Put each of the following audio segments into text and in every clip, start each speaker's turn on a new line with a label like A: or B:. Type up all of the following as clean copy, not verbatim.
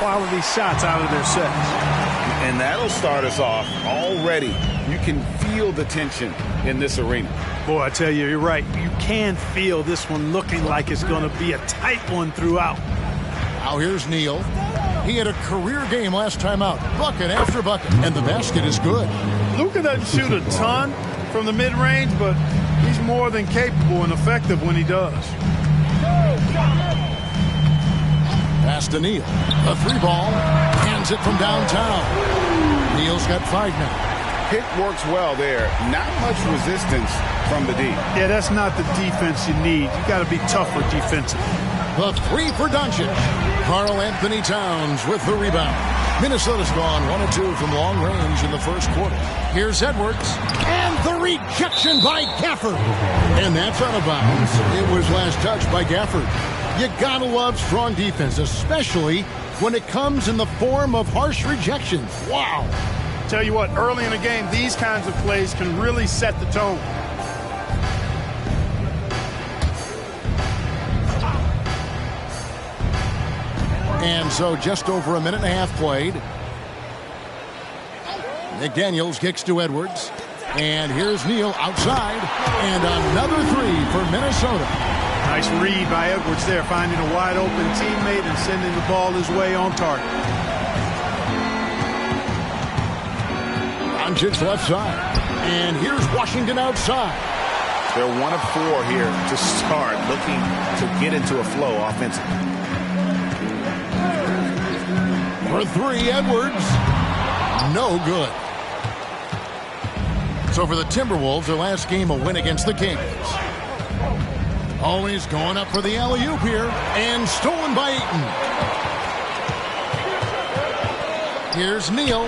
A: quality shots out of their sets.
B: And that'll start us off already. You can feel the tension in this arena.
A: Boy, I tell you, you're right. You can feel this one looking like it's going to be a tight one throughout.
C: Now here's Neal. He had a career game last time out. Bucket after bucket. And the basket is good.
A: Luka doesn't shoot a ton from the mid-range, but he's more than capable and effective when he does.
C: Pass to Neal. A three ball. Hands it from downtown. Neal's got 5 now.
B: Pick works well there. Not much resistance from the D.
A: Yeah, that's not the defense you need. You got to be tougher defensively.
C: The three for Doncic. Karl Anthony Towns with the rebound. Minnesota's gone 1-2 from long range in the first quarter. Here's Edwards. And the rejection by Gafford. And that's out of bounds. It was last touched by Gafford. You gotta love strong defense, especially when it comes in the form of harsh rejections. Wow.
A: Tell you what, early in the game, these kinds of plays can really set the tone.
C: And so just over a minute and a half played. McDaniels kicks to Edwards. And here's Neal outside. And another three for Minnesota.
A: Nice read by Edwards there, finding a wide open teammate and sending the ball his way on target.
C: Doncic left side. And here's Washington outside.
B: They're 1 of 4 here to start, looking to get into a flow offensively.
C: For 3, Edwards. No good. So for the Timberwolves, their last game a win against the Kings. Always going up for the alley-oop here. And stolen by Ayton. Here's Neal.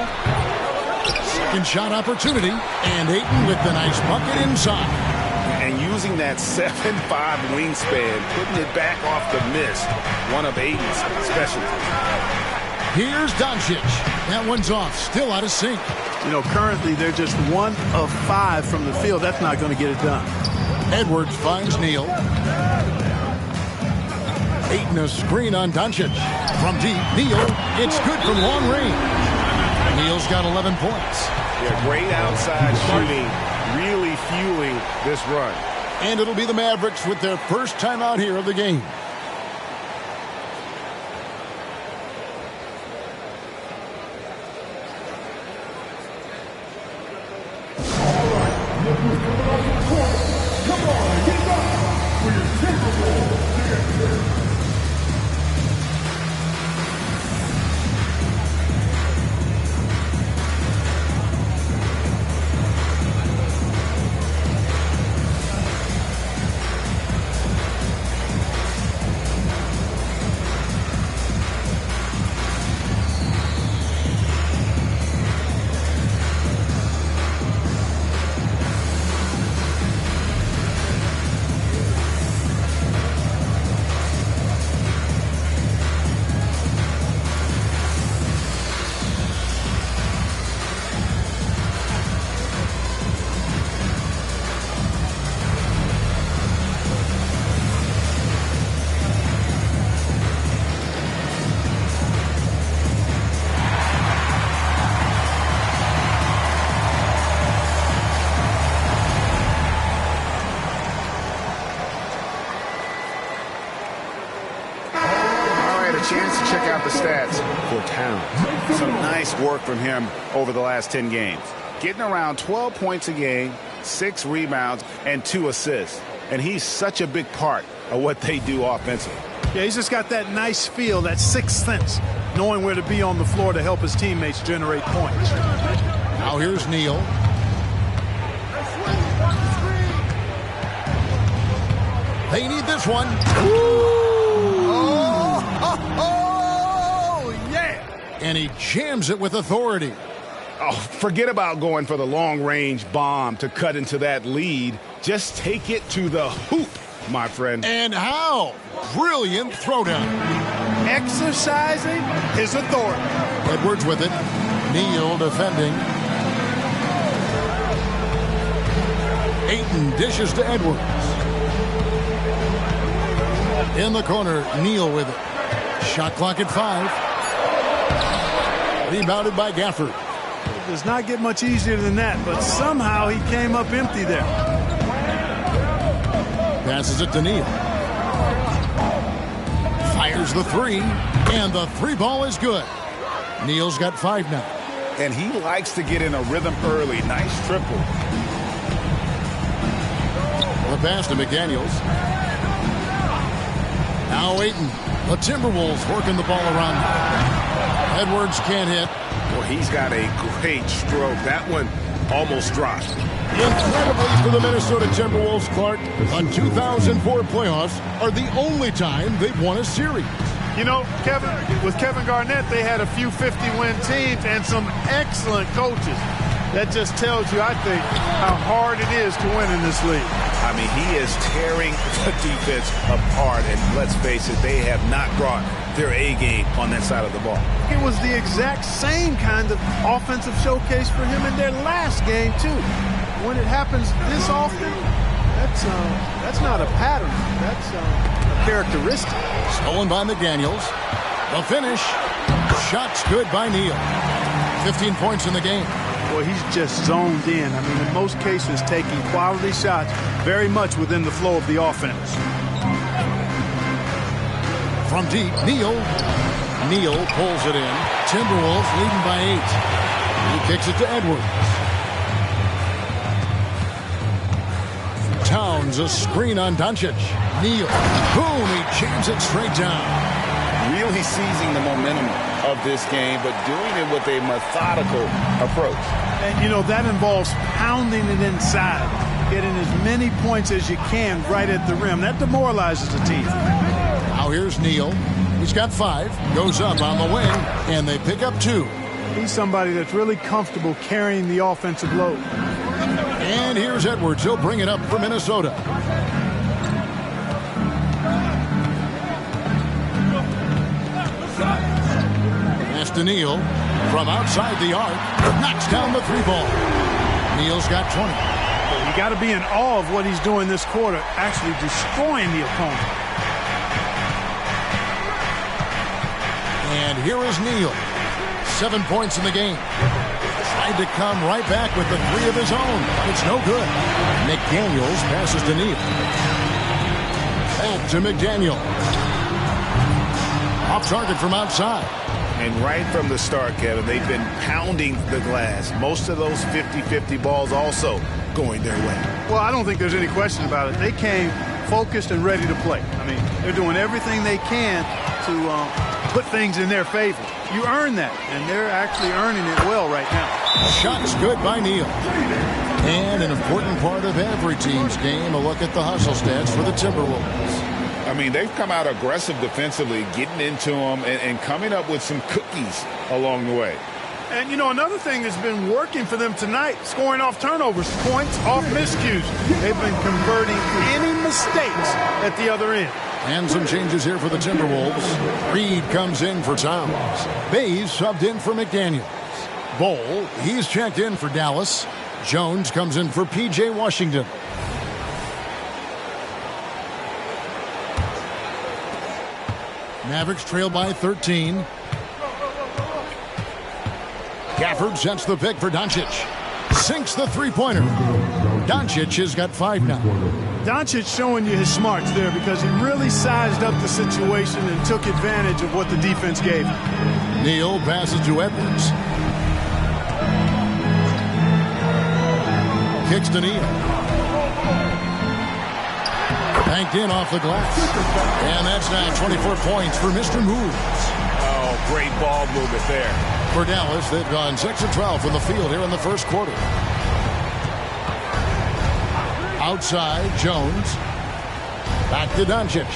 C: Second shot opportunity. And Ayton with the nice bucket inside.
B: And using that 7'5" wingspan, putting it back off the miss. One of Ayton's specialties.
C: Here's Doncic. That one's off. Still out of sync.
A: You know, currently they're just 1 of 5 from the field. That's not going to get it done.
C: Edwards finds Neal. Ayton a screen on Doncic. From deep, Neal. It's good from long range. Neal's got 11 points.
B: Yeah, great outside shooting. Really fueling this run.
C: And it'll be the Mavericks with their first time out here of the game.
B: Chance to check out the stats for Towns. Some nice work from him over the last 10 games. Getting around 12 points a game, 6 rebounds, and 2 assists. And he's such a big part of what they do offensively.
A: Yeah, he's just got that nice feel, that sixth sense, knowing where to be on the floor to help his teammates generate points.
C: Now here's Neal. They need this one. And he jams it with authority.
B: Oh, forget about going for the long-range bomb to cut into that lead. Just take it to the hoop, my friend.
C: And how? Brilliant throwdown.
A: Exercising his authority.
C: Edwards with it. Neal defending. Ayton dishes to Edwards. In the corner, Neal with it. Shot clock at 5. Rebounded by Gafford.
A: It does not get much easier than that, but somehow he came up empty there.
C: Passes it to Neal. Fires the three, and the three ball is good. Neal's got 5 now.
B: And he likes to get in a rhythm early. Nice triple.
C: The pass to McDaniels. Now Ayton. The Timberwolves working the ball around. Edwards can't hit.
B: Well, he's got a great stroke. That one almost dropped.
C: Incredibly for the Minnesota Timberwolves, Clark, the 2004 playoffs are the only time they've won a series.
A: You know, Kevin, with Kevin Garnett, they had a few 50-win teams and some excellent coaches. That just tells you, I think, how hard it is to win in this league.
B: I mean, he is tearing the defense apart, and let's face it, they have not brought their A game on that side of the ball.
A: It was the exact same kind of offensive showcase for him in their last game, too. When it happens this often, that's not a pattern. That's a characteristic.
C: Stolen by McDaniels. The finish. Shots good by Neal. 15 points in the game.
A: Boy, he's just zoned in. I mean, in most cases, taking quality shots very much within the flow of the offense.
C: From deep, Neal. Neal pulls it in. Timberwolves leading by 8. He kicks it to Edwards. Towns, a screen on Doncic. Neal. Boom, he jams it straight down.
B: Really seizing the momentum of this game, but doing it with a methodical approach.
A: And, you know, that involves pounding it inside, getting as many points as you can right at the rim. That demoralizes the team.
C: Now here's Neal. He's got 5. Goes up on the wing, and they pick up 2.
A: He's somebody that's really comfortable carrying the offensive load.
C: And here's Edwards. He'll bring it up for Minnesota. Pass to Neal from outside the arc. Knocks down the 3 ball. Neal's got 20.
A: You got to be in awe of what he's doing this quarter, actually destroying the opponent.
C: And here is Neal. 7 points in the game. Tried to come right back with the 3 of his own. It's no good. McDaniels passes to Neal. Back to McDaniel. Off target from outside.
B: And right from the start, Kevin, they've been pounding the glass. Most of those 50-50 balls also going their way.
A: Well, I don't think there's any question about it. They came focused and ready to play. I mean, they're doing everything they can to put things in their favor. You earn that, and they're actually earning it well right now.
C: Shots good by Neal. And an important part of every team's game, a look at the hustle stats for the Timberwolves.
B: I mean, they've come out aggressive defensively, getting into them and coming up with some cookies along the way.
A: And, you know, another thing that's been working for them tonight, scoring off turnovers, points off miscues. They've been converting any mistakes at the other end.
C: And some changes here for the Timberwolves. Reed comes in for Towns. Bays subbed in for McDaniels. Bowl, he's checked in for Dallas. Jones comes in for P.J. Washington. Mavericks trail by 13. Gafford sets the pick for Doncic. Sinks the three-pointer. Doncic has got 5 now.
A: Doncic showing you his smarts there because he really sized up the situation and took advantage of what the defense gave him.
C: Neal passes to Edwards. Kicks to Neal. Banked in off the glass. And that's now 24 points for Mr. Moves.
B: Oh, great ball movement there.
C: For Dallas, they've gone 6 of 12 from the field here in the first quarter. Outside, Jones. Back to Doncic.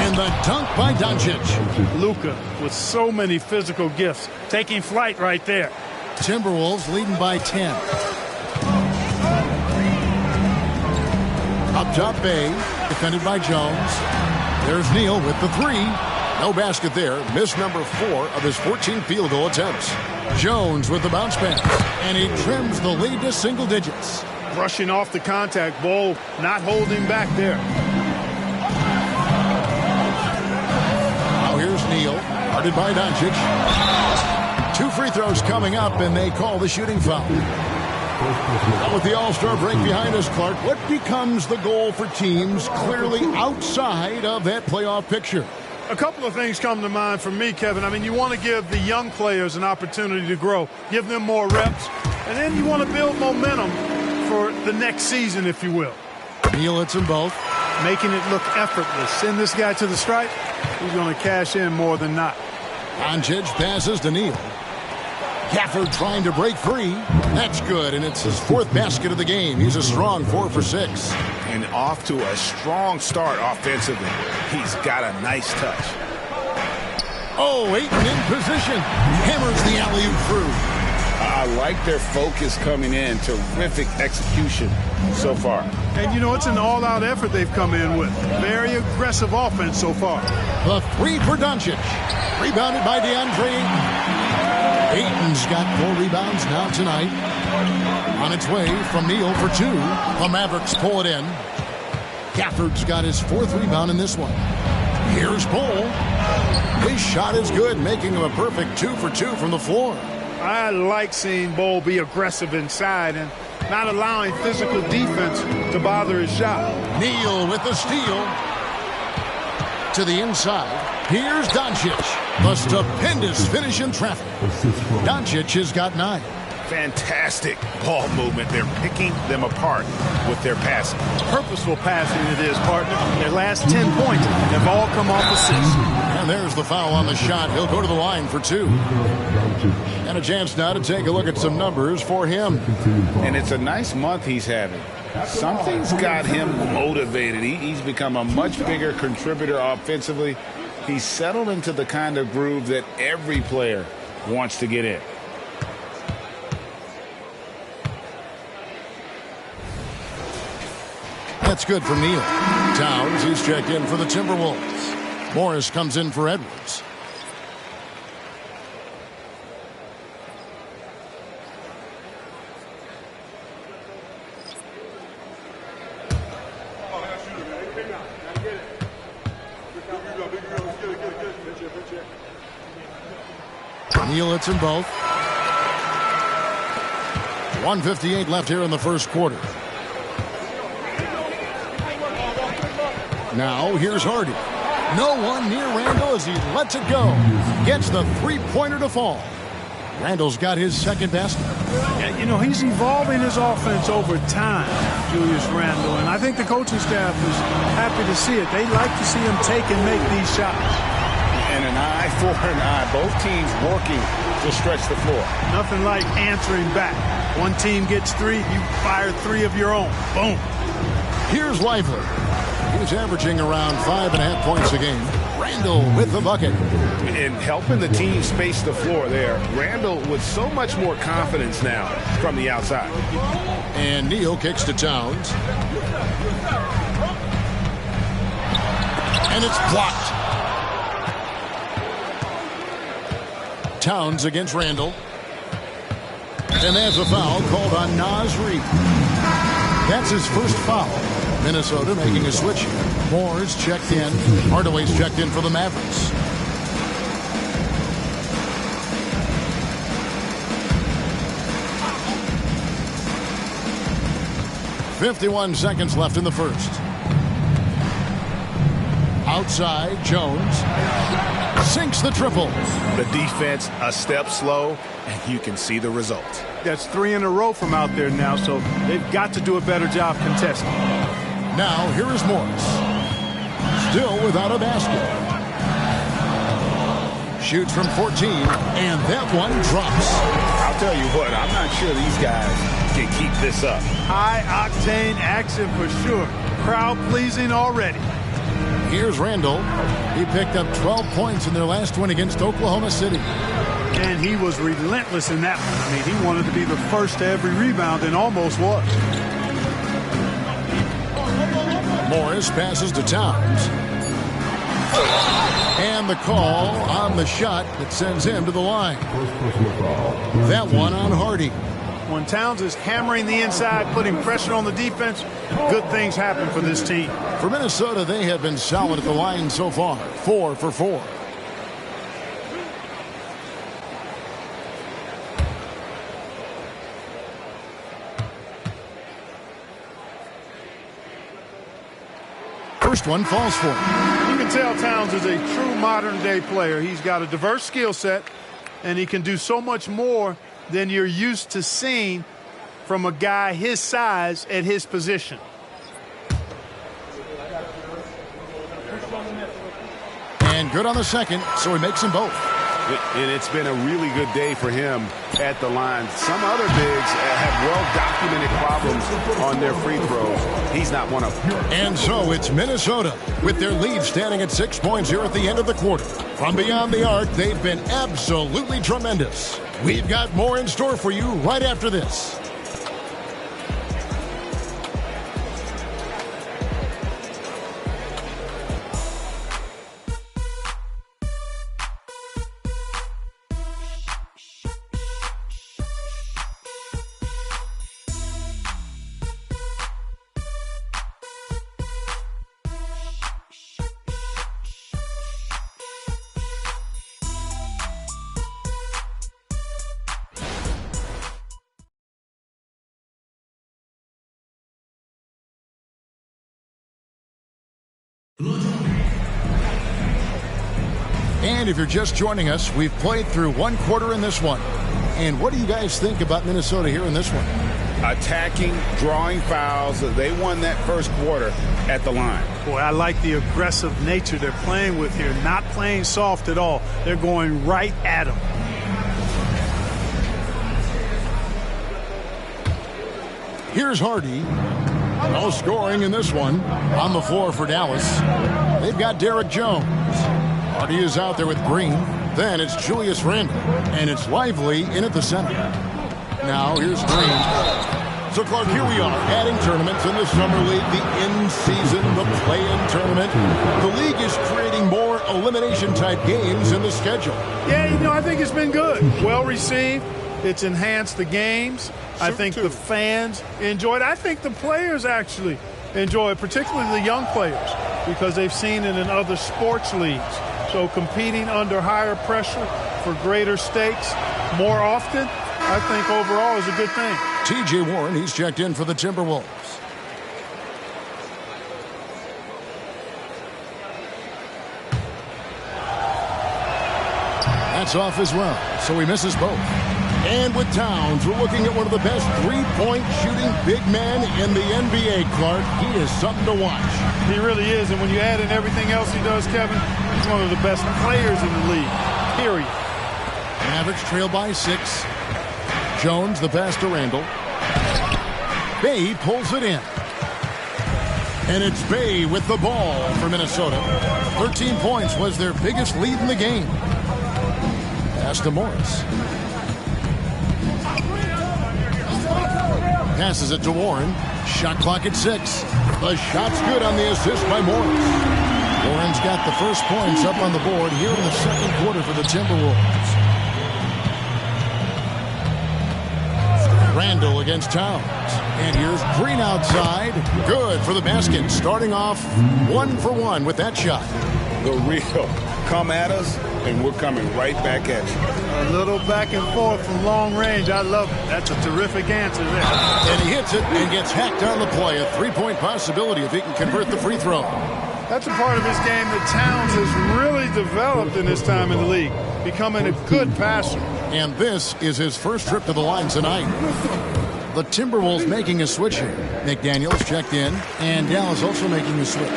C: And the dunk by Doncic.
A: Luka with so many physical gifts. Taking flight right there.
C: Timberwolves leading by 10. Up top, Bay. Defended by Jones. There's Neal with the 3. No basket there. Missed number 4 of his 14 field goal attempts. Jones with the bounce pass. And he trims the lead to single digits.
A: Brushing off the contact. Ball not holding back there.
C: Now here's Neal. Guarded by Doncic. 2 free throws coming up, and they call the shooting foul. Now with the All-Star break behind us, Clark, what becomes the goal for teams clearly outside of that playoff picture?
A: A couple of things come to mind for me, Kevin. I mean, you want to give the young players an opportunity to grow, give them more reps, and then you want to build momentum for the next season, if you will.
C: Neal hits them both.
A: Making it look effortless. Send this guy to the stripe, he's going to cash in more than not.
C: Doncic passes to Neal. Gafford trying to break free. That's good, and it's his 4th basket of the game. He's a strong 4 for 6.
B: And off to a strong start offensively. He's got a nice touch.
C: Oh, Ayton in position. Hammers the alley-oop through.
B: I like their focus coming in. Terrific execution so far.
A: And, you know, it's an all-out effort they've come in with. Very aggressive offense so far.
C: The 3 for Doncic. Rebounded by DeAndre Ayton. Ayton's got 4 rebounds now tonight. On its way from Neal for 2. The Mavericks pull it in. Gafford's got his 4th rebound in this one. Here's Bol. His shot is good, making him a perfect 2 for 2 from the floor.
A: I like seeing Bol be aggressive inside and not allowing physical defense to bother his shot.
C: Neal with the steal. To the inside. Here's Doncic. The stupendous finish in traffic. Doncic has got 9.
B: Fantastic ball movement. They're picking them apart with their passing.
A: Purposeful passing it is, partner. Their last 10 points have all come off assists.
C: And there's the foul on the shot. He'll go to the line for 2. And a chance now to take a look at some numbers for him.
B: And it's a nice month he's having. Something's got him motivated. He's become a much bigger contributor offensively. He's settled into the kind of groove that every player wants to get in.
C: That's good for Neal. Towns, he's checked in for the Timberwolves. Morris comes in for Edwards. Neal hits them both. 1:58 left here in the first quarter. Now here's Hardy. No one near Randall as he lets it go. Gets the 3-pointer to fall. Randall's got his 2nd basket.
A: Yeah, you know, he's evolving his offense over time, Julius Randle, and I think the coaching staff is happy to see it. They like to see him take and make these shots.
B: And an eye for an eye. Both teams working to stretch the floor.
A: Nothing like answering back. One team gets 3, you fire 3 of your own. Boom.
C: Here's Lively. He's averaging around 5.5 points a game. Randall with the bucket.
B: And helping the team space the floor there. Randall with so much more confidence now from the outside.
C: And Neal kicks to Towns. And it's blocked. Towns against Randall. And there's a foul called on Naz Reid. That's his first foul. Minnesota making a switch. Moore's checked in. Hardaway's checked in for the Mavericks. .51 seconds left in the first. Outside, Jones sinks the triple.
B: The defense a step slow, and you can see the result.
A: That's 3 in a row from out there now, so they've got to do a better job contesting.
C: Now, here is Morris. Still without a basket. Shoots from 14, and that one drops.
B: I'll tell you what, I'm not sure these guys can keep this up.
A: High-octane action for sure. Crowd-pleasing already.
C: Here's Randall. He picked up 12 points in their last win against Oklahoma City.
A: And he was relentless in that one. I mean, he wanted to be the first to every rebound and almost was.
C: Morris passes to Towns. And the call on the shot that sends him to the line. That one on Hardy.
A: When Towns is hammering the inside, putting pressure on the defense, good things happen for this team.
C: For Minnesota, they have been solid at the line so far. 4 for 4. first one falls for him.
A: You can tell Towns is a true modern-day player. He's got a diverse skill set, and he can do so much more than you're used to seeing from a guy his size at his position.
C: And good on the second, so he makes them both.
B: And it's been a really good day for him at the line. Some other bigs have well-documented problems on their free throws. He's not one of them.
C: And so it's Minnesota with their lead standing at 6 points here at the end of the quarter. From beyond the arc, they've been absolutely tremendous. We've got more in store for you right after this. And if you're just joining us, we've played through one quarter in this one. And what do you guys think about Minnesota here in this one?
B: Attacking, drawing fouls. They won that first quarter at the line.
A: Boy, I like the aggressive nature they're playing with here. Not playing soft at all. They're going right at them.
C: Here's Hardy. No scoring in this one. On the floor for Dallas, they've got Derek Jones. Hardy is out there with Green. Then it's Julius Randle. And it's Lively in at the center. Now here's Green. So, Clark, here we are adding tournaments in the Summer League, the in-season, the play-in tournament. The league is creating more elimination-type games in the schedule.
A: Yeah, I think it's been good. Well received. It's enhanced the games. I think the fans enjoy it. I think the players actually enjoy it, particularly the young players, because they've seen it in other sports leagues. So competing under higher pressure for greater stakes more often, I think overall is a good thing.
C: T.J. Warren, he's checked in for the Timberwolves. That's off as well, so he misses both. And with Towns, we're looking at one of the best three-point shooting big men in the NBA, Clark. He is something to watch.
A: He really is, and when you add in everything else he does, Kevin, he's one of the best players in the league, period.
C: Mavericks trail by 6. Jones, the pass to Randle. Bay pulls it in. And it's Bay with the ball for Minnesota. 13 points was their biggest lead in the game. Pass to Morris. Passes it to Warren. Shot clock at 6. The shot's good on the assist by Morris. Warren's got the first points up on the board here in the second quarter for the Timberwolves. Randle against Towns. And here's Green outside. Good for the basket. Starting off 1 for 1 with that shot.
B: The real come at us, and we're coming right back at you.
A: A little back and forth from long range. I love it. That's a terrific answer there.
C: And he hits it and gets hacked on the play. A three-point possibility if he can convert the free throw.
A: That's a part of his game that Towns has really developed in his time in the league, becoming a good passer.
C: And this is his first trip to the line tonight. The Timberwolves making a switch here. McDaniels checked in, and Dallas also making a switch.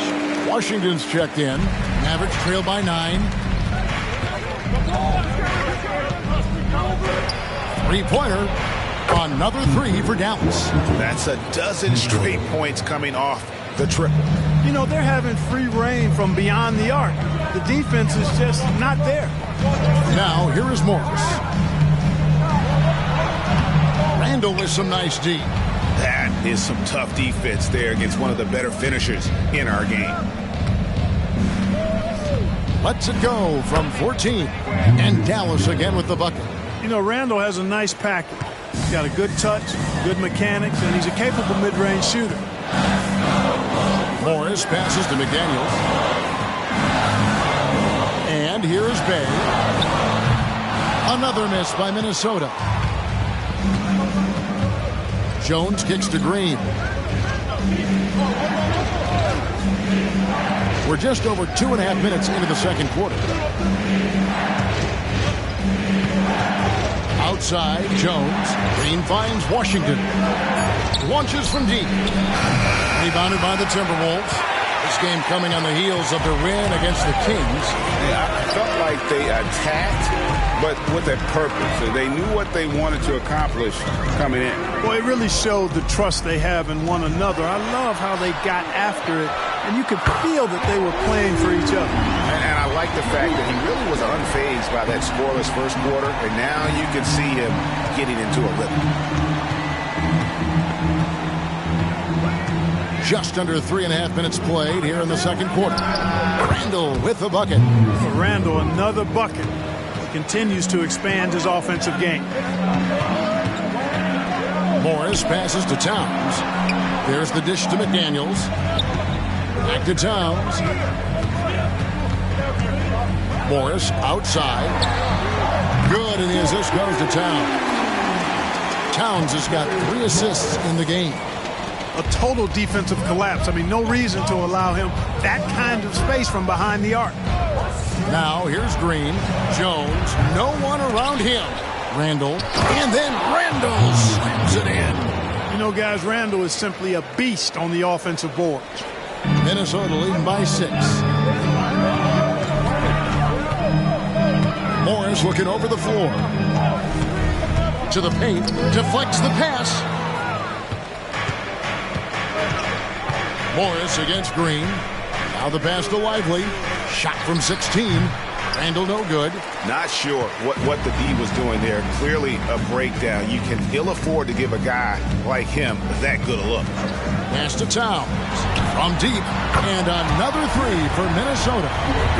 C: Washington's checked in. Mavericks trail by 9. Three-pointer. Another 3 for Dallas.
B: That's a dozen straight points coming off the triple.
A: They're having free reign from beyond the arc. The defense is just not there.
C: Now, here is Morris. Randle with some nice D.
B: That is some tough defense there against one of the better finishers in our game.
C: Lets it go from 14. And Dallas again with the bucket.
A: Randle has a nice package. He's got a good touch, good mechanics, and he's a capable mid-range shooter.
C: Morris passes to McDaniels. And here is Bay. Another miss by Minnesota. Jones kicks to Green. We're just over 2.5 minutes into the second quarter. Outside, Jones. Green finds Washington. Launches from deep. Rebounded by the Timberwolves. This game coming on the heels of their win against the Kings.
B: Yeah, I felt like they attacked, but with a purpose. They knew what they wanted to accomplish coming in.
A: Well, it really showed the trust they have in one another. I love how they got after it, and you could feel that they were playing for each other.
B: And I like the fact that he really was unfazed by that scoreless first quarter, and now you can see him getting into a rhythm.
C: Just under 3.5 minutes played here in the second quarter. Randall with the bucket.
A: For Randall, another bucket. He continues to expand his offensive game.
C: Morris passes to Towns. There's the dish to McDaniels. Back to Towns. Morris outside. Good, and the assist goes to Towns. Towns has got 3 assists in the game.
A: A total defensive collapse. I mean, no reason to allow him that kind of space from behind the arc.
C: Now, here's Green. Jones. No one around him. Randall. And then Randall slams it in.
A: You know, guys, Randall is simply a beast on the offensive boards.
C: Minnesota leading by 6. Morris looking over the floor. To the paint. Deflects the pass. Morris against Green. Now the pass to Lively. Shot from 16. Randall no good.
B: Not sure what the D was doing there. Clearly a breakdown. You can ill afford to give a guy like him that good a look.
C: Pass to Towns. From deep. And another 3 for Minnesota.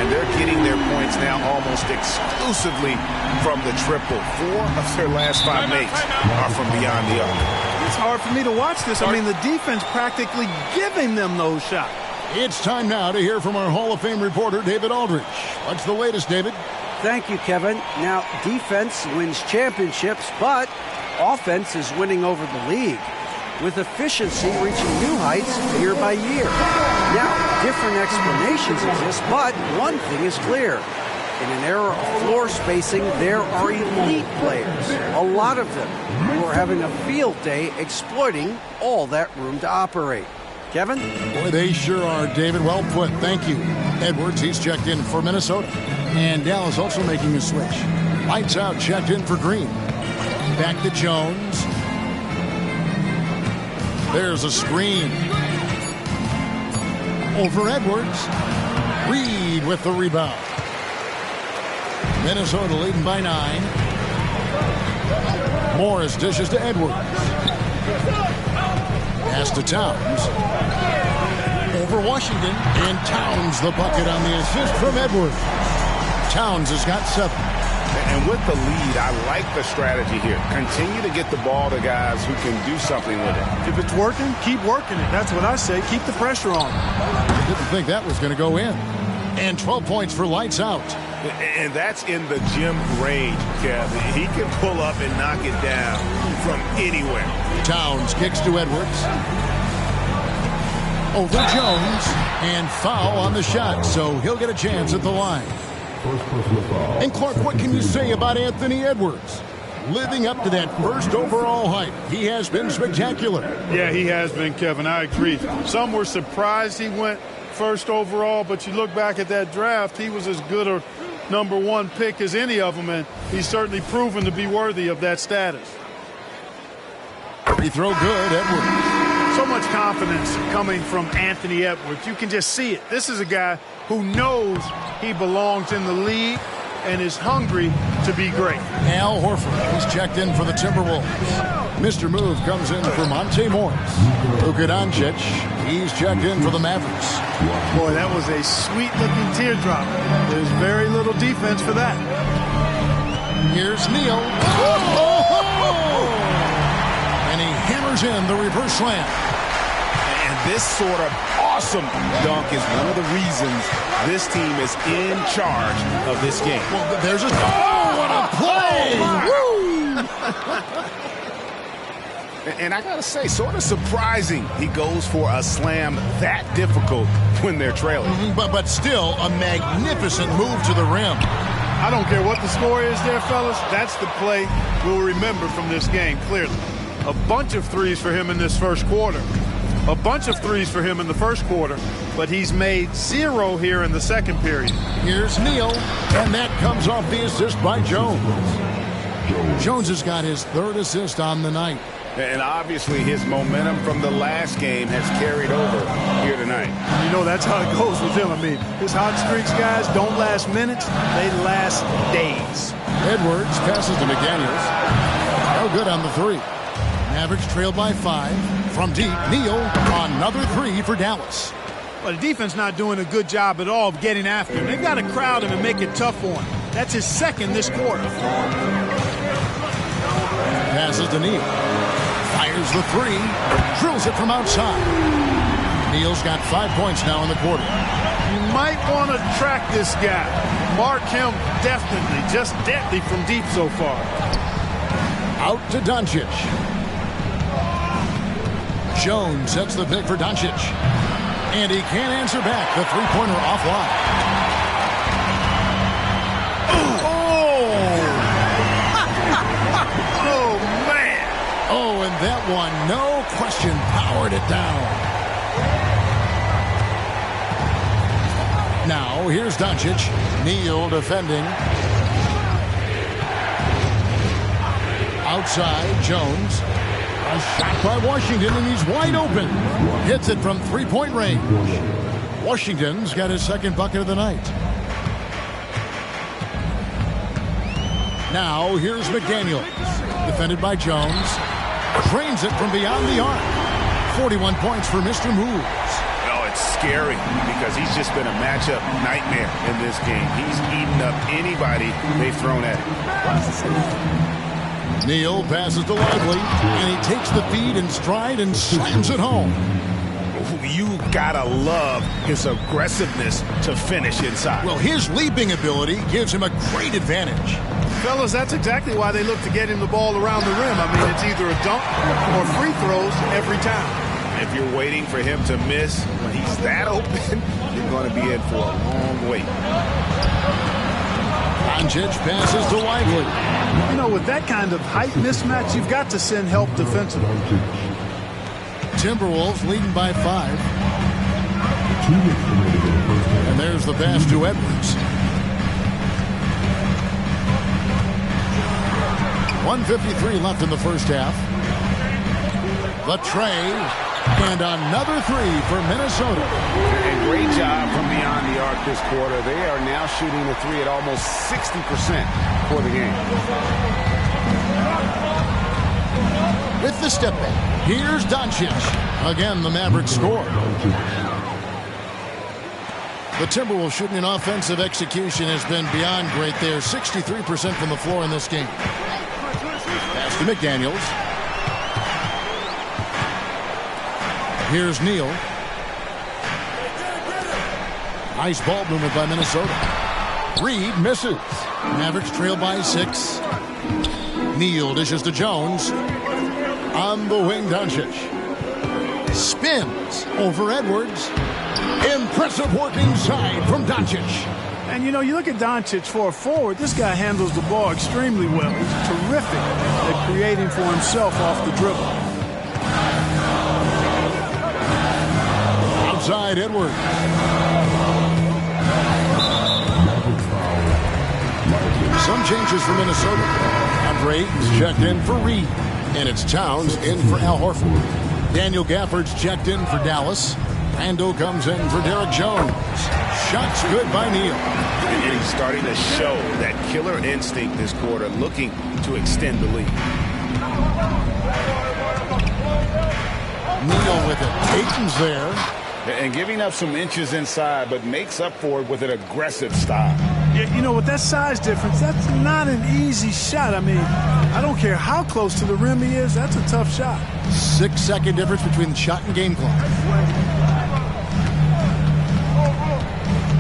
B: And they're getting their points now almost exclusively from the triple. 4 of their last 5 makes are from beyond the arc.
A: It's hard for me to watch this. I mean, the defense practically giving them those shots.
C: It's time now to hear from our Hall of Fame reporter, David Aldridge. What's the latest, David?
D: Thank you, Kevin. Now, defense wins championships, but offense is winning over the league, with efficiency reaching new heights year by year. Now, different explanations exist, but one thing is clear. In an era of floor spacing, there are elite players, a lot of them, who are having a field day exploiting all that room to operate. Kevin?
C: Boy, they sure are, David. Well put. Thank you. Edwards, he's checked in for Minnesota. And Dallas also making a switch. Lights out, checked in for Green. Back to Jones. There's a screen. Over Edwards. Reed with the rebound. Minnesota leading by 9. Morris dishes to Edwards. Pass to Towns. Over Washington. And Towns the bucket on the assist from Edwards. Towns has got 7.
B: And with the lead, I like the strategy here. Continue to get the ball to guys who can do something with it.
A: If it's working, keep working it. That's what I say. Keep the pressure on.
C: I didn't think that was going to go in. And 12 points for lights out.
B: And that's in the gym range, Kevin. He can pull up and knock it down from anywhere. Towns
C: kicks to Edwards. Over Jones. And foul on the shot, so he'll get a chance at the line. And Clark, what can you say about Anthony Edwards? Living up to that first overall hype. He has been spectacular.
A: Yeah, he has been, Kevin. I agree. Some were surprised he went first overall, but you look back at that draft, he was as good a number 1 pick as any of them, and he's certainly proven to be worthy of that status.
C: Free throw good, Edwards.
A: So much confidence coming from Anthony Edwards. You can just see it. This is a guy who knows he belongs in the league and is hungry to be great.
C: Al Horford is checked in for the Timberwolves. Mr. Move comes in for Monte Morris. Luka Doncic, he's checked in for the Mavericks.
A: Boy, that was a sweet-looking teardrop. There's very little defense for that.
C: Here's Neal. And he hammers in the reverse slam.
B: And this sort of awesome dunk is one of the reasons this team is in charge of this game.
C: Well, there's a... Oh, what a play! Woo!
B: And I got to say, sort of surprising he goes for a slam that difficult when they're trailing.
C: But still, a magnificent move to the rim.
A: I don't care what the score is there, fellas. That's the play we'll remember from this game, clearly. A bunch of threes for him in this first quarter. A bunch of threes for him in the first quarter, but he's made 0 here in the second period.
C: Here's Neal, and that comes off the assist by Jones. Jones has got his 3rd assist on the night.
B: And obviously his momentum from the last game has carried over here tonight.
A: You know, that's how it goes with him. I mean, his hot streaks, guys, don't last minutes. They last days.
C: Edwards passes to McDaniels. No good on the 3. Mavericks trail by 5. From deep, Neal, another 3 for Dallas.
A: Well, the defense not doing a good job at all of getting after him. They've got to crowd him and make it tough for him. That's his 2nd this quarter.
C: Passes to Neal. Fires the 3. Drills it from outside. Neal's got 5 points now in the quarter.
A: You might want to track this guy. Mark him definitely. Just deadly from deep so far.
C: Out to Doncic. Jones sets the pick for Doncic. And he can't answer back. The 3-pointer offline.
A: Oh, man.
C: Oh, and that one, no question, powered it down. Now, here's Doncic. Neal defending. Outside, Jones. A shot by Washington, and he's wide open. Hits it from 3-point range. Washington's got his 2nd bucket of the night. Now, here's McDaniels. Defended by Jones. Drains it from beyond the arc. 41 points for Mr. Moves.
B: Oh, it's scary because he's just been a matchup nightmare in this game. He's eaten up anybody they've thrown at him.
C: Neal passes to Lively, and he takes the feed in stride and slams it home.
B: You gotta love his aggressiveness to finish inside.
C: Well, his leaping ability gives him a great advantage.
A: Fellas, that's exactly why they look to get him the ball around the rim. I mean, it's either a dunk or free throws every time.
B: If you're waiting for him to miss when he's that open, you're going to be in for a long wait.
C: Doncic passes to Lively.
A: You know, with that kind of height mismatch, you've got to send help defensively.
C: Timberwolves leading by 5. And there's the pass to Edwards. 1:53 left in the first half. The tray, and another 3 for Minnesota.
B: And great job from beyond the arc this quarter. They are now shooting the 3 at almost 60% for the game.
C: With the step back, here's Doncic. Again, the Mavericks score. The Timberwolves shooting in offensive execution has been beyond great there. 63% from the floor in this game. Pass to McDaniels. Here's Neal. Nice ball movement by Minnesota. Reed misses. Mavericks trail by 6. Neal dishes to Jones. On the wing, Doncic. Spins over Edwards. Impressive work inside from Doncic.
A: And, you know, you look at Doncic for a forward, this guy handles the ball extremely well. He's terrific at creating for himself off the dribble.
C: Outside, Edwards. Some changes for Minnesota. Andre Ayton's checked in for Reed. And it's Towns in for Al Horford. Daniel Gafford's checked in for Dallas. Randall comes in for Derek Jones. Shots good by Neal.
B: And he's starting to show that killer instinct this quarter, looking to extend the lead.
C: Neal with it. Ayton's there.
B: And giving up some inches inside, but makes up for it with an aggressive style.
A: Yeah, you know, with that size difference, that's not an easy shot. I mean, I don't care how close to the rim he is, that's a tough shot.
C: 6-second difference between the shot and game clock.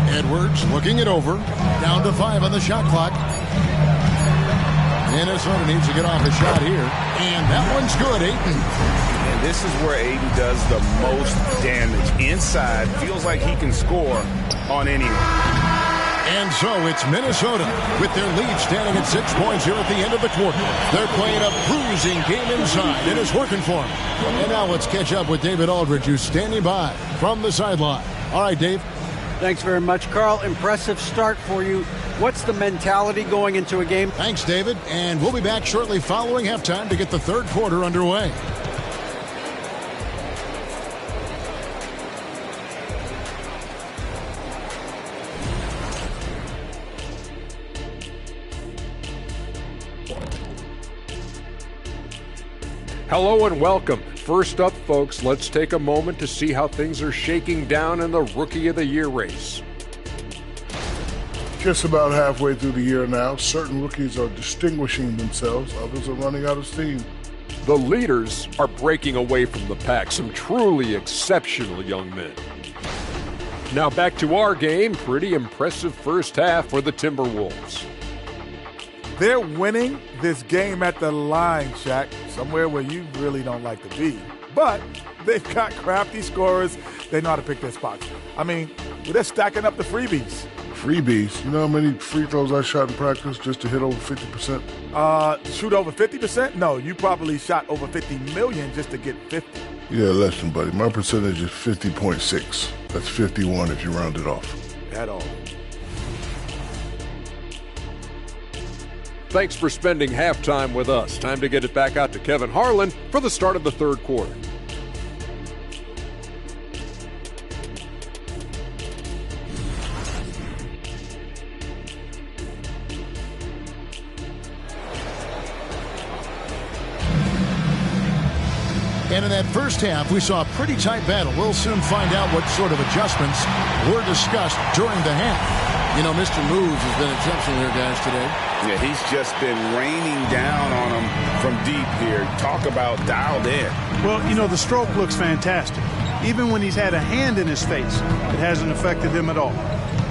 C: Edwards looking it over. Down to 5 on the shot clock. Minnesota needs to get off a shot here. And that one's good, Ayton.
B: And this is where Ayton does the most damage. Inside, feels like he can score on anyone.
C: And so it's Minnesota with their lead standing at 6 points here at the end of the quarter. They're playing a bruising game inside, and it's working for them. And now let's catch up with David Aldridge, who's standing by from the sideline. All right, Dave.
D: Thanks very much, Carl. Impressive start for you. What's the mentality going into a game?
C: Thanks, David. And we'll be back shortly following halftime to get the third quarter underway.
E: Hello and welcome. First up, folks, let's take a moment to see how things are shaking down in the Rookie of the Year race.
F: Just about halfway through the year now, certain rookies are distinguishing themselves, others are running out of steam.
E: The leaders are breaking away from the pack, some truly exceptional young men. Now back to our game, pretty impressive first half for the Timberwolves.
G: They're winning this game at the line, Shaq, somewhere where you really don't like to be. But they've got crafty scorers. They know how to pick their spots. I mean, they're stacking up the freebies.
F: Freebies? You know how many free throws I shot in practice just to hit over 50%?
G: Shoot over 50%? No, you probably shot over 50 million just to get 50.
F: Yeah, less than, buddy. My percentage is 50.6. That's 51 if you round it off.
G: At all.
E: Thanks for spending halftime with us. Time to get it back out to Kevin Harlan for the start of the third quarter.
C: And in that first half, we saw a pretty tight battle. We'll soon find out what sort of adjustments were discussed during the half. You know, Mr. Moves has been exceptional here, guys, today.
B: Yeah, he's just been raining down on him from deep here. Talk about dialed in.
A: Well, you know, the stroke looks fantastic. Even when he's had a hand in his face, it hasn't affected him at all.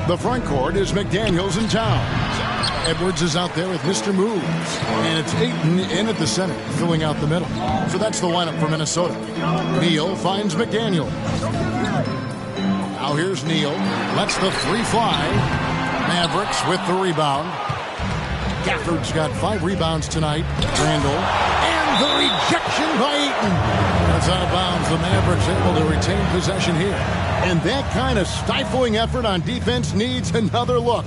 C: The front court is McDaniels and Towns. Edwards is out there with Mr. Moves. And it's Ayton in at the center, filling out the middle. So that's the lineup for Minnesota. Neal finds McDaniels. Now here's Neal. Lets the three fly. Mavericks with the rebound. Gafford's got 5 rebounds tonight. Randall. And the rejection by Ayton. That's out of bounds. The Mavericks able to retain possession here. And that kind of stifling effort on defense needs another look.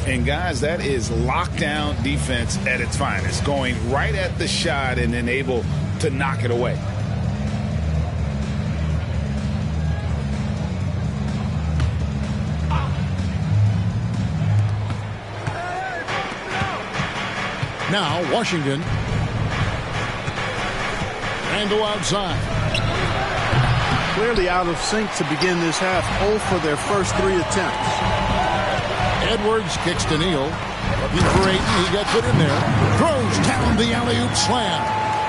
B: And guys, that is lockdown defense at its finest. Going right at the shot and then able to knock it away.
C: Now, Washington. Randall outside.
A: Clearly out of sync to begin this half. 0 for their first 3 attempts.
C: Edwards kicks to Neal. Looking for Ayton. He gets it in there. Throws down the alley-oop slam.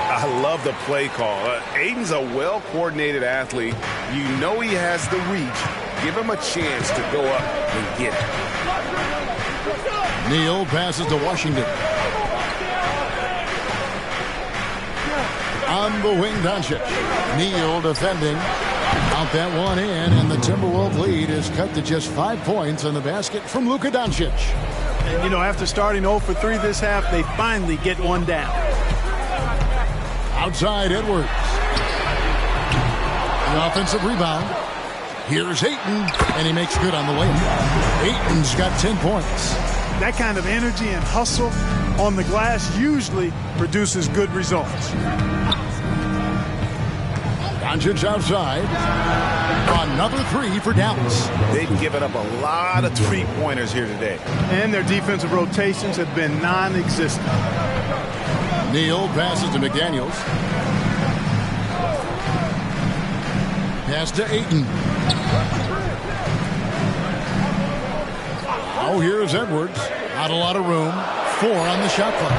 B: I love the play call. Ayton's a well-coordinated athlete. You know he has the reach. Give him a chance to go up and get it.
C: Neal passes to Washington. On the wing, Doncic. Neal defending. Out that one in, and the Timberwolves lead is cut to just 5 points on the basket from Luka Doncic.
A: And, you know, after starting 0 for 3 this half, they finally get one down.
C: Outside, Edwards. The offensive rebound. Here's Ayton, and he makes good on the way. Ayton's got 10 points.
A: That kind of energy and hustle on the glass usually produces good results.
C: Doncic outside. Another 3 for Dallas.
B: They've given up a lot of three-pointers here today.
A: And their defensive rotations have been non-existent.
C: Neal passes to McDaniels. Pass to Ayton. Oh, here's Edwards. Not a lot of room. 4 on the shot clock.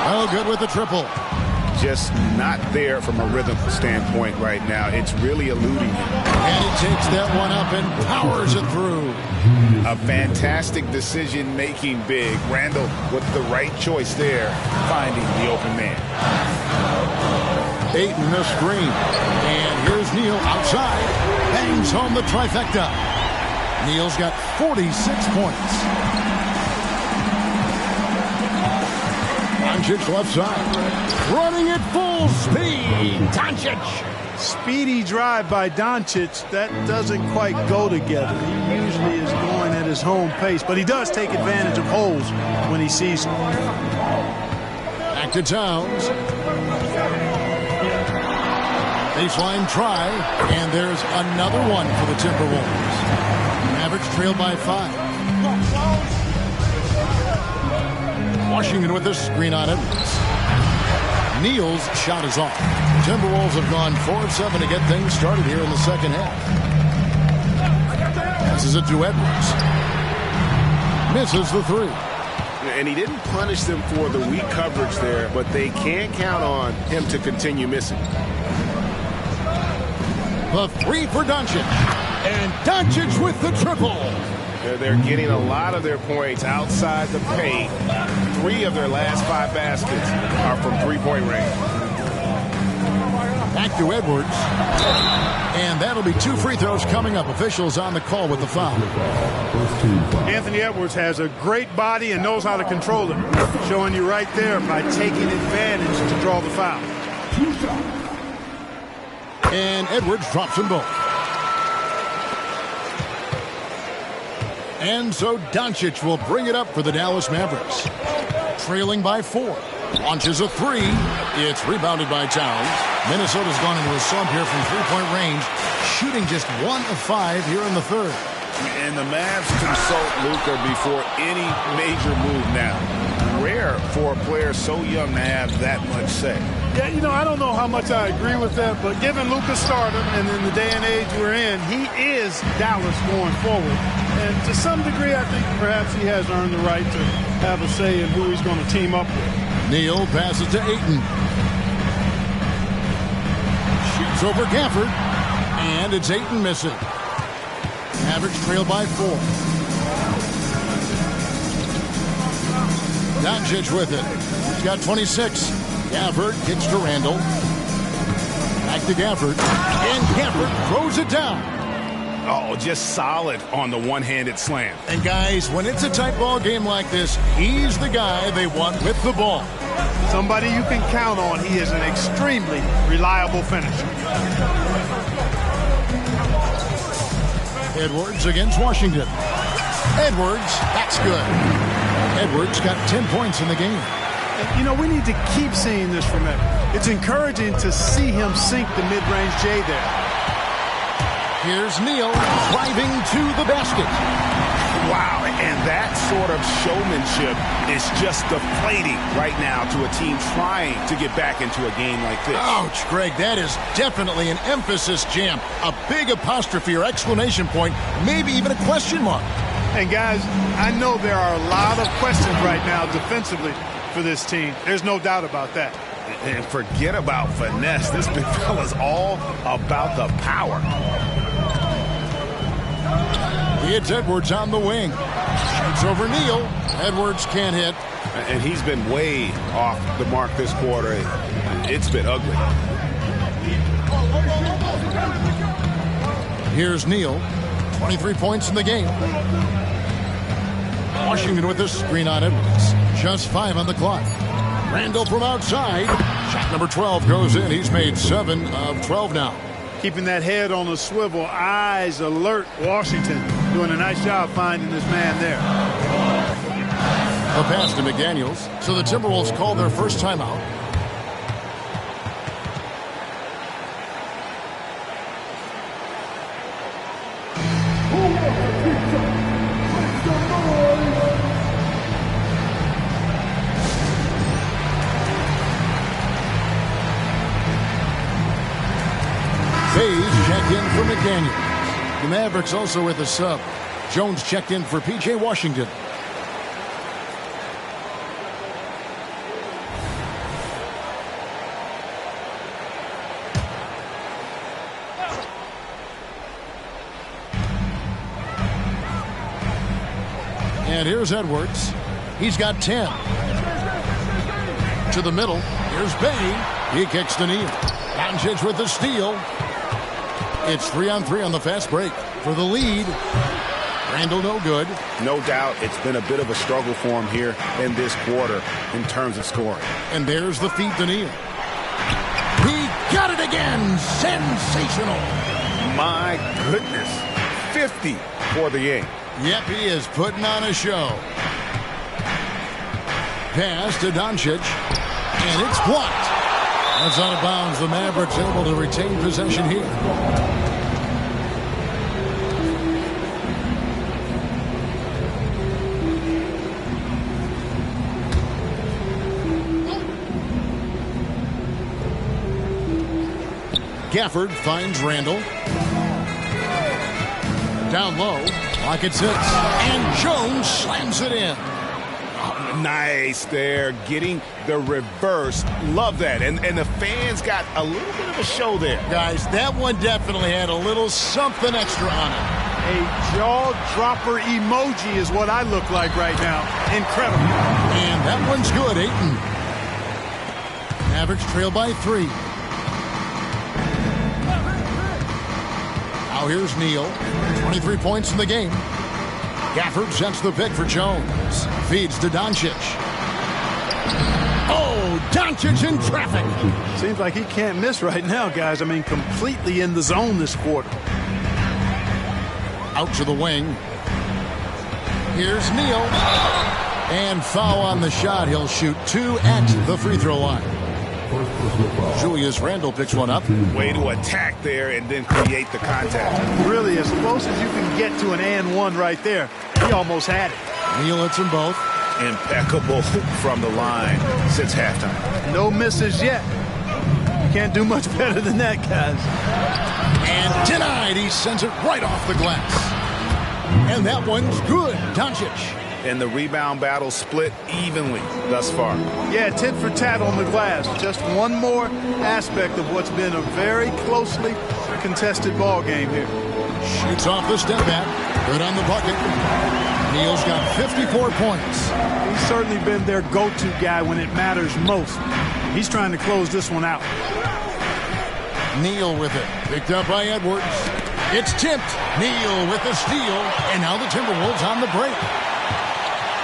C: Oh, good with the triple.
B: just not there from a rhythm standpoint right now. It's really eluding him.
C: And he takes that one up and powers it through.
B: A fantastic decision-making big. Randall with the right choice there, finding the open man.
C: Ayton the screen. And here's Neal outside. Bangs home the trifecta. Neal's got 46 points. Doncic left side. Running at full speed. Doncic.
A: Speedy drive by Doncic. That doesn't quite go together. He usually is going at his home pace, but he does take advantage of holes when he sees them.
C: Back to Towns. Baseline try, and there's another one for the Timberwolves. Mavericks trail by 5. Washington with the screen on Edwards. Neal's shot is off. Timberwolves have gone 4 of 7 to get things started here in the second half. Passes it to Edwards. Misses the 3.
B: And he didn't punish them for the weak coverage there, but they can't count on him to continue missing.
C: The 3 for Doncic. And Doncic with the triple.
B: They're getting a lot of their points outside the paint. 3 of their last 5 baskets are from three-point range.
C: Back to Edwards. And that'll be 2 free throws coming up. Officials on the call with the foul.
A: Anthony Edwards has a great body and knows how to control it. Showing you right there by taking advantage to draw the foul.
C: And Edwards drops them both. And so Doncic will bring it up for the Dallas Mavericks. Trailing by 4. Launches a 3. It's rebounded by Towns. Minnesota's gone into a slump here from three-point range, shooting just 1 of 5 here in the third.
B: And the Mavs consult Luka before any major move now. Rare for a player so young to have that much say.
A: Yeah, you know, I don't know how much I agree with that, but given Luka's stardom and in the day and age we're in, he is Dallas going forward. And to some degree, I think perhaps he has earned the right to have a say in who he's going to team up with.
C: Neal passes to Ayton. Shoots over Gafford. And it's Ayton missing. Mavericks trail by 4. Doncic with it. He's got 26. Gafford kicks to Randall. Back to Gafford. And Gafford throws it down.
B: Oh, just solid on the one-handed slam.
C: And guys, when it's a tight ball game like this, he's the guy they want with the ball.
A: Somebody you can count on. He is an extremely reliable finisher.
C: Edwards against Washington. Edwards, that's good. Edwards got 10 points in the game.
A: And, you know, we need to keep seeing this from him. It's encouraging to see him sink the mid-range J there.
C: Here's Neal driving to the basket.
B: Wow, and that sort of showmanship is just deflating right now to a team trying to get back into a game like this.
C: Ouch, Greg, that is definitely an emphasis jam. A big apostrophe or exclamation point, maybe even a question mark.
A: And guys, I know there are a lot of questions right now defensively for this team. There's no doubt about that.
B: And forget about finesse. This big fella's all about the power.
C: It's Edwards on the wing. Shoots over Neal. Edwards can't hit.
B: And he's been way off the mark this quarter. It's been ugly.
C: Here's Neal. 23 points in the game. Washington with the screen on Edwards. Just 5 on the clock. Randall from outside. Shot number 12 goes in. He's made 7 of 12 now.
A: Keeping that head on a swivel, eyes alert. Washington doing a nice job finding this man there.
C: A pass to McDaniels. So the Timberwolves call their first timeout. Faze checked in for McDaniels. The Mavericks also with a sub. Jones checked in for P.J. Washington. And here's Edwards. He's got 10. To the middle. Here's Bay. He kicks the knee. Doncic with the steal. It's 3-on-3 on the fast break for the lead. Randall no good.
B: No doubt it's been a bit of a struggle for him here in this quarter in terms of scoring.
C: And there's the feed to Neal. He got it again. Sensational.
B: My goodness. 50 for the game.
C: Yep, he is putting on a show. Pass to Doncic. And it's blocked. That's out of bounds. The Mavericks able to retain possession here. Gafford finds Randall. Down low. Pocket six. And Jones slams it in.
B: Nice there, getting the reverse. Love that. And the fans got a little bit of a show there.
C: Guys, that one definitely had a little something extra on it.
A: A jaw-dropper emoji is what I look like right now. Incredible.
C: And that one's good, Ayton. Mavericks trail by 3. Now here's Neal. 23 points in the game. Gafford sets the pick for Jones. Feeds to Doncic. Oh, Doncic in traffic.
A: Seems like he can't miss right now, guys. I mean, completely in the zone this quarter.
C: Out to the wing. Here's Neal. And foul on the shot. He'll shoot 2 at the free throw line. Julius Randle picks one up.
B: Way to attack there and then create the contact.
A: Really, as close as you can get to an and one right there. He almost had it.
C: Neal hits them both.
B: Impeccable from the line since halftime.
A: No misses yet. Can't do much better than that, guys.
C: And denied. He sends it right off the glass. And that one's good. Doncic.
B: And the rebound battle split evenly thus far.
A: Yeah, tit for tat on the glass. Just one more aspect of what's been a very closely contested ball game here.
C: Shoots off the step back. Good on the bucket. Neal's got 54 points.
A: He's certainly been their go-to guy when it matters most. He's trying to close this one out.
C: Neal with it. Picked up by Edwards. It's tipped. Neal with the steal. And now the Timberwolves on the break.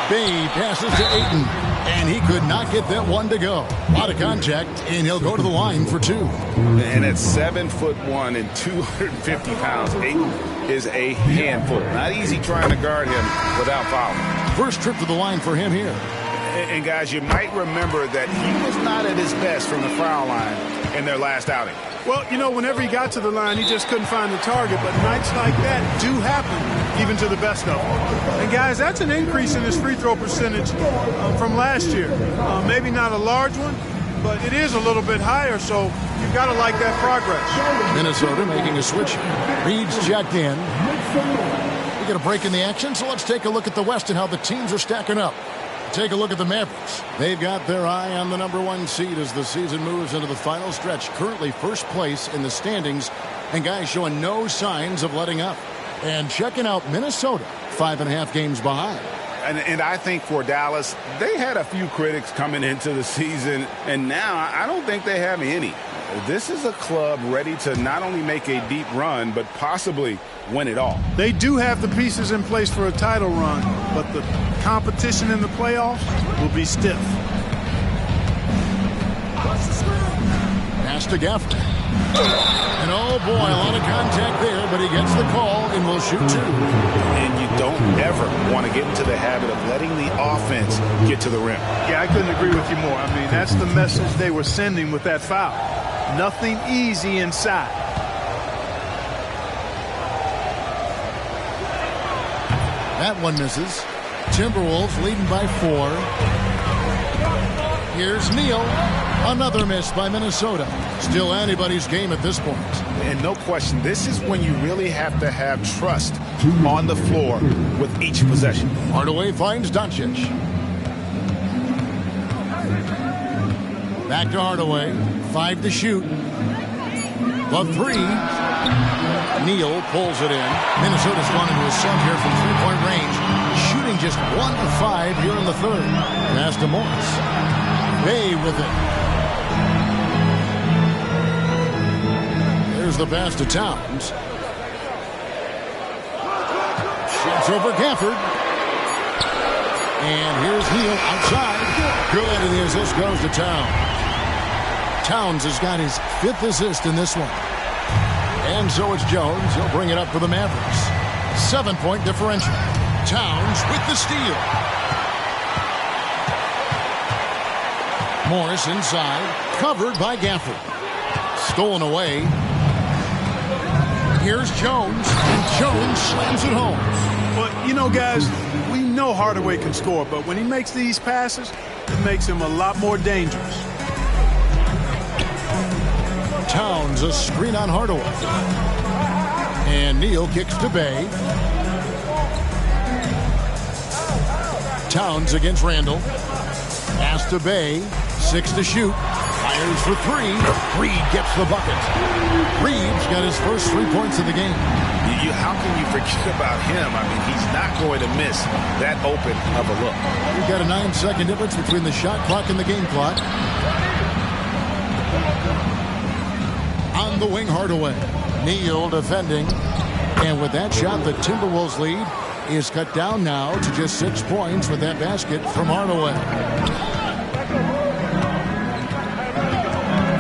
C: Bay passes to Ayton, and he could not get that one to go. A lot of contact, and he'll go to the line for 2.
B: And at 7'1" and 250 pounds, Ayton is a handful. Not easy trying to guard him without fouling.
C: First trip to the line for him here.
B: And guys, you might remember that he was not at his best from the foul line in their last outing.
A: Well, you know, whenever he got to the line, he just couldn't find the target. But nights like that do happen, even to the best of them. And, guys, that's an increase in his free throw percentage from last year. Maybe not a large one, but it is a little bit higher, so you've got to like that progress.
C: Minnesota making a switch. Reed's checked in. We get a break in the action, so let's take a look at the West and how the teams are stacking up. Take a look at the Mavericks. They've got their eye on the #1 seed as the season moves into the final stretch. Currently first place in the standings, and guys showing no signs of letting up. And checking out Minnesota, 5.5 games behind.
B: And I think for Dallas, they had a few critics coming into the season, and now I don't think they have any. This is a club ready to not only make a deep run, but possibly win it all.
A: They do have the pieces in place for a title run, but the competition in the playoffs will be stiff.
C: Pass to Gafford. And oh boy, a lot of contact there, but he gets the call and will shoot 2.
B: And you don't ever want to get into the habit of letting the offense get to the rim.
A: Yeah, I couldn't agree with you more. I mean, that's the message they were sending with that foul. Nothing easy inside.
C: That one misses. Timberwolves leading by 4. Here's Neal. Another miss by Minnesota. Still anybody's game at this point.
B: And no question, this is when you really have to have trust on the floor with each possession.
C: Hardaway finds Doncic. Back to Hardaway. 5 to shoot. The 3. Neal pulls it in. Minnesota's gone into a sub here from 3-point range. shooting just 1 of 5 here in the third. Pass to Morris. Bay with it. There's the pass to Towns. Shoots over Gafford. And here's Neal outside. Good, and the assist goes to Towns. Towns has got his 5th assist in this one. And so it's Jones. He'll bring it up for the Mavericks. 7-point differential. Towns with the steal. Morris inside. Covered by Gafford. Stolen away. Here's Jones. And Jones slams it home.
A: But, you know, guys, we know Hardaway can score, but when he makes these passes, it makes him a lot more dangerous.
C: Towns a screen on Hardaway. And Neal kicks to Bay. Towns against Randall. Pass to Bay. 6 to shoot. Fires for 3. Reed gets the bucket. Reed's got his first 3 points of the game.
B: How can you forget about him? I mean, he's not going to miss that open of a look.
C: You've got a 9-second difference between the shot clock and the game clock. On the wing, Hardaway. Neal defending. And with that shot, the Timberwolves lead is cut down now to just 6 points with that basket from Hardaway.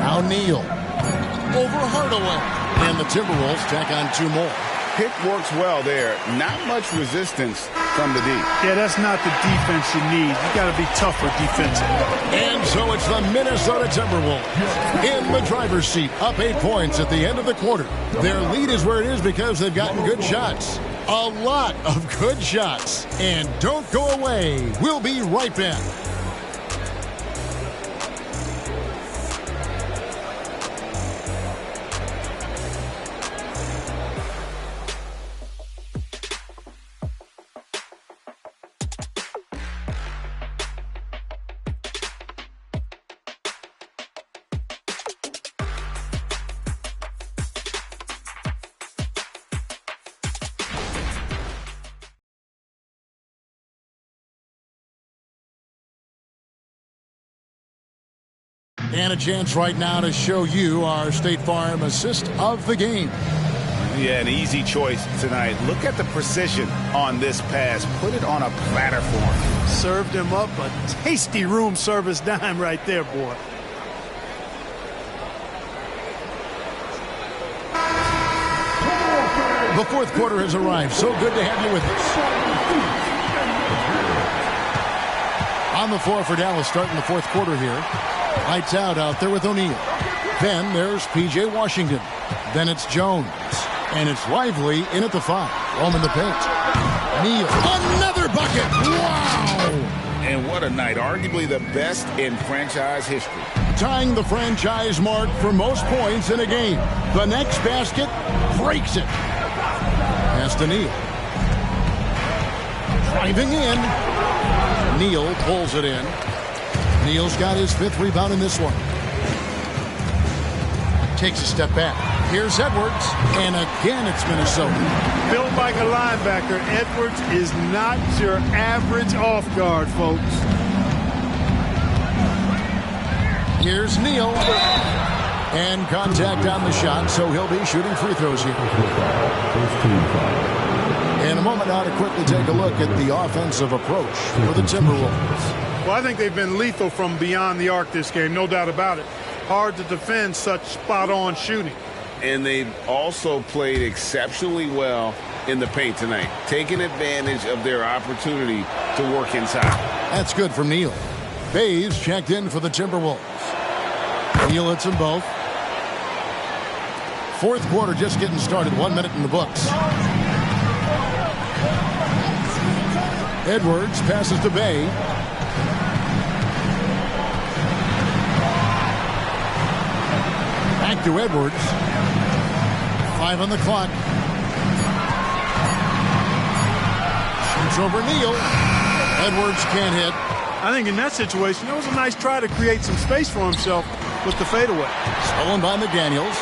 C: Now Neal. Over Hardaway. And the Timberwolves tack on 2 more.
B: Pick works well there. Not much resistance from the D.
A: Yeah, that's not the defense you need. You got to be tougher defensively.
C: And so it's the Minnesota Timberwolves in the driver's seat, up 8 points at the end of the quarter. Their lead is where it is because they've gotten good shots. A lot of good shots. And don't go away. We'll be right back. And a chance right now to show you our State Farm assist of the game.
B: Yeah, an easy choice tonight. Look at the precision on this pass. Put it on a platter for him.
A: Served him up a tasty room service dime right there, boy.
C: The fourth quarter has arrived. So good to have you with us. On the floor for Dallas starting the fourth quarter here. Lights out there with O'Neal. Then there's P.J. Washington. Then it's Jones. And it's Lively in at the 5. Home in the paint. Neal. Another bucket. Wow.
B: And what a night. Arguably the best in franchise history.
C: Tying the franchise mark for most points in a game. The next basket breaks it. Pass to Neal. Driving in. Neal pulls it in. Neal's got his 5th rebound in this one. Takes a step back. Here's Edwards. And again, it's Minnesota.
A: Built like a linebacker, Edwards is not your average off guard, folks.
C: Here's Neal. And contact on the shot, so he'll be shooting free throws here. In a moment now to quickly take a look at the offensive approach for the Timberwolves.
A: Well, I think they've been lethal from beyond the arc this game, no doubt about it. Hard to defend such spot-on shooting.
B: And they've also played exceptionally well in the paint tonight, taking advantage of their opportunity to work inside.
C: That's good from Neal. Bays checked in for the Timberwolves. Neal hits them both. Fourth quarter just getting started. 1 minute in the books. Edwards passes to Bay. Back to Edwards. 5 on the clock. Shoots over Neal. Edwards can't hit.
A: I think in that situation, it was a nice try to create some space for himself with the fadeaway.
C: Stolen by McDaniels.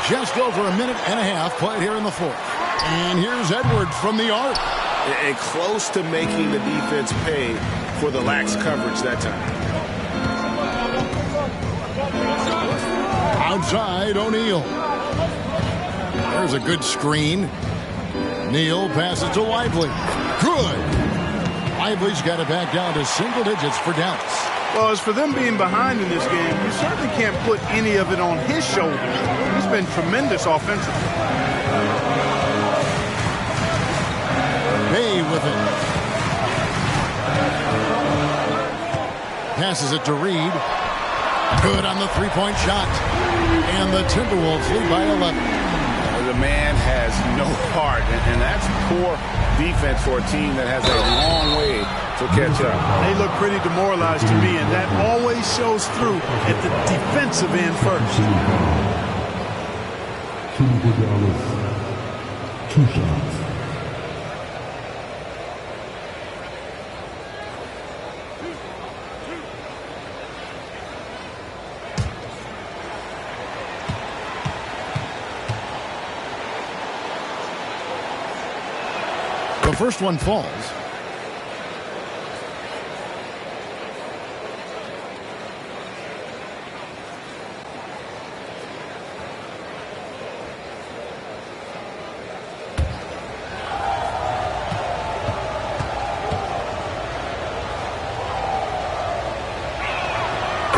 C: Just over a minute and a half played here in the fourth. And here's Edwards from the arc.
B: And close to making the defense pay for the lax coverage that time.
C: Outside, O'Neal. There's a good screen. Neal passes to Lively. Good. Lively's got it back down to single digits for Dallas.
A: Well, as for them being behind in this game, you certainly can't put any of it on his shoulders. He's been tremendous offensively.
C: Bay with it. Passes it to Reed. Good on the three-point shot. And the Timberwolves lead by 11.
B: The man has no heart, and that's poor defense for a team that has a long way to catch up.
A: They look pretty demoralized to me, and that always shows through at the defensive end first.
H: Two shots.
C: The first one falls.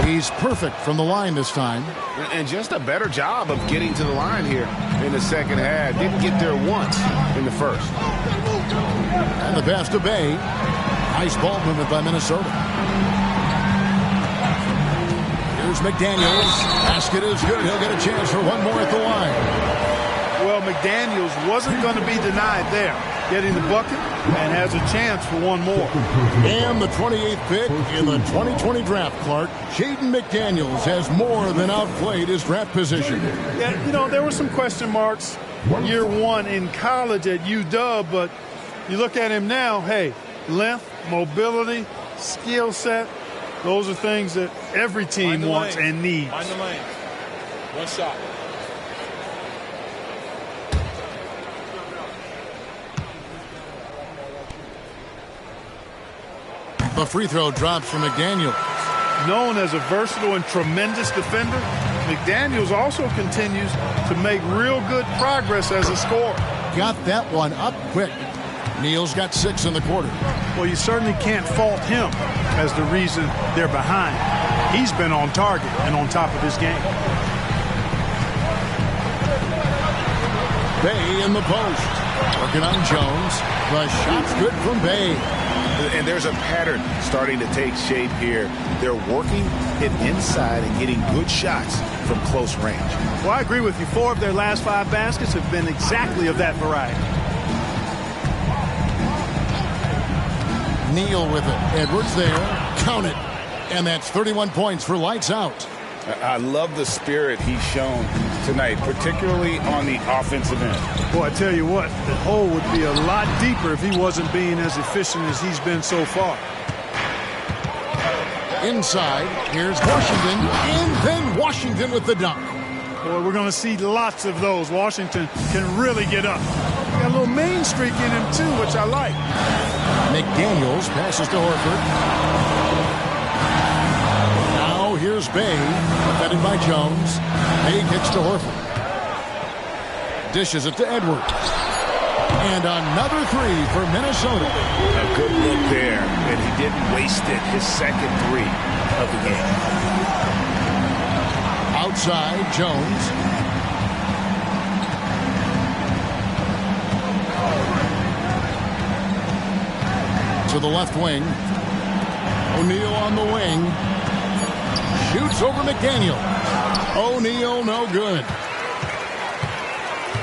C: He's perfect from the line this time.
B: And just a better job of getting to the line here in the second half. Didn't get there once in the first.
C: And the pass to Bay. Nice ball movement by Minnesota. Here's McDaniels. Basket is good. He'll get a chance for one more at the line.
A: Well, McDaniels wasn't going to be denied there. Getting the bucket and has a chance for one more.
C: And the 28th pick in the 2020 draft, Clark. Jaden McDaniels has more than outplayed his draft position.
A: Yeah, you know, there were some question marks year one in college at UW, but you look at him now, hey, length, mobility, skill set, those are things that every team wants and needs.
I: Find the lane. One shot.
C: The free throw drops from McDaniels.
A: Known as a versatile and tremendous defender, McDaniels also continues to make real good progress as a scorer.
C: Got that one up quick. Neal's got 6 in the quarter.
A: Well, you certainly can't fault him as the reason they're behind. He's been on target and on top of his game.
C: Bay in the post. Working on Jones. The shot's good from Bay.
B: And there's a pattern starting to take shape here. They're working it inside and getting good shots from close range.
A: Well, I agree with you. 4 of their last 5 baskets have been exactly of that variety.
C: Neal with it. Edwards there. Count it. And that's 31 points for lights out.
B: I love the spirit he's shown tonight, particularly on the offensive end.
A: Boy, I tell you what, the hole would be a lot deeper if he wasn't being as efficient as he's been so far.
C: Inside, here's Washington, and then Washington with the dunk.
A: Boy, we're going to see lots of those. Washington can really get up. Got a little main streak in him, too, which I like.
C: McDaniels passes to Horford. Here's Bay, defended by Jones. Bay kicks to Horford. Dishes it to Edwards. And another 3 for Minnesota.
B: A good look there, and he didn't waste it. His second 3 of the game.
C: Outside, Jones. To the left wing. O'Neal on the wing. Shoots over McDaniel. O'Neal, no good.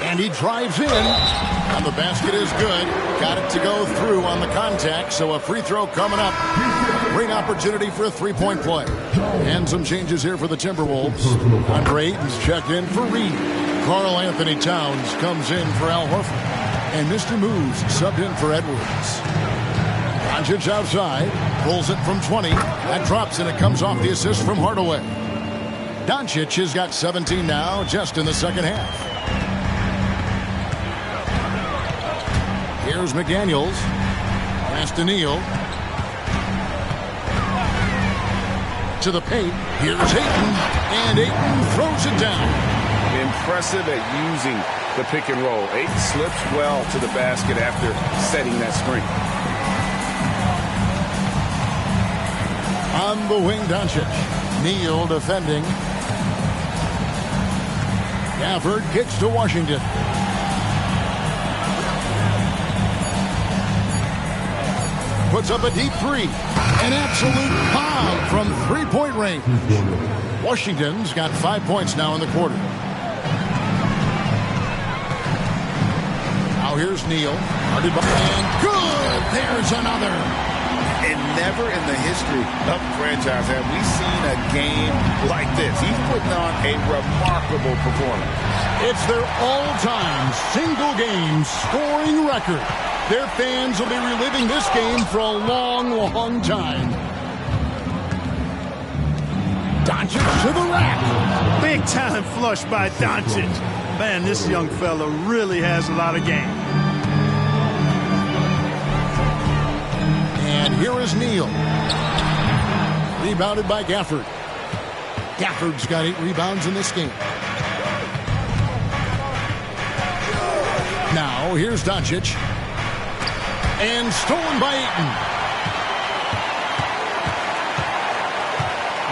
C: And he drives in. And the basket is good. Got it to go through on the contact, so a free throw coming up. Great opportunity for a three-point play. And some changes here for the Timberwolves. Andre Ayton's checked in for Reed. Karl Anthony Towns comes in for Al Horford. And Mr. Moves subbed in for Edwards. Doncic outside, pulls it from 20. That drops, and it comes off the assist from Hardaway. Doncic has got 17 now, just in the second half. Here's McDaniels. Pass to Neal. To the paint. Here's Ayton. And Ayton throws it down.
B: Impressive at using the pick and roll. Ayton slips well to the basket after setting that screen.
C: On the wing, Doncic. Neal defending. Gafford kicks to Washington. Puts up a deep three. An absolute bomb from three-point range. Washington's got 5 points now in the quarter. Now here's Neal. And good! There's another.
B: And never in the history of the franchise have we seen a game like this. He's putting on a remarkable performance.
C: It's their all-time single-game scoring record. Their fans will be reliving this game for a long, long time. Doncic to the rack.
A: Big time flush by Doncic. Man, this young fella really has a lot of game.
C: And here is Neal. Rebounded by Gafford. Gafford's got 8 rebounds in this game. Now, here's Doncic. And stolen by Ayton.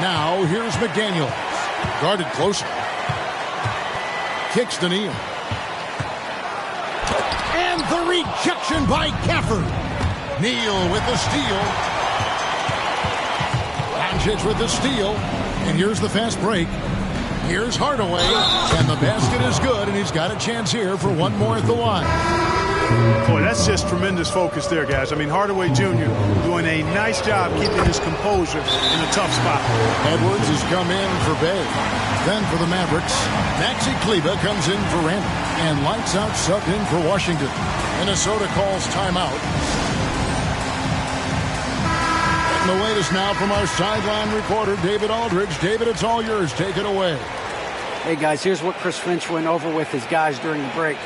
C: Now, here's McDaniels. Guarded closer. Kicks to Neal. And the rejection by Gafford. Neal with the steal. Doncic with the steal. And here's the fast break. Here's Hardaway. And the basket is good, and he's got a chance here for one more at the line.
A: Boy, that's just tremendous focus there, guys. I mean, Hardaway Jr. doing a nice job keeping his composure in a tough spot.
C: Edwards has come in for Bay. Then for the Mavericks, Maxi Kleber comes in for Randall. And lights out subbed in for Washington. Minnesota calls timeout. Getting the latest now from our sideline reporter, David Aldridge. David, it's all yours. Take it away.
D: Hey, guys, here's what Chris Finch went over with his guys during the break.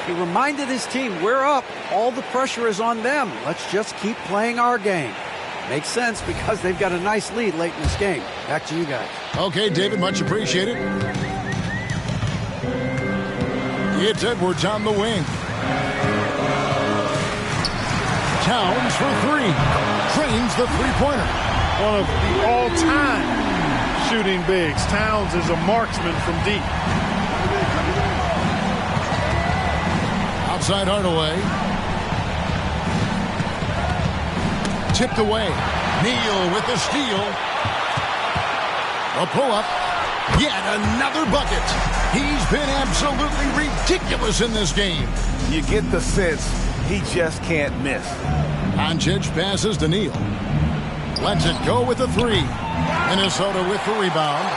D: He reminded his team, we're up. All the pressure is on them. Let's just keep playing our game. Makes sense because they've got a nice lead late in this game. Back to you guys.
C: Okay, David, much appreciated. It's Edwards on the wing. Towns for 3. Trains the three-pointer.
A: One of the all-time shooting bigs. Towns is a marksman from deep.
C: Outside Hardaway. Tipped away. Neal with the steal. A pull-up. Yet another bucket. He's been absolutely ridiculous in this game.
B: You get the sense he just can't miss.
C: Doncic passes to Neal. Lets it go with the 3. Minnesota with the rebound.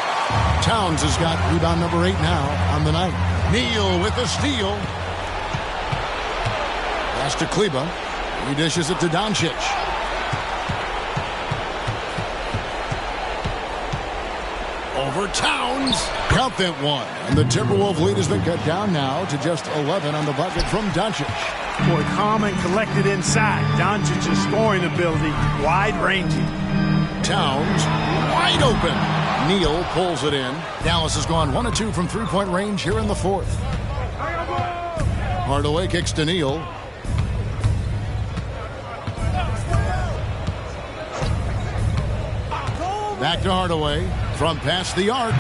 C: Towns has got rebound number 8 now on the night. Neal with the steal. Pass to Kleber. He dishes it to Doncic. Over Towns. Count that one. And the Timberwolves lead has been cut down now to just 11 on the bucket from Doncic.
A: Boy, calm and collected inside. Doncic's scoring ability, wide-ranging.
C: Towns wide open. Neal pulls it in. Dallas has gone 1 of 2 from three-point range here in the fourth. Hardaway kicks to Neal. Back to Hardaway. From past the arc.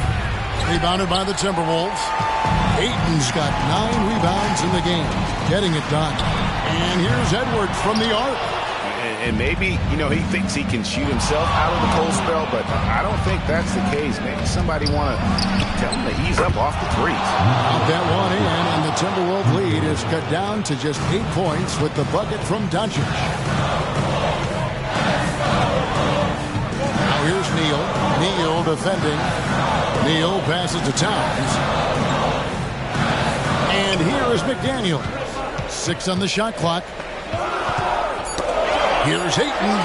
C: Rebounded by the Timberwolves. Ayton's got 9 rebounds in the game. Getting it done. And here's Edwards from the arc.
B: And maybe, he thinks he can shoot himself out of the cold spell, but I don't think that's the case. Maybe somebody want to tell him to ease up off the threes.
C: Out that one in, and the Timberwolves lead is cut down to just 8 points with the bucket from Doncic. Now here's Neal. Neal defending. Neal passes to Towns. And here is McDaniel. 6 on the shot clock. Here's Ayton.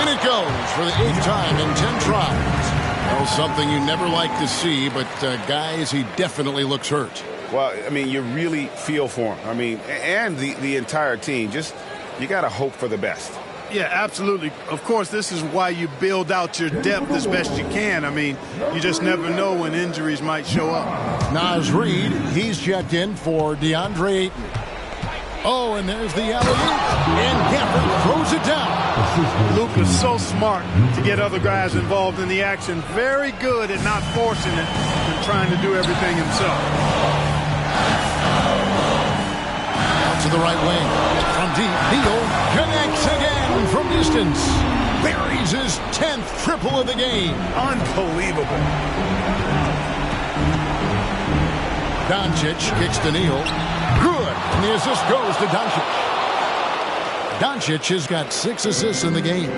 C: In it goes for the 8th time in 10 tries. Well, something you never like to see, but guys, he definitely looks hurt.
B: Well, you really feel for him. And the entire team. Just you got to hope for the best.
A: Yeah, absolutely. Of course, this is why you build out your depth as best you can. I mean, you just never know when injuries might show up.
C: Naz Reid, he's checked in for DeAndre Ayton. Oh, and there's the alley-oop, and Gafford throws it down.
A: Luke is so smart to get other guys involved in the action. Very good at not forcing it and trying to do everything himself.
C: Out to the right wing. From deep, Neal connects again from distance. Buries his 10th triple of the game.
B: Unbelievable.
C: Doncic kicks to Neal. Good. And the assist goes to Doncic. Doncic has got 6 assists in the game.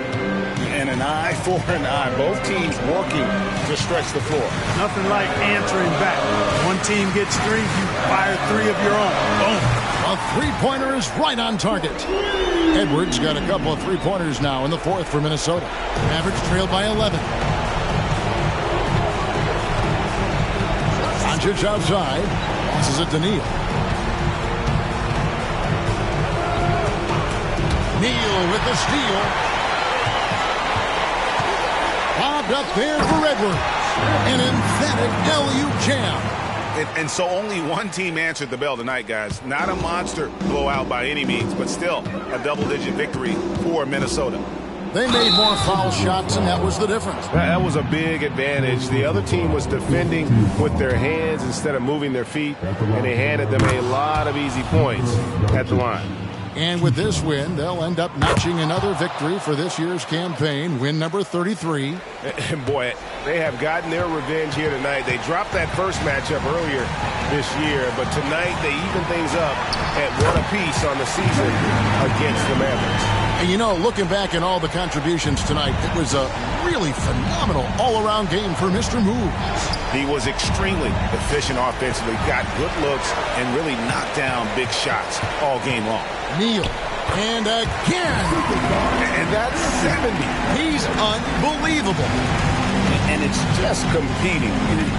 B: And an eye for an eye. Both teams working to stretch the floor.
A: Nothing like answering back. One team gets 3, you fire 3 of your own. Boom.
C: A three-pointer is right on target. Edwards got a couple of three-pointers now in the 4th for Minnesota. Mavericks trailed by 11. Doncic outside. Passes it to Neal. Neal with the steal. Bobbed up there for Edwards. An emphatic alley-oop jam.
B: And so only one team answered the bell tonight, guys. Not a monster blowout by any means, but still a double-digit victory for Minnesota.
C: They made more foul shots, and that was the difference.
H: That was a big advantage. The other team was defending with their hands instead of moving their feet, and they handed them a lot of easy points at the line.
C: And with this win, they'll end up notching another victory for this year's campaign, win number 33.
H: And boy, they have gotten their revenge here tonight. They dropped that first matchup earlier this year, but tonight they even things up at 1 apiece on the season against the Mavericks.
C: And you know, looking back at all the contributions tonight, it was a really phenomenal all-around game for Mr. Moves.
B: He was extremely efficient offensively, got good looks, and really knocked down big shots all game long.
C: Neal. And again.
B: And that's 70.
C: He's unbelievable.
B: And it's just competing,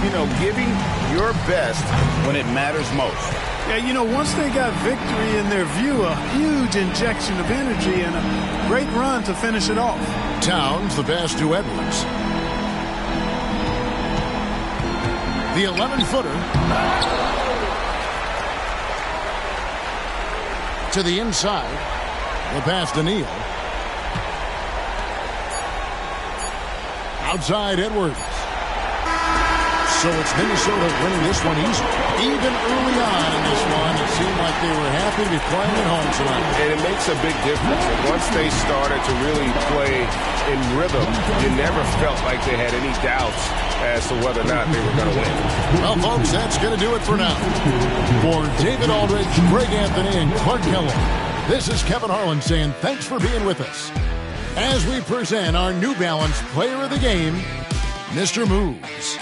B: you know, giving your best when it matters most.
A: Yeah, you know, once they got victory in their view, a huge injection of energy and a great run to finish it off.
C: Towns, the pass to Edwards. The 11-footer. To the inside. The pass to Neal. Outside Edwards. So it's Minnesota winning this one easy. Even early on in this one, it seemed like they were happy to be playing at home tonight.
H: And it makes a big difference. And once they started to really play in rhythm, you never felt like they had any doubts as to whether or not they were going to win.
C: Well, folks, that's going to do it for now. For David Aldridge, Greg Anthony, and Clark Kellogg, this is Kevin Harlan saying thanks for being with us as we present our New Balance Player of the Game, Mr. Moves.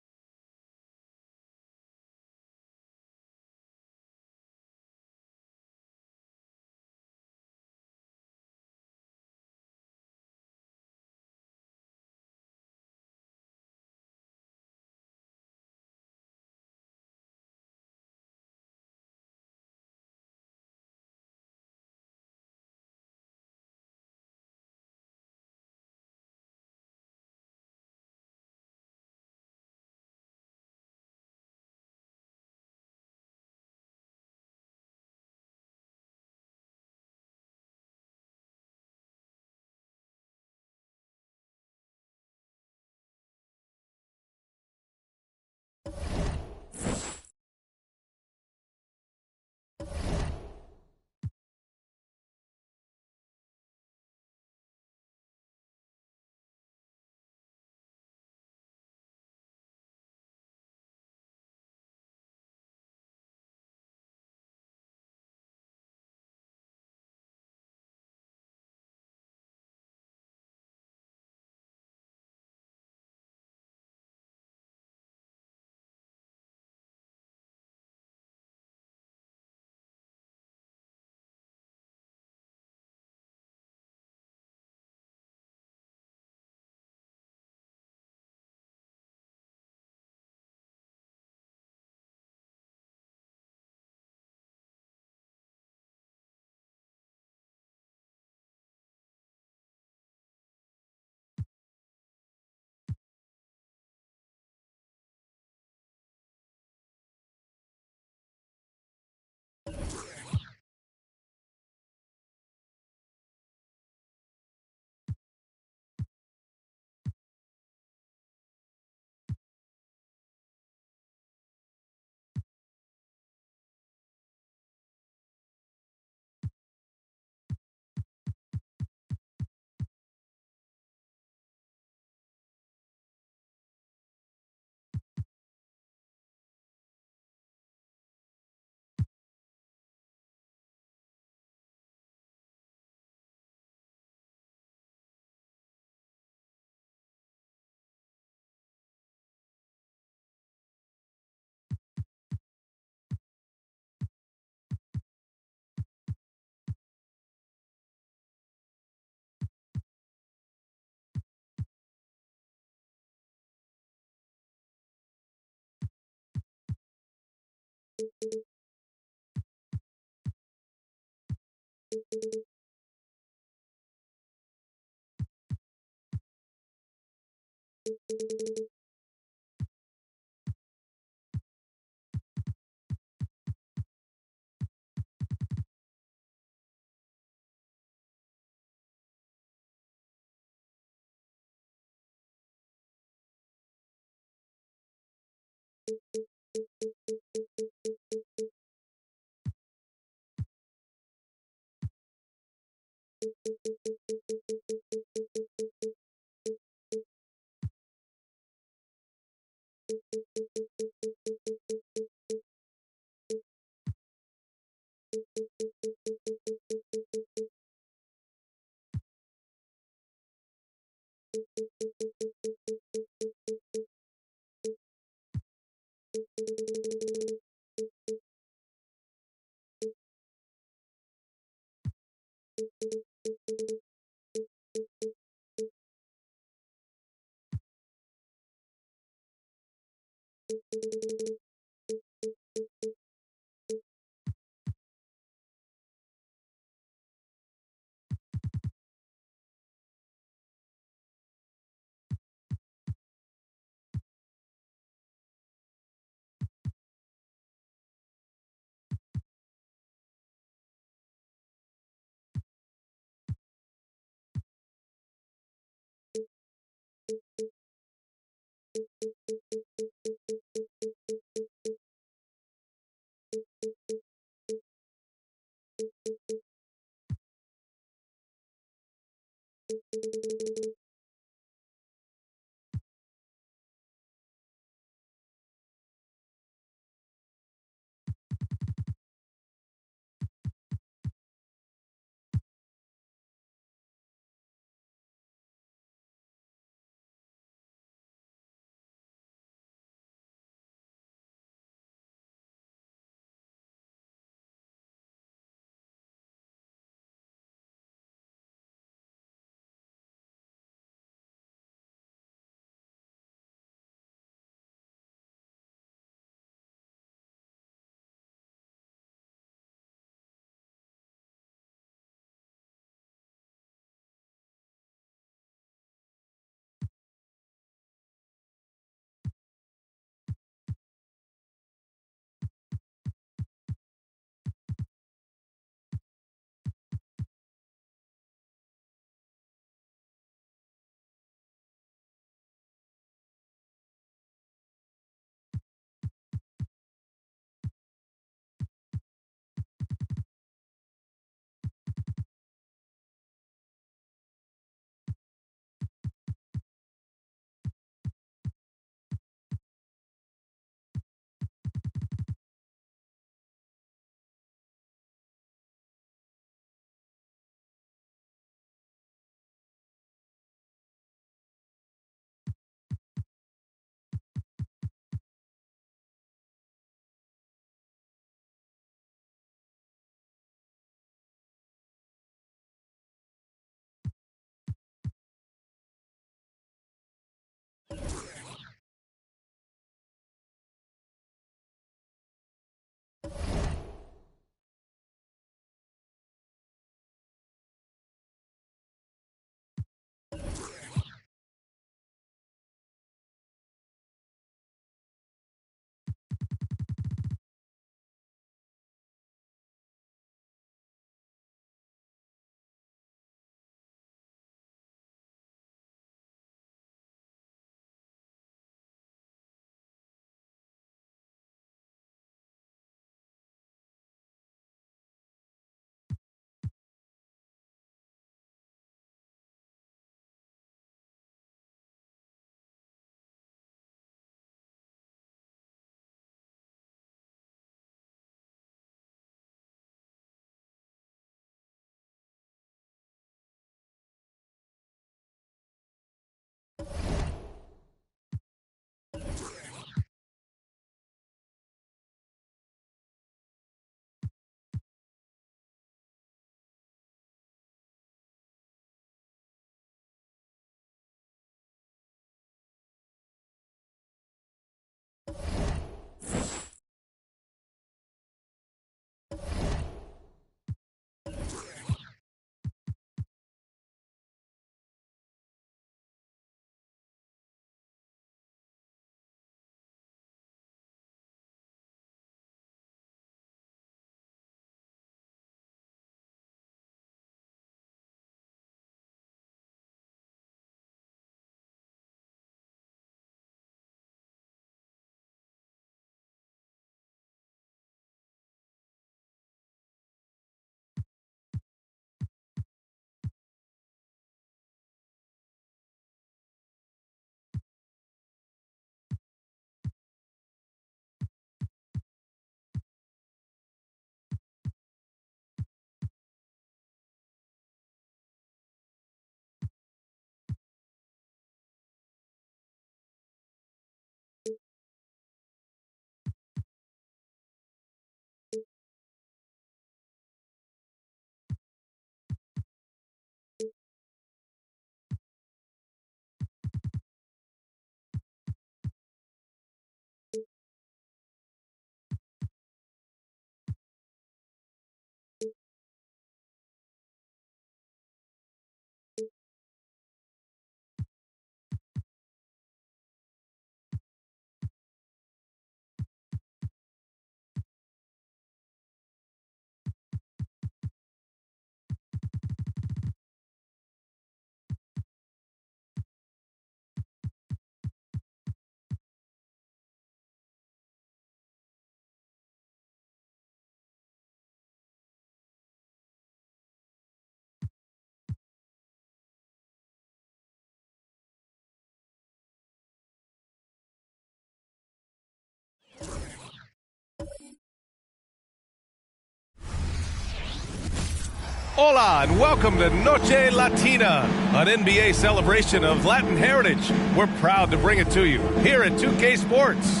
H: Hola and welcome to Noche Latina, an NBA celebration of Latin heritage. We're proud to bring it to you here at 2K Sports.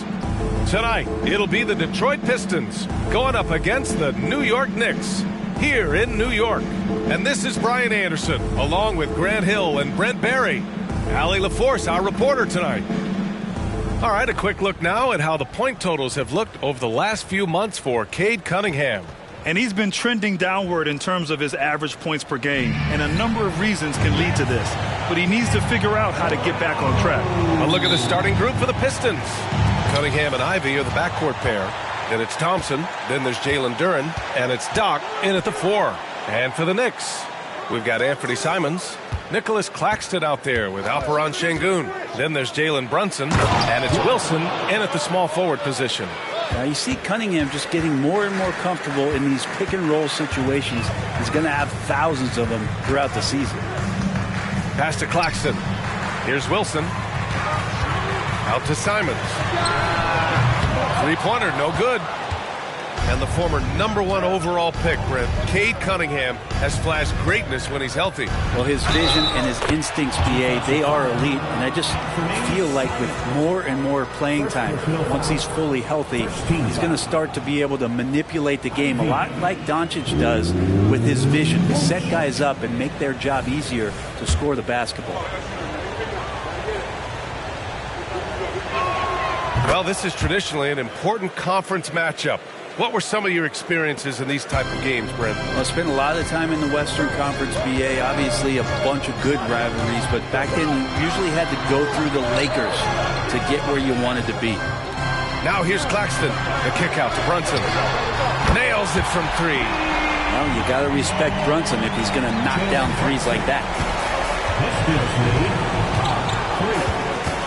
H: Tonight, it'll be the Detroit Pistons going up against the New York Knicks here in New York. And this is Brian Anderson, along with Grant Hill and Brent Barry. Allie LaForce, our reporter tonight. All right, a quick look now at how the point totals have looked over the last few months for Cade Cunningham.
J: And he's been trending downward in terms of his average points per game. And a number of reasons can lead to this. But he needs to figure out how to get back on track.
H: A look at the starting group for the Pistons. Cunningham and Ivy are the backcourt pair. Then it's Thompson. Then there's Jalen Duren. And it's Doc in at the 4. And for the Knicks, we've got Anthony Simons, Nicholas Claxton out there with Alperen Şengün. Then there's Jalen Brunson. And it's Wilson in at the small forward position.
K: Now you see Cunningham just getting more and more comfortable in these pick-and-roll situations. He's going to have thousands of them throughout the season.
H: Pass to Claxton. Here's Wilson. Out to Simons. Three-pointer, no good. And the former #1 overall pick, Brent, Cade Cunningham, has flashed greatness when he's healthy.
K: Well, his vision and his instincts, BA, they are elite. And I just feel like with more and more playing time, once he's fully healthy, he's going to start to be able to manipulate the game a lot like Doncic does with his vision, to set guys up and make their job easier to score the basketball.
H: Well, this is traditionally an important conference matchup. What were some of your experiences in these type of games, Brent?
K: Well, I spent a lot of time in the Western Conference, BA. Obviously, a bunch of good rivalries, but back then you usually had to go through the Lakers to get where you wanted to be.
H: Now here's Claxton. The kick out to Brunson. Nails it from 3.
K: Well, you got to respect Brunson if he's going to knock down threes like that.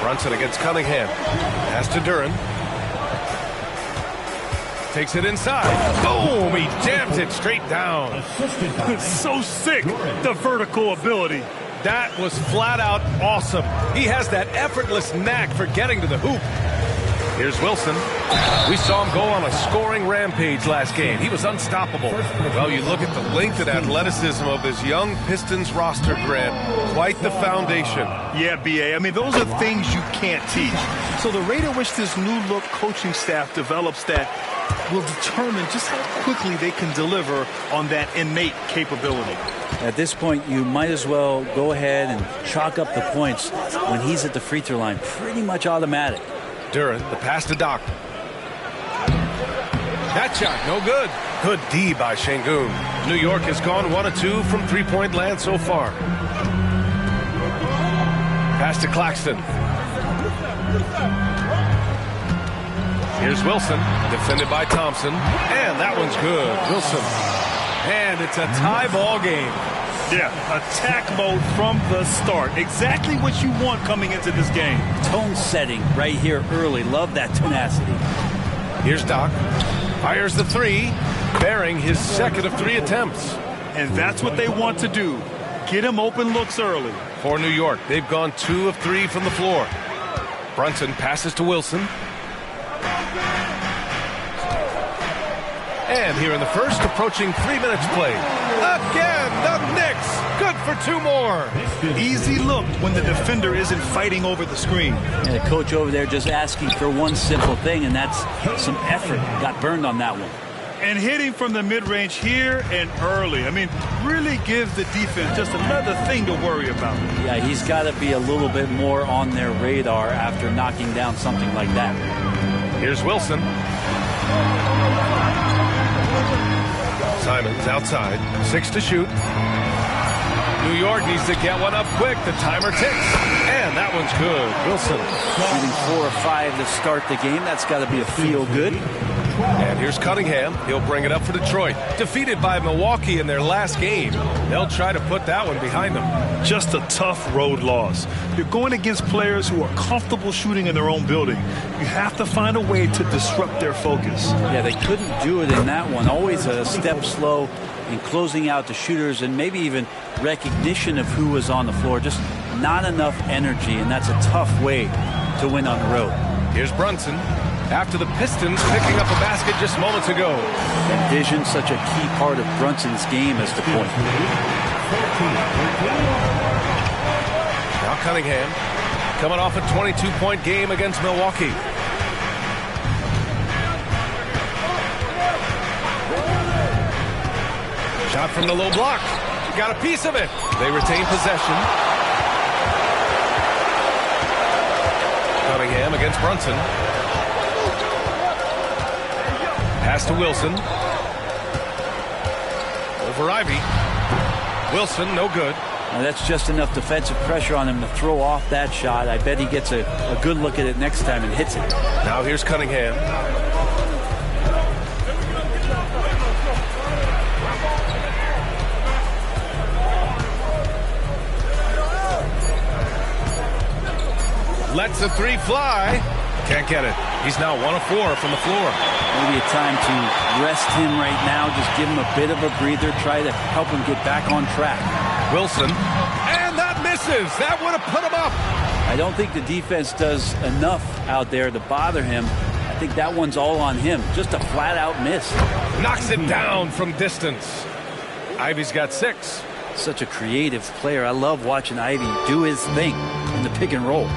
H: Brunson against Cunningham. Pass to Duren. Takes it inside. Boom! He jams it straight down.
J: So sick, the vertical ability.
H: That was flat out awesome. He has that effortless knack for getting to the hoop. Here's Wilson. We saw him go on a scoring rampage last game. He was unstoppable. Well, you look at the length and athleticism of this young Pistons roster, Grant. Quite the foundation.
J: Yeah, BA. I mean, those are things you can't teach. So the rate at which this new look coaching staff develops that will determine just how quickly they can deliver on that innate capability.
K: At this point, you might as well go ahead and chalk up the points when he's at the free throw line. Pretty much automatic.
H: Duren, the pass to Doc. That shot, no good. Good D by Şengün. New York has gone 1 of 2 from three-point land so far. Pass to Claxton. Here's Wilson, defended by Thompson. And that one's good. Wilson. And it's a tie ball game.
J: Yeah, attack mode from the start. Exactly what you want coming into this game.
K: Tone setting right here early. Love that tenacity.
H: Here's Doc. Fires the 3, bearing his second of 3 attempts.
J: And that's what they want to do. Get him open looks early.
H: For New York, they've gone 2 of 3 from the floor. Brunson passes to Wilson. And here in the first, approaching 3 minutes played. Again, the Knicks. Good for 2 more.
J: Easy look when the defender isn't fighting over the screen.
K: And the coach over there just asking for one simple thing, and that's some effort. Got burned on that one.
J: And hitting from the mid-range here and early. I mean, really gives the defense just another thing to worry about.
K: Yeah, he's got to be a little bit more on their radar after knocking down something like that.
H: Here's Wilson. Simons outside. 6 to shoot. New York needs to get one up quick. The timer ticks. And that one's good. Wilson.
K: Shooting 4 or 5 to start the game. That's got to be a feel-good.
H: And here's Cunningham. He'll bring it up for Detroit. Defeated by Milwaukee in their last game. They'll try to put that one behind them.
J: Just a tough road loss. You're going against players who are comfortable shooting in their own building. You have to find a way to disrupt their focus.
K: Yeah, they couldn't do it in that one. Always a step slow in closing out the shooters and maybe even recognition of who was on the floor. Just not enough energy, and that's a tough way to win on the road.
H: Here's Brunson. after the Pistons picking up a basket just moments ago.
K: And vision, such a key part of Brunson's game as the point.
H: Now Cunningham coming off a 22-point game against Milwaukee. Shot from the low block. Got a piece of it. They retain possession. Cunningham against Brunson. Pass to Wilson. Over Ivy. Wilson, no good.
K: Now that's just enough defensive pressure on him to throw off that shot. I bet he gets a good look at it next time and hits it.
H: Now here's Cunningham. Lets the three fly. Can't get it. He's now 1 of 4 from the floor.
K: Maybe a time to rest him right now. Just give him a bit of a breather. Try to help him get back on track.
H: Wilson. And that misses. That would have put him up.
K: I don't think the defense does enough out there to bother him. I think that one's all on him. Just a flat-out miss.
H: Knocks it down from distance. Ivy's got 6.
K: Such a creative player. I love watching Ivy do his thing in the pick and roll.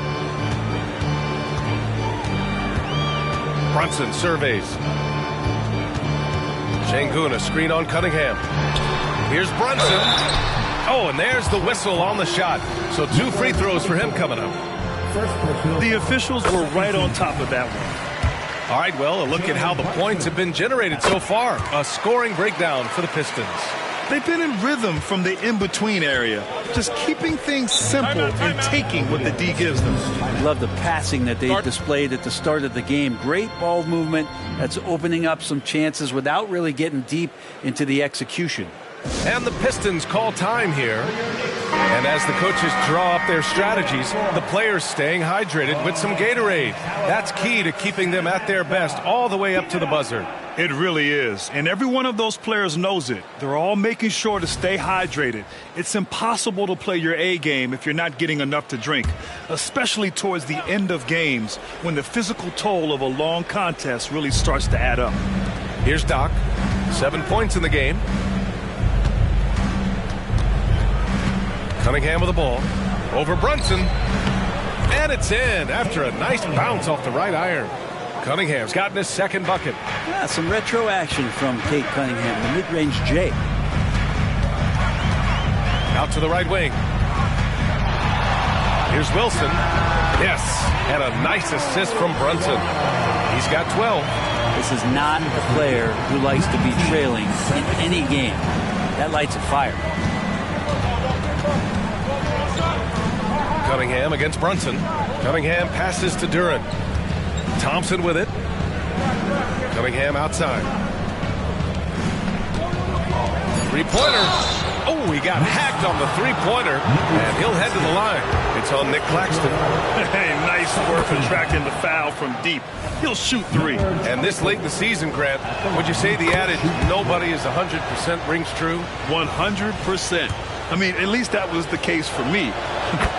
H: Brunson surveys. Şengün, a screen on Cunningham. Here's Brunson. Oh, and there's the whistle on the shot. So 2 free throws for him coming up.
J: The officials were right on top of that one.
H: All right, well, a look at how the points have been generated so far. A scoring breakdown for the Pistons.
J: They've been in rhythm from the in-between area, just keeping things simple and taking what the D gives them.
K: I love the passing that they displayed at the start of the game. Great ball movement that's opening up some chances without really getting deep into the execution.
H: And the Pistons call time here. And as the coaches draw up their strategies, the players staying hydrated with some Gatorade. That's key to keeping them at their best all the way up to the buzzer.
J: It really is. And every one of those players knows it. They're all making sure to stay hydrated. It's impossible to play your A game if you're not getting enough to drink, especially towards the end of games when the physical toll of a long contest really starts to add up.
H: Here's Doc. 7 points in the game. Cunningham with the ball. Over Brunson. And it's in after a nice bounce off the right iron. Cunningham's gotten his second bucket.
K: Yeah, some retro action from Cade Cunningham, the mid-range J.
H: Out to the right wing. Here's Wilson. Yes, and a nice assist from Brunson. He's got 12.
K: This is not a player who likes to be trailing in any game. That lights a fire.
H: Cunningham against Brunson. Cunningham passes to Duren. Thompson with it. Cunningham outside. Three-pointer. Oh, he got hacked on the three-pointer, and he'll head to the line. It's on Nick Claxton.
J: Hey, nice work attracting the foul from deep. He'll shoot 3.
H: And this late in the season, Grant, would you say the adage, nobody is 100% rings true?
J: 100%. I mean, at least that was the case for me.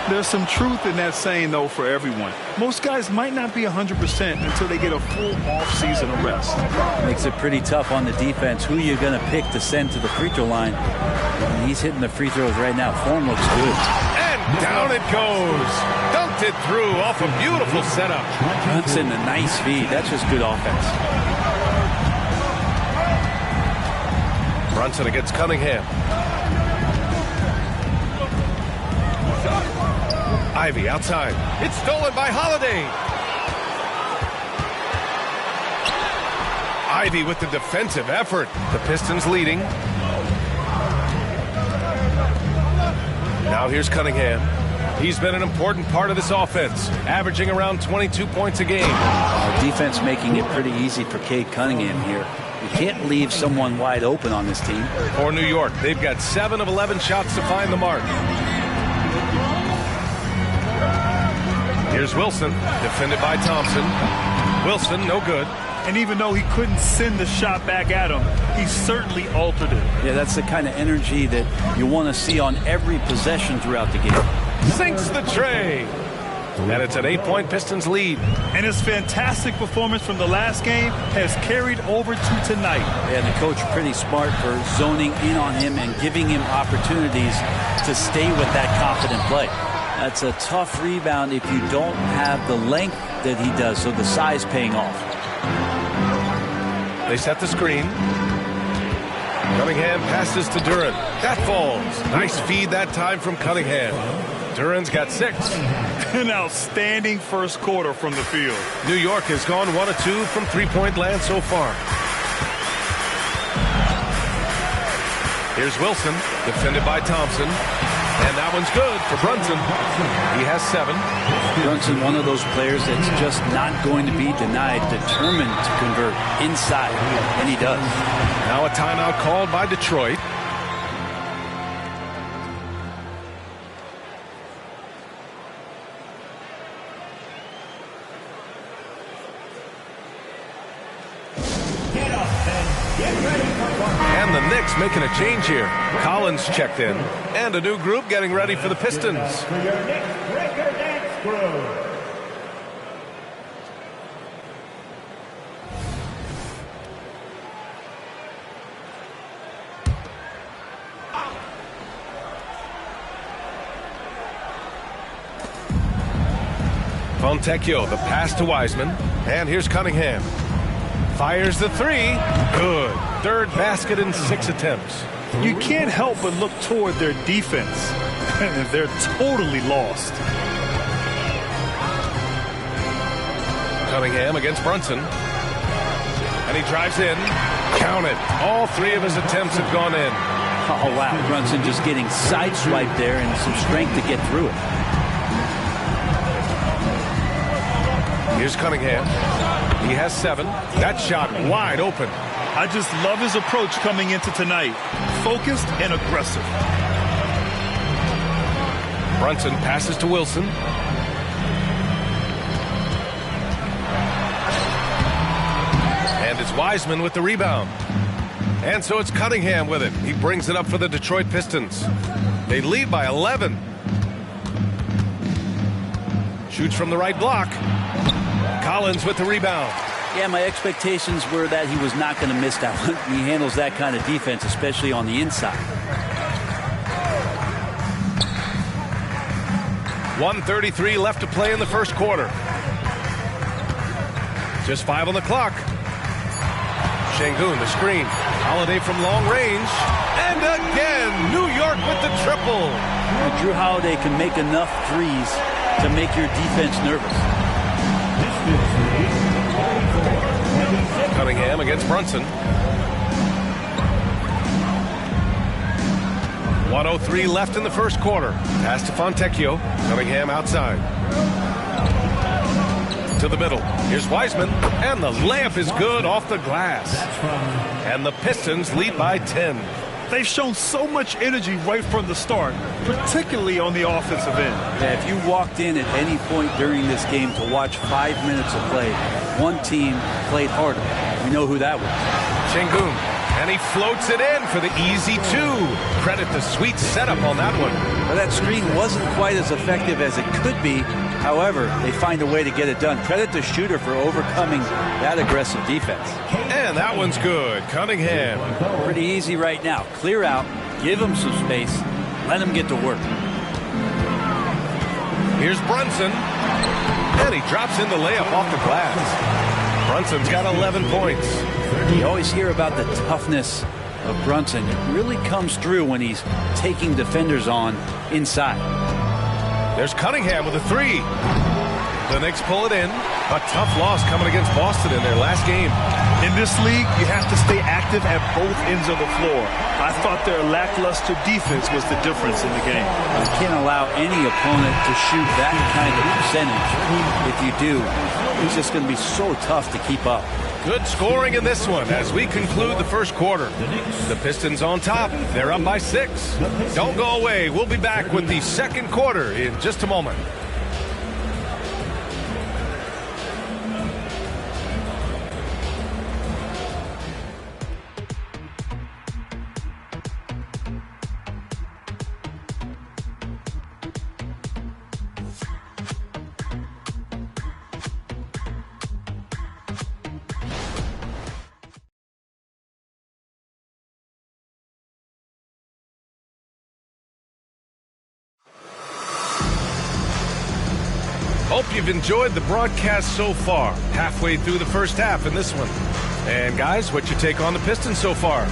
J: There's some truth in that saying, though, for everyone. Most guys might not be 100% until they get a full off-season of rest.
K: Makes it pretty tough on the defense. Who are you going to pick to send to the free throw line? And he's hitting the free throws right now. Form looks good.
H: And down it goes. Dunked it through off a beautiful setup.
K: Brunson, a nice feed. That's just good offense.
H: Brunson against Cunningham. Ivy outside. It's stolen by Holiday. Ivy with the defensive effort. The Pistons leading. Now here's Cunningham. He's been an important part of this offense, averaging around 22 points a game.
K: Defense making it pretty easy for Cade Cunningham here. You can't leave someone wide open on this team.
H: For New York, they've got 7 of 11 shots to find the mark. Here's Wilson, defended by Thompson. Wilson, no good.
J: And even though he couldn't send the shot back at him, he certainly altered it.
K: Yeah, that's the kind of energy that you want to see on every possession throughout the game.
H: Sinks the tray. And it's an 8-point Pistons lead.
J: And his fantastic performance from the last game has carried over to tonight.
K: Yeah, the coach pretty smart for zoning in on him and giving him opportunities to stay with that confident play. That's a tough rebound if you don't have the length that he does, so the size paying off.
H: They set the screen. Cunningham passes to Duren. That falls. Nice feed that time from Cunningham. Duren's got 6.
J: An outstanding first quarter from the field.
H: New York has gone 1 of 2 from three-point land so far. Here's Wilson, defended by Thompson. And that one's good for Brunson. He has 7.
K: Brunson, one of those players that's just not going to be denied, determined to convert inside, and he does.
H: Now a timeout called by Detroit. And the Knicks making a change here. Collins checked in. And a new group getting ready for the Pistons. Fontecchio, the pass to Wiseman. And here's Cunningham. Fires the 3. Good. Third basket in 6 attempts.
J: You can't help but look toward their defense. They're totally lost.
H: Cunningham against Brunson. And he drives in. Count it. All 3 of his attempts have gone in.
K: Oh, wow. Brunson just getting sideswiped there and some strength to get through it.
H: Here's Cunningham. He has 7. That shot wide open.
J: I just love his approach coming into tonight. Focused and aggressive.
H: Brunson passes to Wilson. And it's Wiseman with the rebound. And so it's Cunningham with it. He brings it up for the Detroit Pistons. They lead by 11. Shoots from the right block. Collins with the rebound.
K: Yeah, my expectations were that he was not going to miss that one. He handles that kind of defense, especially on the inside.
H: 1:33 left to play in the first quarter. Just 5 on the clock. Şengün, the screen. Holiday from long range. And again, New York with the triple.
K: Drew Holiday can make enough threes to make your defense nervous.
H: Cunningham against Brunson. 1:03 left in the first quarter. Pass to Fontecchio. Cunningham outside. To the middle. Here's Wiseman. And the layup is good off the glass. And the Pistons lead by 10.
J: They've shown so much energy right from the start, particularly on the offensive end.
K: Yeah, if you walked in at any point during this game to watch 5 minutes of play, one team played harder. We know who that was.
H: Şengün. And he floats it in for the easy 2. Credit the sweet setup on that one.
K: Well, that screen wasn't quite as effective as it could be. However, they find a way to get it done. Credit the shooter for overcoming that aggressive defense.
H: And that one's good. Cunningham.
K: Pretty easy right now. Clear out, give him some space, let him get to work.
H: Here's Brunson. And he drops in the layup off the glass. Brunson's got 11 points.
K: You always hear about the toughness of Brunson. It really comes through when he's taking defenders on inside.
H: There's Cunningham with a 3. The Knicks pull it in. A tough loss coming against Boston in their last game.
J: In this league, you have to stay active at both ends of the floor. I thought their lackluster defense was the difference in the game.
K: You can't allow any opponent to shoot that kind of percentage. If you do, it's just going to be so tough to keep up.
H: Good scoring in this one as we conclude the first quarter. The Pistons on top. They're up by 6. Don't go away. We'll be back with the second quarter in just a moment. Hope you've enjoyed the broadcast so far. Halfway through the first half in this one. And guys, what's your take on the Pistons so far?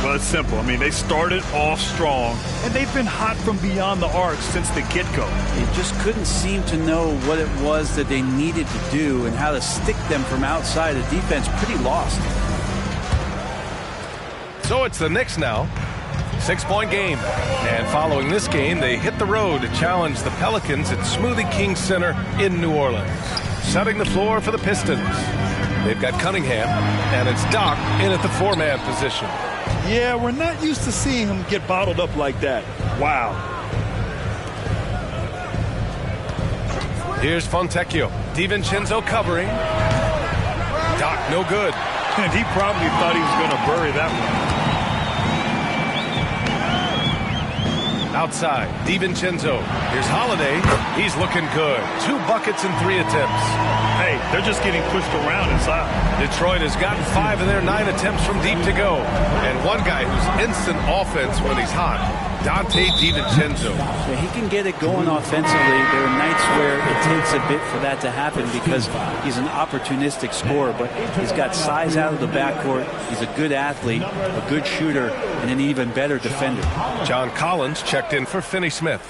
J: Well, it's simple. I mean, they started off strong, and they've been hot from beyond the arc since the get-go.
K: They just couldn't seem to know what it was that they needed to do and how to stick them from outside. The defense pretty lost.
H: So it's the Knicks now. 6-point game. And following this game, they hit the road to challenge the Pelicans at Smoothie King Center in New Orleans. Setting the floor for the Pistons. They've got Cunningham, and it's Doc in at the 4-man position.
J: Yeah, we're not used to seeing him get bottled up like that. Wow.
H: Here's Fontecchio. DiVincenzo covering. Doc, no good.
J: And he probably thought he was going to bury that one.
H: Outside, DiVincenzo. Here's Holiday. He's looking good. 2 buckets and 3 attempts.
J: Hey, they're just getting pushed around inside.
H: Detroit has gotten 5 of their 9 attempts from deep to go. And one guy who's instant offense when he's hot, Dante DiVincenzo.
K: Yeah, he can get it going offensively. There are nights where it takes a bit for that to happen because he's an opportunistic scorer, but he's got size out of the backcourt. He's a good athlete, a good shooter, and an even better defender.
H: John Collins checked in for Finney Smith.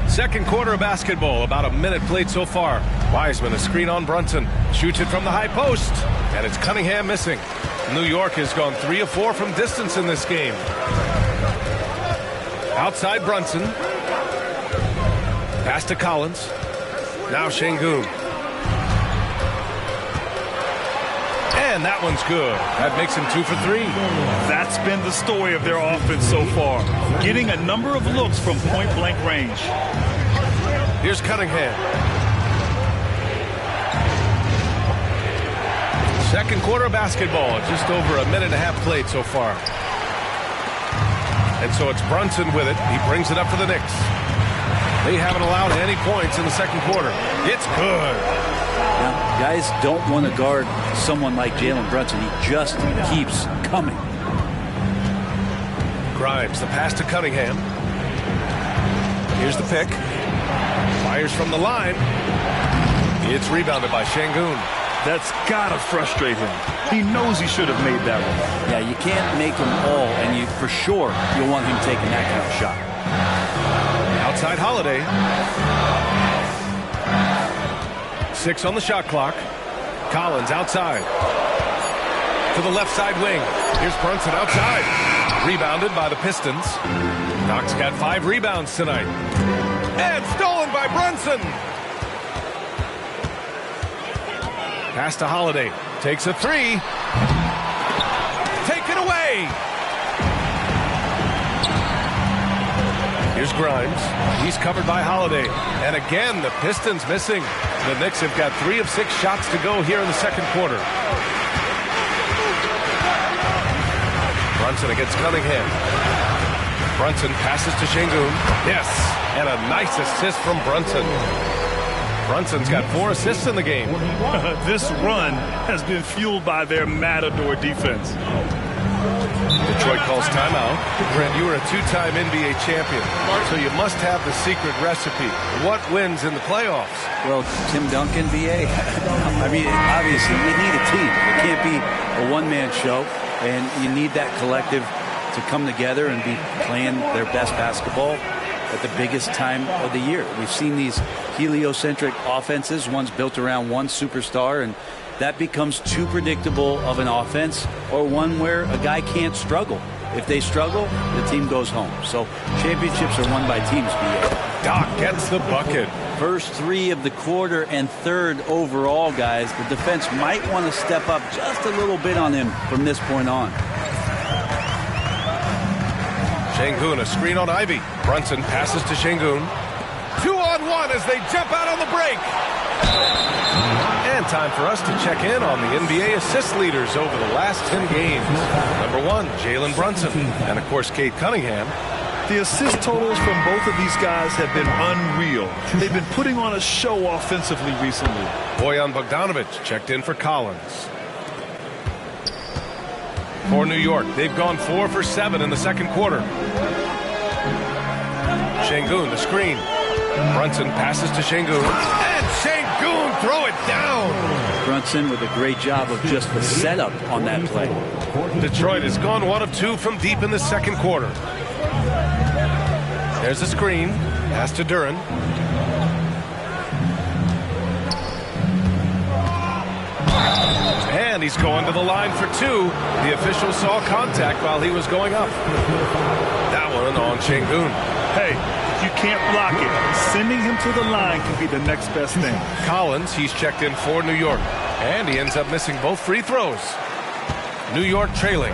H: Second quarter of basketball, about a minute played so far. Wiseman, a screen on Brunson. Shoots it from the high post, and it's Cunningham missing. New York has gone 3 of 4 from distance in this game. Outside Brunson. Pass to Collins. Now Şengün. And that one's good. That makes him 2 for 3.
J: That's been the story of their offense so far. Getting a number of looks from point-blank range.
H: Here's Cunningham. Second quarter of basketball. Just over a minute and a half played so far. And so it's Brunson with it. He brings it up for the Knicks. They haven't allowed any points in the second quarter. It's good.
K: Now, guys don't want to guard someone like Jalen Brunson. He just keeps coming.
H: Grimes, the pass to Cunningham. Here's the pick. Fires from the line. It's rebounded by Şengün.
J: That's got to frustrate him. He knows he should have made that one.
K: Yeah, you can't make them all, and you for sure you'll want him taking that kind of shot.
H: Outside Holiday. 6 on the shot clock. Collins outside. To the left side wing. Here's Brunson outside. Rebounded by the Pistons. Doc's got 5 rebounds tonight. And stolen by Brunson. Pass to Holiday. Takes a 3. Taken away. Here's Grimes. He's covered by Holiday. And again, the Pistons missing. The Knicks have got 3 of 6 shots to go here in the second quarter. Brunson against Cunningham. Brunson passes to Şengün. Yes, and a nice assist from Brunson. Brunson's got 4 assists in the game.
J: This run has been fueled by their matador defense.
H: Detroit calls timeout. Brent, you were a 2-time NBA champion, so you must have the secret recipe. What wins in the playoffs?
K: Well, Tim Duncan, BA. I mean, obviously, you need a team. It can't be a one-man show, and you need that collective to come together and be playing their best basketball at the biggest time of the year. We've seen these heliocentric offenses, one's built around one superstar, and that becomes too predictable of an offense, or one where a guy can't struggle. If they struggle, the team goes home. So championships are won by teams, BA.
H: Doc gets the bucket.
K: First 3 of the quarter and 3rd overall, guys. The defense might want to step up just a little bit on him from this point on.
H: Şengün, a screen on Ivy. Brunson passes to Şengün. 2-on-1 as they jump out on the break. And time for us to check in on the NBA assist leaders over the last 10 games. Number 1, Jalen Brunson. And, of course, Cade Cunningham.
J: The assist totals from both of these guys have been unreal. They've been putting on a show offensively recently.
H: Bojan Bogdanovic checked in for Collins. For New York, they've gone 4 for 7 in the second quarter. Şengün, the screen. Brunson passes to Şengün. And Şengün throw it down.
K: Brunson with a great job of just the setup on that play.
H: Detroit has gone 1 of 2 from deep in the second quarter. There's a screen. Pass to Duren. And he's going to the line for 2. The official saw contact while he was going up. That one on Şengün.
J: Hey, you can't block it. Sending him to the line can be the next best thing.
H: Collins, he's checked in for New York. And he ends up missing both free throws. New York trailing.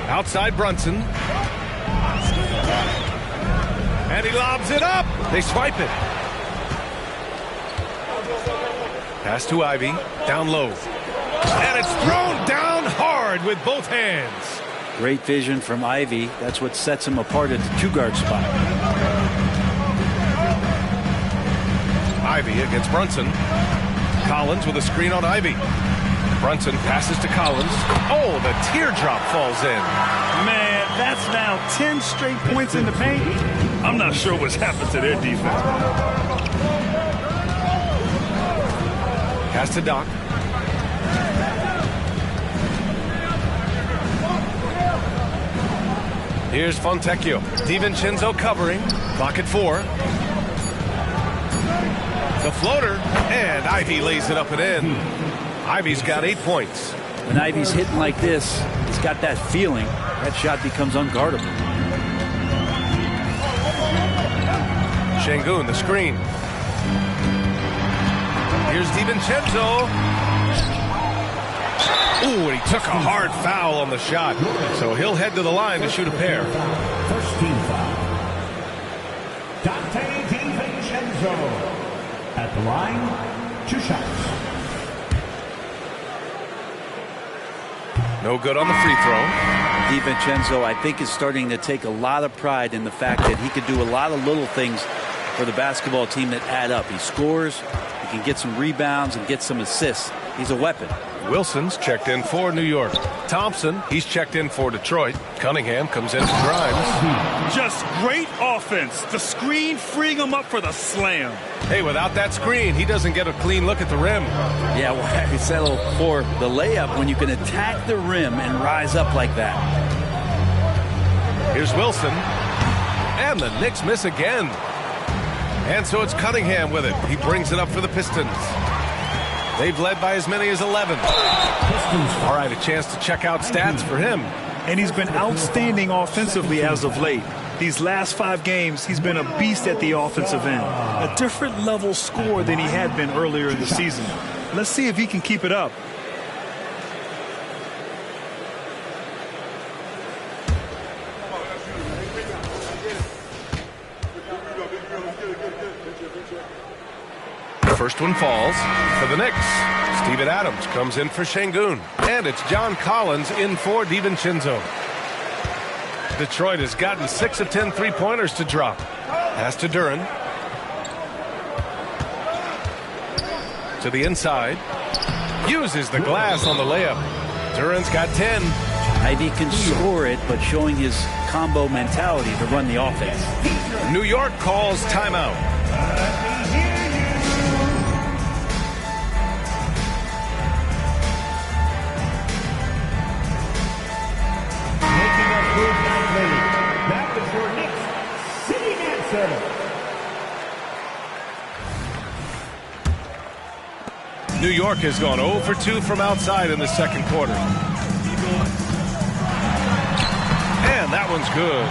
H: Outside Brunson. And he lobs it up. They swipe it. Pass to Ivy. Down low. And it's thrown down hard with both hands.
K: Great vision from Ivy. That's what sets him apart at the 2-guard spot.
H: Ivy against Brunson. Collins with a screen on Ivy. Brunson passes to Collins. Oh, the teardrop falls in.
J: Man, that's now 10 straight points in the paint. I'm not sure what's happened to their defense.
H: Pass to Doc. Here's Fontecchio. DiVincenzo covering. Clock at 4. The floater. And Ivy lays it up and in. Ivy's got 8 points.
K: When Ivy's hitting like this, he's got that feeling. That shot becomes unguardable.
H: Şengün, the screen. Here's DiVincenzo. Ooh, and he took a hard foul on the shot. So he'll head to the line to shoot a pair.
L: First team foul. Dante DiVincenzo at the line, 2 shots.
H: No good on the free throw.
K: DiVincenzo, I think, is starting to take a lot of pride in the fact that he could do a lot of little things for the basketball team that add up. He scores, he can get some rebounds and get some assists. He's a weapon.
H: Wilson's checked in for New York. Thompson, he's checked in for Detroit. Cunningham comes in for Grimes.
J: Just great offense. The screen freeing him up for the slam.
H: Hey, without that screen, he doesn't get a clean look at the rim.
K: Yeah, why settle for the layup when you can attack the rim and rise up like that?
H: Here's Wilson. And the Knicks miss again. And so it's Cunningham with it. He brings it up for the Pistons. They've led by as many as 11. All right, a chance to check out stats for him.
J: And he's been outstanding offensively as of late. These last 5 games, he's been a beast at the offensive end. A different level scorer than he had been earlier in the season. Let's see if he can keep it up.
H: First one falls for the Knicks. Steven Adams comes in for Şengün. And it's John Collins in for DiVincenzo. Detroit has gotten 6 of 10 3-pointers to drop. Pass to Duren. To the inside. Uses the glass on the layup. Duren's got 10.
K: Ivy can score it, but showing his combo mentality to run the offense.
H: New York calls timeout.
L: That is your Knicks sitting answer.
H: New York has gone 0 for 2 from outside in the second quarter. And that one's good.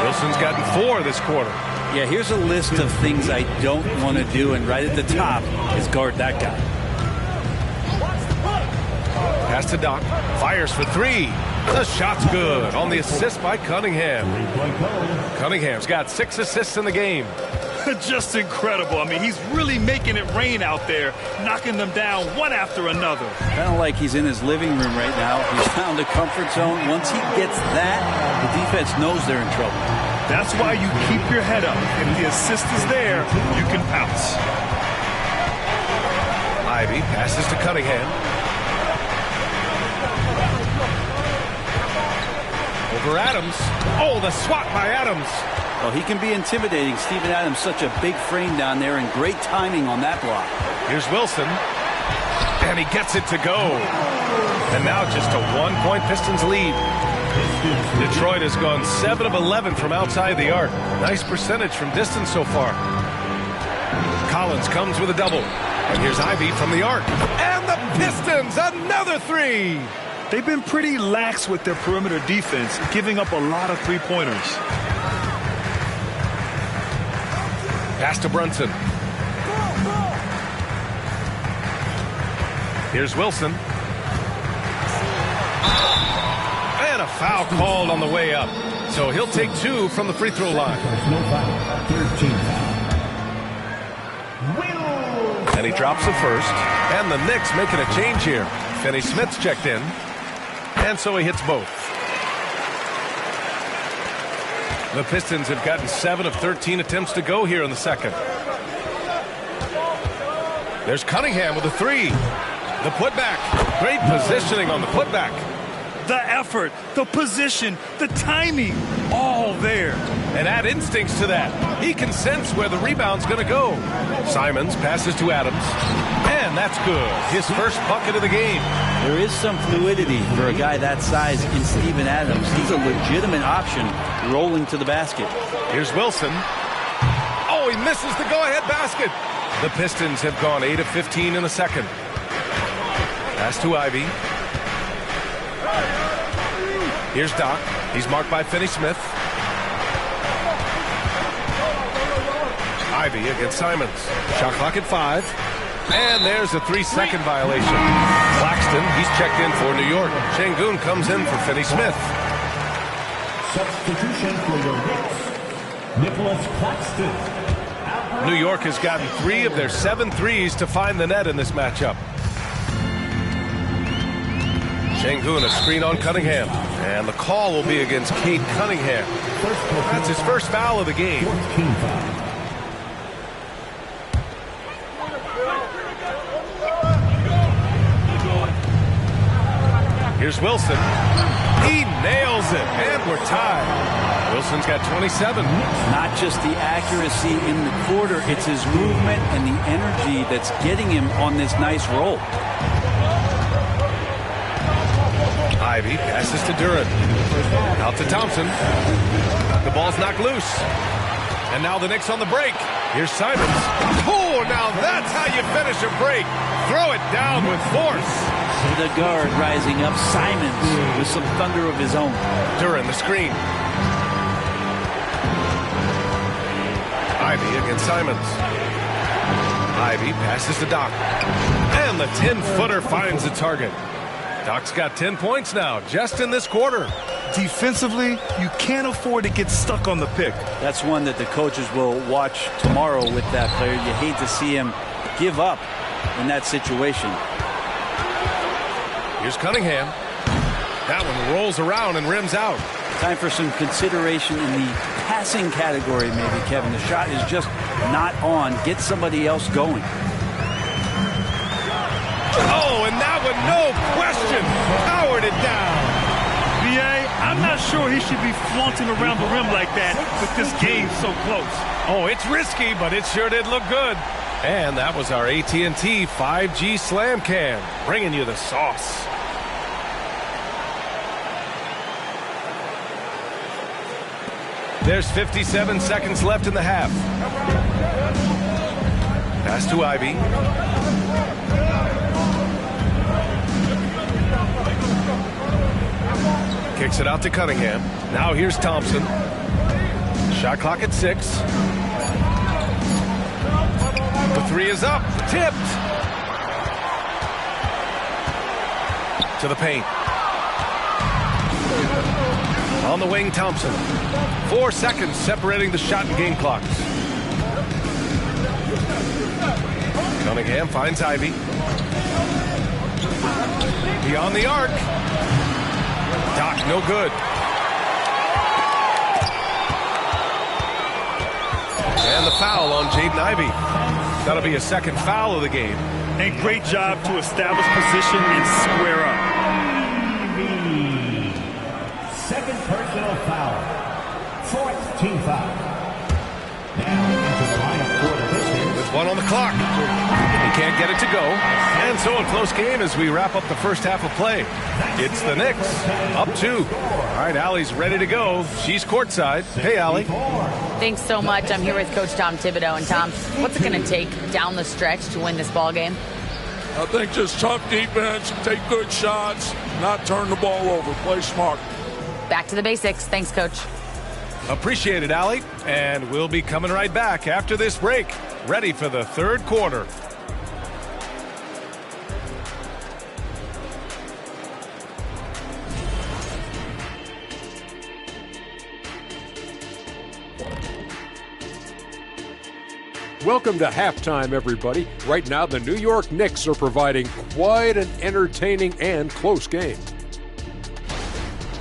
H: Wilson's gotten 4 this quarter.
K: Yeah, here's a list of things I don't want to do, and right at the top is guard that guy.
H: Pass to Doc. Fires for 3. The shot's good on the assist by Cunningham. Cunningham's got 6 assists in the game.
J: Just incredible. I mean, he's really making it rain out there, knocking them down one after another.
K: Kind of like he's in his living room right now. He's found a comfort zone. Once he gets that, the defense knows they're in trouble.
J: That's why you keep your head up. If the assist is there, you can pounce.
H: Ivy passes to Cunningham. Over Adams. Oh, the swat by Adams.
K: Well, he can be intimidating. Steven Adams, such a big frame down there, and great timing on that block.
H: Here's Wilson. And he gets it to go. And now just a 1-point Pistons lead. Detroit has gone 7 of 11 from outside the arc. Nice percentage from distance so far. Collins comes with a double. And here's Ivy from the arc. And the Pistons, another three.
J: They've been pretty lax with their perimeter defense, giving up a lot of three-pointers.
H: Pass to Brunson. Here's Wilson. And a foul called on the way up. So he'll take 2 from the free throw line.
L: No foul. 13 foul.
H: And he drops the first. And the Knicks making a change here. Finney Smith's checked in. And so he hits both. The Pistons have gotten 7 of 13 attempts to go here in the second. There's Cunningham with a 3. The putback. Great positioning on the putback.
J: The effort, the position, the timing, all there.
H: And add instincts to that. He can sense where the rebound's going to go. Simons passes to Adams. And that's good. His first bucket of the game.
K: There is some fluidity for a guy that size in Steven Adams. He's a legitimate option rolling to the basket.
H: Here's Wilson. Oh, he misses the go-ahead basket. The Pistons have gone 8 of 15 in the second. Pass to Ivy. Here's Doc. He's marked by Finney Smith. Ivy against Simons. Shot clock at 5. And there's a 3-second violation. Claxton, he's checked in for New York. Şengün comes in for Finney Smith.
L: Substitution for your Knicks, Nicholas Claxton.
H: New York has gotten 3 of their 7 threes to find the net in this matchup. Şengün, a screen on Cunningham. And the call will be against Cade Cunningham. That's his first foul of the game. Here's Wilson. He nails it, and we're tied. Wilson's got 27.
K: Not just the accuracy in the quarter, it's his movement and the energy that's getting him on this nice roll.
H: Ivy passes to Duran. Out to Thompson. The ball's knocked loose. And now the Knicks on the break. Here's Simons. Oh, now that's how you finish a break. Throw it down with force.
K: See the guard rising up. Simons with some thunder of his own.
H: Duran, the screen. Ivy against Simons. Ivy passes to Doc. And the 10-footer finds the target. Doc's got 10 points now, just in this quarter.
J: Defensively, you can't afford to get stuck on the pick.
K: That's one that the coaches will watch tomorrow with that player. You hate to see him give up in that situation.
H: Here's Cunningham. That one rolls around and rims out.
K: Time for some consideration in the passing category, maybe, Kevin. The shot is just not on. Get somebody else going.
H: Oh, and that one, no question, powered it down.
J: B.A., I'm not sure he should be flaunting around the rim like that with this game so close.
H: Oh, it's risky, but it sure did look good. And that was our AT&T 5G Slam Cam, bringing you the sauce. There's 57 seconds left in the half. Pass to Ivy. Kicks it out to Cunningham. Now here's Thompson. Shot clock at 6. The 3 is up. Tipped. To the paint. On the wing, Thompson. 4 seconds separating the shot and game clocks. Cunningham finds Ivy. Beyond the arc. Doc, no good. And the foul on Jaden Ivey. That'll be a second foul of the game.
J: And great job to establish position and square up.
L: second personal foul. Fourth team foul. Now into the lineup for the Pistons.
H: With one on the clock. He can't get it to go. And so a close game as we wrap up the first half of play. It's the Knicks up 2. All right, Allie's ready to go. She's courtside. Hey, Allie.
M: Thanks so much. I'm here with Coach Tom Thibodeau. And Tom, what's it going to take down the stretch to win this ball game?
N: I think just tough defense, take good shots, not turn the ball over, play smart.
M: Back to the basics. Thanks, Coach.
H: Appreciate it, Allie. And we'll be coming right back after this break. Ready for the third quarter.
E: Welcome to halftime, everybody. Right now, the New York Knicks are providing quite an entertaining and close game.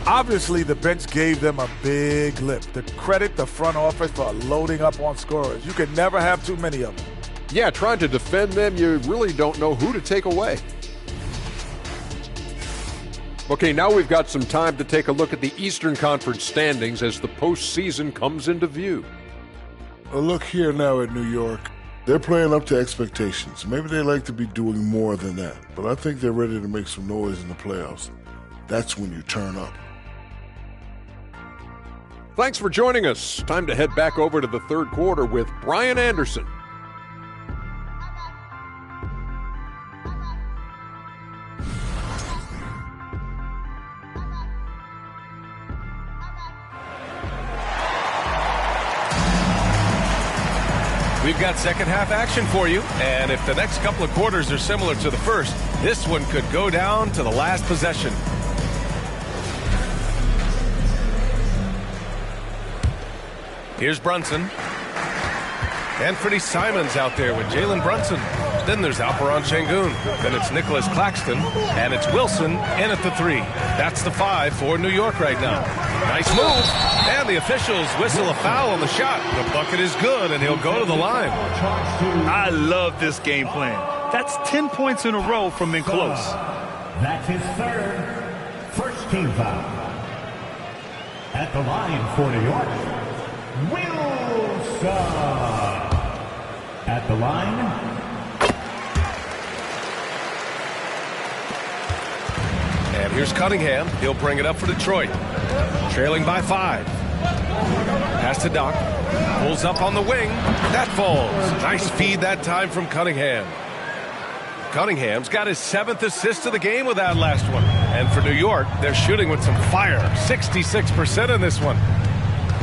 G: Obviously, the bench gave them a big lift. To credit the front office for loading up on scorers. You can never have too many of them.
E: Yeah, trying to defend them, you really don't know who to take away. Okay, now we've got some time to take a look at the Eastern Conference standings as the postseason comes into view.
F: A look here now at New York. They're playing up to expectations. Maybe they like to be doing more than that, but I think they're ready to make some noise in the playoffs. That's when you turn up.
E: Thanks for joining us. Time to head back over to the third quarter with Brian Anderson.
H: We've got second half action for you, and if the next couple of quarters are similar to the first, this one could go down to the last possession. Here's Brunson. Anthony Simons out there with Jalen Brunson. Then there's Alperon Şengün. Then it's Nicholas Claxton. And it's Wilson in at the 3. That's the 5 for New York right now. Nice move. And the officials whistle a foul on the shot. The bucket is good, and he'll go to the line.
J: I love this game plan. That's 10 points in a row from being close.
L: That's his third. First team foul. At the line for New York, Wilson. At the line.
H: And here's Cunningham. He'll bring it up for Detroit. Trailing by 5. Pass to Doc. Pulls up on the wing. That falls. Nice feed that time from Cunningham. Cunningham's got his 7th assist of the game with that last one. And for New York, they're shooting with some fire. 66% in this one.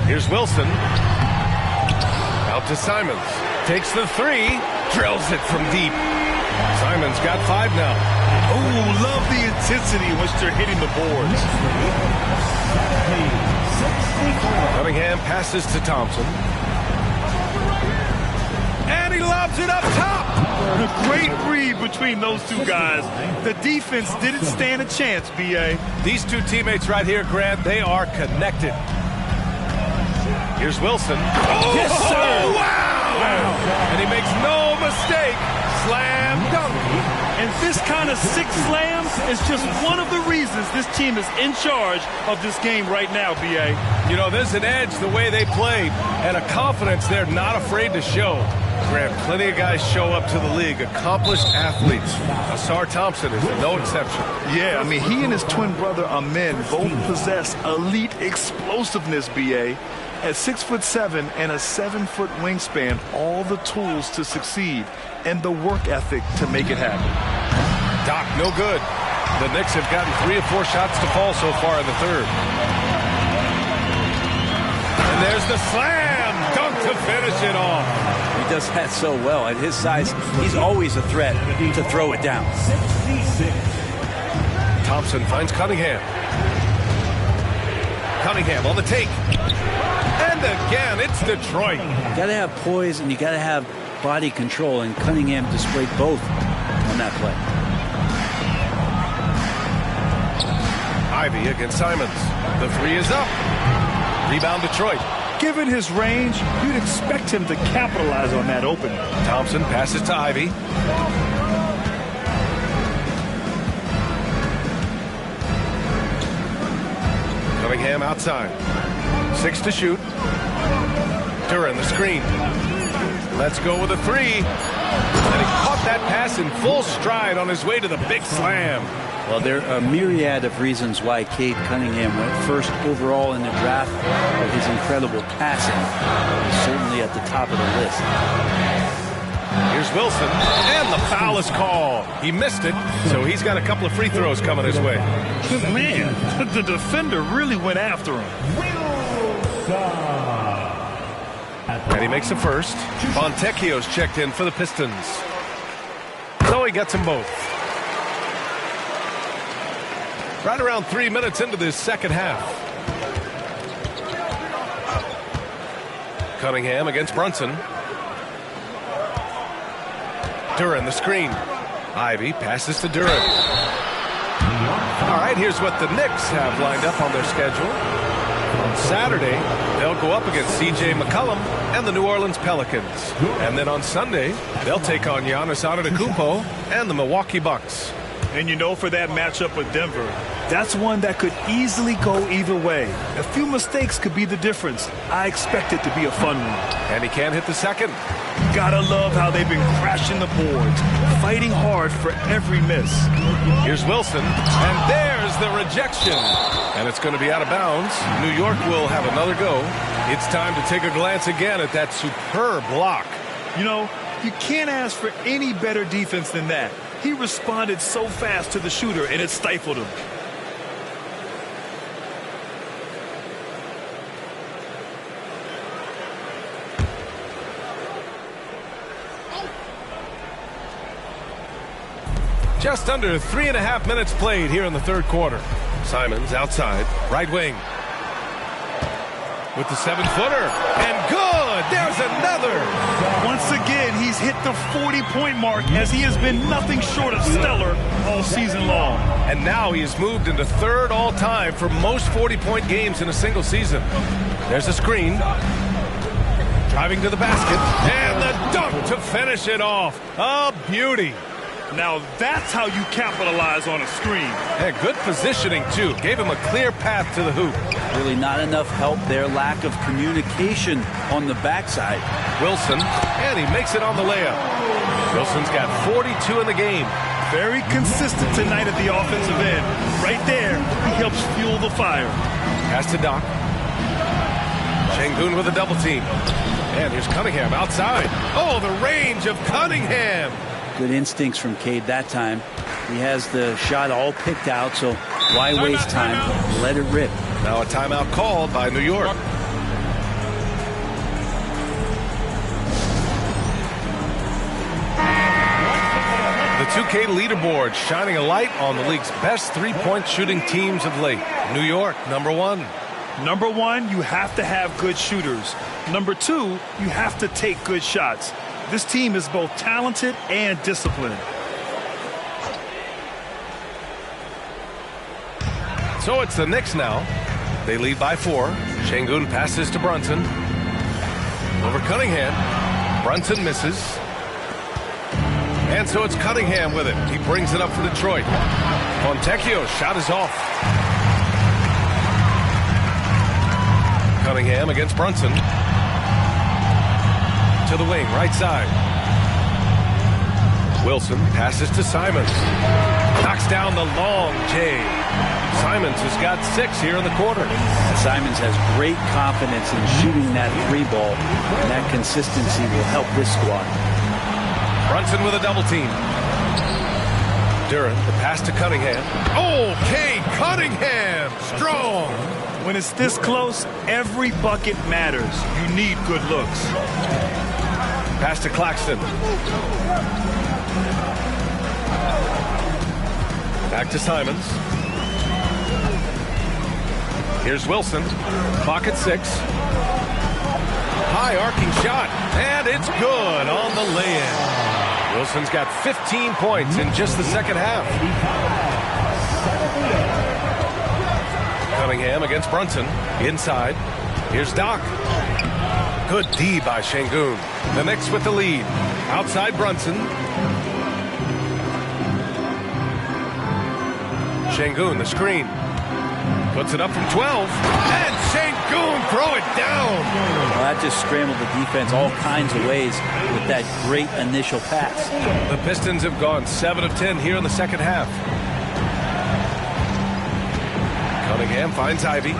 H: Here's Wilson. Out to Simons. Takes the 3. Drills it from deep. Simons got 5 now.
J: Oh, love the intensity in which they're hitting the boards.
H: Cunningham passes to Thompson. And he lobs it up top.
J: A great read between those two guys. The defense didn't stand a chance, B.A.
H: These two teammates right here, Grant, they are connected. Here's Wilson. Oh,
J: yes, sir.
H: Wow. And he makes no mistake. Slam dunk.
J: And this kind of 6 slams is just one of the reasons this team is in charge of this game right now, B.A.
H: You know, there's an edge the way they play and a confidence they're not afraid to show. Grant, plenty of guys show up to the league, accomplished athletes. Asar Thompson is no exception.
J: Yeah, I mean, he and his twin brother Amin both possess elite explosiveness, B.A. At 6'7" and a 7-foot wingspan, all the tools to succeed and the work ethic to make it happen.
H: Doc, no good. The Knicks have gotten 3 or 4 shots to fall so far in the third. And there's the slam dunk to finish it off.
K: He does that so well. At his size, he's always a threat to throw it down.
H: Thompson finds Cunningham. Cunningham on the take. And again, it's Detroit.
K: You got to have poise and you got to have body control, and Cunningham displayed both on that play.
H: Ivy against Simons. The 3 is up. Rebound Detroit.
J: Given his range, you'd expect him to capitalize on that opening.
H: Thompson passes to Ivy. Cunningham outside. 6 to shoot. Duran the screen. Let's go with a 3. And he caught that pass in full stride on his way to the big slam.
K: Well, there are a myriad of reasons why Cade Cunningham went first overall in the draft. But his incredible passing is certainly at the top of the list.
H: Here's Wilson, and the foul is called. He missed it, so he's got a couple of free throws coming his way.
J: Man, the defender really went after him.
H: And he makes the first. Fontecchio's checked in for the Pistons. So he gets them both. Right around 3 minutes into this second half. Cunningham against Brunson. Duran the screen. Ivy passes to Duran. All right, here's what the Knicks have lined up on their schedule. On Saturday, they'll go up against C.J. McCollum and the New Orleans Pelicans. And then on Sunday, they'll take on Giannis Antetokounmpo and the Milwaukee Bucks.
J: And you know, for that matchup with Denver, that's one that could easily go either way. A few mistakes could be the difference. I expect it to be a fun one.
H: And he can't hit the second.
J: Gotta love how they've been crashing the boards, fighting hard for every miss.
H: Here's Wilson, and there's the rejection. And it's going to be out of bounds. New York will have another go. It's time to take a glance again at that superb block.
J: You know, you can't ask for any better defense than that. He responded so fast to the shooter, and it stifled him.
H: Just under 3.5 minutes played here in the third quarter. Simons outside, right wing. With the 7-footer, and good! There's another!
J: Once again, he's hit the 40-point mark as he has been nothing short of stellar all season long.
H: And now he has moved into third all-time for most 40-point games in a single season. There's a screen. Driving to the basket, and the dunk to finish it off. A beauty.
J: Now that's how you capitalize on a screen.
H: And good positioning, too. Gave him a clear path to the hoop.
K: Really not enough help there. Lack of communication on the backside.
H: Wilson, and he makes it on the layup. Wilson's got 42 in the game.
J: Very consistent tonight at the offensive end. Right there, he helps fuel the fire.
H: Pass to Doc. Şengün with a double team. And here's Cunningham outside. Oh, the range of Cunningham.
K: Good instincts from Cade that time. He has the shot all picked out, so why waste time? Let it rip.
H: Now a timeout called by New York. The 2K leaderboard shining a light on the league's best three-point shooting teams of late. New York, number 1.
J: Number 1, you have to have good shooters. Number 2, you have to take good shots. This team is both talented and disciplined.
H: So it's the Knicks now. They lead by 4. Şengün passes to Brunson. Over Cunningham. Brunson misses. And so it's Cunningham with it. He brings it up for Detroit. Fontecchio's shot is off. Cunningham against Brunson. To the wing, right side. Wilson passes to Simons. Knocks down the long J. Simons has got 6 here in the quarter.
K: Simons has great confidence in shooting that 3 ball, and that consistency will help this squad.
H: Brunson with a double team. Duran, the pass to Cunningham. Oh, Cade Cunningham! Strong!
J: When it's this close, every bucket matters. You need good looks.
H: Pass to Claxton. Back to Simons. Here's Wilson. Clock at 6. High arcing shot. And it's good on the lay-in. Wilson's got 15 points in just the second half. Cunningham against Brunson. Inside. Here's Doc. Good D by Şengün. The Knicks with the lead. Outside Brunson. Şengün, the screen. Puts it up from 12. And Sengun throw it down.
K: Well, that just scrambled the defense all kinds of ways with that great initial pass.
H: The Pistons have gone 7 of 10 here in the second half. Cunningham finds Ivy.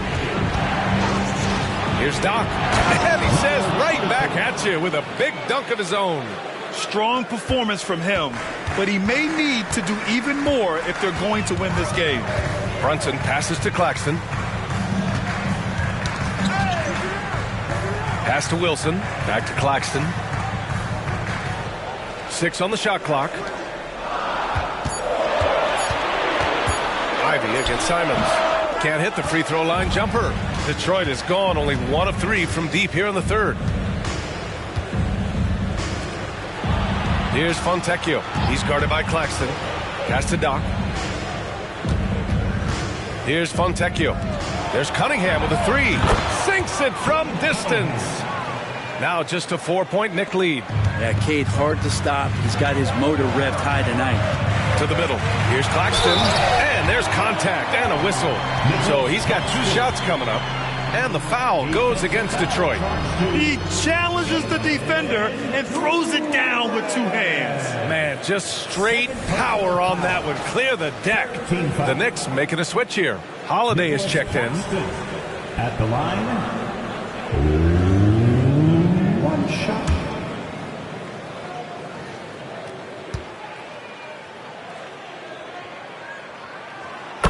H: Here's Doc. And he says right back at you with a big dunk of his own.
J: Strong performance from him, but he may need to do even more if they're going to win this game.
H: Brunson passes to Claxton. Pass to Wilson. Back to Claxton. 6 on the shot clock. Ivy against Simons. Can't hit the free throw line jumper. Detroit is gone only 1 of 3 from deep here in the third. Here's Fontecchio. He's guarded by Claxton. Pass to Doc. Here's Fontecchio. There's Cunningham with a 3. Sinks it from distance. Now just a 4-point Knick lead.
K: Yeah, Cade hard to stop. He's got his motor revved high tonight.
H: To the middle. Here's Claxton. And there's contact and a whistle. So he's got 2 shots coming up. And the foul goes against Detroit.
J: He challenges the defender and throws it down with 2 hands.
H: Man, just straight power on that one. Clear the deck. The Knicks making a switch here. Holiday is checked in.
L: At the line, 1 shot.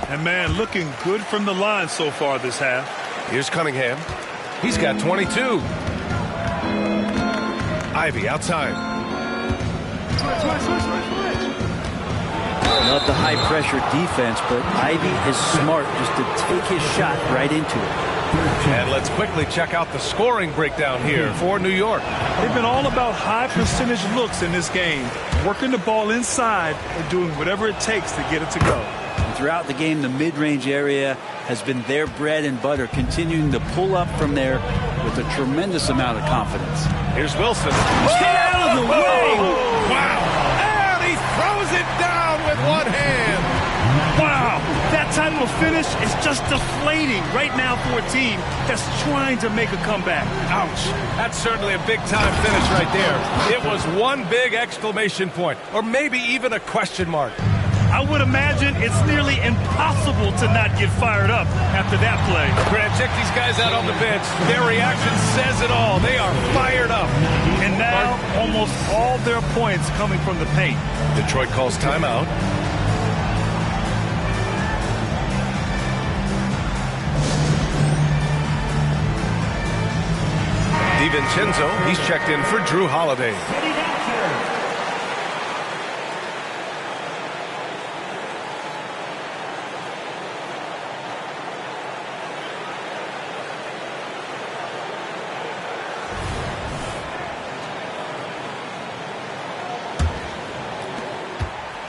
J: And man, looking good from the line so far this half.
H: Here's Cunningham. He's got 22. Ivy outside.
K: Love the high-pressure defense, but Ivy is smart just to take his shot right into it.
H: And let's quickly check out the scoring breakdown here for New York.
J: They've been all about high percentage looks in this game, working the ball inside and doing whatever it takes to get it to go.
K: And throughout the game, the mid-range area has been their bread and butter, continuing to pull up from there with a tremendous amount of confidence.
H: Here's Wilson.
K: Stay out of the way!
H: Wow! And he throws it down with 1 hand.
J: Wow! That type of finish is just deflating right now for a team that's trying to make a comeback.
H: Ouch. That's certainly a big-time finish right there. It was 1 big exclamation point, or maybe even a question mark.
J: I would imagine it's nearly impossible to not get fired up after that play.
H: Grant, check these guys out on the bench. Their reaction says it all. They are fired up.
J: And now, almost all their points coming from the paint.
H: Detroit calls timeout. DiVincenzo, he's checked in for Drew Holiday.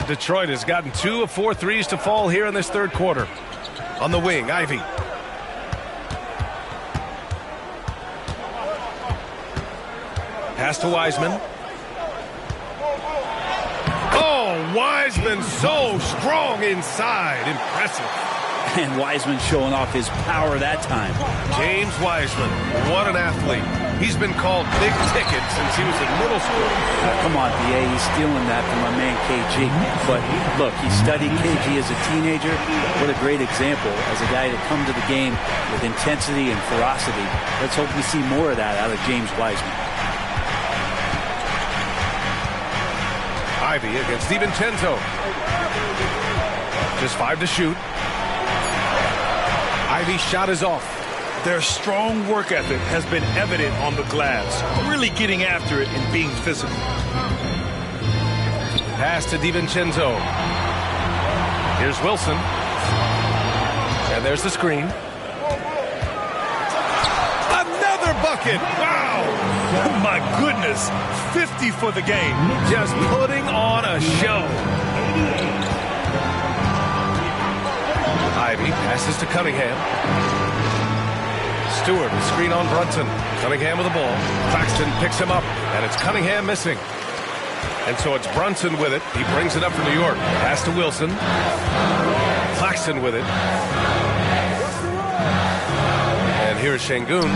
H: Detroit has gotten 2 of 4 threes to fall here in this third quarter. On the wing, Ivy. Pass to Wiseman. Oh, Wiseman so strong inside. Impressive.
K: And Wiseman showing off his power that time.
H: James Wiseman, what an athlete. He's been called big ticket since he was in middle school.
K: Come on, B.A., he's stealing that from my man KG. But look, he studied KG as a teenager. What a great example as a guy to come to the game with intensity and ferocity. Let's hope we see more of that out of James Wiseman.
H: Ivy against DiVincenzo. Just 5 to shoot. Ivy's shot is off.
J: Their strong work ethic has been evident on the glass, really getting after it and being physical.
H: Pass to DiVincenzo. Here's Wilson. And there's the screen. Another bucket. Wow.
J: Oh my goodness. 50 for the game.
H: Just putting on a show. Ivy passes to Cunningham. Stewart, screen on Brunson. Cunningham with the ball. Claxton picks him up, and it's Cunningham missing. And so it's Brunson with it. He brings it up for New York. Pass to Wilson. Claxton with it.
O: here is Şengün.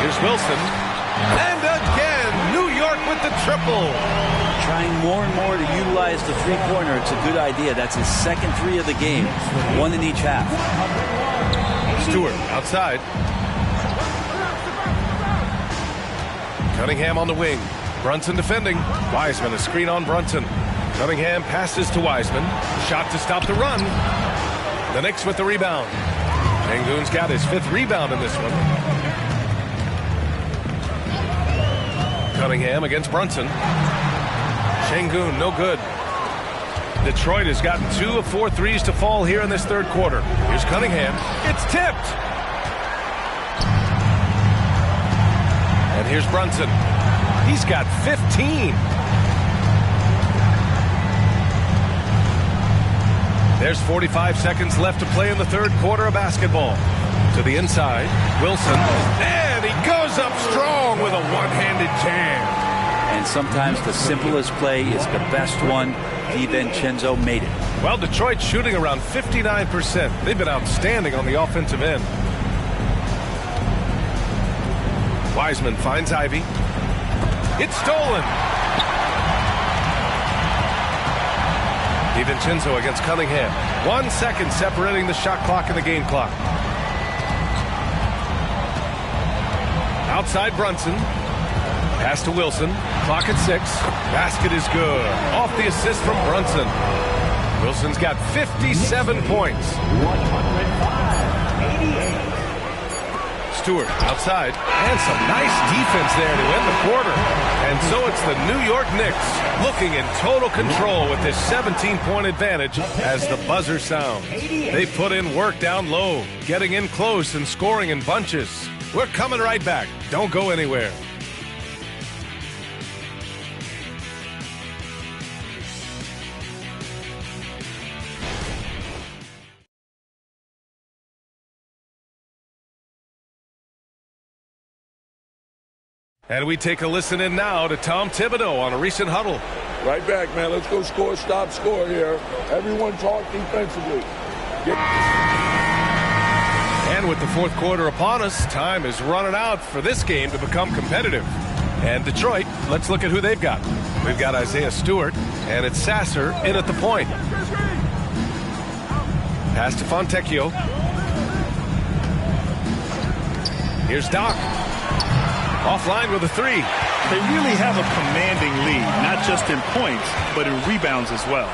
O: Here's Wilson. And again, New York with the triple.
K: Trying more and more to utilize the three-pointer. It's a good idea. That's his second three of the game. One in each half.
O: Stewart outside. Cunningham on the wing. Brunson defending. Wiseman a screen on Brunson. Cunningham passes to Wiseman. Shot to stop the run. The Knicks with the rebound. Şengün's got his 5th rebound in this one. Cunningham against Brunson. Şengün, no good. Detroit has gotten 2 of 4 threes to fall here in this third quarter. Here's Cunningham. It's tipped. And here's Brunson. He's got 15. There's 45 seconds left to play in the third quarter of basketball. To the inside, Wilson. And he goes up strong with a one-handed jam.
K: And sometimes the simplest play is the best one. DiVincenzo made it.
O: Well, Detroit's shooting around 59%. They've been outstanding on the offensive end. Wiseman finds Ivy. It's stolen. DiVincenzo against Cunningham. 1 second separating the shot clock and the game clock. Outside Brunson. Pass to Wilson. Clock at 6. Basket is good. Off the assist from Brunson. Wilson's got 57 points. 105-88. Stewart outside. And some nice defense there to end the quarter. And so it's the New York Knicks looking in total control with this 17-point advantage as the buzzer sounds. They put in work down low, getting in close and scoring in bunches. We're coming right back. Don't go anywhere. And we take a listen in now to Tom Thibodeau on a recent huddle.
N: Right back, man. Let's go score, stop, score here. Everyone talk defensively.
O: And with the fourth quarter upon us, time is running out for this game to become competitive. And Detroit, let's look at who they've got. We've got Isaiah Stewart, and it's Sasser in at the point. Pass to Fontecchio. Here's Doc. Offline with a 3.
J: They really have a commanding lead, not just in points, but in rebounds as well.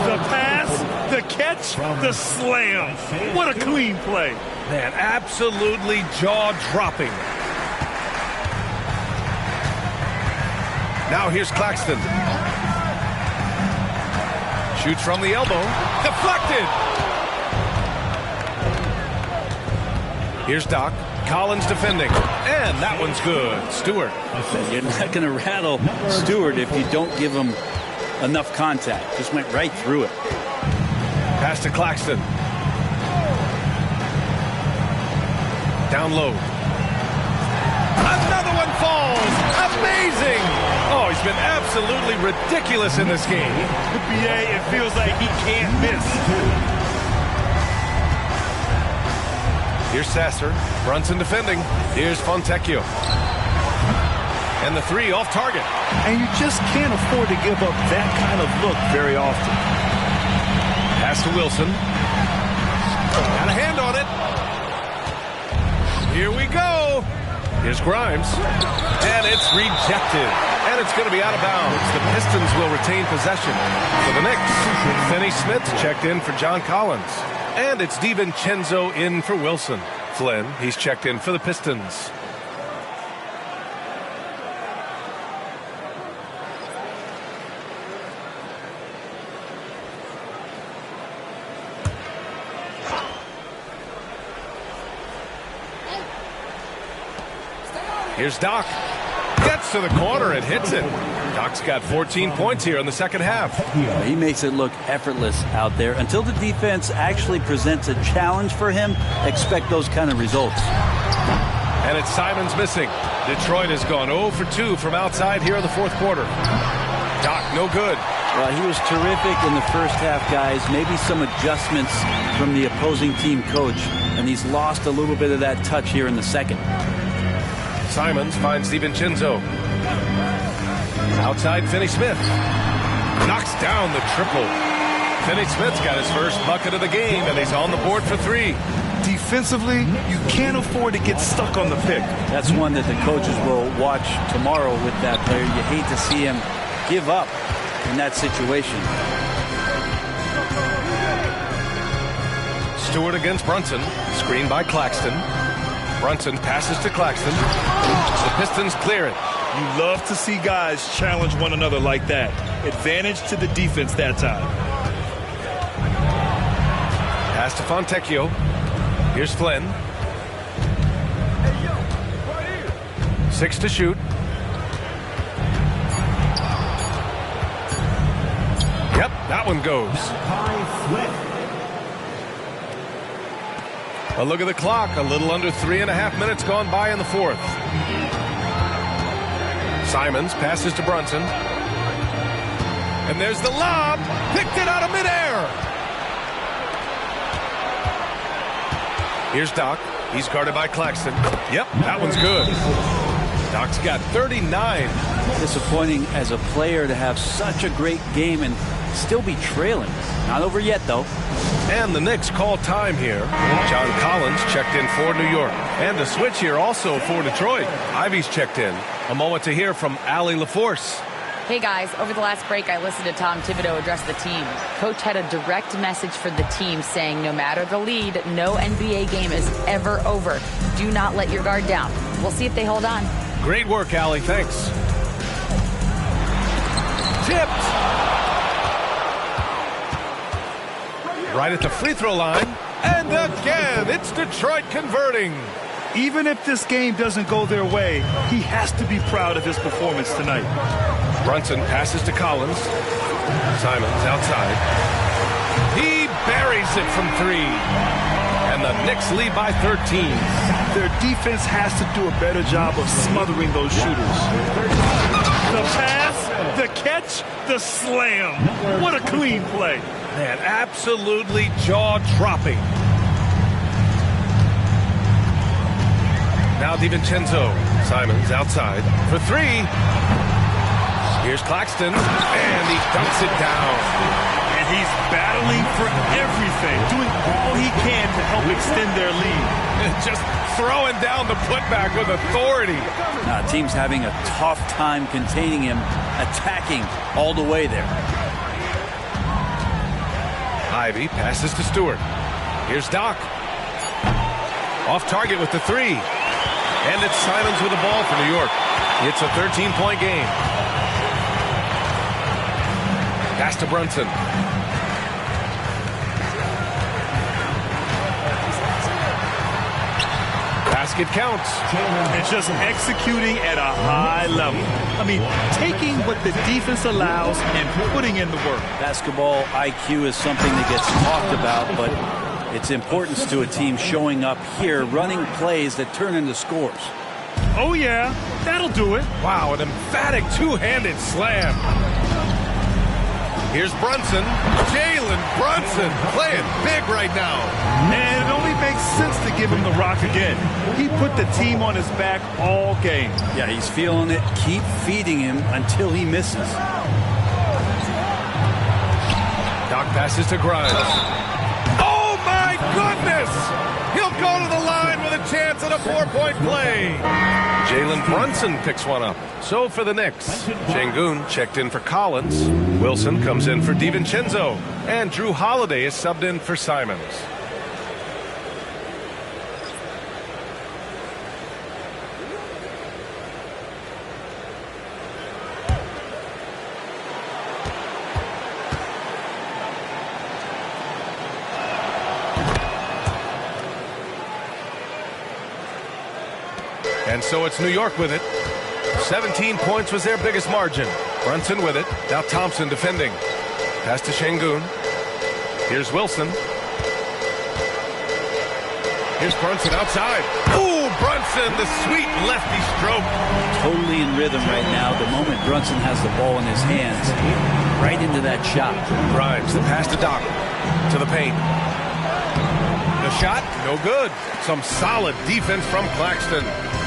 J: The pass, the catch, the slam. What a clean play.
O: Man, absolutely jaw-dropping. Now here's Claxton. Shoots from the elbow. Deflected. Here's Doc. Collins defending. And that one's good. Stewart.
K: You're not going to rattle Stewart if you don't give him enough contact. Just went right through it.
O: Pass to Claxton. Down low. Another one falls. Amazing. Oh, he's been absolutely ridiculous in this game.
J: BA, it feels like he can't miss.
O: Here's Sasser. Brunson defending. Here's Fontecchio. And the 3 off target.
J: And you just can't afford to give up that kind of look very often.
O: Pass to Wilson. Got a hand on it. Here we go. Here's Grimes. And it's rejected. And it's going to be out of bounds. The Pistons will retain possession. For the Knicks, Finney Smith checked in for John Collins. And it's DiVincenzo in for Wilson. Flynn, he's checked in for the Pistons. Here's Doc. Gets to the corner and hits it. Doc's got 14 points here in the second half.
K: He makes it look effortless out there. Until the defense actually presents a challenge for him, expect those kind of results.
O: And it's Simons missing. Detroit has gone 0 for 2 from outside here in the fourth quarter. Doc, no good.
K: Well, he was terrific in the first half, guys. Maybe some adjustments from the opposing team coach, and he's lost a little bit of that touch here in the second.
O: Simons finds DiVincenzo. Outside, Finney-Smith. Knocks down the triple. Finney-Smith's got his first bucket of the game, and he's on the board for 3.
J: Defensively, you can't afford to get stuck on the pick.
K: That's one that the coaches will watch tomorrow with that player. You hate to see him give up in that situation.
O: Stewart against Brunson. Screen by Claxton. Brunson passes to Claxton. The Pistons clear it.
J: You love to see guys challenge one another like that. Advantage to the defense that time.
O: Pass to Fontecchio. Here's Flynn. 6 to shoot. Yep, that one goes. A look at the clock. A little under 3.5 minutes gone by in the fourth. Simons passes to Brunson. And there's the lob. Picked it out of midair. Here's Doc. He's guarded by Claxton. Yep, that one's good. Doc's got 39.
K: Disappointing as a player to have such a great game and still be trailing. Not over yet, though.
O: And the Knicks call time here. John Collins checked in for New York. And a switch here also for Detroit. Ivy's checked in. A moment to hear from Allie LaForce.
M: Hey guys, over the last break I listened to Tom Thibodeau address the team. Coach had a direct message for the team saying no matter the lead, no NBA game is ever over. Do not let your guard down. We'll see if they hold on.
O: Great work, Allie. Thanks. Tipped. Right at the free throw line. And again, it's Detroit converting.
J: Even if this game doesn't go their way, he has to be proud of his performance tonight.
O: Brunson passes to Collins. Simons outside. He buries it from 3. And the Knicks lead by 13.
J: Their defense has to do a better job of smothering those shooters. The pass, the catch, the slam. What a clean play.
O: Man, absolutely jaw-dropping. Now DiVincenzo. Simons outside for 3. Here's Claxton, and he dunks it down.
J: And he's battling for everything, doing all he can to help extend their lead.
O: Just throwing down the putback with authority.
K: Team's having a tough time containing him, attacking all the way there.
O: Ivy passes to Stewart. Here's Doc. Off target with the 3. And it's Simons with the ball for New York. It's a 13-point game. Pass to Brunson. Basket counts.
J: And just executing at a high level. I mean, taking what the defense allows and putting in the work.
K: Basketball IQ is something that gets talked about, but its importance to a team showing up here, running plays that turn into scores.
J: Oh, yeah, that'll do it.
O: Wow, an emphatic two-handed slam. Here's Brunson. Jalen Brunson playing big right now.
J: And it only makes sense to give him the rock again. He put the team on his back all game.
K: Yeah, he's feeling it. Keep feeding him until he misses.
O: Doc passes to Grimes. Oh, my goodness! He'll go to the line with a chance at a 4-point play. Jalen Brunson picks one up. So for the Knicks, Şengün checked in for Collins. Wilson comes in for DiVincenzo. And Drew Holiday is subbed in for Simons. And so it's New York with it. 17 points was their biggest margin. Brunson with it. Now Thompson defending. Pass to Şengün. Here's Wilson. Here's Brunson outside. Ooh, Brunson, the sweet lefty stroke.
K: Totally in rhythm right now. The moment Brunson has the ball in his hands, right into that shot.
O: Grimes, the pass to Doc, to the paint. The shot, no good. Some solid defense from Claxton.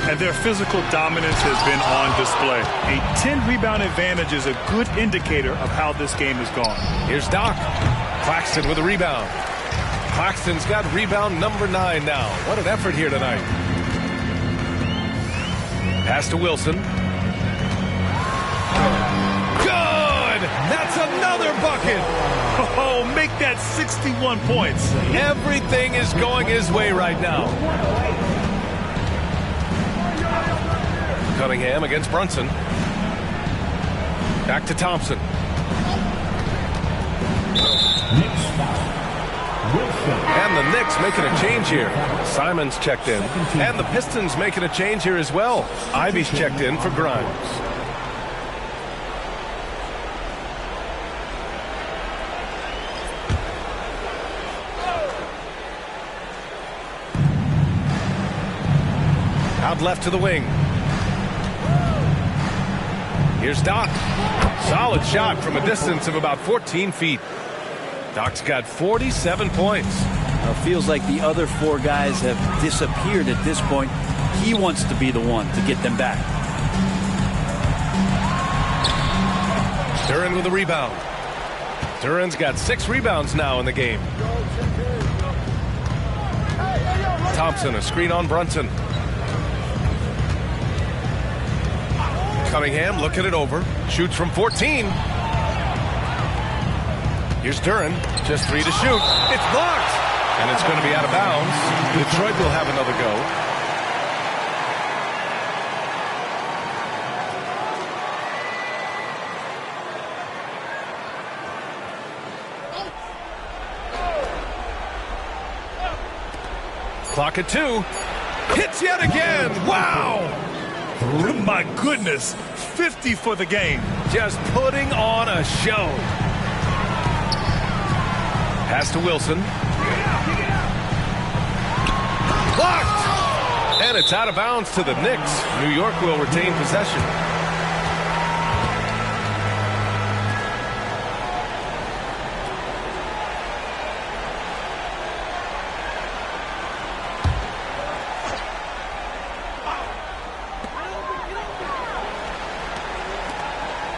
J: And their physical dominance has been on display. A 10-rebound advantage is a good indicator of how this game has gone.
O: Here's Doc. Claxton with a rebound. Claxton's got rebound number 9 now. What an effort here tonight. Pass to Wilson. Good! That's another bucket!
J: Oh, make that 61 points.
O: Everything is going his way right now. Cunningham against Brunson. Back to Thompson. And the Knicks making a change here. Simons checked in. And the Pistons making a change here as well. Ivy's checked in for Grimes. Out left to the wing. Here's Doc. Solid shot from a distance of about 14 feet. Doc's got 47 points.
K: It feels like the other 4 guys have disappeared at this point. He wants to be the one to get them back.
O: Duren with a rebound. Duren's got 6 rebounds now in the game. Thompson, a screen on Brunson. Cunningham looking it over. Shoots from 14. Here's Duren. Just 3 to shoot. It's blocked. And it's going to be out of bounds. Detroit will have another go. Clock at 2. Hits yet again. Wow.
J: My goodness. 50 for the game.
O: Just putting on a show. Pass to Wilson. Blocked! And it's out of bounds to the Knicks. New York will retain possession.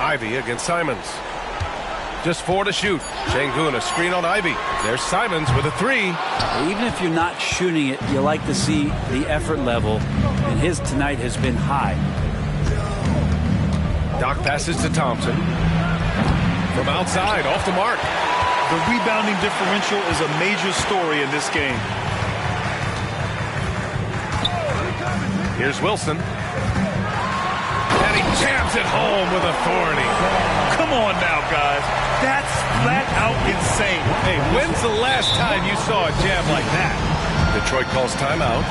O: Ivy against Simons. Just 4 to shoot. Şengün, a screen on Ivy. There's Simons with a 3.
K: Even if you're not shooting it, you like to see the effort level, and his tonight has been high.
O: Doc passes to Thompson. From outside, off the mark.
J: The rebounding differential is a major story in this game.
O: Here's Wilson. And he jams it home with authority.
J: Come on now, guys. That's flat out insane.
O: Hey, when's the last time you saw a jam like that? Detroit calls timeout.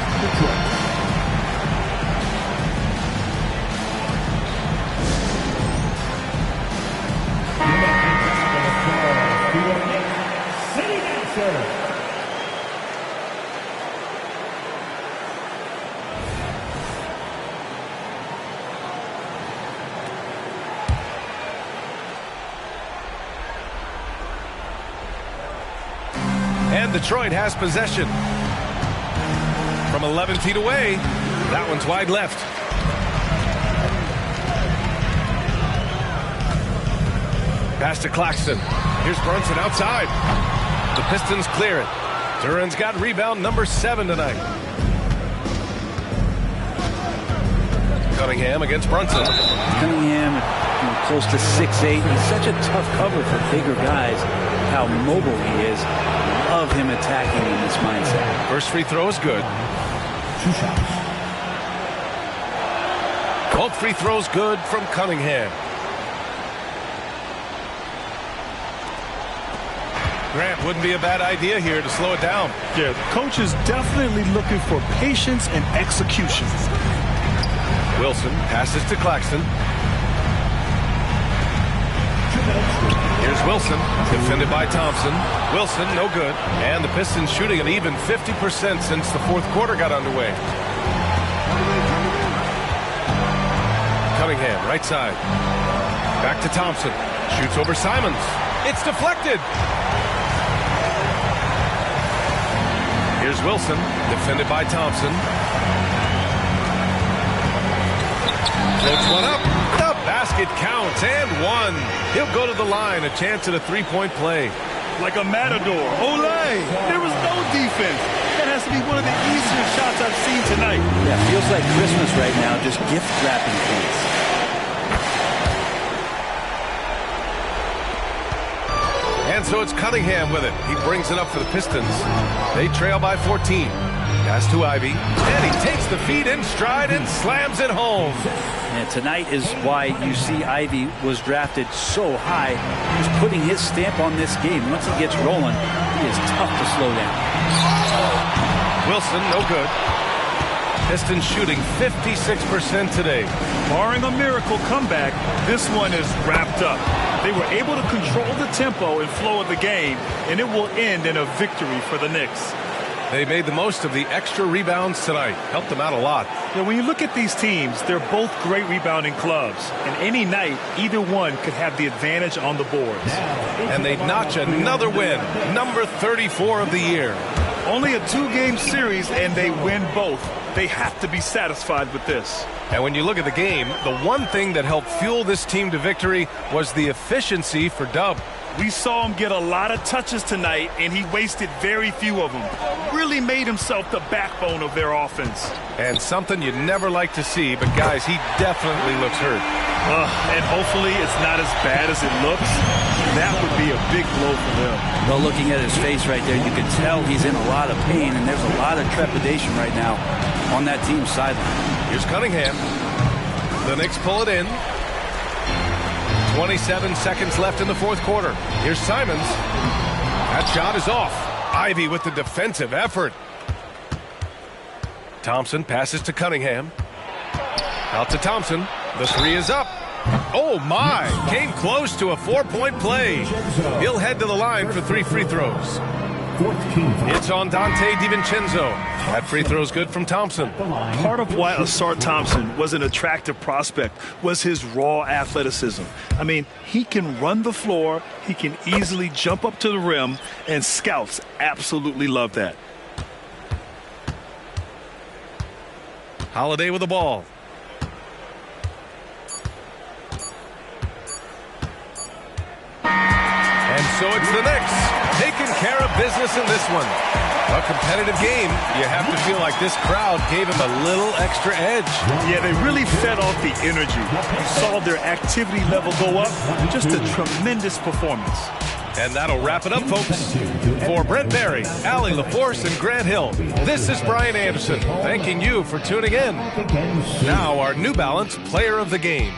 O: And Detroit has possession. From 11 feet away, that one's wide left. Pass to Claxton. Here's Brunson outside. The Pistons clear it. Duren's got rebound number 7 tonight. Cunningham against Brunson.
K: Cunningham, close to 6'8". He's such a tough cover for bigger guys. How mobile he is. Love him attacking in this mindset.
O: First free throw is good.
L: 2 shots.
O: Both free throws good from Cunningham. Grant, wouldn't be a bad idea here to slow it down.
J: Yeah, the coach is definitely looking for patience and execution.
O: Wilson passes to Claxton. Here's Wilson, defended by Thompson. Wilson, no good. And the Pistons shooting an even 50% since the fourth quarter got underway. Cunningham, right side. Back to Thompson. Shoots over Simons. It's deflected. Here's Wilson, defended by Thompson. Floats one up. The basket counts and one. He'll go to the line. A chance at a three-point play.
J: Like a matador. Olay! There was no defense. That has to be one of the easier shots I've seen tonight.
K: Yeah, feels like Christmas right now, just gift wrapping points.
O: And so it's Cunningham with it. He brings it up for the Pistons. They trail by 14. Pass to Ivy. And he takes the feed in stride and slams it home.
K: And tonight is why you see Ivy was drafted so high. He's putting his stamp on this game. Once he gets rolling, he is tough to slow down.
O: Wilson, no good. Pistons shooting 56% today.
J: Barring a miracle comeback, this one is wrapped up. They were able to control the tempo and flow of the game, and it will end in a victory for the Knicks.
O: They made the most of the extra rebounds tonight. Helped them out a lot.
J: Yeah, when you look at these teams, they're both great rebounding clubs. And any night, either one could have the advantage on the boards.
O: And they notch another win, number 34 of the year.
J: Only a two-game series, and they win both. They have to be satisfied with this.
O: And when you look at the game, the one thing that helped fuel this team to victory was the efficiency for Dub.
J: We saw him get a lot of touches tonight, and he wasted very few of them. Really made himself the backbone of their offense.
O: And something you never like to see, but guys, he definitely looks hurt.
J: And hopefully it's not as bad as it looks. That would be a big blow for them.
K: Well, looking at his face right there, you can tell he's in a lot of pain, and there's a lot of trepidation right now on that team's sideline.
O: Here's Cunningham. The Knicks pull it in. 27 seconds left in the fourth quarter. Here's Simons. That shot is off. Ivy with the defensive effort. Thompson passes to Cunningham. Out to Thompson. The three is up. Oh, my. Came close to a four-point play. He'll head to the line for 3 free throws. It's on Dante DiVincenzo. That free throw is good from Thompson.
J: Part of why Asar Thompson was an attractive prospect was his raw athleticism. I mean, he can run the floor, he can easily jump up to the rim, and scouts absolutely love that.
O: Holiday with the ball. And so it's the Knicks taking care of business in this one. A competitive game. You have to feel like this crowd gave him a little extra edge.
J: Yeah, they really fed off the energy. You saw their activity level go up. Just a tremendous performance.
O: And that'll wrap it up, folks. For Brent Barry, Allie LaForce, and Grant Hill, this is Brian Anderson, thanking you for tuning in. Now, our New Balance Player of the Game.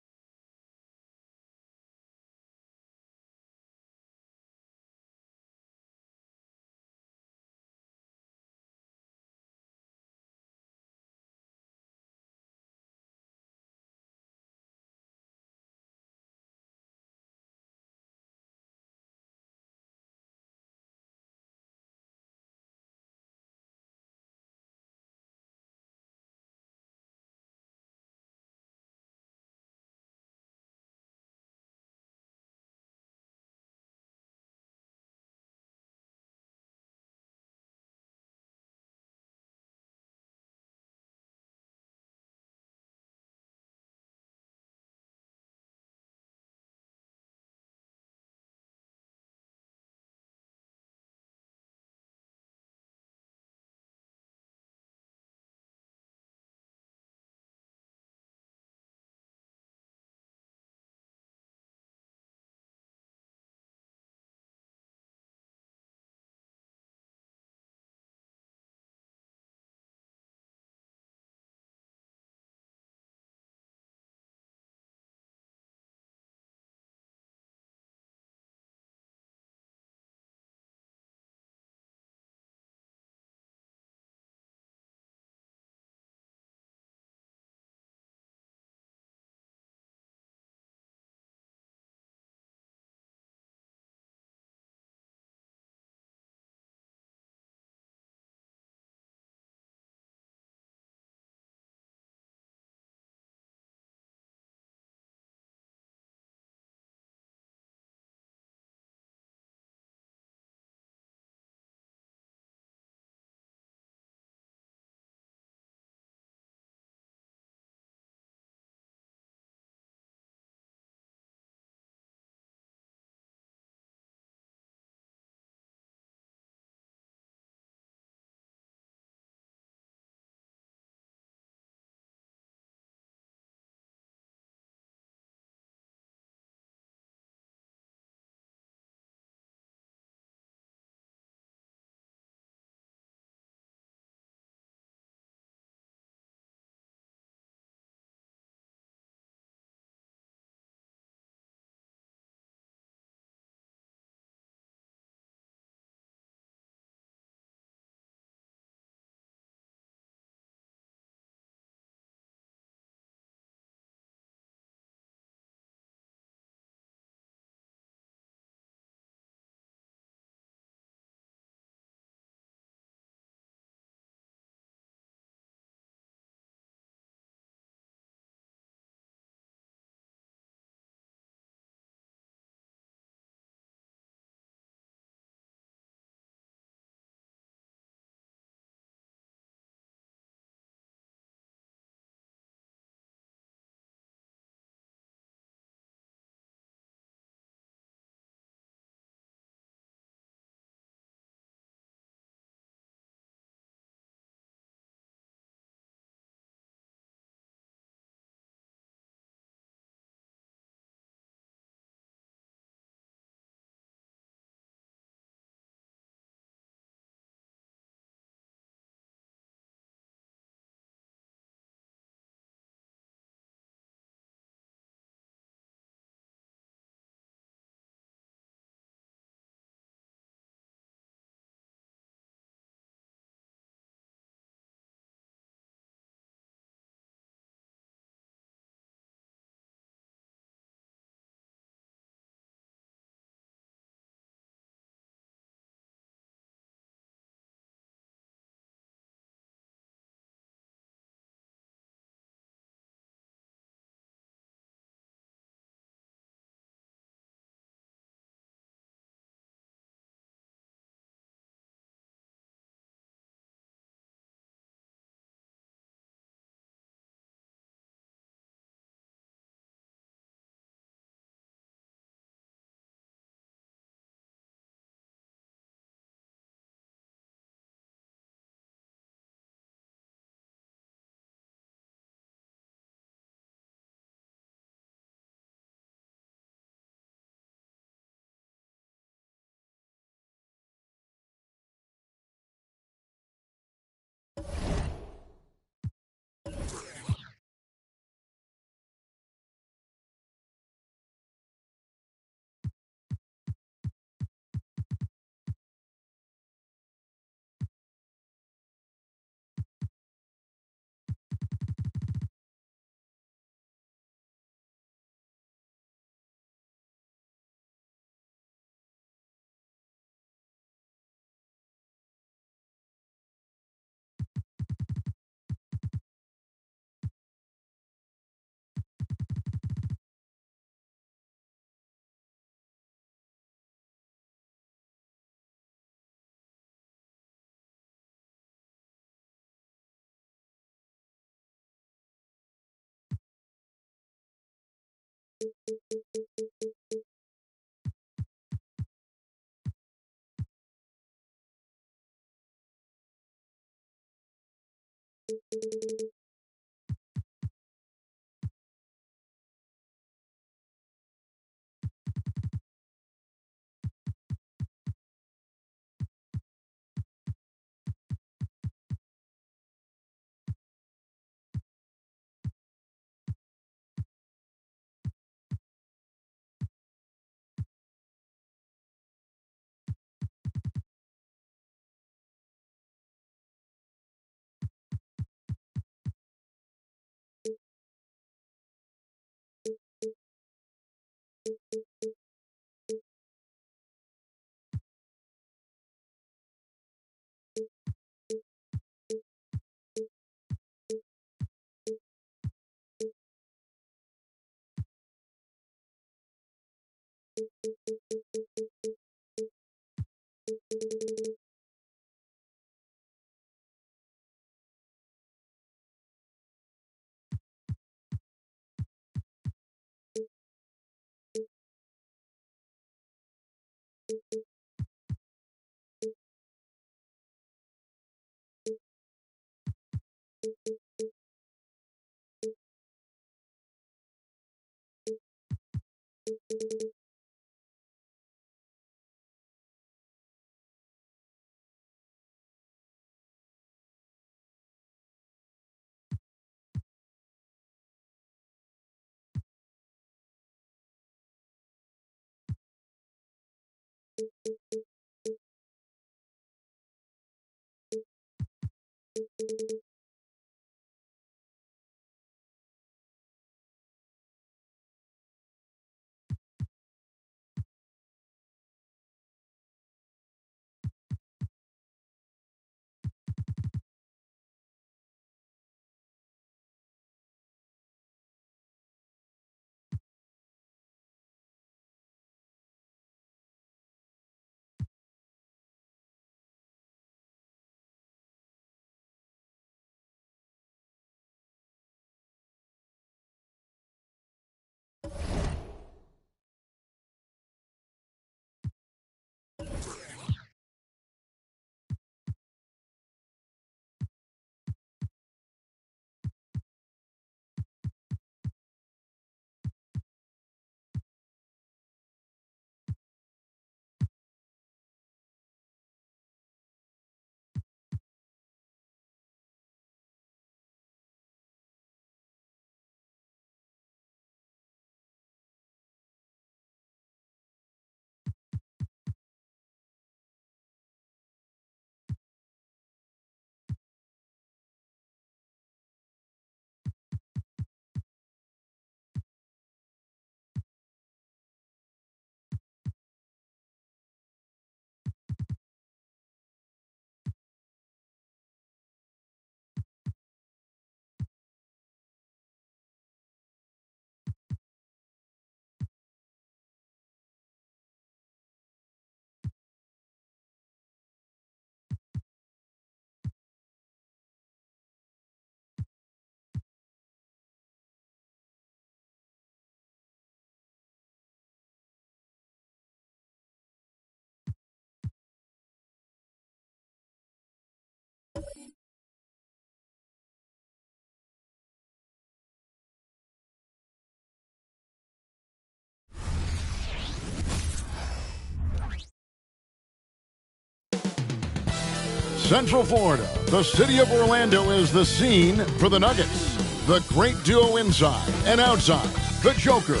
C: Central Florida, the city of Orlando is the scene for the Nuggets. The great duo inside and outside, the Joker,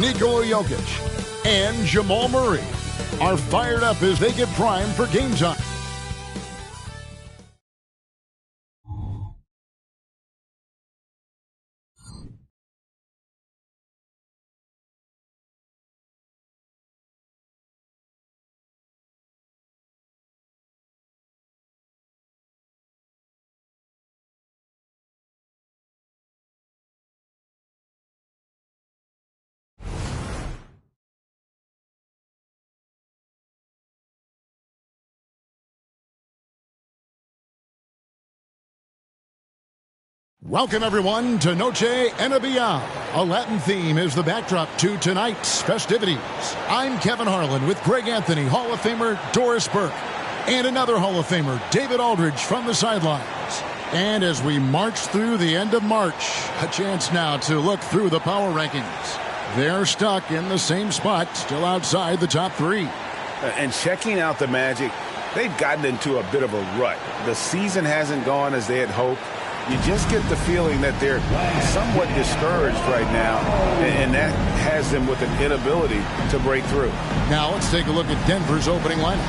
C: Nikola Jokic, and Jamal Murray, are fired up as they get primed for game time. Welcome, everyone, to Noche Enabia. A Latin theme is the backdrop to tonight's festivities. I'm Kevin Harlan with Greg Anthony, Hall of Famer Doris Burke, and another Hall of Famer, David Aldridge, from the sidelines. And as we march through the end of March, a chance now to look through the power rankings. They're stuck in the same spot, still outside the top three.
B: And checking out the Magic, they've gotten into a bit of a rut. The season hasn't gone as they had hoped. You just get the feeling that they're somewhat discouraged right now, and that has them with an inability to break through.
C: Now let's take a look at Denver's opening lineup.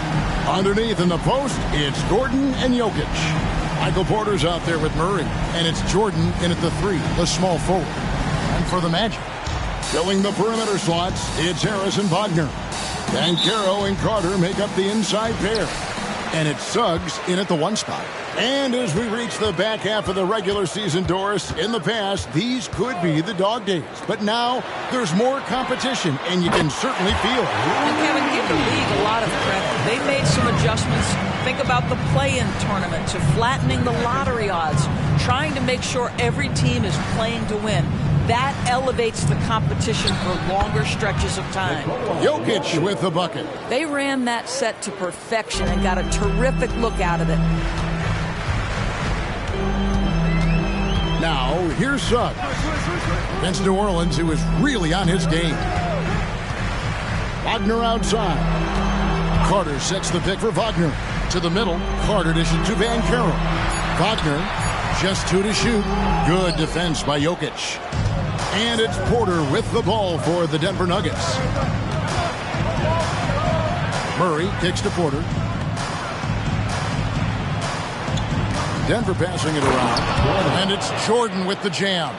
C: Underneath in the post, it's Gordon and Jokic. Michael Porter's out there with Murray, and it's Jordan in at the 3, the small forward. And for the Magic, filling the perimeter slots, it's Harris and Wagner. Banchero and Carter make up the inside pair. And it's Suggs in at the 1 spot. And as we reach the back half of the regular season, Doris, in the past, these could be the dog days. But now there's more competition, and you can certainly feel it.
P: And Kevin, give the league a lot of credit. They made some adjustments. Think about the play-in tournament, to flattening the lottery odds, trying to make sure every team is playing to win. That elevates the competition for longer stretches of time.
C: Jokic with the bucket.
P: They ran that set to perfection and got a terrific look out of it.
C: Now, here's Suggs against New Orleans, who is really on his game. Wagner outside. Carter sets the pick for Wagner. To the middle, Carter dishes to Banchero. Wagner, just 2 to shoot. Good defense by Jokic. And it's Porter with the ball for the Denver Nuggets. Murray kicks to Porter. Denver passing it around. And it's Jordan with the jam.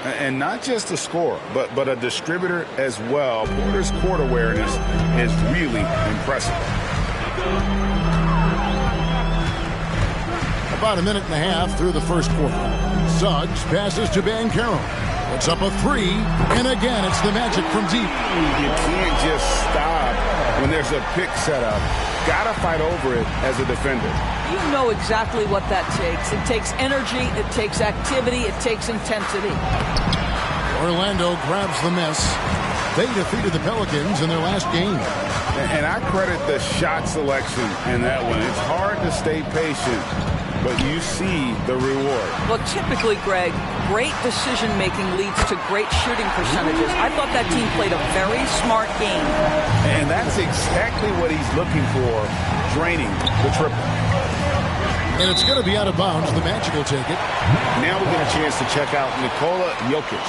B: And not just a scorer, but a distributor as well. Porter's court awareness is really impressive.
C: About a minute and a half through the first quarter. Suggs passes to Banchero. Puts up a 3, and again it's the Magic from deep.
B: You can't just stop when there's a pick set up. Gotta fight over it as a defender.
P: You know exactly what that takes. It takes energy, it takes activity, it takes intensity.
C: Orlando grabs the miss. They defeated the Pelicans in their last game.
B: And I credit the shot selection in that one. It's hard to stay patient, but you see the reward.
P: Well, typically, Greg, great decision-making leads to great shooting percentages. I thought that team played a very smart game.
B: And that's exactly what he's looking for, draining the triple.
C: And it's going to be out of bounds. The Magic will take it.
B: Now we get a chance to check out Nikola Jokic.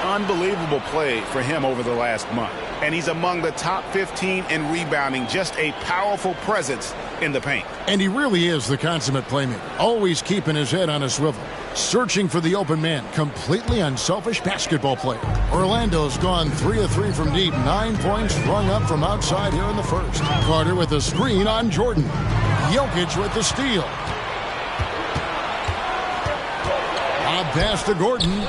B: Unbelievable play for him over the last month. And he's among the top 15 in rebounding. Just a powerful presence in the paint.
C: And he really is the consummate playmaker. Always keeping his head on a swivel. Searching for the open man. Completely unselfish basketball player. Orlando's gone 3 of 3 from deep. 9 points rung up from outside here in the first. Carter with a screen on Jordan. Jokic with the steal. A pass to Gordon.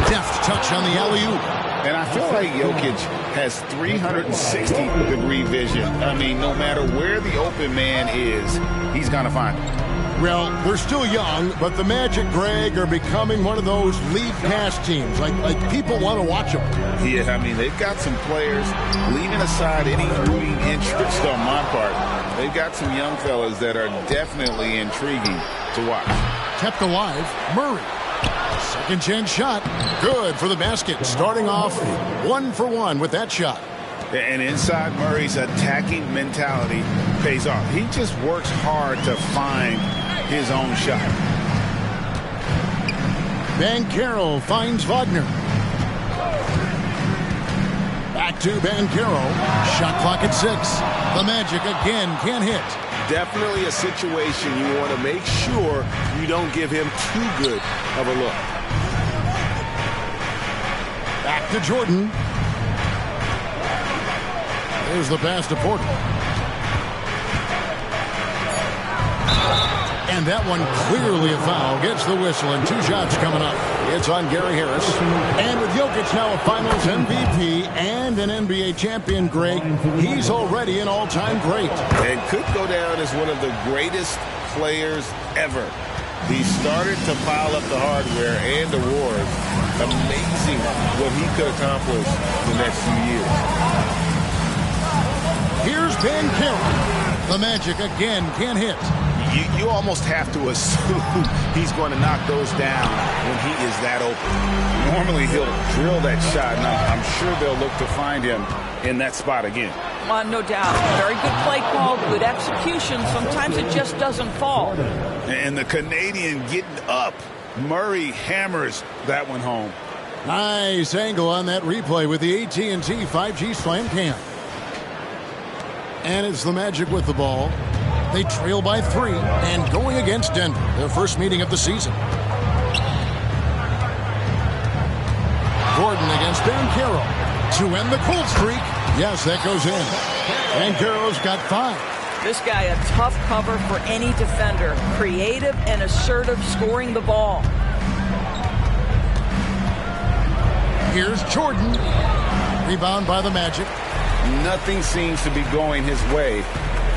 C: Deft touch on the alley-oop.
B: And I feel like Jokic has 360-degree vision. I mean, no matter where the open man is, he's going to find it.
C: Well, they're still young, but the Magic, Greg, are becoming one of those lead pass teams. Like people want to watch them.
B: Yeah, I mean, they've got some players, leaving aside any rooting interest on my part. They've got some young fellas that are definitely intriguing to watch.
C: Kept alive, Murray. Second chance shot. Good for the basket. Starting off 1 for 1 with that shot.
B: And inside Murray's attacking mentality pays off. He just works hard to find his own shot.
C: Banchero finds Wagner. Back to Banchero. Shot clock at 6. The Magic again can't hit.
H: Definitely a situation you want to make sure you don't give him too good of a look.
C: Back to Jordan. Here's the pass to Porter. And that one clearly a foul. Gets the whistle and 2 shots coming up. It's on Gary Harris. And with Jokic now a Finals MVP and an NBA champion, Greg, he's already an all-time great.
B: And could go down as one of the greatest players ever.
H: He started to pile up the hardware and awards. Amazing what he could accomplish the next few years.
C: Here's Bancaro. The Magic again can't hit.
B: You almost have to assume he's going to knock those down when he is that open. Normally he'll drill that shot, and I'm sure they'll look to find him in that spot again.
P: No doubt. Very good play call, good execution. Sometimes it just doesn't fall.
B: And the Canadian getting up. Murray hammers that one home.
C: Nice angle on that replay with the AT&T 5G Slam Cam. And it's the Magic with the ball. They trail by 3 and going against Denver, their first meeting of the season. Gordon against Bancaro to end the cold streak. Yes, that goes in. Bancaro's got 5.
P: This guy a tough cover for any defender. Creative and assertive scoring the ball.
C: Here's Jordan. Rebound by the Magic.
B: Nothing seems to be going his way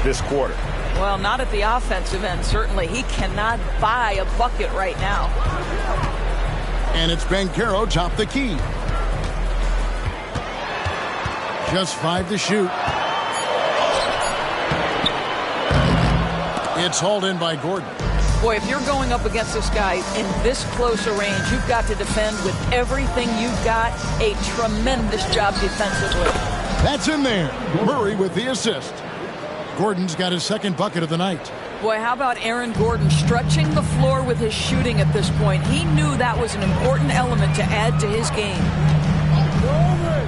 B: this quarter.
P: Well, not at the offensive end, certainly. He cannot buy a bucket right now.
C: And it's Bancaro top the key. Just 5 to shoot. It's hauled in by Gordon.
P: Boy, if you're going up against this guy in this close a range, you've got to defend with everything you've got. A tremendous job defensively.
C: That's in there. Murray with the assist. Gordon's got his second bucket of the night.
P: Boy, how about Aaron Gordon stretching the floor with his shooting at this point? He knew that was an important element to add to his game.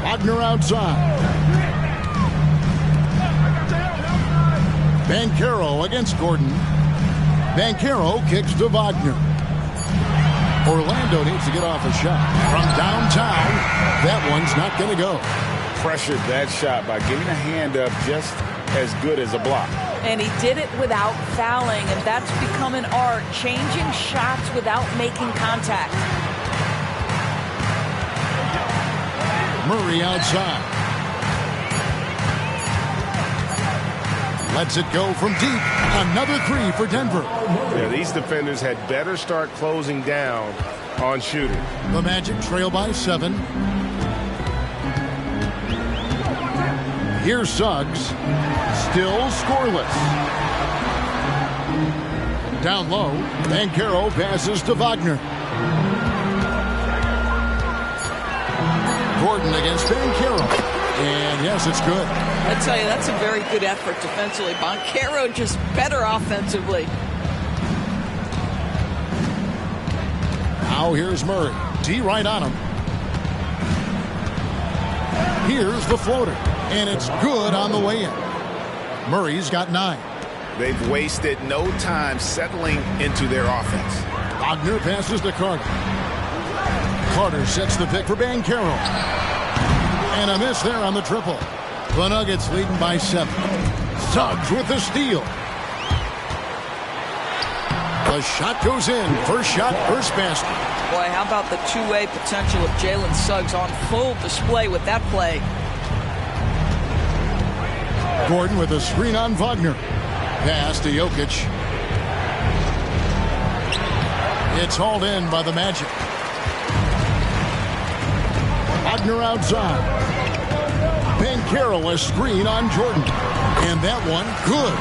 C: Wagner outside. Bancaro against Gordon. Bancaro kicks to Wagner. Orlando needs to get off a shot. From downtown, that one's not going to go.
B: Pressured that shot by giving a hand up just as good as a block.
P: And he did it without fouling, and that's become an art, changing shots without making contact.
C: Murray outside. Lets it go from deep. Another 3 for Denver.
H: Yeah, these defenders had better start closing down on shooting.
C: The Magic trail by 7. Here's Suggs. Still scoreless. Down low. Bancaro passes to Wagner. Gordon against Bancaro. And yes, it's good.
P: I tell you, that's a very good effort defensively. Bancaro just better offensively.
C: Now here's Murray. D right on him. Here's the floater. And it's good on the way in. Murray's got 9.
B: They've wasted no time settling into their offense.
C: Wagner passes to Carter. Carter sets the pick for Bancaro. And a miss there on the triple. The Nuggets leading by 7. Suggs with the steal. The shot goes in. First shot, first basket.
P: Boy, how about the two-way potential of Jalen Suggs on full display with that play.
C: Gordon with a screen on Wagner. Pass to Jokic. It's hauled in by the Magic. Wagner outside. Bancaro a screen on Jordan. And that one, good.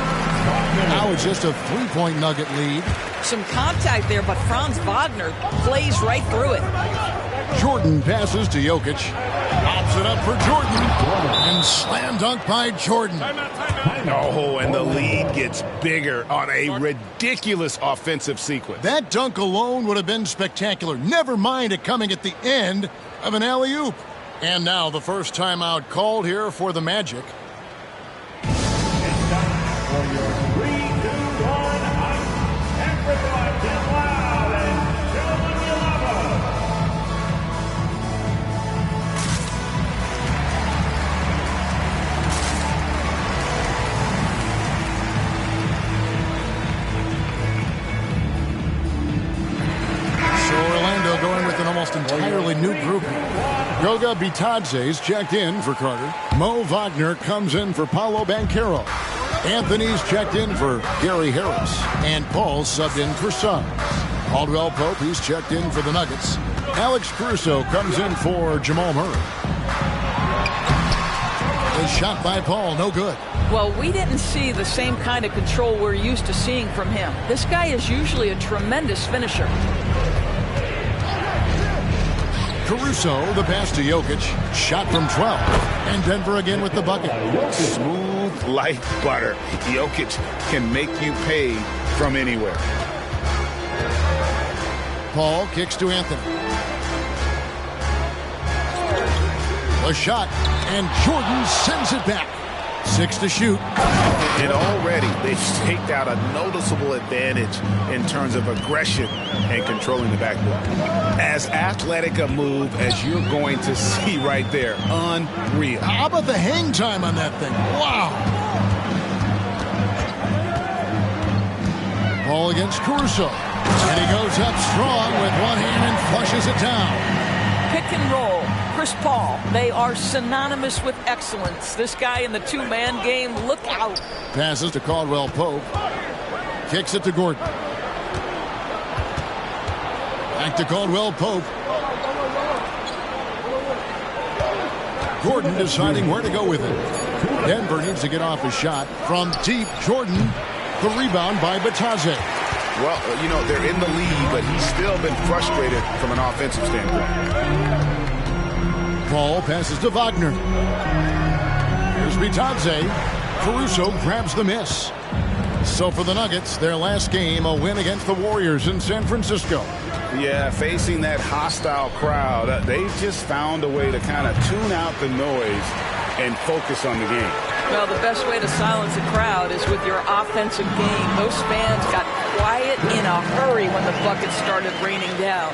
C: Now it's just a 3-point Nugget lead.
P: Some contact there, but Franz Wagner plays right through it.
C: Jordan passes to Jokic. Pops it up for Jordan. And slam dunk by Jordan.
B: Oh, and the lead gets bigger on a ridiculous offensive sequence.
C: That dunk alone would have been spectacular. Never mind it coming at the end of an alley-oop. And now the first timeout called here for the Magic.
L: It's time for your 3, 2, 1, everyone get loud and show them you love them.
C: So Orlando going with an almost entirely new group. Goga Bitadze's checked in for Carter. Mo Wagner comes in for Paolo Bancaro. Anthony's checked in for Gary Harris, and Paul subbed in for Suggs. Caldwell Pope, he's checked in for the Nuggets. Alex Caruso comes in for Jamal Murray. A shot by Paul, no good.
P: Well, we didn't see the same kind of control we're used to seeing from him. This guy is usually a tremendous finisher.
C: Caruso, the pass to Jokic. Shot from 12. And Denver again with the bucket.
B: Smooth like butter. Jokic can make you pay from anywhere.
C: Paul kicks to Anthony. A shot, and Jordan sends it back. 6 to shoot.
B: And already they've staked out a noticeable advantage in terms of aggression and controlling the backboard. As athletic a move as you're going to see right there. Unreal.
C: How about the hang time on that thing? Wow. Ball against Caruso. And he goes up strong with one hand and flushes it down.
P: Pick and roll. Chris Paul, they are synonymous with excellence. This guy in the two-man game, look out.
C: Passes to Caldwell Pope. Kicks it to Gordon. Back to Caldwell Pope. Gordon deciding where to go with it. Denver needs to get off a shot from deep. Jordan, the rebound by Batadze.
B: Well, you know, they're in the lead, but he's still been frustrated from an offensive standpoint.
C: Ball passes to Wagner. Here's Batadze. Caruso grabs the miss. So for the Nuggets, their last game, a win against the Warriors in San Francisco.
B: Yeah, facing that hostile crowd, they've just found a way to kind of tune out the noise and focus on the game.
P: Well, the best way to silence a crowd is with your offensive game. Those fans got quiet in a hurry when the buckets started raining down.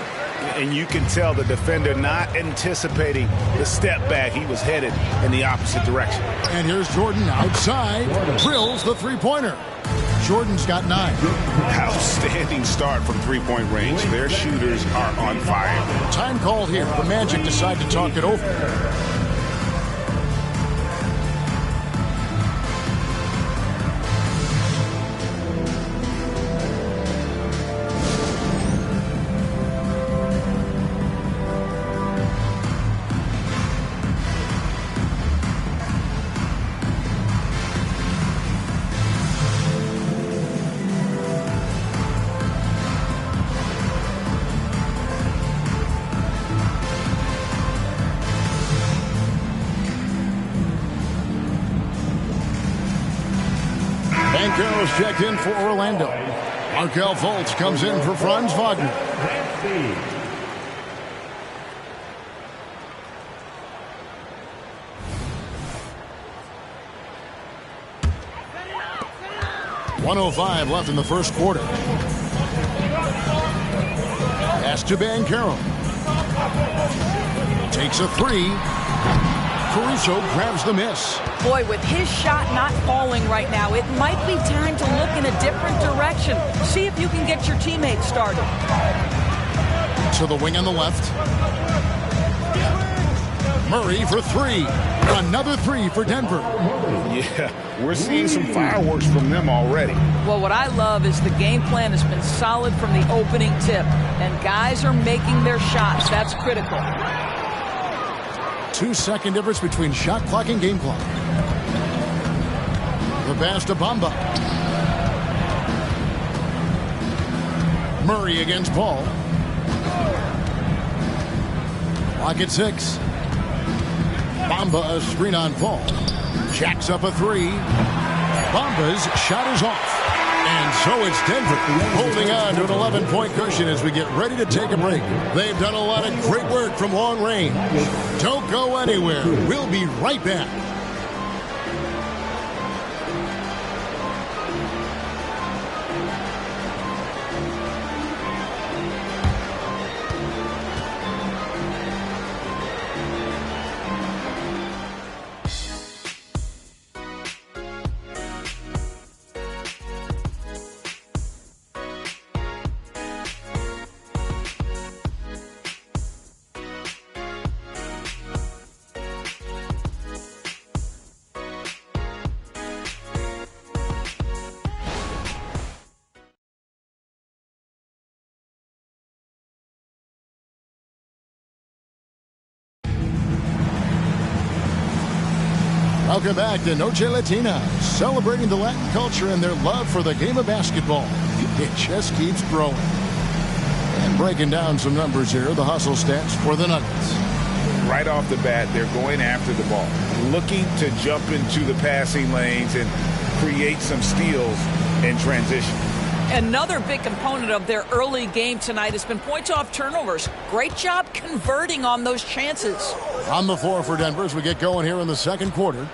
B: And you can tell the defender not anticipating the step back. He was headed in the opposite direction.
C: And here's Jordan outside. Drills the three-pointer. Jordan's got 9.
B: Outstanding start from three-point range. Their shooters are on fire.
C: Time called here. The Magic decide to talk it over. Checked in for Orlando. Markelle Fultz comes in for Franz Wagner. .105 left in the first quarter. Pass to Banchero. Takes a 3. Caruso grabs the miss.
P: Boy, with his shot not falling right now, it might be time to look in a different direction. See if you can get your teammates started.
C: To the wing on the left. Murray for 3. Another 3 for Denver.
B: Yeah, we're seeing some fireworks from them already.
P: Well, what I love is the game plan has been solid from the opening tip, and guys are making their shots. That's critical.
C: 2-second difference between shot clock and game clock. The pass to Bamba. Murray against Paul. Clock at 6. Bamba a screen on Paul. Jacks up a 3. Bamba's shot is off. And so it's Denver holding on to an 11-point cushion as we get ready to take a break. They've done a lot of great work from long range. Don't go anywhere. We'll be right back. Welcome back to Noche Latina, celebrating the Latin culture and their love for the game of basketball. It just keeps growing. And breaking down some numbers here, the hustle stats for the Nuggets.
B: Right off the bat, they're going after the ball, looking to jump into the passing lanes and create some steals in transition.
P: Another big component of their early game tonight has been points off turnovers. Great job converting on those chances.
C: On the floor for Denver as we get going here in the second quarter.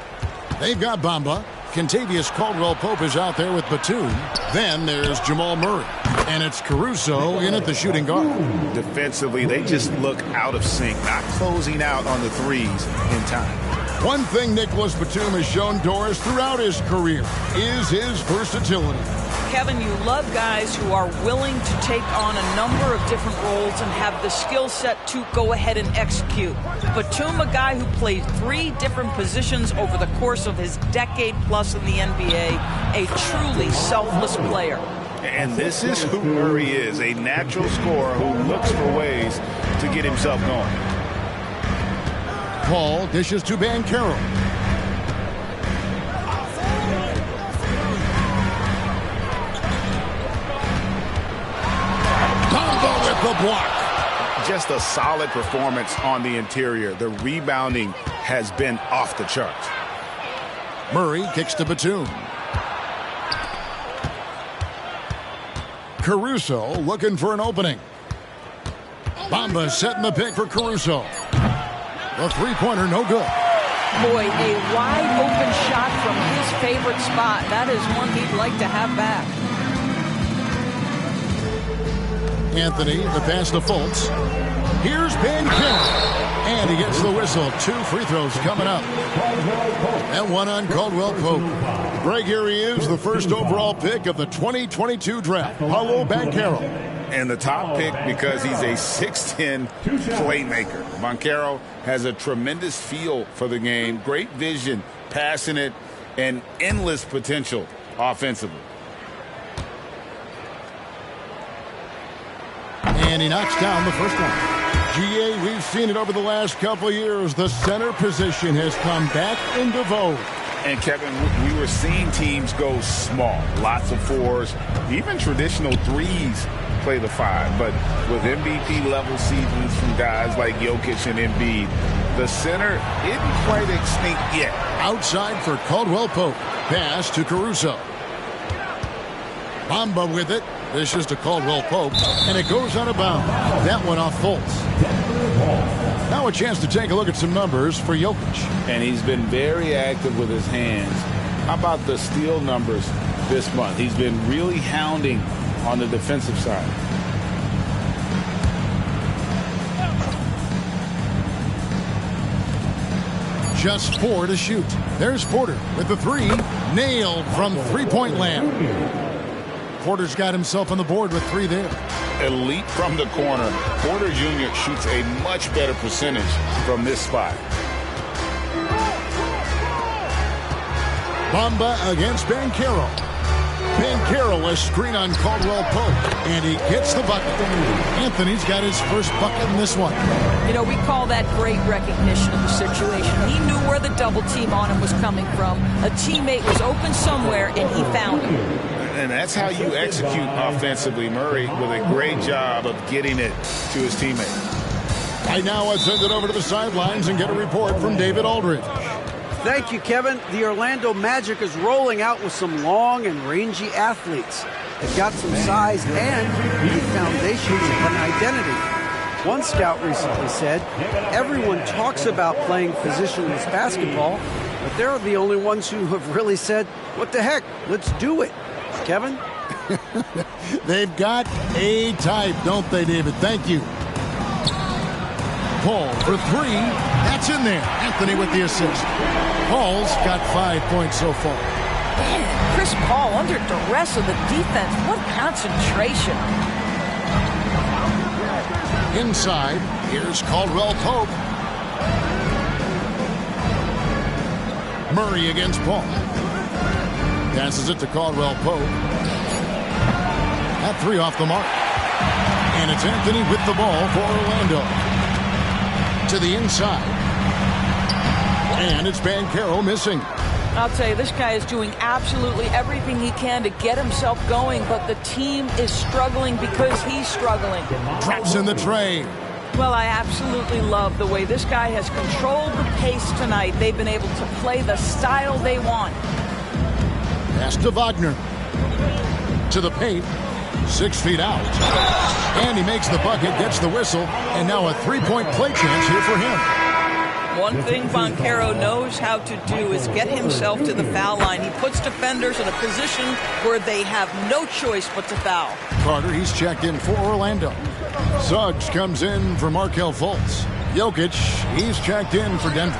C: They've got Bamba. Contavious Caldwell-Pope is out there with Batum. Then there's Jamal Murray. And it's Caruso in at the shooting guard.
B: Defensively, they just look out of sync, not closing out on the threes in time.
C: One thing Nicholas Batum has shown Doris throughout his career is his versatility.
P: Kevin, you love guys who are willing to take on a number of different roles and have the skill set to go ahead and execute. Batum, a guy who played 3 different positions over the course of his decade plus in the NBA, a truly selfless player.
B: And this is who Murray is, a natural scorer who looks for ways to get himself going.
C: Paul dishes to Banchero. Bamba with the block.
B: Just a solid performance on the interior. The rebounding has been off the charts.
C: Murray kicks to Batum. Caruso looking for an opening. Bamba setting the pick for Caruso. The three-pointer, no good.
P: Boy, a wide-open shot from his favorite spot. That is one he'd like to have back.
C: Anthony, the pass to Fultz. Here's Banchero. And he gets the whistle. 2 free throws coming up. And one on Caldwell-Pope. Greg, here he is, the first overall pick of the 2022 draft. Paulo Banchero.
B: And the top pick because he's a 6'10 playmaker. Banchero has a tremendous feel for the game, great vision, passing it, and endless potential offensively.
C: And he knocks down the first one. GA, we've seen it over the last couple of years. The center position has come back into vogue.
B: And, Kevin, we were seeing teams go small, lots of 4s, even traditional 3s play the 5. But with MVP-level seasons from guys like Jokic and Embiid, the center isn't quite extinct yet.
C: Outside for Caldwell-Pope. Pass to Caruso. Bamba with it. This is to Caldwell-Pope, and it goes out of bounds. That one off Fultz. Now a chance to take a look at some numbers for Jokic.
B: And he's been very active with his hands. How about the steal numbers this month? He's been really hounding on the defensive side.
C: Just 4 to shoot. There's Porter with the 3. Nailed from three-point land. Porter's got himself on the board with 3 there.
B: Elite from the corner. Porter Jr. shoots a much better percentage from this spot.
C: Bamba against Banchero. Banchero, a screen on Caldwell-Pope, and he gets the bucket. Anthony's got his first bucket in this one.
P: You know, we call that great recognition of the situation. He knew where the double team on him was coming from. A teammate was open somewhere, and he found him.
B: And that's how you execute offensively. Murray with a great job of getting it to his teammate.
C: Right now, let's send it over to the sidelines and get a report from David Aldridge.
D: Thank you, Kevin. The Orlando Magic is rolling out with some long and rangy athletes. They've got some size and the foundations of an identity. One scout recently said, everyone talks about playing positionless basketball, but they're the only ones who have really said, what the heck, let's do it. Kevin?
C: They've got a type, don't they, David? Thank you. Paul for 3. That's in there. Anthony with the assist. Paul's got 5 points so far.
P: Man, Chris Paul under duress of the defense. What concentration.
C: Inside, here's Caldwell-Pope. Murray against Paul. Passes it to Caldwell-Pope. That 3 off the mark. And it's Anthony with the ball for Orlando. To the inside. And it's Bancaro missing.
P: I'll tell you, this guy is doing absolutely everything he can to get himself going, but the team is struggling because he's struggling.
C: Drops in the tray.
P: Well, I absolutely love the way this guy has controlled the pace tonight. They've been able to play the style they want.
C: Pass to Wagner. To the paint. 6 feet out. And he makes the bucket, gets the whistle, and now a three-point play chance here for him.
P: One thing Bancaro knows how to do is get himself to the foul line. He puts defenders in a position where they have no choice but to foul.
C: Carter, he's checked in for Orlando. Suggs comes in for Markelle Fultz. Jokic, he's checked in for Denver.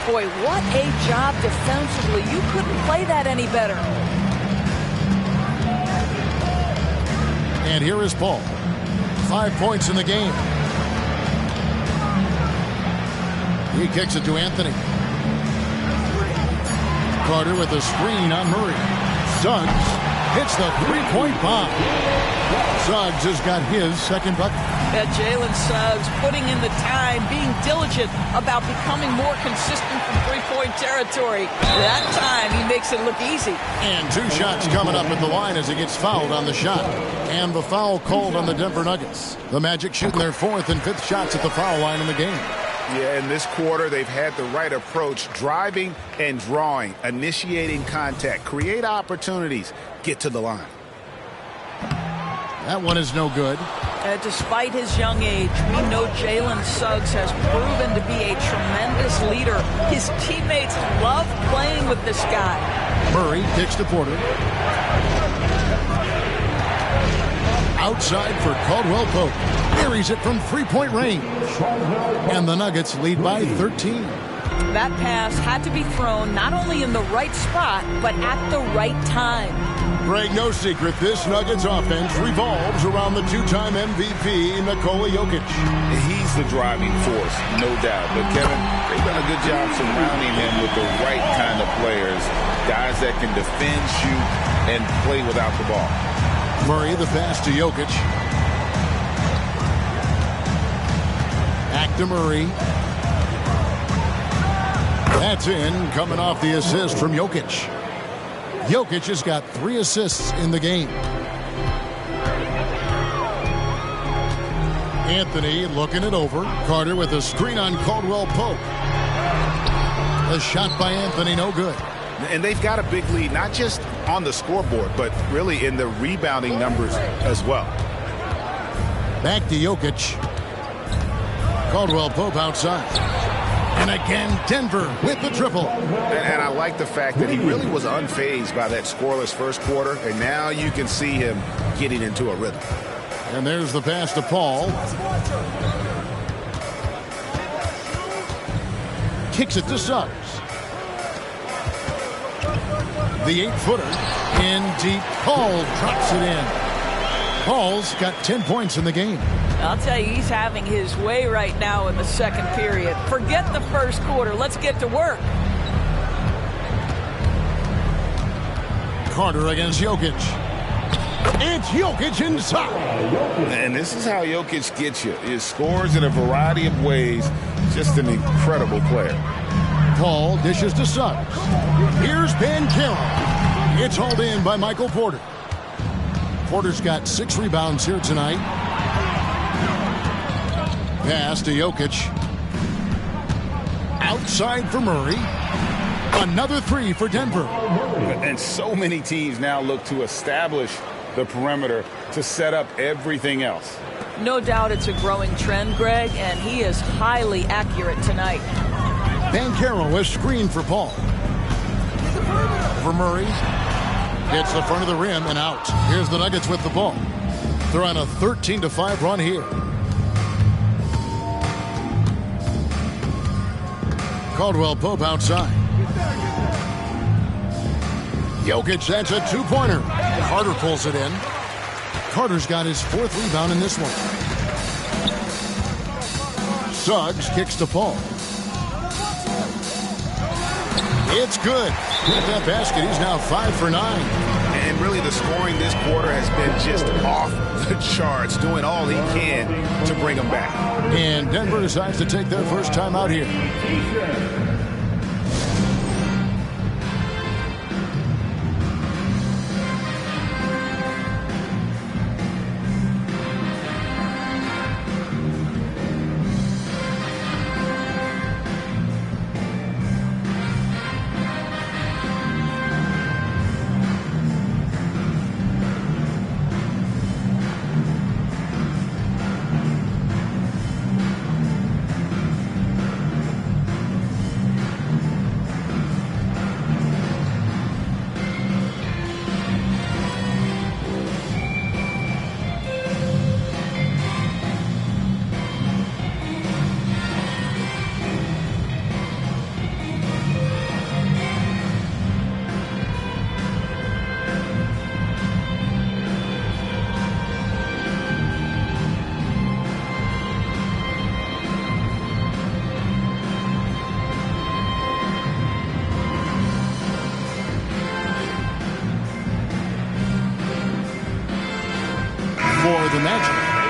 P: Boy, what a job defensively. You couldn't play that any better.
C: And here is Paul. 5 points in the game. He kicks it to Anthony. Carter with a screen on Murray. Suggs hits the three-point bomb. Suggs has got his second bucket.
P: Yeah, Jalen Suggs putting in the time, being diligent about becoming more consistent from three-point territory. That time, he makes it look easy.
C: And 2 shots coming up at the line as he gets fouled on the shot. And the foul called on the Denver Nuggets. The Magic shooting their 4th and 5th shots at the foul line in the game.
B: Yeah, in this quarter, they've had the right approach, driving and drawing, initiating contact, create opportunities, get to the line.
C: That one is no good.
P: Despite his young age, we know Jalen Suggs has proven to be a tremendous leader. His teammates love playing with this guy.
C: Murray kicks to Porter. Outside for Caldwell Pope. Buries it from three-point range. And the Nuggets lead by 13.
P: That pass had to be thrown not only in the right spot, but at the right time.
C: Greg, no secret, this Nuggets offense revolves around the 2-time MVP, Nikola Jokic.
Q: He's the driving force, no doubt. But, Kevin, they've done a good job surrounding him with the right kind of players, guys that can defend, shoot, and play without the ball.
C: Murray, the pass to Jokic. Back to Murray. That's in, coming off the assist from Jokic. Jokic has got 3 assists in the game. Anthony looking it over. Carter with a screen on Caldwell Pope. A shot by Anthony, no good.
B: And they've got a big lead, not just on the scoreboard, but really in the rebounding numbers as well.
C: Back to Jokic. Caldwell Pope outside. And again, Denver with the triple.
B: And I like the fact that he really was unfazed by that scoreless first quarter, and now you can see him getting into a rhythm.
C: And there's the pass to Paul. Kicks it to Suggs. The 8-footer in deep. Paul drops it in. Paul's got 10 points in the game.
P: I'll tell you, he's having his way right now in the second period. Forget the first quarter. Let's get to work.
C: Carter against Jokic. It's Jokic inside.
Q: And this is how Jokic gets you. He scores in a variety of ways. Just an incredible player.
C: Paul dishes to Suggs. Here's Bancaro. It's hauled in by Michael Porter. Porter's got 6 rebounds here tonight. Pass to Jokic. Outside for Murray. Another 3 for Denver.
Q: And so many teams now look to establish the perimeter to set up everything else.
P: No doubt it's a growing trend, Greg, and he is highly accurate tonight.
C: Bancaro is screened for Paul. For Murray. Hits the front of the rim and out. Here's the Nuggets with the ball. They're on a 13-5 run here. Caldwell Pope outside. Jokic, that's a 2-pointer. Carter pulls it in. Carter's got his 4th rebound in this one. Suggs kicks to Paul. It's good. With that basket, he's now 5 for 9.
B: And really the scoring this quarter has been just off the charts, doing all he can to bring them back.
C: And Denver decides to take their first time out here.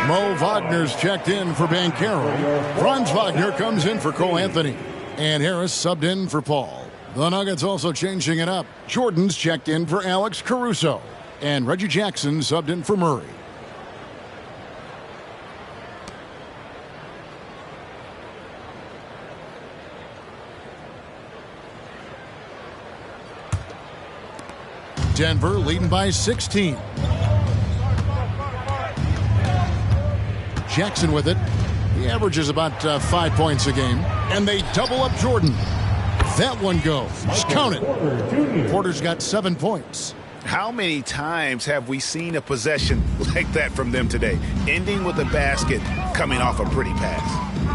C: Mo Wagner's checked in for Banchero. Franz Wagner comes in for Cole Anthony. And Harris subbed in for Paul. The Nuggets also changing it up. Jordan's checked in for Alex Caruso. And Reggie Jackson subbed in for Murray. Denver leading by 16. Jackson with it. He averages about 5 points a game. And they double up Jordan. That one goes. Count it. Porter's got 7 points.
B: How many times have we seen a possession like that from them today? Ending with a basket, coming off a pretty pass.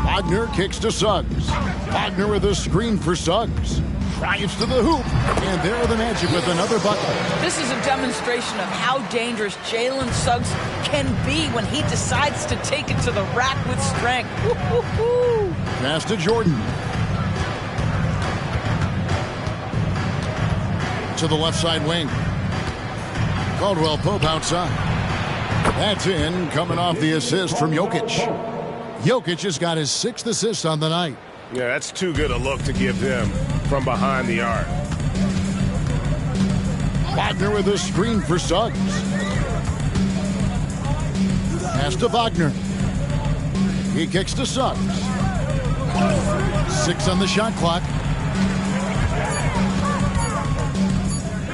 C: Wagner kicks to Suggs. Wagner with a screen for Suggs. Drives to the hoop. And there are the Magic with another bucket.
P: This is a demonstration of how dangerous Jalen Suggs can be when he decides to take it to the rack with strength. Woo-hoo-hoo.
C: Pass to Jordan. To the left side wing. Caldwell Pope outside. That's in, coming off the assist from Jokic. Jokic has got his 6th assist on the night.
H: Yeah, that's too good a look to give him from behind the arc.
C: Wagner with a screen for Suggs. Pass to Wagner. He kicks to Suggs. 6 on the shot clock.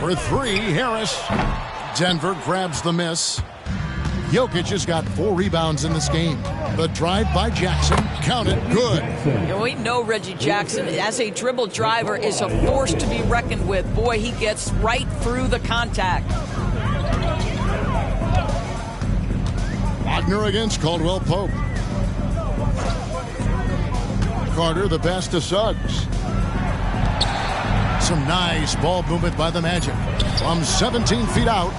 C: For 3, Harris. Denver grabs the miss. Jokic has got 4 rebounds in this game. The drive by Jackson, counted, good.
P: We know Reggie Jackson, as a dribble driver, is a force to be reckoned with. Boy, he gets right through the contact.
C: Wagner against Caldwell Pope. Carter, the pass to Suggs. Some nice ball movement by the Magic. From 17 feet out,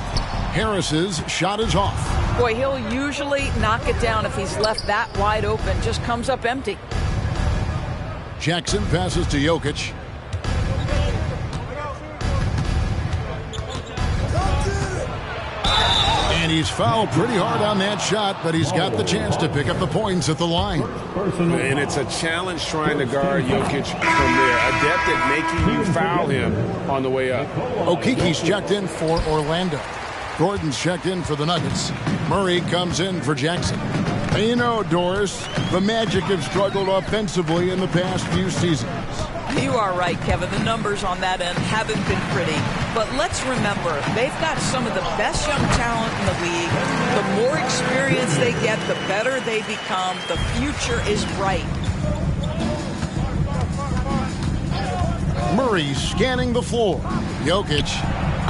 C: Harris's shot is off.
P: Boy, he'll usually knock it down if he's left that wide open. Just comes up empty.
C: Jackson passes to Jokic. And he's fouled pretty hard on that shot, but he's got the chance to pick up the points at the line.
H: And it's a challenge trying to guard Jokic from there. Adept at making you foul him on the way up.
C: Okiki's checked in for Orlando. Gordon's checked in for the Nuggets. Murray comes in for Jackson. And you know, Doris, the Magic have struggled offensively in the past few seasons.
P: You are right, Kevin. The numbers on that end haven't been pretty. But let's remember, they've got some of the best young talent in the league. The more experience they get, the better they become. The future is bright.
C: Murray scanning the floor. Jokic,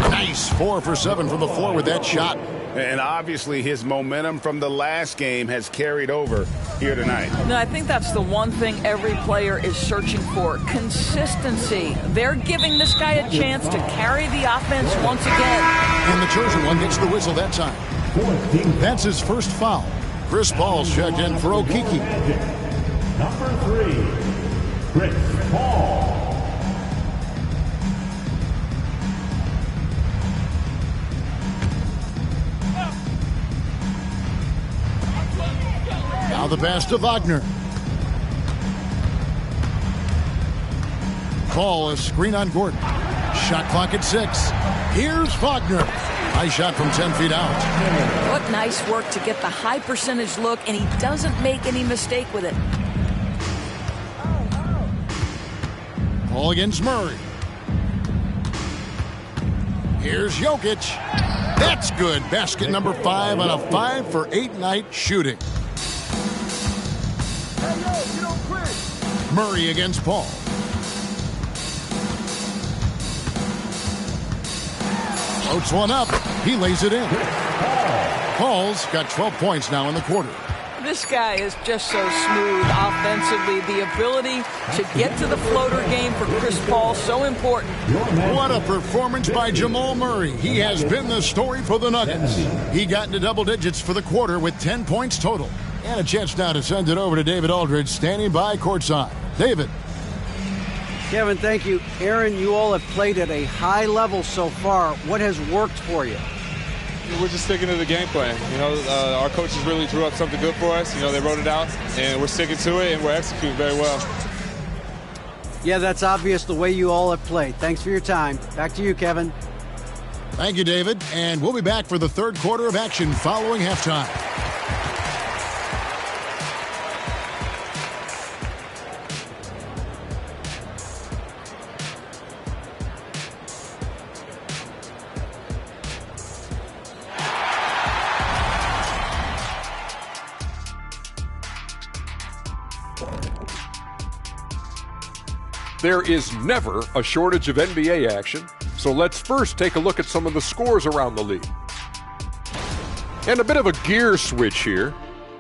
C: nice 4 for 7 from the floor with that shot.
B: And obviously his momentum from the last game has carried over here tonight.
P: No, I think that's the one thing every player is searching for. Consistency. They're giving this guy a chance to carry the offense once again.
C: And the chosen one gets the whistle that time. That's his first foul. Chris Paul's checked in for Okiki.
L: Number 3, Chris Paul.
C: Now the pass to Wagner. Paul, a screen on Gordon. Shot clock at 6. Here's Wagner. Nice shot from 10 feet out.
P: What nice work to get the high percentage look, and he doesn't make any mistake with it.
C: Paul against Murray. Here's Jokic. That's good. Basket number 5 on a 5 for 8 night shooting. Murray against Paul. Floats one up. He lays it in. Paul's got 12 points now in the quarter.
P: This guy is just so smooth offensively. The ability to get to the floater game for Chris Paul, so important.
C: What a performance by Jamal Murray. He has been the story for the Nuggets. He got into double digits for the quarter with 10 points total. And a chance now to send it over to David Aldridge, standing by courtside. David.
D: Kevin, thank you. Aaron, you all have played at a high level so far. What has worked for you?
I: we're just sticking to the game plan. You know, our coaches really drew up something good for us. You know, they wrote it out, and we're sticking to it, and we're executing very well.
D: Yeah, that's obvious the way you all have played. Thanks for your time. Back to you, Kevin.
C: Thank you, David. And we'll be back for the third quarter of action following halftime.
E: There is never a shortage of NBA action, so let's first take a look at some of the scores around the league. And a bit of a gear switch here.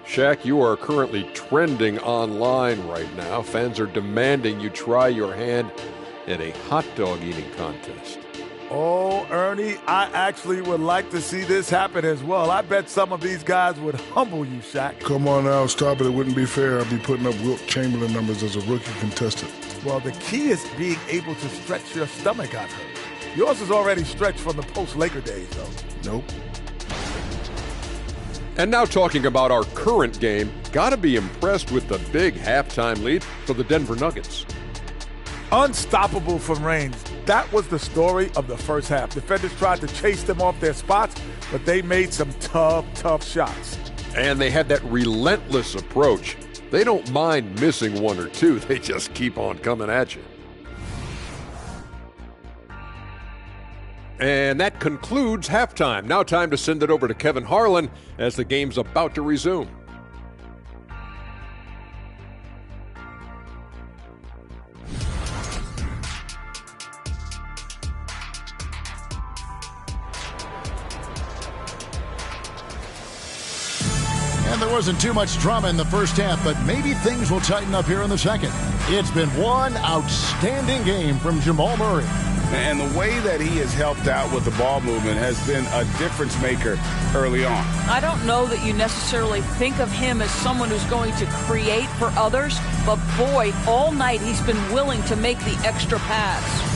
E: Shaq, you are currently trending online right now. Fans are demanding you try your hand at a hot dog eating contest.
G: Oh, Ernie, I actually would like to see this happen as well. I bet some of these guys would humble you, Shaq.
F: Come on now, stop it. It wouldn't be fair. I'd be putting up Wilt Chamberlain numbers as a rookie contestant.
G: Well, the key is being able to stretch your stomach, I've heard. Yours is already stretched from the post-Laker days, though.
F: Nope.
E: And now talking about our current game, gotta be impressed with the big halftime lead for the Denver Nuggets.
G: Unstoppable from range. That was the story of the first half. Defenders tried to chase them off their spots, but they made some tough shots.
E: And they had that relentless approach. They don't mind missing one or two. They just keep on coming at you. And that concludes halftime. Now time to send it over to Kevin Harlan as the game's about to resume.
C: And there wasn't too much drama in the first half, but maybe things will tighten up here in the second. It's been one outstanding game from Jamal Murray.
Q: And the way that he has helped out with the ball movement has been a difference maker early on.
P: I don't know that you necessarily think of him as someone who's going to create for others, but boy, all night he's been willing to make the extra pass.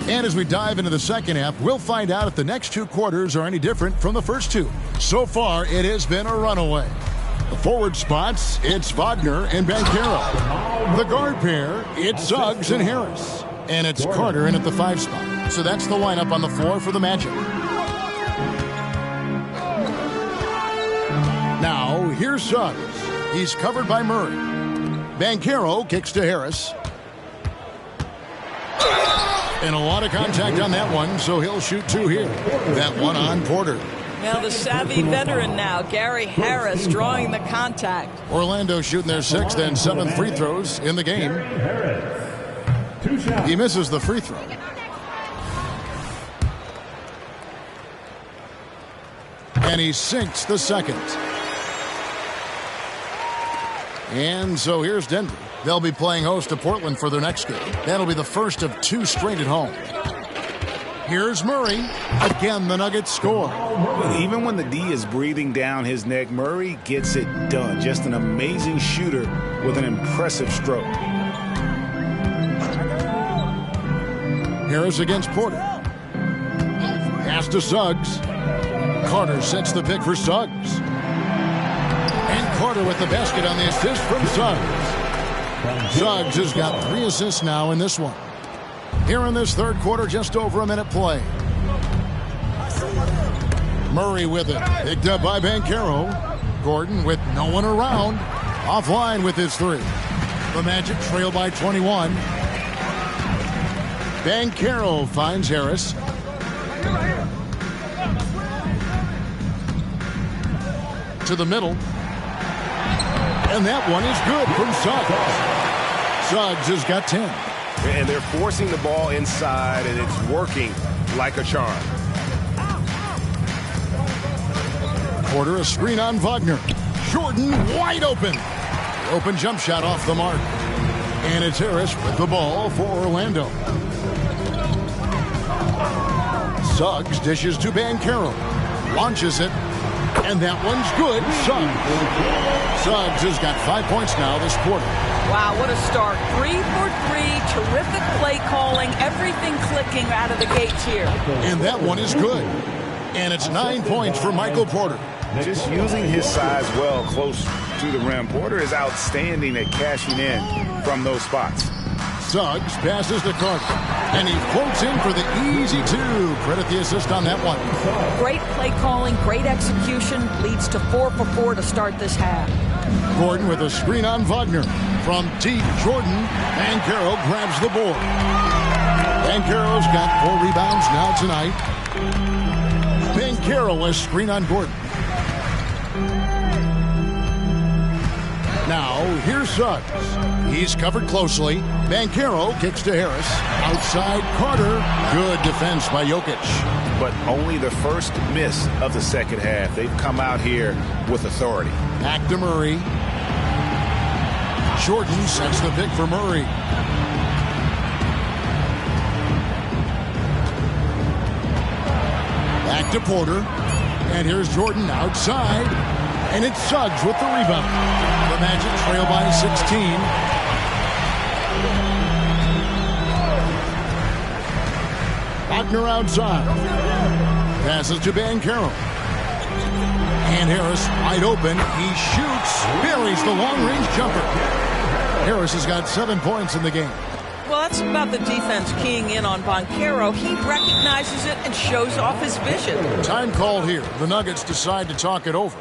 C: And as we dive into the second half, we'll find out if the next two quarters are any different from the first two. So far, it has been a runaway. The forward spots, it's Wagner and Banchero. The guard pair, it's Suggs and Harris. And it's Carter in at the 5 spot. So that's the lineup on the floor for the Magic. Now, here's Suggs. He's covered by Murray. Banchero kicks to Harris. And a lot of contact on that one, so he'll shoot 2 here. That one on Porter.
P: Now the savvy veteran now, Gary Harris, drawing the contact.
C: Orlando shooting their 6th and 7th free throws in the game. He misses the free throw. And he sinks the second. And so here's Denver. They'll be playing host to Portland for their next game. That'll be the first of 2 straight at home. Here's Murray. Again, the Nuggets score.
B: Even when the D is breathing down his neck, Murray gets it done. Just an amazing shooter with an impressive stroke.
C: Harris against Porter. Pass to Suggs. Carter sets the pick for Suggs. And Carter with the basket on the assist from Suggs. Suggs has got 3 assists now in this one. Here in this third quarter, just over a minute play. Murray with it. Picked up by Banchero. Gordon with no one around. Offline with his 3. The Magic trail by 21. Banchero finds Harris. To the middle. And that one is good from Suggs. Suggs has got 10.
H: And they're forcing the ball inside, and it's working like a charm.
C: Porter, a screen on Wagner. Jordan wide open. Open jump shot off the mark. And it's Harris with the ball for Orlando. Suggs dishes to Banchero. Launches it. And that one's good. Suggs has got 5 points now this quarter.
P: Wow, what a start. 3 for 3. Terrific play calling. Everything clicking out of the gates here.
C: And that one is good. And it's 9 points for Michael Porter.
B: Just using his size well close to the rim. Porter is outstanding at cashing in from those spots.
C: Suggs passes to Carter, and he floats in for the easy two. Credit the assist on that one.
P: Great play calling, great execution, leads to 4 for 4 to start this half.
C: Gordon with a screen on Wagner. From deep, Jordan, Banchero grabs the board. Banchero's got 4 rebounds now tonight. Banchero a screen on Gordon. Now, here's Suggs. He's covered closely. Banchero kicks to Harris. Outside, Carter. Good defense by Jokic.
B: But only the first miss of the second half. They've come out here with authority.
C: Back to Murray. Jordan sets the pick for Murray. Back to Porter. And here's Jordan outside. And it's Suggs with the rebound. The Magic trail by 16. Wagner outside. Passes to Banchero. And Harris wide open. He shoots. Buries the long-range jumper. Harris has got 7 points in the game.
P: Well, that's about the defense keying in on Banchero. He recognizes it and shows off his vision.
C: Time called here. The Nuggets decide to talk it over.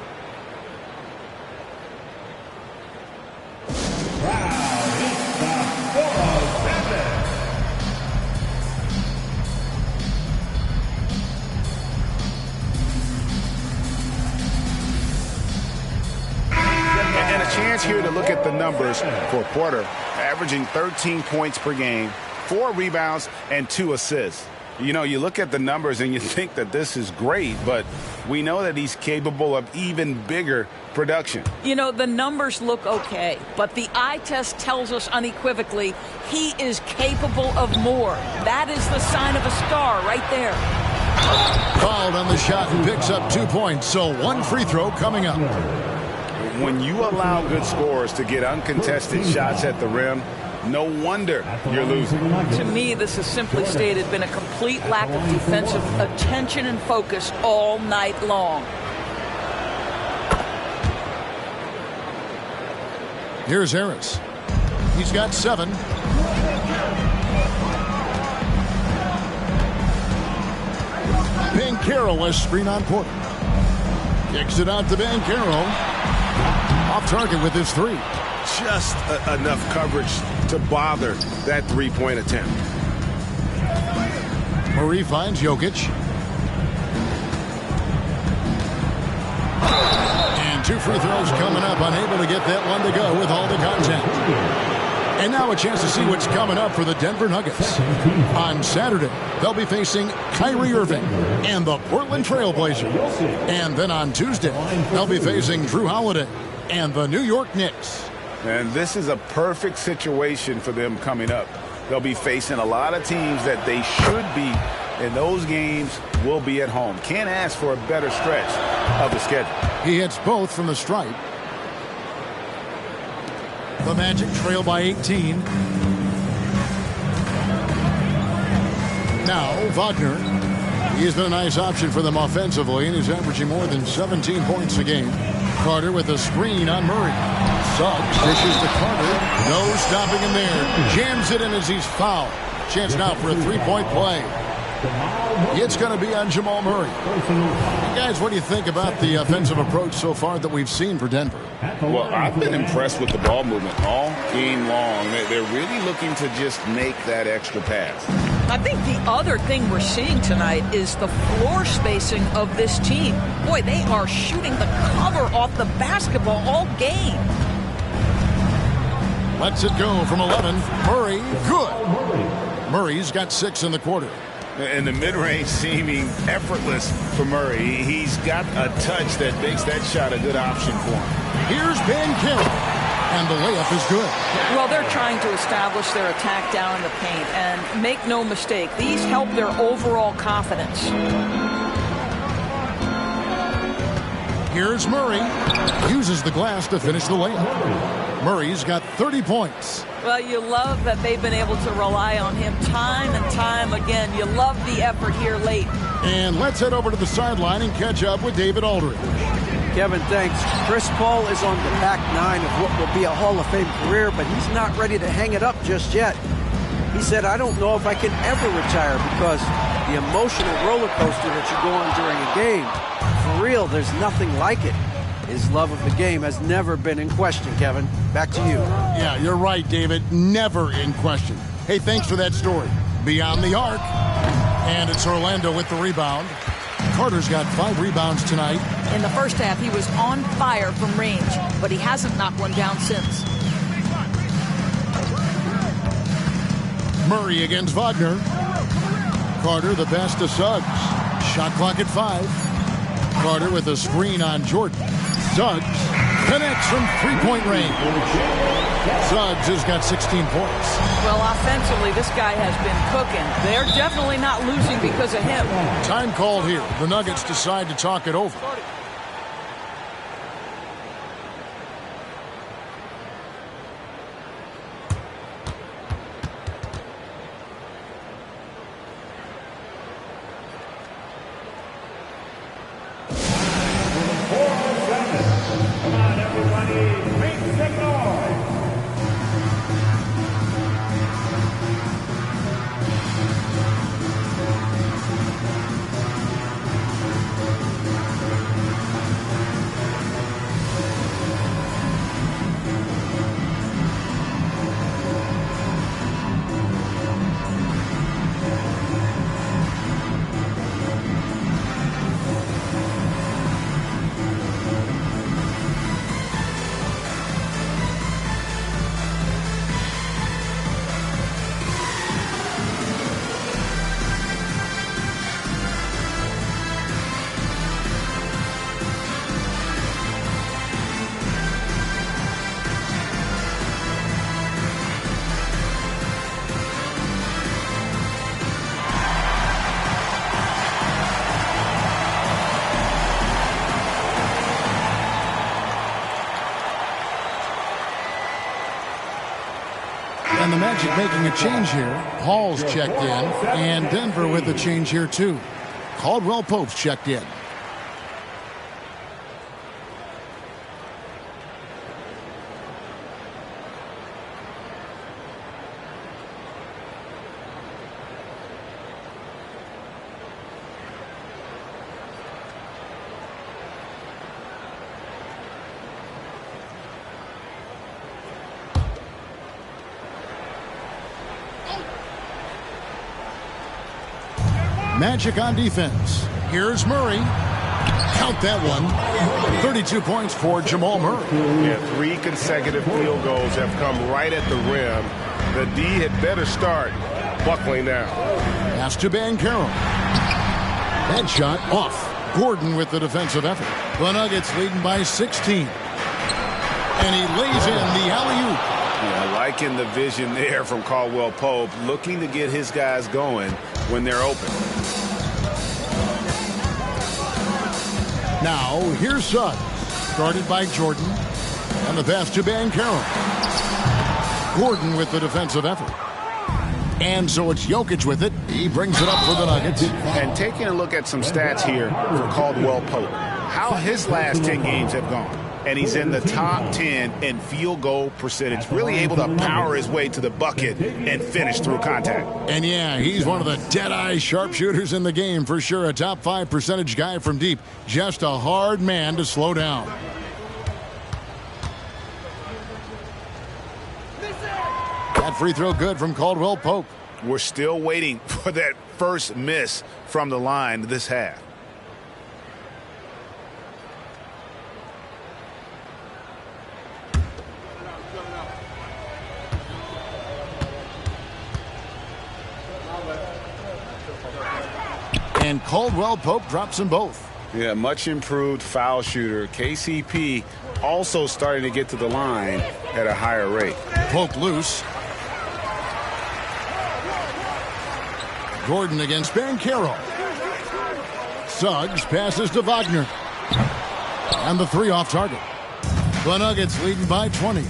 B: Here to look at the numbers for Porter, averaging 13 points per game, 4 rebounds, and 2 assists. You know, you look at the numbers and you think that this is great, but we know that he's capable of even bigger production.
P: You know, the numbers look okay, but the eye test tells us unequivocally he is capable of more. That is the sign of a star right there.
C: Fouled on the shot and picks up 2 points, so 1 free throw coming up.
B: When you allow good scorers to get uncontested shots at the rim, no wonder you're losing.
P: To me, this has simply stated been a complete lack of defensive attention and focus all night long.
C: Here's Harris. He's got 7. Banchero a screen on Porter. Kicks it out to Banchero. Off target with his 3.
H: Just enough coverage to bother that 3-point attempt.
C: Murray finds Jokic. And 2 free throws coming up. Unable to get that one to go with all the contact. And now a chance to see what's coming up for the Denver Nuggets. On Saturday, they'll be facing Kyrie Irving and the Portland Trail Blazers. And then on Tuesday, they'll be facing Drew Holiday and the New York Knicks.
B: And this is a perfect situation for them coming up. They'll be facing a lot of teams that they should beat, and those games will be at home. Can't ask for a better stretch of the schedule.
C: He hits both from the stripe. The Magic trail by 18. Now, Wagner. He's been a nice option for them offensively, and he's averaging more than 17 points a game. Carter with a screen on Murray. Suggs dishes to Carter. No stopping him there. Jams it in as he's fouled. Chance now for a 3-point play. It's going to be on Jamal Murray. Guys, what do you think about the offensive approach so far that we've seen for Denver?
Q: Well, I've been impressed with the ball movement all game long. They're really looking to just make that extra pass.
P: I think the other thing we're seeing tonight is the floor spacing of this team. Boy, they are shooting the cover off the basketball all game.
C: Lets it go from 11. Murray, good. Murray's got 6 in the quarter.
B: And the mid-range seeming effortless for Murray. He's got a touch that makes that shot a good option for him.
C: Here's Banchero, and the layup is good.
P: Well, they're trying to establish their attack down in the paint, and make no mistake, these help their overall confidence.
C: Here's Murray. Uses the glass to finish the layup. Murray's got 30 points.
P: Well, you love that they've been able to rely on him time and time again. You love the effort here late.
C: And let's head over to the sideline and catch up with David Aldridge.
D: Kevin, thanks. Chris Paul is on the back nine of what will be a Hall of Fame career, but he's not ready to hang it up just yet. He said, I don't know if I can ever retire because the emotional roller coaster that you go on during a game, for real, there's nothing like it. His love of the game has never been in question, Kevin. Back to you.
C: Yeah, you're right, David. Never in question. Hey, thanks for that story. Beyond the arc. And it's Orlando with the rebound. Carter's got 5 rebounds tonight.
P: In the first half, he was on fire from range, but he hasn't knocked one down since.
C: Murray against Wagner. Carter the pass to Suggs. Shot clock at 5. Carter with a screen on Jordan. Suggs connects from three-point range. Suggs has got 16 points.
P: Well, offensively, this guy has been cooking. They're definitely not losing because of him.
C: Time called here. The Nuggets decide to talk it over. And the Magic making a change here. Hall's checked in, and Denver with a change here too. Caldwell Pope's checked in. Magic on defense. Here's Murray. Count that one. 32 points for Jamal Murray.
H: Yeah, 3 consecutive field goals have come right at the rim. The D had better start buckling now.
C: Pass to Banchero. That shot off. Gordon with the defensive effort. The Nuggets leading by 16. And he lays in the alley-oop.
B: Yeah, liking the vision there from Caldwell Pope, looking to get his guys going when they're open.
C: Now, here's Suggs. Started by Jordan. And the pass to Banchero. Gordon with the defensive effort. And so it's Jokic with it. He brings it up for the Nuggets.
B: And taking a look at some stats here for Caldwell Pope. How his last 10 games have gone. And he's in the top 10 in field goal percentage. Really able to power his way to the bucket and finish through contact.
C: And yeah, he's one of the dead-eye sharpshooters in the game for sure. A top 5 percentage guy from deep. Just a hard man to slow down. That free throw good from Caldwell Pope.
B: We're still waiting for that first miss from the line this half.
C: And Caldwell Pope drops them both.
B: Yeah, much improved foul shooter. KCP also starting to get to the line at a higher rate.
C: Pope loose. Gordon against Banchero. Suggs passes to Wagner. And the three off target. The Nuggets leading by 20.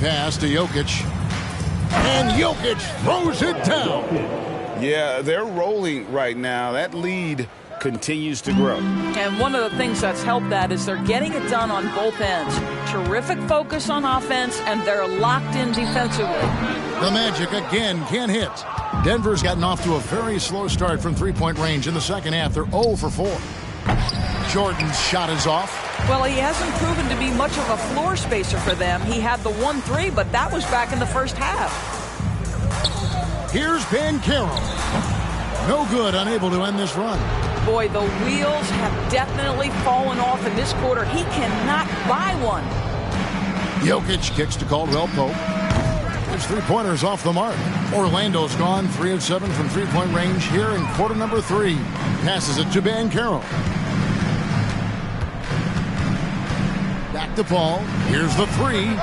C: Pass to Jokic. And Jokic throws it down.
B: Yeah, they're rolling right now. That lead continues to grow.
P: And one of the things that's helped that is they're getting it done on both ends. Terrific focus on offense, and they're locked in defensively.
C: The Magic again can't hit. Denver's gotten off to a very slow start from three-point range in the second half. They're 0 for 4. Jordan's shot is off.
P: Well, he hasn't proven to be much of a floor spacer for them. He had the 1-3, but that was back in the first half.
C: Here's Banchero. No good, unable to end this run.
P: Boy, the wheels have definitely fallen off in this quarter. He cannot buy one.
C: Jokic kicks to Caldwell Pope. His three-pointers off the mark. Orlando's gone 3 of 7 from three-point range here in quarter number 3. Passes it to Banchero. Back to Paul. Here's the 3.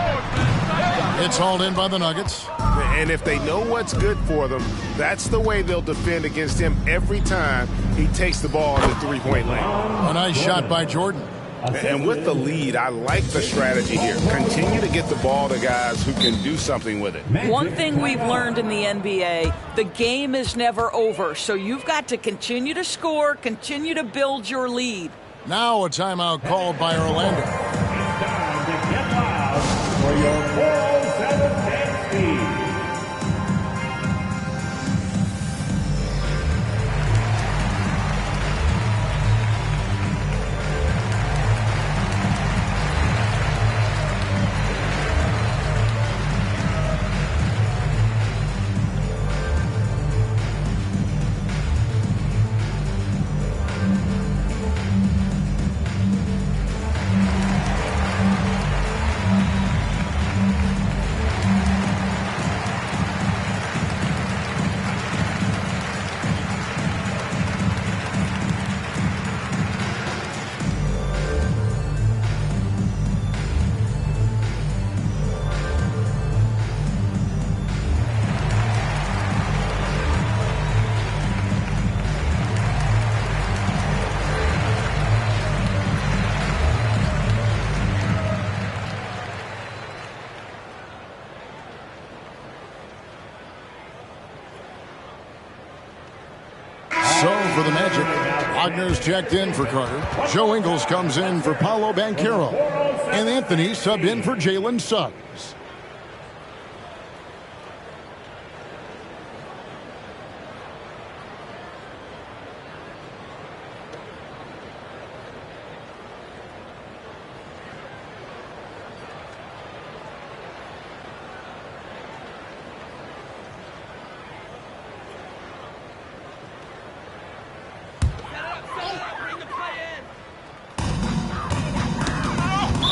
C: It's hauled in by the Nuggets.
H: And if they know what's good for them, that's the way they'll defend against him every time he takes the ball in the three-point lane.
C: A nice shot by Jordan.
B: And with the lead, I like the strategy here. Continue to get the ball to guys who can do something with it.
P: One thing we've learned in the NBA, the game is never over. So you've got to continue to score, continue to build your lead.
C: Now a timeout called by Orlando.
L: It's time to get loud for your 4-7 team.
C: For the Magic, Wagner's checked in for Carter. Joe Ingles comes in for Paolo Banchero. And Anthony subbed in for Jalen Suggs.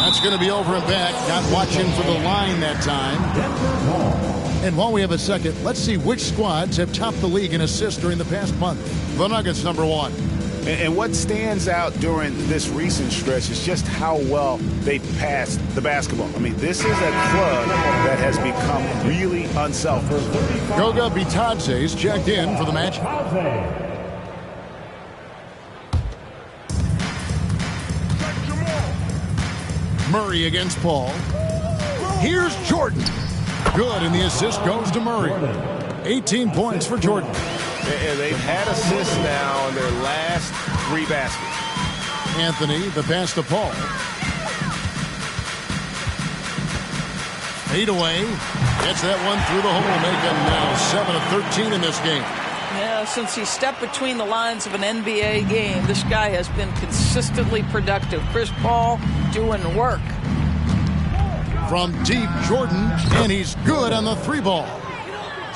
C: That's going to be over and back. Not watching for the line that time. And while we have a second, let's see which squads have topped the league in assists during the past month. The Nuggets, number 1.
B: And what stands out during this recent stretch is just how well they passed the basketball. I mean, this is a club that has become really unselfish.
C: Goga Bitadze's checked in for the Magic. Murray against Paul. Here's Jordan. Good, and the assist goes to Murray. 18 points for Jordan.
H: And they've had assists now on their last 3 baskets.
C: Anthony, the pass to Paul. Fade away. Gets that one through the hole, making now 7 of 13 in this game.
P: Yeah, since he stepped between the lines of an NBA game, this guy has been consistently productive. Chris Paul doing work.
C: From deep, Jordan, and he's good on the 3-ball.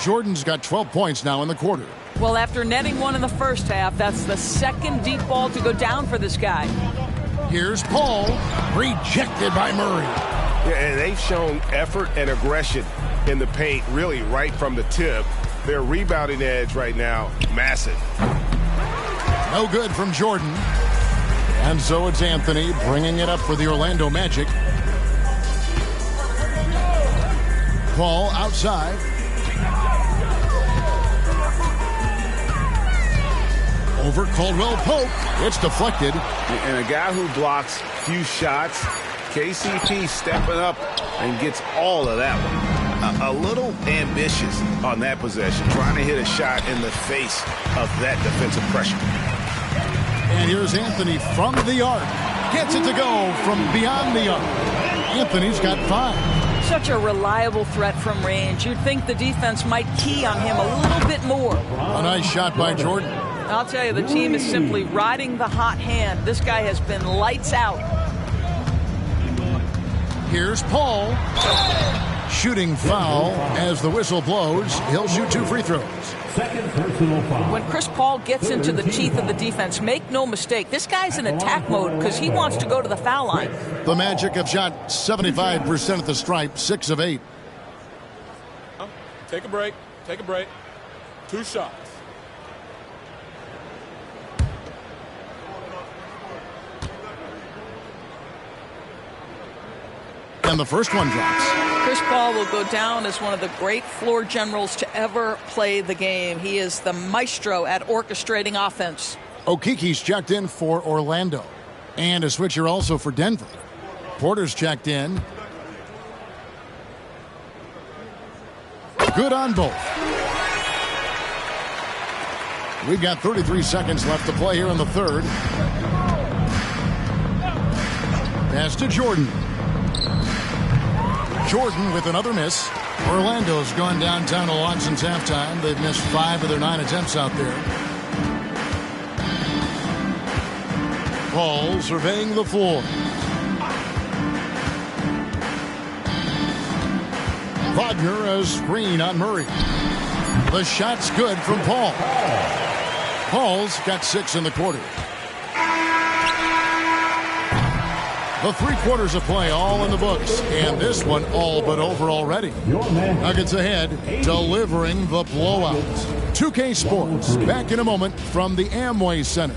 C: Jordan's got 12 points now in the quarter.
P: Well, after netting one in the first half, that's the second deep ball to go down for this guy.
C: Here's Paul, rejected by Murray.
H: Yeah, and they've shown effort and aggression in the paint, really right from the tip. Their rebounding edge right now, massive.
C: No good from Jordan. And so it's Anthony bringing it up for the Orlando Magic. Paul outside. over Caldwell Pope. It's deflected.
B: And a guy who blocks few shots, KCP stepping up and gets all of that one. A little ambitious on that possession, trying to hit a shot in the face of that defensive pressure.
C: And here's Anthony from the arc. Gets it to go from beyond the arc. Anthony's got 5.
P: Such a reliable threat from range. You'd think the defense might key on him a little bit more.
C: A nice shot by Jordan.
P: I'll tell you, the team is simply riding the hot hand. This guy has been lights out.
C: Here's Paul. Shooting foul as the whistle blows. He'll shoot 2 free throws.
L: Second personal foul.
P: When Chris Paul gets into the teeth of the defense, make no mistake, this guy's in attack mode because he wants to go to the foul line.
C: The Magic have shot 75% at the stripe, 6 of 8.
N: Take a break. Take a break. 2 shots.
C: And the first one drops.
P: Chris Paul will go down as one of the great floor generals to ever play the game. He is the maestro at orchestrating offense.
C: Okiki's checked in for Orlando. And a switcher also for Denver. Porter's checked in. Good on both. We've got 33 seconds left to play here in the third. Pass to Jordan. Jordan with another miss. Orlando's gone downtown a lot since halftime. They've missed 5 of their 9 attempts out there. Paul surveying the floor. Wagner a screen on Murray. The shot's good from Paul. Paul's got 6 in the quarter. The 3 quarters of play all in the books, and this one all but over already. Nuggets ahead, delivering the blowout. 2K Sports, back in a moment from the Amway Center.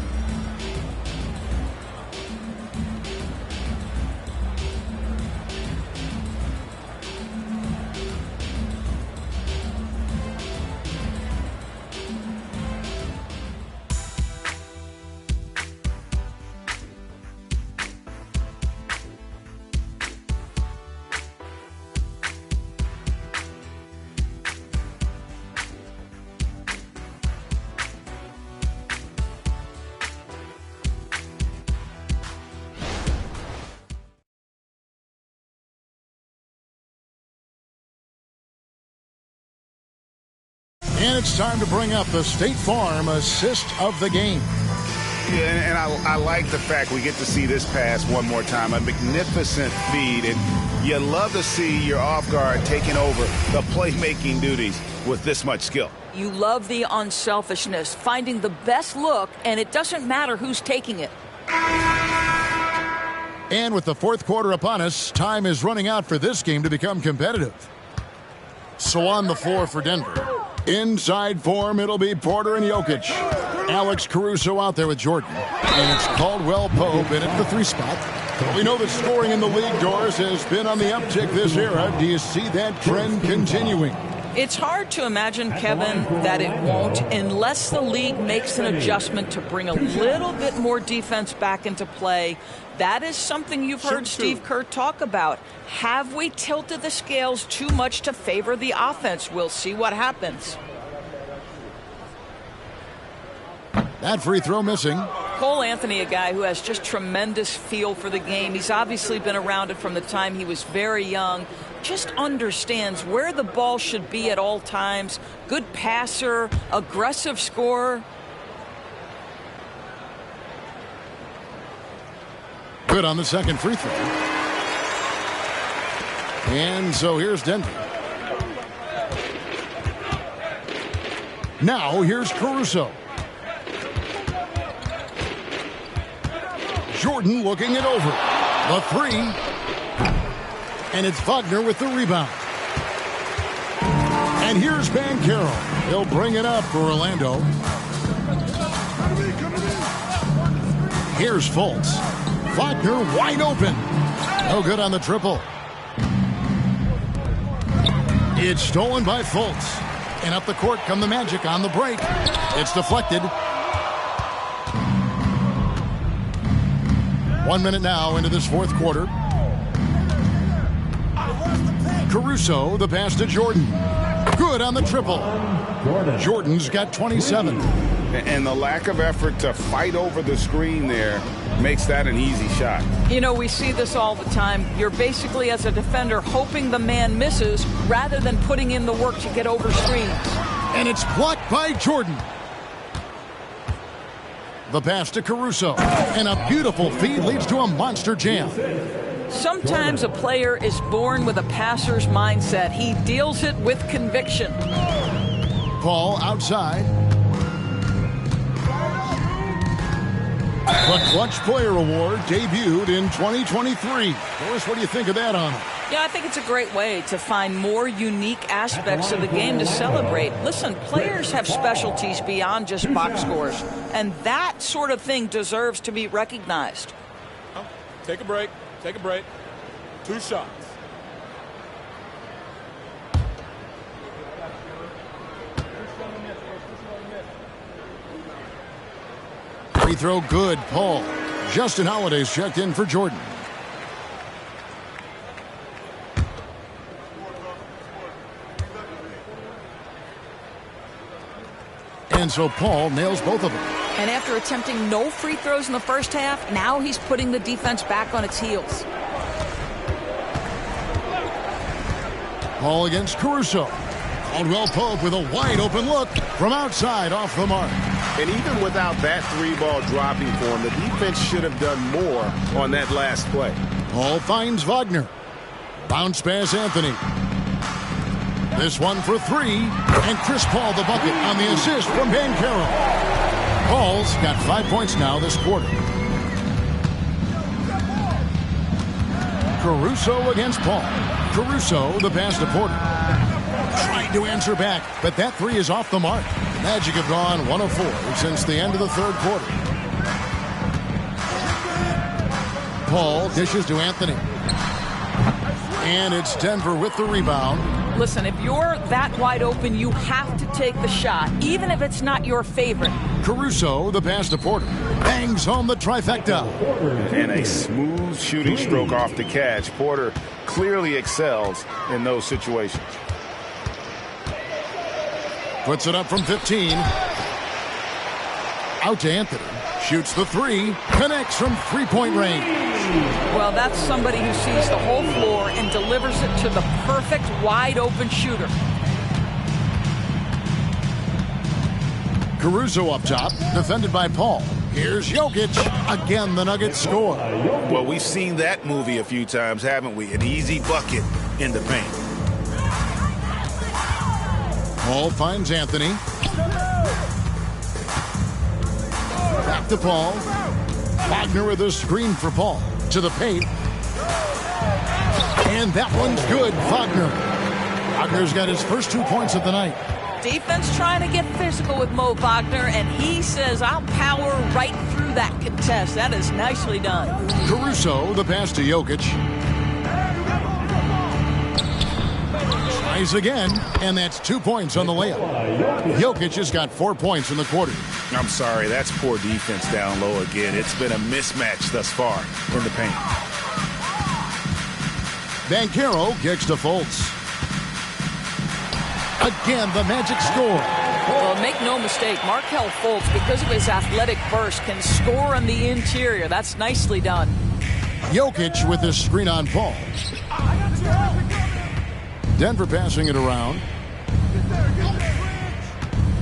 C: And it's time to bring up the State Farm assist of the game.
B: Yeah, and I like the fact we get to see this pass one more time. A magnificent feed, and you love to see your off guard taking over the playmaking duties with this much skill.
P: You love the unselfishness, finding the best look, and it doesn't matter who's taking it.
C: And with the 4th quarter upon us, time is running out for this game to become competitive. So on the floor for Denver. Inside form, it'll be Porter and Jokic. Alex Caruso out there with Jordan. And it's Caldwell Pope in at the 3 spot. We know that scoring in the league, Doris, has been on the uptick this era. Do you see that trend continuing?
P: It's hard to imagine, Kevin, that it won't unless the league makes an adjustment to bring a little bit more defense back into play. That is something you've heard Steve Kerr talk about. Have we tilted the scales too much to favor the offense? We'll see what happens.
C: That free throw missing.
P: Cole Anthony, a guy who has just tremendous feel for the game. He's obviously been around it from the time he was very young. Just understands where the ball should be at all times. Good passer, aggressive scorer.
C: Good on the second free throw. And so here's Denver. Now here's Caruso. Jordan looking it over. The 3. And it's Wagner with the rebound. And here's Banchero. He'll bring it up for Orlando. Here's Fultz. Wagner wide open. No good on the triple. It's stolen by Fultz. And up the court come the Magic on the break. It's deflected. 1 minute now into this fourth quarter. Caruso, the pass to Jordan. Good on the triple. Jordan's got 27.
B: And the lack of effort to fight over the screen there makes that an easy shot.
P: You know, we see this all the time. You're basically, as a defender, hoping the man misses rather than putting in the work to get over screens.
C: And it's blocked by Jordan. The pass to Caruso. And a beautiful feed leads to a monster jam.
P: Sometimes a player is born with a passer's mindset. He deals it with conviction.
C: Paul outside. The Clutch Player Award debuted in 2023. Boris, what do you think of that honor?
P: Yeah, I think it's a great way to find more unique aspects of the game to celebrate. Listen, players have specialties beyond just box scores, and that sort of thing deserves to be recognized.
N: Take a break. Take a break. 2 shots.
C: Free throw good, Paul. Justin Holiday's checked in for Jordan. And so Paul nails both of them.
P: And after attempting no free throws in the first half, now he's putting the defense back on its heels.
C: Paul against Caruso. Caldwell Pope with a wide open look from outside off the mark.
B: And even without that 3-ball dropping for him, the defense should have done more on that last play.
C: Paul finds Wagner. Bounce pass Anthony. This one for 3. And Chris Paul the bucket on the assist from Banchero. Paul's got 5 points now this quarter. Caruso against Paul. Caruso, the pass to Porter. Trying to answer back, but that 3 is off the mark. Magic have gone 1 of 4 since the end of the third quarter. Paul dishes to Anthony. And it's Denver with the rebound.
P: Listen, if you're that wide open, you have to take the shot, even if it's not your favorite.
C: Caruso, the pass to Porter. Bangs home the trifecta.
B: And a smooth shooting stroke off the catch. Porter clearly excels in those situations.
C: Puts it up from 15. Out to Anthony. Shoots the 3. Connects from three-point range.
P: Well, that's somebody who sees the whole floor and delivers it to the perfect wide-open shooter.
C: Caruso up top, defended by Paul. Here's Jokic. Again, the Nuggets score.
B: Well, we've seen that movie a few times, haven't we? An easy bucket in the paint.
C: Paul finds Anthony. Back to Paul. Wagner with a screen for Paul. To the paint. And that one's good, Wagner. Wagner's got his first 2 points of the night.
P: Defense trying to get physical with Mo Wagner, and he says, I'll power right through that contest. That is nicely done.
C: Caruso, the pass to Jokic. Tries again, and that's 2 points on the layup. Jokic has got 4 points in the quarter.
B: I'm sorry, that's poor defense down low again. It's been a mismatch thus far in the paint.
C: Banchero kicks to Fultz. Again, the Magic score.
P: Well, make no mistake, Markelle Fultz, because of his athletic burst, can score on the interior. That's nicely done.
C: Jokic with his screen on Paul. Denver passing it around.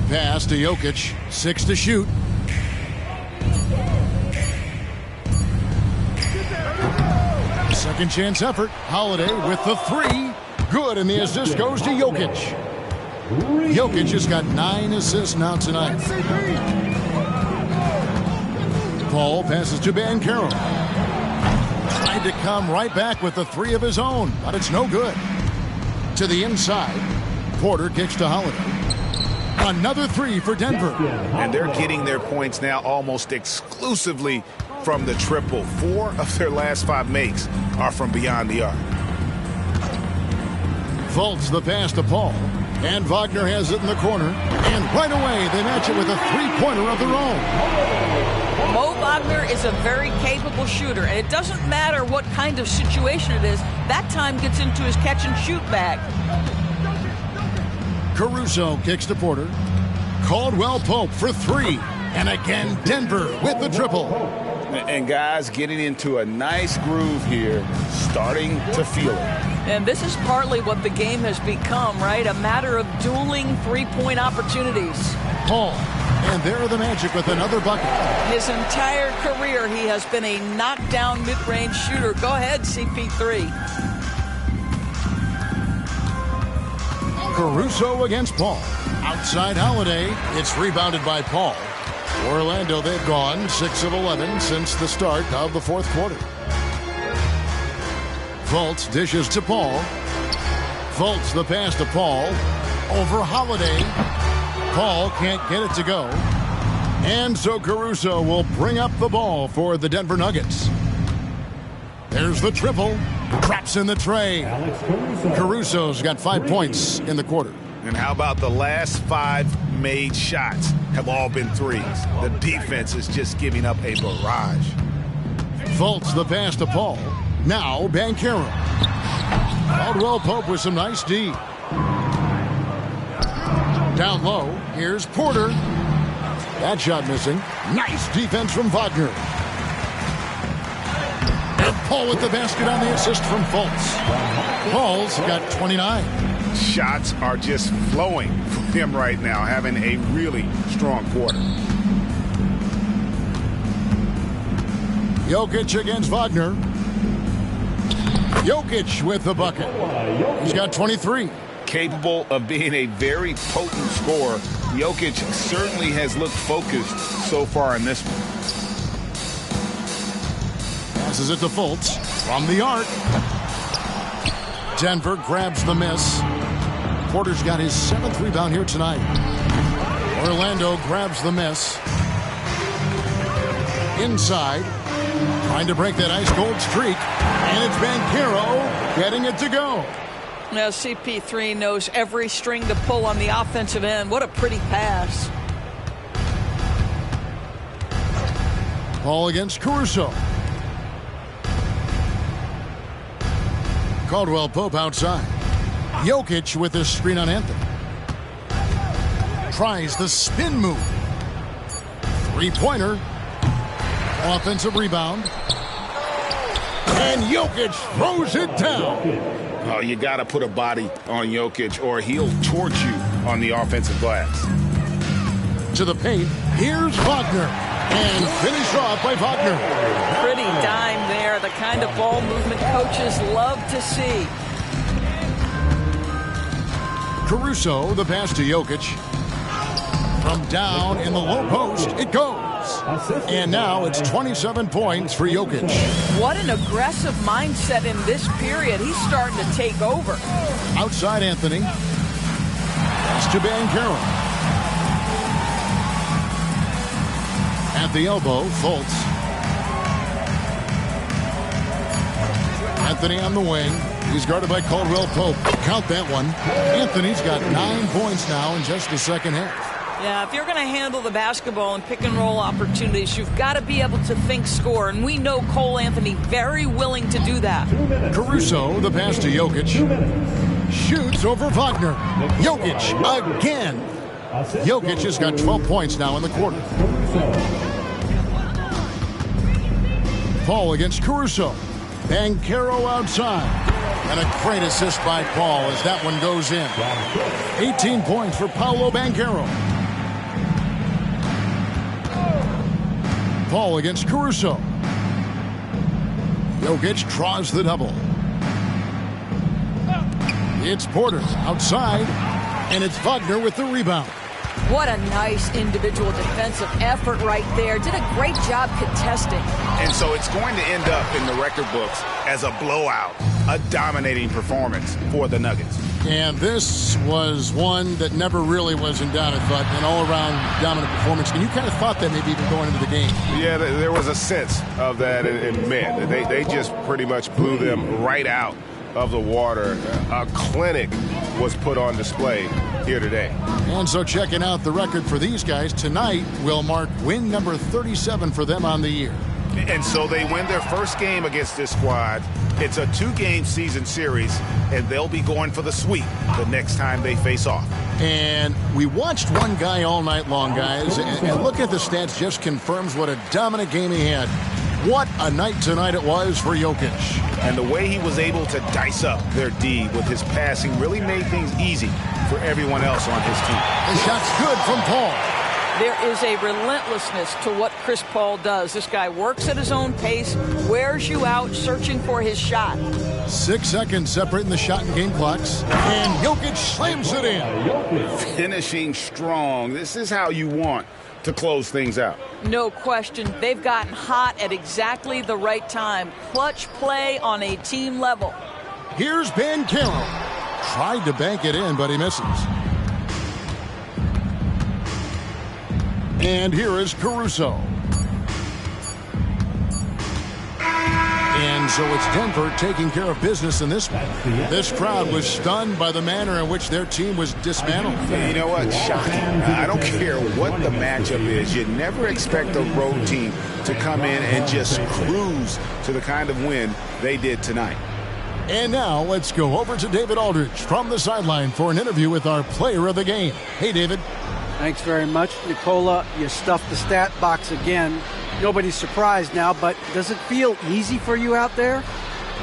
C: Pass to Jokic. 6 to shoot. Second chance effort. Holiday with the 3. Good, and the assist goes to Jokic. Jokic has got 9 assists now tonight. Paul passes to Banchero. Tried to come right back with the 3 of his own, but it's no good. To the inside. Porter kicks to Holiday. Another 3 for Denver.
B: And they're getting their points now almost exclusively from the triple. 4 of their last 5 makes are from beyond the arc.
C: Fultz the pass to Paul. And Wagner has it in the corner. And right away, they match it with a 3-pointer of their own.
P: Mo Wagner is a very capable shooter, and it doesn't matter what kind of situation it is. That time gets into his catch-and-shoot bag.
C: Caruso kicks to Porter. Caldwell Pope for three. And again, Denver with the triple.
Q: And guys getting into a nice groove here, starting to feel it.
P: And this is partly what the game has become, right? A matter of dueling three-point opportunities.
C: Paul, and there are the Magic with another bucket.
P: His entire career, he has been a knockdown mid-range shooter. Go ahead, CP3.
C: Caruso against Paul. Outside Holiday, it's rebounded by Paul. Orlando, they've gone 6 of 11 since the start of the fourth quarter. Fultz dishes to Paul. Fultz the pass to Paul. Over Holiday. Paul can't get it to go. And so Caruso will bring up the ball for the Denver Nuggets. There's the triple. Traps in the tray. Caruso's got 5 points in the quarter.
B: And how about the last 5 made shots have all been threes? The defense is just giving up a barrage.
C: Fultz the pass to Paul. Now Banchero. Caldwell Pope with some nice D. Down low, here's Porter. That shot missing. Nice defense from Wagner. And Paul with the basket on the assist from Fultz. Paul's got 29.
B: Shots are just flowing from him right now, having a really strong quarter.
C: Jokic against Wagner. Jokic with the bucket. He's got 23.
Q: Capable of being a very potent scorer, Jokic certainly has looked focused so far in this one.
C: Passes it to Fultz from the arc. Denver grabs the miss. Porter's got his 7th rebound here tonight. Orlando grabs the miss. Inside, trying to break that ice-cold streak. And it's Banchero getting it to go.
P: Now CP3 knows every string to pull on the offensive end. What a pretty pass.
C: Paul against Caruso. Caldwell Pope outside. Jokic with his screen on Anthony. Tries the spin move. Three-pointer. Offensive rebound. And Jokic throws it down.
B: Oh, you got to put a body on Jokic or he'll torch you on the offensive glass.
C: To the paint. Here's Wagner. And finished off by Wagner.
P: Pretty dime there. The kind of ball movement coaches love to see.
C: Caruso, the pass to Jokic. From down in the low post, it goes. And now it's 27 points for Jokic.
P: What an aggressive mindset in this period. He's starting to take over.
C: Outside Anthony. Pass to Banchero. At the elbow, Fultz. Anthony on the wing. He's guarded by Caldwell Pope. Count that one. Anthony's got 9 points now in just the second half.
P: Yeah, if you're going to handle the basketball and pick and roll opportunities, you've got to be able to think score. And we know Cole Anthony very willing to do that.
C: Caruso, the pass to Jokic. Shoots over Wagner. Jokic again. Jokic has got 12 points now in the quarter. Paul against Caruso. Banchero outside. And a great assist by Paul as that one goes in. 18 points for Paolo Banchero. Paul against Caruso. Jokic draws the double. It's Porter outside, and it's Wagner with the rebound.
P: What a nice individual defensive effort right there. Did a great job contesting.
B: And so it's going to end up in the record books as a blowout, a dominating performance for the Nuggets.
C: And this was one that never really was in doubt, I thought, an all-around dominant performance. And you kind of thought that maybe even going into the game.
H: Yeah, there was a sense of that in men. They just pretty much blew them right out of the water. A clinic was put on display
B: here today.
C: And so checking out the record for these guys, tonight will mark win number 37 for them on the year.
B: And so they win their first game against this squad. It's a 2-game season series, and they'll be going for the sweep the next time they face off.
C: And we watched one guy all night long, guys, and look at the stats just confirms what a dominant game he had. What a night tonight it was for Jokic.
B: And the way he was able to dice up their D with his passing really made things easy for everyone else on his team.
C: The shot's good from Paul.
P: There is a relentlessness to what Chris Paul does. This guy works at his own pace, wears you out, searching for his shot.
C: 6 seconds separating the shot and game clocks. And Jokic slams it in.
B: Finishing strong. This is how you want to close things out.
P: No question. They've gotten hot at exactly the right time. Clutch play on a team level.
C: Here's Ben Carroll. Tried to bank it in, but he misses. And here is Caruso. And so it's Denver taking care of business in this one. This crowd was stunned by the manner in which their team was dismantled.
B: You know what? Shocking. I don't care what the matchup is. You never expect a road team to come in and just cruise to the kind of win they did tonight.
C: And now let's go over to David Aldridge from the sideline for an interview with our player of the game. Hey, David.
D: Thanks very much, Nicola. You stuffed the stat box again. Nobody's surprised now, but does it feel easy for you out there?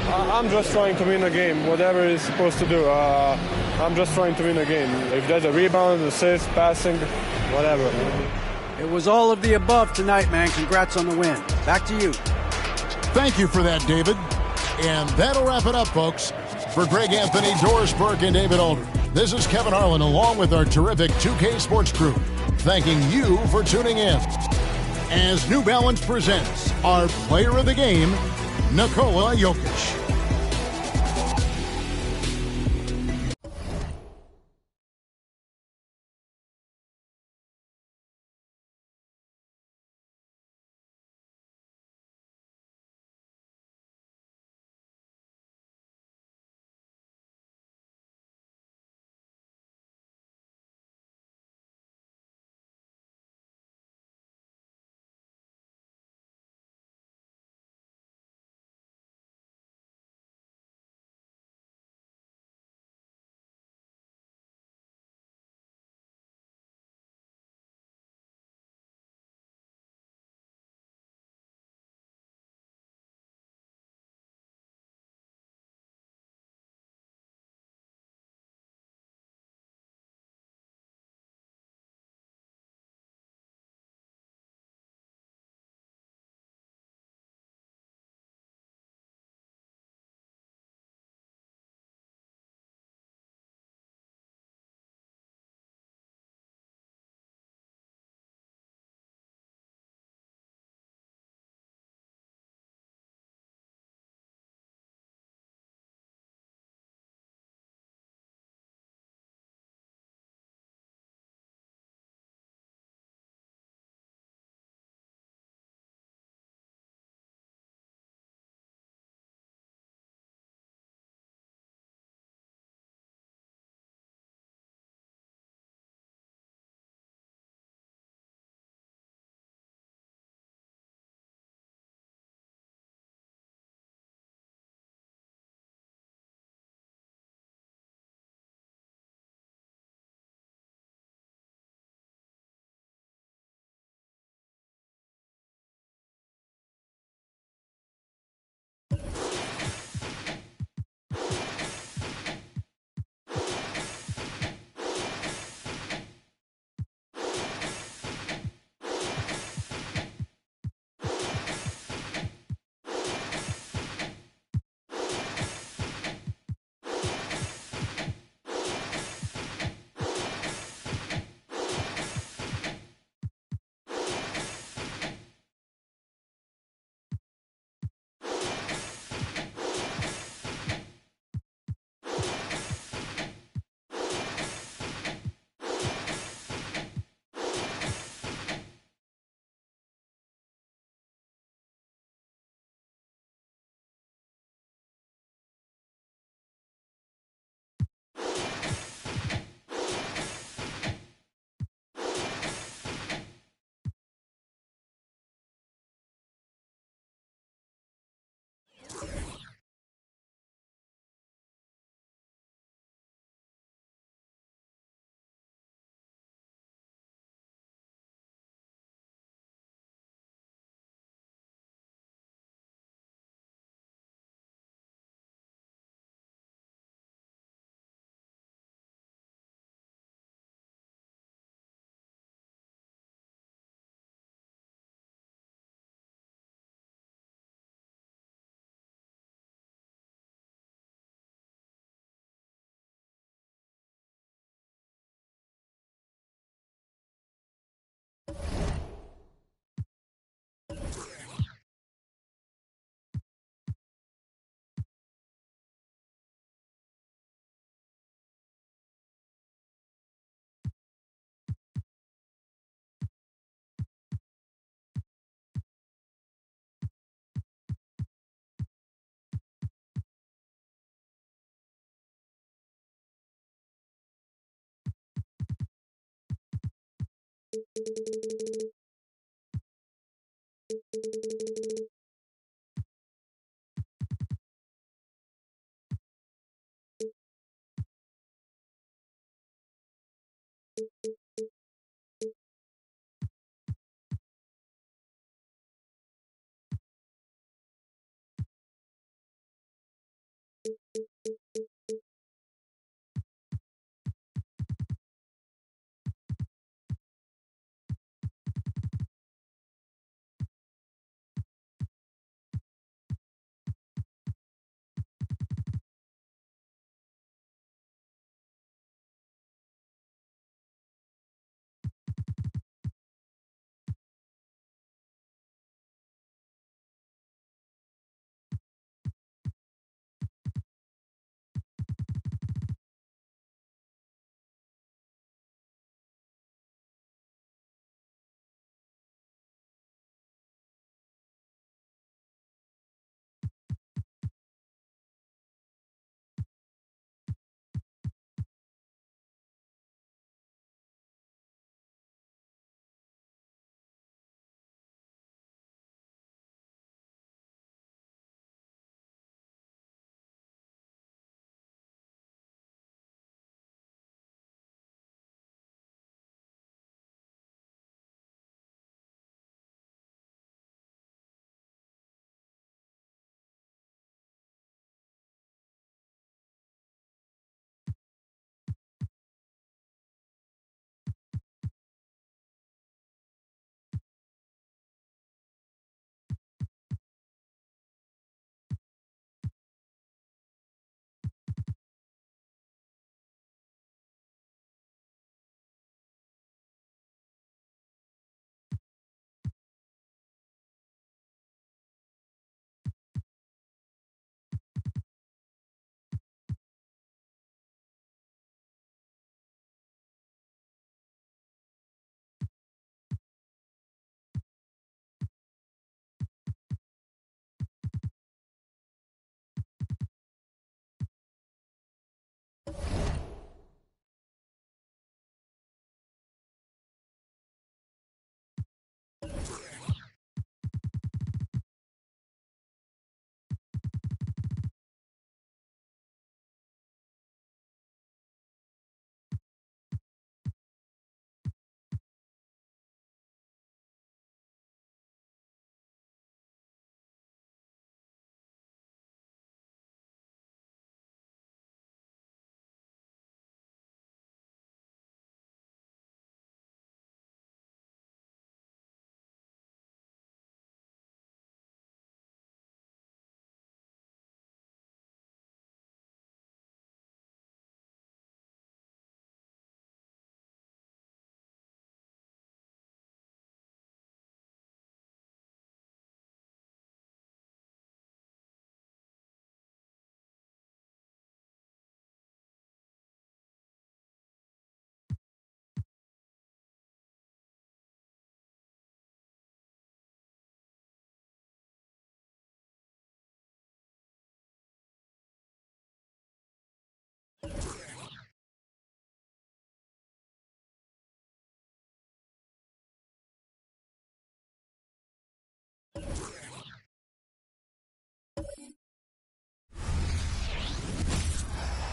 R: I'm just trying to win a game, whatever it's supposed to do. I'm just trying to win a game. If there's a rebound, assist, passing, whatever.
D: It was all of the above tonight, man. Congrats on the win. Back to you.
C: Thank you for that, David. And that'll wrap it up, folks. For Greg Anthony, Doris Burke, and David Aldridge, this is Kevin Harlan along with our terrific 2K Sports crew, thanking you for tuning in. As New Balance presents our player of the game, Nikola Jokic.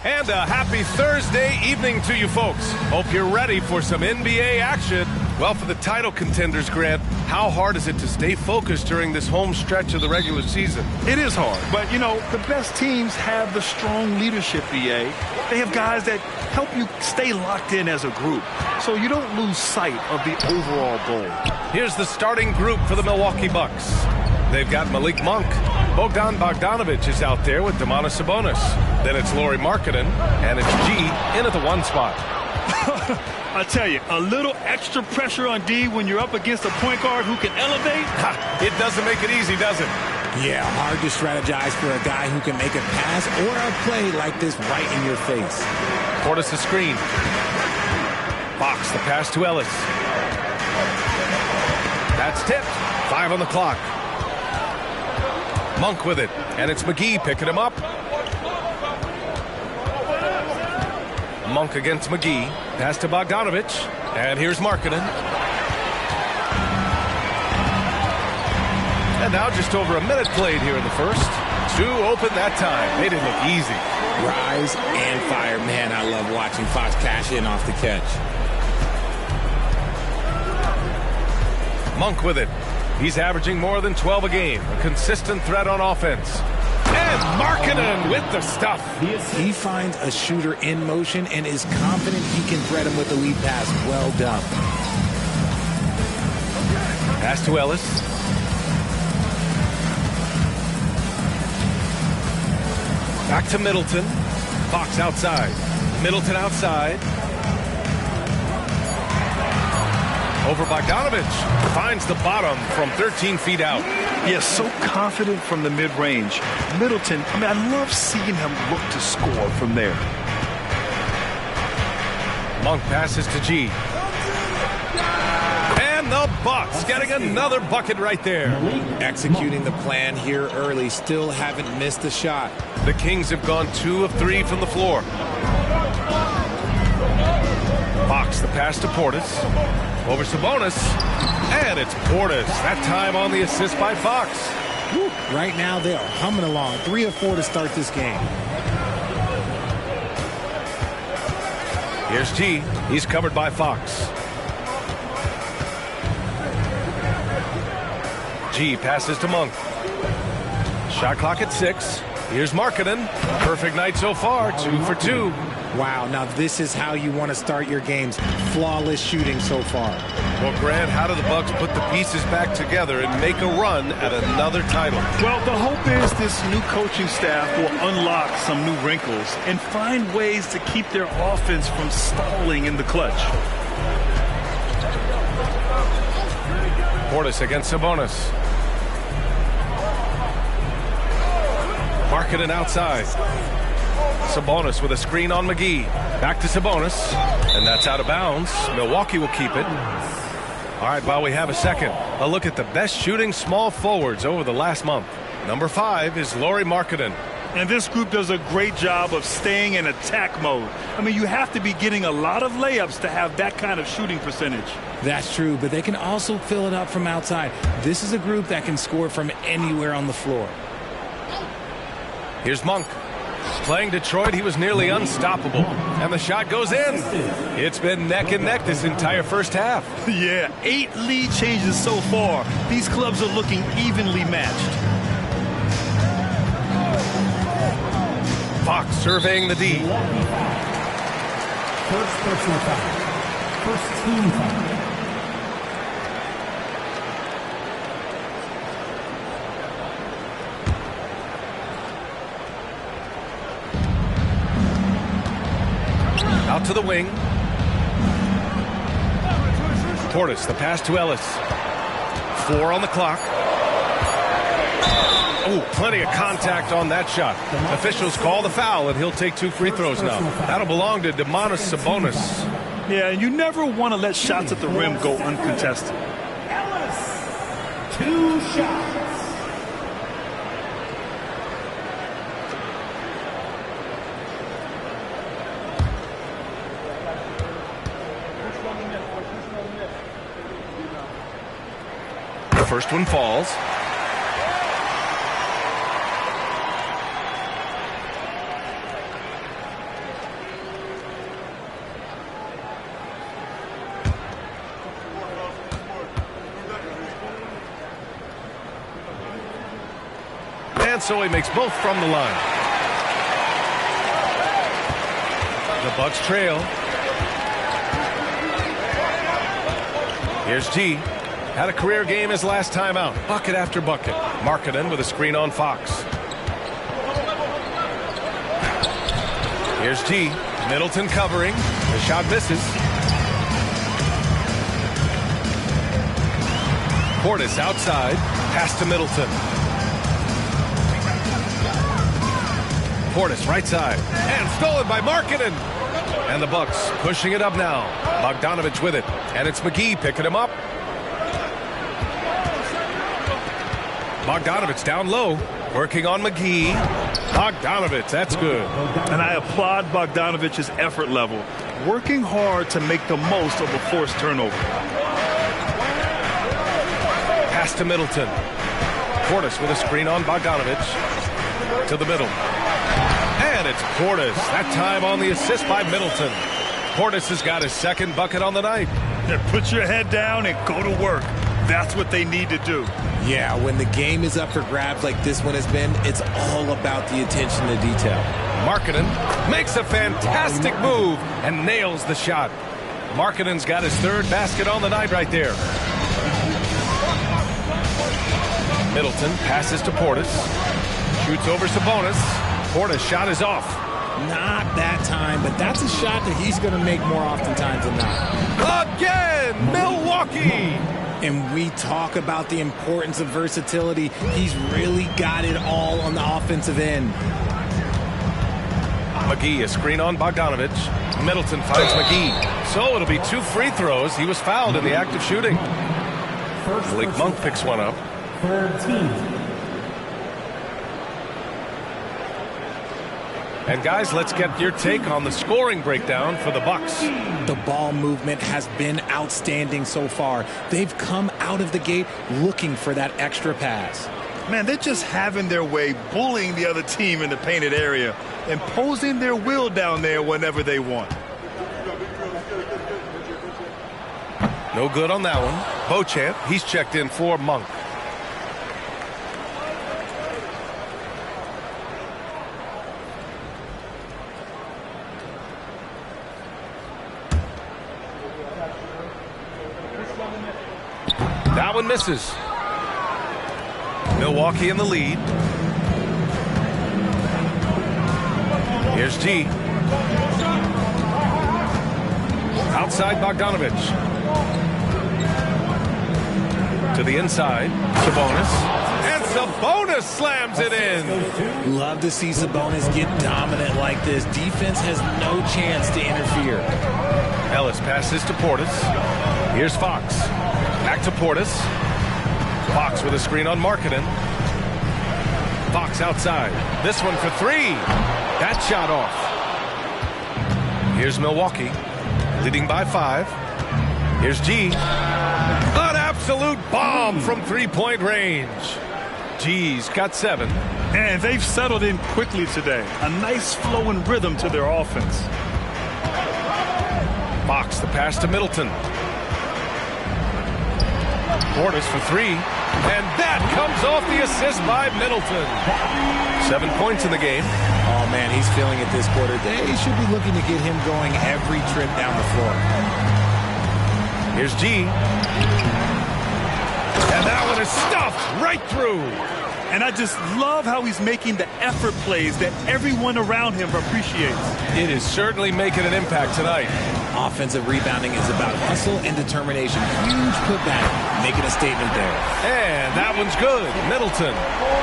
O: And a happy Thursday evening to you folks. Hope you're ready for some NBA action. Well, for the title contenders, Grant, how hard is it to stay focused during this home stretch of the regular season?
J: It is hard, but, you know, the best teams have the strong leadership, BA. They have guys that help you stay locked in as a group, so you don't lose sight of the overall goal.
O: Here's the starting group for the Milwaukee Bucks. They've got Malik Monk. Bogdan Bogdanovic is out there with Domantas Sabonis. Then it's Lauri Markkanen, and it's G in at the 1 spot.
J: I tell you, a little extra pressure on D when you're up against a point guard who can elevate.
O: It doesn't make it easy, does it?
S: Yeah, hard to strategize for a guy who can make a pass or a play like this right in your face.
O: Portis the screen. Fox the pass to Ellis. That's tipped. 5 on the clock. Monk with it, and it's McGee picking him up. Monk against McGee. Pass to Bogdanovic, and here's Markkanen. And now just over a minute played here in the first. 2 open that time. Made it look easy.
S: Rise and fire. Man, I love watching Fox cash in off the catch.
O: Monk with it. He's averaging more than 12 a game. A consistent threat on offense. And Markkanen with the stuff.
S: He finds a shooter in motion and is confident he can thread him with the lead pass. Well done.
O: Pass to Ellis. Back to Middleton. Fox outside. Middleton outside. Over Bogdanovich. Finds the bottom from 13 feet out.
J: Yes, so confident from the mid-range. Middleton, I love seeing him look to score from there.
O: Monk passes to G. And the Bucks getting another bucket right there.
S: Executing the plan here early. Still haven't missed a shot.
O: The Kings have gone 2 of 3 from the floor. Fox the pass to Portis. Over Sabonis. And it's Portis. That time on the assist by Fox.
S: Woo. Right now they are humming along. 3 of 4 to start this game.
O: Here's G. He's covered by Fox. G passes to Monk. Shot clock at 6. Here's Markkanen. Perfect night so far. 2 for 2.
S: Wow, now this is how you want to start your games. Flawless shooting so far.
O: Well, Grant, how do the Bucks put the pieces back together and make a run at another title?
J: Well, the hope is this new coaching staff will unlock some new wrinkles and find ways to keep their offense from stalling in the clutch.
O: Portis against Sabonis. Markkanen outside. Sabonis with a screen on McGee. Back to Sabonis. And that's out of bounds. Milwaukee will keep it. All right, while we have a second, a look at the best shooting small forwards over the last month. Number 5 is Lauri Markkanen.
J: And this group does a great job of staying in attack mode. You have to be getting a lot of layups to have that kind of shooting percentage.
S: That's true, but they can also fill it up from outside. This is a group that can score from anywhere on the floor.
O: Here's Monk. Playing Detroit, he was nearly unstoppable. And the shot goes in. It's been neck and neck this entire first half.
J: Yeah, 8 lead changes so far. These clubs are looking evenly matched.
O: Fox surveying the D.
L: First personal foul. First team foul.
O: Out to the wing. Portis, the pass to Ellis. 4 on the clock. Oh, plenty of contact on that shot. Officials call the foul, and he'll take 2 free throws now. That'll belong to Domantas Sabonis.
J: Yeah, and you never want to let shots at the rim go uncontested.
L: Ellis, 2 shots.
O: The first one falls. And so he makes both from the line. The Bucks trail. Here's G. Had a career game his last time out. Bucket after bucket. Markkanen with a screen on Fox. Here's G. Middleton covering. The shot misses. Portis outside. Pass to Middleton. Portis right side. And stolen by Markkanen. And the Bucks pushing it up now. Bogdanovich with it. And it's McGee picking him up. Bogdanovich down low, working on McGee. Bogdanovich, that's good.
J: And I applaud Bogdanovich's effort level, working hard to make the most of a forced turnover.
O: Pass to Middleton. Portis with a screen on Bogdanovich. To the middle. And it's Portis. That time on the assist by Middleton. Portis has got his second bucket on the night.
J: Yeah, put your head down and go to work. That's what they need to do.
S: Yeah, when the game is up for grabs like this one has been, it's all about the attention to detail.
O: Markkanen makes a fantastic move and nails the shot. Markkanen's got his third basket on the night right there. Middleton passes to Portis. Shoots over Sabonis. Portis' shot is off.
S: Not that time, but that's a shot that he's going to make more oftentimes than not.
O: Again, Milwaukee!
S: And we talk about the importance of versatility. He's really got it all on the offensive end.
O: McGee, a screen on Bogdanovich. Middleton finds McGee. So it'll be 2 free throws. He was fouled in the act of shooting. Malik Monk picks one up. And guys, let's get your take on the scoring breakdown for the Bucks.
S: The ball movement has been outstanding so far. They've come out of the gate looking for that extra pass.
J: Man, they're just having their way, bullying the other team in the painted area, imposing their will down there whenever they want.
O: No good on that one. Beauchamp, he's checked in for Monk. That one misses. Milwaukee in the lead. Here's G. Outside Bogdanovich. To the inside. Sabonis. And Sabonis slams it in.
S: Love to see Sabonis get dominant like this. Defense has no chance to interfere.
O: Ellis passes to Portis. Here's Fox. Back to Portis. Fox with a screen on Markkanen. Fox outside. This one for 3. That shot off. Here's Milwaukee. Leading by 5. Here's G. An absolute bomb from 3-point range. G's got 7.
J: And they've settled in quickly today. A nice flow and rhythm to their offense.
O: Fox, the pass to Middleton. Portis for 3. And that comes off the assist by Middleton. 7 points in the game.
S: Oh, man, he's feeling it this quarter. They should be looking to get him going every trip down the floor.
O: Here's G. And that one is stuffed right through.
J: And I just love how he's making the effort plays that everyone around him appreciates.
O: It is certainly making an impact tonight.
S: Offensive rebounding is about hustle and determination. Huge putback, making a statement there.
O: And that one's good. Middleton.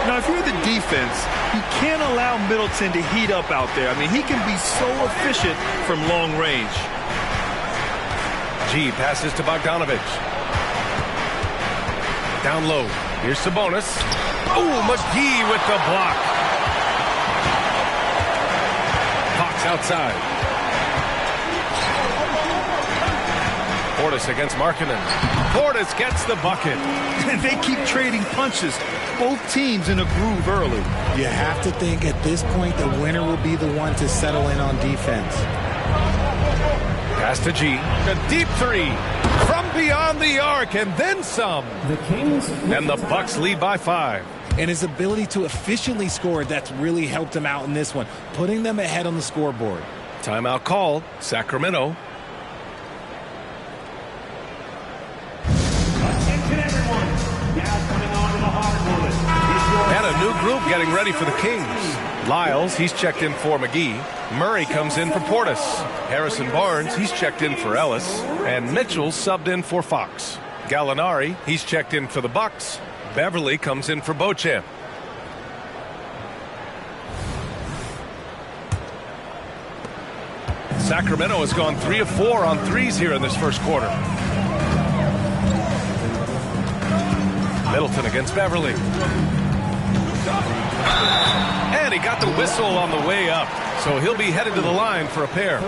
J: Now, if you're the defense, you can't allow Middleton to heat up out there. I mean, he can be so efficient from long range.
O: G passes to Bogdanovich. Down low. Here's Sabonis. Oh, McGee with the block. Fox outside. Portis against Markkanen. Portis gets the bucket.
J: And they keep trading punches. Both teams in a groove early.
S: You have to think at this point the winner will be the one to settle in on defense.
O: Pass to G. A deep 3 from beyond the arc and then some. And the Bucks lead by 5.
S: And his ability to efficiently score, that's really helped him out in this one, putting them ahead on the scoreboard.
O: Timeout called. Sacramento. And a new group getting ready for the Kings. Lyles, he's checked in for McGee. Murray comes in for Portis. Harrison Barnes, he's checked in for Ellis. And Mitchell subbed in for Fox. Gallinari, he's checked in for the Bucks. Beverly comes in for Beauchamp. Sacramento has gone 3 of 4 on threes here in this first quarter. Middleton against Beverly. And he got the whistle on the way up. So he'll be headed to the line for a pair.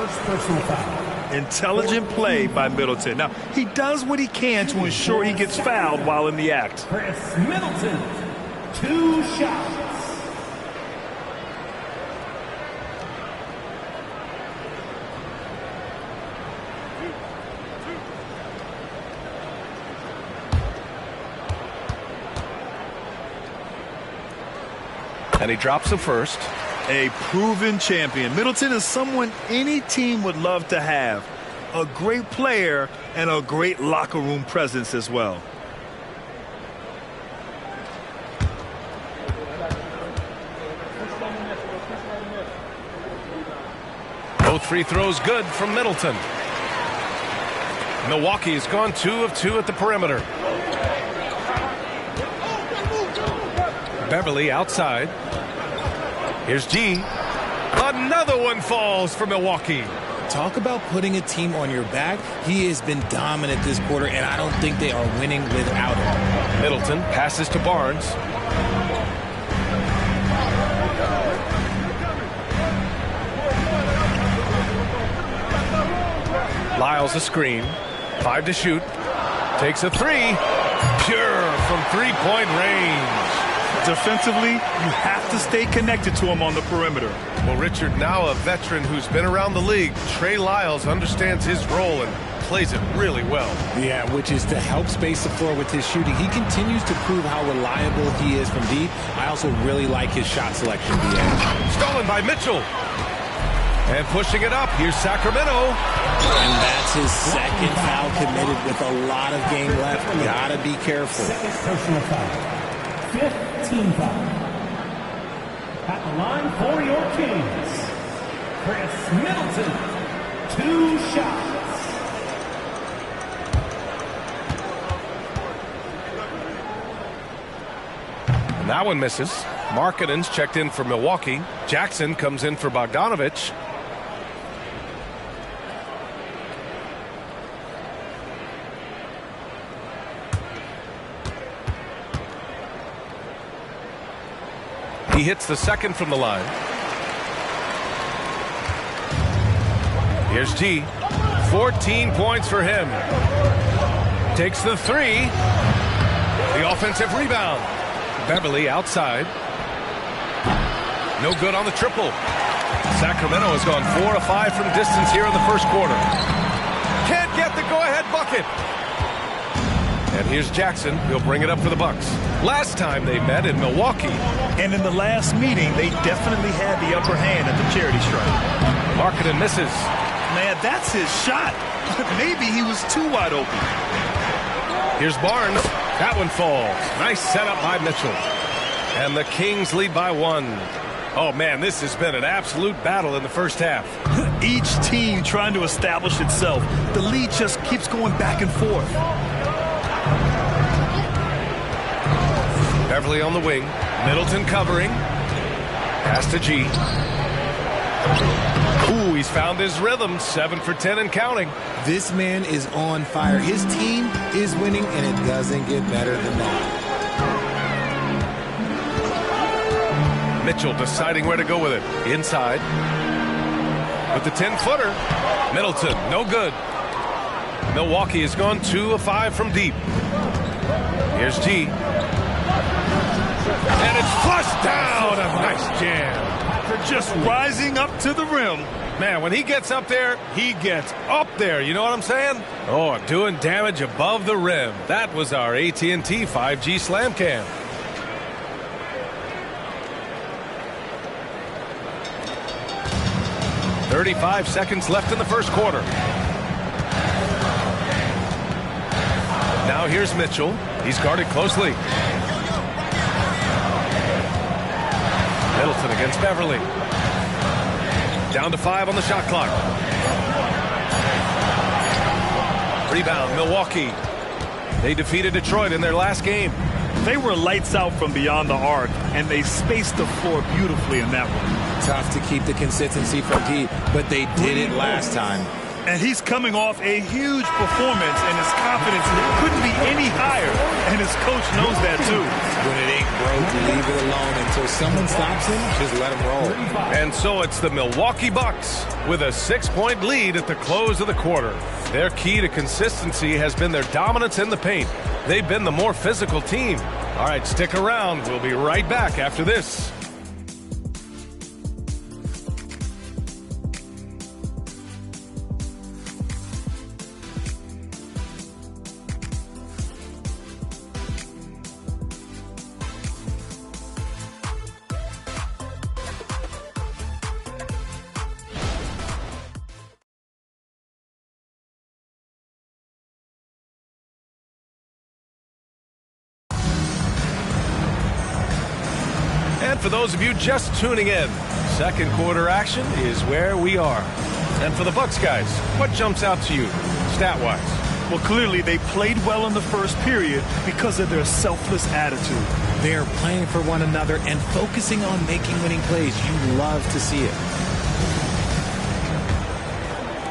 J: Intelligent play by Middleton. Now, he does what he can to ensure he gets fouled while in the act.
L: Chris Middleton. 2 shots.
O: And he drops the first.
J: A proven champion. Middleton is someone any team would love to have. A great player and a great locker room presence as well.
O: Both free throws good from Middleton. Milwaukee has gone 2 of 2 at the perimeter. Beverly outside. Here's G. Another one falls for Milwaukee.
S: Talk about putting a team on your back. He has been dominant this quarter, and I don't think they are winning without him.
O: Middleton passes to Barnes. Lyles a screen. 5 to shoot. Takes a 3. Pure from three-point range.
J: Defensively, you have to stay connected to him on the perimeter.
O: Well, Richard, now a veteran who's been around the league, Trey Lyles understands his role and plays it really well.
S: Yeah, which is to help space the floor with his shooting. He continues to prove how reliable he is from deep. I also really like his shot selection.
O: Stolen by Mitchell. And pushing it up, here's Sacramento.
S: And that's his second foul committed with a lot of game left. Gotta be careful.
L: Second personal foul. 5th team foul. At the line for your Kings, Chris Middleton, 2 shots.
O: And that one misses. Markkanen's checked in for Milwaukee. Jackson comes in for Bogdanovich. He hits the second from the line. Here's G. 14 points for him. Takes the 3. The offensive rebound. Beverly outside. No good on the triple. Sacramento has gone 4 of 5 from distance here in the first quarter. Can't get the go-ahead bucket. And here's Jackson. He'll bring it up for the Bucks. Last time they met in Milwaukee.
J: And in the last meeting, they definitely had the upper hand at the charity stripe.
O: Markkanen misses.
J: Man, that's his shot. Maybe he was too wide open.
O: Here's Barnes. That one falls. Nice setup by Mitchell. And the Kings lead by 1. Oh, man, this has been an absolute battle in the first half.
J: Each team trying to establish itself. The lead just keeps going back and forth.
O: Beverly on the wing. Middleton covering. Pass to G. Ooh, he's found his rhythm. 7 for 10 and counting.
S: This man is on fire. His team is winning, and it doesn't get better than that.
O: Mitchell deciding where to go with it. Inside. With the 10-footer. Middleton, no good. Milwaukee has gone 2 of 5 from deep. Here's G. And it's flushed down. A nice jam.
J: They're just rising up to the rim.
O: Man, when he gets up there, he gets up there. You know what I'm saying? Oh, doing damage above the rim. That was our AT&T 5G Slam Cam. .35 seconds left in the first quarter. Now here's Mitchell. He's guarded closely. Middleton against Beverly. Down to 5 on the shot clock. Rebound, Milwaukee. They defeated Detroit in their last game.
J: They were lights out from beyond the arc, and they spaced the floor beautifully in that one.
S: Tough to keep the consistency from deep, but they did it last time.
J: And he's coming off a huge performance, and his confidence couldn't be any higher. And his coach knows that, too.
S: When it ain't broke, leave it alone until someone stops him. Just let him roll.
O: And so it's the Milwaukee Bucks with a 6-point lead at the close of the quarter. Their key to consistency has been their dominance in the paint. They've been the more physical team. All right, stick around. We'll be right back after this. And for those of you just tuning in, second quarter action is where we are. And for the Bucks guys, what jumps out to you, stat-wise?
J: Well, clearly they played well in the first period because of their selfless attitude.
S: They're playing for one another and focusing on making winning plays. You love to see it.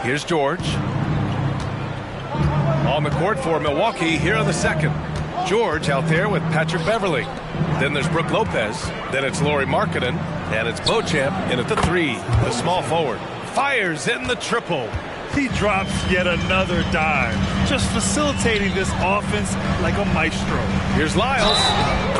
O: Here's George. On the court for Milwaukee here in the second. George out there with Patrick Beverly. Then there's Brook Lopez. Then it's Lauri Markkanen. And it's Beauchamp in at the 3, the small forward. Fires in the triple.
J: He drops yet another dime, just facilitating this offense like a maestro.
O: Here's Lyles.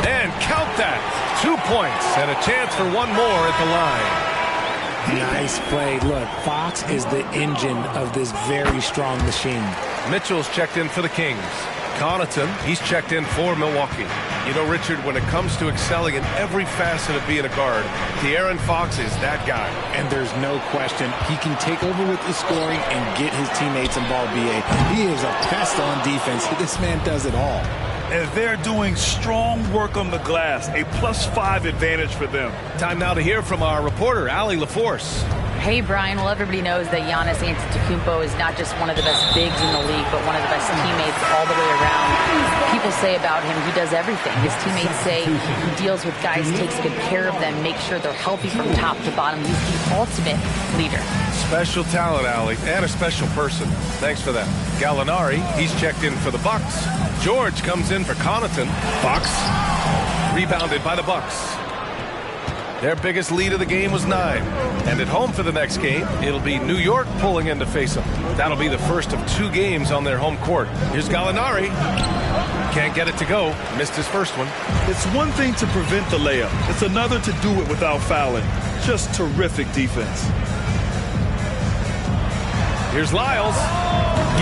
O: And count that. 2 points and a chance for one more at the line.
S: Nice play. Look, Fox is the engine of this very strong machine.
O: Mitchell's checked in for the Kings. Connaughton, he's checked in for Milwaukee. You know, Richard, when it comes to excelling in every facet of being a guard, De'Aaron Fox is that guy.
S: And there's no question he can take over with the scoring and get his teammates involved, B.A. He is a pest on defense. This man does it all.
J: And they're doing strong work on the glass, a +5 advantage for them.
O: Time now to hear from our reporter, Allie LaForce.
M: Hey, Brian. Well, everybody knows that Giannis Antetokounmpo is not just one of the best bigs in the league, but one of the best teammates all the way around. People say about him, he does everything. His teammates say he deals with guys, takes good care of them, makes sure they're healthy from top to bottom. He's the ultimate leader.
O: Special talent, Allie, and a special person. Thanks for that. Gallinari, he's checked in for the Bucks. George comes in for Connaughton. Bucks rebounded by the Bucks. Their biggest lead of the game was 9. And at home for the next game, it'll be New York pulling in to face them. That'll be the first of 2 games on their home court. Here's Gallinari. Can't get it to go. Missed his first one.
J: It's one thing to prevent the layup. It's another to do it without fouling. Just terrific defense.
O: Here's Lyles.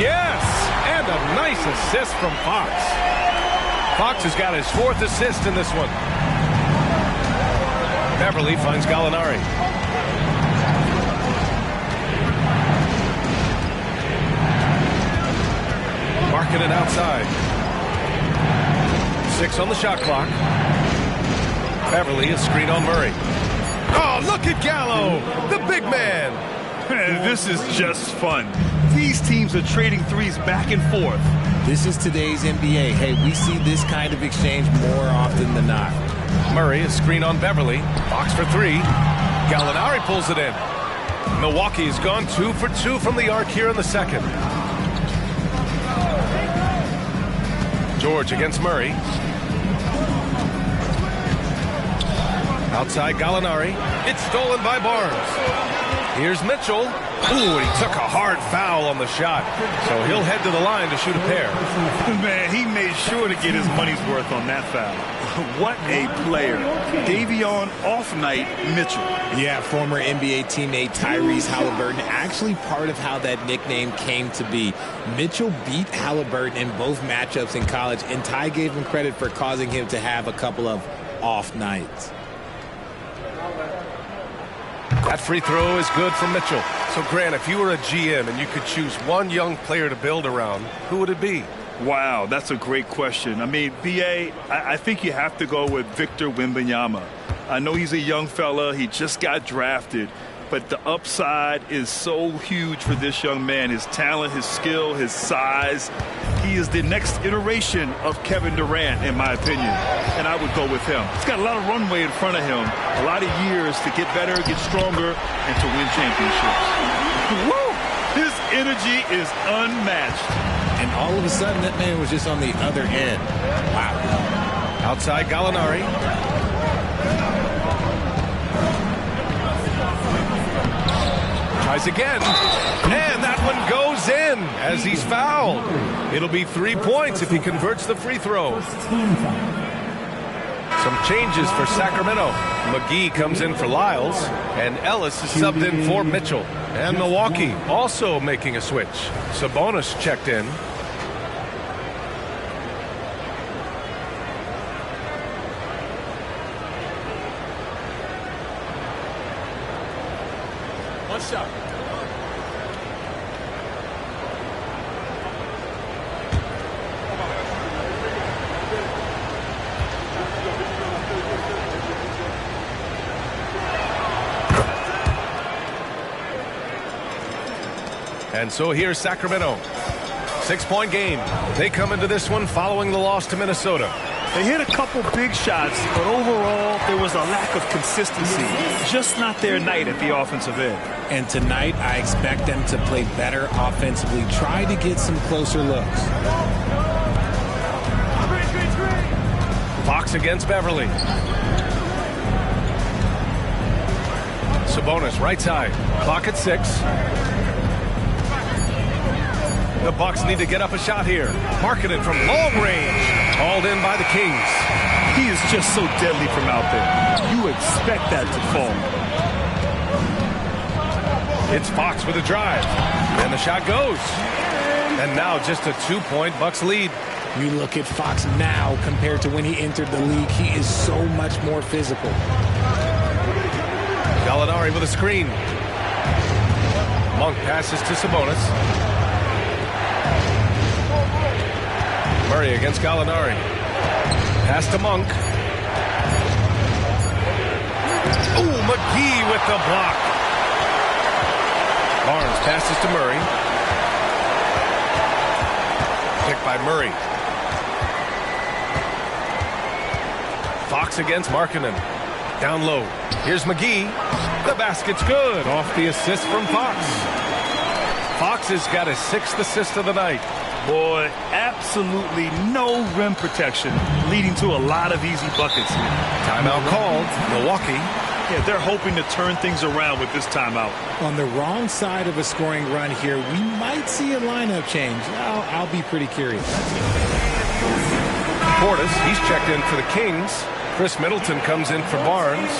O: Yes! And a nice assist from Fox. Fox has got his 4th assist in this one. Beverly finds Gallinari. Markkanen outside. 6 on the shot clock. Beverly is screened on Murray. Oh, look at Gallo, the big man.
J: Man, this is just fun. These teams are trading threes back and forth.
S: This is today's NBA. Hey, we see this kind of exchange more often than not.
O: Murray is screened on Beverly. Fox for 3. Gallinari pulls it in. Milwaukee has gone 2 for 2 from the arc here in the second. George against Murray. Outside Gallinari. It's stolen by Barnes. Here's Mitchell. Ooh, and he took a hard foul on the shot. So he'll head to the line to shoot a pair.
J: Man, he made sure to get his money's worth on that foul. What a player. Davion off-night Mitchell.
S: Yeah, former NBA teammate Tyrese Halliburton. Actually part of how that nickname came to be. Mitchell beat Halliburton in both matchups in college, and Ty gave him credit for causing him to have a couple of off nights.
O: That free throw is good from Mitchell. So, Grant, if you were a GM and you could choose one young player to build around, who would it be?
J: Wow, that's a great question. I mean, B.A., I think you have to go with Victor Wembanyama. I know he's a young fella. He just got drafted. But the upside is so huge for this young man. His talent, his skill, his size. He is the next iteration of Kevin Durant, in my opinion. And I would go with him. He's got a lot of runway in front of him. A lot of years to get better, get stronger, and to win championships. Woo! His energy is unmatched.
S: And all of a sudden, that man was just on the other end. Wow.
O: Outside Gallinari. Tries again. And that one goes in as he's fouled. It'll be 3 points if he converts the free throw. Some changes for Sacramento. McGee comes in for Lyles, and Ellis is subbed in for Mitchell. And Milwaukee also making a switch. Sabonis checked in.
N: One shot.
O: And so here's Sacramento. 6-point game. They come into this one following the loss to Minnesota.
J: They hit a couple big shots, but overall, there was a lack of consistency. Just not their night at the offensive end.
S: And tonight, I expect them to play better offensively. Try to get some closer looks.
O: Fox against Beverly. Sabonis right side. Clock at 6. The Bucks need to get up a shot here. Markkanen from long range. Hauled in by the Kings.
J: He is just so deadly from out there. You expect that to fall.
O: It's Fox with a drive. And the shot goes. And now just a 2-point Bucks lead.
S: You look at Fox now compared to when he entered the league. He is so much more physical.
O: Gallinari with a screen. Monk passes to Sabonis. Murray against Gallinari. Pass to Monk. Ooh, McGee with the block. Barnes passes to Murray. Picked by Murray. Fox against Markkanen. Down low. Here's McGee. The basket's good. Off the assist from Fox. Fox has got his 6th assist of the night.
J: Boy, absolutely no rim protection, leading to a lot of easy buckets here.
O: Timeout called. Milwaukee.
J: Yeah, they're hoping to turn things around with this timeout.
S: On the wrong side of a scoring run here, we might see a lineup change. I'll be pretty curious.
O: Portis, he's checked in for the Kings. Chris Middleton comes in for Barnes.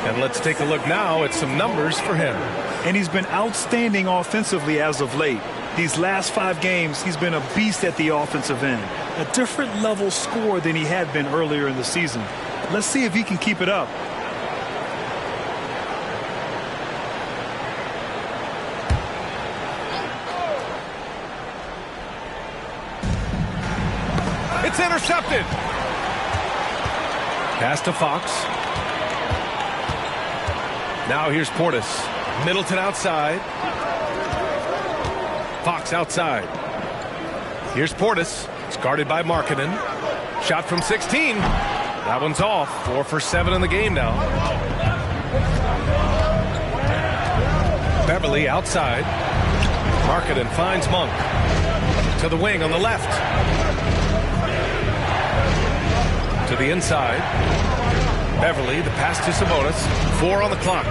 O: And let's take a look now at some numbers for him.
J: And he's been outstanding offensively as of late. These last 5 games, he's been a beast at the offensive end. A different level score than he had been earlier in the season. Let's see if he can keep it up.
O: It's intercepted. Pass to Fox. Now here's Portis. Middleton outside. Fox outside. Here's Portis. It's guarded by Markkanen. Shot from 16. That one's off. 4 for 7 in the game now. Beverly outside. Markkanen finds Monk. To the wing on the left. To the inside. Beverly, the pass to Sabonis. 4 on the clock.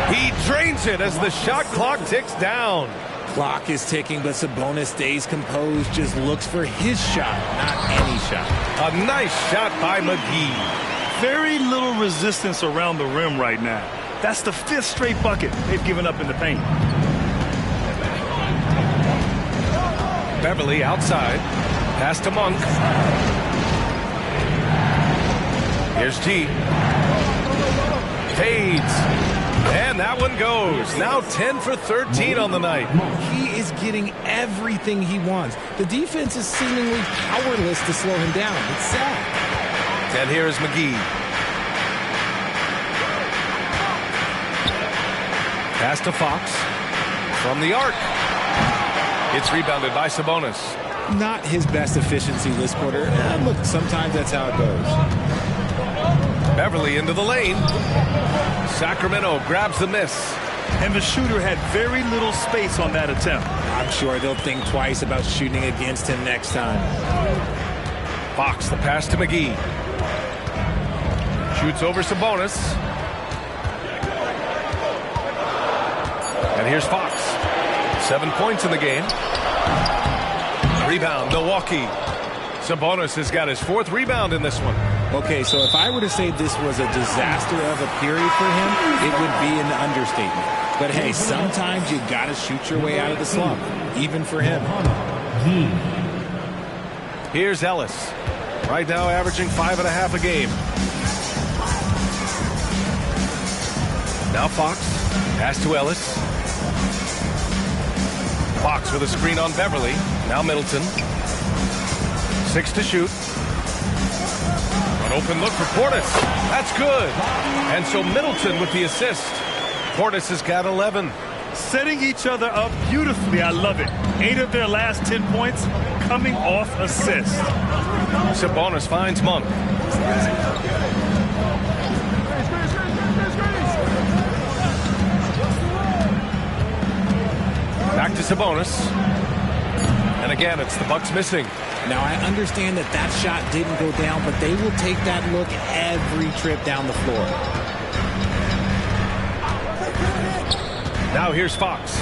O: He drains it as the shot clock ticks down.
S: Clock is ticking, but Sabonis stays composed, just looks for his shot, not any shot.
O: A nice shot by McGee.
J: Very little resistance around the rim right now. That's the 5th straight bucket they've given up in the paint.
O: Beverly outside. Pass to Monk. Here's T. Fades. And that one goes. Now 10 for 13 on the night.
S: He is getting everything he wants. The defense is seemingly powerless to slow him down. It's sad.
O: And here's McGee. Pass to Fox. From the arc. It's rebounded by Sabonis.
S: Not his best efficiency this quarter. Look, sometimes that's how it goes.
O: Beverly into the lane. Sacramento grabs the miss.
J: And the shooter had very little space on that attempt.
S: I'm sure they'll think twice about shooting against him next time.
O: Fox, the pass to McGee. Shoots over Sabonis. And here's Fox. 7 points in the game. Rebound, Milwaukee. Sabonis has got his 4th rebound in this one.
S: Okay, so if I were to say this was a disaster of a period for him, it would be an understatement. But hey, sometimes you got to shoot your way out of the slump, even for him.
O: Here's Ellis. Right now averaging 5.5 a game. Now Fox. Pass to Ellis. Fox with a screen on Beverly. Now Middleton. 6 to shoot. An open look for Portis. That's good. And so Middleton with the assist. Portis has got 11.
J: Setting each other up beautifully. I love it. 8 of their last 10 points coming off assists.
O: Sabonis finds Monk. Back to Sabonis. And again, it's the Bucks missing.
S: Now, I understand that that shot didn't go down, but they will take that look every trip down the floor.
O: Now here's Fox.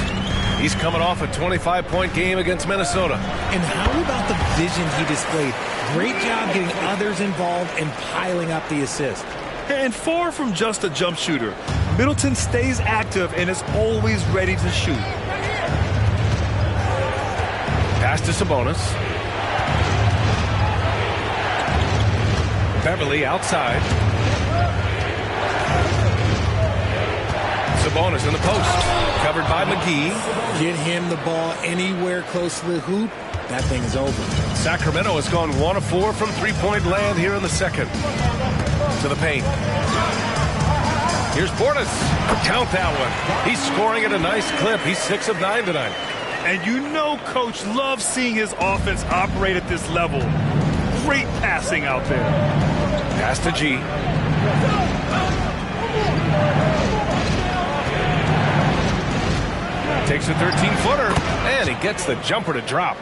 O: He's coming off a 25-point game against Minnesota.
S: And how about the vision he displayed? Great job getting others involved and piling up the assist.
J: And far from just a jump shooter, Middleton stays active and is always ready to shoot.
O: Pass to Sabonis. Beverly outside. Sabonis in the post. Covered by McGee.
S: Get him the ball anywhere close to the hoop. That thing is over.
O: Sacramento has gone 1 of 4 from three-point land here in the second. To the paint. Here's Portis. Count that one. He's scoring at a nice clip. He's 6 of 9 tonight.
J: And you know Coach loves seeing his offense operate at this level. Great passing out there.
O: Pass to G. Takes a 13-footer, and he gets the jumper to drop.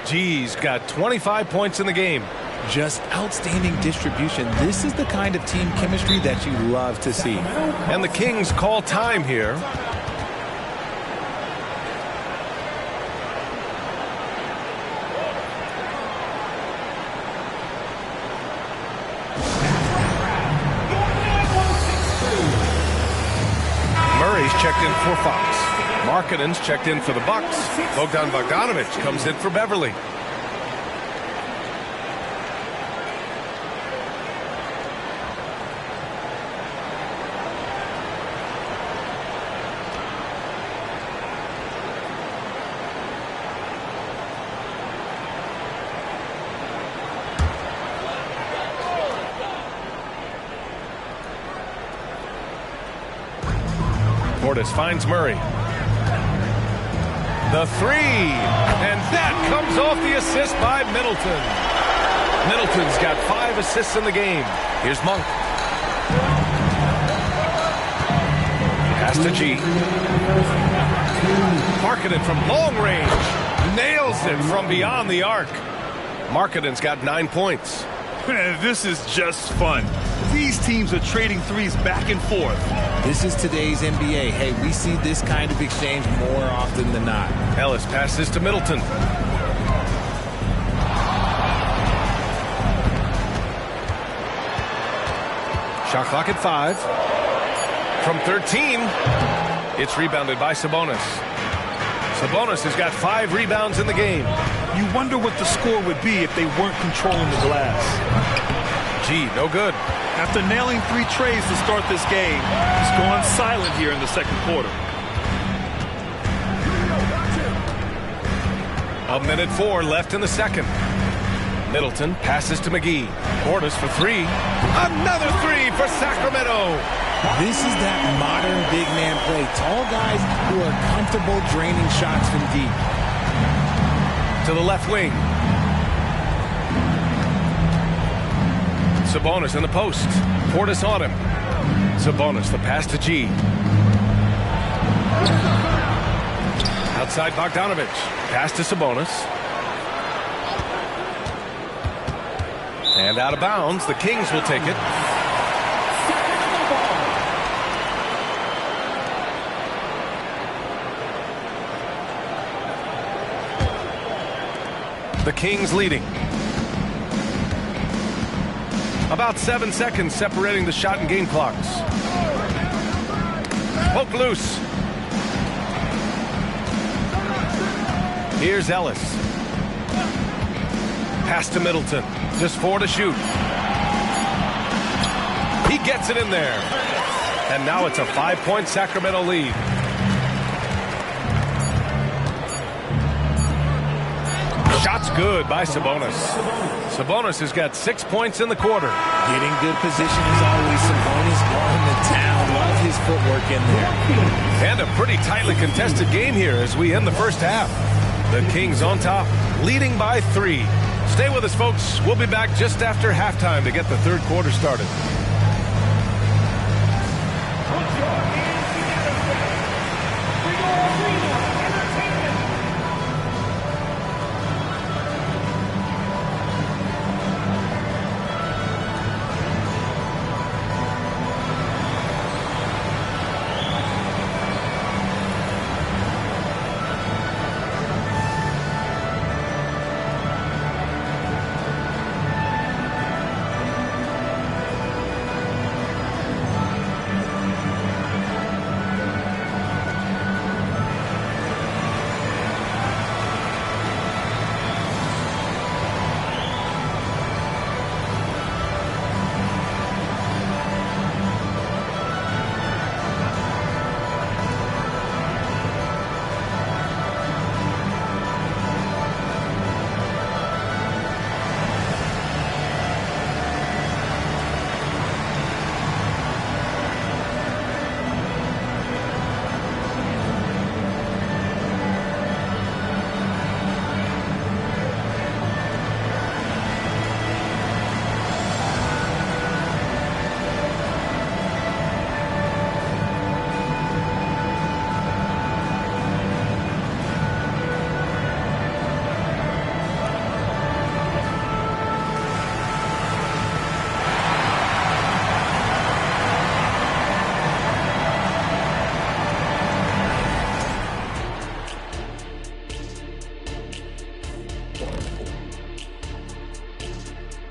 O: G's got 25 points in the game.
S: Just outstanding distribution. This is the kind of team chemistry that you love to see.
O: And the Kings call time here. Murray's checked in for Fox. Markkanen's checked in for the Bucks. Bogdanovich comes in for Beverly. Portis finds Murray. The 3, and that comes off the assist by Middleton. Middleton's got 5 assists in the game. Here's Monk. Pass to G. Markkanen from long range. Nails it from beyond the arc. Markkanen's got 9 points.
J: Man, this is just fun. These teams are trading threes back and forth.
S: This is today's NBA. Hey, we see this kind of exchange more often than not.
O: Ellis passes to Middleton. Shot clock at 5. From 13, it's rebounded by Sabonis. Sabonis has got 5 rebounds in the game.
J: You wonder what the score would be if they weren't controlling the glass.
O: G, no good.
J: After nailing 3 trays to start this game, he's gone silent here in the second quarter.
O: 1:04 left in the second. Middleton passes to McGee. Portis for 3. Another 3 for Sacramento.
S: This is that modern big man play. Tall guys who are comfortable draining shots from deep.
O: To the left wing. Sabonis in the post. Portis on him. Sabonis, the pass to G. Outside Bogdanovich. Pass to Sabonis. And out of bounds. The Kings will take it. The Kings leading. About 7 seconds separating the shot and game clocks. Poke loose. Here's Ellis. Pass to Middleton. Just 4 to shoot. He gets it in there. And now it's a 5-point Sacramento lead. Shot's good by Sabonis. Sabonis has got 6 points in the quarter.
S: Getting good position as always. Sabonis on the town. Love his footwork in there.
O: And a pretty tightly contested game here as we end the first half. The Kings on top, leading by 3. Stay with us, folks. We'll be back just after halftime to get the third quarter started.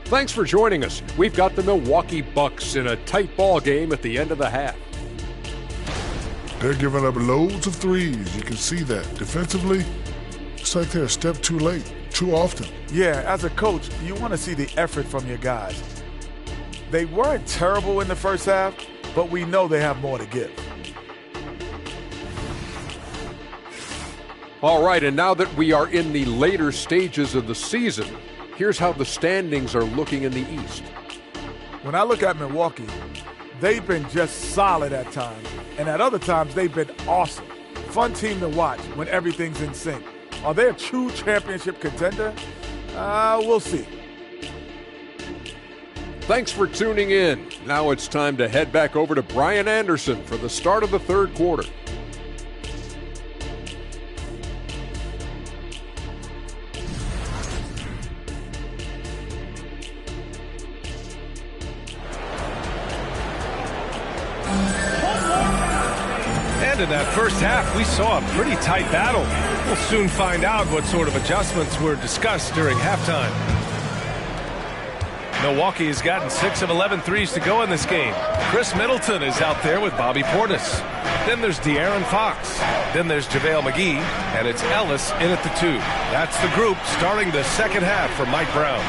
E: Thanks for joining us. We've got the Milwaukee Bucks in a tight ball game at the end of the half.
F: They're giving up loads of threes. You can see that. Defensively, it's like they're a step too late, too often.
G: Yeah, as a coach, you want to see the effort from your guys. They weren't terrible in the first half, but we know they have more to give.
E: All right, and now that we are in the later stages of the season, here's how the standings are looking in the East.
G: When I look at Milwaukee, they've been just solid at times, and at other times they've been awesome. Fun team to watch when everything's in sync. Are they a true championship contender? We'll see.
E: Thanks for tuning in. Now it's time to head back over to Brian Anderson for the start of the third quarter.
O: And in that first half, we saw a pretty tight battle. We'll soon find out what sort of adjustments were discussed during halftime. Milwaukee has gotten 6 of 11 threes to go in this game. Chris Middleton is out there with Bobby Portis. Then there's De'Aaron Fox. Then there's JaVale McGee. And it's Ellis in at the 2. That's the group starting the second half for Mike Brown.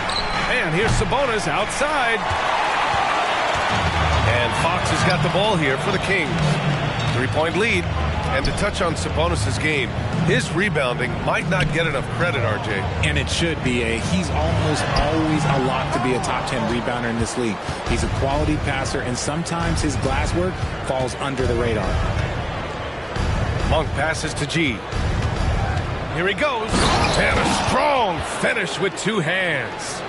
O: And here's Sabonis outside. And Fox has got the ball here for the Kings. 3-point lead. And to touch on Sabonis' game, his rebounding might not get enough credit, RJ.
S: And it should be. He's almost always a lock to be a top 10 rebounder in this league. He's a quality passer, and sometimes his glass work falls under the radar.
O: Monk passes to G. Here he goes. And a strong finish with 2 hands.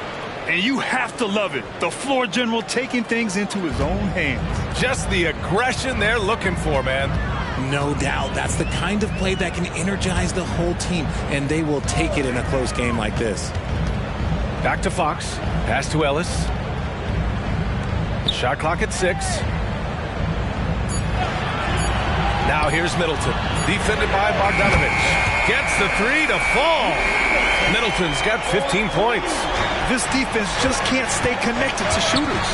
J: And you have to love it. The floor general taking things into his own hands.
O: Just the aggression they're looking for, man.
S: No doubt. That's the kind of play that can energize the whole team, and they will take it in a close game like this.
O: Back to Fox. Pass to Ellis. Shot clock at 6. Now here's Middleton. Defended by Bogdanovich. Gets the 3 to fall. Middleton's got 15 points.
J: This defense just can't stay connected to shooters.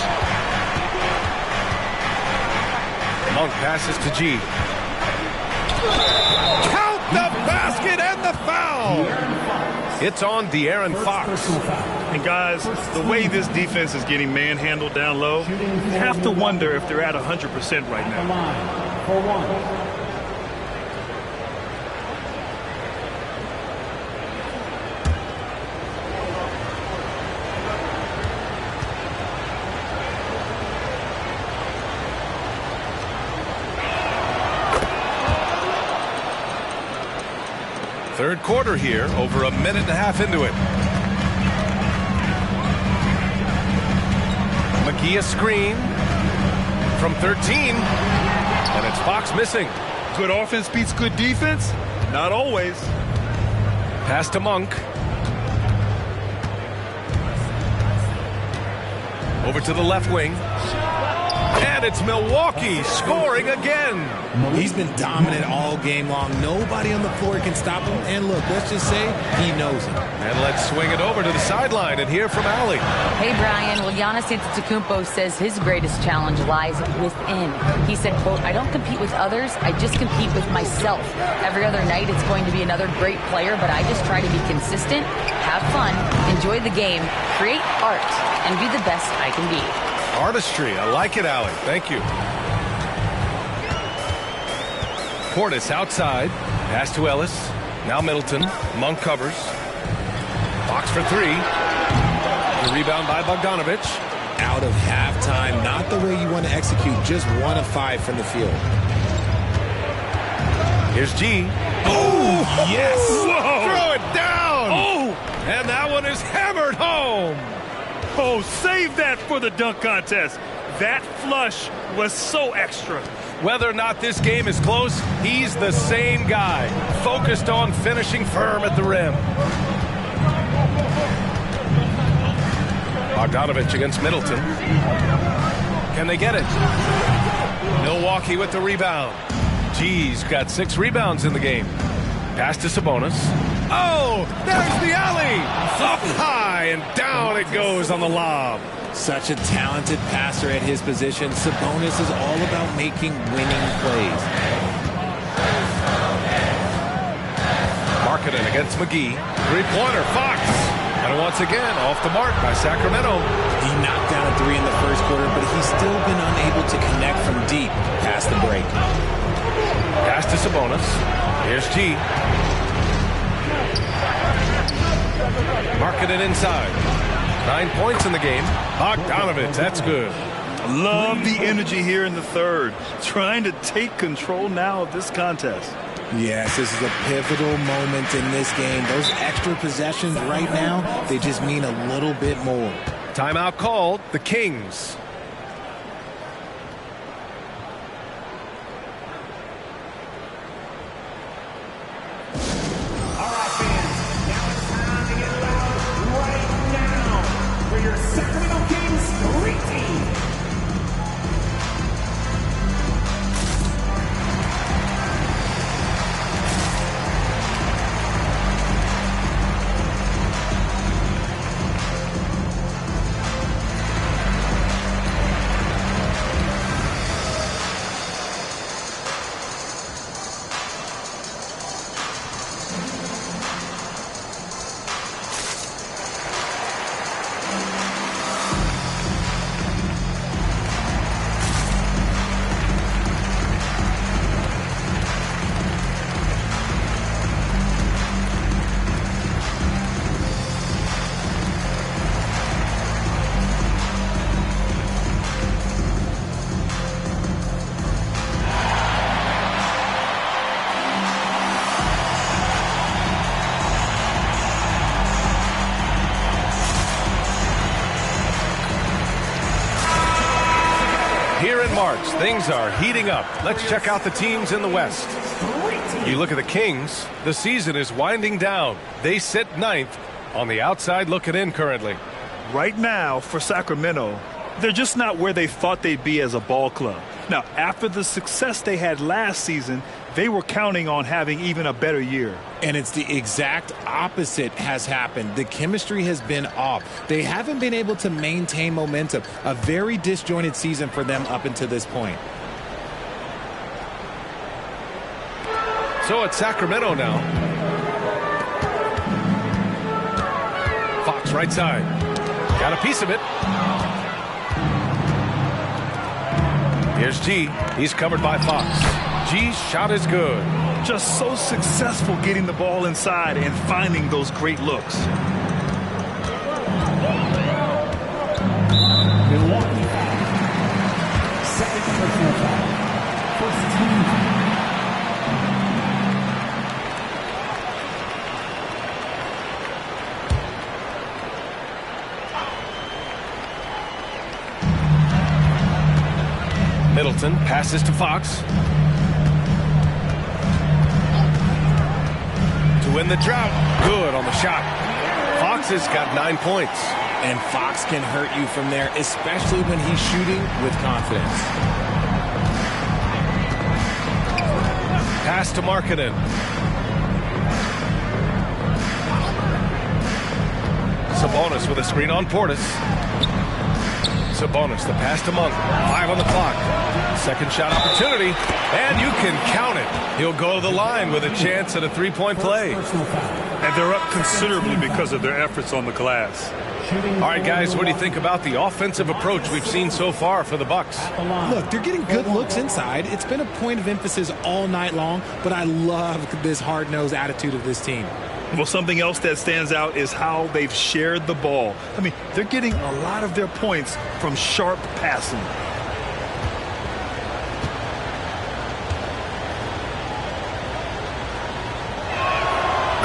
O: Monk passes to G. Count the basket and the foul. It's on De'Aaron Fox.
J: And guys, the way this defense is getting manhandled down low, you have to wonder if they're at 100% right now.
L: For one.
O: Third quarter here, over a minute and a half into it. McGee a screen from 13, and it's Fox missing.
J: Good offense beats good defense? Not always.
O: Pass to Monk. Over to the left wing. And it's Milwaukee scoring again.
S: He's been dominant all game long. Nobody on the floor can stop him. And look, let's just say he knows it.
O: And let's swing it over to the sideline and hear from Allie.
M: Hey, Brian. Well, Giannis Antetokounmpo says his greatest challenge lies within. He said, quote, I don't compete with others. I just compete with myself. Every other night it's going to be another great player, but I just try to be consistent, have fun, enjoy the game, create art, and be the best I can be.
O: Artistry. I like it, Allie. Thank you. Portis outside. Pass to Ellis. Now Middleton. Monk covers. Fox for three. The rebound by Bogdanovich.
S: Out of halftime. Not the way you want to execute. Just 1 of 5 from the field.
O: Here's G.
J: Oh, yes.
O: Whoa. Throw it down.
J: Oh.
O: And that one is hammered home.
J: Oh, save that for the dunk contest. That flush was so extra.
O: Whether or not this game is close, he's the same guy, focused on finishing firm at the rim. Bogdanovich against Middleton. Can they get it? Milwaukee with the rebound. G's got 6 rebounds in the game. Pass to Sabonis. Oh, there's the alley. Up high and down it goes on the lob.
S: Such a talented passer at his position. Sabonis is all about making winning plays.
O: Markkanen against McGee. Three-pointer, Fox. And once again, off the mark by Sacramento.
S: He knocked down a 3 in the first quarter, but he's still been unable to connect from deep past the break.
O: Pass to Sabonis. Here's G. Markkanen inside. 9 points in the game. Bogdanovich, that's good.
J: Love the energy here in the third. Trying to take control now of this contest.
S: Yes, this is a pivotal moment in this game. Those extra possessions right now, they just mean a little bit more.
O: Timeout called. The Kings.
L: Your Sacramento Kings Street Team.
O: March, things are heating up. Let's check out the teams in the West. You look at the Kings, the season is winding down. They sit 9th on the outside looking in currently.
J: Right now, for Sacramento, they're just not where they thought they'd be as a ball club. Now, after the success they had last season, they were counting on having even a better year.
S: And it's the exact opposite has happened. The chemistry has been off. They haven't been able to maintain momentum. A very disjointed season for them up until this point.
O: So it's Sacramento now. Fox right side. Got a piece of it. Here's G. He's covered by Fox. G's shot is good.
J: Just so successful getting the ball inside and finding those great looks.
L: Milwaukee foul. Second personal foul. First team foul.
O: Middleton passes to Fox. To win the drought. Good on the shot. Fox has got 9 points.
S: And Fox can hurt you from there, especially when he's shooting with confidence.
O: Pass to Markkanen. Sabonis with a screen on Portis. Sabonis, the pass to Monk. 5 on the clock. Second shot opportunity, and you can count it. He'll go to the line with a chance at a three-point play.
J: And they're up considerably because of their efforts on the glass.
O: All right, guys, what do you think about the offensive approach we've seen so far for the Bucks?
S: Look, they're getting good looks inside. It's been a point of emphasis all night long, but I love this hard-nosed attitude of this team.
J: Well, something else that stands out is how they've shared the ball. I mean, they're getting a lot of their points from sharp passing.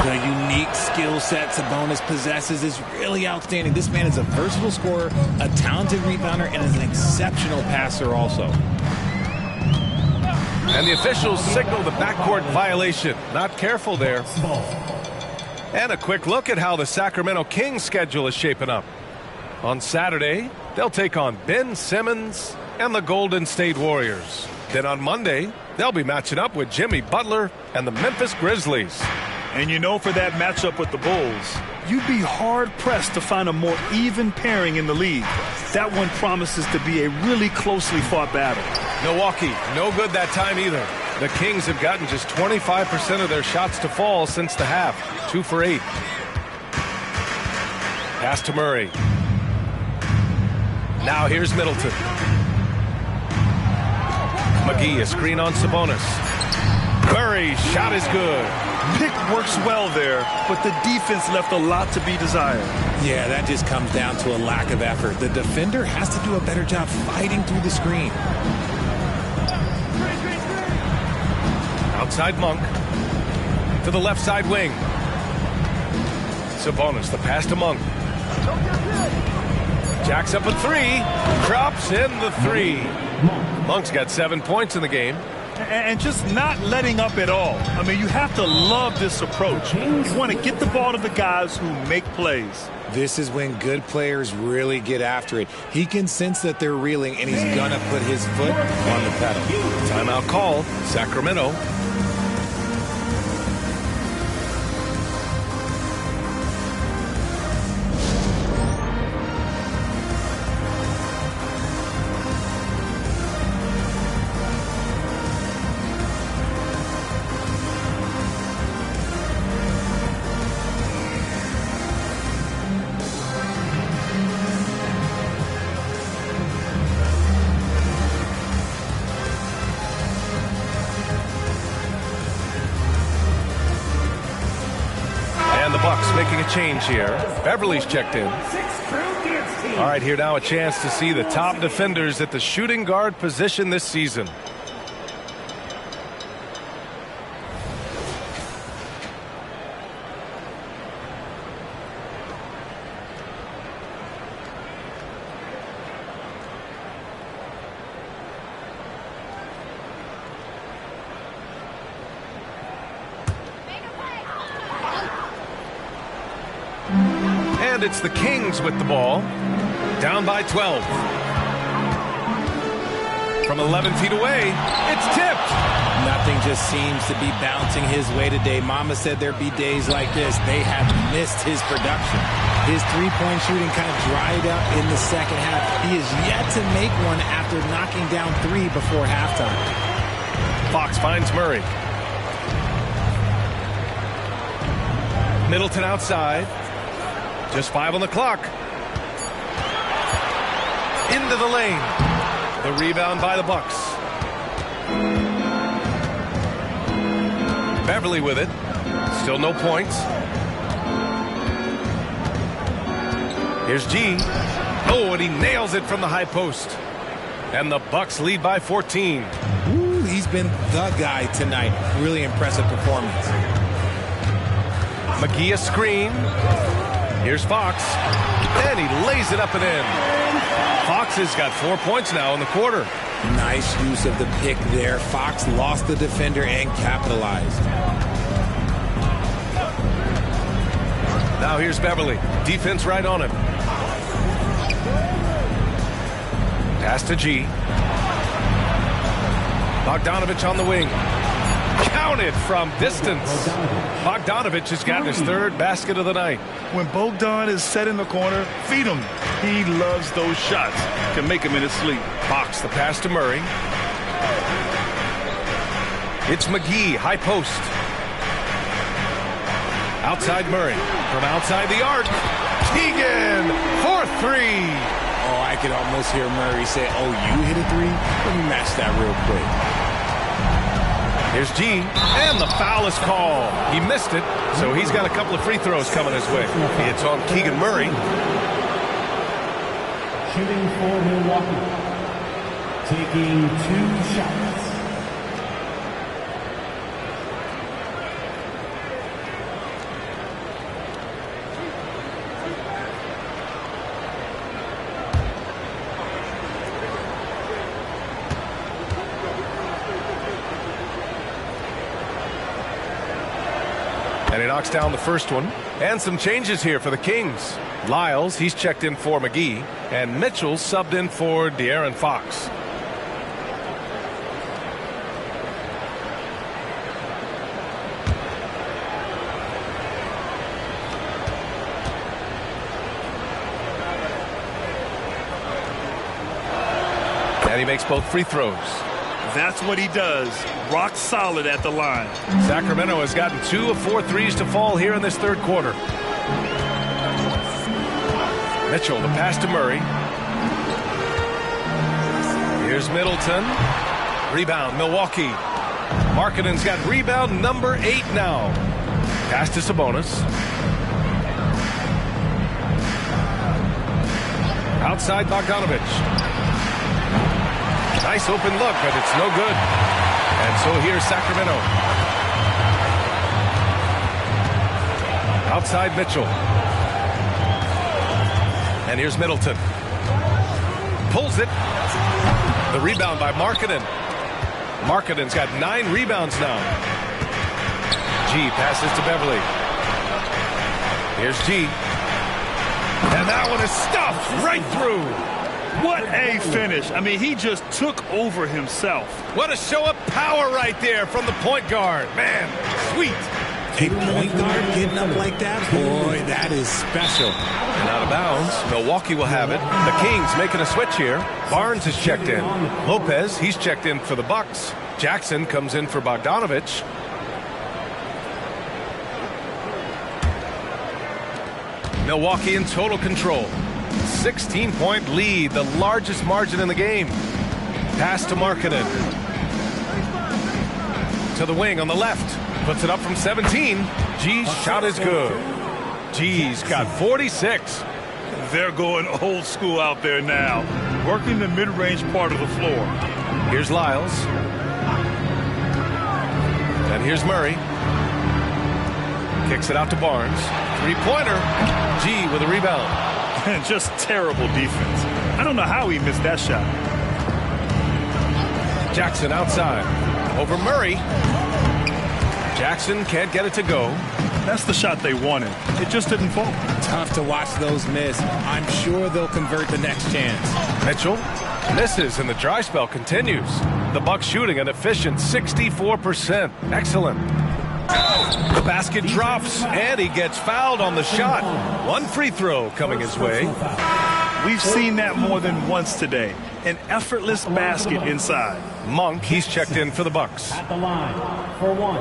S: The unique skill set Sabonis possesses is really outstanding. This man is a versatile scorer, a talented rebounder, and is an exceptional passer also.
O: And the officials signal the backcourt violation. Not careful there. And a quick look at how the Sacramento Kings schedule is shaping up. On Saturday, they'll take on Ben Simmons and the Golden State Warriors. Then on Monday, they'll be matching up with Jimmy Butler and the Memphis Grizzlies.
J: And you know, for that matchup with the Bulls, you'd be hard-pressed to find a more even pairing in the league. That one promises to be a really closely fought battle.
O: Milwaukee, no good that time either. The Kings have gotten just 25% of their shots to fall since the half. 2 for 8. Pass to Murray. Now here's Middleton. McGee, a screen on Sabonis. Murray's shot is good.
J: Pick works well there, but the defense left a lot to be desired.
S: Yeah, that just comes down to a lack of effort. The defender has to do a better job fighting through the screen.
O: Outside Monk. To the left side wing. Sabonis, the pass to Monk. Jacks up a 3. Drops in the 3. Monk's got 7 points in the game.
J: And just not letting up at all. I mean, you have to love this approach. You want to get the ball to the guys who make plays.
S: This is when good players really get after it. He can sense that they're reeling, and he's going to put his foot on the pedal.
O: Timeout call, Sacramento. Making a change here. Beverly's checked in. All right, here now a chance to see the top defenders at the shooting guard position this season. And it's the Kings with the ball, down by 12. from 11 feet away. It's tipped.
S: Nothing just seems to be bouncing his way today. Mama said there'd be days like this. They have missed his production. His three-point shooting kind of dried up in the second half. He is yet to make one after knocking down 3 before halftime.
O: Fox finds Murray. Middleton outside. Just 5 on the clock. Into the lane. The rebound by the Bucks. Beverly with it. Still no points. Here's G. Oh, and he nails it from the high post. And the Bucks lead by 14.
S: Ooh, he's been the guy tonight. Really impressive performance.
O: McGee a screen. Here's Fox. And he lays it up and in. Fox has got 4 points now in the quarter.
S: Nice use of the pick there. Fox lost the defender and capitalized.
O: Now here's Beverly. Defense right on him. Pass to G. Bogdanovich on the wing. Counted from distance. Bogdanovich has gotten his 3rd basket of the night.
J: When Bogdan is set in the corner, feed him. He loves those shots. Can make him in his sleep.
O: Fox the pass to Murray. It's McGee, high post. Outside Murray. From outside the arc. Keegan for 3.
S: Oh, I could almost hear Murray say, oh, you hit a 3? Let me match that real quick.
O: Here's G, and the foul is called. He missed it, so he's got a couple of free throws coming his way. It's on Keegan Murray.
L: Shooting for Milwaukee. Taking 2 shots.
O: And he knocks down the first one. And some changes here for the Kings. Lyles, he's checked in for McGee. And Mitchell subbed in for De'Aaron Fox. And he makes both free throws.
J: That's what he does. Rock solid at the line.
O: Sacramento has gotten 2 of 4 threes to fall here in this 3rd quarter. Mitchell, the pass to Murray. Here's Middleton. Rebound, Milwaukee. Markkanen's got rebound number 8 now. Pass to Sabonis. Outside Bogdanovich. Nice open look, but it's no good. And so here's Sacramento. Outside Mitchell. And here's Middleton. Pulls it. The rebound by Markkanen. Markkanen's got 9 rebounds now. G passes to Beverly. Here's G. And that one is stuffed right through.
J: What a finish. I mean, he just took over himself.
O: What a show of power right there from the point guard. Man, sweet.
S: A point guard getting up like that? Boy, that is special.
O: And out of bounds, Milwaukee will have it. The Kings making a switch here. Barnes is checked in. Lopez, he's checked in for the Bucks. Jackson comes in for Bogdanovich. Milwaukee in total control. 16-point lead, the largest margin in the game. Pass to Markkanen. To the wing on the left. Puts it up from 17. G's shot is good. G's got 46.
J: They're going old school out there now. Working the mid-range part of the floor.
O: Here's Lyles. And here's Murray. Kicks it out to Barnes. Three-pointer. G with a rebound.
J: Just terrible defense. I don't know how he missed that shot.
O: Jackson outside. Over Murray. Jackson can't get it to go.
J: That's the shot they wanted. It just didn't fall.
S: Tough to watch those miss. I'm sure they'll convert the next chance.
O: Mitchell Misses, and the dry spell continues. The Bucks shooting an efficient 64%. Excellent. The basket drops, and he gets fouled on the shot. One free throw coming his way.
J: We've seen that more than once today. An effortless basket inside.
O: Monk, he's checked in for the Bucks.
L: At the line for one.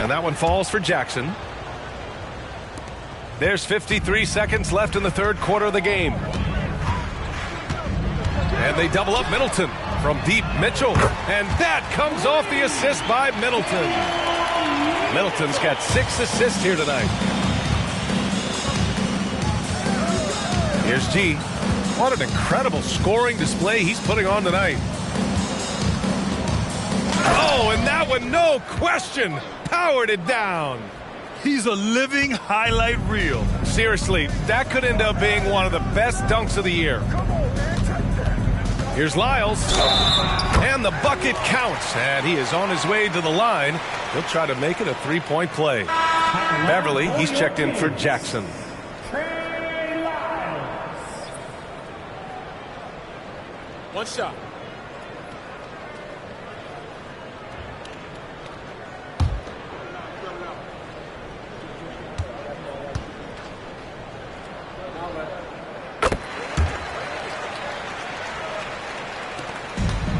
O: And that one falls for Jackson. There's 53 seconds left in the third quarter of the game. And they double up Middleton from deep. Mitchell. And that comes off the assist by Middleton. Middleton's got 6 assists here tonight. Here's G. What an incredible scoring display he's putting on tonight. Oh, and that one, no question, powered it down.
J: He's a living highlight reel.
O: Seriously, that could end up being one of the best dunks of the year. Here's Lyles. And the bucket counts. And he is on his way to the line. He'll try to make it a three-point play. Beverly, he's checked in for Jackson.
E: One shot.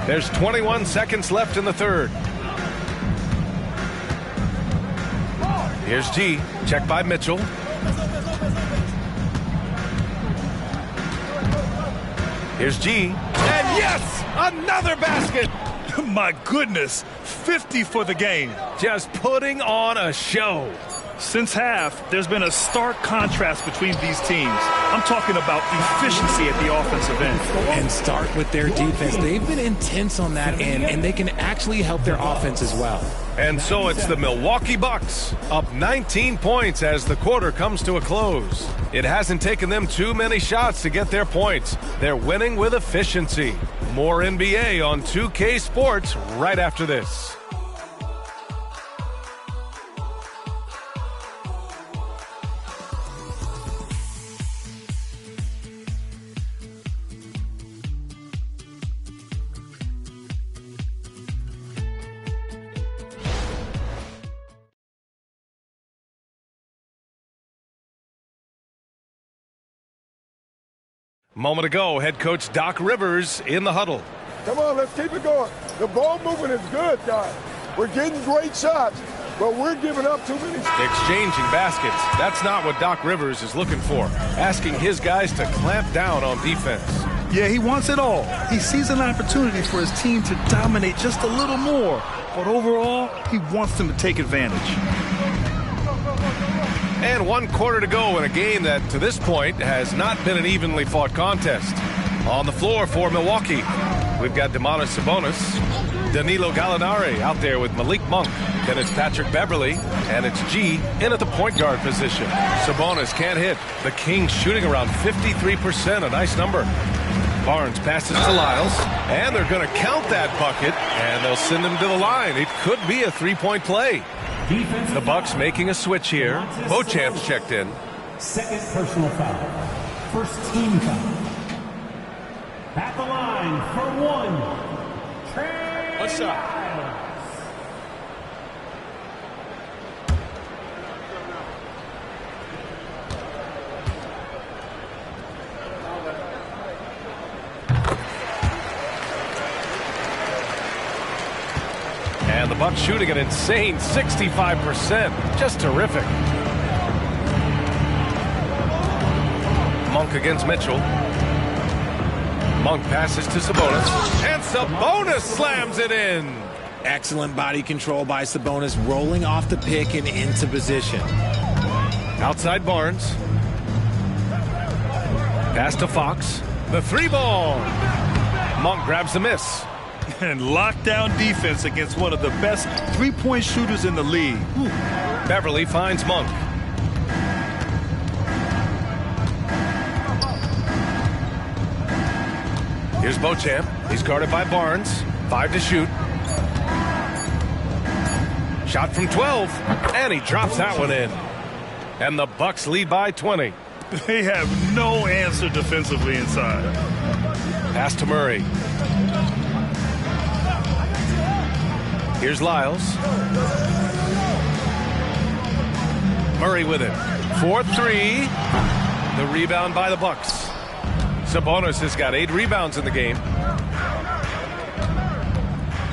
O: There's 21 seconds left in the third. Here's G. Checked by Mitchell. Here's G. And yes! Another basket!
J: My goodness, 50 for the game.
O: Just putting on a show.
J: Since half, there's been a stark contrast between these teams. I'm talking about efficiency at the offensive end.
S: And start with their defense. They've been intense on that end, and they can actually help their offense as well.
O: And so it's the Milwaukee Bucks, up 19 points as the quarter comes to a close. It hasn't taken them too many shots to get their points. They're winning with efficiency. More NBA on 2K Sports right after this. Moment ago, head coach Doc Rivers in the huddle.
T: Come on, let's keep it going. The ball movement is good, guys. We're getting great shots, but we're giving up too many.
O: Exchanging baskets. That's not what Doc Rivers is looking for. Asking his guys to clamp down on defense.
J: Yeah, he wants it all. He sees an opportunity for his team to dominate just a little more. But overall, he wants them to take advantage.
O: And 1 quarter to go in a game that, to this point, has not been an evenly fought contest. On the floor for Milwaukee, we've got Domantas Sabonis, Danilo Gallinari out there with Malik Monk. Then it's Patrick Beverly, and it's G in at the point guard position. Sabonis can't hit. The Kings shooting around 53%, a nice number. Barnes passes to Lyles, and they're going to count that bucket, and they'll send him to the line. It could be a three-point play. The Bucks making a switch here. Beauchamp's checked in.
L: Second personal foul. First team foul. At the line for one.
E: One shot.
O: And the Bucks shooting an insane 65%. Just terrific. Monk against Mitchell. Monk passes to Sabonis. And Sabonis slams it in.
S: Excellent body control by Sabonis, rolling off the pick and into position.
O: Outside Barnes. Pass to Fox. The three ball. Monk grabs the miss.
J: And lockdown defense against one of the best three-point shooters in the league. Whew.
O: Beverly finds Monk. Here's Beauchamp. He's guarded by Barnes. 5 to shoot. Shot from 12, and he drops that one in. And the Bucks lead by 20.
J: They have no answer defensively inside.
O: Pass to Murray. Here's Lyles. Murray with it. 4-3. The rebound by the Bucks. Sabonis has got 8 rebounds in the game.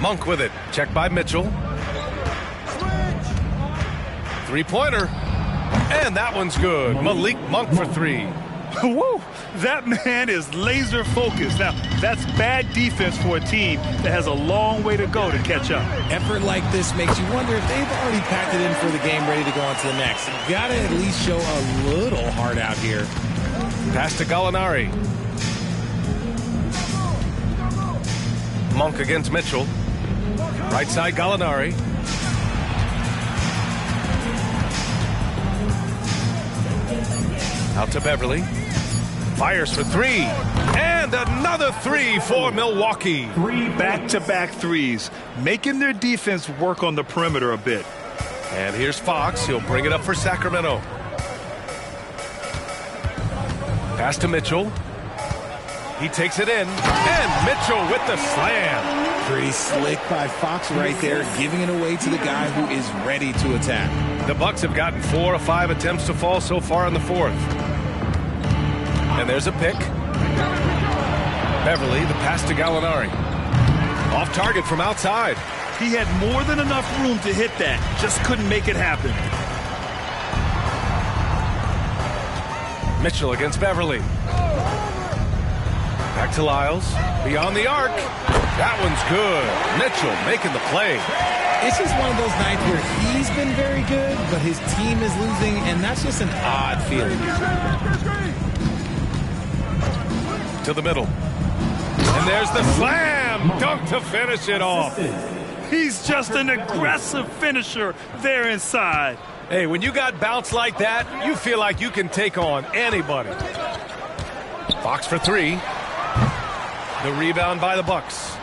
O: Monk with it. Checked by Mitchell. Three-pointer. And that one's good. Malik Monk for 3.
J: Woo! That man is laser focused. Now, that's bad defense for a team that has a long way to go to catch up.
S: Effort like this makes you wonder if they've already packed it in for the game, ready to go on to the next. You gotta at least show a little heart out here.
O: Pass to Gallinari. Monk against Mitchell. Right side, Gallinari. Out to Beverly. Fires for 3. And another 3 for Milwaukee.
J: 3 back-to-back threes, making their defense work on the perimeter a bit.
O: And here's Fox. He'll bring it up for Sacramento. Pass to Mitchell. He takes it in. And Mitchell with the slam.
S: Pretty slick by Fox right there, giving it away to the guy who is ready to attack.
O: The Bucks have gotten 4 of 5 attempts to fall so far in the 4th. And there's a pick. Beverly, the pass to Gallinari. Off target from outside.
J: He had more than enough room to hit that. Just couldn't make it happen.
O: Mitchell against Beverly. Back to Lyles. Beyond the arc. That one's good. Mitchell making the play.
S: It's just one of those nights where he's been very good, but his team is losing, and that's just an odd feeling.
O: To the middle. And there's the slam dunk to finish it off.
J: He's just an aggressive finisher there inside.
O: Hey, when you got bounce like that, you feel like you can take on anybody. Fox for 3. The rebound by the Bucks.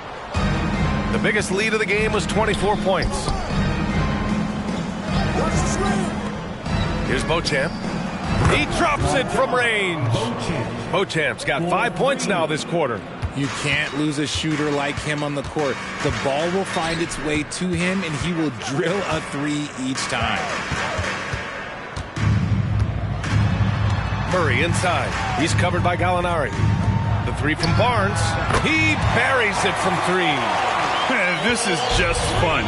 O: The biggest lead of the game was 24 points. Here's Beauchamp. He drops it from range. Beauchamp's got 5 points now this quarter.
S: You can't lose a shooter like him on the court. The ball will find its way to him, and he will drill a 3 each time.
O: Murray inside. He's covered by Gallinari. The 3 from Barnes. He buries it from 3.
J: Man, this is just fun.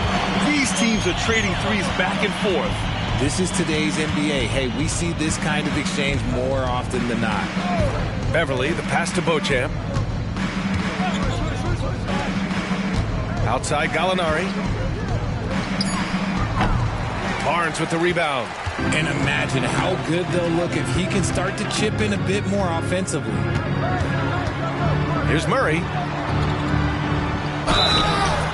J: These teams are trading threes back and forth.
S: This is today's NBA. Hey, we see this kind of exchange more often than not.
O: Beverly, the pass to Beauchamp. Outside Gallinari. Barnes with the rebound.
S: And imagine how good they'll look if he can start to chip in a bit more offensively.
O: Here's Murray.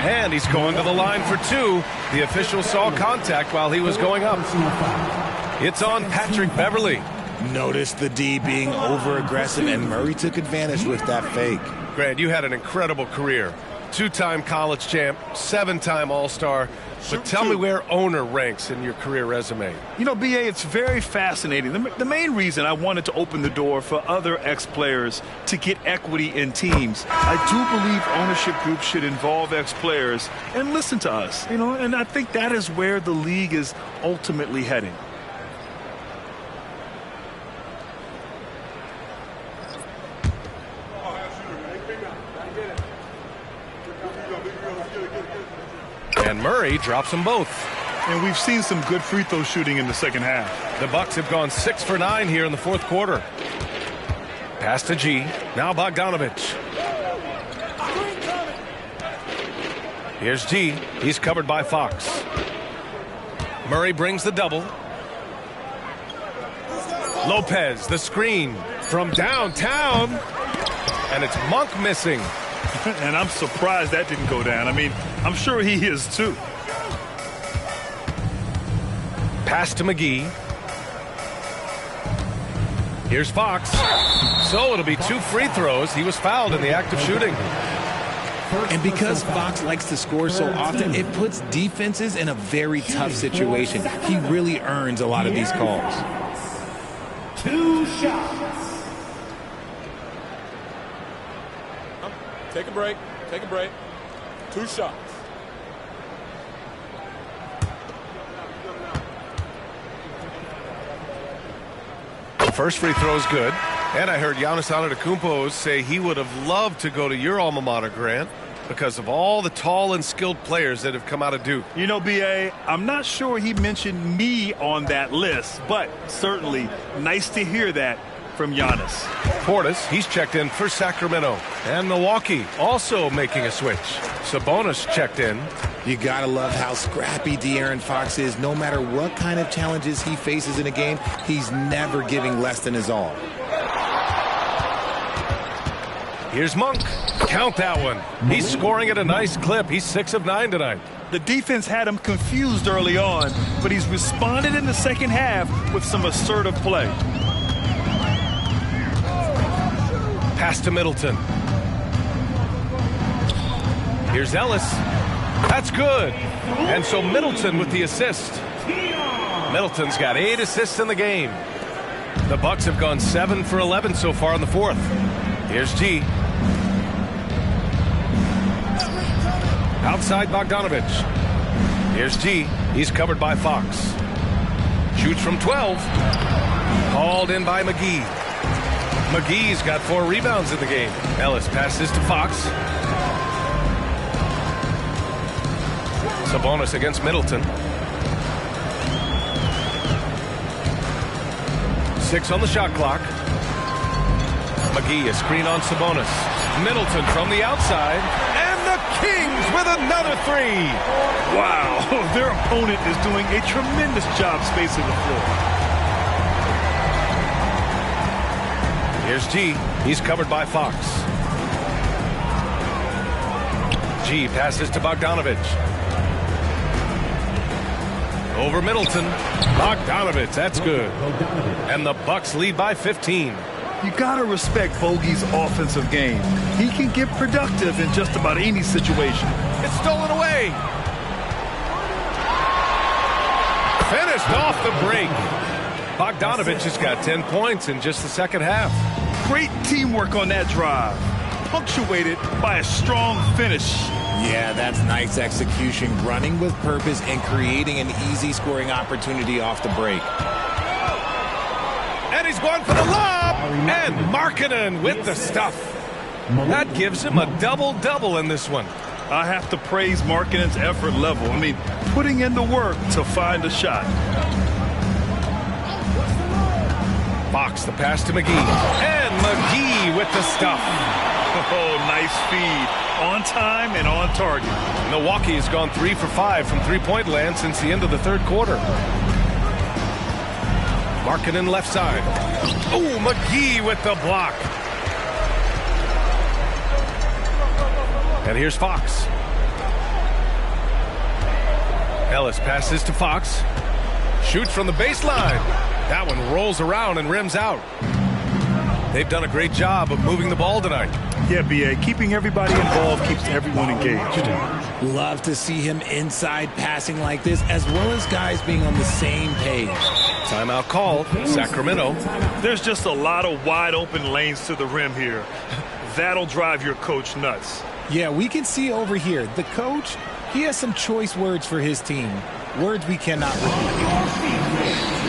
O: And he's going to the line for 2. The official saw contact while he was going up. It's on Patrick Beverly.
S: Notice the D being over-aggressive, and Murray took advantage with that fake.
O: Grant, you had an incredible career. 2-time college champ, 7-time All-Star. But tell me where owner ranks in your career resume.
J: You know, B.A., it's very fascinating. The main reason I wanted to open the door for other ex-players to get equity in teams, I do believe ownership groups should involve ex-players and listen to us. You know, and I think that is where the league is ultimately heading.
O: And Murray drops them both.
J: And we've seen some good free throw shooting in the second half.
O: The Bucks have gone 6 for 9 here in the 4th quarter. Pass to G. Now Bogdanovich. Here's G. He's covered by Fox. Murray brings the double. Lopez, the screen from downtown. And it's Monk missing.
J: And I'm surprised that didn't go down. I mean, I'm sure he is too. Pass to McGee.
O: Here's Fox. So it'll be 2 free throws. He was fouled in the act of shooting.
S: And because Fox likes to score so often, it puts defenses in a very tough situation. He really earns a lot of these calls.
L: 2 shots.
E: Take a break. Take a break. 2 shots.
O: First free throw is good. And I heard Giannis Antetokounmpo say he would have loved to go to your alma mater, Grant, because of all the tall and skilled players that have come out of Duke.
J: You know, B.A., I'm not sure he mentioned me on that list, but certainly nice to hear that from Giannis.
O: Portis, he's checked in for Sacramento. And Milwaukee also making a switch. Sabonis checked in.
S: You gotta love how scrappy De'Aaron Fox is. No matter what kind of challenges he faces in a game, he's never giving less than his all.
O: Here's Monk. Count that one. He's scoring at a nice clip. He's 6 of 9 tonight.
J: The defense had him confused early on, but he's responded in the second half with some assertive play.
O: Pass to Middleton. Here's Ellis. That's good. And so Middleton with the assist. Middleton's got 8 assists in the game. The Bucks have gone 7 for 11 so far in the fourth. Here's G. Outside Bogdanovich. Here's G. He's covered by Fox. Shoots from 12. Called in by McGee. McGee's got 4 rebounds in the game. Ellis passes to Fox. Sabonis against Middleton. 6 on the shot clock. McGee, a screen on Sabonis. Middleton from the outside. And the Kings with another 3.
J: Wow, their opponent is doing a tremendous job spacing the floor.
O: Here's G. He's covered by Fox. G passes to Bogdanovich. Over Middleton. Bogdanovich, that's good. And the Bucks lead by 15.
J: You gotta respect Bogey's offensive game. He can get productive in just about any situation.
O: It's stolen away. Finished off the break. Bogdanovich has got 10 points in just the second half.
J: Great teamwork on that drive, punctuated by a strong finish.
S: Yeah, that's nice execution, running with purpose and creating an easy scoring opportunity off the break.
O: And he's going for the lob. And Markkanen with the stuff. That gives him a double-double in this one.
J: I have to praise Markkanen's effort level. I mean, putting in the work to find a shot.
O: Fox, the pass to McGee. And McGee with the stuff.
J: Oh, nice feed. On time and on target.
O: Milwaukee has gone 3 for 5 from three-point land since the end of the third quarter. Markkanen left side. Oh, McGee with the block. And here's Fox. Ellis passes to Fox. Shoots from the baseline. That one rolls around and rims out. They've done a great job of moving the ball tonight.
J: Yeah, B.A., keeping everybody involved keeps everyone engaged.
S: Love to see him inside passing like this, as well as guys being on the same page.
O: Timeout called. Sacramento.
J: There's just a lot of wide open lanes to the rim here. That'll drive your coach nuts.
S: Yeah, we can see over here. The coach, he has some choice words for his team. Words we cannot repeat.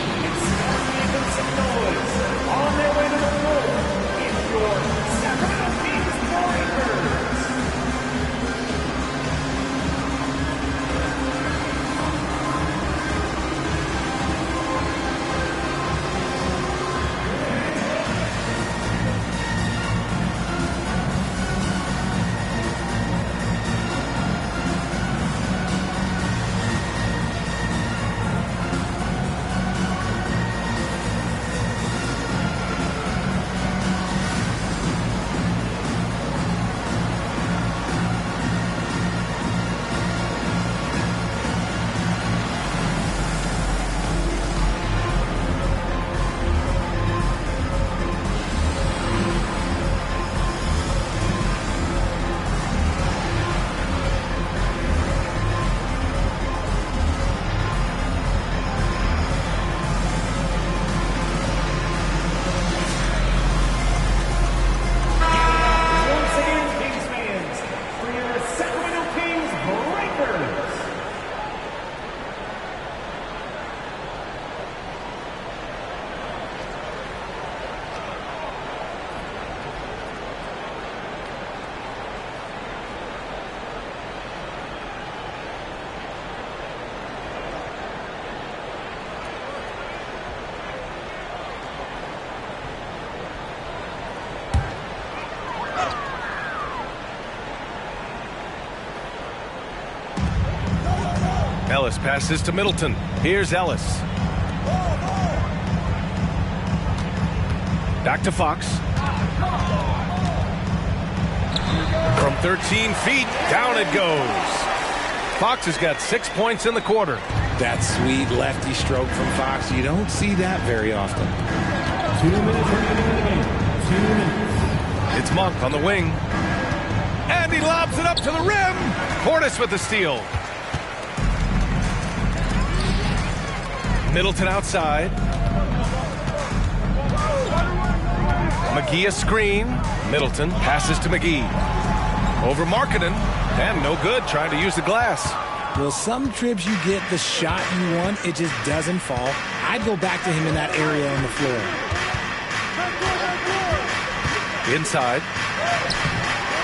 O: Ellis passes to Middleton. Here's Ellis. Back to Fox. From 13 feet, down it goes. Fox has got 6 points in the quarter.
S: That sweet lefty stroke from Fox, you don't see that very often.
L: 2 minutes remaining. 2 minutes.
O: It's Monk on the wing. And he lobs it up to the rim. Portis with the steal. Middleton outside. McGee a screen. Middleton passes to McGee. Over Markkanen. And no good, trying to use the glass.
S: Well, some trips you get the shot you want, it just doesn't fall. I'd go back to him in that area on the floor.
O: Inside.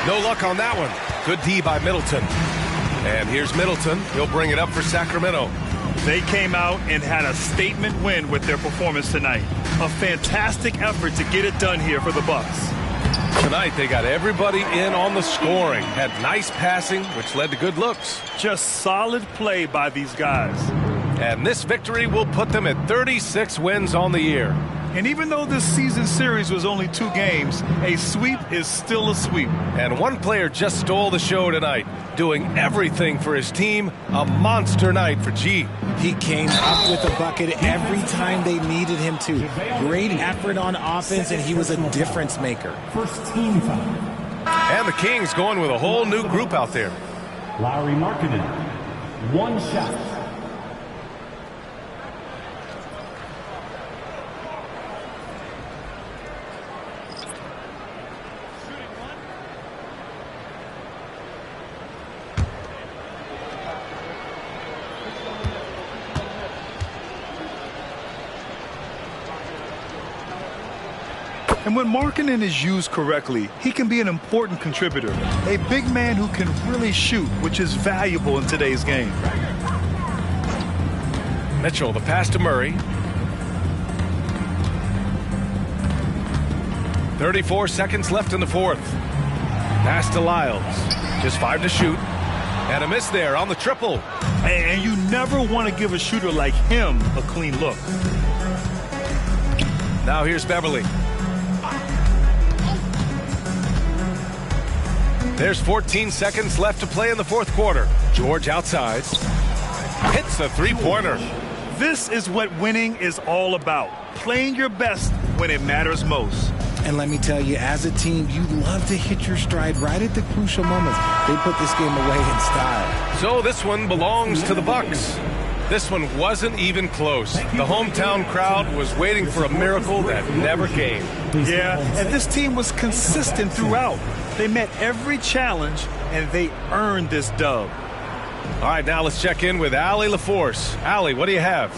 O: No luck on that one. Good D by Middleton. And here's Middleton. He'll bring it up for Sacramento.
J: They came out and had a statement win with their performance tonight. A fantastic effort to get it done here for the Bucks.
O: Tonight, they got everybody in on the scoring. Had nice passing, which led to good looks.
J: Just solid play by these guys.
O: And this victory will put them at 36 wins on the year.
J: And even though this season series was only 2 games, a sweep is still a sweep.
O: And one player just stole the show tonight, doing everything for his team. A monster night for G.
S: He came up with a bucket every time they needed him to. Great effort on offense, and he was a difference maker.
L: First team foul.
O: And the Kings going with a whole new group out there.
L: Lauri Markkanen, 1 shot.
J: And when Markkanen is used correctly, he can be an important contributor. A big man who can really shoot, which is valuable in today's game.
O: Mitchell, the pass to Murray. 34 seconds left in the fourth. Pass to Lyles. Just 5 to shoot. And a miss there on the triple.
J: And you never want to give a shooter like him a clean look.
O: Now here's Beverly. There's 14 seconds left to play in the fourth quarter. George outside. Hits a three-pointer.
J: This is what winning is all about. Playing your best when it matters most.
S: And let me tell you, as a team, you love to hit your stride right at the crucial moments. They put this game away in style.
O: So this one belongs to the Bucks. This one wasn't even close. The hometown crowd was waiting for a miracle that never came.
J: Yeah, and this team was consistent throughout. They met every challenge, and they earned this dub.
O: All right, now let's check in with Allie LaForce. Allie, what do you have?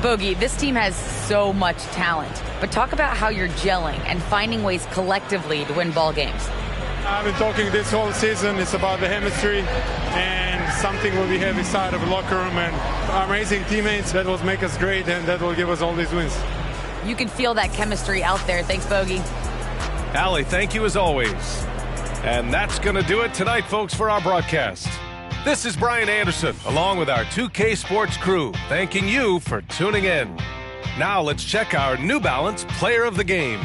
M: Bogey, this team has so much talent, but talk about how you're gelling and finding ways collectively to win ball games.
R: I've been talking this whole season. It's about the chemistry and something what we have inside of the locker room and amazing teammates that will make us great and that will give us all these wins.
M: You can feel that chemistry out there. Thanks, Bogey.
O: Allie, thank you as always. And that's going to do it tonight, folks, for our broadcast. This is Brian Anderson, along with our 2K Sports crew, thanking you for tuning in. Now let's check our New Balance Player of the Game.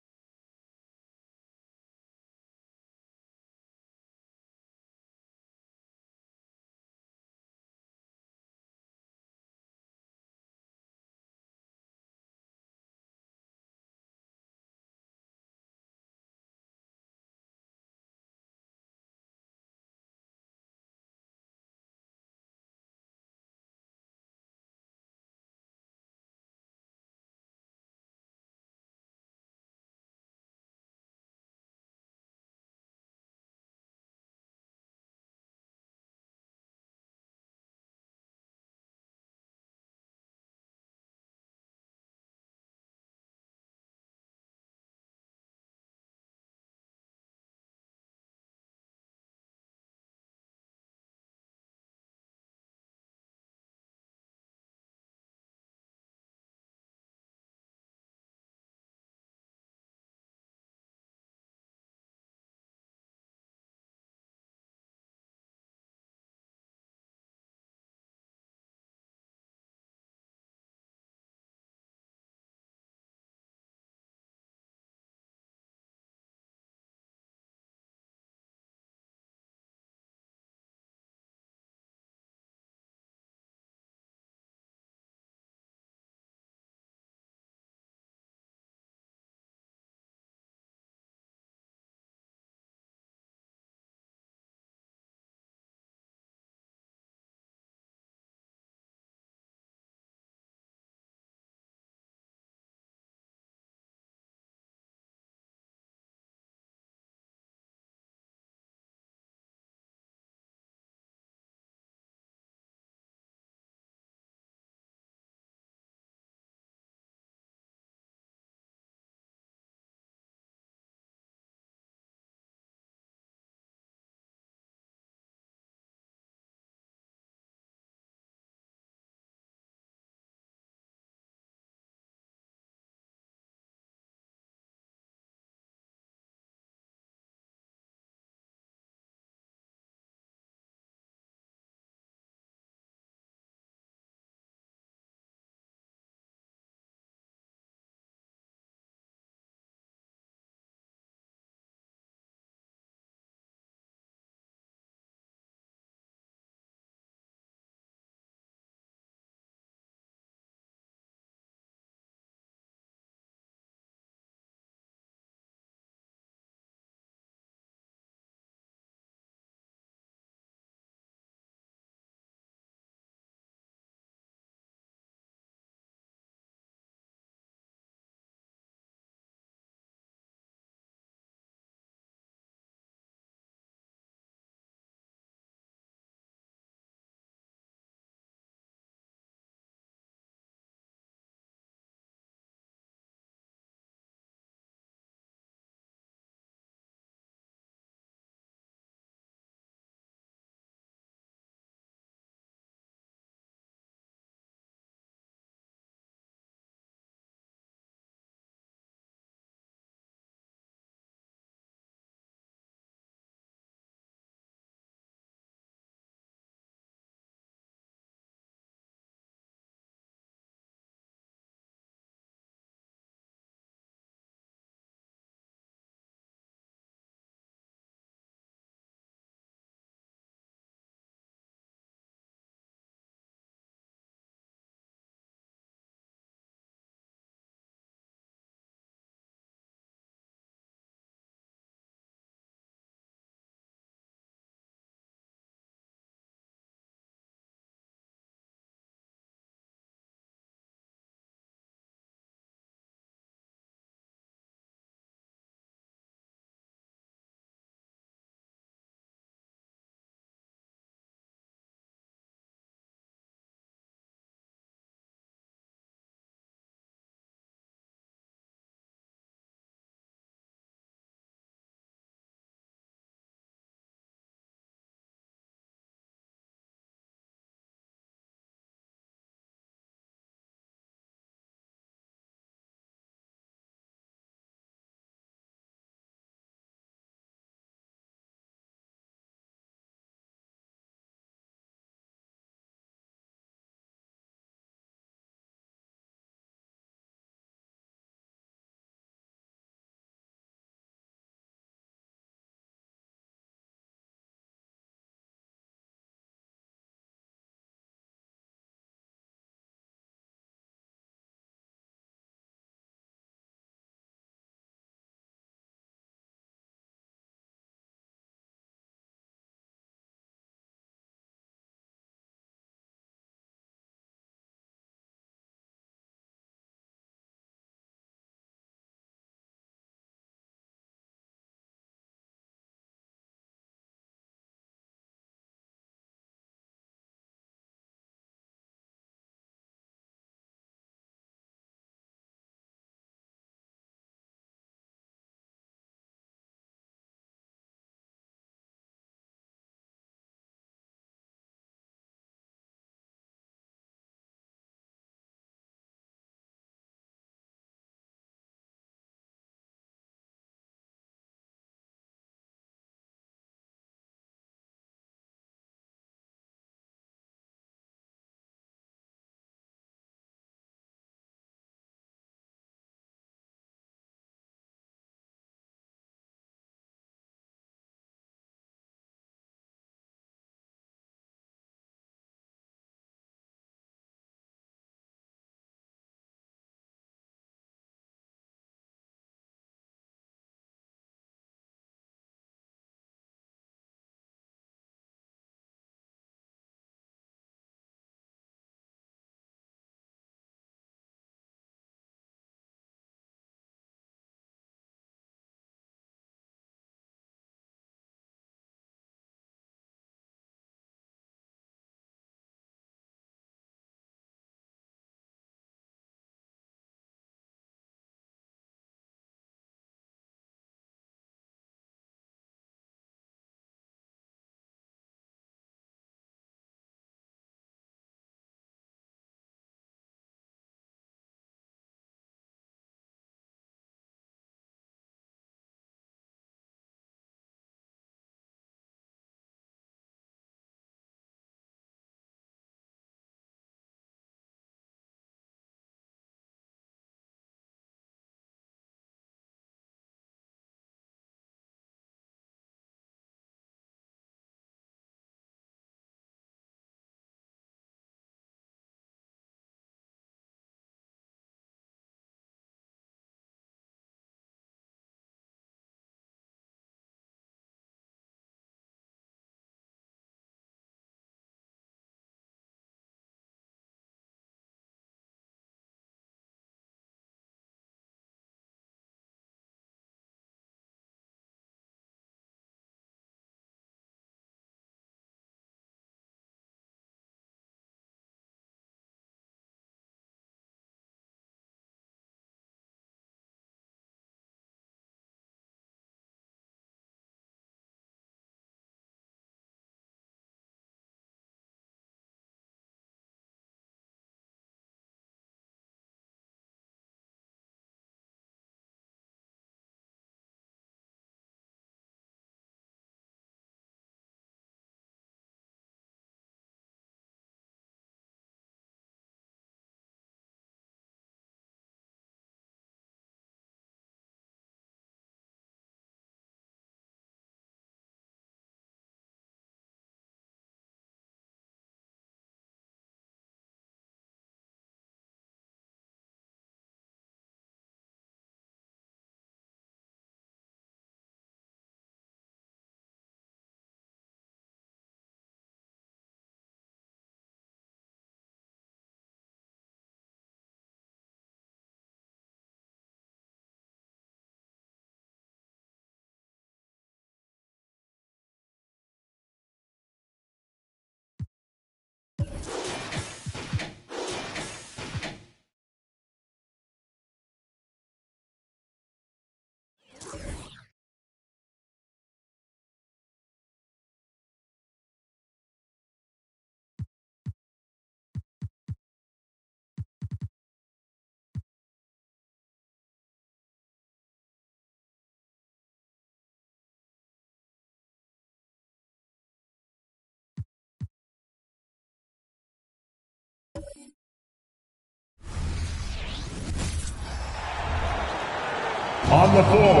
L: On the floor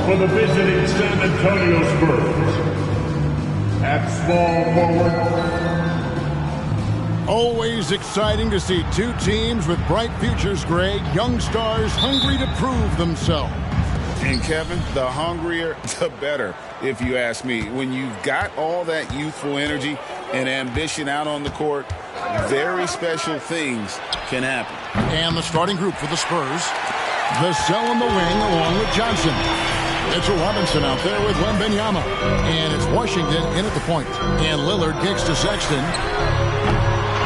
L: for the visiting San Antonio Spurs, at small forward.
C: Always exciting to see two teams with bright futures, Greg. Young stars hungry to prove themselves.
B: And Kevin, the hungrier, the better, if you ask me. When you've got all that youthful energy and ambition out on the court, very special things can happen.
C: And the starting group for the Spurs. Vassell in the wing along with Johnson. Mitchell Robinson out there with Wembanyama. And it's Washington in at the point. And Lillard kicks to Sexton.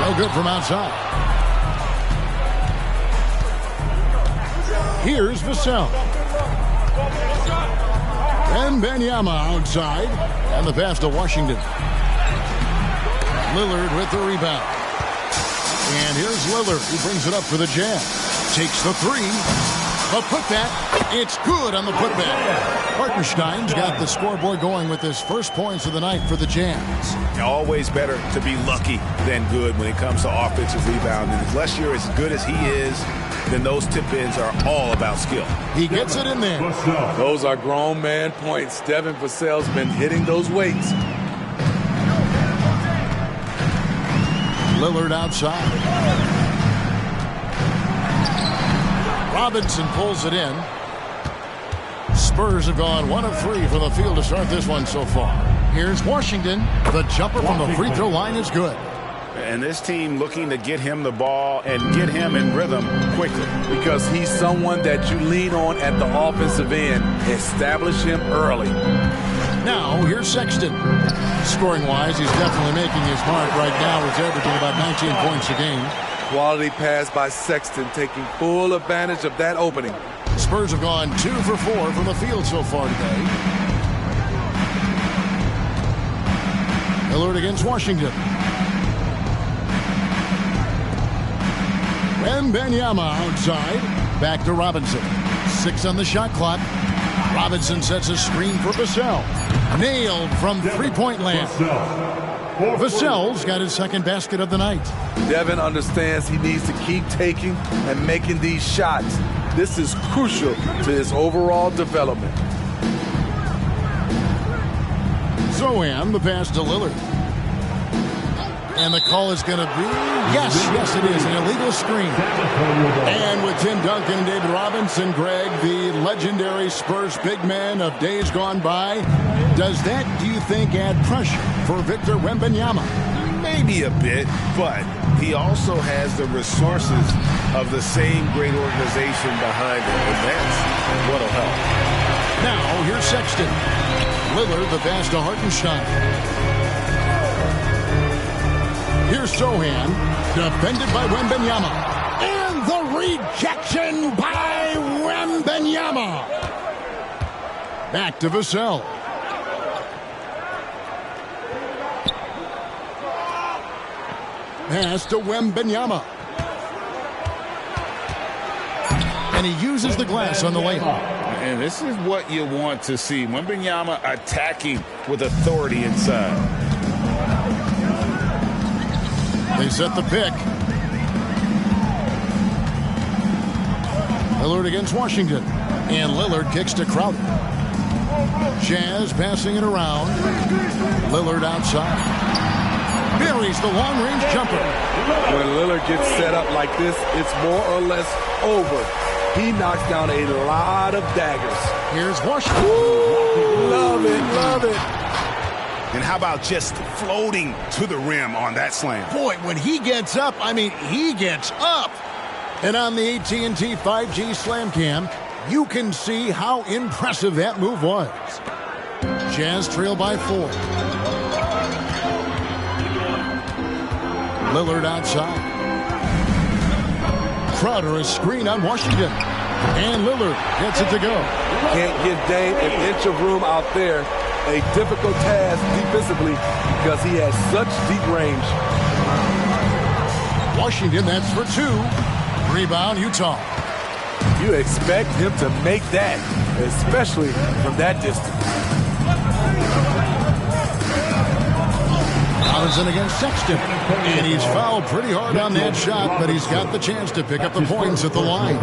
C: No good from outside. Here's Vassell. Wembanyama outside. And the pass to Washington. Lillard with the rebound. And here's Lillard. He brings it up for the Jazz. Takes the three. A putback. It's good on the putback. Hartenstein's got the scoreboard going with his first points of the night for the Jazz.
B: Always better to be lucky than good when it comes to offensive rebounding. Unless you're as good as he is, then those tip-ins are all about skill.
C: He gets it in there.
N: Those are grown man points. Devin Vassell's been hitting those weights.
C: Lillard outside. Robinson pulls it in. Spurs have gone 1 of 3 from the field to start this one so far. Here's Washington. The jumper from the free throw line is good.
B: And this team looking to get him the ball and get him in rhythm quickly.
N: Because he's someone that you lean on at the offensive end. Establish him early.
C: Now, here's Sexton. Scoring-wise, he's definitely making his mark right now. He's averaging about 19 points a game.
N: Quality pass by Sexton, taking full advantage of that opening.
C: Spurs have gone 2 for 4 from the field so far today. Lillard against Washington. Wembanyama outside. Back to Robinson. 6 on the shot clock. Robinson sets a screen for Vassell. Nailed from three-point land. Vassell's got his second basket of the night.
N: Devin understands he needs to keep taking and making these shots. This is crucial to his overall development.
C: Zohan, the pass to Lillard. And the call is going to be, yes, it is, an illegal screen. And with Tim Duncan and David Robinson, Greg, the legendary Spurs big man of days gone by, does that, do you think, add pressure for Victor Wembanyama?
B: Maybe a bit, but he also has the resources of the same great organization behind him, and that's what'll help.
C: Now, here's Sexton. Lillard, the pass to Hartenstein. Here's Zohan, defended by Wembanyama. And the rejection by Wembanyama. Back to Vassell. Pass to Wembanyama. And he uses the glass on the layup.
B: And this is what you want to see. Wembanyama attacking with authority inside.
C: They set the pick. Lillard against Washington. And Lillard kicks to Crowder. Jazz passing it around. Lillard outside. Buries the long-range jumper.
N: When Lillard gets set up like this, it's more or less over. He knocks down a lot of daggers.
C: Here's Washington.
N: Ooh, love it, love it.
B: And how about just floating to the rim on that slam?
C: Boy, when he gets up, I mean, he gets up. And on the AT&T 5G Slam Cam, you can see how impressive that move was. Jazz trail by 4. Lillard outside. Crowder a screen on Washington. And Lillard gets it to go.
N: Can't give Dame an inch of room out there. A difficult task defensively because he has such deep range.
C: Washington, that's for 2. Rebound, Utah.
N: You expect him to make that, especially from that distance.
C: Robinson against Sexton. And he's fouled pretty hard on that shot, but he's got the chance to pick up the points at the line.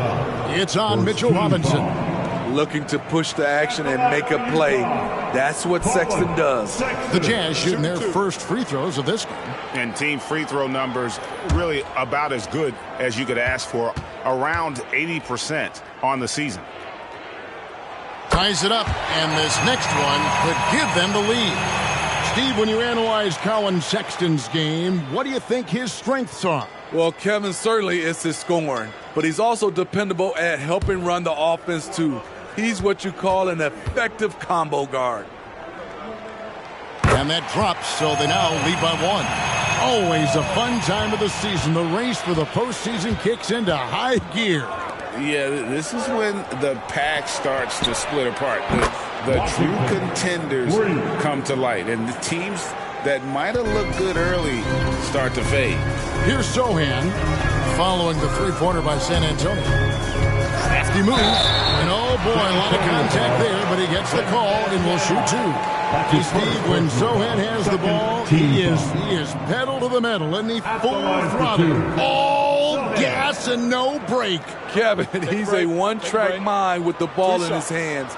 C: It's on Mitchell Robinson.
N: Looking to push the action and make a play. That's what Sexton does.
C: The Jazz shooting their first free throws of this game.
B: And team free throw numbers really about as good as you could ask for, around 80% on the season.
C: Ties it up, and this next one could give them the lead. Steve, when you analyze Colin Sexton's game, what do you think his strengths are?
N: Well, Kevin, certainly it's his scoring, but he's also dependable at helping run the offense too. He's what you call an effective combo guard.
C: And that drops, so they now lead by one. Always a fun time of the season. The race for the postseason kicks into high gear.
Q: Yeah, this is when the pack starts to split apart. The true contenders come to light, and the teams that might have looked good early start to fade.
C: Here's Sohan following the three-pointer by San Antonio. Hefty move, and oh boy, a lot of contact there, but he gets the call and will shoot two. Steve, when Sohan has the ball, he is pedal to the metal, and he full throttle, all gas and no break.
N: Kevin, he's a one-track mind with the ball in his hands.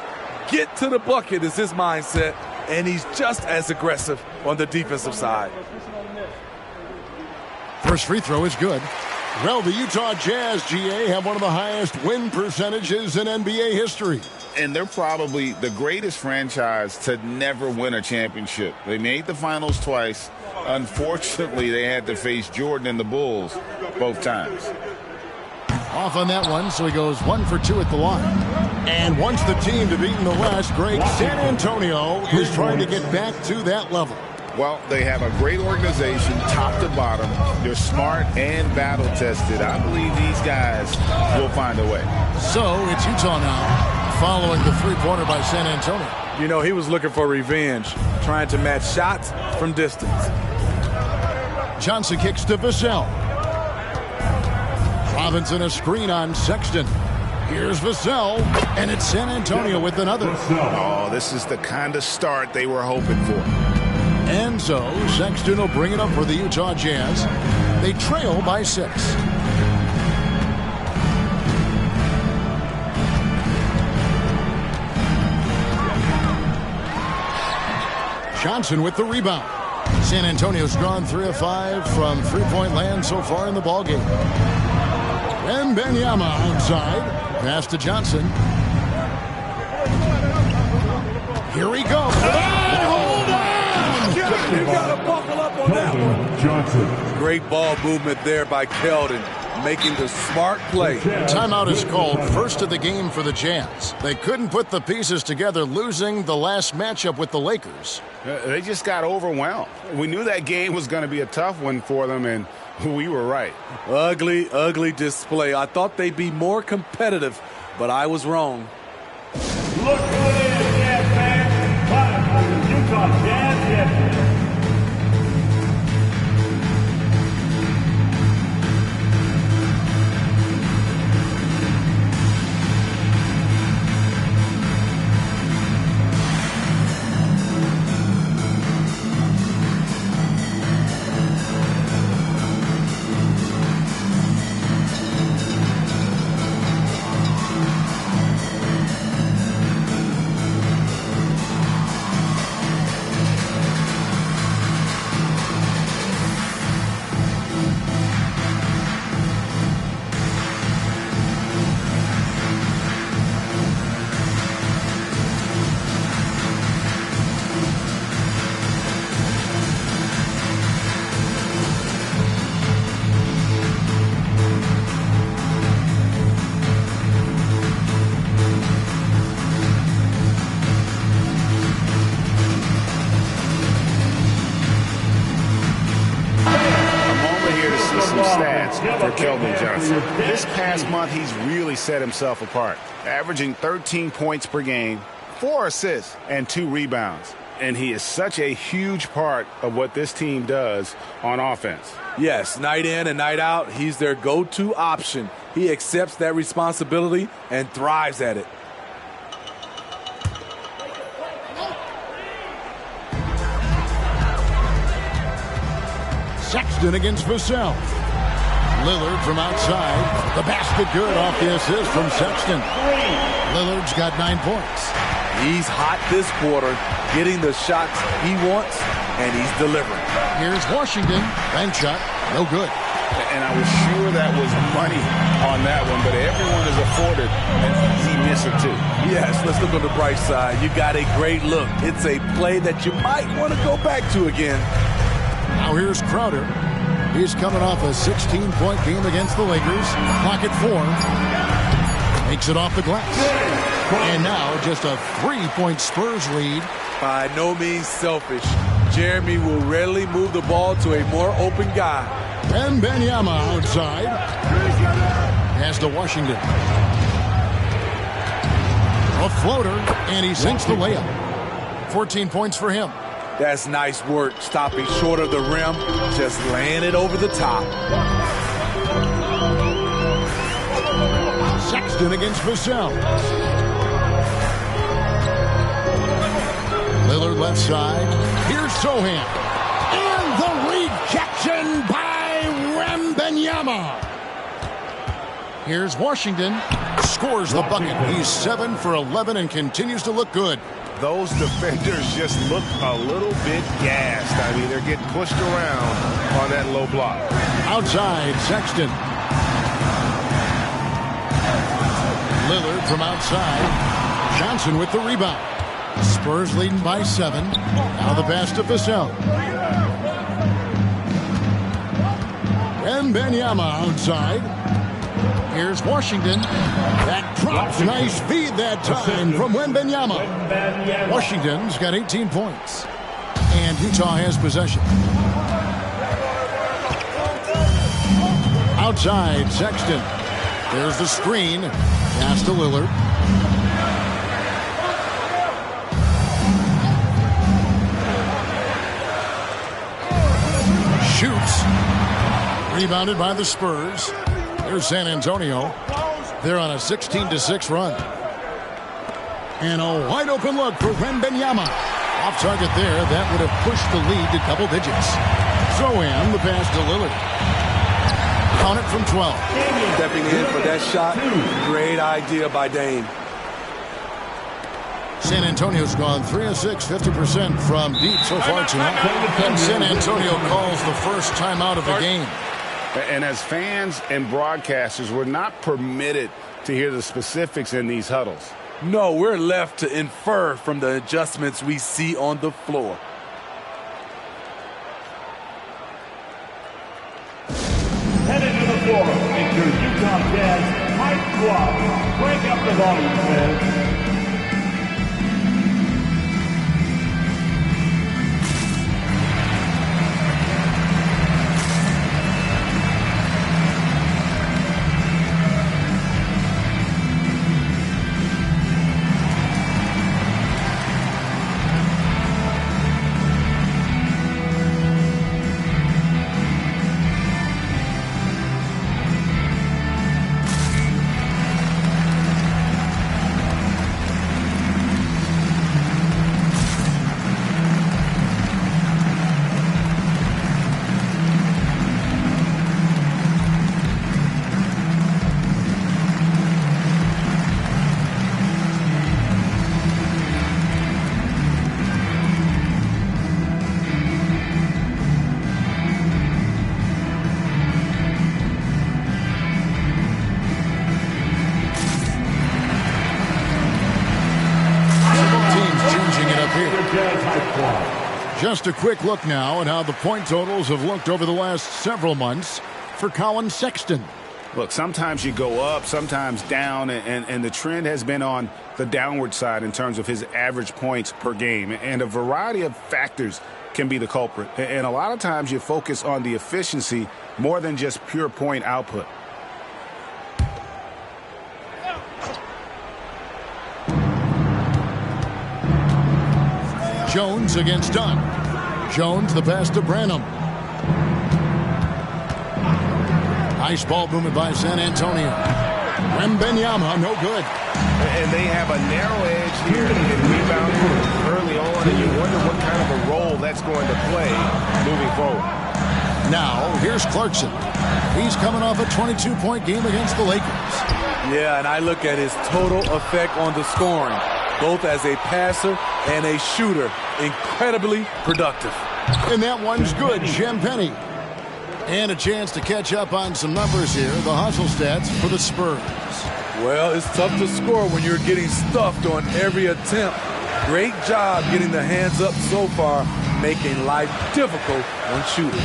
N: Get to the bucket is his mindset, and he's just as aggressive on the defensive side.
C: First free throw is good. Well, the Utah Jazz, GA, have one of the highest win percentages in NBA history.
Q: And they're probably the greatest franchise to never win a championship. They made the finals twice. Unfortunately, they had to face Jordan and the Bulls both times.
C: Off on that one, so he goes 1 for 2 at the line. And wants the team to beat in the West. Greg, San Antonio is trying to get back to that level.
Q: Well, they have a great organization, top to bottom. They're smart and battle-tested. I believe these guys will find a way.
C: So it's Utah now, following the three-pointer by San Antonio.
N: You know, he was looking for revenge, trying to match shots from distance.
C: Johnson kicks to Vassell. Robinson a screen on Sexton. Here's Vassell, and it's San Antonio with another.
B: Oh, this is the kind of start they were hoping for.
C: And so Sexton will bring it up for the Utah Jazz. They trail by 6. Johnson with the rebound. San Antonio's gone 3 of 5 from three-point land so far in the ballgame. And Benyama outside. Pass to Johnson. Here we go. Hold on!
N: You got to buckle up on that one.
L: Johnson.
N: Great ball movement there by Keldon, making the smart play.
C: Timeout is called, first of the game for the Jazz. They couldn't put the pieces together, losing the last matchup with the Lakers.
B: They just got overwhelmed. We knew that game was going to be a tough one for them, and we were right.
N: Ugly, ugly display. I thought they'd be more competitive, but I was wrong.
L: Look who it is, Jazz fans. Time for the Utah Jazz champions.
B: For Keldon Johnson. This past month, he's really set himself apart, averaging 13 points per game, 4 assists, and 2 rebounds. And he is such a huge part of what this team does on offense.
N: Yes, night in and night out, he's their go-to option. He accepts that responsibility and thrives at it.
C: Sexton Sexton against Vassell. Lillard from outside. The basket good off the assist from Sexton. Lillard's got 9 points.
N: He's hot this quarter, getting the shots he wants, and he's delivering.
C: Here's Washington. Bank shot. No good.
B: And I was sure that was money on that one, but everyone is afforded an easy misser too.
N: Yes, let's look on the bright side. You got a great look. It's a play that you might want to go back to again.
C: Now here's Crowder. He's coming off a 16-point game against the Lakers. Clock at 4. Makes it off the glass. And now just a 3-point Spurs lead.
N: By no means selfish. Jeremy will readily move the ball to a more open guy.
C: And Wembanyama outside. Pass to Washington. A floater, and he sinks the layup. 14 points for him.
N: That's nice work, stopping short of the rim, just laying it over the top.
C: Sexton against Vassell. Lillard left side. Here's Sohan. And the rejection by Wembanyama. Here's Washington. Scores the bucket. He's 7 for 11 and continues to look good.
H: Those defenders just look a little bit gassed. I mean, they're getting pushed around on that low block.
C: Outside, Sexton. Lillard from outside. Johnson with the rebound. Spurs leading by 7. Now the pass to Vassell. Wembanyama outside. Here's Washington. That drops. Nice feed that time from Wembanyama. Washington's got 18 points. And Utah has possession. Outside, Sexton. There's the screen. Pass to Lillard. Shoots. Rebounded by the Spurs. There's San Antonio. They're on a 16-6 run. And a wide open look for Wembanyama. Off target there. That would have pushed the lead to double digits. Zohan, the pass to Lillard. Count it from 12.
N: Stepping in for that shot. Great idea by Dame.
C: San Antonio's gone 3 of 6, 50% from deep so far tonight. And San Antonio calls the first timeout of the game.
B: And as fans and broadcasters, we're not permitted to hear the specifics in these huddles.
N: No, we're left to infer from the adjustments we see on the floor.
L: Headed to the floor, enter Utah Jazz Mike Squad. Crank up the volume, fans.
C: Just a quick look now at how the point totals have looked over the last several months for Colin Sexton.
B: Look, sometimes you go up, sometimes down, and the trend has been on the downward side in terms of his average points per game. And a variety of factors can be the culprit. And a lot of times you focus on the efficiency more than just pure point output.
C: Jones against Dunn. Jones, the pass to Branham. Nice ball movement by San Antonio. Wembanyama, no good.
H: And they have a narrow edge here in rebounding early on, and you wonder what kind of a role that's going to play moving forward.
C: Now, here's Clarkson. He's coming off a 22-point game against the Lakers.
N: Yeah, and I look at his total effect on the scoring, both as a passer and a shooter. Incredibly productive.
C: And that one's good, Champagny. And a chance to catch up on some numbers here, the hustle stats for the Spurs.
N: Well, it's tough to score when you're getting stuffed on every attempt. Great job getting the hands up so far, making life difficult on shooters.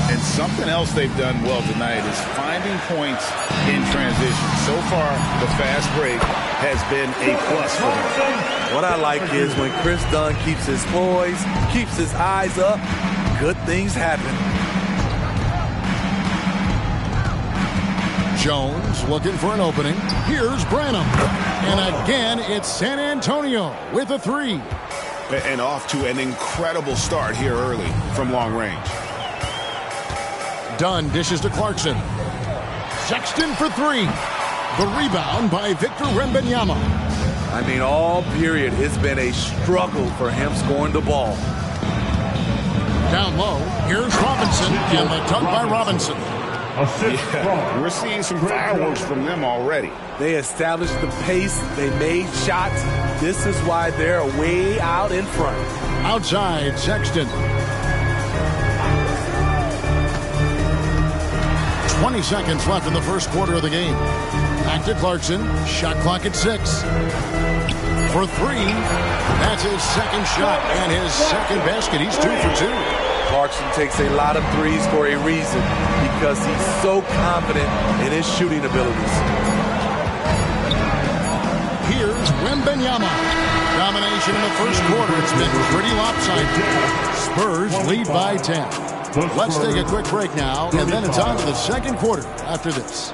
B: And something else they've done well tonight is finding points in transition. So far, the fast break has been a plus for them.
N: What I like is when Chris Dunn keeps his poise, keeps his eyes up, good things happen.
C: Jones looking for an opening. Here's Branham. And again, it's San Antonio with a three.
B: And off to an incredible start here early from long range.
C: Dunn dishes to Clarkson. Sexton for three. The rebound by Victor Wembanyama.
N: I mean, all period, it's been a struggle for him scoring the ball.
C: Down low, here's Robinson, and the dunk by Robinson.
B: Yeah, we're seeing some fireworks from them already.
N: They established the pace. They made shots. This is why they're way out in front.
C: Outside, Sexton. 20 seconds left in the first quarter of the game. Back to Clarkson. Shot clock at 6. For three. That's his second shot and his second basket. He's 2 for 2.
N: Clarkson takes a lot of threes for a reason because he's so confident in his shooting abilities.
C: Here's Wembanyama. Domination in the first quarter. It's been pretty lopsided. Spurs lead by 10. Let's take a quick break now, and then it's on to the second quarter after this.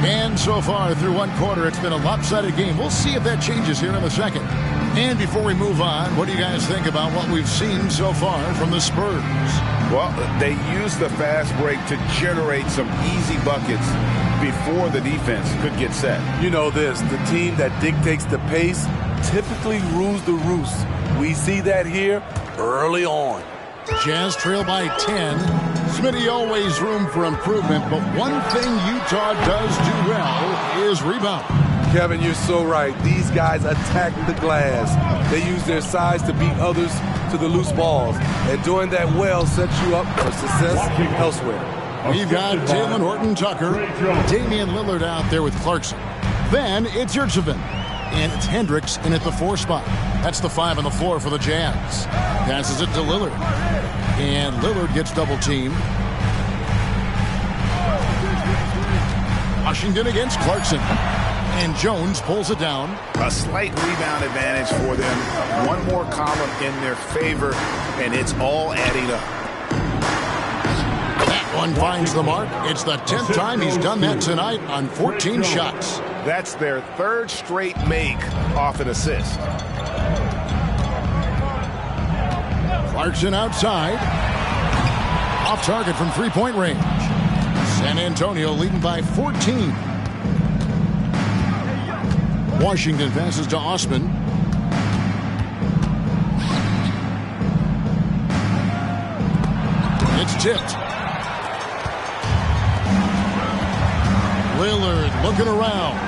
C: And so far through one quarter, it's been a lopsided game. We'll see if that changes here in a second. And before we move on, what do you guys think about what we've seen so far from the Spurs?
B: Well, they used the fast break to generate some easy buckets before the defense could get set.
N: You know this, the team that dictates the pace typically rules the roost. We see that here early on.
C: Jazz trail by 10. Smitty, always room for improvement, but one thing Utah does do well is rebound.
N: Kevin, you're so right. These guys attack the glass. They use their size to beat others to the loose balls. And doing that well sets you up for success elsewhere.
C: We've got Jalen Horton-Tucker, Damian Lillard out there with Clarkson. Then it's Yurtseven. And it's Hendricks in at the 4 spot. That's the 5 on the floor for the Jazz. Passes it to Lillard. And Lillard gets double-teamed. Washington against Clarkson. And Jones pulls it down.
B: A slight rebound advantage for them. One more column in their favor, and it's all adding up.
C: That one finds the mark. It's the 10th time he's done that tonight on 14 shots.
B: That's their 3rd straight make off an assist.
C: Clarkson outside. Off target from three-point range. San Antonio leading by 14. Washington passes to Osman. It's tipped. Lillard looking around.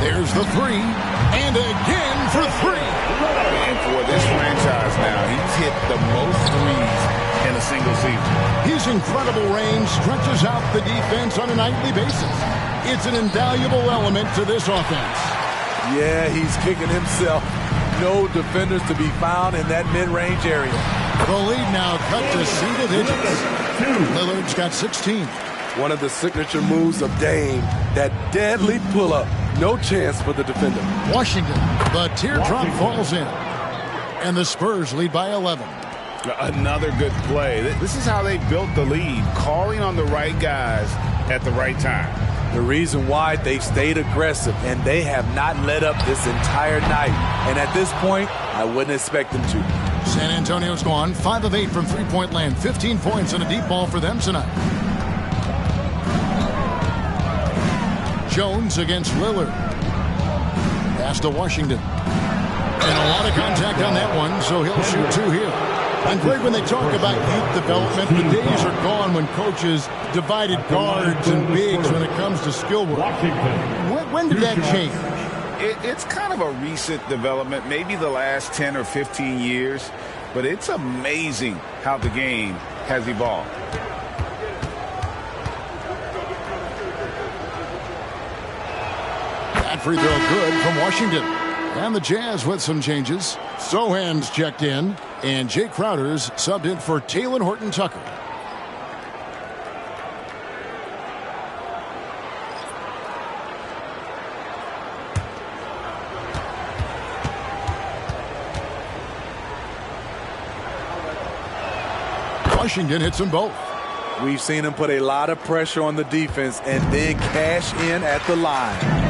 C: There's the 3. And again for 3.
B: And for this franchise now, he's hit the most threes in a single season.
C: His incredible range stretches out the defense on a nightly basis. It's an invaluable element to this offense.
N: Yeah, he's kicking himself. No defenders to be found in that mid-range area.
C: The lead now cut to single digits. Lillard's got 16.
N: One of the signature moves of Dame, that deadly pull-up. No chance for the defender.
C: Washington, the teardrop falls in. And the Spurs lead by 11.
B: Another good play. This is how they built the lead, calling on the right guys at the right time.
N: The reason why they've stayed aggressive, and they have not let up this entire night. And at this point, I wouldn't expect them to.
C: San Antonio's gone 5 of 8 from three-point land. 15 points and a deep ball for them tonight. Jones against Lillard. Pass to Washington. And a lot of contact on that one, so he'll shoot 2 here. And Greg, when they talk about youth development, the days are gone when coaches divided guards and bigs when it comes to skill work. When did that change?
B: It's kind of a recent development, maybe the last 10 or 15 years, but it's amazing how the game has evolved.
C: That free throw good from Washington. And the Jazz with some changes. Sohan's checked in, and Jay Crowder's subbed in for Talen Horton-Tucker. Washington hits them both.
N: We've seen him put a lot of pressure on the defense and then cash in at the line.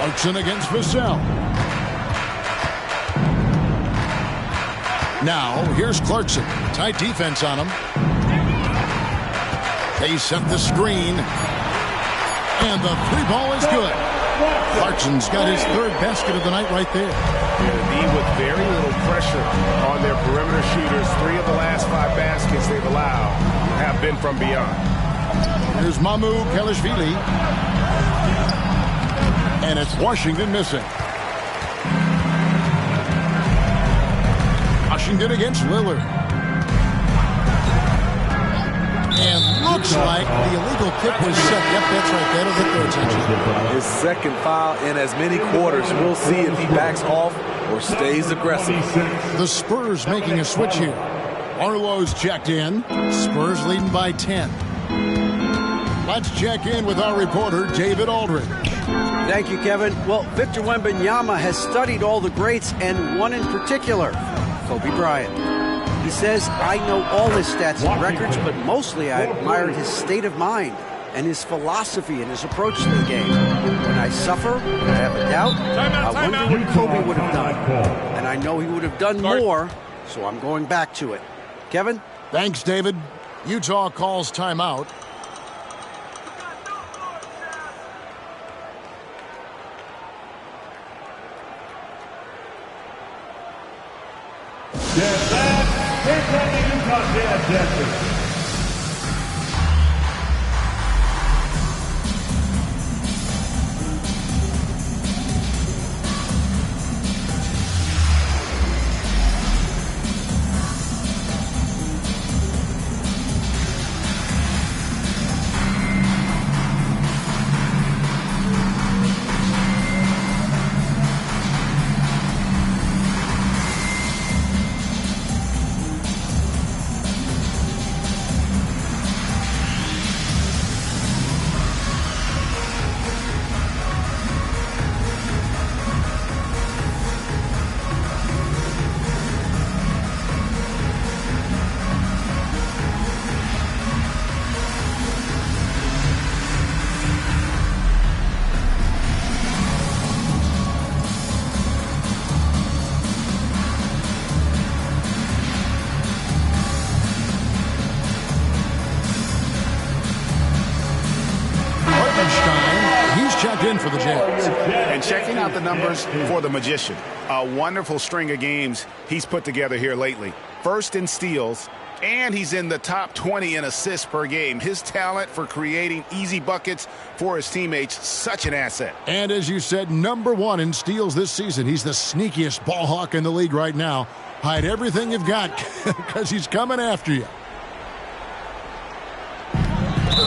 C: Clarkson against Vassell. Now, here's Clarkson. Tight defense on him. They set the screen. And the 3-ball is good. Clarkson's got his 3rd basket of the night right there.
H: With very little pressure on their perimeter shooters. 3 of the last 5 baskets they've allowed have been from beyond.
C: Here's Mamu Kelishvili. And it's Washington missing. Washington against Lillard. And looks like the illegal kick was set. Yep, that's right. That'll get their attention.
N: His 2nd foul in as many quarters. We'll see if he backs off or stays aggressive.
C: The Spurs making a switch here. Arlo's checked in. Spurs leading by 10. Let's check in with our reporter, David Aldridge.
D: Thank you, Kevin. Well, Victor Wembanyama has studied all the greats and one in particular, Kobe Bryant. He says, I know all his stats and records, but mostly I admired his state of mind and his philosophy and his approach to the game. When I suffer, when I have a doubt, I wonder what Kobe would have done. And I know he would have done more, so I'm going back to it. Kevin?
C: Thanks, David. Utah calls timeout. Checked in for the Jazz.
B: And checking out the numbers for the Magician. A wonderful string of games he's put together here lately. First in steals, and he's in the top 20 in assists per game. His talent for creating easy buckets for his teammates, such an asset.
C: And as you said, #1 in steals this season. He's the sneakiest ball hawk in the league right now. Hide everything you've got because he's coming after you.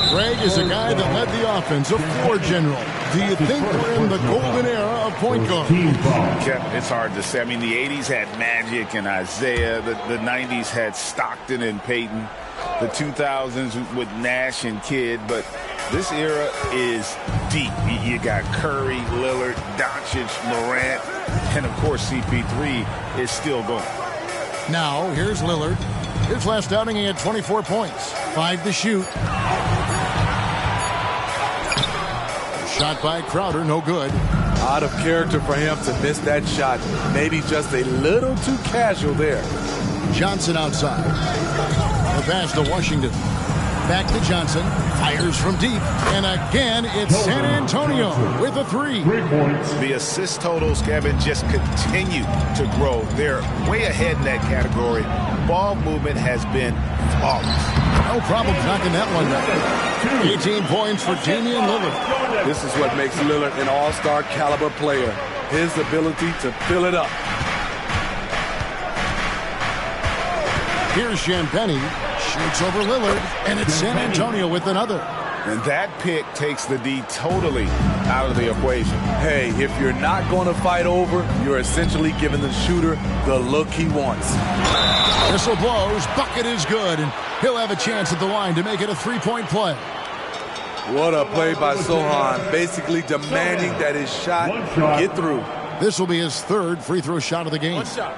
C: Greg is a guy that led the offense, a floor general. Do you think we're in the golden era of point guard?
B: It's hard to say. I mean, the 80s had Magic and Isaiah. The 90s had Stockton and Peyton.
Q: the 2000s with Nash and Kidd, but this era is deep. You got Curry, Lillard, Doncic, Morant, and of course CP3 is still going.
C: Now, here's Lillard. His last outing, he had 24 points, 5 to shoot. Shot by Crowder, no good.
N: Out of character for him to miss that shot. Maybe just a little too casual there.
C: Johnson outside. The pass to Washington. Back to Johnson. Fires from deep. And again, it's San Antonio with a 3.
B: The assist totals, Kevin, just continue to grow. They're way ahead in that category. Ball movement has been flawless.
C: No problem knocking that one down. 18 points for Damian Lillard.
N: This is what makes Lillard an all-star caliber player. His ability to fill it up.
C: Here's Champagny. Shoots over Lillard. And it's San Antonio with another.
B: And that pick takes the D totally out of the equation.
N: Hey, if you're not going to fight over, you're essentially giving the shooter the look he wants.
C: Whistle blows. Bucket is good. And he'll have a chance at the line to make it a 3-point play.
N: What a play by Sohan, basically demanding that his shot get through.
C: This will be his 3rd free throw shot of the game.
N: One shot.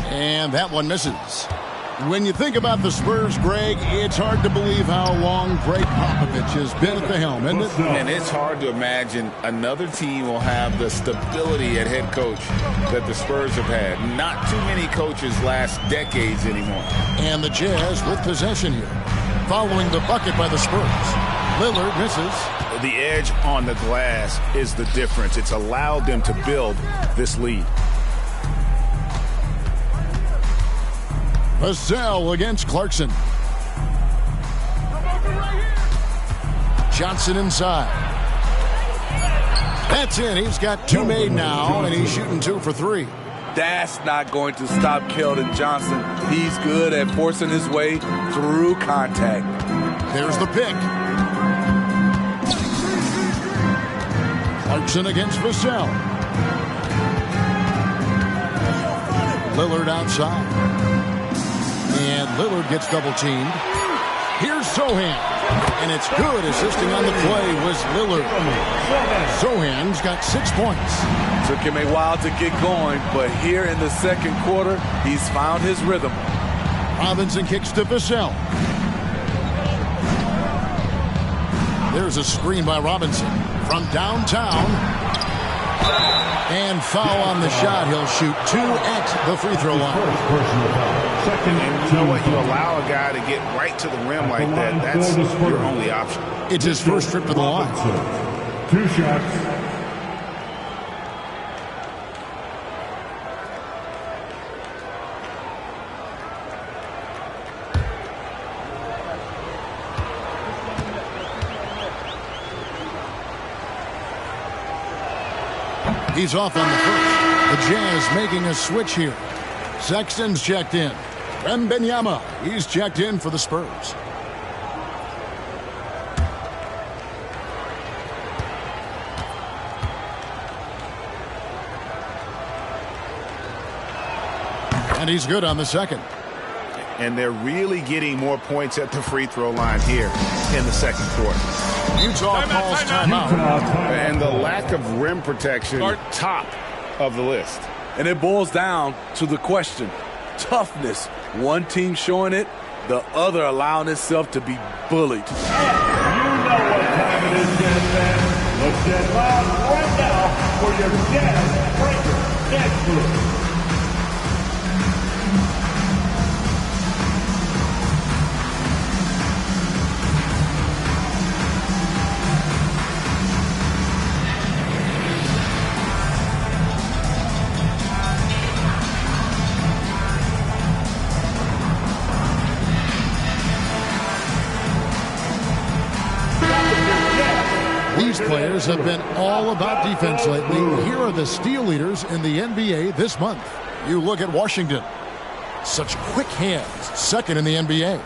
C: And that one misses. When you think about the Spurs, Greg, it's hard to believe how long Greg Popovich has been at the helm, isn't it?
Q: And it's hard to imagine another team will have the stability at head coach that the Spurs have had. Not too many coaches last decades anymore.
C: And the Jazz with possession here. Following the bucket by the Spurs. Lillard misses.
B: The edge on the glass is the difference. It's allowed them to build this lead.
C: Vassell against Clarkson. Johnson inside. That's in. He's got 2 made now, and he's shooting 2 for 3.
N: That's not going to stop Keldon Johnson. He's good at forcing his way through contact.
C: There's the pick. Clarkson against Vassell. Lillard outside. And Lillard gets double-teamed. Here's Sohan. And it's good. Assisting on the play was Lillard. Sohan's got 6 points.
N: Took him a while to get going, but here in the second quarter, he's found his rhythm.
C: Robinson kicks to Vassell. There's a screen by Robinson from downtown. And foul on the shot. He'll shoot 2 at the free throw line.
B: And you know what? You allow a guy to get right to the rim like that. That's your only option.
C: It's his first trip to the line.
L: 2 shots.
C: He's off on the first. The Jazz making a switch here. Sexton's checked in. Wembanyama, he's checked in for the Spurs. And he's good on the second.
B: And they're really getting more points at the free throw line here in the second quarter.
C: Utah calls timeout.
B: And the lack of rim protection, top of the list.
N: And it boils down to the question. Toughness. One team showing it, the other allowing itself to be bullied.
L: You know what time it is, Jazz fans. Let's get loud right now for your Jazz Breaker next group.
C: These players have been all about defense lately. Here are the steal leaders in the NBA this month. You look at Washington. Such quick hands. Second in the NBA.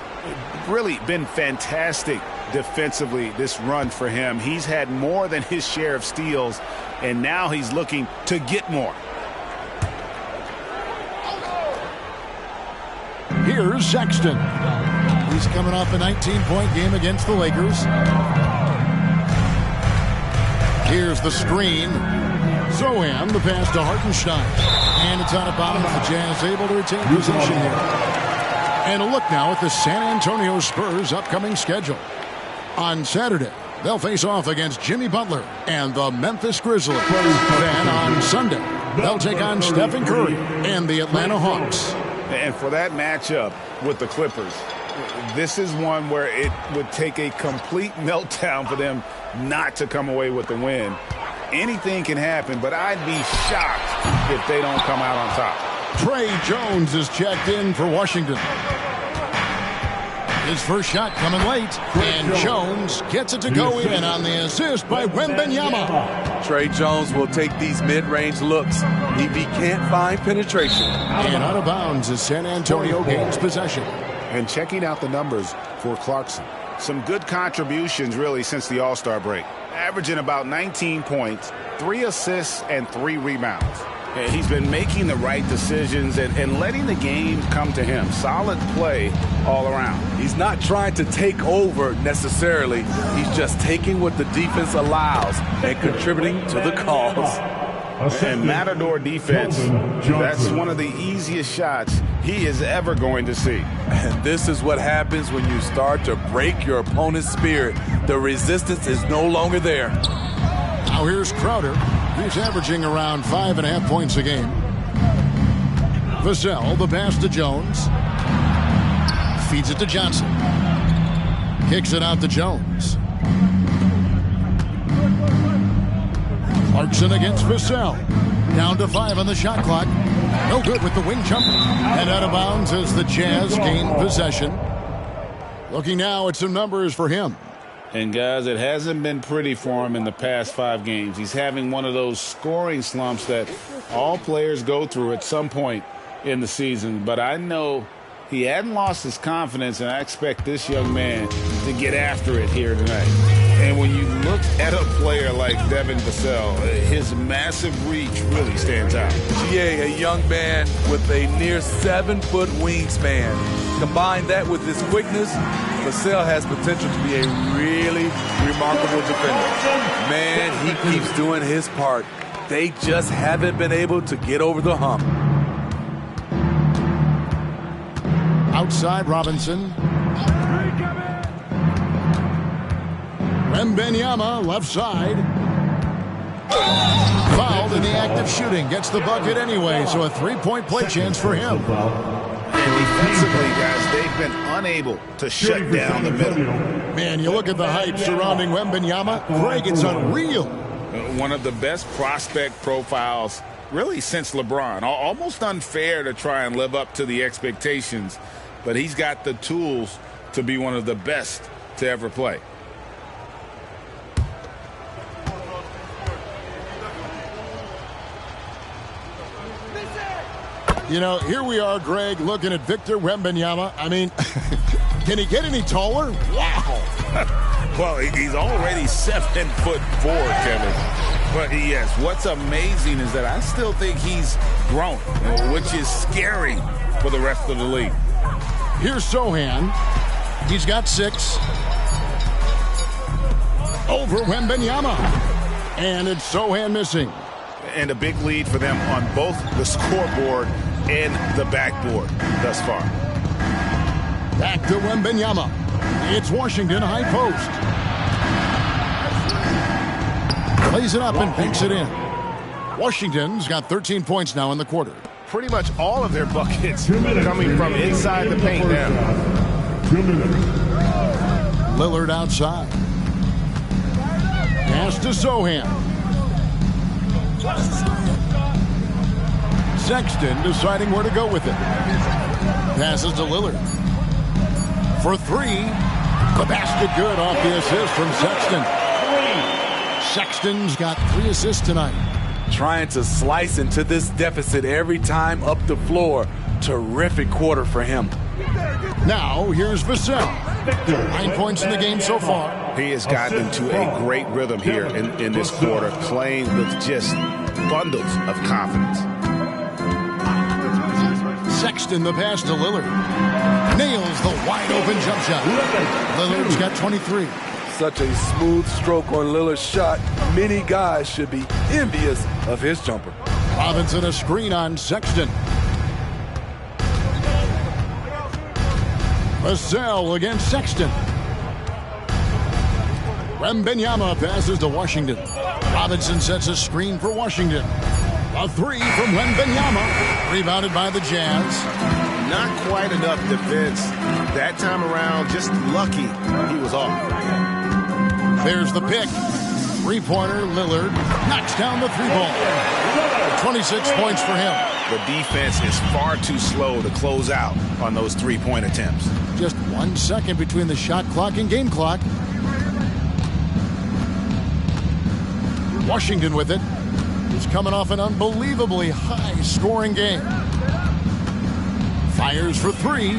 B: Really been fantastic defensively, this run for him. He's had more than his share of steals, and now he's looking to get more.
C: Here's Sexton. He's coming off a 19-point game against the Lakers. Here's the screen. Zohan, the pass to Hartenstein. And it's out of bounds. The Jazz able to retain possession here. And a look now at the San Antonio Spurs' upcoming schedule. On Saturday, they'll face off against Jimmy Butler and the Memphis Grizzlies. Then on Sunday, they'll take on Stephen Curry and the Atlanta Hawks.
B: And for that matchup with the Clippers, this is one where it would take a complete meltdown for them not to come away with the win. Anything can happen, but I'd be shocked if they don't come out on top.
C: Trey Jones is checked in for Washington. His first shot coming late, and Jones gets it to go in on the assist by Wembanyama.
N: Trey Jones will take these mid-range looks if he can't find penetration.
C: And out of bounds as San Antonio gains possession.
B: And checking out the numbers for Clarkson. Some good contributions, really, since the All-Star break. Averaging about 19 points, 3 assists, and 3 rebounds. And he's been making the right decisions and letting the game come to him. Solid play all around.
N: He's not trying to take over necessarily. He's just taking what the defense allows and contributing to the cause.
B: And Matador defense, that's one of the easiest shots he is ever going to see.
N: And this is what happens when you start to break your opponent's spirit. The resistance is no longer there.
C: Now here's Crowder. He's averaging around 5.5 points a game. Vassell, the pass to Jones. Feeds it to Johnson. Kicks it out to Jones. Clarkson against Vassell. Down to 5 on the shot clock. No good with the wing jumper. And out of bounds as the Jazz gain possession. Looking now at some numbers for him.
B: And guys, it hasn't been pretty for him in the past 5 games. He's having one of those scoring slumps that all players go through at some point in the season. But I know he hadn't lost his confidence, and I expect this young man to get after it here tonight. And when you look at a player like Devin Vassell, his massive reach really stands out.
N: GA, a young man with a near 7-foot wingspan. Combine that with his quickness, Vassell has potential to be a really remarkable defender. Man, he keeps doing his part. They just haven't been able to get over the hump.
C: Outside Robinson. Wembanyama left side. Fouled in the act of shooting. Gets the bucket anyway, so a 3-point play chance for him.
B: And defensively, guys, they've been unable to shut down the middle.
C: Man, you look at the hype surrounding Wembanyama. Greg, it's unreal.
B: One of the best prospect profiles really since LeBron. Almost unfair to try and live up to the expectations, but he's got the tools to be one of the best to ever play.
C: You know, here we are, Greg, looking at Victor Wembanyama. I mean, can he get any taller? Wow.
B: Well, he's already 7'4", Kevin. But yes, what's amazing is that I still think he's grown, which is scary for the rest of the league.
C: Here's Zohan. He's got 6. Over Wembanyama. And it's Zohan missing.
B: And a big lead for them on both the scoreboard and the backboard thus far.
C: Back to Wembanyama. It's Washington high post. Plays it up and banks it in. Washington's got 13 points now in the quarter.
H: Pretty much all of their buckets coming from inside the paint now.
C: Lillard outside. Pass to Zohan. Sexton deciding where to go with it. Passes to Lillard. For 3. The basket good off the assist from Sexton. Sexton's got 3 assists tonight.
N: Trying to slice into this deficit every time up the floor. Terrific quarter for him.
C: Now, here's Vassell. 9 points in the game so far.
B: He has gotten into a great rhythm here in this quarter, playing with just bundles of confidence.
C: Sexton the pass to Lillard. Nails the wide-open jump shot. Lillard's got 23.
N: Such a smooth stroke on Lillard's shot. Many guys should be envious of his jumper.
C: Robinson a screen on Sexton. Vassell against Sexton. Wembanyama passes to Washington. Robinson sets a screen for Washington. A three from Wembanyama. Rebounded by the Jazz.
B: Not quite enough defense that time around. Just lucky he was off.
C: There's the pick. Three-pointer, Lillard knocks down the three ball. 26 points for him.
B: The defense is far too slow to close out on those three-point attempts.
C: Just 1 second between the shot clock and game clock. Washington with it. He's coming off an unbelievably high-scoring game. Fires for three.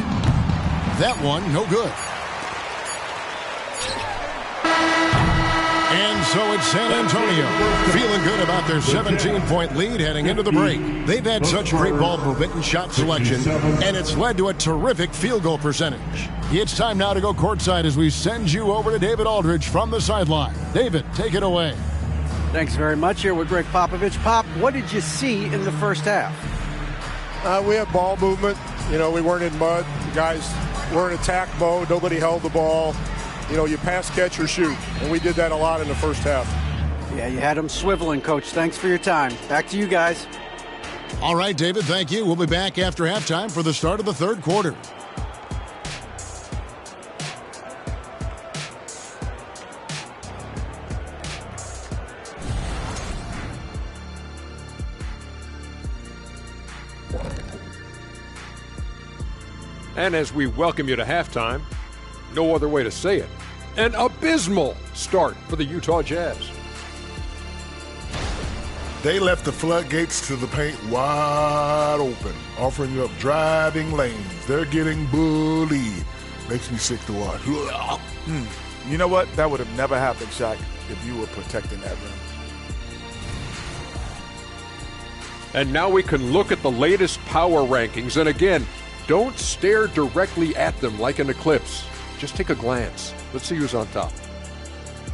C: That one, no good. And so it's San Antonio, feeling good about their 17-point lead heading into the break. They've had such great ball movement and shot selection, and it's led to a terrific field goal percentage. It's time now to go courtside as we send you over to David Aldridge from the sideline. David, take it away.
D: Thanks very much. Here with Greg Popovich. Pop, what did you see in the first half?
T: We had ball movement. You know, we weren't in mud. The guys were in attack mode. Nobody held the ball. You know, you pass, catch, or shoot. And we did that a lot in the first half.
D: Yeah, you had them swiveling, Coach. Thanks for your time. Back to you guys.
C: All right, David, thank you. We'll be back after halftime for the start of the third quarter.
E: And as we welcome you to halftime, no other way to say it, an abysmal start for the Utah Jazz.
F: They left the floodgates to the paint wide open, offering up driving lanes. They're getting bullied. Makes me sick to watch.
G: You know what? That would have never happened, Shaq, if you were protecting that rim.
E: And now we can look at the latest power rankings. And again, don't stare directly at them like an eclipse. Just take a glance. Let's see who's on top.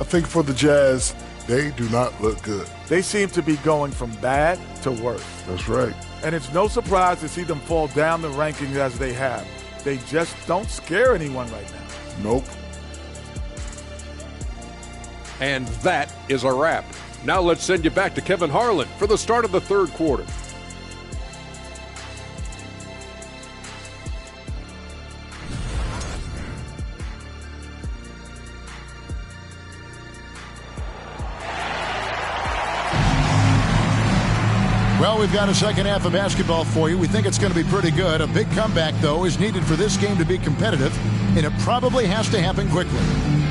F: I think for the Jazz, they do not look good.
G: They seem to be going from bad to worse.
F: That's right.
G: And it's no surprise to see them fall down the rankings as they have. They just don't scare anyone right now.
F: Nope.
E: And that is a wrap. Now let's send you back to Kevin Harlan for the start of the third quarter.
C: Well, we've got a second half of basketball for you. We think it's going to be pretty good. A big comeback, though, is needed for this game to be competitive, and it probably has to happen quickly.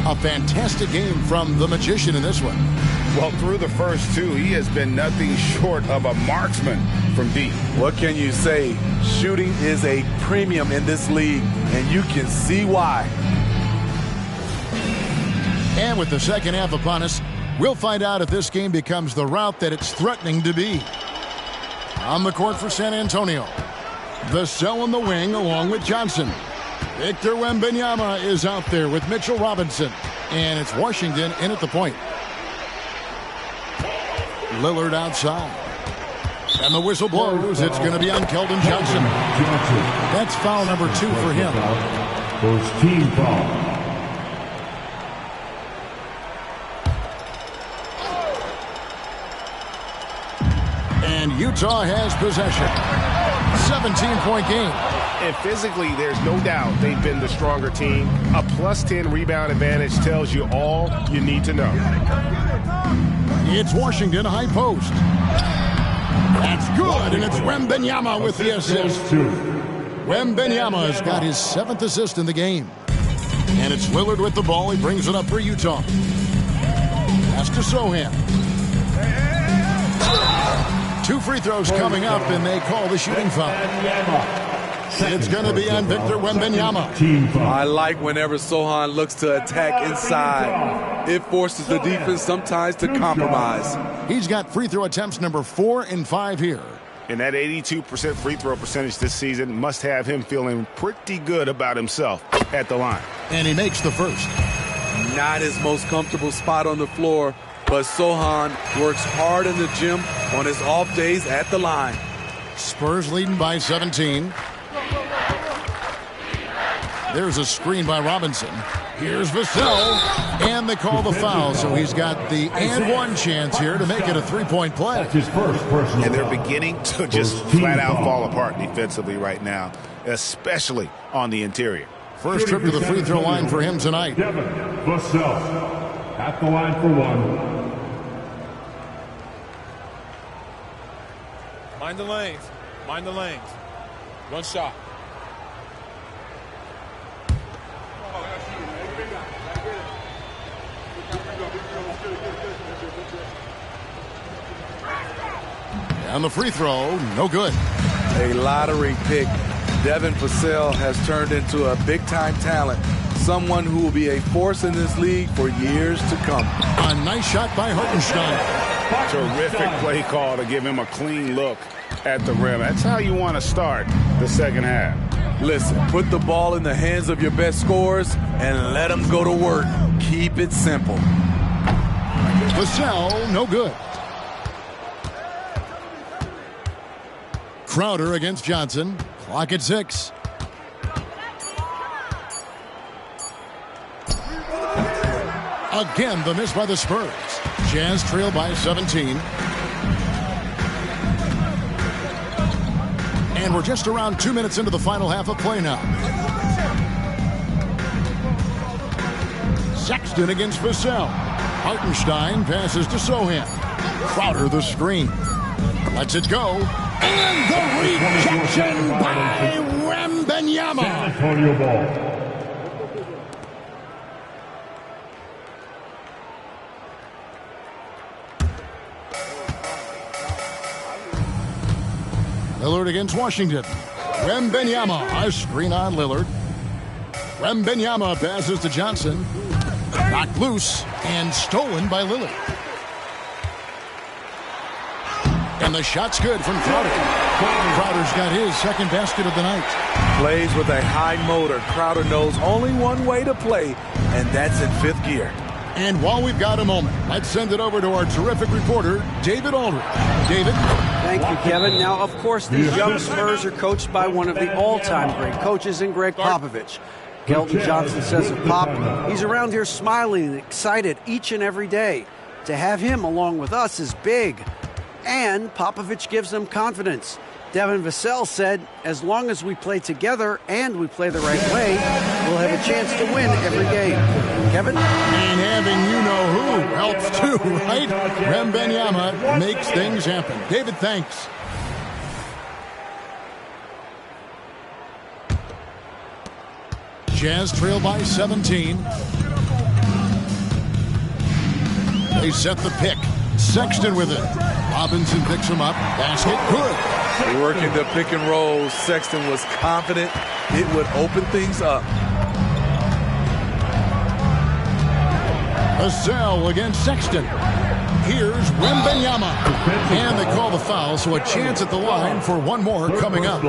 C: A fantastic game from the Magician in this one.
B: Well, through the first two, he has been nothing short of a marksman from deep.
N: What can you say? Shooting is a premium in this league, and you can see why.
C: And with the second half upon us, we'll find out if this game becomes the route that it's threatening to be. On the court for San Antonio, Vassell on the wing along with Johnson. Victor Wembanyama is out there with Mitchell Robinson. And it's Washington in at the point. Lillard outside. And the whistle blows. It's going to be on Keldon Johnson. That's foul number 2 for him.
L: First team foul.
C: And Utah has possession. 17-point game.
H: And physically, there's no doubt they've been the stronger team. A +10 rebound advantage tells you all you need to know.
C: It's Washington high post. That's good, and it's Wembanyama with the assist. Wembanyama has got his 7th assist in the game. And it's Lillard with the ball. He brings it up for Utah. Pass to Sohan. 2 free throws coming up, and they call the shooting foul. It's going to be on Victor Wembanyama.
N: I like whenever Sohan looks to attack inside. It forces the defense sometimes to compromise.
C: He's got free throw attempts number 4 and 5 here.
B: And that 82% free throw percentage this season must have him feeling pretty good about himself at the line.
C: And he makes the first.
N: Not his most comfortable spot on the floor, but Sohan works hard in the gym on his off days at the line.
C: Spurs leading by 17. There's a screen by Robinson. Here's Vassell, and they call the foul, so he's got the and one chance here to make it a three-point play.
B: And they're beginning to just flat out fall apart defensively right now, especially on the interior.
C: First trip to the free throw line for him tonight.
L: Devin Vassell at the line for one.
I: Mind the lanes. Mind the lanes. One shot.
C: On the free throw, no good.
N: A lottery pick. Devin Vassell has turned into a big-time talent. Someone who will be a force in this league for years to come.
C: A nice shot by Hartenstein.
B: Terrific play call to give him a clean look at the rim. That's how you want to start the second half.
N: Listen, put the ball in the hands of your best scorers and let them go to work. Keep it simple.
C: Vassell, no good. Crowder against Johnson. Clock at 6. Again, the miss by the Spurs. Jazz trail by 17. And we're just around 2 minutes into the final half of play now. Sexton against Vassell. Hartenstein passes to Sohan. Crowder the screen. Lets it go. And the rejection by Wembanyama.
L: San Antonio ball.
C: Lillard against Washington. Wembanyama, a screen on Lillard. Wembanyama passes to Johnson. Knocked loose and stolen by Lillard. And the shot's good from Crowder. Crowder's got his second basket of the night.
N: Plays with a high motor. Crowder knows only one way to play, and that's in fifth gear.
C: And while we've got a moment, let's send it over to our terrific reporter, David Aldridge. David?
D: Thank you, Kevin. Now, of course, these young Spurs are coached by one of the all-time great coaches in Greg Popovich. Kelton Johnson says of Pop, he's around here smiling and excited each and every day. To have him along with us is big. And Popovich gives them confidence. Devin Vassell said, as long as we play together and we play the right way, we'll have a chance to win every game. Kevin?
C: And having you-know-who helps too, right? Wembanyama makes things happen. David, thanks. Jazz trail by 17. They set the pick. Sexton with it. Robinson picks him up. Basket good.
N: Working the pick and roll, Sexton was confident it would open things up.
C: Vassell against Sexton. Here's Wembanyama. And they call the foul, so a chance at the line for one more coming up.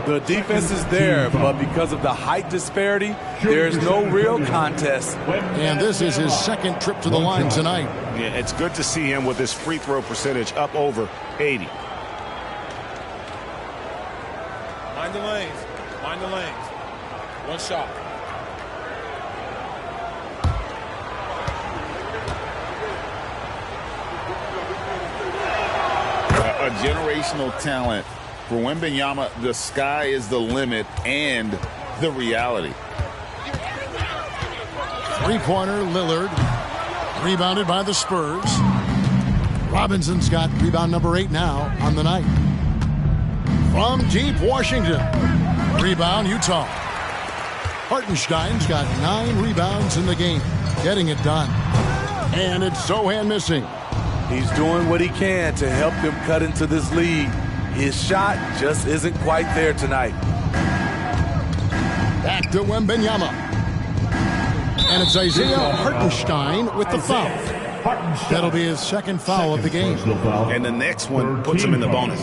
N: The defense is there, but because of the height disparity, there's no real contest.
C: And this is his second trip to the line tonight.
B: Yeah, it's good to see him with his free throw percentage up over 80.
I: Mind the lanes. Mind the lanes. One shot.
Q: A generational talent. For Wembanyama, the sky is the limit and the reality.
C: Three-pointer, Lillard. Rebounded by the Spurs. Robinson's got rebound number 8 now on the night. From deep Washington. Rebound, Utah. Hartenstein's got 9 rebounds in the game. Getting it done. And it's Sohan missing.
N: He's doing what he can to help them cut into this lead. His shot just isn't quite there tonight.
C: Back to Wembanyama. And it's Isaiah Hartenstein with the foul. That'll be his second foul of the game.
B: And the next one puts him in the bonus.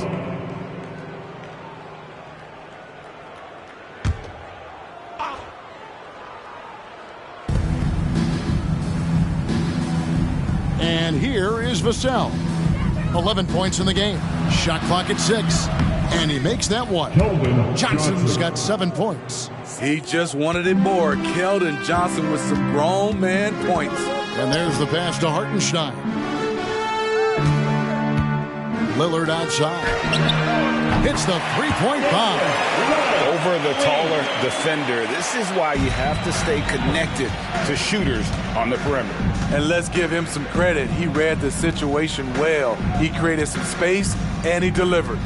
C: And here is Vassell. 11 points in the game. Shot clock at 6. And he makes that one. Johnson's got 7 points.
N: He just wanted it more. Keldon Johnson with some grown man points.
C: And there's the pass to Hartenstein. Lillard outside. Hits the three-point bomb.
B: Over the taller defender. This is why you have to stay connected to shooters on the perimeter.
N: And let's give him some credit. He read the situation well. He created some space, and he delivered.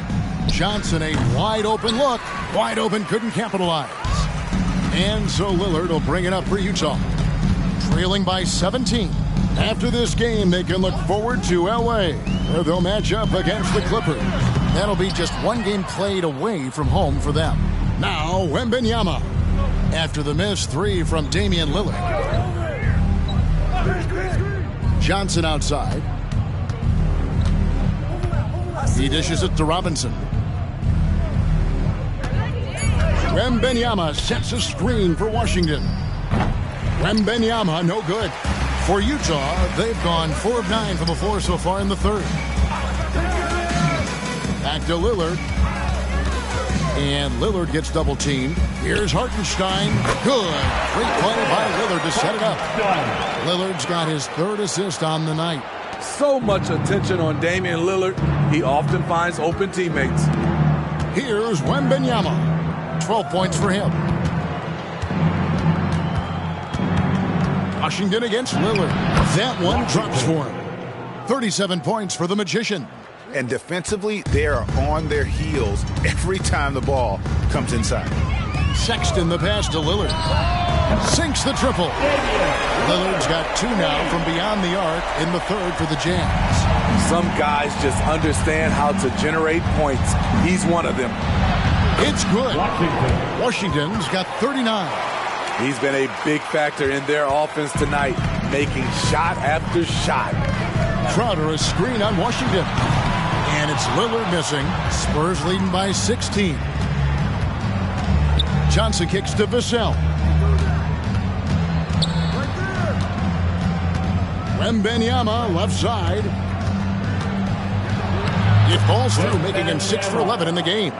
C: Johnson, a wide open look. Wide open, couldn't capitalize. And so Lillard will bring it up for Utah. Trailing by 17. After this game, they can look forward to L.A., where they'll match up against the Clippers. That'll be just one game played away from home for them. Now, Wembanyama. After the missed three from Damian Lillard. Johnson outside. He dishes it to Robinson. Wembanyama sets a screen for Washington. Wembanyama, no good. For Utah, they've gone 4 of 9 from the floor so far in the third. Back to Lillard. And Lillard gets double teamed. Here's Hartenstein. Good. Great play by Lillard to set it up. Lillard's got his 3rd assist on the night.
N: So much attention on Damian Lillard. He often finds open teammates.
C: Here's Wembanyama. 12 points for him. Washington against Lillard. That one drops for him. 37 points for the Magician.
B: And defensively, they are on their heels every time the ball comes inside.
C: Sexton the pass to Lillard. Sinks the triple. Lillard's got 2 now from beyond the arc in the third for the Jazz.
N: Some guys just understand how to generate points. He's one of them.
C: It's good. Washington's got 39.
N: He's been a big factor in their offense tonight, making shot after shot.
C: Crowder a screen on Washington. And it's Lillard missing. Spurs leading by 16. Johnson kicks to Vassell. Wembanyama left side. It falls through, making him 6 for 11 in the game.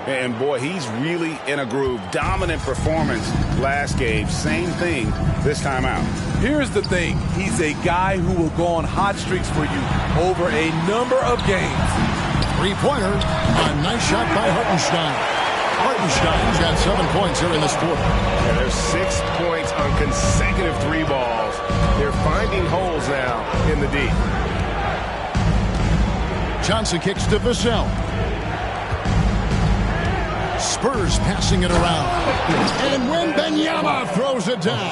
B: And boy, he's really in a groove. Dominant performance last game. Same thing this time out.
N: Here's the thing. He's a guy who will go on hot streaks for you over a number of games.
C: Three-pointer. A nice shot by Hartenstein. Hartenstein's got 7 points here in this quarter.
H: And there's 6 points on consecutive 3 balls. They're finding holes now in the D.
C: Johnson kicks to Vassell. Spurs passing it around. And Wembanyama throws it down.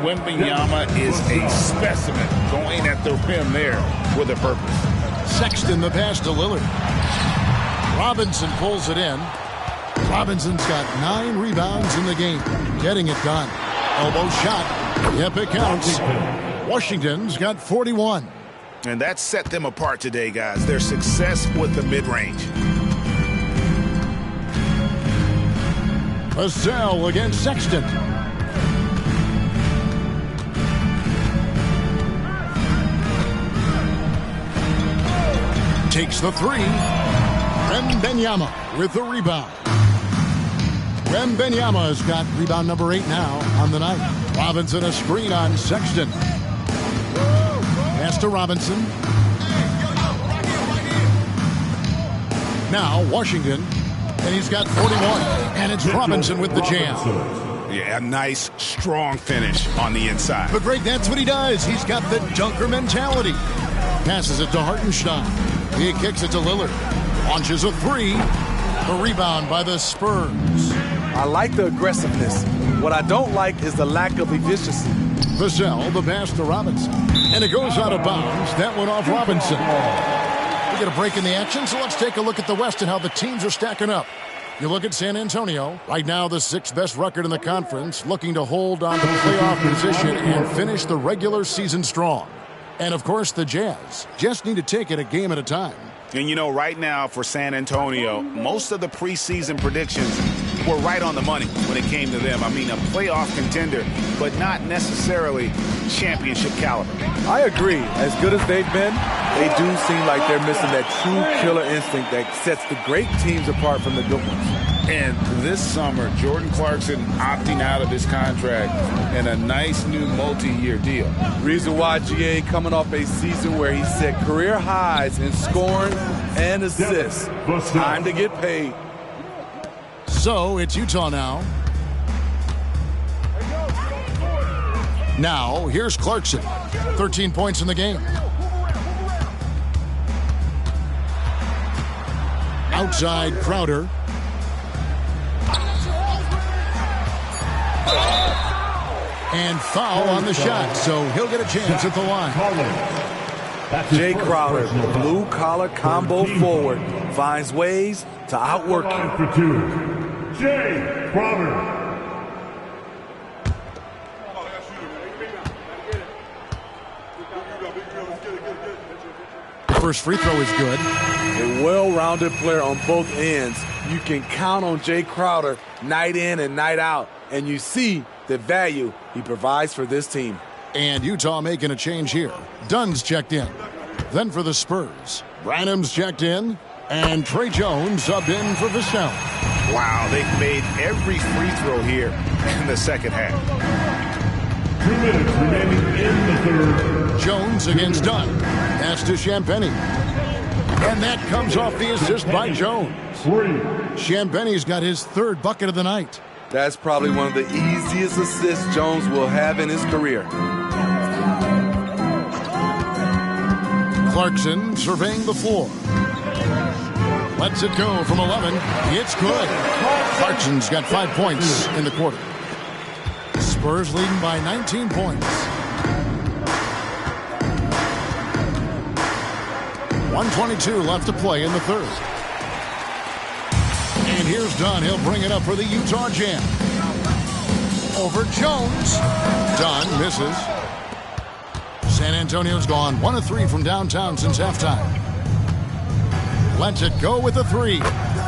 B: Wembanyama is a specimen going at the rim there with a purpose.
C: Sexton the pass to Lillard. Robinson pulls it in. Robinson's got 9 rebounds in the game. Getting it done. Elbow shot. Yep, it counts. Washington's got 41.
B: And that set them apart today, guys. Their success with the mid-range.
C: Vassell against Sexton. Takes the 3. Wembanyama with the rebound. Wembanyama's got rebound number 8 now on the night. Robinson a screen on Sexton. Pass to Robinson. Now Washington. And he's got 41. And it's Robinson with the jam.
B: Yeah, a nice, strong finish on the inside.
C: But Greg, that's what he does. He's got the dunker mentality. Passes it to Hartenstein. He kicks it to Lillard. Launches a 3. The rebound by the Spurs.
N: I like the aggressiveness. What I don't like is the lack of efficiency.
C: Vassell, the pass to Robinson. And it goes out of bounds. That went off Robinson. We get a break in the action, so let's take a look at the West and how the teams are stacking up. You look at San Antonio, right now the 6th best record in the conference, looking to hold on to playoff position and finish the regular season strong. And, of course, the Jazz just need to take it a game at a time.
B: And, you know, right now for San Antonio, most of the preseason predictions were right on the money when it came to them. I mean, a playoff contender, but not necessarily championship caliber.
N: I agree. As good as they've been, they do seem like they're missing that true killer instinct that sets the great teams apart from the good ones.
Q: And this summer, Jordan Clarkson opting out of his contract and a nice new multi-year deal.
N: Reason why GA coming off a season where he set career highs in scoring and assists. Time to get paid.
C: So it's Utah now. Now, here's Clarkson. 13 points in the game. Outside Crowder. And foul on the shot, so he'll get a chance at the line.
N: Jay Crowder, blue-collar combo forward, finds ways to outwork you.
L: Jay Crowder.
C: First free throw is good.
N: A well-rounded player on both ends. You can count on Jay Crowder night in and night out, and you see the value he provides for this team.
C: And Utah making a change here. Dunn's checked in. Then for the Spurs, Branham's checked in, and Trey Jones subbed in for Vissell.
B: Wow, they've made every free throw here in the second half.
L: 2 minutes remaining in the third.
C: Jones against Dunn. Pass to Champagnie. And that comes off the assist by Jones. Champagnie's got his 3rd bucket of the night.
N: That's probably one of the easiest assists Jones will have in his career.
C: Clarkson surveying the floor. Lets it go from 11. It's good. Clarkson's got 5 points in the quarter. Spurs leading by 19 points. 1:22 left to play in the third. And here's Dunn. He'll bring it up for the Utah Jam. Over Jones. Dunn misses. San Antonio's gone 1 of 3 from downtown since halftime. Lets it go with a 3.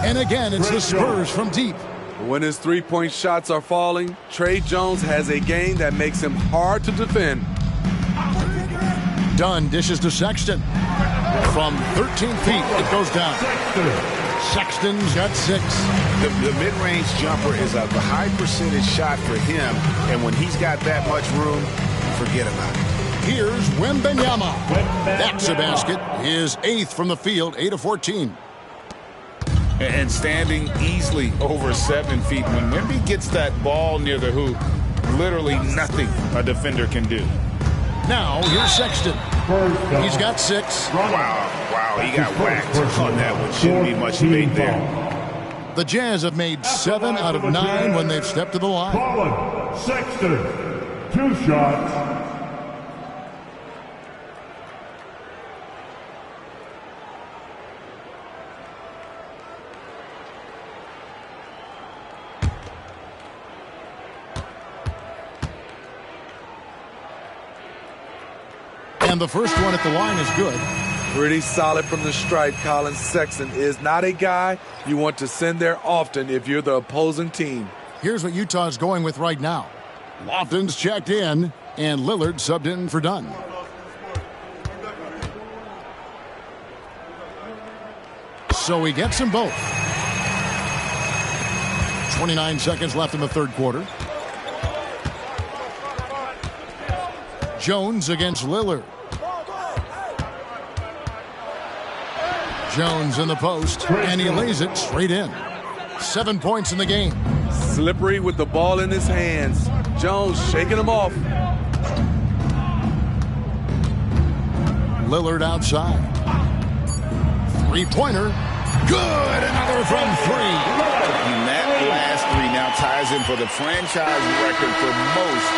C: And again, it's the Spurs from deep.
N: When his three-point shots are falling, Trey Jones has a game that makes him hard to defend.
C: Dunn dishes to Sexton. From 13 feet, it goes down. Sexton's got 6.
B: The mid-range jumper is a high percentage shot for him, and when he's got that much room, forget about it.
C: Here's Wembanyama. That's a basket. His 8th from the field, 8 of 14.
Q: And standing easily over 7 feet. When Wemby gets that ball near the hoop, literally nothing a defender can do.
C: Now, here's Sexton. He's got 6.
B: Wow, he got whacked on that one. Shouldn't be much debate there.
C: The Jazz have made 7 out of 9 when they've stepped to the line.
L: Colin Sexton, 2 shots.
C: And the first one at the line is good.
N: Pretty solid from the stripe. Colin Sexton is not a guy you want to send there often if you're the opposing team.
C: Here's what Utah's going with right now. Lofton's checked in, and Lillard subbed in for Dunn. So he gets them both. 29 seconds left in the third quarter. Jones against Lillard. Jones in the post, and he lays it straight in. 7 points in the game.
N: Slippery with the ball in his hands. Jones shaking him off.
C: Lillard outside. 3-pointer. Good. Another from 3.
Q: And that last 3 now ties him for the franchise record for most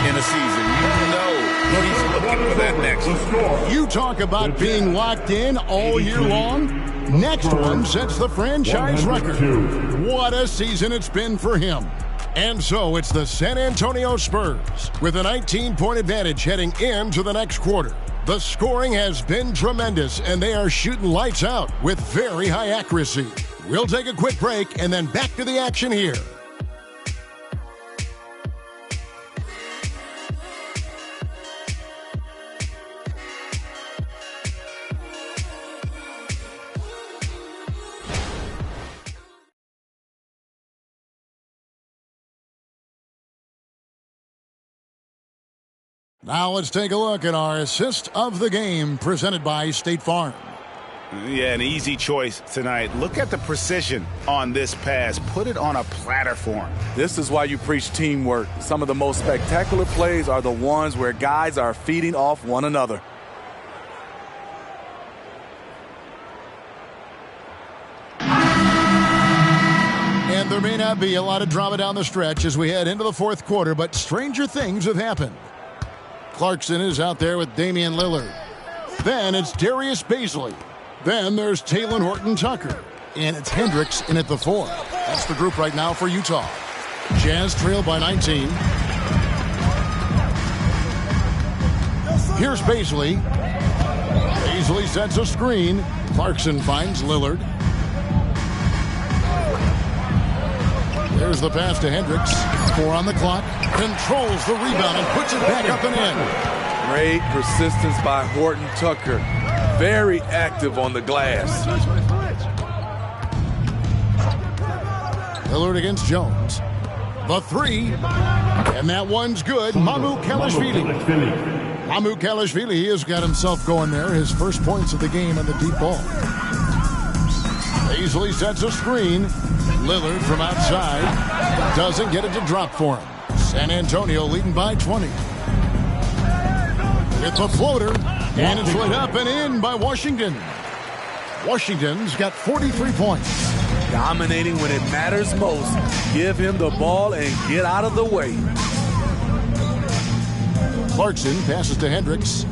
Q: in a season. You know he's looking for that next one.
C: You talk about being locked in all year long. next one sets the franchise record. What a season it's been for him. And so it's the San Antonio Spurs with a 19-point advantage heading into the next quarter. The scoring has been tremendous, and they are shooting lights out with very high accuracy. We'll take a quick break and then back to the action here. Now let's take a look at our assist of the game presented by State Farm.
B: Yeah, an easy choice tonight. Look at the precision on this pass. Put it on a platter for him.
N: This is why you preach teamwork. Some of the most spectacular plays are the ones where guys are feeding off one another.
C: And there may not be a lot of drama down the stretch as we head into the fourth quarter, but stranger things have happened. Clarkson is out there with Damian Lillard. Then it's Darius Bazley. Then there's Talen Horton-Tucker. And it's Hendricks in at the 4. That's the group right now for Utah. Jazz trail by 19. Here's Bazley. Bazley sets a screen. Clarkson finds Lillard. There's the pass to Hendricks. 4 on the clock. Controls the rebound and puts it back up and in.
N: Great persistence by Horton-Tucker. Very active on the glass.
C: Lillard against Jones. The 3. And that one's good. Mamoukelashvili. Mamoukelashvili has got himself going there. His first points of the game on the deep ball. Bazley sets a screen. Lillard from outside doesn't get it to drop for him. San Antonio leading by 20. It's a floater, and it's laid up and in by Washington. Washington's got 43 points.
N: Dominating when it matters most. Give him the ball and get out of the way.
C: Clarkson passes to Hendricks.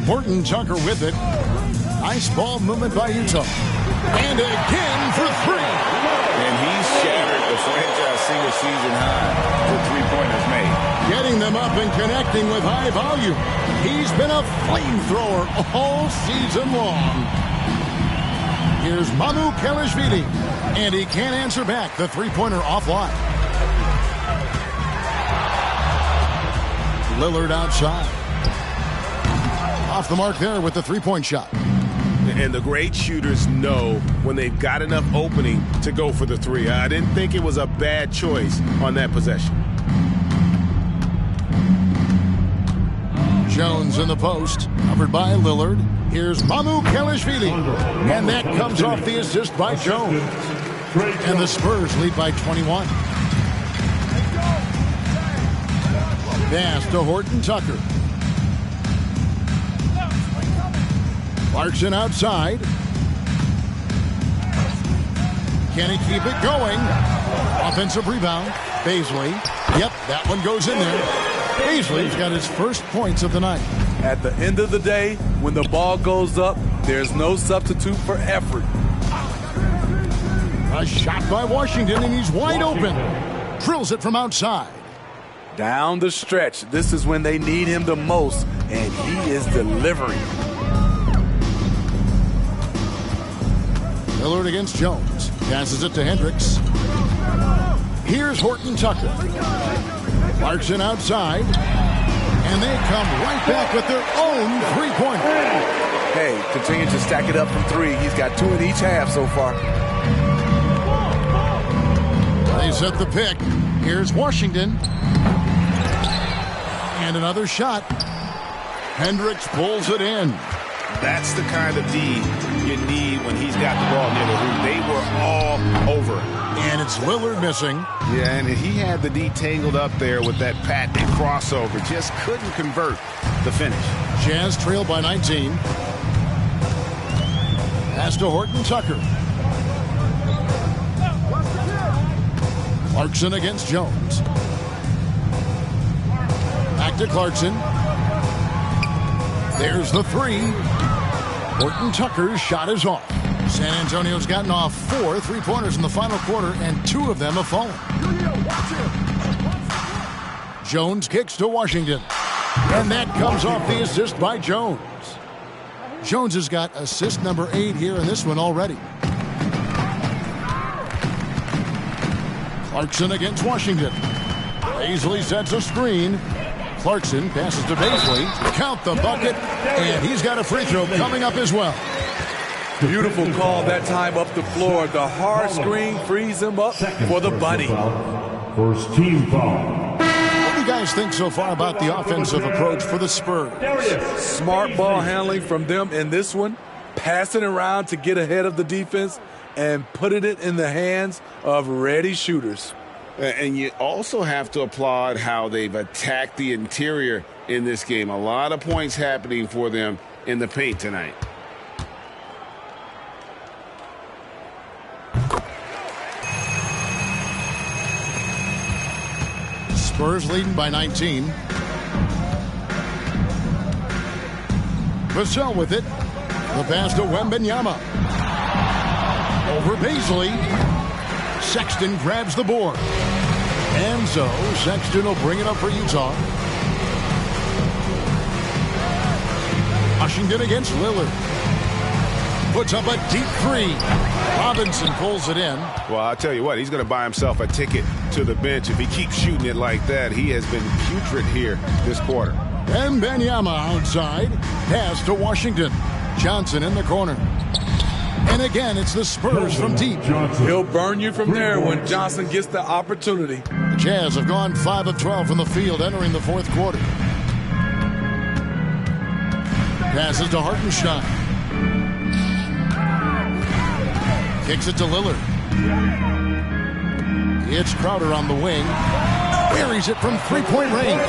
C: Horton-Tucker with it. Nice ball movement by Utah. And again for 3.
B: And he's shattered the franchise single season high for three-pointers made.
C: Getting them up and connecting with high volume. He's been a flamethrower all season long. Here's Mamoukelashvili. And he can't answer back. The three-pointer offline. Lillard outside. Off the mark there with the three-point shot.
B: And the great shooters know when they've got enough opening to go for the 3. I didn't think it was a bad choice on that possession.
C: Jones in the post, covered by Lillard. Here's Mamoukelashvili. And that comes off the assist by Jones. And the Spurs lead by 21. Pass to Horton-Tucker. Clarkson outside. Can he keep it going? Offensive rebound. Bazley. Yep, that one goes in there. Bazley's got his first points of the night.
N: At the end of the day, when the ball goes up, there's no substitute for effort.
C: A shot by Washington, and he's wide open. Drills it from outside.
N: Down the stretch, this is when they need him the most, and he is delivering.
C: Lillard against Jones. Passes it to Hendricks. Here's Horton-Tucker. Clarkson outside. And they come right back with their own three-pointer.
N: Hey, continue to stack it up from 3. He's got 2 in each half so far.
C: They set the pick. Here's Washington. And another shot. Hendricks pulls it in.
B: That's the kind of D you need when he's got the ball near the hoop. They were all over.
C: And it's Lillard missing.
B: Yeah, and he had the D tangled up there with that pat and crossover. Just couldn't convert the finish.
C: Jazz trail by 19. Pass to Horton-Tucker. Clarkson against Jones. Back to Clarkson. There's the 3. Horton-Tucker's shot is off. San Antonio's gotten off 4 3-pointers in the final quarter, and 2 of them have fallen. Jones kicks to Washington. And that comes off the assist by Jones. Jones has got assist number 8 here in this one already. Clarkson against Washington. Paisley sets a screen. Clarkson passes to Paisley. Count the bucket. And he's got a free throw coming up as well.
N: Beautiful call that time up the floor. The hard screen frees him up for the bunny.
L: First team foul.
C: What do you guys think so far about the offensive approach for the Spurs?
N: Smart ball handling from them in this one. Passing around to get ahead of the defense and putting it in the hands of ready shooters.
Q: And you also have to applaud how they've attacked the interior in this game. A lot of points happening for them in the paint tonight.
C: Spurs leading by 19. Vassell with it. The pass to Wembanyama. Over Paisley. Sexton grabs the board. And so Sexton will bring it up for Utah. Washington against Lillard. Puts up a deep 3. Robinson pulls it in.
B: Well, I'll tell you what, he's going to buy himself a ticket to the bench. If he keeps shooting it like that, he has been putrid here this quarter.
C: Wembanyama outside. Pass to Washington. Johnson in the corner. And again, it's the Spurs from deep.
N: He'll burn you from there when Johnson gets the opportunity.
C: The Jazz have gone 5 of 12 from the field entering the fourth quarter. Passes to Hartenstein. Kicks it to Lillard. It's Crowder on the wing. Buries it from three-point range.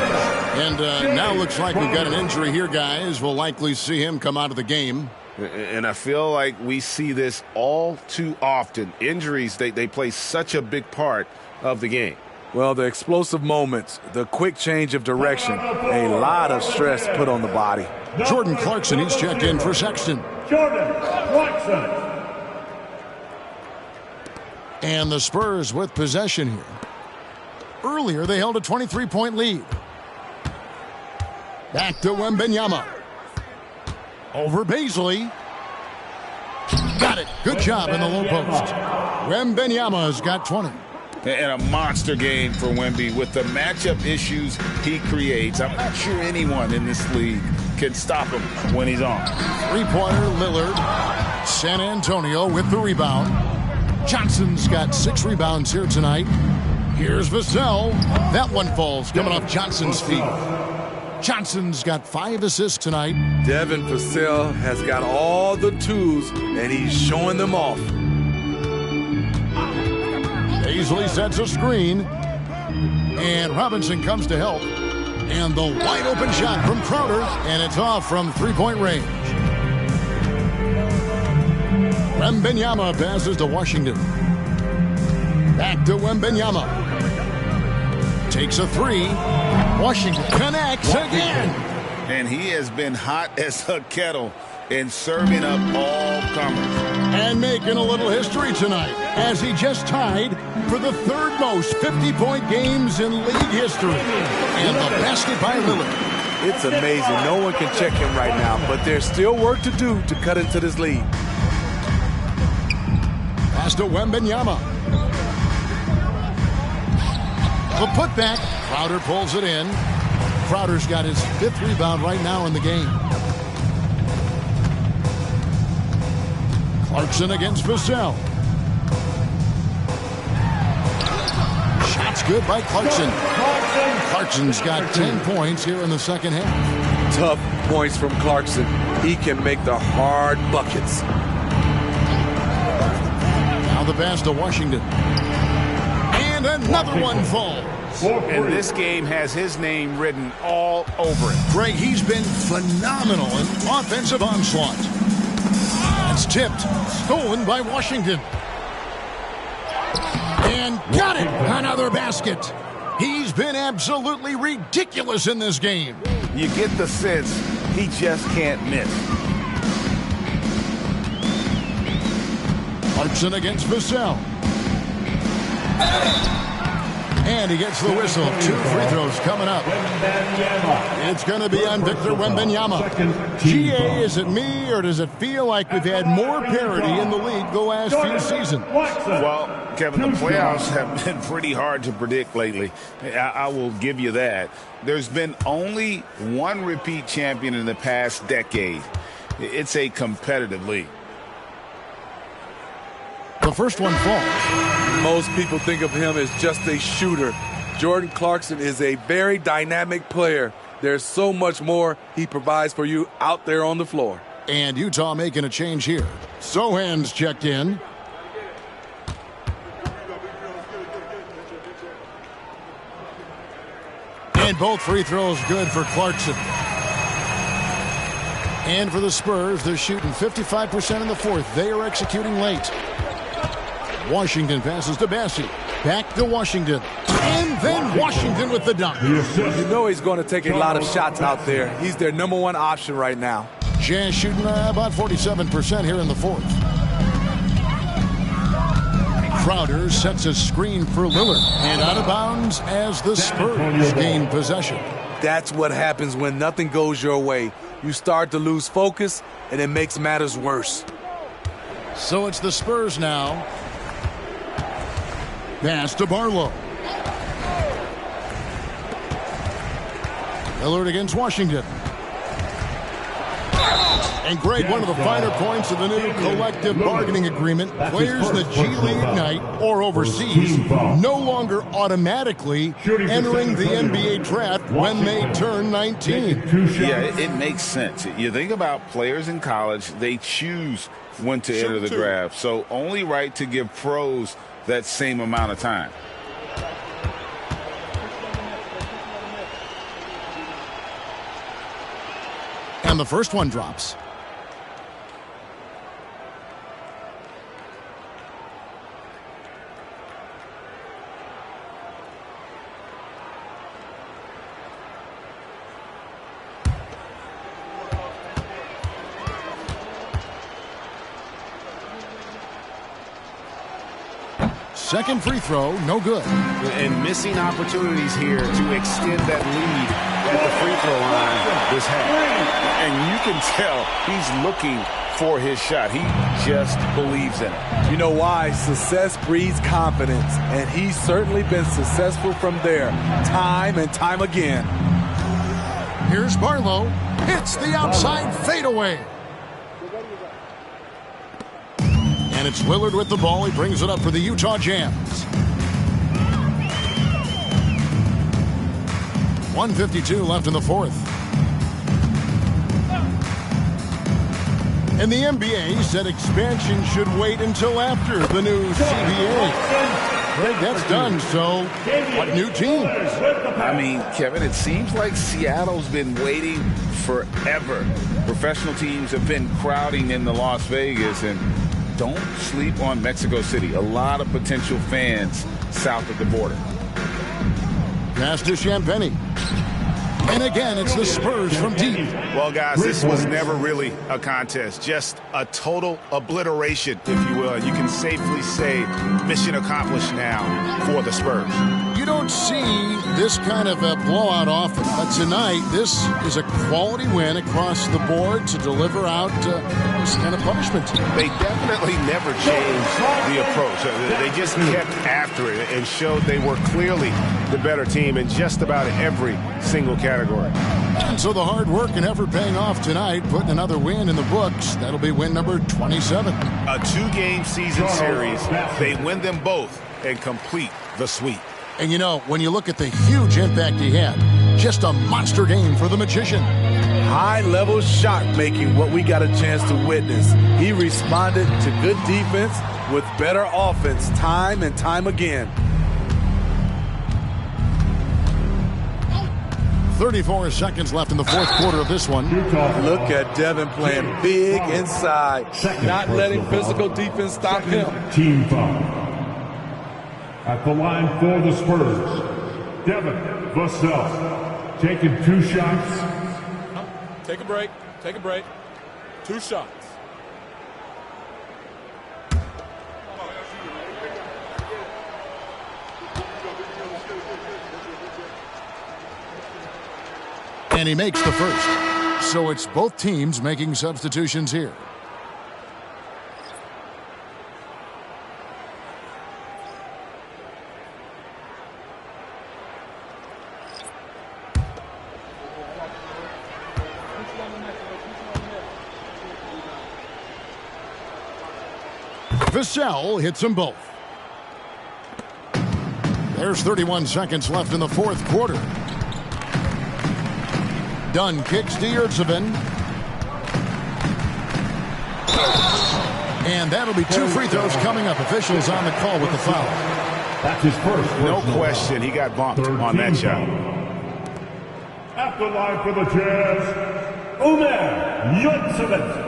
C: And now looks like we've got an injury here, guys. We'll likely see him come out of the game.
B: And I feel like we see this all too often. Injuries, they play such a big part of the game.
N: Well, the explosive moments, the quick change of direction, a lot of stress put on the body.
C: Jordan Clarkson, he's checked in for Sexton.
L: Jordan Clarkson.
C: And the Spurs with possession here. Earlier, they held a 23-point lead. Back to Wembanyama. Over Paisley. Got it. Good job in the low post. Wembanyama's got 20.
Q: And a monster game for Wemby with the matchup issues he creates. I'm not sure anyone in this league can stop him when he's on.
C: Three-pointer, Lillard. San Antonio with the rebound. Johnson's got 6 rebounds here tonight. Here's Vassell. That one falls coming off Johnson's feet. Johnson's got 5 assists tonight.
N: Devin Vassell has got all the tools, and he's showing them off.
C: Paisley sets a screen. And Robinson comes to help. And the wide-open shot from Crowder. And it's off from three-point range. Wembanyama passes to Washington. Back to Wembanyama. Takes a 3. Washington connects again.
Q: And he has been hot as a kettle in serving up all comers.
C: And making a little history tonight as he just tied for the 3rd most 50-point games in league history. And the basket by Lillard.
N: It's amazing. No one can check him right now, but there's still work to do to cut into this lead.
C: Pass to Wembanyama. The putback. Crowder pulls it in. Crowder's got his 5th rebound right now in the game. Clarkson against Vassell. Shot's good by Clarkson. Clarkson's got 10 points here in the second half.
N: Tough points from Clarkson. He can make the hard buckets.
C: Now the pass to Washington. And another one falls.
B: And this game has his name written all over it.
C: Greg, he's been phenomenal in offensive onslaught. It's tipped. Stolen by Washington. And got it. Another basket. He's been absolutely ridiculous in this game.
B: You get the sense he just can't miss.
C: Clarkson against Vassell. And he gets the whistle. 2 free throws coming up. It's going to be on Victor Wembanyama. GA, is it me, or does it feel like we've had more parity in the league the last few seasons?
B: Well, Kevin, the playoffs have been pretty hard to predict lately. I will give you that. There's been only one repeat champion in the past decade. It's a competitive league.
C: The first one falls.
N: Most people think of him as just a shooter. Jordan Clarkson is a very dynamic player. There's so much more he provides for you out there on the floor.
C: And Utah making a change here. Sohan's checked in. And both free throws good for Clarkson. And for the Spurs, they're shooting 55% in the fourth. They are executing late. Washington passes to Bassi. Back to Washington. And then Washington with the dunk.
N: You know he's going to take a lot of shots out there. He's their #1 option right now.
C: Jazz shooting about 47% here in the fourth. Crowder sets a screen for Lillard. And out of bounds as the Spurs gain possession.
N: That's what happens when nothing goes your way. You start to lose focus, and it makes matters worse.
C: So it's the Spurs now. Pass to Barlow. Lillard against Washington. And Greg, one of the finer points of the new collective bargaining agreement, players in the G League Ignite or overseas no longer automatically entering the NBA draft when they turn 19.
B: Yeah, it makes sense. You think about players in college, they choose when to enter the draft. So only right to give pros that same amount of time.
C: And the first one drops. Second free throw, no good.
B: And missing opportunities here to extend that lead at the free throw line this half. And you can tell he's looking for his shot. He just believes in it.
N: You know why? Success breeds confidence, and he's certainly been successful from there, time and time again.
C: Here's Barlow. Hits the outside fadeaway. And it's Lillard with the ball. He brings it up for the Utah Jazz. 1:52 left in the fourth. And the NBA said expansion should wait until after the new CBA. Greg, that's done, so what new team?
B: I mean, Kevin, it seems like Seattle's been waiting forever. Professional teams have been crowding into Las Vegas, and don't sleep on Mexico City. A lot of potential fans south of the border.
C: Pass to Champagny. And again, it's the Spurs from deep.
B: Well, guys, this was never really a contest. Just a total obliteration, if you will. You can safely say mission accomplished now for the Spurs.
C: You don't see this kind of a blowout often, but tonight this is a quality win across the board to deliver out this kind of punishment.
B: They definitely never changed the approach. They just kept after it and showed they were clearly the better team in just about every single category.
C: And so the hard work and effort paying off tonight, putting another win in the books. That'll be win number 27.
B: A two-game season series. They win them both and complete the sweep.
C: And you know, when you look at the huge impact he had, just a monster game for the Magician.
N: High-level shot making, what we got a chance to witness. He responded to good defense with better offense time and time again.
C: 34 seconds left in the fourth quarter of this one.
N: Look at Devin playing big inside, not letting physical defense stop him.
L: Team foul. At the line for the Spurs, Devin Vassell taking 2 shots.
I: Take a break. Take a break. 2 shots.
C: And he makes the first. So it's both teams making substitutions here. Vassell hits them both. There's 31 seconds left in the fourth quarter. Dunn kicks to Yurtsevin. And that'll be 2 free throws coming up. Officials on the call with the foul.
L: That's his first.
B: No question, he got bumped on that shot.
L: At the line for the Jazz, Omer Yurtsevin.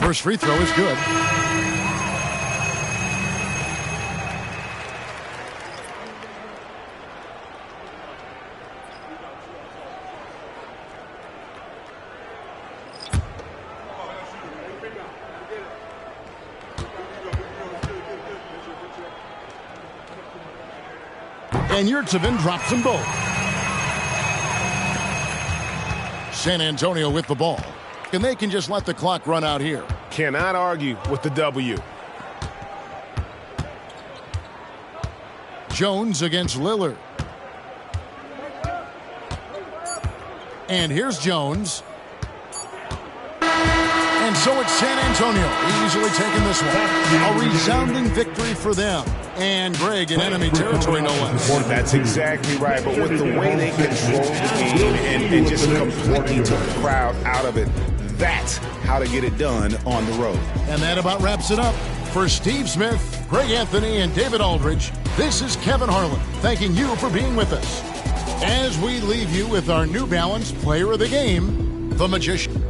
C: First free throw is good. And Yurtsevin drops them both. San Antonio with the ball. And they can just let the clock run out here.
H: Cannot argue with the W.
C: Jones against Lillard. And here's Jones. And so it's San Antonio easily taking this one. A resounding victory for them. And Greg in enemy territory, no less.
B: That's exactly right. But with the way they control the game and just completely took the crowd out of it, that's how to get it done on the road.
C: And that about wraps it up. For Steve Smith, Greg Anthony, and David Aldridge, this is Kevin Harlan thanking you for being with us. As we leave you with our New Balance Player of the Game, the Magician.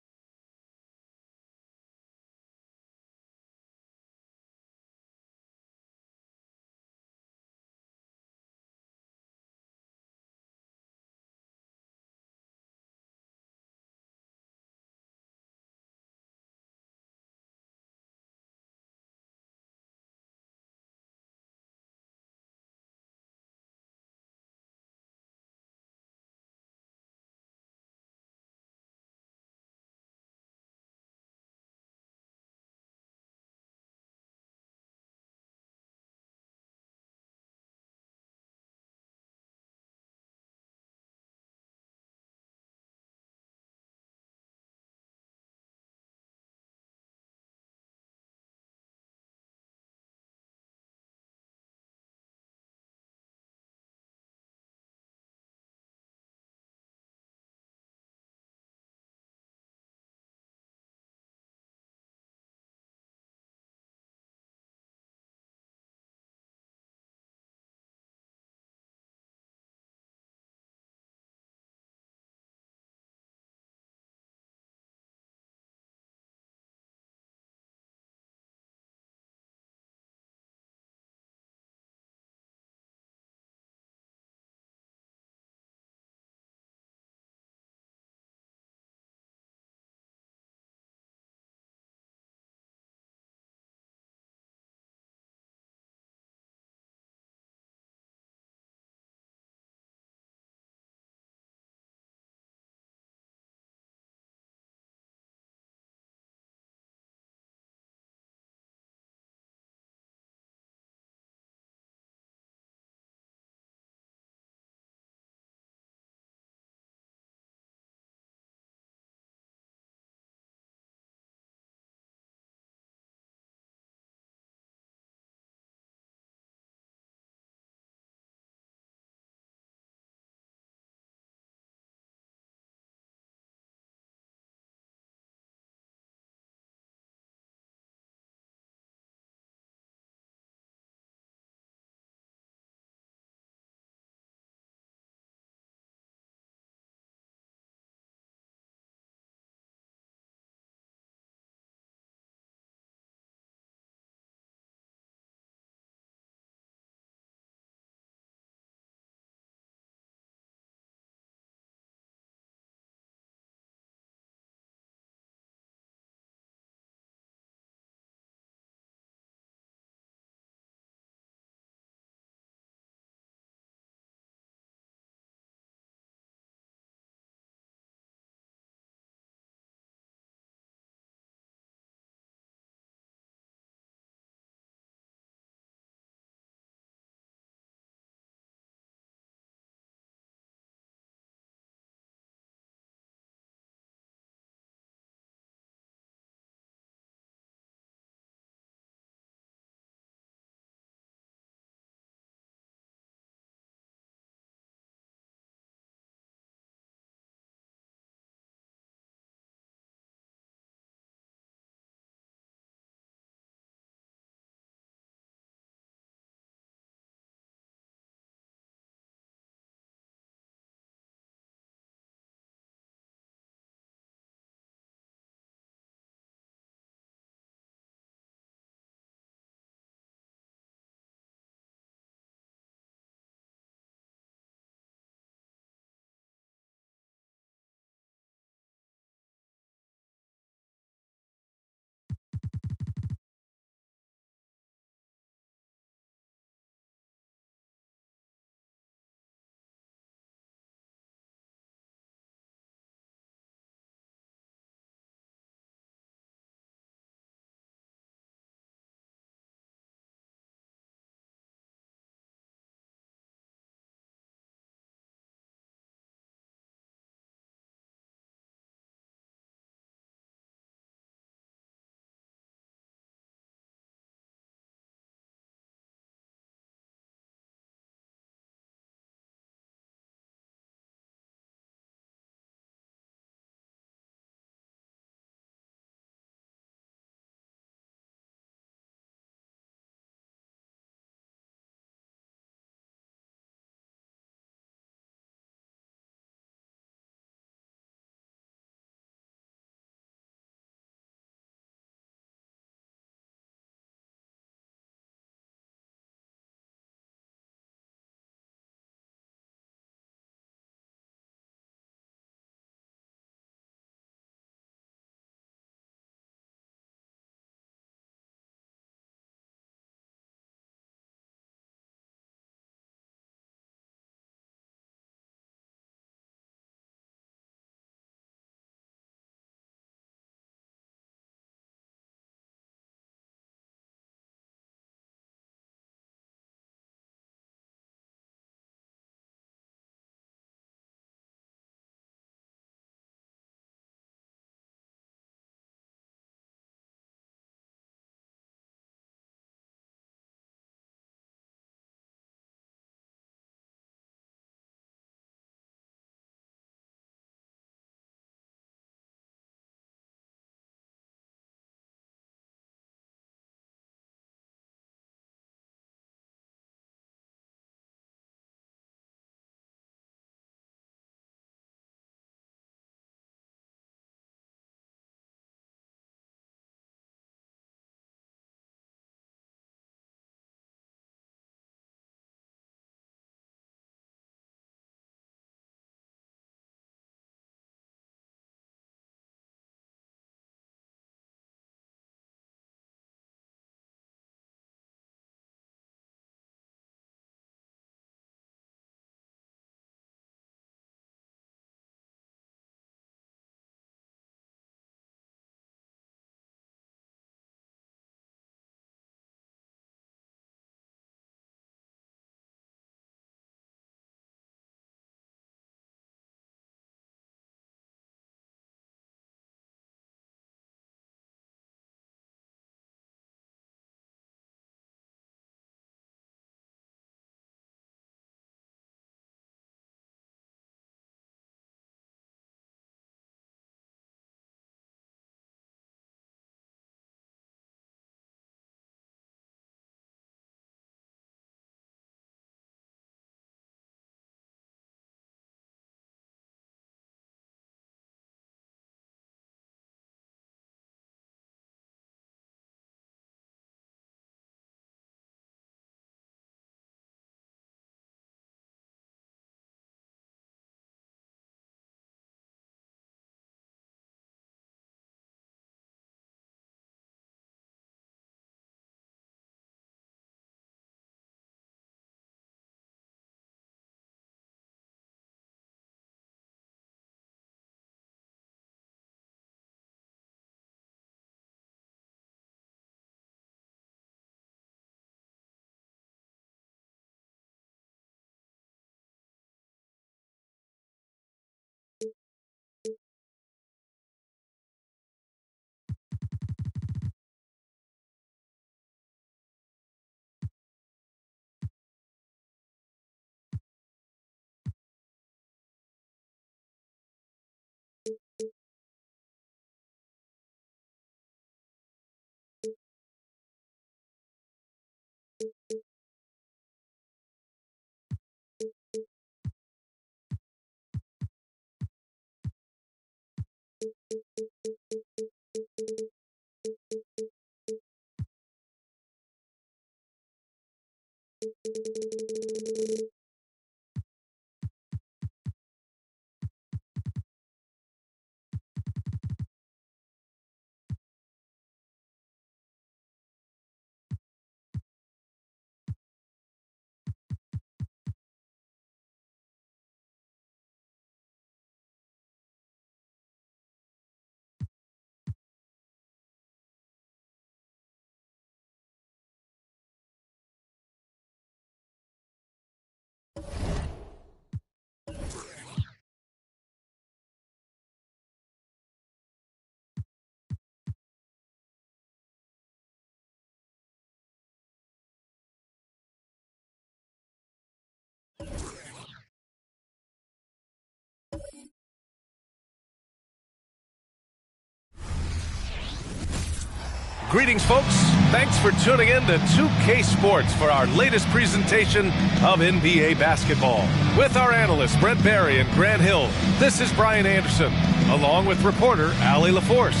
O: Greetings, folks. Thanks for tuning in to 2K Sports for our latest presentation of NBA basketball. With our analysts, Brent Barry and Grant Hill, this is Brian Anderson, along with reporter Allie LaForce.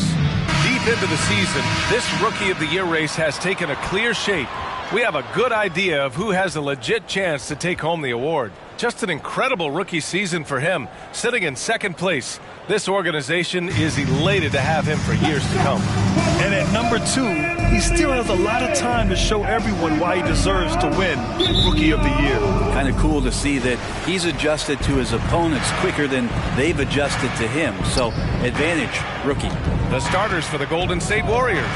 O: Deep into the season, this Rookie of the Year race has taken a clear shape. We have a good idea of who has a legit chance to take home the award. Just an incredible rookie season for him, sitting in second place. This organization is elated to have him for years to come.
J: And at number 2, he still has a lot of time to show everyone why he deserves to win Rookie of the Year.
K: Kind of cool to see that he's adjusted to his opponents quicker than they've adjusted to him. So, advantage, rookie.
O: The starters for the Golden State Warriors.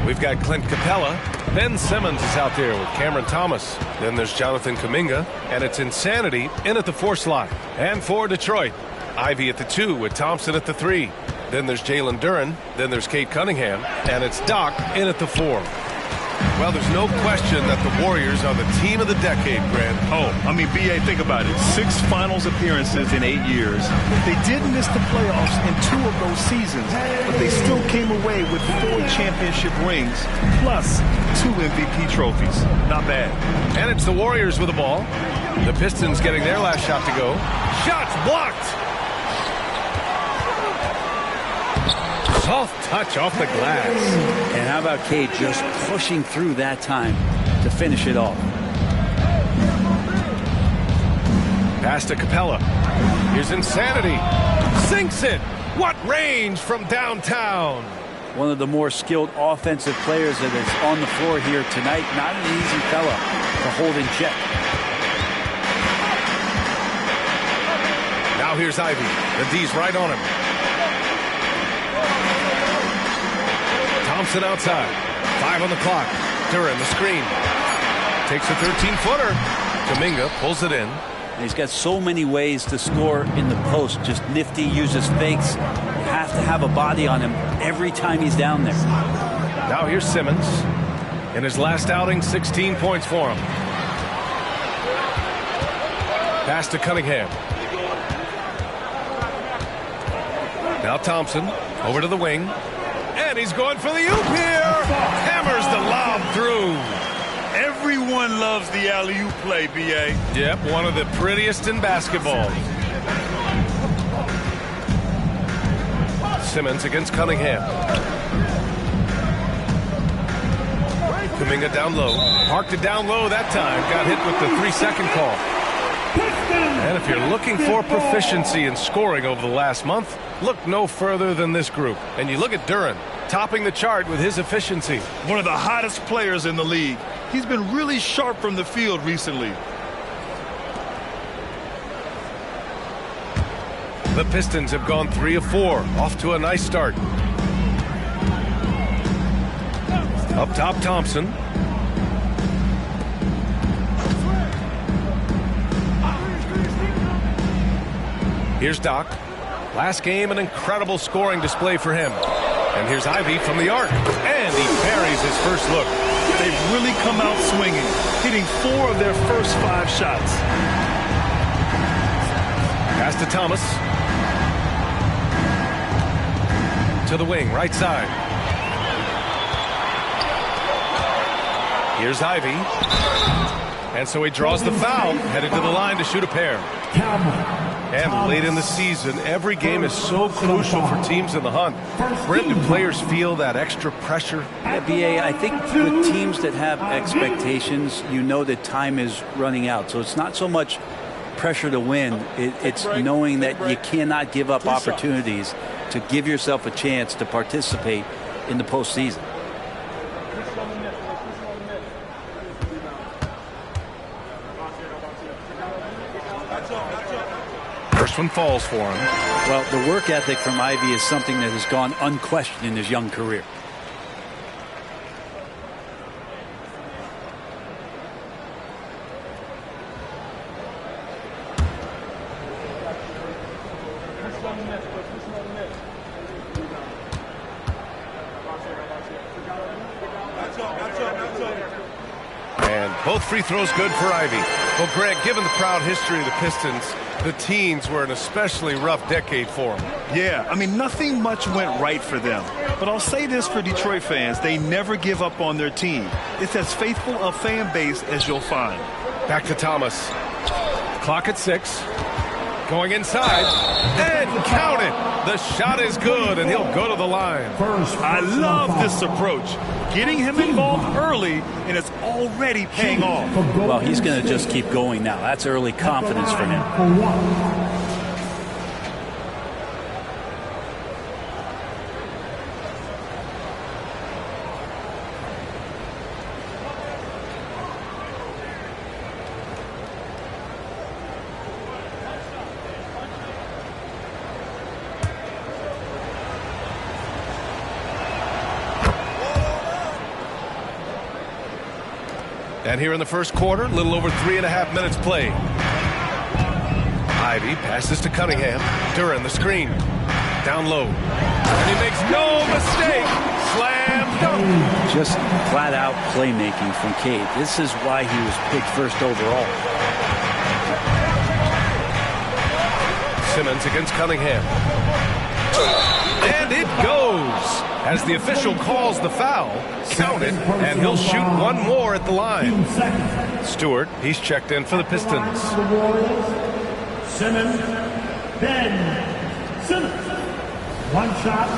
O: We've got Clint Capella. Ben Simmons is out there with Cameron Thomas. Then there's Jonathan Kuminga. And it's Insanity in at the 4 slot. And for Detroit, Ivy at the 2 with Thompson at the 3. Then there's Jalen Duren. Then there's Kate Cunningham. And it's Doc in at the 4. Well, there's no question that the Warriors are the team of the decade, Grant.
J: Oh, I mean, B.A., think about it. 6 finals appearances in 8 years. They did miss the playoffs in 2 of those seasons, but they still came away with 4 championship rings, plus 2 MVP trophies. Not bad.
O: And it's the Warriors with the ball. The Pistons getting their last shot to go. Shots blocked! Soft touch off the glass.
K: And how about Kate just pushing through that time to finish it off?
O: Pass to Capella. Here's Insanity. Sinks it. What range from downtown.
K: One of the more skilled offensive players that is on the floor here tonight. Not an easy fella to hold in check.
O: Now here's Ivy. The D's right on him. Thompson outside. 5 on the clock. Duren the screen. Takes a 13-footer. Kuminga pulls it in.
K: He's got so many ways to score in the post. Just nifty, uses fakes. You have to have a body on him every time he's down there.
O: Now here's Simmons. In his last outing, 16 points for him. Pass to Cunningham. Now Thompson over to the wing. And he's going for the oop here. Hammers the lob through.
J: Everyone loves the alley-oop play, B.A.
O: Yep, one of the prettiest in basketball. Simmons against Cunningham. Kuminga down low. Parked it down low that time. Got hit with the 3-second call. And if you're looking for proficiency in scoring over the last month, look no further than this group. And you look at Duren, topping the chart with his efficiency.
J: One of the hottest players in the league. He's been really sharp from the field recently.
O: The Pistons have gone 3 of 4, off to a nice start. Up top, Thompson. Here's Doc. Last game, an incredible scoring display for him. And here's Ivy from the arc. And he parries his first look.
J: They've really come out swinging, hitting 4 of their first 5 shots.
O: Pass to Thomas. To the wing, right side. Here's Ivy. And so he draws the foul, headed to the line to shoot a pair. And late in the season, every game is so crucial for teams in the hunt. Brent, do players feel that extra pressure?
K: Yeah, B.A., I think with teams that have expectations, you know that time is running out. So it's not so much pressure to win. It's knowing that you cannot give up opportunities to give yourself a chance to participate in the postseason.
O: First one falls for him.
K: Well, the work ethic from Ivy is something that has gone unquestioned in his young career.
O: And both free throws good for Ivy. Well, Greg, given the proud history of the Pistons, the teens were an especially rough decade for them.
J: Yeah, I mean, nothing much went right for them. But I'll say this for Detroit fans, they never give up on their team. It's as faithful a fan base as you'll find.
O: Back to Thomas. Clock at 6. Going inside. And count it. The shot is good, and he'll go to the line.
J: I love this approach. Getting him involved early, and it's already paying off.
K: Well, he's going to just keep going now. That's early confidence for him.
O: And here in the first quarter, a little over 3.5 minutes played. Ivy passes to Cunningham. Duran the screen. Down low. And he makes no mistake. Slam dunk.
K: Just flat out playmaking from Cade. This is why he was picked first overall.
O: Simmons against Cunningham. And it goes. As the official calls the foul, count it, and he'll shoot one more at the line. Stewart, he's checked in for the Pistons.
L: Simmons, Ben Simmons. One shot.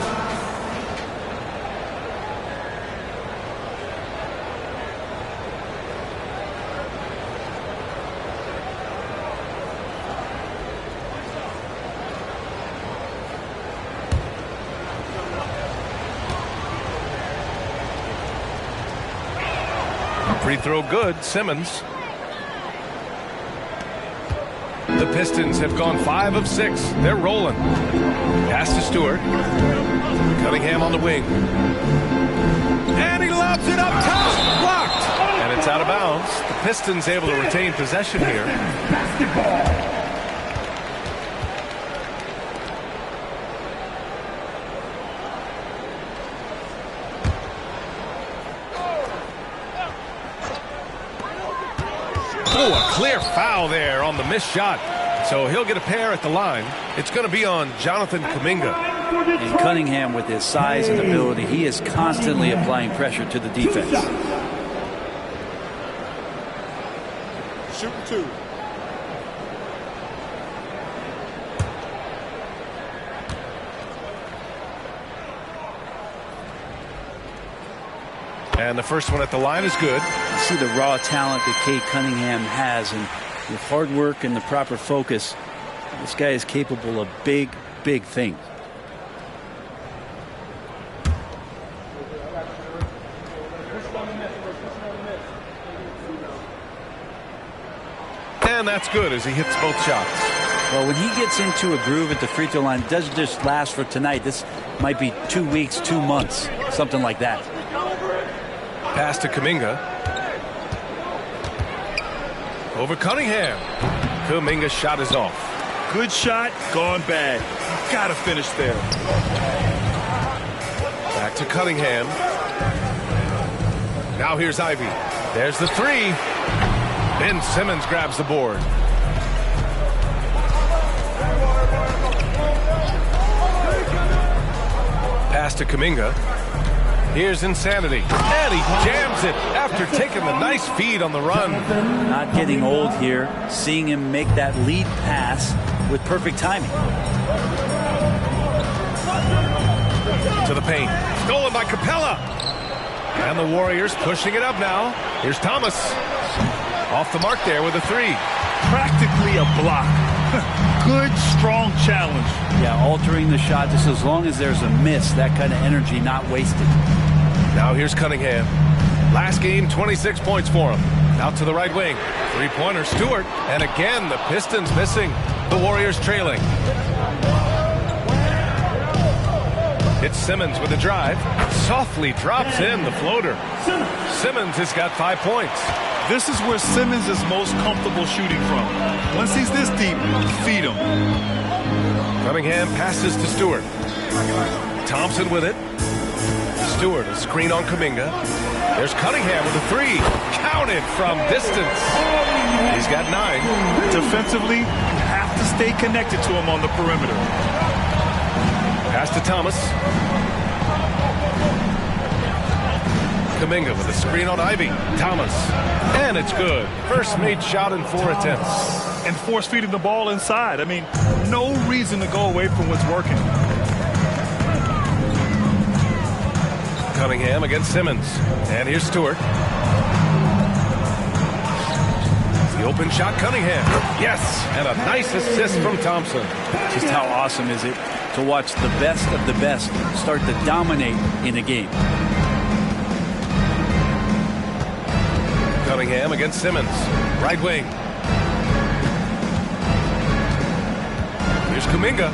O: 'Free throw good, Simmons. The Pistons have gone 5 of 6. They're rolling. Pass to Stewart. Cunningham on the wing. And he lobs it up top. Blocked. And it's out of bounds. The Pistons able to retain possession here. Basketball. Oh, a clear foul there on the missed shot. So he'll get a pair at the line. It's going to be on Jonathan Kuminga.
K: And Cunningham, with his size and ability, he is constantly applying pressure to the defense.
T: Shooting 2.
O: And the first one at the line is good.
K: You see the raw talent that Cade Cunningham has, and with hard work and the proper focus, this guy is capable of big, big things.
O: And that's good as he hits both shots.
K: Well, when he gets into a groove at the free throw line, it doesn't just last for tonight. This might be 2 weeks, 2 months, something like that.
O: Pass to Kuminga. Over Cunningham. Kuminga's shot is off.
J: Good shot, gone bad. Got to finish there.
O: Back to Cunningham. Now here's Ivy. There's the 3. Ben Simmons grabs the board. Pass to Kuminga. Here's Insanity. And he jams it after taking the nice feed on the run.
K: Not getting old here. Seeing him make that lead pass with perfect timing.
O: To the paint. Stolen by Capella. And the Warriors pushing it up now. Here's Thomas. Off the mark there with a three.
J: Practically a block. Good, strong challenge.
K: Yeah, altering the shot just as long as there's a miss. That kind of energy not wasted.
O: Now here's Cunningham. Last game, 26 points for him. Out to the right wing. Three-pointer, Stewart. And again, the Pistons missing. The Warriors trailing. It's Simmons with a drive. Softly drops in the floater. Simmons has got 5 points.
J: This is where Simmons is most comfortable shooting from. Once he's this deep, feed him.
O: Cunningham passes to Stewart. Thompson with it. Stewart, a screen on Kuminga. There's Cunningham with a three. Counted from distance. He's got 9.
J: Defensively, you have to stay connected to him on the perimeter.
O: Pass to Thomas. Kuminga with a screen on Ivy. Thomas. And it's good. First made shot in 4 attempts.
J: And force feeding the ball inside. I mean, no reason to go away from what's working.
O: Cunningham against Simmons. And here's Stewart. The open shot, Cunningham. Yes, and a nice assist from Thompson.
K: Just how awesome is it to watch the best of the best start to dominate in a game.
O: Cunningham against Simmons. Right wing. Here's Kuminga.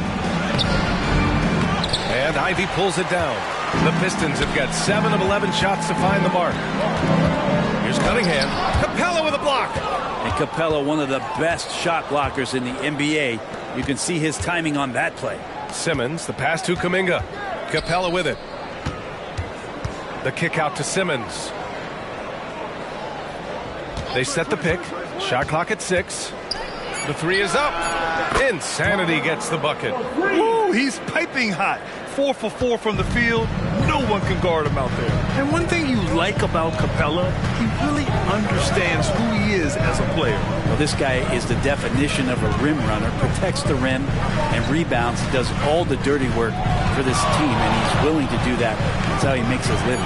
O: And Ivy pulls it down. The Pistons have got 7 of 11 shots to find the mark. Here's Cunningham. Capella with a block.
K: And Capella, one of the best shot blockers in the NBA. You can see his timing on that play.
O: Simmons, the pass to Kuminga. Capella with it. The kick out to Simmons. They set the pick. Shot clock at 6. The three is up. Insanity gets the bucket.
J: Woo, he's piping hot. 4 for 4 from the field. No one can guard him out there. And one thing you like about Capella, he really understands who he is as a player.
K: Well, this guy is the definition of a rim runner. Protects the rim and rebounds. He does all the dirty work for this team, and he's willing to do that. That's how he makes his living.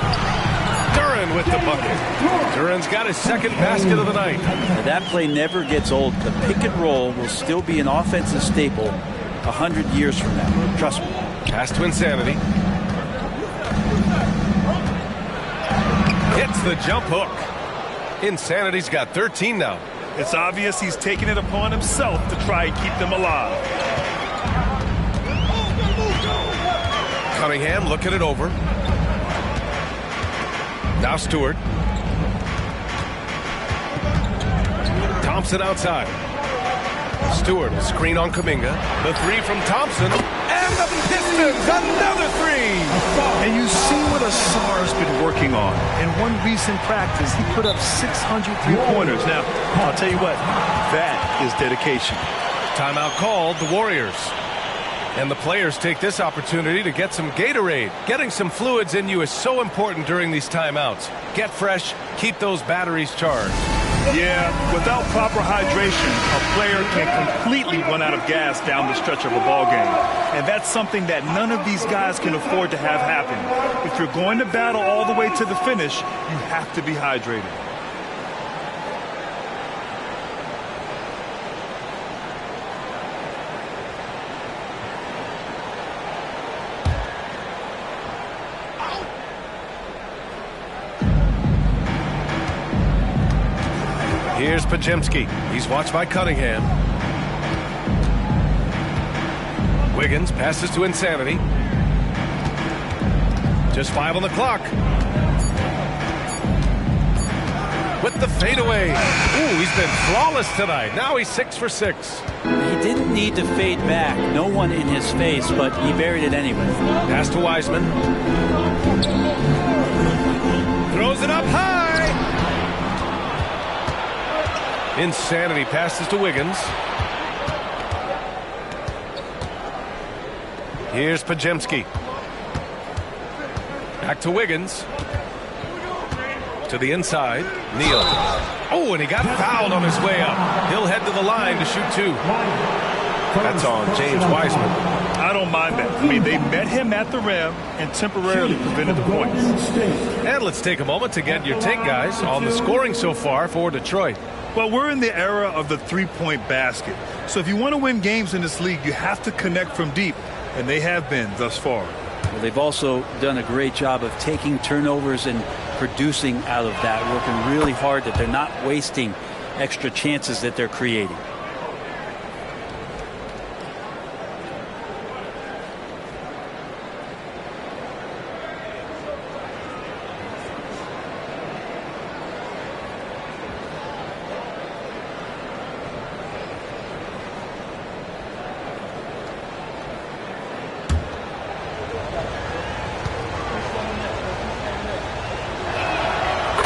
O: Duran with the bucket. Duran's got his second basket of the night.
K: Now, that play never gets old. The pick and roll will still be an offensive staple 100 years from now. Trust me.
O: Pass to Insanity. Hits the jump hook. Insanity's got 13 now.
J: It's obvious he's taking it upon himself to try and keep them alive.
O: Cunningham looking it over. Now Stewart. Thompson outside. Stewart, a screen on Kuminga. The three from Thompson. And the Pistons, another three.
J: And you see what Asar's been working on. In one recent practice, he put up 600 three-pointers. Now, I'll tell you what, that is dedication.
O: Timeout called, the Warriors. And the players take this opportunity to get some Gatorade. Getting some fluids in you is so important during these timeouts. Get fresh, keep those batteries charged.
J: Yeah, without proper hydration, a player can completely run out of gas down the stretch of a ball game. And that's something that none of these guys can afford to have happen. If you're going to battle all the way to the finish, you have to be hydrated.
O: Here's Pajemski. He's watched by Cunningham. Wiggins passes to Insanity. Just 5 on the clock. With the fadeaway. Ooh, he's been flawless tonight. Now he's 6 for 6.
K: He didn't need to fade back. No one in his face, but he buried it anyway.
O: Pass to Wiseman. Throws it up high. Insanity passes to Wiggins. Here's Pajemski. Back to Wiggins. To the inside. Neal. Oh, and he got fouled on his way up. He'll head to the line to shoot 2. That's on James Wiseman.
J: I don't mind that. I mean, they met him at the rim and temporarily prevented the points.
O: And let's take a moment to get your take, guys, on the scoring so far for Detroit.
J: Well, we're in the era of the three-point basket. So if you want to win games in this league, you have to connect from deep, and they have been thus far.
K: Well, they've also done a great job of taking turnovers and producing out of that, working really hard that they're not wasting extra chances that they're creating.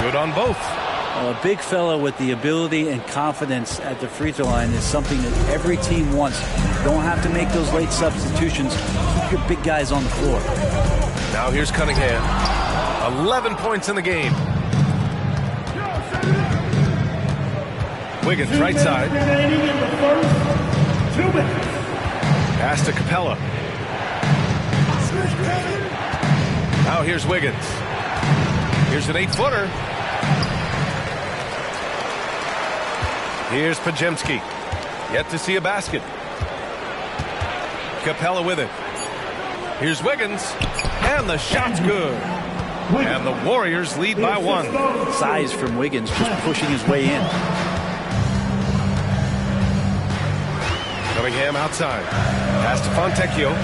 O: On both.
K: A big fella with the ability and confidence at the free throw line is something that every team wants. You don't have to make those late substitutions. Keep your big guys on the floor.
O: Now here's Cunningham. 11 points in the game. Wiggins right side. Pass to Capella. Now here's Wiggins. Here's an 8-footer. Here's Pajemski. Yet to see a basket. Capella with it. Here's Wiggins. And the shot's good. And the Warriors lead by 1.
K: Size from Wiggins, just pushing his way in.
O: Cunningham outside. Pass to Fontecchio.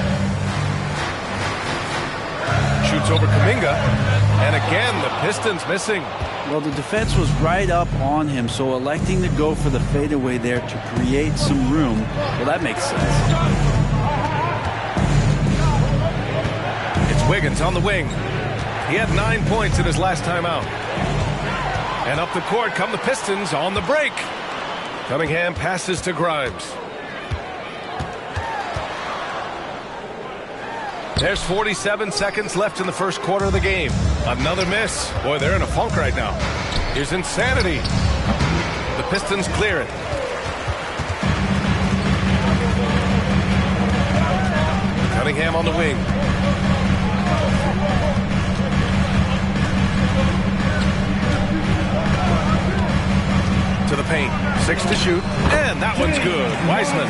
O: Shoots over Kuminga. And again, the Pistons missing.
K: Well, the defense was right up on him, so electing to go for the fadeaway there to create some room, well, that makes sense.
O: It's Wiggins on the wing. He had 9 points in his last time out. And up the court come the Pistons on the break. Cunningham passes to Grimes. There's 47 seconds left in the first quarter of the game. Another miss. Boy, they're in a funk right now. Here's Insanity. The Pistons clear it. Cunningham on the wing. To the paint. 6 to shoot. And that one's good. Wiseman.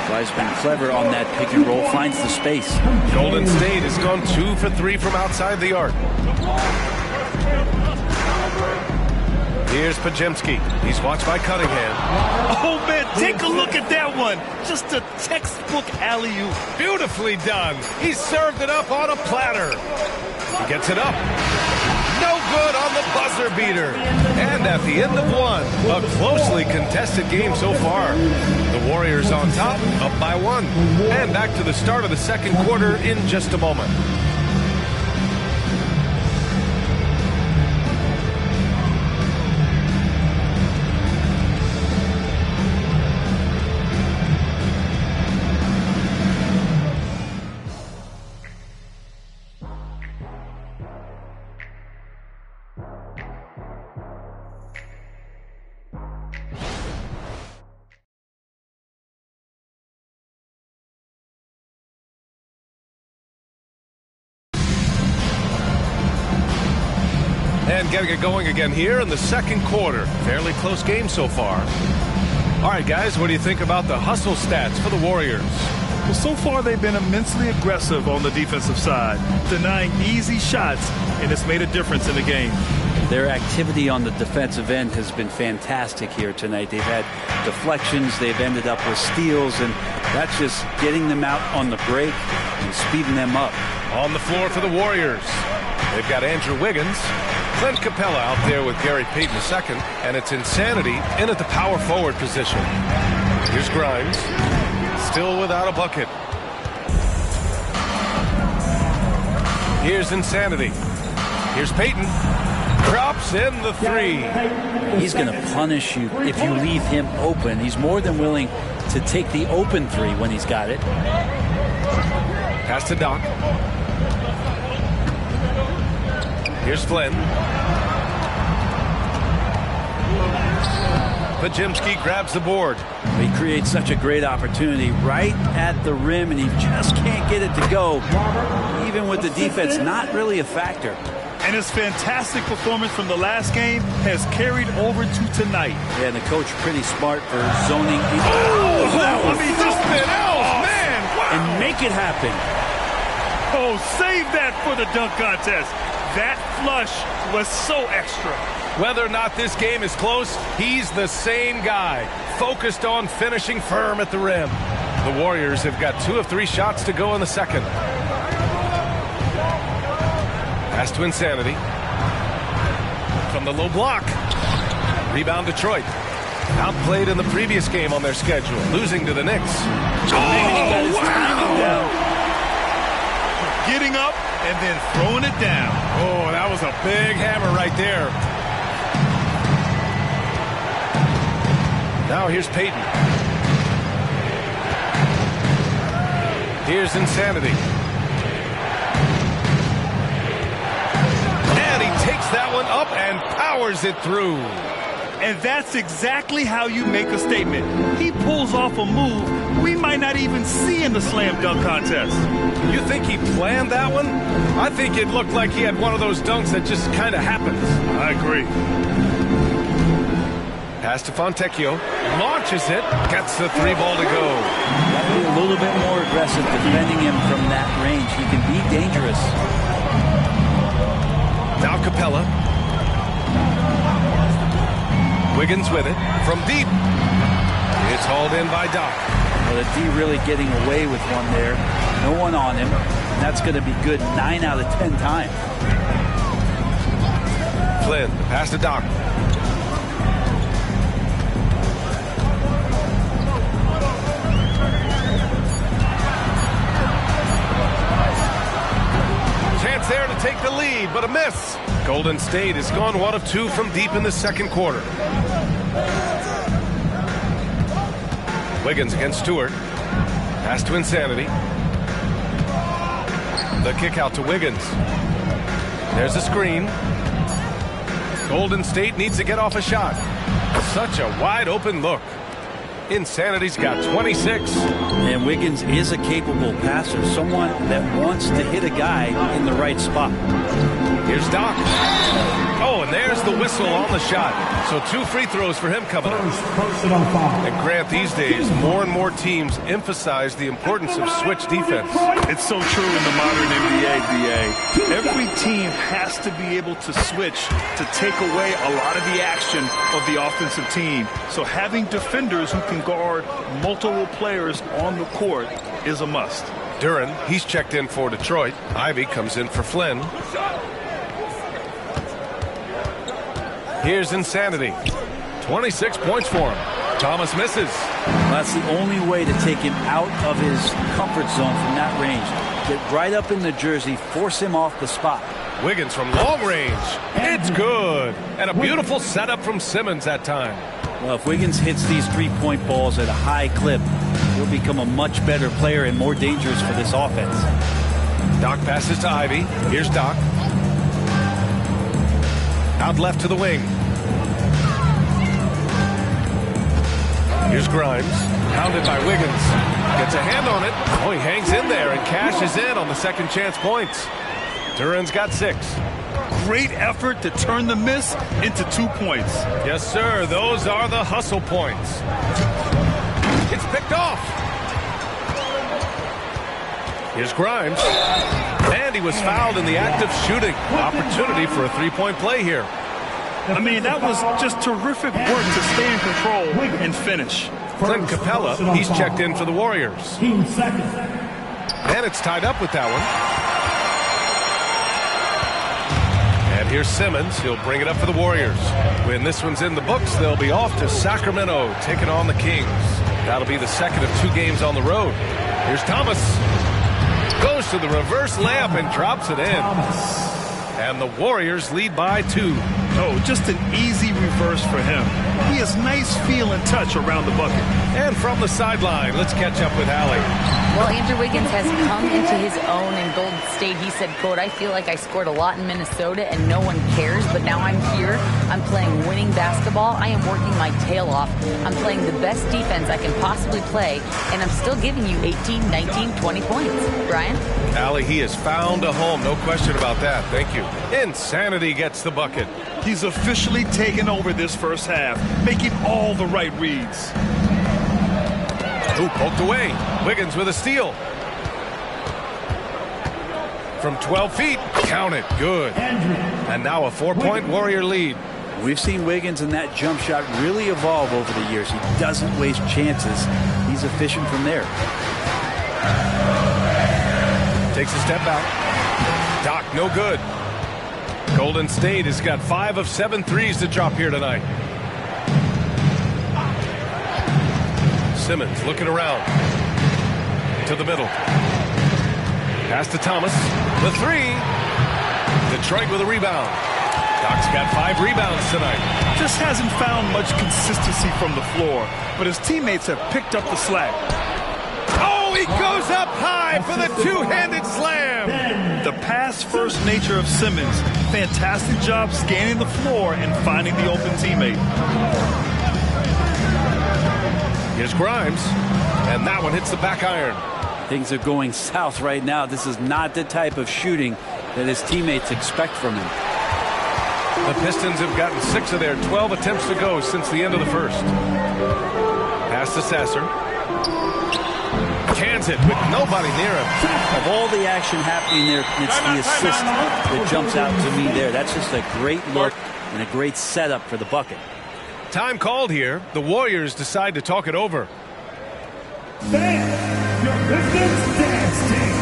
K: Wiseman clever on that pick and roll, finds the space.
O: Golden State has gone 2 for 3 from outside the arc. Here's Pajemski. He's watched by Cunningham.
J: Oh, man, take a look at that one. Just a textbook alley-oop.
O: Beautifully done. He served it up on a platter. He gets it up. No good on the buzzer beater. And at the end of 1, a closely contested game so far. The Warriors on top, up by 1. And back to the start of the second quarter in just a moment. And getting it going again here in the second quarter. Fairly close game so far. All right, guys, what do you think about the hustle stats for the Warriors?
J: Well, so far they've been immensely aggressive on the defensive side, denying easy shots, and it's made a difference in the game.
K: Their activity on the defensive end has been fantastic here tonight. They've had deflections, they've ended up with steals, and that's just getting them out on the break and speeding them up.
O: On the floor for the Warriors, they've got Andrew Wiggins, Clint Capella out there with Gary Payton II, and it's Insanity in at the power forward position. Here's Grimes, still without a bucket. Here's Insanity. Here's Payton. Drops in the 3.
K: He's going to punish you if you leave him open. He's more than willing to take the open 3 when he's got it.
O: Pass to Doc. Here's Flynn. Pajimski grabs the board.
K: He creates such a great opportunity right at the rim, and he just can't get it to go, even with the defense not really a factor.
J: And his fantastic performance from the last game has carried over to tonight.
K: Yeah, and the coach pretty smart for zoning.
J: Just man, wow.
K: And make it happen.
J: Oh, save that for the dunk contest. That flush was so extra.
O: Whether or not this game is close, he's the same guy, focused on finishing firm at the rim. The Warriors have got 2 of 3 shots to go in the second. Pass to Insanity. From the low block. Rebound Detroit. Outplayed in the previous game on their schedule, losing to the Knicks.
J: Oh, wow. Getting up and then throwing it down.
O: Oh, that was a big hammer right there. Now here's Payton. Here's Insanity. And he takes that one up and powers it through.
J: And that's exactly how you make a statement. He pulls off a move we might not even see in the slam dunk contest.
O: You think he planned that one? I think it looked like he had one of those dunks that just kind of happens.
J: I agree.
O: Pass to Fontecchio. Launches it. Gets the 3 ball to go.
K: Got to be a little bit more aggressive defending him from that range. He can be dangerous.
O: Now Capella. Wiggins with it from deep. It's hauled in by Doc.
K: Well, the D really getting away with one there. No one on him. And that's going to be good 9 out of 10 times.
O: Flynn, pass to Doc. Chance there to take the lead, but a miss. Golden State has gone 1 of 2 from deep in the second quarter. Wiggins against Stewart. Pass to Insanity. The kick out to Wiggins. There's a screen. Golden State needs to get off a shot. Such a wide open look. Insanity's got 26.
K: And Wiggins is a capable passer, someone that wants to hit a guy in the right spot.
O: Here's Doc. Oh, and there's the whistle on the shot. So 2 free throws for him coming up. And Grant, these days, more and more teams emphasize the importance of switch defense.
J: It's so true in the modern NBA, BA. Every team has to be able to switch to take away a lot of the action of the offensive team. So having defenders who can guard multiple players on the court is a must.
O: Duren, he's checked in for Detroit. Ivy comes in for Flynn. Here's Insanity. 26 points for him. Thomas misses.
K: Well, that's the only way to take him out of his comfort zone from that range. Get right up in the jersey, force him off the spot.
O: Wiggins from long range. It's good. And a beautiful setup from Simmons that time.
K: Well, if Wiggins hits these 3-point balls at a high clip, he'll become a much better player and more dangerous for this offense.
O: Doc passes to Ivy. Here's Doc. Out left to the wing. Here's Grimes. Pounded by Wiggins. Gets a hand on it. Oh, he hangs in there and cashes in on the second chance points. Duren's got 6.
J: Great effort to turn the miss into 2 points.
O: Yes, sir. Those are the hustle points. It's picked off. Here's Grimes. And he was fouled in the act of shooting. Opportunity for a 3-point play here.
J: I mean, that was just terrific work to stay in control and finish.
O: Clint Capella, he's checked in for the Warriors. And it's tied up with that one. And here's Simmons. He'll bring it up for the Warriors. When this one's in the books, they'll be off to Sacramento, taking on the Kings. That'll be the second of 2 games on the road. Here's Thomas. Goes to the reverse layup and drops it in. And the Warriors lead by 2.
J: Oh, just an easy reverse for him. He has nice feel and touch around the bucket.
O: And from the sideline, let's catch up with Allie.
M: Well, Andrew Wiggins has come into his own in Golden State. He said, quote, "I feel like I scored a lot in Minnesota and no one cares, but now I'm here. I'm playing winning basketball. I am working my tail off. I'm playing the best defense I can possibly play, and I'm still giving you 18, 19, 20 points." Brian?
O: Allie, he has found a home. No question about that. Thank you. Insanity gets the bucket.
J: He's officially taken over this first half, making all the right reads.
O: Ooh, poked away. Wiggins with a steal. From 12 feet, count it, good. And now a 4-point Warrior lead.
K: We've seen Wiggins in that jump shot really evolve over the years. He doesn't waste chances. He's efficient from there.
O: Takes a step out. Doc, no good. Golden State has got 5 of 7 threes to drop here tonight. Simmons looking around. To the middle. Pass to Thomas. The 3. Detroit with a rebound. Doc's got 5 rebounds tonight.
J: Just hasn't found much consistency from the floor, but his teammates have picked up the slack.
O: Oh, he goes up high for the two-handed slam.
J: The pass-first nature of Simmons. Fantastic job scanning the floor and finding the open teammate.
O: Here's Grimes, and that one hits the back iron.
K: Things are going south right now. This is not the type of shooting that his teammates expect from him.
O: The Pistons have gotten 6 of their 12 attempts to go since the end of the first. Pass to Sasser. Cans it with nobody near him.
K: Of all the action happening there, it's the assist that jumps out to me there. That's just a great look and a great setup for the bucket.
O: Time called here. The Warriors decide to talk it over.
L: Fans, your Pistons dance team.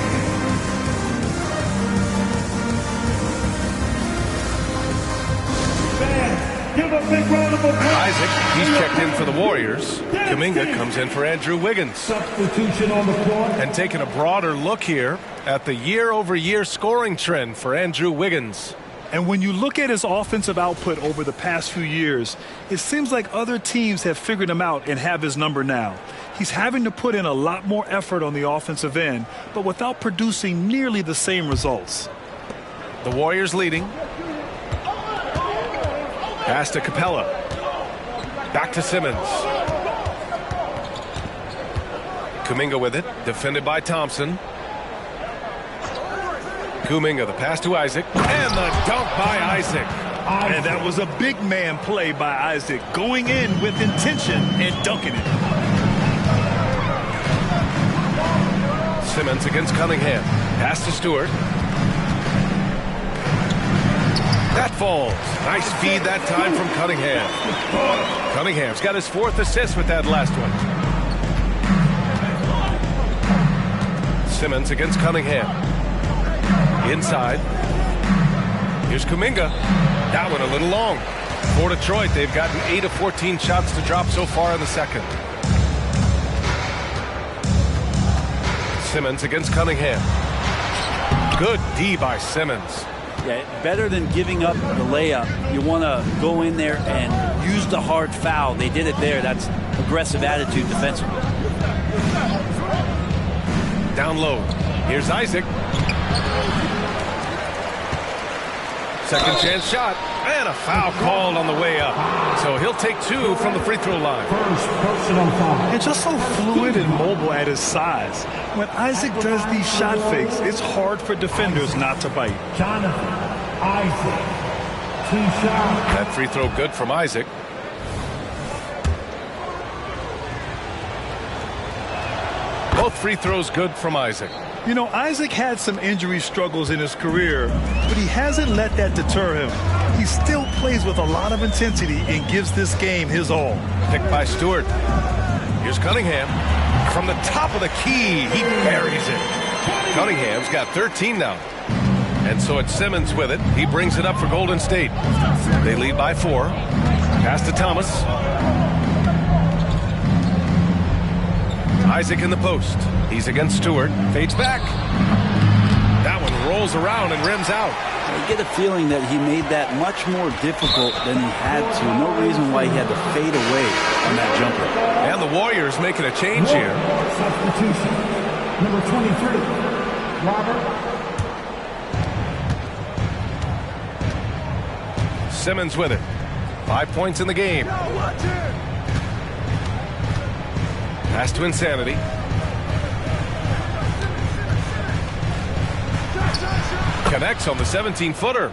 L: Fans, give a big round of applause.
O: Isaac, he's checked in for the Warriors. Kuminga comes in for Andrew Wiggins.
L: Substitution on the floor.
O: And taking a broader look here at the year-over-year scoring trend for Andrew Wiggins.
J: And when you look at his offensive output over the past few years, it seems like other teams have figured him out and have his number now. He's having to put in a lot more effort on the offensive end, but without producing nearly the same results.
O: The Warriors leading. Pass to Capella. Back to Simmons. Kuminga with it, defended by Thompson. Kuminga, the pass to Isaac, and the dunk by Isaac.
J: And that was a big man play by Isaac, going in with intention and dunking it.
O: Simmons against Cunningham. Pass to Stewart. That falls. Nice feed that time from Cunningham. Cunningham's got his 4th assist with that last one. Simmons against Cunningham. Inside. Here's Kuminga. That one a little long. For Detroit, they've gotten 8 of 14 shots to drop so far in the second. Simmons against Cunningham. Good D by Simmons.
K: Yeah, better than giving up the layup. You want to go in there and use the hard foul. They did it there. That's aggressive attitude defensively.
O: Down low. Here's Isaac. Second chance shot. And a foul called on the way up. So he'll take 2 from the free throw line.
L: First personal foul.
J: And just so fluid and mobile at his size. When Isaac does these shot fakes, it's hard for defenders not to bite.
L: Jonathan Isaac. 2 shots.
O: That free throw good from Isaac. Both free throws good from Isaac.
J: You know, Isaac had some injury struggles in his career, but he hasn't let that deter him. He still plays with a lot of intensity and gives this game his all.
O: Picked by Stewart. Here's Cunningham. From the top of the key, he buries it. Cunningham's got 13 now. And so it's Simmons with it. He brings it up for Golden State. They lead by 4. Pass to Thomas. Isaac in the post. He's against Stewart. Fades back. That one rolls around and rims out.
K: get a feeling that he made that much more difficult than he had to. No reason why he had to fade away on that jumper.
O: And the Warriors making a change here.
L: Substitution. Number 23, Robert.
O: Simmons with it. 5 points in the game. Pass to Insanity. Connects on the 17-footer.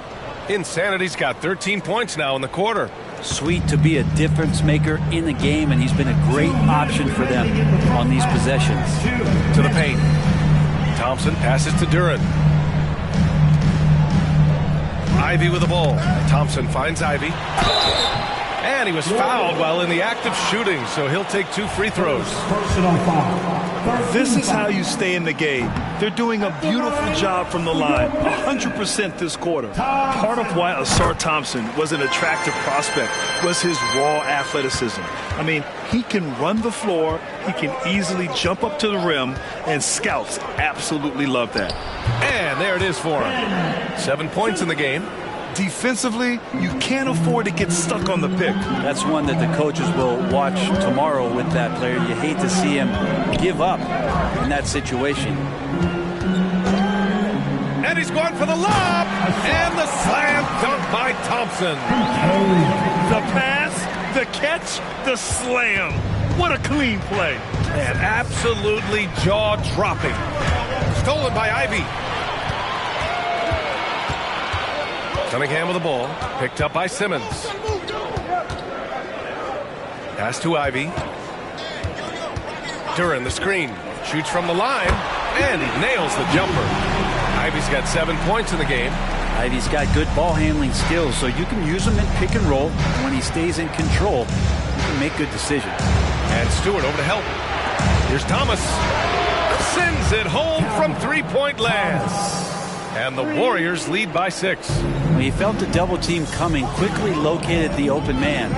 O: Insanity's got 13 points now in the quarter.
K: Sweet to be a difference maker in the game, and he's been a great option for them on these possessions.
O: To the paint. Thompson passes to Duran. Ivy with the ball. Thompson finds Ivy. And he was fouled while in the act of shooting, so he'll take 2 free throws.
J: This is how you stay in the game. They're doing a beautiful job from the line, 100% this quarter. Part of why Asar Thompson was an attractive prospect was his raw athleticism. I mean, he can run the floor, he can easily jump up to the rim, and scouts absolutely love that.
O: And there it is for him. 7 points in the game.
J: Defensively, you can't afford to get stuck on the pick.
K: That's one that the coaches will watch tomorrow with that player. You hate to see him give up in that situation.
O: And he's going for the lob. And the slam dunk by Thompson.
J: The pass, the catch, the slam. What a clean play.
O: And absolutely jaw-dropping. Stolen by Ivy. Cunningham with the ball. Picked up by Simmons. Pass to Ivy. Duran the screen. Shoots from the line. And he nails the jumper. Ivy's got 7 points in the game.
K: Ivy's got good ball handling skills, so you can use him in pick and roll. When he stays in control, you can make good decisions.
O: And Stewart over to help. Here's Thomas. Sends it home from three-point land. And the Warriors lead by 6.
K: When he felt the double team coming, quickly located the open man.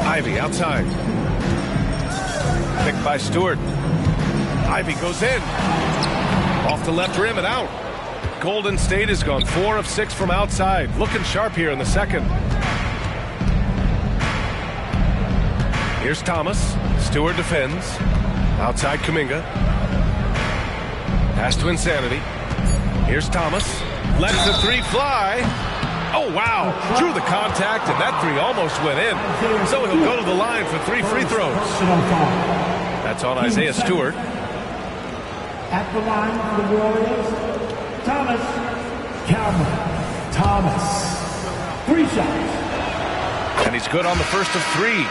O: Ivy outside. Picked by Stewart. Ivy goes in. Off the left rim and out. Golden State has gone 4 of 6 from outside. Looking sharp here in the second. Here's Thomas. Stewart defends. Outside Kuminga. Pass to Insanity. Here's Thomas. Lets the 3 fly. Oh, wow. Drew the contact, and that 3 almost went in. So he'll go to the line for 3 free throws. That's on Isaiah Stewart.
L: At the line for the Warriors, Thomas. Calvin Thomas. 3 shots.
O: And he's good on the first of 3.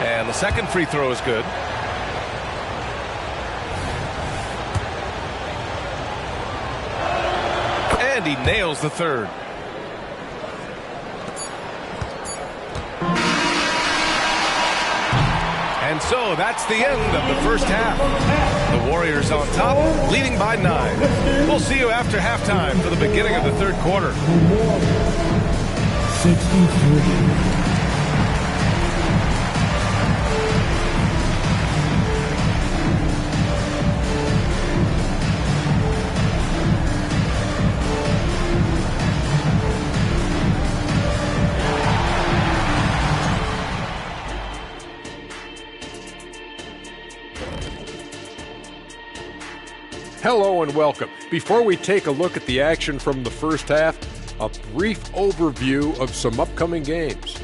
O: And the second free throw is good. And he nails the third. And so that's the end of the first half. The Warriors on top, leading by 9. We'll see you after halftime for the beginning of the third quarter.
L: 63.
E: Hello and welcome. Before we take a look at the action from the first half, a brief overview of some upcoming games.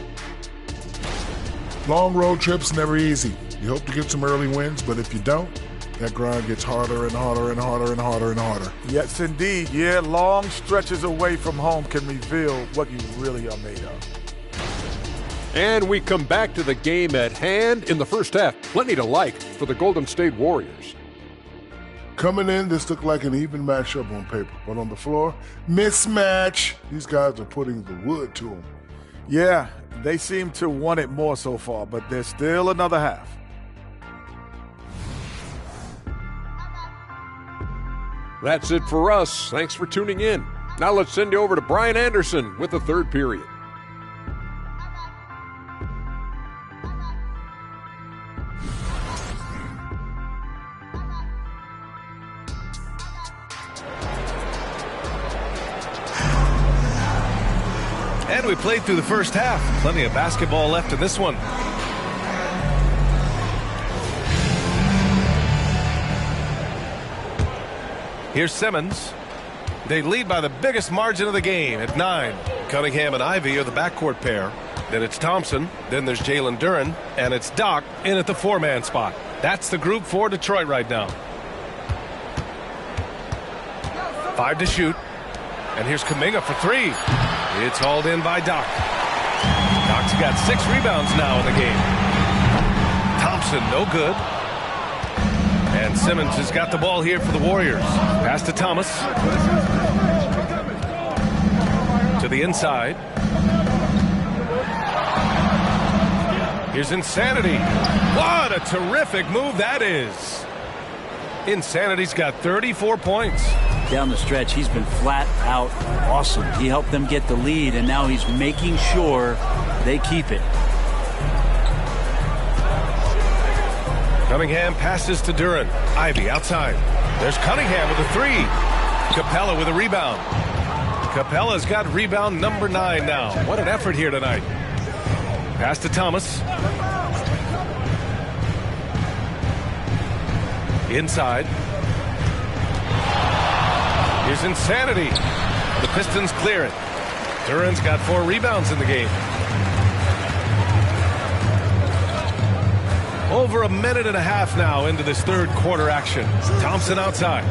F: Long road trips never easy. You hope to get some early wins, but if you don't, that grind gets harder and harder and harder and harder and harder.
G: Yes, indeed. Yeah, long stretches away from home can reveal what you really are made of.
E: And we come back to the game at hand in the first half. Plenty to like for the Golden State Warriors.
F: Coming in, this looked like an even matchup on paper, but on the floor, mismatch. These guys are putting the wood to them.
G: Yeah, they seem to want it more so far, but there's still another half.
E: That's it for us. Thanks for tuning in. Now let's send you over to Brian Anderson with the third period.
O: And we played through the first half. Plenty of basketball left in this one. Here's Simmons. They lead by the biggest margin of the game at 9. Cunningham and Ivy are the backcourt pair. Then it's Thompson. Then there's Jalen Duren. And it's Doc in at the 4-man spot. That's the group for Detroit right now. 5 to shoot. And here's Kuminga for 3. It's hauled in by Doc. Doc's got 6 rebounds now in the game. Thompson, no good. And Simmons has got the ball here for the Warriors. Pass to Thomas. To the inside. Here's Insanity. What a terrific move that is. Insanity's got 34 points.
K: Down the stretch, he's been flat out awesome. He helped them get the lead, and now he's making sure they keep it.
O: Cunningham passes to Duren. Ivy outside. There's Cunningham with a 3. Capella with a rebound. Capella's got rebound number 9 now. What an effort here tonight. Pass to Thomas. Inside. Here's Insanity. The Pistons clear it. Duren's got 4 rebounds in the game. Over a minute and a half now into this third quarter action. Thompson outside.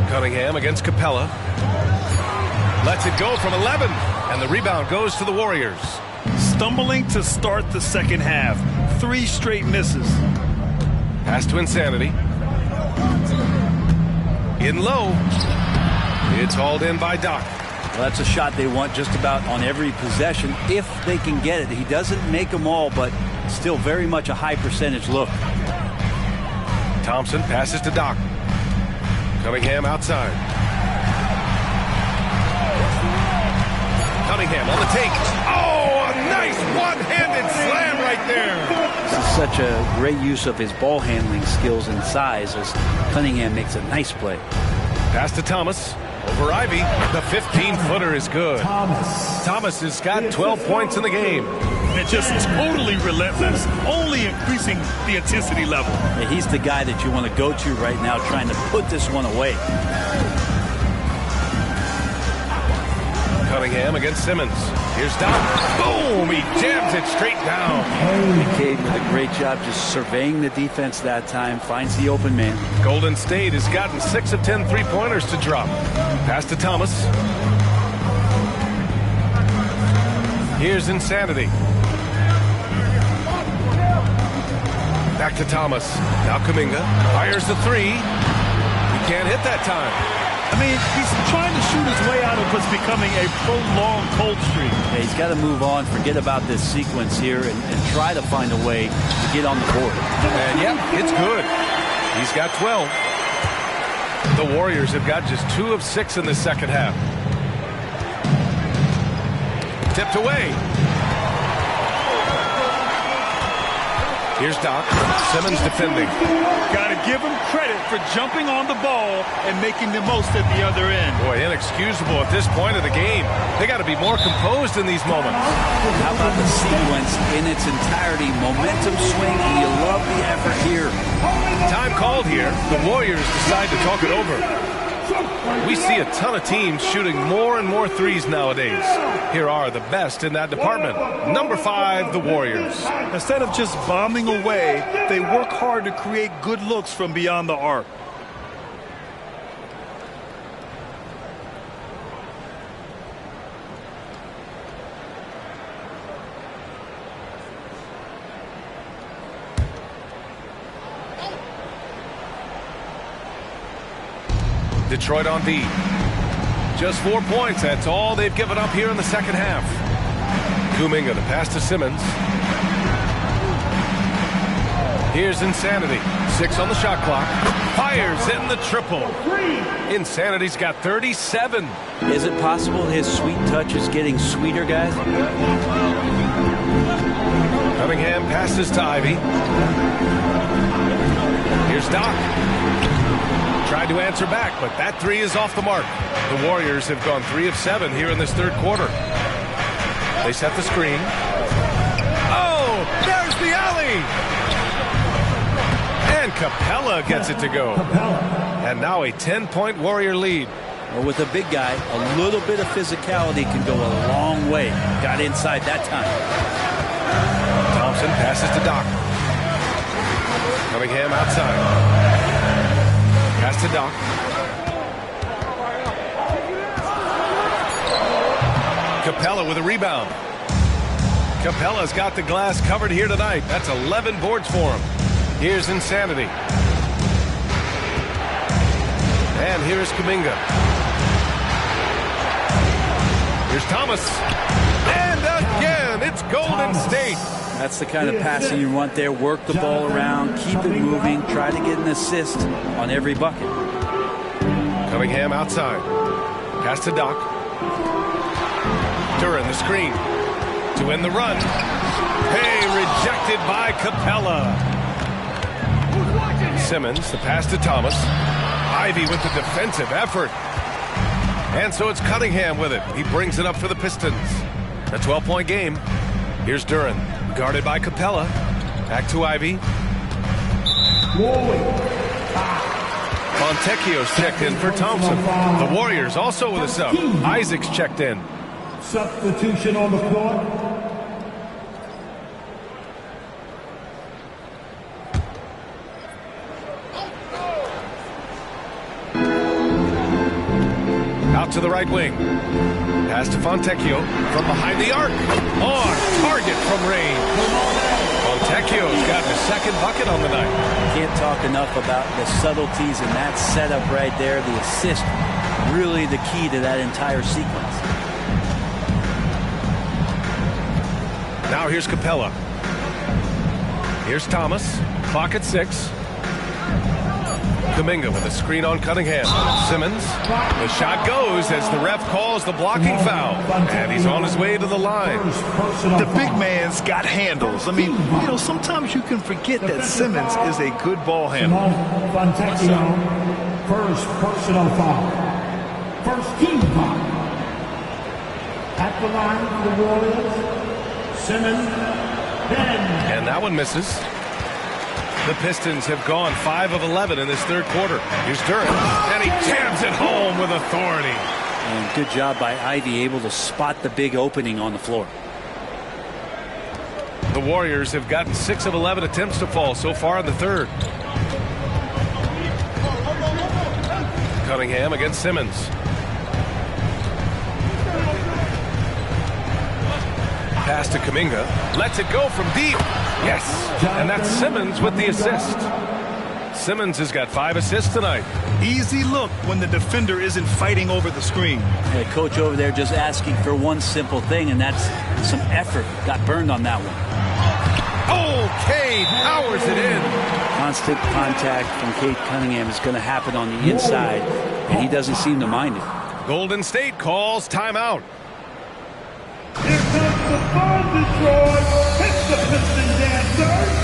O: Cunningham against Capella. Lets it go from 11. And the rebound goes to the Warriors.
J: Stumbling to start the second half. 3 straight misses.
O: Pass to Insanity. In low. It's hauled in by Doc.
K: Well, that's a shot they want just about on every possession if they can get it. He doesn't make them all, but still very much a high percentage look.
O: Thompson passes to Doc. Cunningham outside. Cunningham on the take. Oh, a nice one-handed slam right there.
K: This is such a great use of his ball handling skills and size as Cunningham makes a nice play.
O: Pass to Thomas. Over Ivy. The 15-footer is good. Thomas has got 12 points in the game.
J: And just totally relentless, only increasing the intensity level.
K: Yeah, he's the guy that you want to go to right now trying to put this one away.
O: Cunningham against Simmons. Here's Doc. Boom! He jams it straight down.
K: McCabe with a great job just surveying the defense that time. Finds the open man.
O: Golden State has gotten 6 of 10 three-pointers to drop. Pass to Thomas. Here's Insanity. Back to Thomas. Now Kuminga fires the 3. He can't hit that time.
J: I mean, he's trying to shoot his way out of what's becoming a prolonged cold streak.
K: Yeah, he's got to move on, forget about this sequence here, and try to find a way to get on the board.
O: And yeah, it's good. He's got 12. The Warriors have got just 2 of 6 in the second half. Tipped away. Here's Doc. Simmons defending.
J: Got to give him credit for jumping on the ball and making the most at the other end.
O: Boy, inexcusable at this point of the game. They got to be more composed in these moments.
K: How about the sequence in its entirety? Momentum swing, and you love the effort here.
O: Time called here. The Warriors decide to talk it over. We see a ton of teams shooting more and more threes nowadays. Here are the best in that department. Number 5, the Warriors.
J: Instead of just bombing away, they work hard to create good looks from beyond the arc.
O: Detroit on D. Just 4 points. That's all they've given up here in the second half. Kuminga, the pass to Simmons. Here's Insanity. 6 on the shot clock. Fires in the triple. Insanity's got 37.
K: Is it possible his sweet touch is getting sweeter, guys?
O: Cunningham passes to Ivy. Here's Doc. Tried to answer back, but that three is off the mark. The Warriors have gone 3 of 7 here in this third quarter. They set the screen. Oh, there's the alley! And Capella gets it to go. And now a 10-point Warrior lead.
K: Well, with a big guy, a little bit of physicality can go a long way. Got inside that time.
O: Thompson passes to Doc. Cunningham outside. Pass to Doc. Capella with a rebound. Capella's got the glass covered here tonight. That's 11 boards for him. Here's Insanity. And here's Kuminga. Here's Thomas. And again, it's Golden State.
K: That's the kind of passing you want there. Work the ball around, keep it moving, try to get an assist on every bucket.
O: Cunningham outside. Pass to Doc. Duran the screen. To end the run. Hey, rejected by Capella. Simmons, the pass to Thomas. Ivy with the defensive effort. And so it's Cunningham with it. He brings it up for the Pistons. A 12-point game. Here's Duran. Guarded by Capella. Back to Ivy. Fontecchio's checked in for Thompson. The Warriors also with a sub. Isaac's checked in.
L: Substitution on the floor.
O: Out to the right wing. Pass to Fontecchio from behind the arc. On target from range. Fontecchio's gotten his second bucket on the night.
K: Can't talk enough about the subtleties in that setup right there. The assist, really the key to that entire sequence.
O: Now here's Capella. Here's Thomas. Clock at 6. Kuminga with a screen on Cunningham. Simmons. The shot goes as the ref calls the blocking foul. And he's on his way to the line.
J: The big man's got handles. I mean, sometimes you can forget that Simmons is a good ball handler.
L: First personal foul. First team foul. At the line for the Warriors, Simmons, then.
O: And that one misses. The Pistons have gone 5 of 11 in this third quarter. Here's Duran, and he jams it home with authority.
K: And good job by Ivy, able to spot the big opening on the floor.
O: The Warriors have gotten 6 of 11 attempts to fall so far in the third. Cunningham against Simmons. Pass to Kuminga. Lets it go from deep. Yes. And that's Simmons with the assist. Simmons has got 5 assists tonight.
J: Easy look when the defender isn't fighting over the screen.
K: Yeah, coach over there just asking for one simple thing, and that's some effort. Got burned on that one.
O: Oh, Cade powers it in.
K: Constant contact from Cade Cunningham is going to happen on the inside, and he doesn't seem to mind it.
O: Golden State calls timeout.
L: Here comes the ball Detroit. Hits the Piston dancer.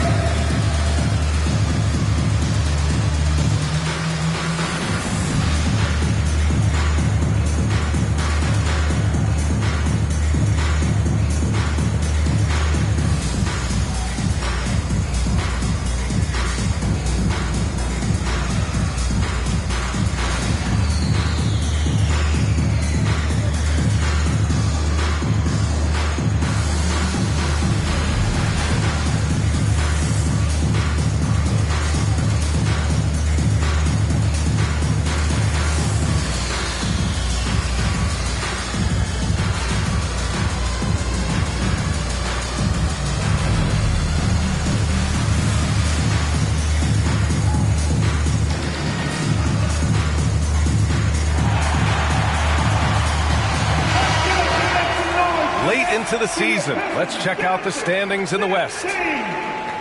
O: Into the season. Let's check out the standings in the West.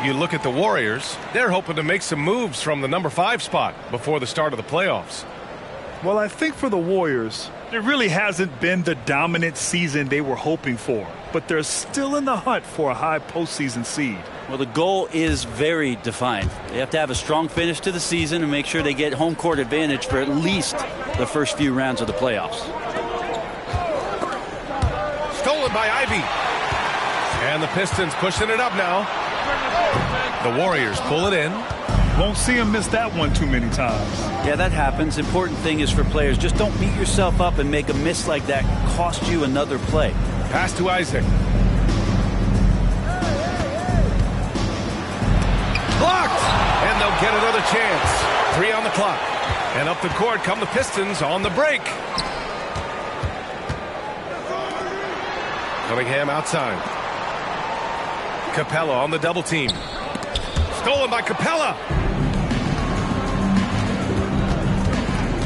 O: You look at the Warriors, they're hoping to make some moves from the number 5 spot before the start of the playoffs.
J: Well, I think for the Warriors, it really hasn't been the dominant season they were hoping for, but they're still in the hunt for a high postseason seed.
K: Well, the goal is very defined. They have to have a strong finish to the season and make sure they get home court advantage for at least the first few rounds of the playoffs.
O: Stolen by Ivy. And the Pistons pushing it up now. The Warriors pull it in.
J: Won't see him miss that one too many times.
K: Yeah, that happens. Important thing is for players, just don't beat yourself up and make a miss like that cost you another play.
O: Pass to Isaac. Blocked! And they'll get another chance. 3 on the clock. And up the court come the Pistons on the break. Cunningham outside. Capella on the double team. Stolen by Capella.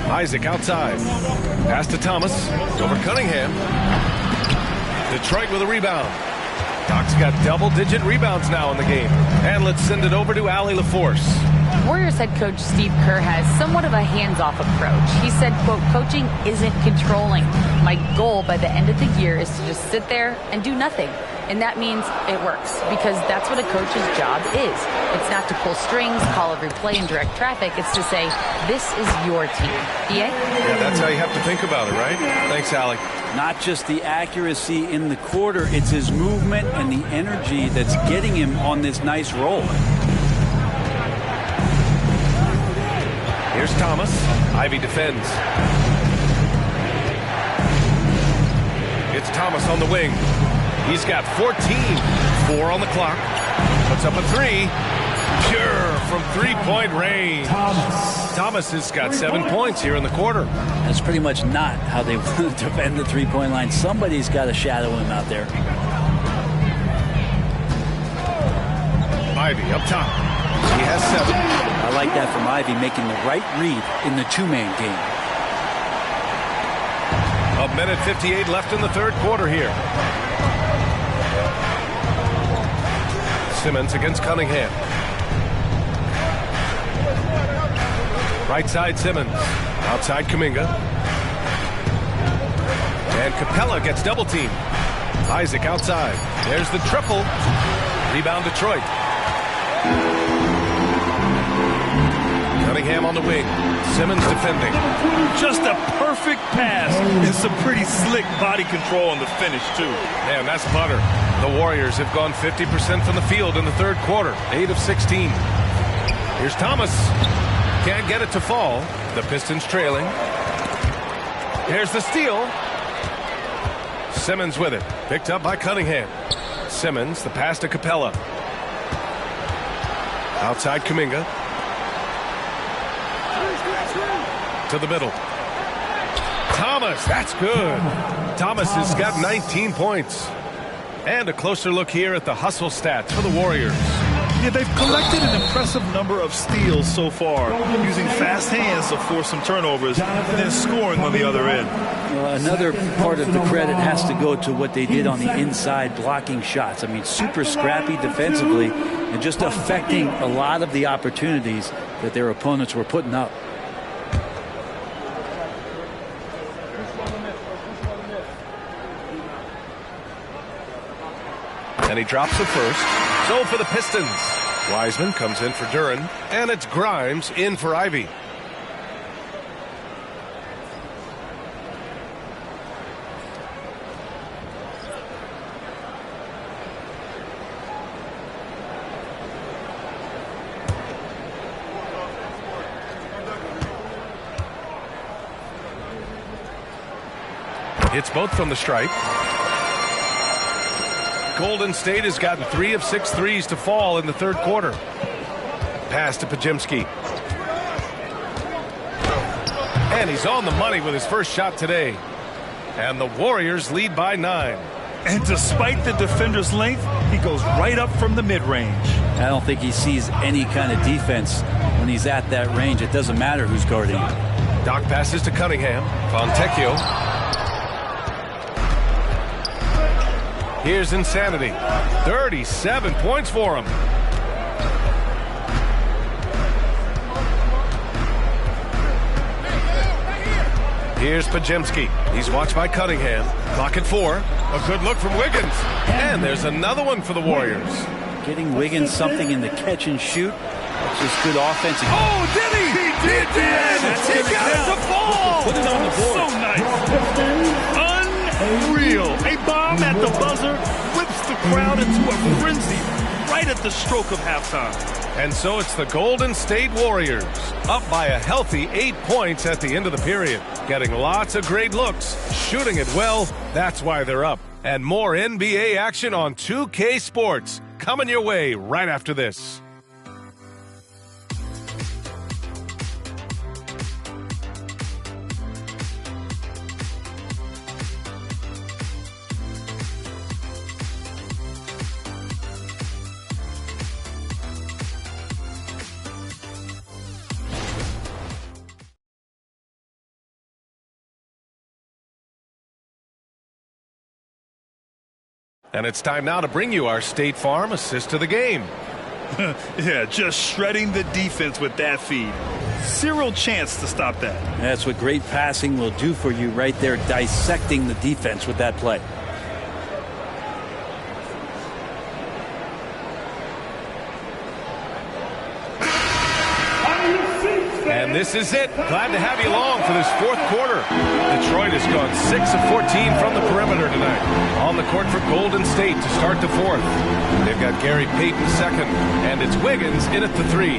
O: Isaac outside. Pass to Thomas. Over Cunningham. Detroit with a rebound. Doc's got double-digit rebounds now in the game. And let's send it over to Allie LaForce.
M: Warriors head coach Steve Kerr has somewhat of a hands-off approach. He said, quote, coaching isn't controlling. My goal by the end of the year is to just sit there and do nothing. And that means it works, because that's what a coach's job is. It's not to pull strings, call every play, and direct traffic. It's to say, this is your team. EA?
O: Yeah, that's how you have to think about it, right? Thanks, Allie.
K: Not just the accuracy in the quarter, it's his movement and the energy that's getting him on this nice roll.
O: Here's Thomas. Ivy defends. It's Thomas on the wing. He's got 14. 4 on the clock. Puts up a 3. Pure from three-point range. Thomas has got 7 points here in the quarter.
K: That's pretty much not how they want to defend the three-point line. Somebody's got to shadow him out there.
O: Ivy up top. He has 7.
K: I like that from Ivy, making the right read in the two-man game.
O: 1:58 left in the third quarter here. Simmons against Cunningham. Right side Simmons. Outside Kuminga. And Capella gets double teamed. Isaac outside. There's the triple. Rebound Detroit. Cunningham on the wing. Simmons defending.
J: Just a perfect pass and some pretty slick body control on the finish, too.
O: Man, that's butter. The Warriors have gone 50% from the field in the third quarter. 8 of 16. Here's Thomas. Can't get it to fall. The Pistons trailing. Here's the steal. Simmons with it. Picked up by Cunningham. Simmons, the pass to Capella. Outside Kuminga. To the middle. Thomas, that's good. Thomas has got 19 points. And a closer look here at the hustle stats for the Warriors.
J: Yeah, they've collected an impressive number of steals so far, using fast hands to force some turnovers and then scoring on the other end.
K: Another part of the credit has to go to what they did on the inside, blocking shots. I mean, super scrappy defensively and just affecting a lot of the opportunities that their opponents were putting up.
O: And he drops the first. So for the Pistons, Wiseman comes in for Duran, and it's Grimes in for Ivy. It's both from the stripe. Golden State has gotten 3 of 6 threes to fall in the third quarter. Pass to Pajemski. And he's on the money with his first shot today. And the Warriors lead by 9.
J: And despite the defender's length, he goes right up from the mid-range.
K: I don't think he sees any kind of defense when he's at that range. It doesn't matter who's guarding him.
O: Doc passes to Cunningham. Fontecchio. Here's Insanity. 37 points for him. Here's Pajemski. He's watched by Cunningham. Clock at 4. A good look from Wiggins. And there's another one for the Warriors.
K: Getting Wiggins something in the catch and shoot. That's just good offense.
O: Oh, did he? He did! He got it to fall!
K: Put it on the board.
J: So nice. Unreal. A bomb at the buzzer whips the crowd into a frenzy right at the stroke of halftime.
O: And so it's the Golden State Warriors, up by a healthy 8 points at the end of the period. Getting lots of great looks, shooting it well, that's why they're up. And more NBA action on 2K Sports, coming your way right after this. And it's time now to bring you our State Farm assist of the game.
J: Yeah, just shredding the defense with that feed. Zero chance to stop that.
K: That's what great passing will do for you right there, dissecting the defense with that play.
O: And this is it. Glad to have you along for this fourth quarter. Detroit has gone 6 of 14 from the perimeter tonight. On the court for Golden State to start the fourth. They've got Gary Payton second, and it's Wiggins in at the three.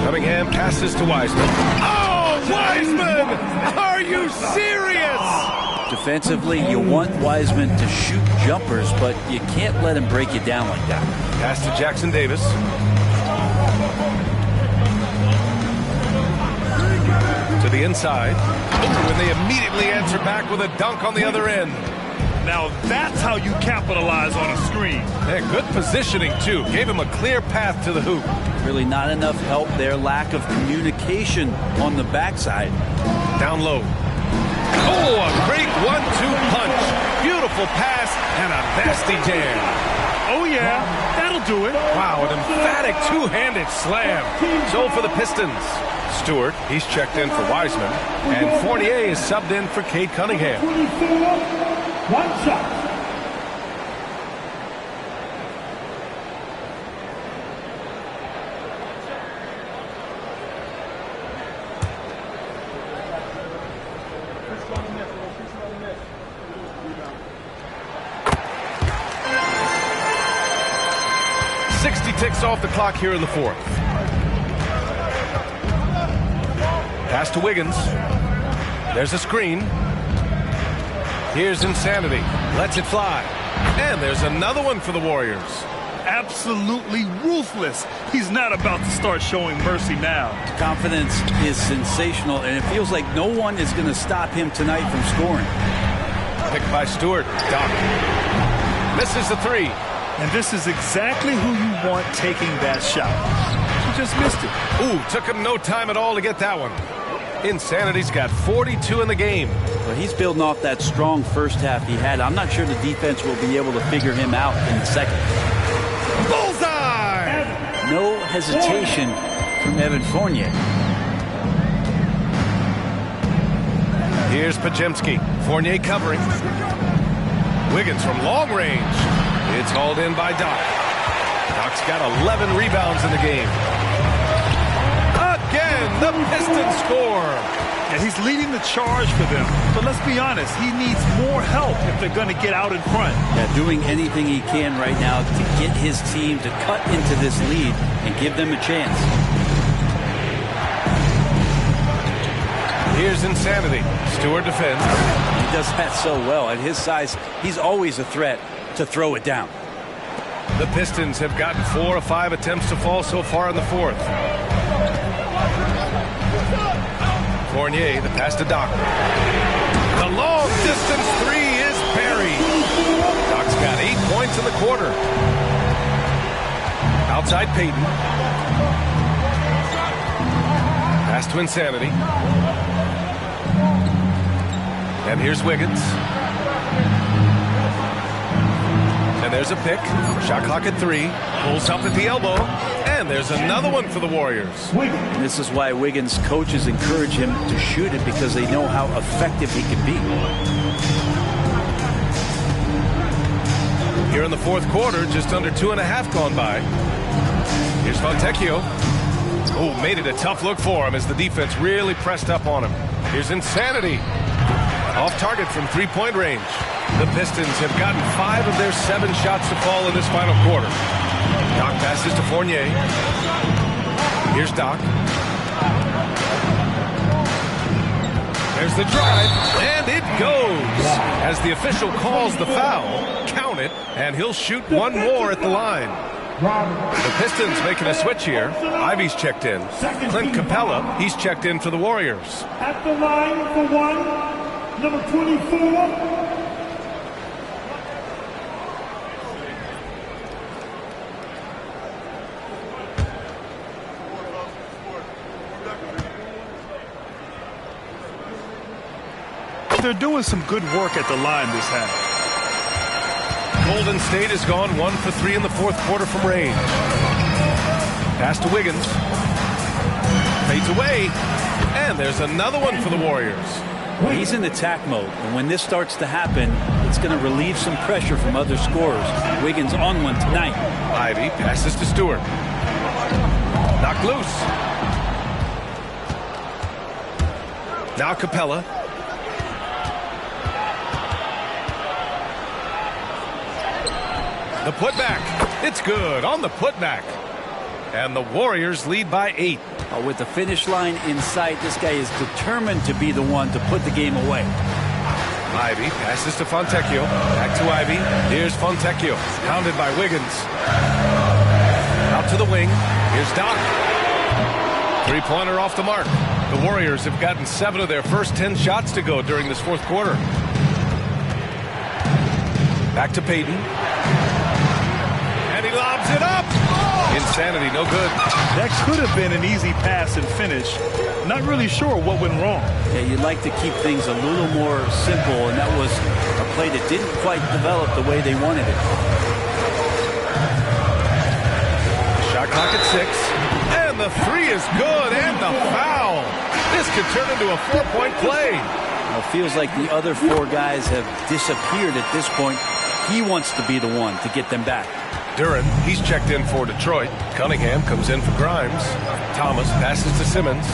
O: Cunningham passes to Wiseman. Oh, Wiseman! Are you serious?
K: Defensively, you want Wiseman to shoot jumpers, but you can't let him break you down like that.
O: Pass to Jackson Davis. To the inside. And they immediately answer back with a dunk on the other end.
J: Now that's how you capitalize on a screen.
O: And good positioning, too. Gave him a clear path to the hoop.
K: Really not enough help there. Lack of communication on the backside.
O: Down low. Oh, a great 1-2 punch. Beautiful pass and a nasty jam.
J: Oh, yeah. That'll do it.
O: Wow, an emphatic two-handed slam. So for the Pistons. Stewart, he's checked in for Wiseman. And Fournier is subbed in for Cade Cunningham.
L: 1 shot.
O: Ticks off the clock here in the fourth. Pass to Wiggins. There's a screen. Here's Insanity. Lets it fly. And there's another one for the Warriors.
J: Absolutely ruthless. He's not about to start showing mercy now.
K: Confidence is sensational, and it feels like no one is going to stop him tonight from scoring.
O: Picked by Stewart. Doc. Misses the three.
J: And this is exactly who you want taking that shot. He just missed it.
O: Ooh, took him no time at all to get that one. Insanity's got 42 in the game.
K: Well, he's building off that strong first half he had. I'm not sure the defense will be able to figure him out in the second.
O: Bullseye!
K: No hesitation from Evan Fournier.
O: Here's Pajemski. Fournier covering. Wiggins from long range. It's hauled in by Doc. Doc's got 11 rebounds in the game. Again, the Pistons score.
J: And he's leading the charge for them. But let's be honest, he needs more help if they're going to get out in front.
K: Yeah, doing anything he can right now to get his team to cut into this lead and give them a chance.
O: Here's Insanity. Stewart defends.
K: He does that so well. At his size, he's always a threat to throw it down.
O: The Pistons have gotten 4 of 5 attempts to fall so far in the fourth. Fournier, the pass to Doc. The long distance three is buried. Doc's got 8 points in the quarter. Outside Payton. Pass to Insanity. And here's Wiggins. And there's a pick. Shot clock at 3. Pulls up at the elbow. And there's another one for the Warriors.
K: And this is why Wiggins' coaches encourage him to shoot it, because they know how effective he can be.
O: Here in the fourth quarter, just under 2.5 gone by. Here's Fontecchio. Oh, made it a tough look for him as the defense really pressed up on him. Here's Insanity. Off target from three-point range. The Pistons have gotten 5 of their 7 shots to fall in this final quarter. Doc passes to Fournier. Here's Doc. There's the drive, and it goes. As the official calls the foul, count it, and he'll shoot one more at the line. The Pistons making a switch here. Ivy's checked in. Clint Capella, he's checked in for the Warriors.
L: At the line for one. Number 24.
J: They're doing some good work at the line this half.
O: Golden State has gone 1 for 3 in the fourth quarter from range. Pass to Wiggins. Fades away. And there's another one for the Warriors.
K: He's in attack mode, and when this starts to happen, it's going to relieve some pressure from other scorers. Wiggins on one tonight.
O: Ivy passes to Stewart. Knocked loose. Now Capella. The putback. It's good on the putback. And the Warriors lead by 8.
K: With the finish line in sight, this guy is determined to be the one to put the game away.
O: Ivy passes to Fontecchio. Back to Ivy. Here's Fontecchio. Pounded by Wiggins. Out to the wing. Here's Doc. Three-pointer off the mark. The Warriors have gotten 7 of their first 10 shots to go during this fourth quarter. Back to Payton. And he lobs it up. Insanity, no good.
J: That could have been an easy pass and finish. Not really sure what went wrong.
K: Yeah, you'd like to keep things a little more simple, and that was a play that didn't quite develop the way they wanted it.
O: Shot clock at 6. And the 3 is good, and the foul. This could turn into a 4-point play.
K: Well, it feels like the other 4 guys have disappeared at this point. He wants to be the one to get them back.
O: Duran, he's checked in for Detroit. Cunningham comes in for Grimes. Thomas passes to Simmons.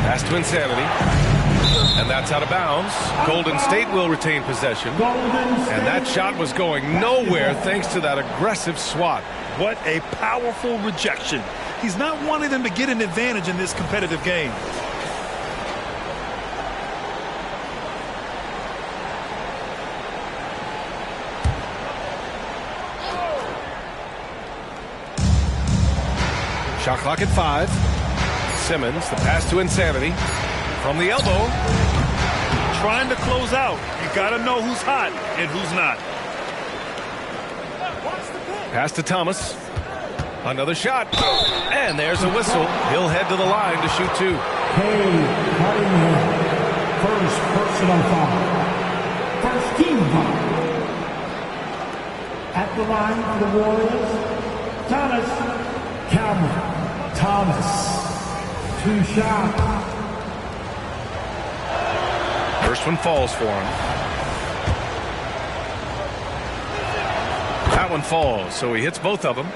O: Pass to Insanity. And that's out of bounds. Golden State will retain possession. And that shot was going nowhere thanks to that aggressive swat.
J: What a powerful rejection. He's not wanting them to get an advantage in this competitive game.
O: Shot clock at 5. Simmons, the pass to Insanity. From the elbow.
J: Trying to close out. You got to know who's hot and who's not.
O: Pass to Thomas. Another shot. And there's a whistle. He'll head to the line to shoot 2.
L: First personal foul. First team foul. At the line for the Warriors, Cameron Thomas. 2 shots.
O: First one falls for him. That one falls, so he hits both of them.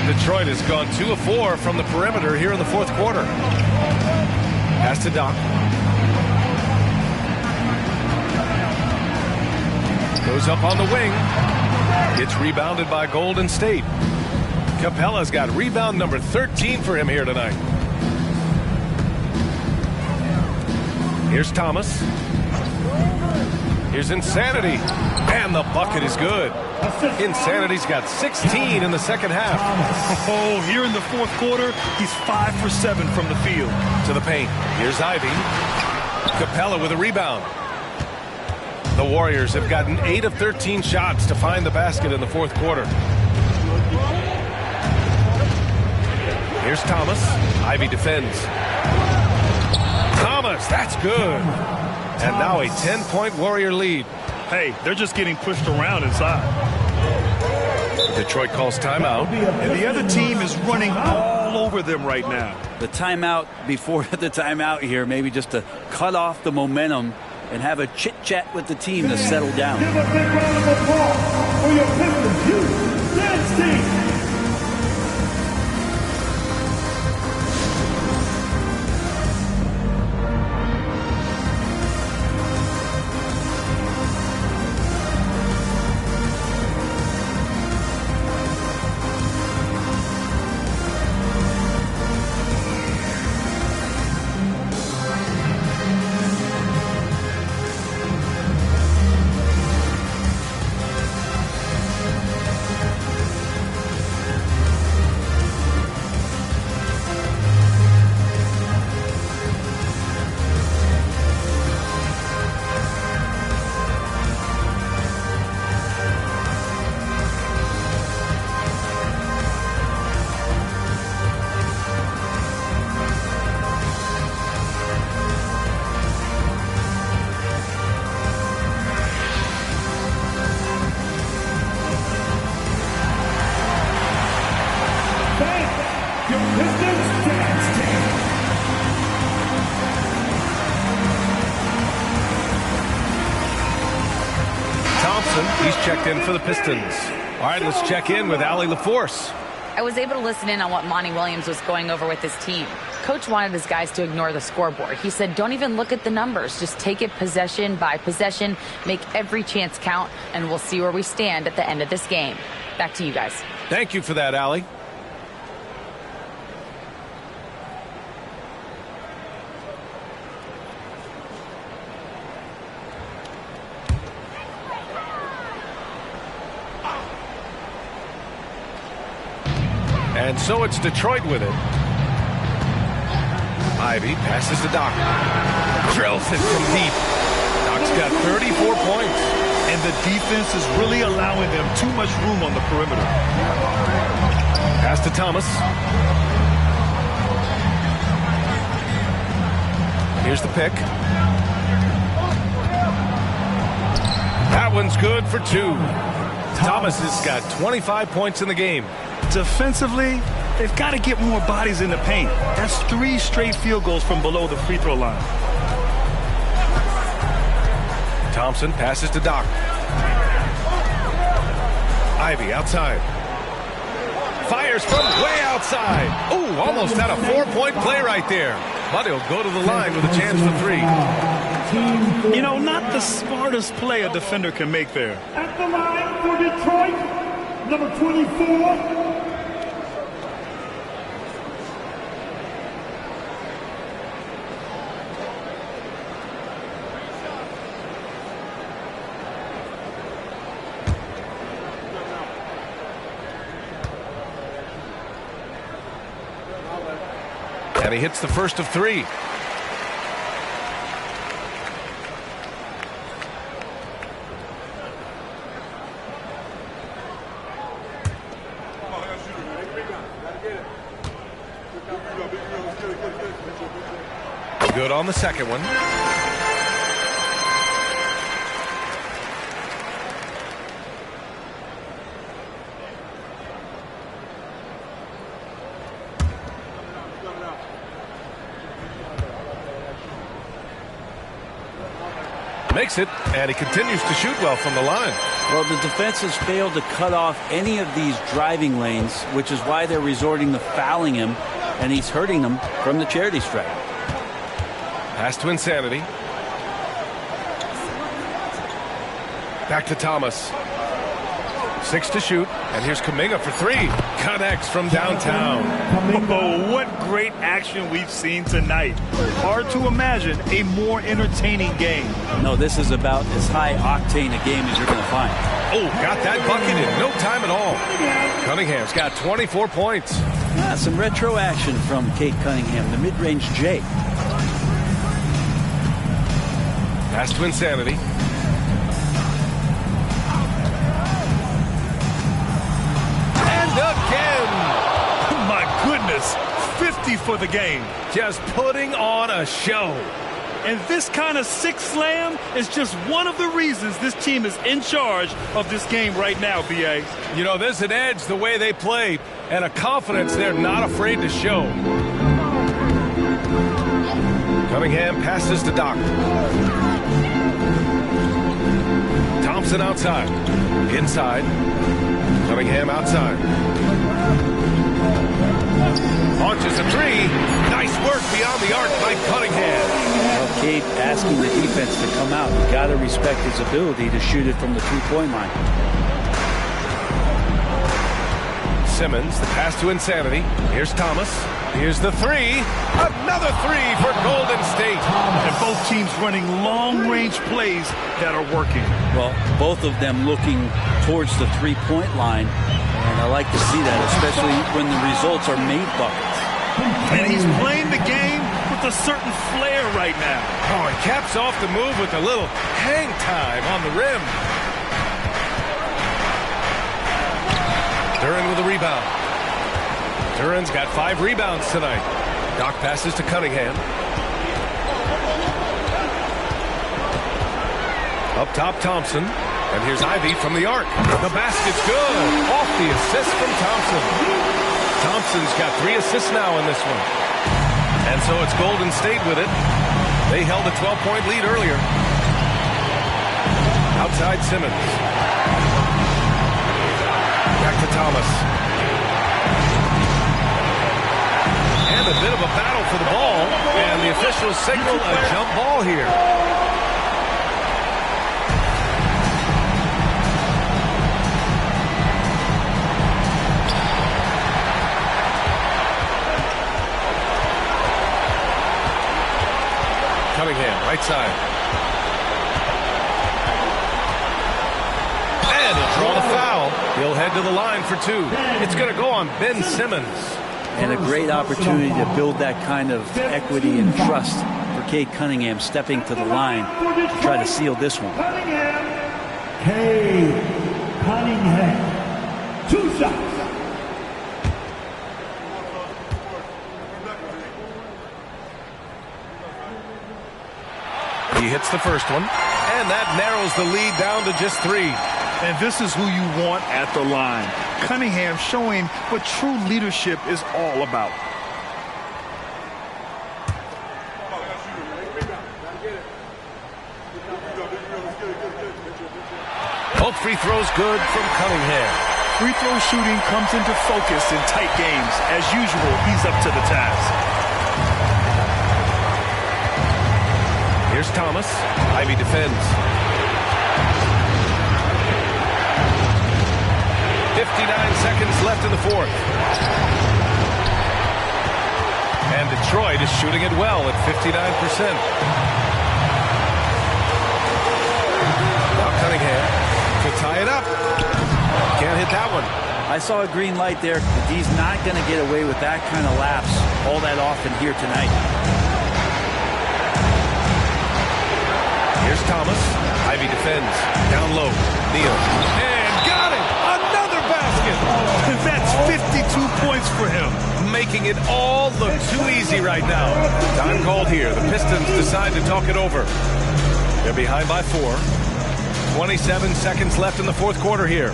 O: Detroit has gone 2 of 4 from the perimeter here in the fourth quarter. Pass to Doc. Goes up on the wing. It's rebounded by Golden State. Capella's got rebound number 13 for him here tonight. Here's Thomas. Here's Insanity. And the bucket is good. Insanity's got 16 in the second half.
J: Oh, here in the fourth quarter, he's 5 for 7 from the field.
O: To the paint. Here's Ivy. Capella with a rebound. The Warriors have gotten 8 of 13 shots to find the basket in the fourth quarter. Here's Thomas. Ivy defends. Thomas, that's good. And now a 10-point Warrior lead.
J: Hey, they're just getting pushed around inside.
O: Detroit calls timeout.
J: And the other team is running all over them right now.
K: the timeout before the timeout here, maybe just to cut off the momentum and have a chit-chat with the team to settle down.
L: Give a big round of applause for your Pistons Youth Dance Team.
O: He's checked in for the Pistons. All right, let's check in with Allie LaForce.
M: I was able to listen in on what Monty Williams was going over with his team. Coach wanted his guys to ignore the scoreboard. He said, don't even look at the numbers. Just take it possession by possession, make every chance count, and we'll see where we stand at the end of this game. Back to you guys.
O: Thank you for that, Allie. And so it's Detroit with it. Ivy passes to Doc. Drills it from deep. Doc's got 34 points.
J: And the defense is really allowing them too much room on the perimeter.
O: Pass to Thomas. Here's the pick. That one's good for two. Thomas has got 25 points in the game.
J: Defensively, they've got to get more bodies in the paint. That's 3 straight field goals from below the free throw line.
O: Thompson passes to Doc. Ivy outside. Fires from way outside. Ooh, almost had a 4-point play right there. But he'll go to the line with a chance for 3.
J: You know, not the smartest play a defender can make there.
L: At the line for Detroit, number 24.
O: And he hits the first of 3. Good on the second one. Makes it, and he continues to shoot well from the line.
K: Well, the defense has failed to cut off any of these driving lanes, which is why they're resorting to fouling him, and he's hurting them from the charity stripe.
O: Pass to Insanity. Back to Thomas. 6 to shoot, and here's Kuminga for 3. Connects from downtown.
J: Oh, what great action we've seen tonight. Hard to imagine a more entertaining game.
K: No, this is about as high octane a game as you're going to find.
O: Oh, got that bucket in no time at all. Cunningham's got 24 points.
K: Yeah, some retro action from Kate Cunningham, the mid-range J.
O: Pass to Insanity. Again.
J: My goodness, 50 for the game.
O: Just putting on a show.
J: And this kind of 6 slam is just one of the reasons this team is in charge of this game right now, B.A.
O: You know, there's an edge the way they play and a confidence they're not afraid to show. Cunningham passes to Doc. Thompson outside. Inside. Cunningham outside. Launches a three. Nice work beyond the arc by Cunningham.
K: Well, Cade asking the defense to come out. You got to respect his ability to shoot it from the three-point line.
O: Simmons, the pass to Insanity. Here's Thomas. Here's the three. Another three for Golden State.
J: And both teams running long-range plays that are working.
K: Well, both of them looking towards the three-point line. And I like to see that, especially when the results are made buckets.
J: And he's playing the game with a certain flair right now.
O: Oh, and caps off the move with a little hang time on the rim. Duran with a rebound. Duran's got 5 rebounds tonight. Doc passes to Cunningham. Up top, Thompson. And here's Ivy from the arc. The basket's good. Off the assist from Thompson. Thompson's got 3 assists now in this one. And so it's Golden State with it. They held a 12-point lead earlier. Outside Simmons. Back to Thomas. And a bit of a battle for the ball. And the officials signal a jump ball here. Cunningham, right side. And he'll draw the foul. He'll head to the line for 2. It's going to go on Ben Simmons.
K: And a great opportunity to build that kind of equity and trust for Cade Cunningham stepping to the line to try to seal this one.
L: Cade Cunningham, 2 shots.
O: He hits the first one, and that narrows the lead down to just 3.
J: And this is who you want at the line. Cunningham showing what true leadership is all about.
O: Both free throws good from Cunningham.
J: Free throw shooting comes into focus in tight games. As usual, he's up to the task.
O: Here's Thomas. Ivy defends. 59 seconds left in the 4th. And Detroit is shooting it well at 59%. Now Cunningham to tie it up. Can't hit that one.
K: I saw a green light there. He's not going to get away with that kind of lapse all that often here tonight.
O: Here's Thomas. Ivy defends. Down low. Neal. And got it! Another basket!
J: That's 52 points for him.
O: Making it all look too easy right now. Time called here. The Pistons decide to talk it over. They're behind by 4. 27 seconds left in the 4th quarter here.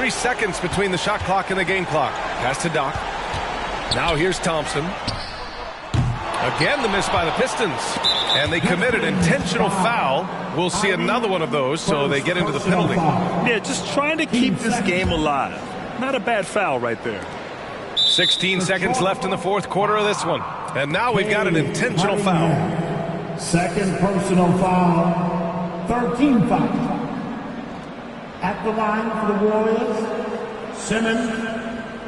O: 3 seconds between the shot clock and the game clock. Pass to Doc. Now here's Thompson. Again, the miss by the Pistons. And they committed intentional foul. We'll see another one of those, so they get into the penalty.
J: Yeah, just trying to keep this game alive. Not a bad foul right there.
O: 16 seconds left in the fourth quarter of this one. And now we've got an intentional foul.
L: Second personal foul. 13 foul. At the line for the Warriors, Simmons,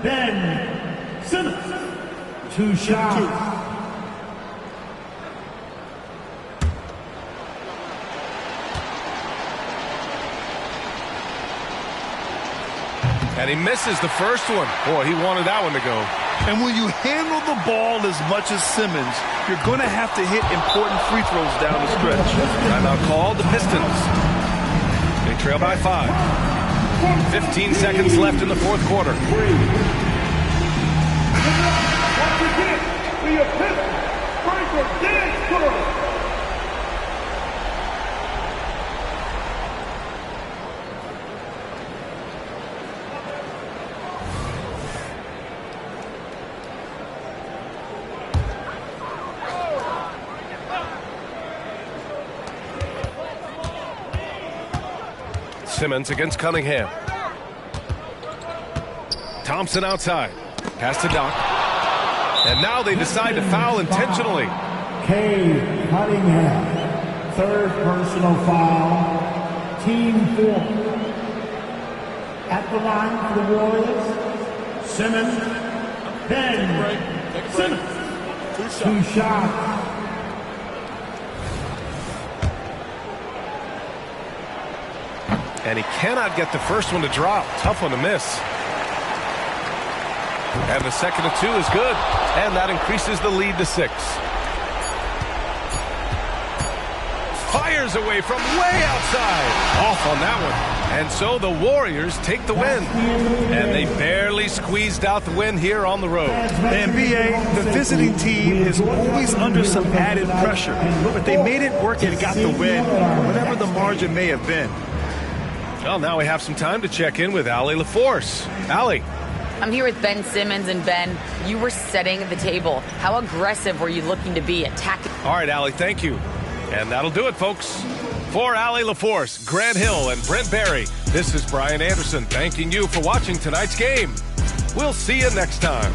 L: Ben Simmons. 2 shots.
O: And he misses the first one. Boy, he wanted that one to go.
J: And when you handle the ball as much as Simmons, you're going to have to hit important free throws down the stretch.
O: Timeout called, the Pistons. They trail by 5. 15 seconds left in the fourth quarter. Simmons against Cunningham. Thompson outside. Pass to Doc. And now they decide to foul intentionally.
L: K. Cunningham. Third personal foul. Team 4. At the line for the Warriors, Simmons, Ben Simmons. 2 shots.
O: And he cannot get the first one to drop. Tough one to miss. And the second of 2 is good. And that increases the lead to 6. Fires away from way outside. Off on that one. And so the Warriors take the win. And they barely squeezed out the win here on the road.
J: The NBA, the visiting team is always under some added pressure. But they made it work and got the win, whatever the margin may have been.
O: Well, now we have some time to check in with Allie LaForce. Allie.
M: I'm here with Ben Simmons, and Ben, you were setting the table. How aggressive were you looking to be attacking?
O: All right, Allie, thank you. And that'll do it, folks. For Allie LaForce, Grant Hill, and Brent Barry, this is Brian Anderson thanking you for watching tonight's game. We'll see you next time.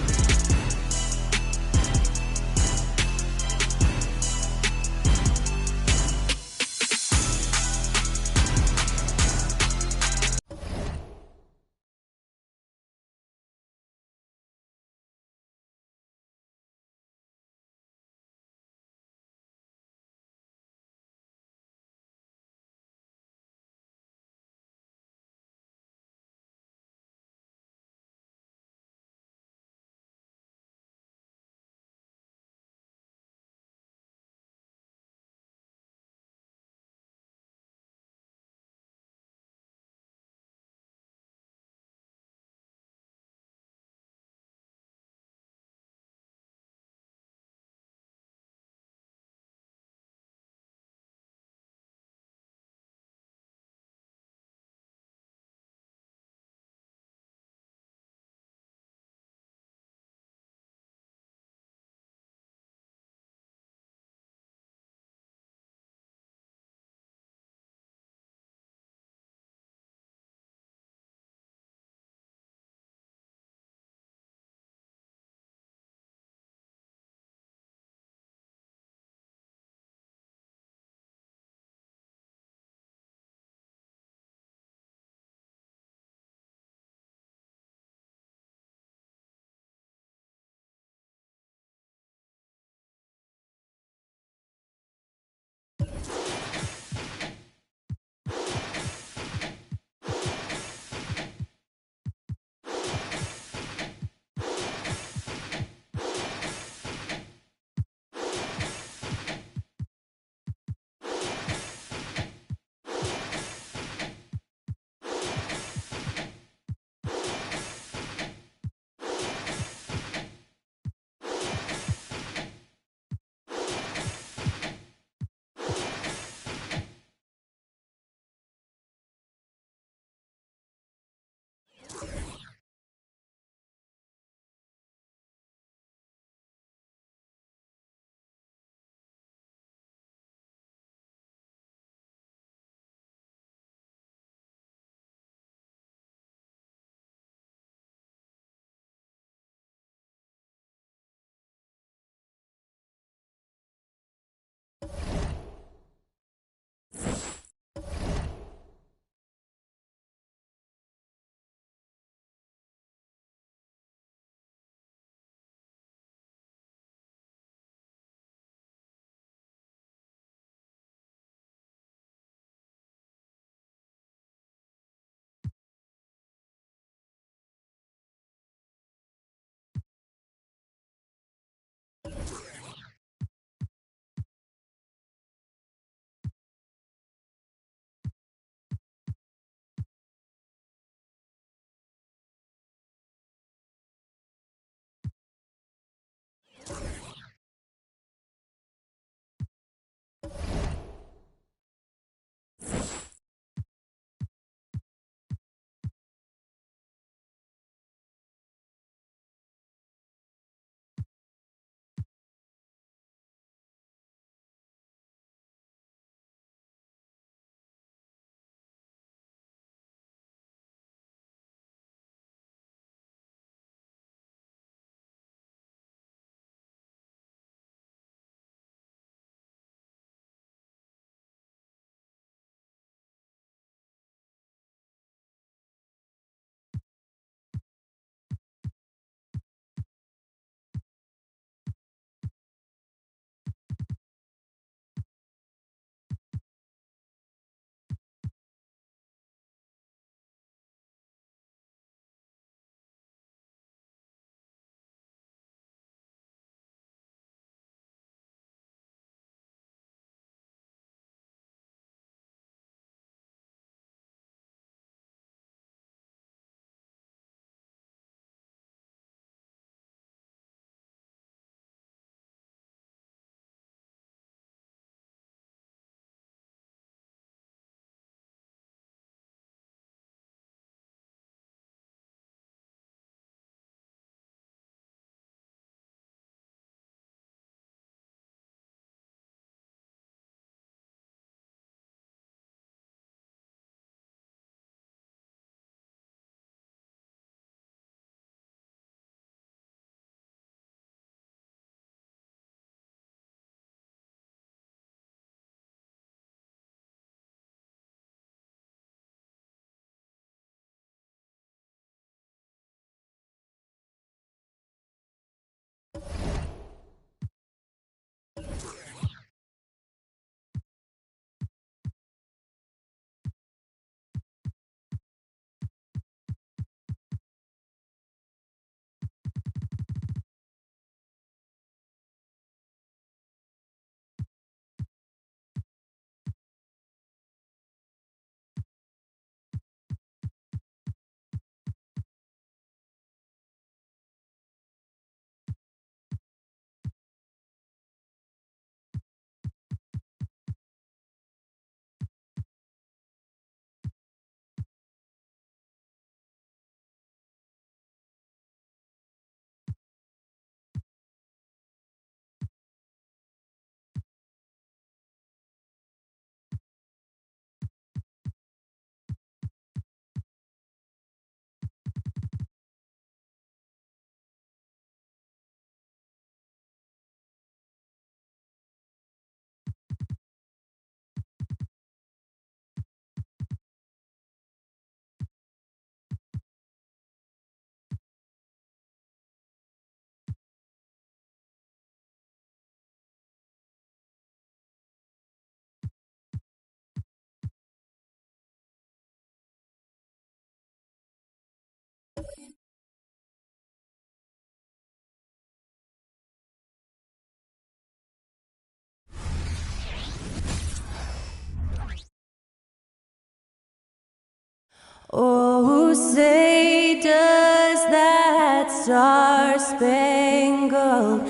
U: Oh, say does that star-spangled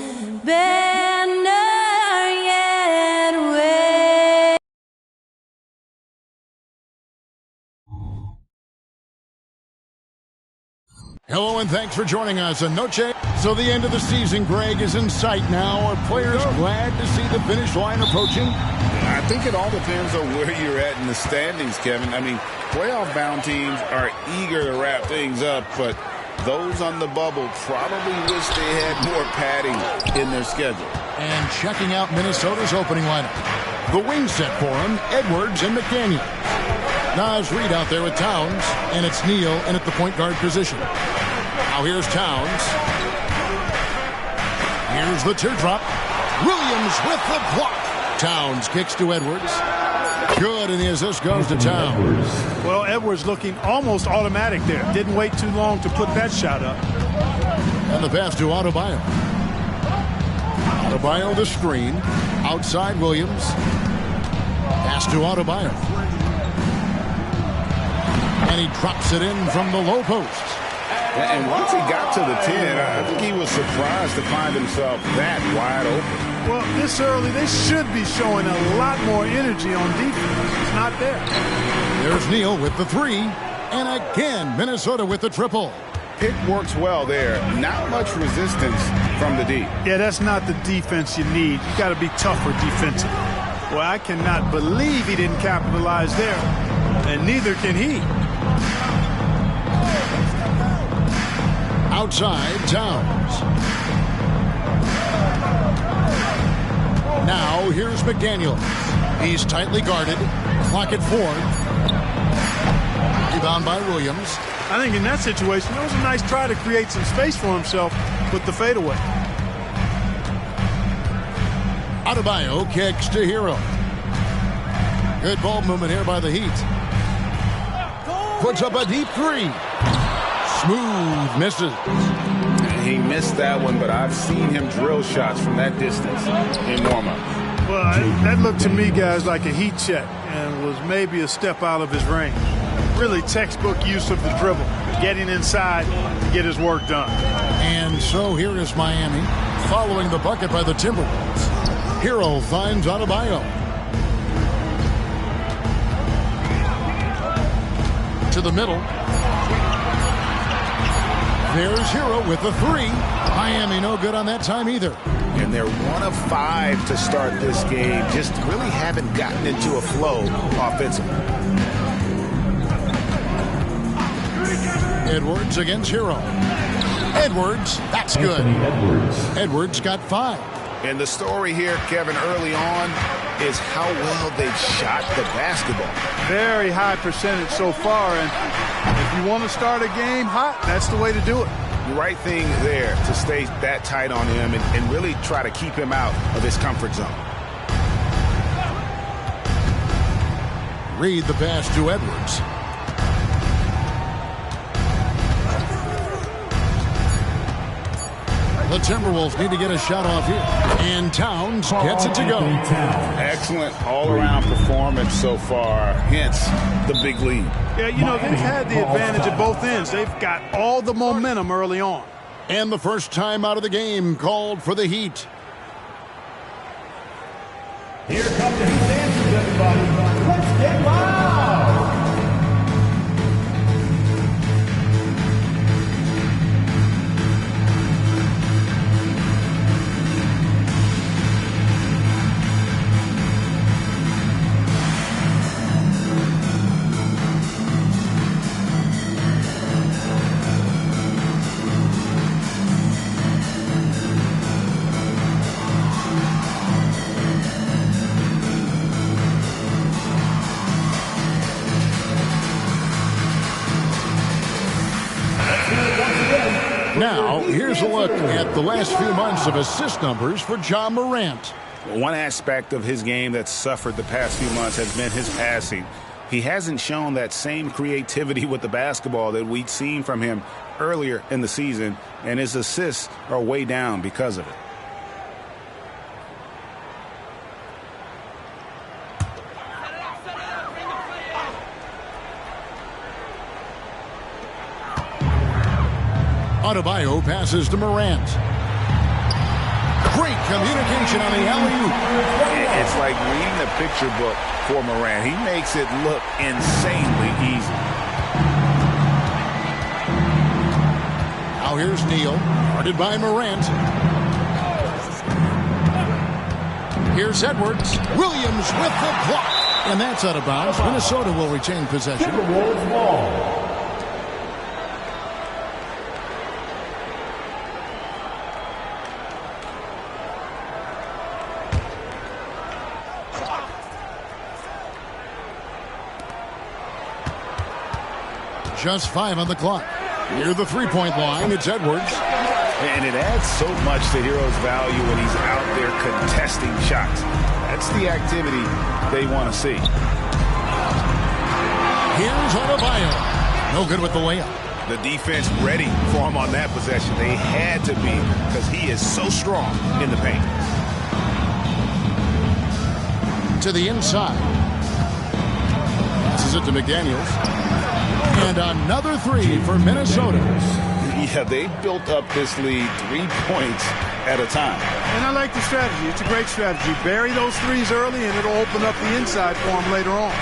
U: banner yet wave?
C: Hello and thanks for joining us. Anoche. So the end of the season, Greg, is in sight now. Are players glad to see the finish line approaching?
B: I think it all depends on where you're at in the standings, Kevin. I mean, playoff-bound teams are eager to wrap things up, but those on the bubble probably wish they had more padding in their schedule.
C: And checking out Minnesota's opening lineup. The wing set for him, Edwards and McDaniel. Nas Reed out there with Towns, and it's Neal in at the point guard position. Now here's Towns. Here's the teardrop. Williams with the block. Towns kicks to Edwards. Good, and the assist goes to Towns.
A: Well, Edwards looking almost automatic there. Didn't wait too long to put that shot up.
C: And the pass to Adebayo. Adebayo the screen. Outside Williams. Pass to Adebayo. And he drops it in from the low post.
B: And once he got to the 10, I think he was surprised to find himself that wide open.
A: Well, this early, they should be showing a lot more energy on defense. It's not there.
C: There's Neal with the three. And again, Minnesota with the triple.
B: Pick works well there. Not much resistance from the D.
A: Yeah, that's not the defense you need. You got to be tougher defensively. Well, I cannot believe he didn't capitalize there. And neither can he.
C: Outside, Towns. Now, here's McDaniel. He's tightly guarded. Clock at 4. Rebound by Williams.
A: I think in that situation, it was a nice try to create some space for himself with the fadeaway.
C: Adebayo kicks to Hero. Good ball movement here by the Heat. Puts up a deep three. Smooth misses.
B: He missed that one, but I've seen him drill shots from that distance in warm-up.
A: Well, that looked to me, guys, like a heat check and was maybe a step out of his range. Really textbook use of the dribble, getting inside to get his work done.
C: And so here is Miami, following the bucket by the Timberwolves. Hero finds Adebayo. To the middle. There's Hero with the three. Miami no good on that time either.
B: And they're 1 of 5 to start this game. Just really haven't gotten into a flow offensively.
C: Edwards against Hero. Edwards, that's good. Edwards got 5.
B: And the story here, Kevin, early on is how well they've shot the basketball.
A: Very high percentage so far, and if you want to start a game hot, that's the way to do it.
B: The right thing there to stay that tight on him and really try to keep him out of his comfort zone.
C: Read the pass to Edwards. The Timberwolves need to get a shot off here. And Towns gets it to go.
B: Excellent all-around performance so far, hence the big lead.
A: Yeah, you know, they've had the advantage at both ends. They've got all the momentum early on.
C: And the first time out of the game called for the Heat.
L: Here comes the Heat dancers, everybody. Let's get loud.
C: Now, here's a look at the last few months of assist numbers for Ja Morant.
B: One aspect of his game that's suffered the past few months has been his passing. He hasn't shown that same creativity with the basketball that we'd seen from him earlier in the season, and his assists are way down because of it.
C: Adebayo passes to Morant. Great communication on the alley-oop.
Q: It's like reading a picture book for Morant. He makes it look insanely easy.
C: Now here's Neal, guarded by Morant. Here's Edwards. Williams with the block. And that's out of bounds. Minnesota will retain possession.
L: Timberwolves ball.
C: Just 5 on the clock. Near the three-point line, it's Edwards.
Q: And it adds so much to Hero's value when he's out there contesting shots. That's the activity they want to see.
C: Here's Adebayo. No good with the layup.
B: The defense ready for him on that possession. They had to be because he is so strong in the paint.
C: To the inside. Passes it to McDaniels. And another three for Minnesota.
Q: Yeah, they built up this lead 3 points at a time.
A: And I like the strategy. It's a great strategy. Bury those threes early, and it'll open up the inside for him later on.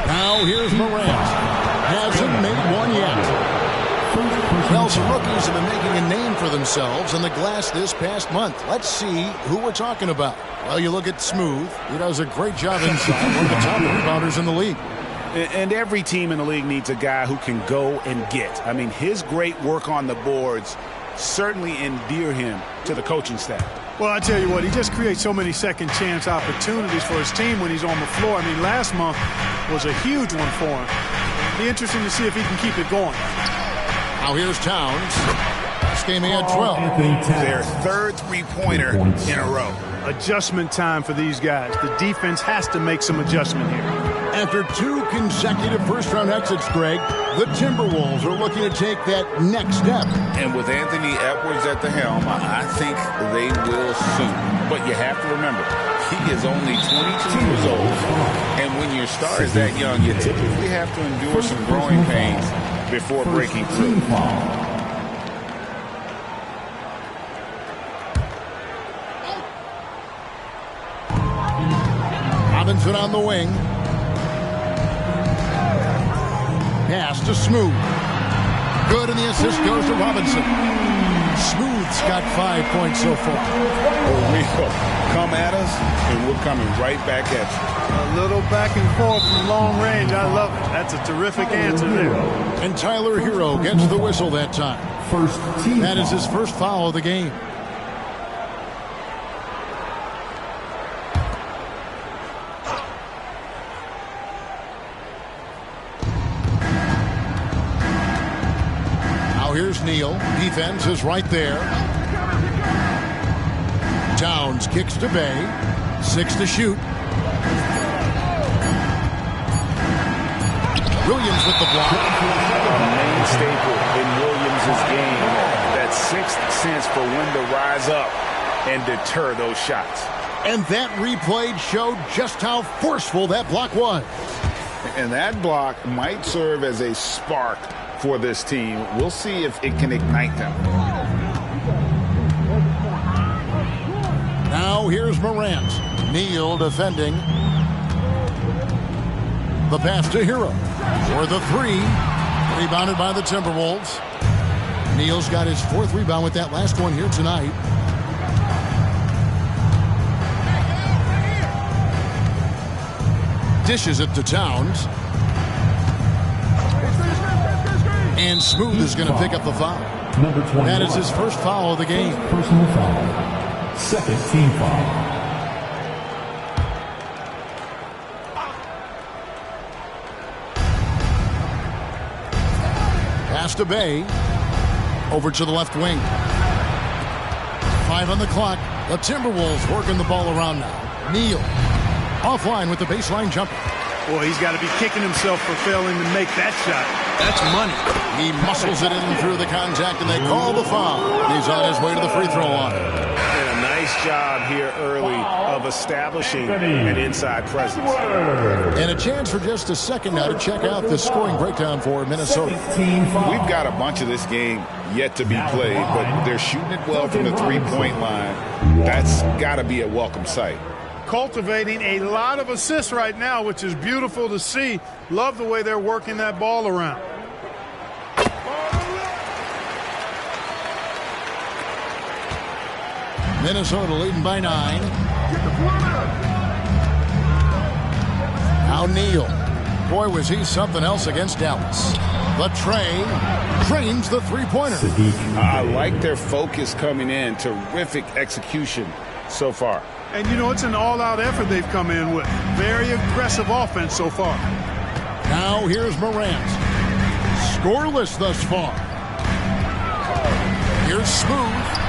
C: Now here's Morant. Hasn't made one yet. Well, some rookies have been making a name for themselves on the glass this past month. Let's see who we're talking about. Well, you look at Smooth. He does a great job inside. One of the top rebounders in the league.
B: And every team in the league needs a guy who can go and get. I mean, his great work on the boards certainly endear him to the coaching staff.
A: Well, I tell you what, he just creates so many second chance opportunities for his team when he's on the floor. I mean, last month was a huge one for him. It'll be interesting to see if he can keep it going.
C: Now here's Towns. Last game he had 12.
B: Their third three-pointer in a row.
A: Adjustment time for these guys. The defense has to make some adjustment here.
C: After 2 consecutive first-round exits, Greg, the Timberwolves are looking to take that next step.
Q: And with Anthony Edwards at the helm, I think they will soon. But you have to remember, he is only 22 years old. And when your star is that young, you typically have to endure some growing pains before breaking through.
C: Robinson on the wing. Pass to Smooth. Good, and the assist goes to Robinson. Smooth's got 5 points so far.
Q: We'll come at us, and we're coming right back at you.
A: A little back and forth from long range. I love it. That's a terrific answer there.
C: And Tyler Hero gets the whistle that time. That is his first foul of the game. Here's Neal. Defense is right there. Towns kicks to Bay. 6 to shoot. Williams with the block.
Q: A main staple in Williams' game. That sixth sense for when to rise up and deter those shots.
C: And that replay showed just how forceful that block was.
Q: And that block might serve as a spark for this team. We'll see if it can ignite them.
C: Now here's Morant. Neal defending. The pass to Hero for the three. Rebounded by the Timberwolves. Neal's got his 4th rebound with that last one here tonight. Dishes it to Towns. And Smooth is going to pick up the foul. That is his first foul of the game.
L: Personal foul. Second team foul.
C: Pass to Bay. Over to the left wing. 5 on the clock. The Timberwolves working the ball around now. Neal offline with the baseline jumper.
A: Boy, he's got to be kicking himself for failing to make that shot. That's money.
C: He muscles it in through the contact, and they call the foul. He's on his way to the free throw line.
H: And a
B: Nice job here early of establishing an inside presence.
C: And a chance for just a second now to check out the scoring breakdown for Minnesota.
Q: We've got a bunch of this game yet to be played, but they're shooting it well from the three-point line. That's got to be a welcome sight.
A: Cultivating a lot of assists right now, which is beautiful to see. Love the way they're working that ball around.
C: Minnesota leading by 9. Now Neal. Boy, was he something else against Dallas. The Trey drains the three-pointer.
Q: I like their focus coming in. Terrific execution so far.
A: And, you know, it's an all-out effort they've come in with. Very aggressive offense so far.
C: Now here's Morant. Scoreless thus far. Here's Smooth.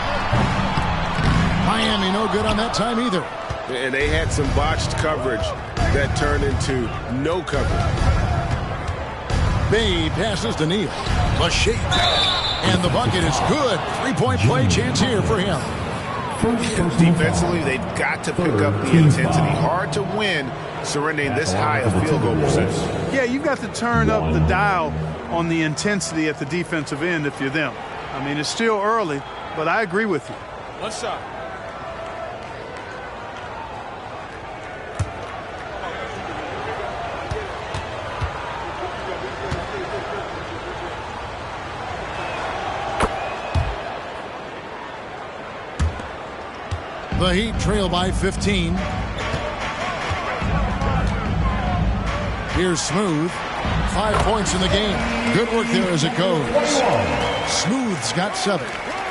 C: Miami no good on that time either.
B: And they had some botched coverage that turned into no coverage.
C: Bay passes to Neal. The shake. And the bucket is good. Three-point play chance here for him.
B: Defensively, they've got to pick up the intensity. Hard to win surrendering this high of field goal percentage.
A: Yeah, you've got to turn up the dial on the intensity at the defensive end if you're them. I mean, it's still early, but I agree with you.
G: One shot.
C: The Heat trail by 15. Here's Smooth. 5 points in the game. Good work there as it goes. Smooth's got 7.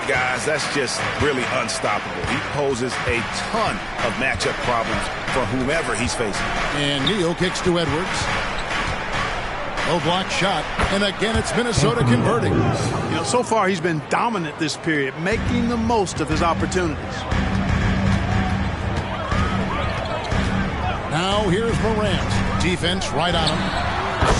B: Guys, that's just really unstoppable. He poses a ton of matchup problems for whomever he's facing.
C: And Neal kicks to Edwards. Low block shot. And again, it's Minnesota converting.
A: You know, so far he's been dominant this period, making the most of his opportunities.
C: Now here's Morant. Defense right on him.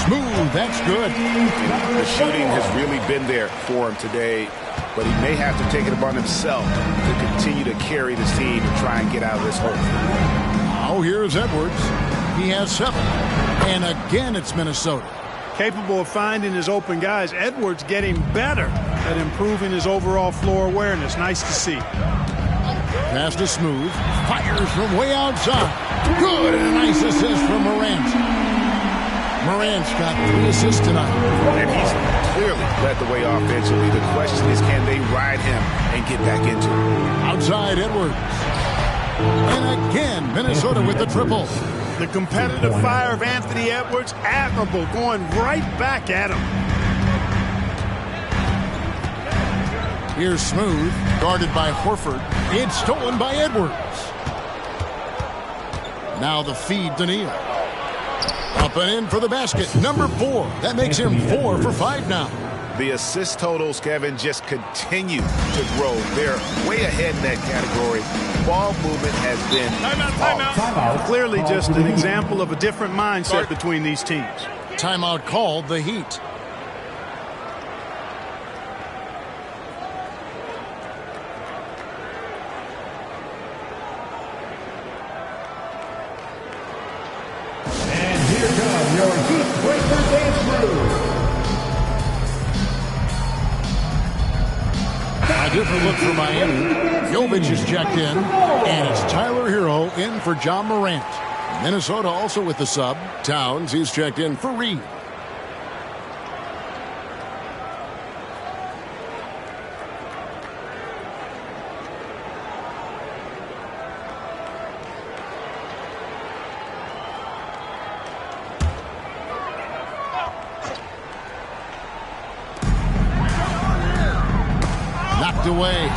C: Smooth, that's good.
B: The shooting has really been there for him today, but he may have to take it upon himself to continue to carry this team and try and get out of this hole.
C: Now here's Edwards. He has 7. And again, it's Minnesota.
A: Capable of finding his open guys. Edwards getting better at improving his overall floor awareness. Nice to see.
C: Pass to Smooth. Fires from way outside. Good, and a nice assist from Morant. Morant's got 3 assists tonight.
B: And he's clearly led the way offensively. The question is, can they ride him and get back into it?
C: Outside Edwards. And again, Minnesota with the triple.
A: The competitive fire of Anthony Edwards, admirable, going right back at him.
C: Here's Smooth, guarded by Horford. It's stolen by Edwards. Now the feed to Neal. Up and in for the basket. Number 4. That makes him 4 for 5 now.
B: The assist totals, Kevin, just continue to grow. They're way ahead in that category. Ball movement has been
A: Timeout. Clearly just an example of a different mindset between these teams.
C: Timeout called, the Heat.
L: And here come your Heat Breaker dance move.
C: A different look for Miami. Jovic is checked in, and it's Tyler Hero in for John Morant. Minnesota also with the sub. Towns, he's checked in for Reed. Knocked away.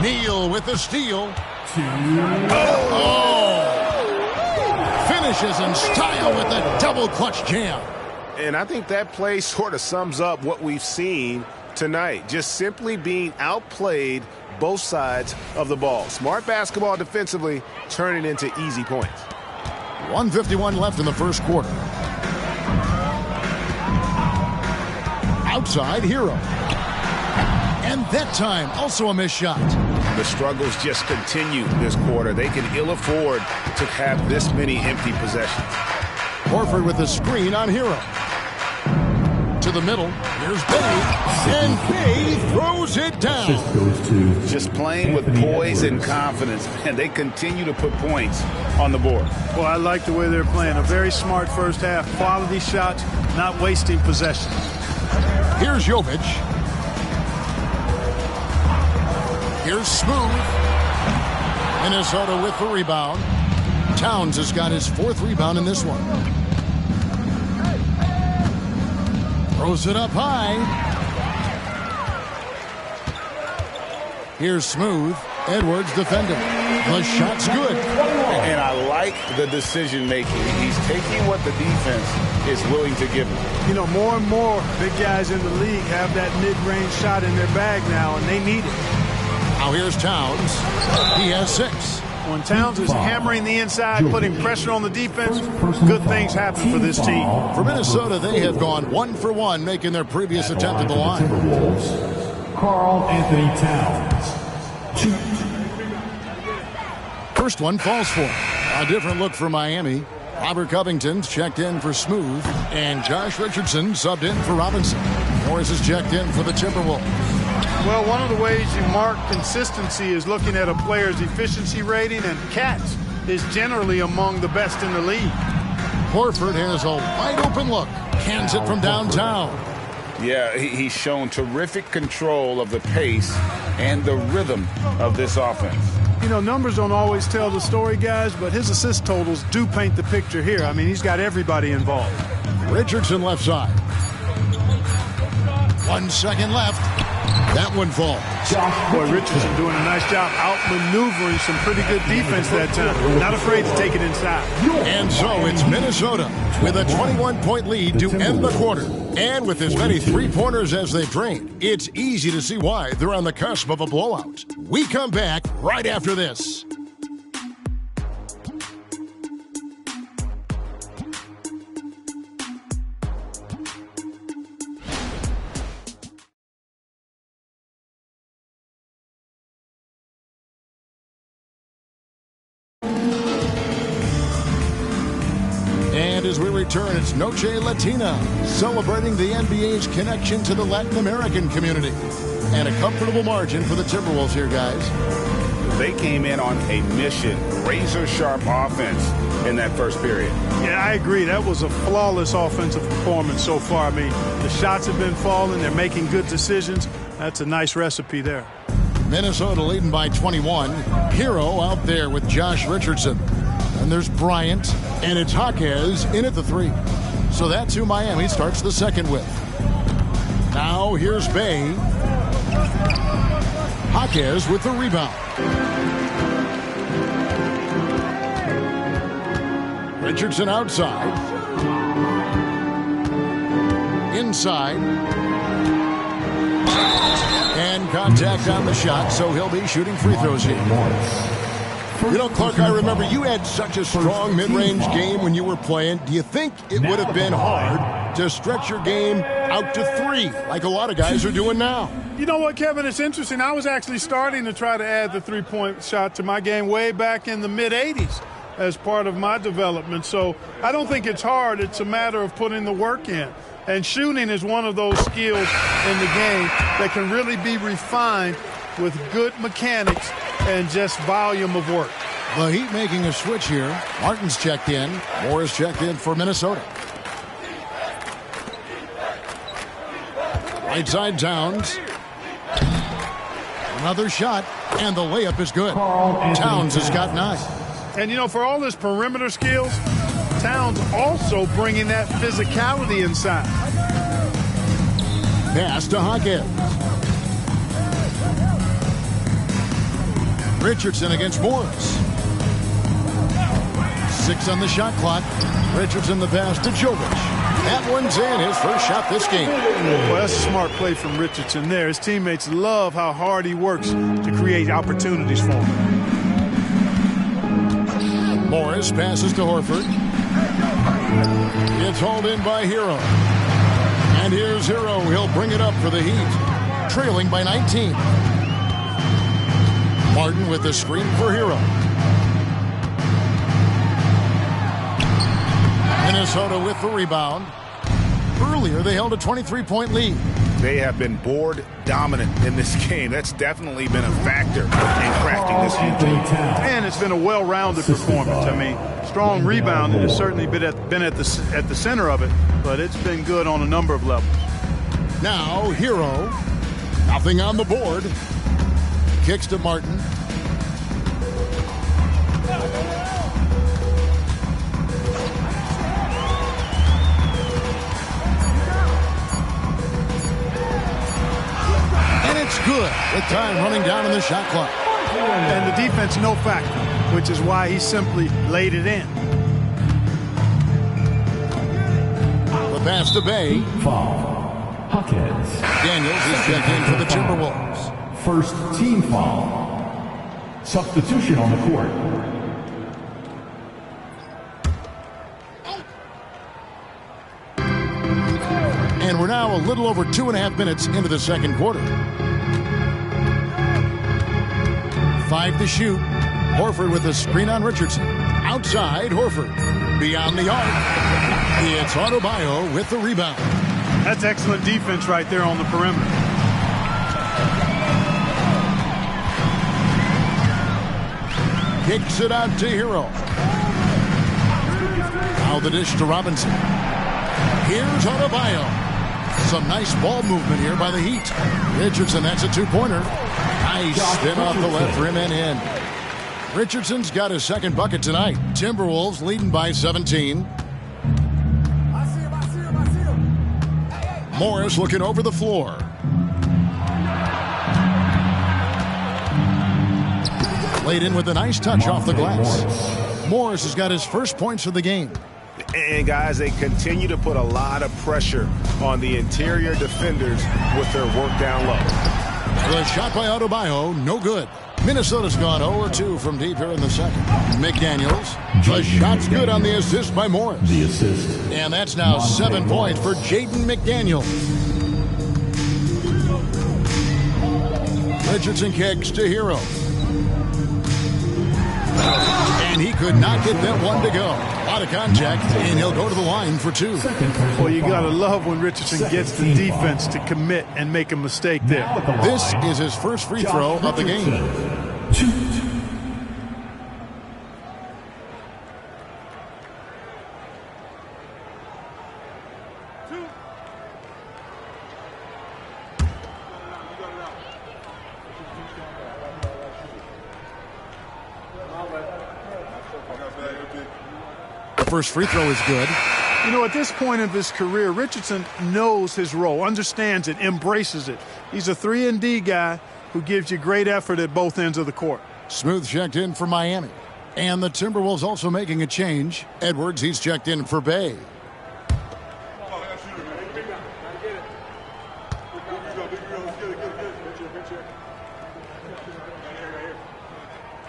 C: Neal with the steal. Finishes in style with the double clutch jam.
B: And I think that play sort of sums up what we've seen tonight. Just simply being outplayed both sides of the ball. Smart basketball defensively, turning into easy points.
C: 1:51 left in the first quarter. Outside Hero. And that time, also a missed shot.
B: The struggles just continue this quarter. They can ill afford to have this many empty possessions.
C: Horford with the screen on Hero. To the middle. Here's Bay. And Bay throws it down.
B: Just playing with poise and confidence, and they continue to put points on the board.
A: Well, I like the way they're playing. A very smart first half. Quality shots, not wasting possessions.
C: Here's Jovic. Here's Smooth. Minnesota with the rebound. Towns has got his 4th rebound in this one. Throws it up high. Here's Smooth. Edwards defending. The shot's good.
B: And I like the decision making. He's taking what the defense is willing to give him.
A: You know, more and more big guys in the league have that mid-range shot in their bag now, and they need it.
C: Now here's Towns. He has 6.
A: When Towns is hammering the inside, putting pressure on the defense, good things happen for this team.
C: For Minnesota, they have gone 1 for 1, making their previous attempt at the line.
L: Karl Anthony Towns.
C: First one falls for him. A different look for Miami. Robert Covington's checked in for Smooth, and Josh Richardson subbed in for Robinson. Morris is checked in for the Timberwolves.
A: Well, one of the ways you mark consistency is looking at a player's efficiency rating, and Katz is generally among the best in the league.
C: Horford has a wide-open look. Cans it from downtown.
B: Yeah, he's shown terrific control of the pace and the rhythm of this offense.
A: You know, numbers don't always tell the story, guys, but his assist totals do paint the picture here. I mean, he's got everybody involved.
C: Richardson left side. 1 second left. That one falls.
A: Boy, Richardson doing a nice job outmaneuvering some pretty good defense that time. Not afraid to take it inside.
C: And so it's Minnesota with a 21-point lead to end the quarter. And with as many three-pointers as they've drained, it's easy to see why they're on the cusp of a blowout. We come back right after this. As we return, it's Noche Latina, celebrating the NBA's connection to the Latin American community. And a comfortable margin for the Timberwolves here, guys.
B: They came in on a mission, razor-sharp offense in that first period.
A: Yeah, I agree. That was a flawless offensive performance so far. I mean, the shots have been falling. They're making good decisions. That's a nice recipe there.
C: Minnesota leading by 21. Hero out there with Josh Richardson. And there's Bryant, and it's Jaquez in at the 3. So that's who Miami starts the second with. Now here's Bay. Jaquez with the rebound. Richardson outside. Inside. And contact on the shot, so he'll be shooting free throws here. You know, Clark, I remember you had such a strong mid-range game when you were playing. Do you think it would have been hard to stretch your game out to 3 like a lot of guys are doing now?
A: You know what, Kevin? It's interesting. I was actually starting to try to add the three-point shot to my game way back in the mid-'80s as part of my development. So I don't think it's hard. It's a matter of putting the work in. And shooting is one of those skills in the game that can really be refined with good mechanics and just volume of work.
C: The Heat making a switch here. Martin's checked in. Morris checked in for Minnesota. Right side Towns. Another shot, and the layup is good. Towns has got 9.
A: And, you know, for all his perimeter skills, Towns also bringing that physicality inside.
C: Pass to Jaquez. Richardson against Morris. 6 on the shot clock. Richardson the pass to Jovic. That one's in, his first shot this game.
A: Well, that's a smart play from Richardson there. His teammates love how hard he works to create opportunities for him.
C: Morris passes to Horford. It's hauled in by Hero. And here's Hero. He'll bring it up for the Heat. Trailing by 19. Martin with the screen for Hero. Minnesota with the rebound. Earlier, they held a 23-point lead.
B: They have been board dominant in this game. That's definitely been a factor in crafting this game.
A: And it's been a well-rounded performance. I mean, strong rebounding has certainly been at the center of it, but it's been good on a number of levels.
C: Now, Hero. Nothing on the board. Kicks to Martin. And it's good with time running down in the shot clock.
A: And the defense no factor, which is why he simply laid it in.
C: The pass to Bay.
L: Foul. Hawkins.
C: Daniels is checked in for the Timberwolves.
L: First team foul. Substitution on the court.
C: And we're now a little over 2.5 minutes into the second quarter. 5 to shoot. Horford with a screen on Richardson. Outside, Horford. Beyond the arc. It's Adebayo with the rebound.
A: That's excellent defense right there on the perimeter.
C: Kicks it out to Hero. Now the dish to Robinson. Here's Adebayo. Some nice ball movement here by the Heat. Richardson, that's a two-pointer. Nice spin off the left rim and in. Richardson's got his second bucket tonight. Timberwolves leading by 17. Morris looking over the floor. Laid in with a nice touch off the glass. Morris has got his first points of the game.
B: And guys, they continue to put a lot of pressure on the interior defenders with their work down low.
C: The shot by Adebayo, no good. Minnesota's gone 0-2 from deep here in the second. McDaniels, the shot's good on the assist by Morris.
L: The assist.
C: And that's now 7 points for Jaden McDaniels. Richardson kicks to Hero. And he could not get that one to go. A lot of contact, and he'll go to the line for 2.
A: Well, you got to love when Richardson gets the defense to commit and make a mistake there.
C: This is his first free throw of the game. First free throw is good.
A: You know, at this point of his career, Richardson knows his role, understands it, embraces it. He's a 3-and-D guy who gives you great effort at both ends of the court.
C: Smooth checked in for Miami. And the Timberwolves also making a change. Edwards, he's checked in for Bay.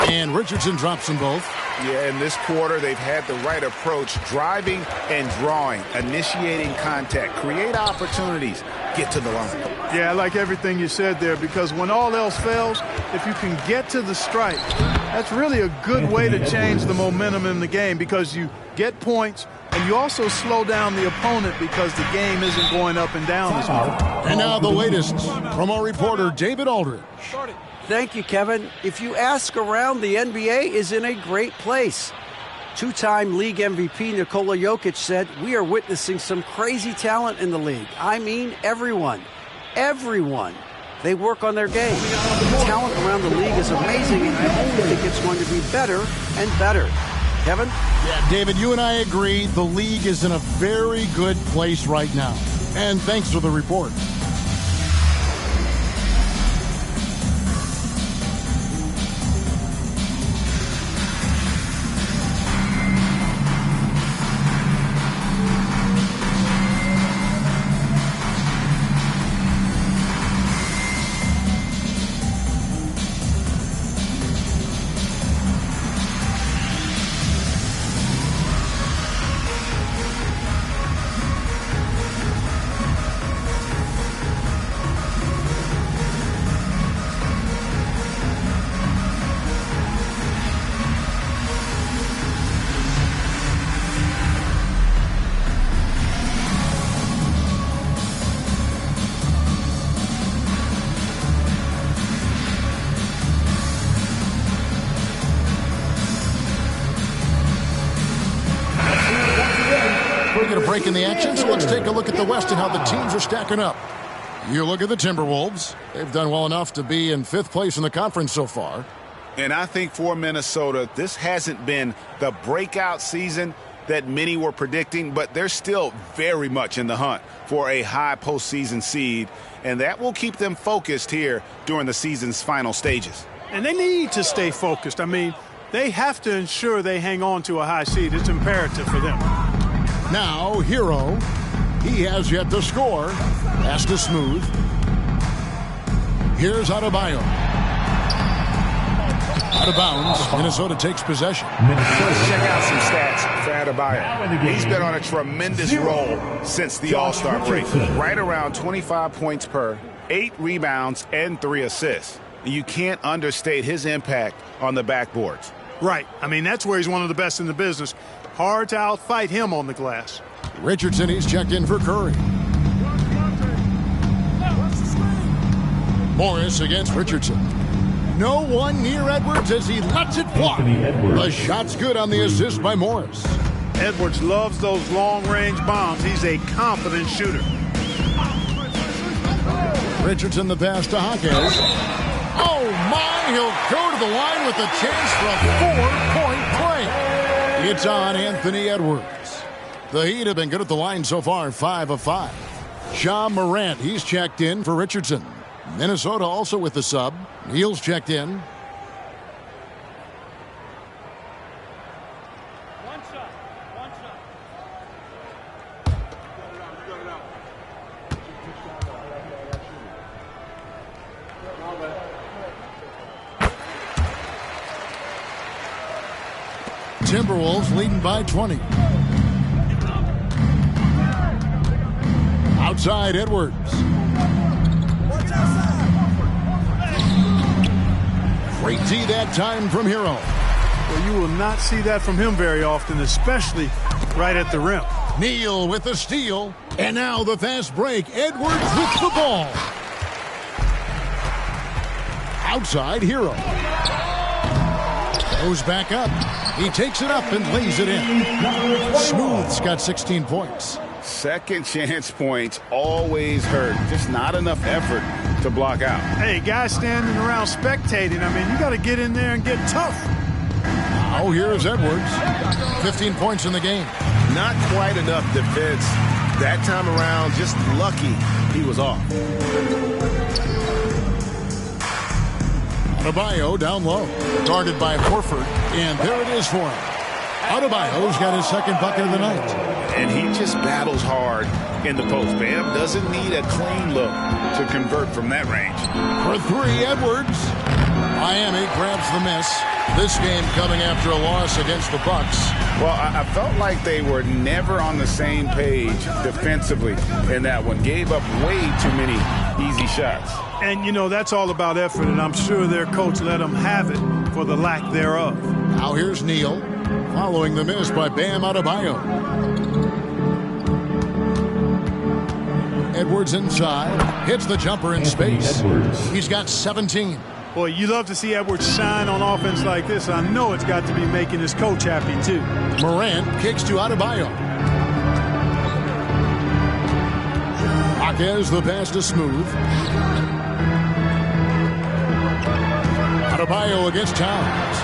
C: And Richardson drops them both.
B: Yeah, in this quarter, they've had the right approach, driving and drawing, initiating contact, create opportunities, get to the line.
A: Yeah, I like everything you said there, because when all else fails, if you can get to the stripe, that's really a good way to change the momentum in the game, because you get points and you also slow down the opponent because the game isn't going up and down as much.
C: And now the latest from our reporter, David Aldridge.
D: Thank you, Kevin. If you ask around, the NBA is in a great place. Two-time league MVP Nikola Jokic said, "We are witnessing some crazy talent in the league. I mean everyone. Everyone. They work on their game. The talent around the league is amazing, and I only think it's going to be better and better." Kevin?
C: Yeah, David, you and I agree the league is in a very good place right now. And thanks for the report. break in the action, so let's take a look at the West and how the teams are stacking up. You look at the Timberwolves. They've done well enough to be in 5th place in the conference so far.
B: And I think for Minnesota, this hasn't been the breakout season that many were predicting, but they're still very much in the hunt for a high postseason seed, and that will keep them focused here during the season's final stages.
A: And they need to stay focused. I mean, they have to ensure they hang on to a high seed. It's imperative for them.
C: Now, Hero. He has yet to score. Pass to Smooth. Here's Adebayo. Out of bounds. Minnesota takes possession.
B: Let's check out some stats for Adebayo. He's been on a tremendous roll since the All-Star break. Right around 25 points per, 8 rebounds, and 3 assists. You can't understate his impact on the backboards.
A: Right. I mean, that's where he's one of the best in the business. Hard to outfight him on the glass.
C: Richardson, he's checked in for Curry. Morris against Richardson. No one near Edwards as he lets it fly. The shot's good on the assist by Morris.
A: Edwards loves those long-range bombs. He's a confident shooter.
C: Richardson the pass to Hawkins. Oh my, he'll go to the line with a chance for a 4-point play. It's on Anthony Edwards. The Heat have been good at the line so far, 5 of 5. John Morant, he's checked in for Richardson. Minnesota also with the sub. Neal's checked in.
L: One shot.
C: Timberwolves leading by 20. Outside Edwards. Great D that time from Hero.
A: Well, you will not see that from him very often, especially right at the rim.
C: Neal with the steal. And now the fast break. Edwards with the ball. Outside Hero. Goes back up. He takes it up and lays it in. Smooth's got 16 points.
B: Second chance points always hurt. Just not enough effort to block out.
A: Hey, guys standing around spectating. I mean, you got to get in there and get tough.
C: Now here's Edwards. 15 points in the game.
H: Not quite enough defense that time around. Just lucky he was off.
C: Adebayo down low. Guarded by Horford. And there it is for him. Adebayo's got his second bucket of the night.
B: And he just battles hard in the post. Bam doesn't need a clean look to convert from that range.
C: For 3, Edwards. Miami grabs the miss. This game coming after a loss against the Bucks.
B: Well, I felt like they were never on the same page defensively in that one. Gave up way too many easy shots.
A: And, you know, that's all about effort, and I'm sure their coach let them have it for the lack thereof.
C: Now here's Neal, following the miss by Bam Adebayo. Edwards inside, hits the jumper in space. He's got 17.
A: Boy, you love to see Edwards shine on offense like this. I know it's got to be making his coach happy, too.
C: Morant kicks to Adebayo. Marquez the pass to Smooth. Adebayo against Towns.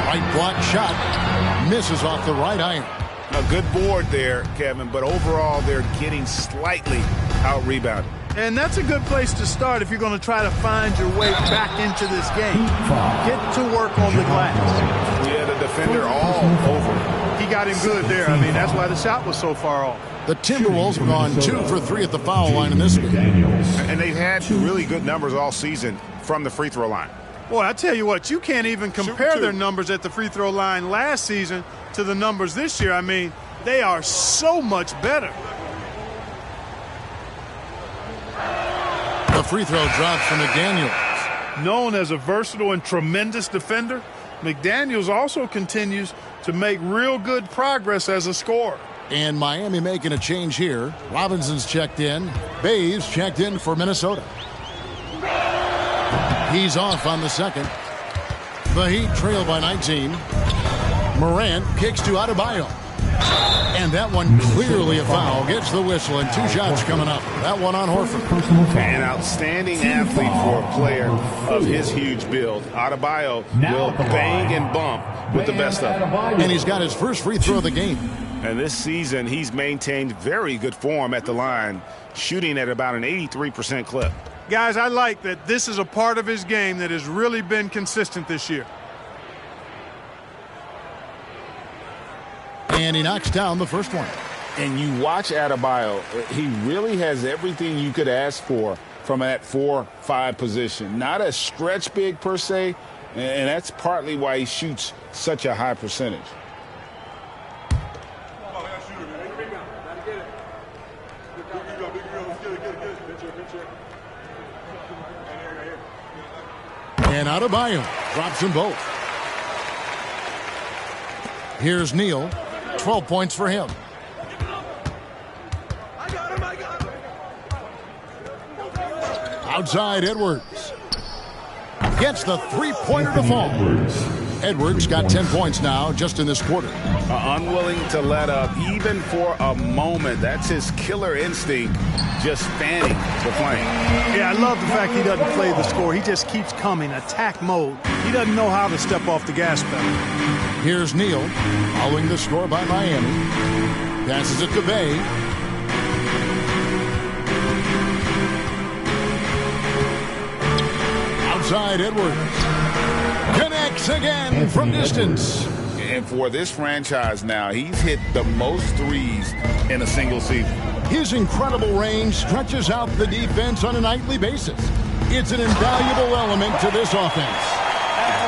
C: Right block shot. Misses off the right iron.
B: A good board there, Kevin, but overall they're getting slightly out-rebounded.
A: And that's a good place to start if you're going to try to find your way back into this game. Get to work on the glass.
B: Yeah, the defender all over.
A: He got him good there. I mean, that's why the shot was so far off.
C: The Timberwolves have gone 2 for 3 at the foul line in this game.
B: And they've had really good numbers all season from the free throw line.
A: Boy, I tell you what, you can't even compare their numbers at the free throw line last season to the numbers this year. I mean, they are so much better.
C: The free throw drops from McDaniels.
A: Known as a versatile and tremendous defender, McDaniels also continues to make real good progress as a scorer.
C: And Miami making a change here. Robinson's checked in. Bays checked in for Minnesota. He's off on the second. The Heat trail by 19. Morant kicks to Adebayo. And that one clearly a foul. Gets the whistle, and 2 shots coming up. That one on Horford.
B: An outstanding athlete for a player of his huge build. Adebayo will bang and bump with the best of them.
C: And he's got his first free throw of the game.
B: And this season, he's maintained very good form at the line, shooting at about an 83% clip.
A: Guys, I like that this is a part of his game that has really been consistent this year.
C: And he knocks down the first one.
Q: And you watch Adebayo, he really has everything you could ask for from that 4-5 position. Not a stretch big per se, and that's partly why he shoots such a high percentage.
C: And Adebayo drops them both. Here's Neal. 12 points for him. Outside Edwards. Gets the three-pointer to fall. Edwards got 10 points now just in this quarter.
B: Unwilling to let up even for a moment. That's his killer instinct, just fanning the flame.
A: Yeah, I love the fact he doesn't play the score. He just keeps coming, attack mode. He doesn't know how to step off the gas pedal.
C: Here's Neal, following the score by Miami. Passes it to Bay. Outside Edwards. Connects again from distance.
Q: And for this franchise now, he's hit the most threes in a single season.
C: His incredible range stretches out the defense on a nightly basis. It's an invaluable element to this offense.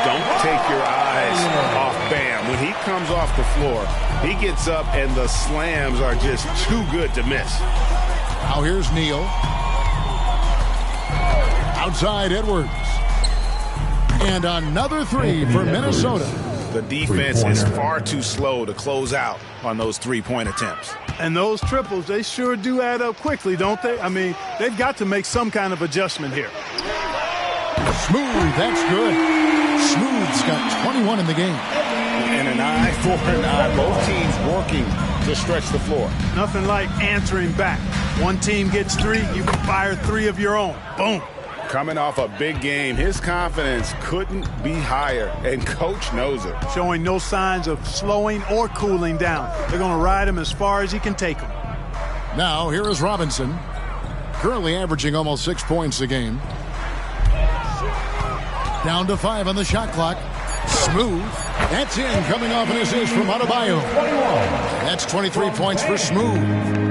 B: Don't take your eyes off Bam. When he comes off the floor, he gets up and the slams are just too good to miss.
C: Now here's Neal. Outside Edwards. And another three for Minnesota.
B: The defense is far too slow to close out on those three-point attempts.
A: And those triples, they sure do add up quickly, don't they? I mean, they've got to make some kind of adjustment here.
C: Smooth, that's good. Smooth's got 21 in the game.
B: And an eye for an eye. Both teams working to stretch the floor.
A: Nothing like answering back. One team gets three, you can fire three of your own. Boom.
B: Coming off a big game, his confidence couldn't be higher, and Coach knows it.
A: Showing no signs of slowing or cooling down. They're going to ride him as far as he can take him.
C: Now, here is Robinson, currently averaging almost 6 points a game. Down to 5 on the shot clock. Smooth. That's in, coming off an assist from Adebayo. That's 23 points for Smooth.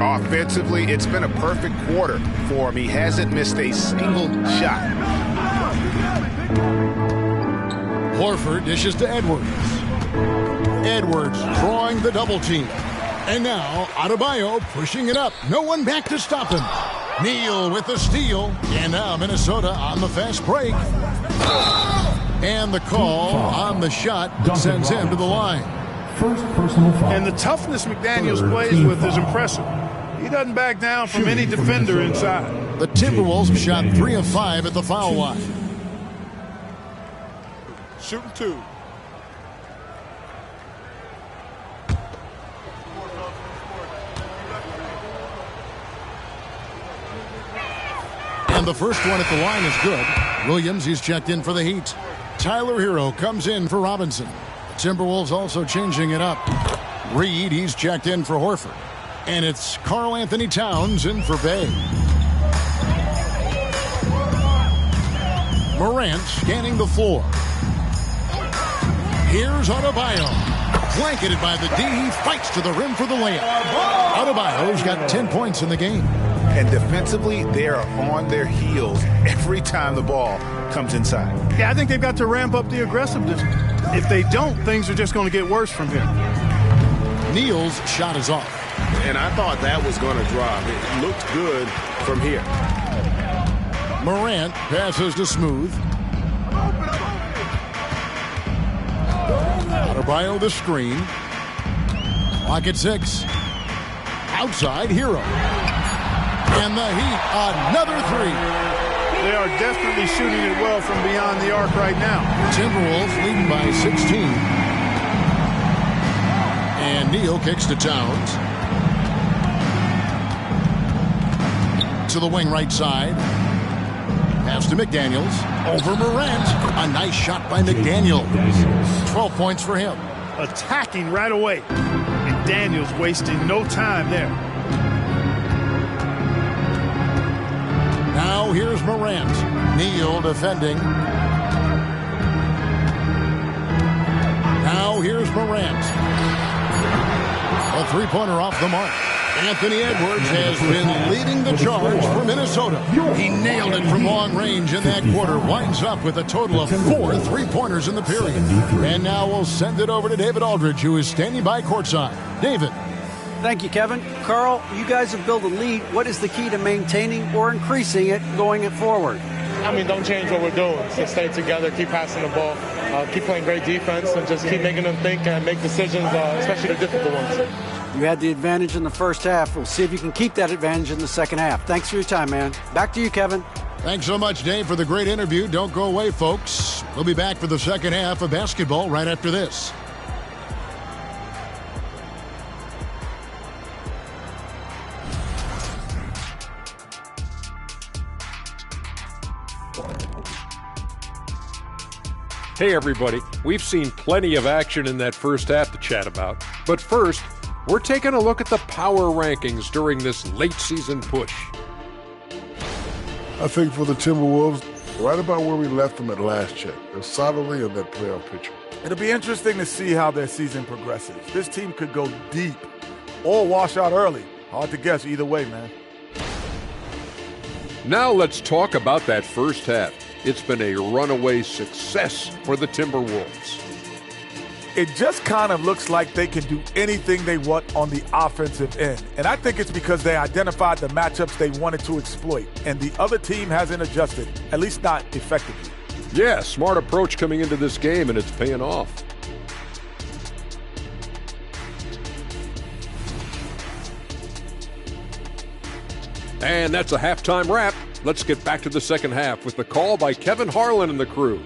B: Offensively, it's been a perfect quarter for him. He hasn't missed a single shot.
C: Horford dishes to Edwards. Edwards drawing the double team. And now Adebayo pushing it up. No one back to stop him. Neal with the steal. And now Minnesota on the fast break. And the call on the shot that sends him to the line.
L: First personal foul.
A: And the toughness McDaniels plays with is impressive. He doesn't back down from any defender inside.
C: The Timberwolves shot 3 of 5 at the foul line.
T: Shooting 2.
C: And the first one at the line is good. Williams, he's checked in for the Heat. Tyler Hero comes in for Robinson. Timberwolves also changing it up. Reed, he's checked in for Horford. And it's Karl Anthony Towns in for Bay. Morant scanning the floor. Here's Adebayo. Blanketed by the D. He fights to the rim for the layup. Adebayo's got 10 points in the game.
B: And defensively, they are on their heels every time the ball comes inside.
A: Yeah, I think they've got to ramp up the aggressiveness. If they don't, things are just going to get worse from here.
C: Neal's shot is off.
B: And I thought that was going to drop. It looked good from here.
C: Morant passes to Smooth. Adebayo the screen. Clock at 6. Outside Hero. And the Heat, another three.
A: They are definitely shooting it well from beyond the arc right now.
C: Timberwolves leading by 16. And Neal kicks to Towns. To the wing right side. Pass to McDaniels. Over Morant. A nice shot by McDaniels. 12 points for him.
A: Attacking right away. And Daniels wasting no time there.
C: Now here's Morant. Neal defending. Now here's Morant. A three-pointer off the mark. Anthony Edwards has been leading the charge for Minnesota. He nailed it from long range in that quarter. Winds up with a total of 4 3-pointers in the period. And now we'll send it over to David Aldridge, who is standing by courtside. David.
D: Thank you, Kevin. Carl, you guys have built a lead. What is the key to maintaining or increasing it going forward?
P: I mean, don't change what we're doing. So stay together, keep passing the ball, keep playing great defense, and just keep making them think and make decisions, especially the difficult ones.
D: You had the advantage in the first half. We'll see if you can keep that advantage in the second half. Thanks for your time, man. Back to you, Kevin.
C: Thanks so much, Dave, for the great interview. Don't go away, folks. We'll be back for the second half of basketball right after this.
E: Hey everybody, we've seen plenty of action in that first half to chat about. But first, we're taking a look at the power rankings during this late season push.
F: I think for the Timberwolves, right about where we left them at last check. They're solidly in that playoff picture.
G: It'll be interesting to see how their season progresses. This team could go deep or wash out early. Hard to guess either way, man.
E: Now let's talk about that first half. It's been a runaway success for the Timberwolves.
G: It just kind of looks like they can do anything they want on the offensive end. And I think it's because they identified the matchups they wanted to exploit. And the other team hasn't adjusted, at least not effectively.
E: Yeah, smart approach coming into this game, and it's paying off. And that's a halftime wrap. Let's get back to the second half with the call by Kevin Harlan and the crew.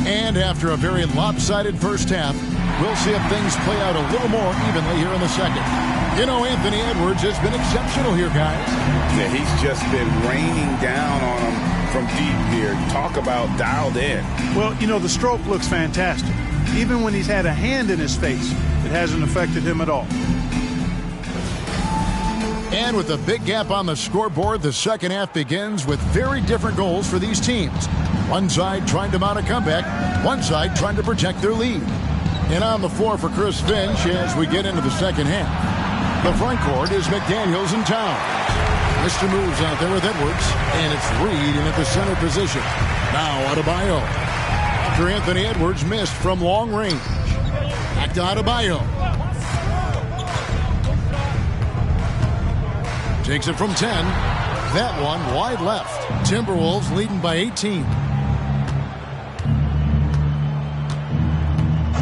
C: And after a very lopsided first half, we'll see if things play out a little more evenly here in the second. You know, Anthony Edwards has been exceptional here, guys.
Q: Yeah, he's just been raining down on them from deep here. Talk about dialed in.
A: Well, you know, the stroke looks fantastic. Even when he's had a hand in his face, it hasn't affected him at all.
C: And with a big gap on the scoreboard, the second half begins with very different goals for these teams. One side trying to mount a comeback, one side trying to protect their lead. And on the floor for Chris Finch as we get into the second half. The front court is McDaniels and Towns. Mr. Moves out there with Edwards, and it's Reed in at the center position. Now Adebayo. After Anthony Edwards missed from long range. Back to Adebayo. Takes it from 10. That one wide left. Timberwolves leading by 18.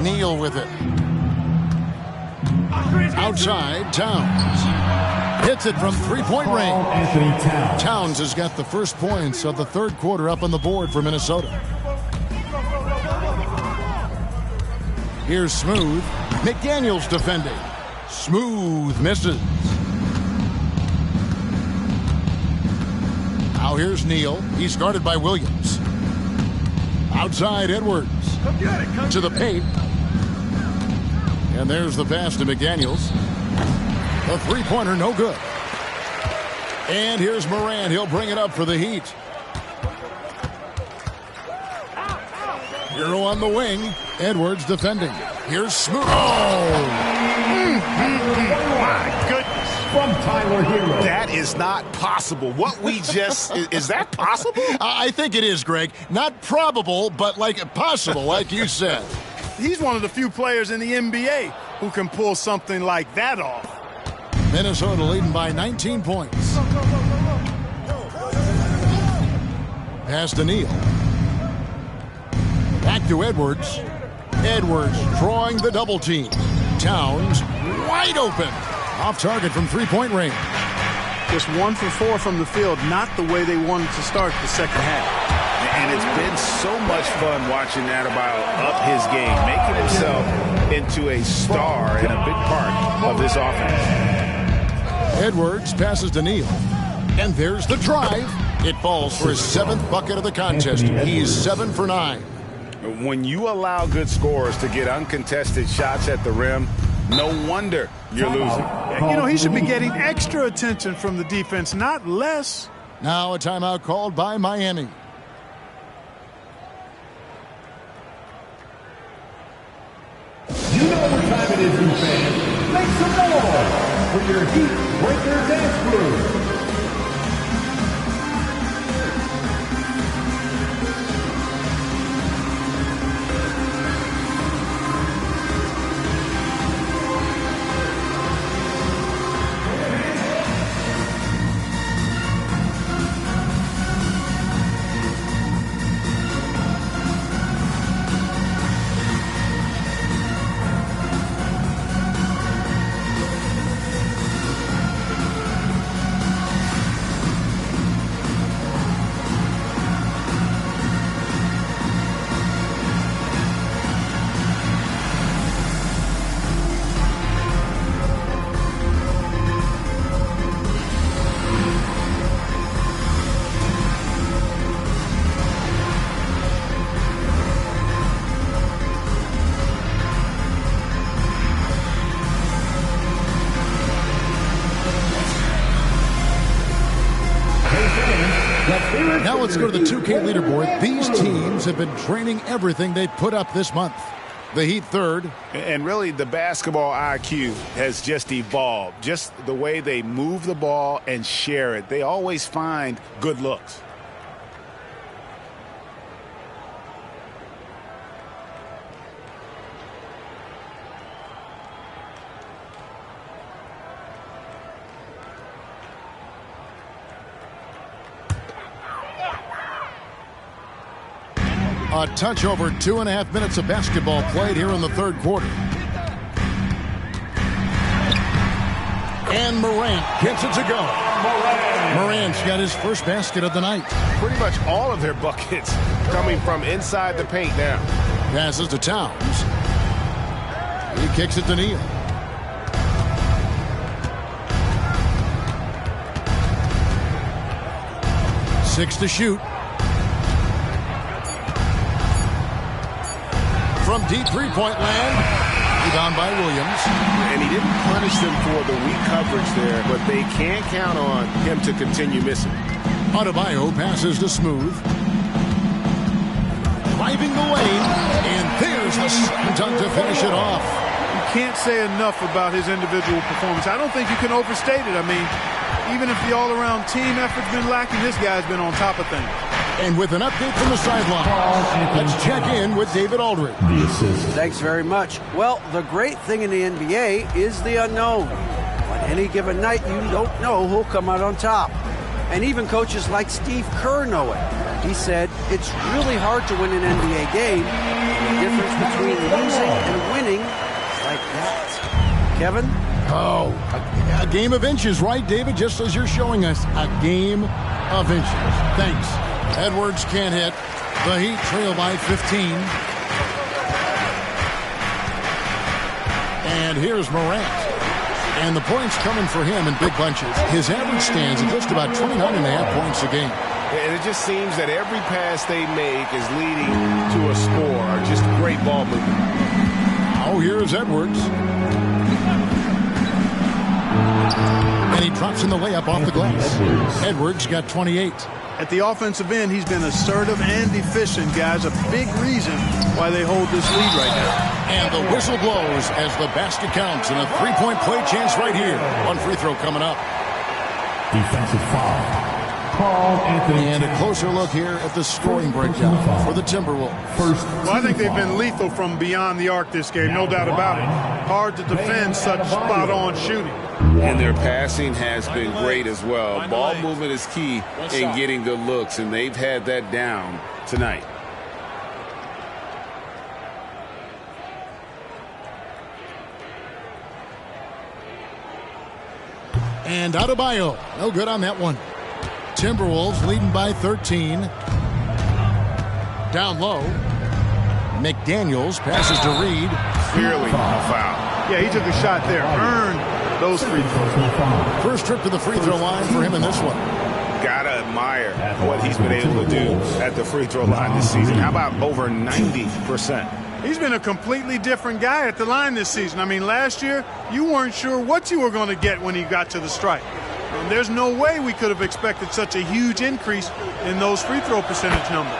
C: Neal with it. Outside, Towns. Hits it from three-point range. Towns has got the first points of the third quarter up on the board for Minnesota. Here's Smooth. McDaniels defending. Smooth misses. Now here's Neal. He's guarded by Williams. Outside, Edwards. To the paint. And there's the pass to McDaniels. The three-pointer, no good. And here's Morant. He'll bring it up for the Heat. Hero on the wing. Edwards defending. Here's Smooth. Oh!
B: My goodness.
L: From Tyler Hero.
B: That is not possible. What we just... is that possible?
C: I think it is, Greg. Not probable, but like possible, like you said.
A: He's one of the few players in the NBA who can pull something like that off.
C: Minnesota leading by 19 points. Pass to Neal. Back to Edwards. Edwards drawing the double team. Towns wide open. Off target from three-point range.
A: Just 1 for 4 from the field, not the way they wanted to start the second half.
B: And it's been so much fun watching Adebayo up his game, making himself into a star and a big part of this offense.
C: Edwards passes to Neal. And there's the drive. It falls for his 7th bucket of the contest. He's 7 for 9.
B: When you allow good scorers to get uncontested shots at the rim, no wonder you're losing.
A: You know, he should be getting extra attention from the defense, not less.
C: Now a timeout called by Miami.
L: You know what time it is, you fans. Make some noise for your Heat Breaker Dance Crew.
C: Now let's go to the 2K leaderboard. These teams have been training everything they put up this month. The Heat third.
B: And really, the basketball IQ has just evolved. Just the way they move the ball and share it. They always find good looks.
C: A touch over 2.5 minutes of basketball played here in the third quarter. And Morant gets it to go. Morant's got his first basket of the night.
H: Pretty much all of their buckets coming from inside the paint now.
C: Passes to Towns. He kicks it to Neal. Six to shoot. From deep three-point land. Rebound by Williams.
H: And he didn't punish them for the weak coverage there, but they can't count on him to continue missing.
C: Adebayo passes to Smooth. Driving the lane. And there's the slam dunk to finish it off.
A: You can't say enough about his individual performance. I don't think you can overstate it. I mean, even if the all-around team effort's been lacking, this guy's been on top of things.
C: And with an update from the sideline, let's check in with David Aldridge.
D: Thanks very much. Well, the great thing in the NBA is the unknown. On any given night, you don't know who'll come out on top. And even coaches like Steve Kerr know it. He said, it's really hard to win an NBA game. The difference between losing and winning is like that. Kevin?
C: Oh, a game of inches, right, David? Just as you're showing us, a game of inches. Thanks. Edwards can't hit. The Heat trail by 15. And here's Morant. And the points coming for him in big bunches. His average stands at just about 29.5 points a game.
H: And it just seems that every pass they make is leading to a score or just great ball movement.
C: Oh, here's Edwards. And he drops in the layup off the glass. Edwards got 28.
A: At the offensive end, he's been assertive and efficient, guys. A big reason why they hold this lead right now.
C: And the whistle blows as the basket counts and a three-point play chance right here. One free throw coming up.
L: Defensive foul. Carl Anthony.
C: And a closer look here at the scoring breakdown for the Timberwolves.
A: Well, I think they've been lethal from beyond the arc this game, no doubt about it. Hard to defend such spot-on shooting.
Q: And their passing has been great as well. Ball movement is key in getting good looks, and they've had that down tonight.
C: And Adebayo, no good on that one. Timberwolves leading by 13. Down low. McDaniels passes to Reed.
B: Clearly a foul.
A: Yeah, he took a shot there. Earned those free throws.
C: First trip to the free throw line for him in this one.
B: Gotta admire what he's been able to do at the free throw line this season. How about over 90%?
A: He's been a completely different guy at the line this season. I mean, last year, you weren't sure what you were going to get when he got to the stripe. There's no way we could have expected such a huge increase in those free throw percentage numbers.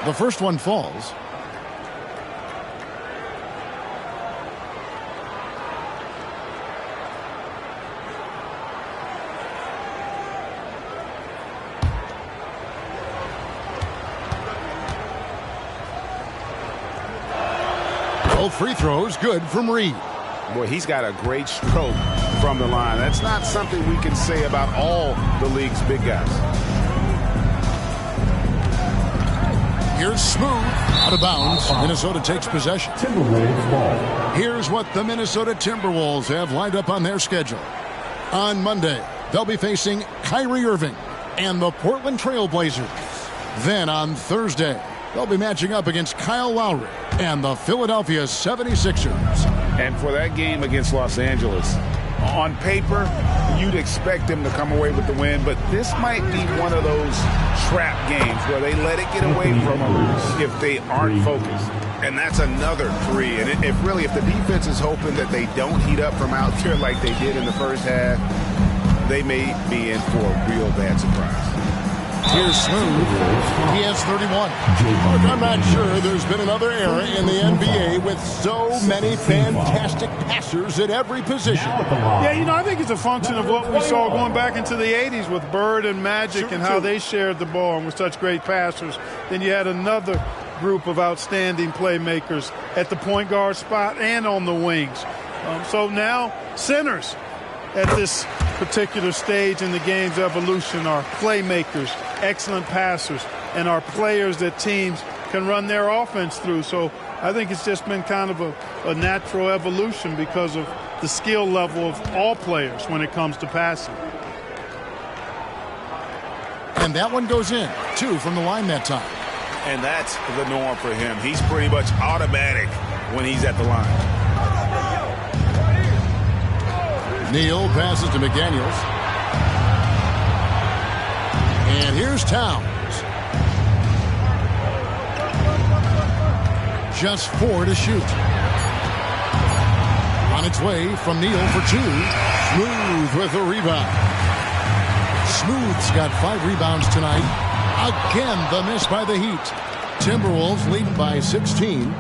C: The first one falls. Both free throws good from Reed.
B: Boy, he's got a great stroke from the line. That's not something we can say about all the league's big guys.
C: Here's Smooth, out of bounds. Minnesota takes possession.
L: Timberwolves ball.
C: Here's what the Minnesota Timberwolves have lined up on their schedule. On Monday, they'll be facing Kyrie Irving and the Portland Trail Blazers. Then on Thursday, they'll be matching up against Kyle Lowry and the Philadelphia 76ers.
B: And for that game against Los Angeles, on paper, you'd expect them to come away with the win, but this might be one of those trap games where they let it get away from them if they aren't focused. And that's another three. And if the defense is hoping that they don't heat up from out there like they did in the first half, they may be in for a real bad surprise.
C: Here's Smooth. He has 31. Look, I'm not sure there's been another era in the NBA with so many fantastic passers at every position.
A: Yeah, you know, I think it's a function of what we saw going back into the 80s with Bird and Magic and how they shared the ball and were such great passers. Then you had another group of outstanding playmakers at the point guard spot and on the wings. So now centers at this particular stage in the game's evolution are playmakers, excellent passers, and are players that teams can run their offense through. So I think it's just been kind of a natural evolution because of the skill level of all players when it comes to passing.
C: And that one goes in. 2 from the line that time.
B: And that's the norm for him. He's pretty much automatic when he's at the line.
C: Neal passes to McDaniels. And here's Towns. Just 4 to shoot. On its way from Neal for 2. Smooth with the rebound. Smooth's got 5 rebounds tonight. Again, the miss by the Heat. Timberwolves leading by 16.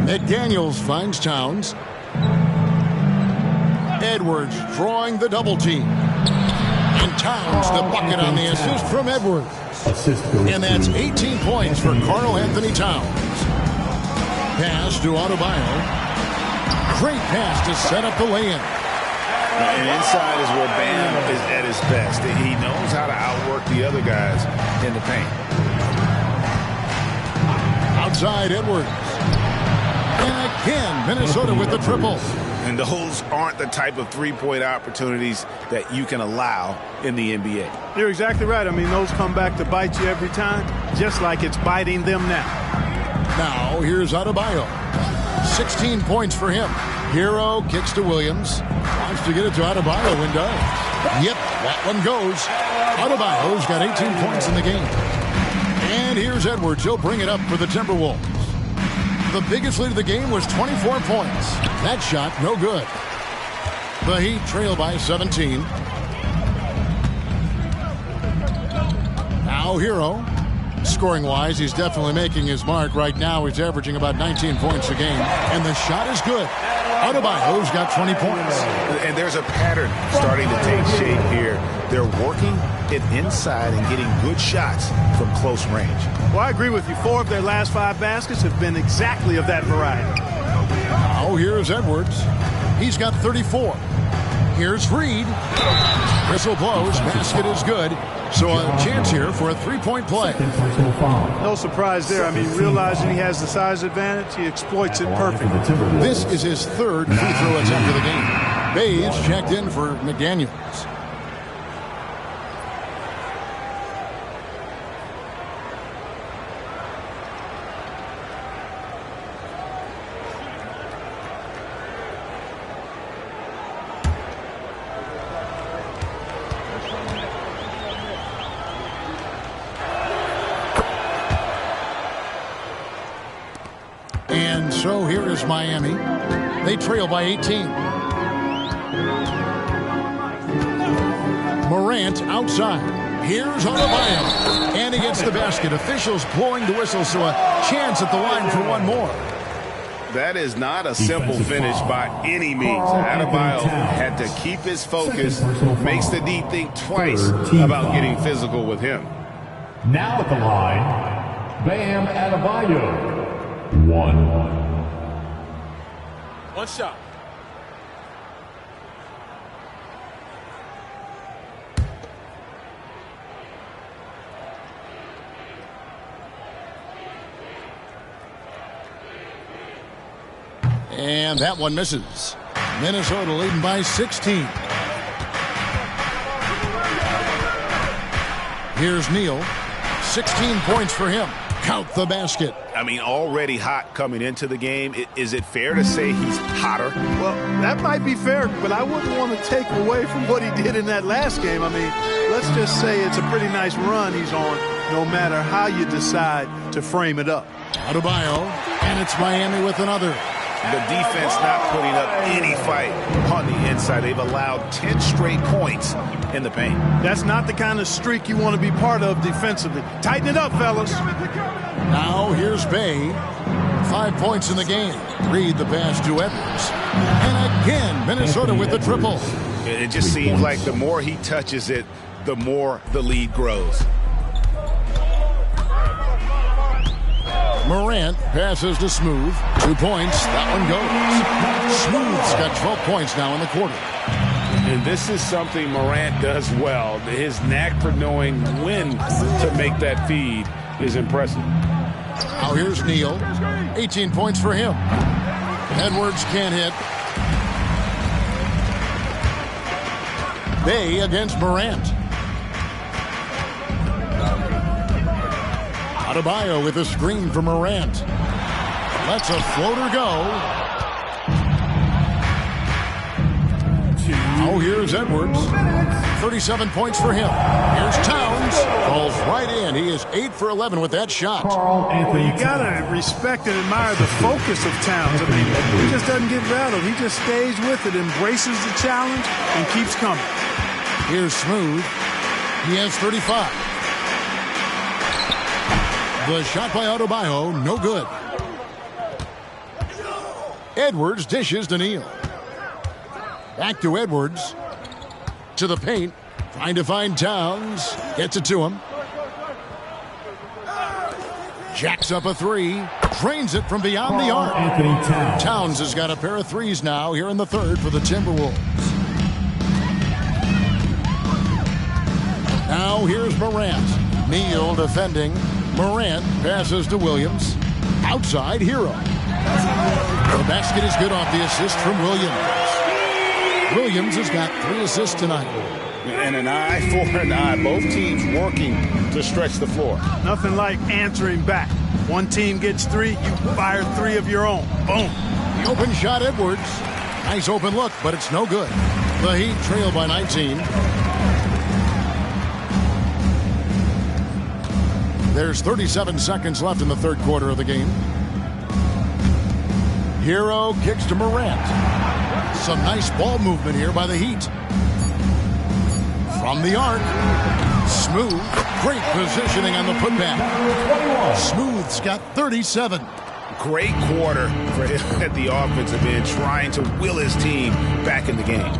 C: McDaniels finds Towns. Edwards drawing the double team. And Towns the bucket on the assist from Edwards. And that's 18 points for Karl Anthony Towns. Pass to Adebayo. Great pass to set up the lay-in.
B: And inside is where Bam is at his best. He knows how to outwork the other guys in the paint.
C: Outside Edwards. And again, Minnesota with the triple.
B: And those aren't the type of three-point opportunities that you can allow in the NBA.
A: You're exactly right. I mean, those come back to bite you every time, just like it's biting them now.
C: Now, here's Adebayo. 16 points for him. Hero kicks to Williams. Wants to get it to Adebayo and does. Yep, that one goes. Adebayo's got 18 points in the game. And here's Edwards. He'll bring it up for the Timberwolves. The biggest lead of the game was 24 points. That shot, no good. The Heat trail by 17. Now Hero. Scoring-wise, he's definitely making his mark. Right now, he's averaging about 19 points a game. And the shot is good. Adebayo's got 20 points.
B: And there's a pattern starting to take shape here. They're working it inside and getting good shots from close range.
A: Well, I agree with you. 4 of their last 5 baskets have been exactly of that variety.
C: Now here's Edwards. He's got 34. Here's Reed. Whistle blows. Basket is good. So a chance here for a 3-point play.
A: No surprise there. I mean, realizing he has the size advantage, he exploits it perfectly.
C: This is his 3rd free throw attempt of the game. Bays checked in for McDaniels. And so here is Miami. They trail by 18. Morant outside. Here's Adebayo. And he gets the basket. Officials blowing the whistle, so a chance at the line for one more.
B: That is not a simple finish by any means. Adebayo had to keep his focus. Makes the D think twice about getting physical with him.
L: Now at the line, Bam Adebayo. One shot.
C: And that one misses. Minnesota leading by 16. Here's Neal. 16 points for him. Count the basket.
B: I mean, already hot coming into the game. Is it fair to say he's hotter?
A: Well, that might be fair, but I wouldn't want to take away from what he did in that last game. I mean, let's just say it's a pretty nice run he's on, no matter how you decide to frame it up.
C: Adebayo, and it's Miami with another.
B: The defense not putting up any fight on the inside. They've allowed 10 straight points in the paint.
A: That's not the kind of streak you want to be part of defensively. Tighten it up, fellas.
C: Now here's Bay. 5 points in the game. Read the pass to Edwards. And again, Minnesota with the triple.
B: It just seems like the more he touches it, the more the lead grows.
C: Morant passes to Smooth. 2 points. That one goes. Smooth's got 12 points now in the quarter.
B: And this is something Morant does well. His knack for knowing when to make that feed is impressive.
C: Now here's Neal. 18 points for him. Edwards can't hit. Bay against Morant. Adebayo with a screen for Morant. Lets a floater go. Now here's Edwards. 37 points for him. Here's Towns. Falls right in. He is 8 for 11 with that shot.
A: Well, you got to respect and admire the focus of Towns. I mean, he just doesn't get rattled. He just stays with it, embraces the challenge, and keeps coming.
C: Here's Smooth. He has 35. The shot by Adebayo, no good. Edwards dishes to Neal. Back to Edwards. To the paint. Trying to find Towns. Gets it to him. Jacks up a three. Drains it from beyond the arc. Towns has got a pair of threes now here in the third for the Timberwolves. Now here's Morant. Neal defending. Morant passes to Williams. Outside, Hero. The basket is good off the assist from Williams. Williams has got 3 assists tonight.
B: And an eye for an eye. Both teams working to stretch the floor.
A: Nothing like answering back. One team gets 3, you fire 3 of your own. Boom.
C: The open shot, Edwards. Nice open look, but it's no good. The Heat trail by 19. There's 37 seconds left in the third quarter of the game. Hero kicks to Morant. Some nice ball movement here by the Heat. From the arc. Smooth. Great positioning on the putback. Smooth's got 37.
B: Great quarter for him at the offensive end, trying to will his team back in the game.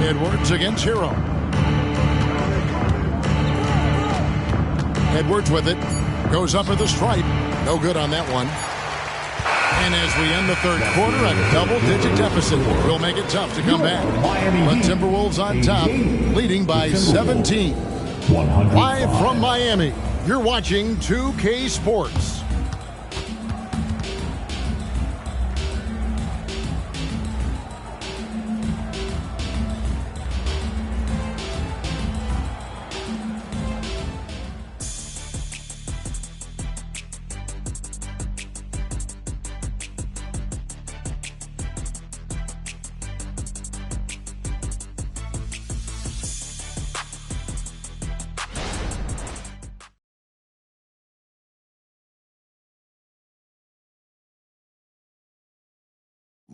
C: Edwards against Hero. Edwards with it. Goes up at the stripe. No good on that one. And as we end the third quarter, a double-digit deficit will make it tough to come back. But Timberwolves on top, leading by 17. Live from Miami, you're watching 2K Sports.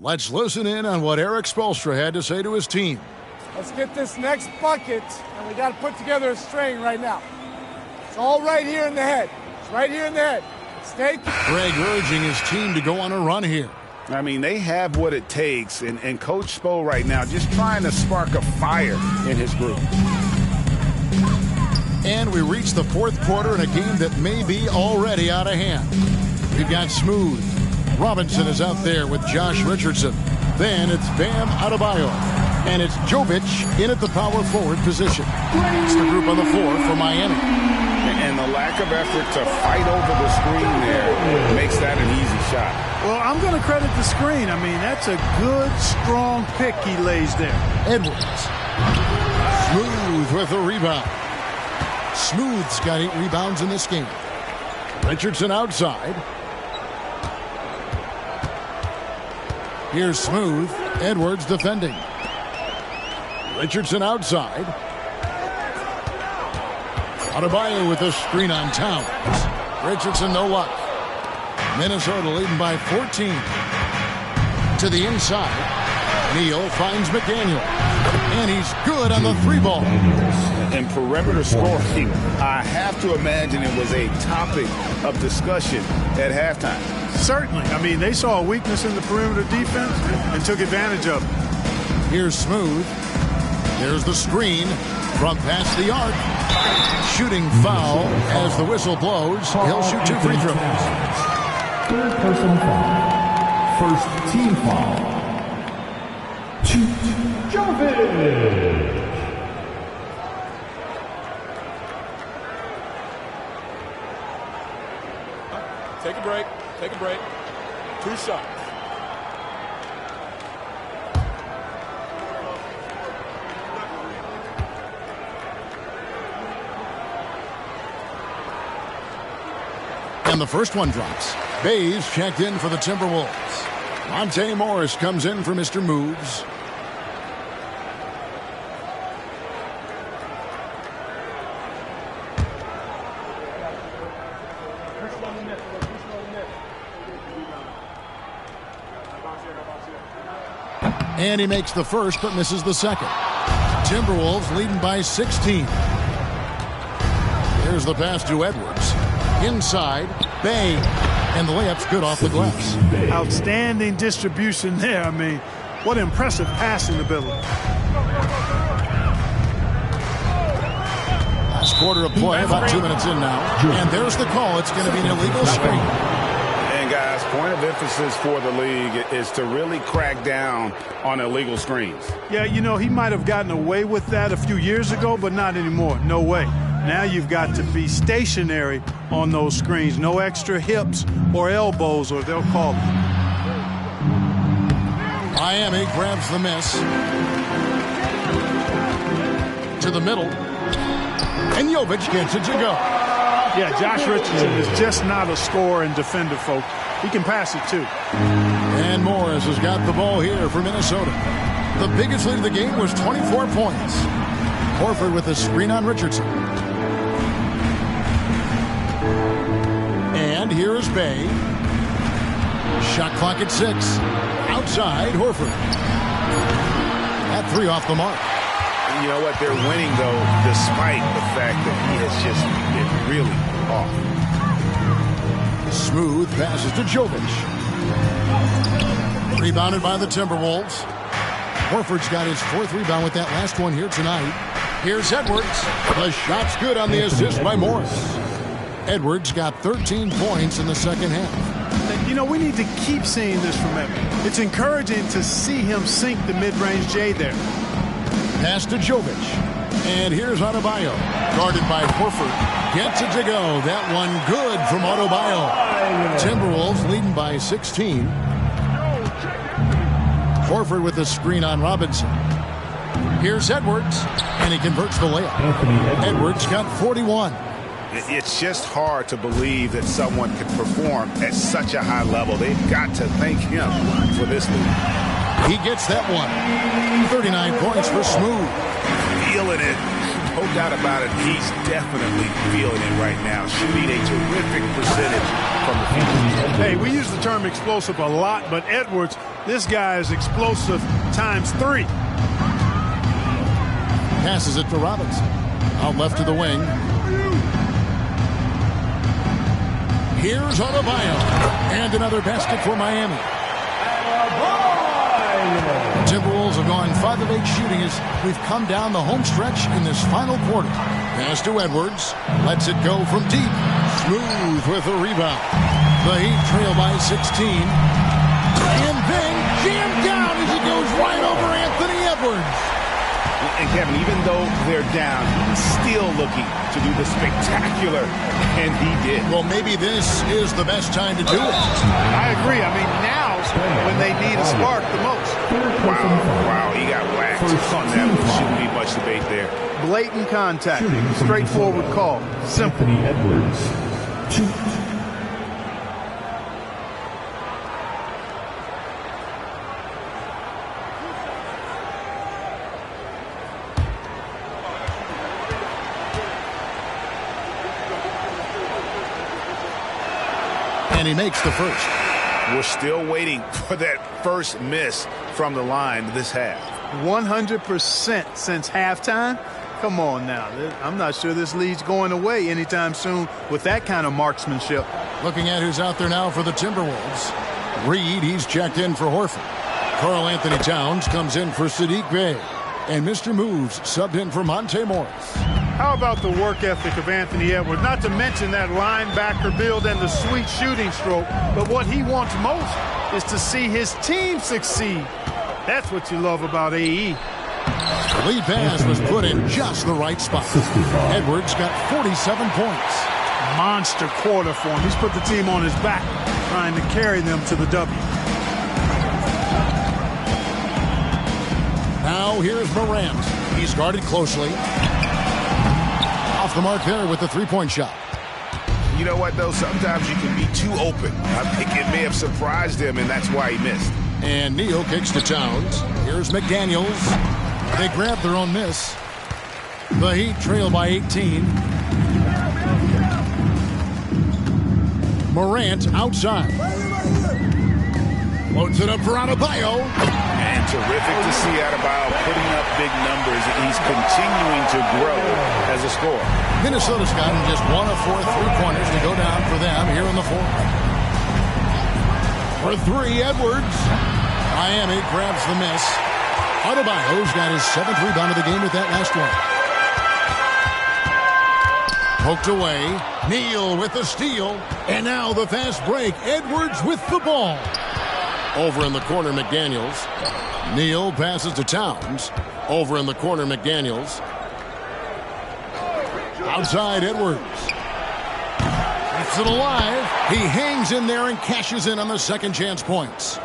C: Let's listen in on what Eric Spoelstra had to say to his team.
S: Let's get this next bucket, and we got to put together a string right now. It's all right here in the head. It's right here in the head. Stay.
C: Greg urging his team to go on a run here.
B: I mean, they have what it takes, and Coach Spo right now just trying to spark a fire in his group.
C: And we reach the fourth quarter in a game that may be already out of hand. We've got Smooth. Robinson is out there with Josh Richardson. Then it's Bam Adebayo. And it's Jovic in at the power forward position. It's the group on the floor for Miami.
B: And the lack of effort to fight over the screen there makes that an easy shot.
A: Well, I'm going to credit the screen. I mean, that's a good, strong pick he lays there.
C: Edwards. Smooth with the rebound. Smooth's got 8 rebounds in this game. Richardson outside. Here's Smooth. Edwards defending. Richardson outside. Adebayo with the screen on Towns. Richardson no luck. Minnesota leading by 14. To the inside. Neal finds McDaniel. And he's good on the 3-ball.
B: And perimeter scoring, I have to imagine it was a topic of discussion at halftime.
A: Certainly. I mean, they saw a weakness in the perimeter defense and took advantage of it.
C: Here's Smooth. There's the screen from past the arc. Shooting foul as the whistle blows. He'll shoot 2 free throws.
L: Third personal foul. First team foul. Jovic.
G: Take a break. Take a break. 2 shots.
C: And the first one drops. Bays checked in for the Timberwolves. Monte Morris comes in for Mr. Moves. And he makes the first but misses the second. Timberwolves leading by 16. There's the pass to Edwards. Inside, Bay. And the layup's good off the glass.
A: Outstanding distribution there. I mean, what impressive passing ability.
C: Last quarter of play, about 2 minutes in now. And there's the call. It's going to be an illegal screen.
B: And guys, point of emphasis for the league is to really crack down on illegal screens.
A: Yeah, you know, he might have gotten away with that a few years ago, but not anymore. No way. Now you've got to be stationary on those screens. No extra hips or elbows, or they'll call it.
C: Miami grabs the miss. To the middle. And Jovic gets it to go.
A: Yeah, Josh Richardson is just not a scorer and defender, folks. He can pass it, too.
C: And Morris has got the ball here for Minnesota. The biggest lead of the game was 24 points. Horford with a screen on Richardson. And here is Bay. Shot clock at 6. Outside, Horford. That 3 off the mark.
B: You know what? They're winning, though, despite the fact that he has just been really off.
C: Smooth passes to Jovic. Rebounded by the Timberwolves. Horford's got his 4th rebound with that last one here tonight. Here's Edwards. The shot's good on the assist by Morris. Edwards got 13 points in the second half.
A: You know, we need to keep seeing this from Edwards. It's encouraging to see him sink the mid-range J there.
C: Pass to Jovic. And here's Adebayo. Guarded by Horford. Gets it to go. That one good from Adebayo. Timberwolves leading by 16. Horford with the screen on Robinson. Here's Edwards. And he converts the layup. Edwards got 41.
B: It's just hard to believe that someone could perform at such a high level. They've got to thank him for this lead.
C: He gets that one. 39 points for Smooth.
B: Feeling it. No doubt about it. He's definitely feeling it right now, shooting a terrific percentage from the field.
A: Hey, we use the term explosive a lot, but Edwards, this guy is explosive times 3.
C: Passes it to Robinson. Out left to the wing. Here's Adebayo. And another basket for Miami. The Timberwolves have gone 5 of 8 shooting as we've come down the home stretch in this final quarter. Pass to Edwards. Lets it go from deep. Smooth with the rebound. The Heat trail by 16. And then jammed down as he goes right over Anthony Edwards.
B: And Kevin, even though they're down, he's still looking to do the spectacular, and he did.
C: Well, maybe this is the best time to do it.
A: I agree. I mean, now's when they need a spark the most.
B: Wow, he got whacked on that one. Shouldn't be much debate there.
A: Blatant contact. Straightforward call. Simple.
L: Anthony Edwards. 2.
C: And he makes the first.
B: We're still waiting for that first miss from the line this half.
A: 100% since halftime. Come on now. I'm not sure this lead's going away anytime soon with that kind of marksmanship.
C: Looking at who's out there now for the Timberwolves. Reed, he's checked in for Horford. Karl Anthony Towns comes in for Sadiq Bey. And Mr. Moves subbed in for Monte Morris.
A: How about the work ethic of Anthony Edwards? Not to mention that linebacker build and the sweet shooting stroke. But what he wants most is to see his team succeed. That's what you love about AE.
C: The lead pass was put in just the right spot. Edwards got 47 points.
A: Monster quarter for him. He's put the team on his back, trying to carry them to the W.
C: Now here's Morant. He's guarded closely. Off the mark there with the three-point shot.
B: You know what, though? Sometimes you can be too open. I think it may have surprised him, and that's why he missed.
C: And Neal kicks to Towns. Here's McDaniels. They grab their own miss. The Heat trail by 18. Morant outside. Loads it up for Adebayo.
B: And terrific to see Adebayo putting up big numbers. He's continuing to grow as a scorer.
C: Minnesota's gotten just 1 of 4 3-pointers to go down for them here in the fourth. For 3, Edwards. Miami grabs the miss. Adebayo's got his 7th rebound of the game with that last one. Poked away. Neal with the steal. And now the fast break. Edwards with the ball. Over in the corner, McDaniels. Neal passes to Towns. Over in the corner, McDaniels. Outside, Edwards. Keeps it alive. He hangs in there and cashes in on the second chance points.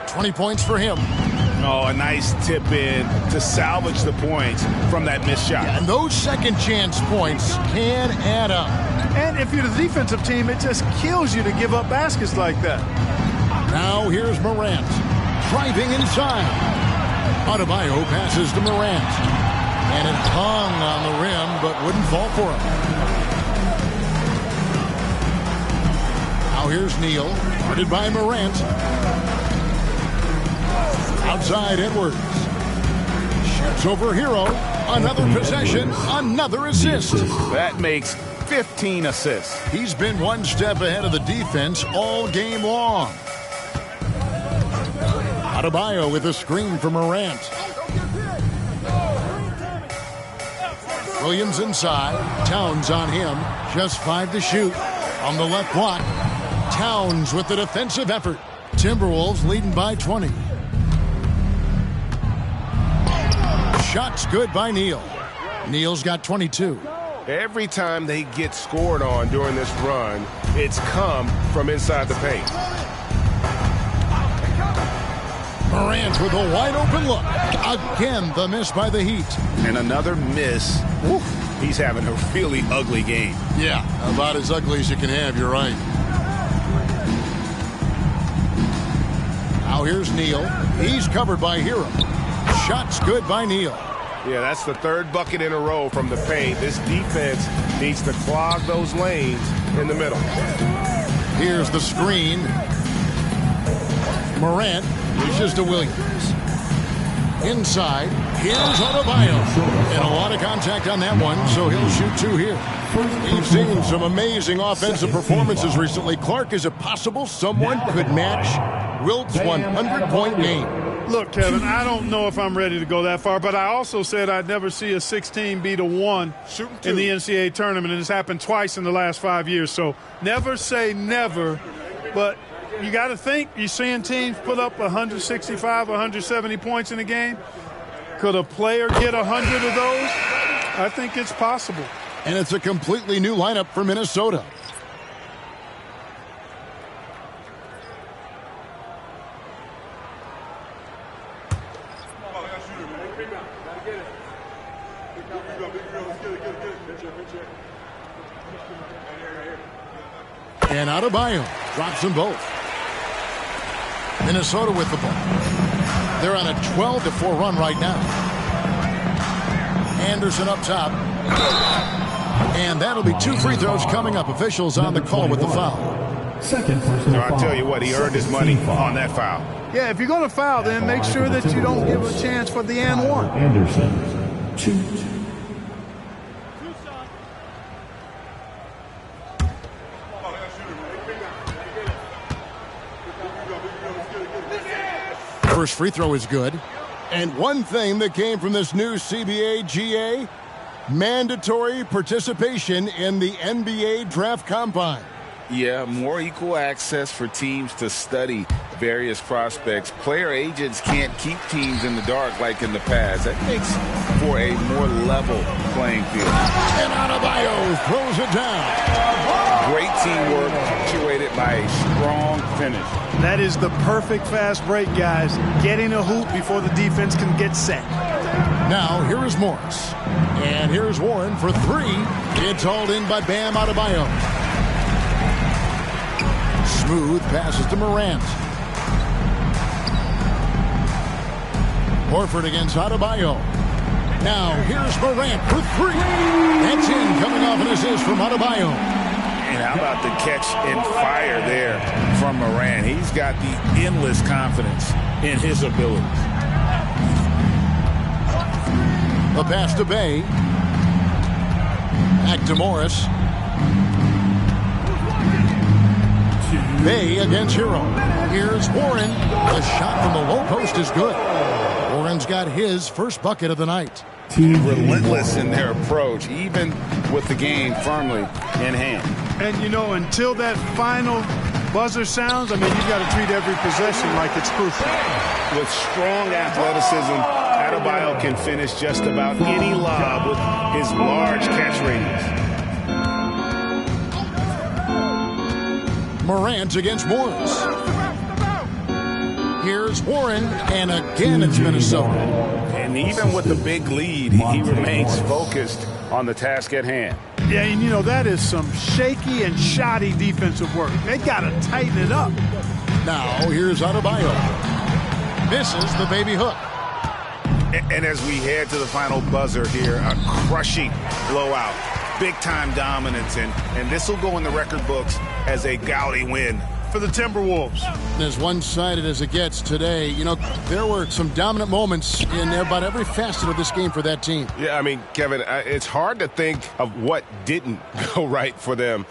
C: 20 points for him.
B: Oh, a nice tip in to salvage the points from that missed shot.
C: And those second chance points can add up.
A: And if you're the defensive team, it just kills you to give up baskets like that.
C: Now here's Morant. Driving inside. Adebayo passes to Morant. And it hung on the rim, but wouldn't fall for him. Now here's Neal. Guarded by Morant. Outside Edwards. Shoots over Hero. Another possession. Another assist.
B: That makes 15 assists.
C: He's been one step ahead of the defense all game long. Adebayo with a screen for Morant. Williams inside. Towns on him. Just 5 to shoot. On the left block. Towns with the defensive effort. Timberwolves leading by 20. Shots good by Neal. Neal's got 22.
H: Every time they get scored on during this run, it's come from inside the paint.
C: Morant with a wide open look. Again, the miss by the Heat.
B: And another miss. Oof. He's having a really ugly game.
C: Yeah, about as ugly as you can have, you're right. Now here's Neal. He's covered by Hero. Shots good by Neal.
H: Yeah, that's the third bucket in a row from the paint. This defense needs to clog those lanes in the middle.
C: Here's the screen. Morant reaches to Williams. Inside, here's Adebayo. And a lot of contact on that one, so he'll shoot 2 here. We've seen some amazing offensive performances recently. Clark, is it possible someone could match Wilt's 100-point game?
A: Look, Kevin, I don't know if I'm ready to go that far, but I also said I'd never see a 16 beat a 1 in the NCAA tournament, and it's happened twice in the last 5 years. So never say never, but you got to think, you're seeing teams put up 165, 170 points in a game. Could a player get 100 of those? I think it's possible.
C: And it's a completely new lineup for Minnesota. And Adebayo drops them both. Minnesota with the ball. They're on a 12-4 run right now. Anderson up top. And that'll be 2 free throws coming up. Officials on the call with the foul.
H: I'll tell you what, he earned his money on that foul.
A: Yeah, if you're going to foul, then make sure that you don't give a chance for the and one.
L: Anderson, 2.
C: First free throw is good. And one thing that came from this new CBA GA, mandatory participation in the NBA Draft Combine.
Q: Yeah, more equal access for teams to study various prospects. Player agents can't keep teams in the dark like in the past. That makes for a more level playing field.
C: And Adebayo throws it down.
Q: Great teamwork, punctuated by a strong finish.
A: That is the perfect fast break, guys. Getting a hoop before the defense can get set.
C: Now, here is Morris. And here's Warren for 3. It's hauled in by Bam Adebayo. Smooth passes to Morant. Horford against Adebayo. Now, here's Morant for 3. That's in, coming off an assist from Adebayo.
Q: And how about the catch and fire there from Morant? He's got the endless confidence in his abilities.
C: The pass to Bay. Back to Morris. Bay against Hero. Here's Warren. The shot from the low post is good. Warren's got his first bucket of the night.
Q: Relentless in their approach, even with the game firmly in hand.
A: And, you know, until that final buzzer sounds, I mean, you got to treat every possession like it's crucial.
H: With strong athleticism, Adebayo can finish just about any lob with his large catch radius.
C: Morant against Morris. Here's Warren, and again it's Minnesota.
H: And even with the big lead, he remains focused on the task at hand.
A: Yeah, and you know, that is some shaky and shoddy defensive work. They got to tighten it up.
C: Now, here's Adebayo. Misses the baby hook.
H: And as we head to the final buzzer here, a crushing blowout. Big-time dominance, and this will go in the record books as a gaudy win for the Timberwolves.
C: As one-sided as it gets today, you know, there were some dominant moments in about every facet of this game for that team.
H: Yeah, I mean, Kevin, it's hard to think of what didn't go right for them.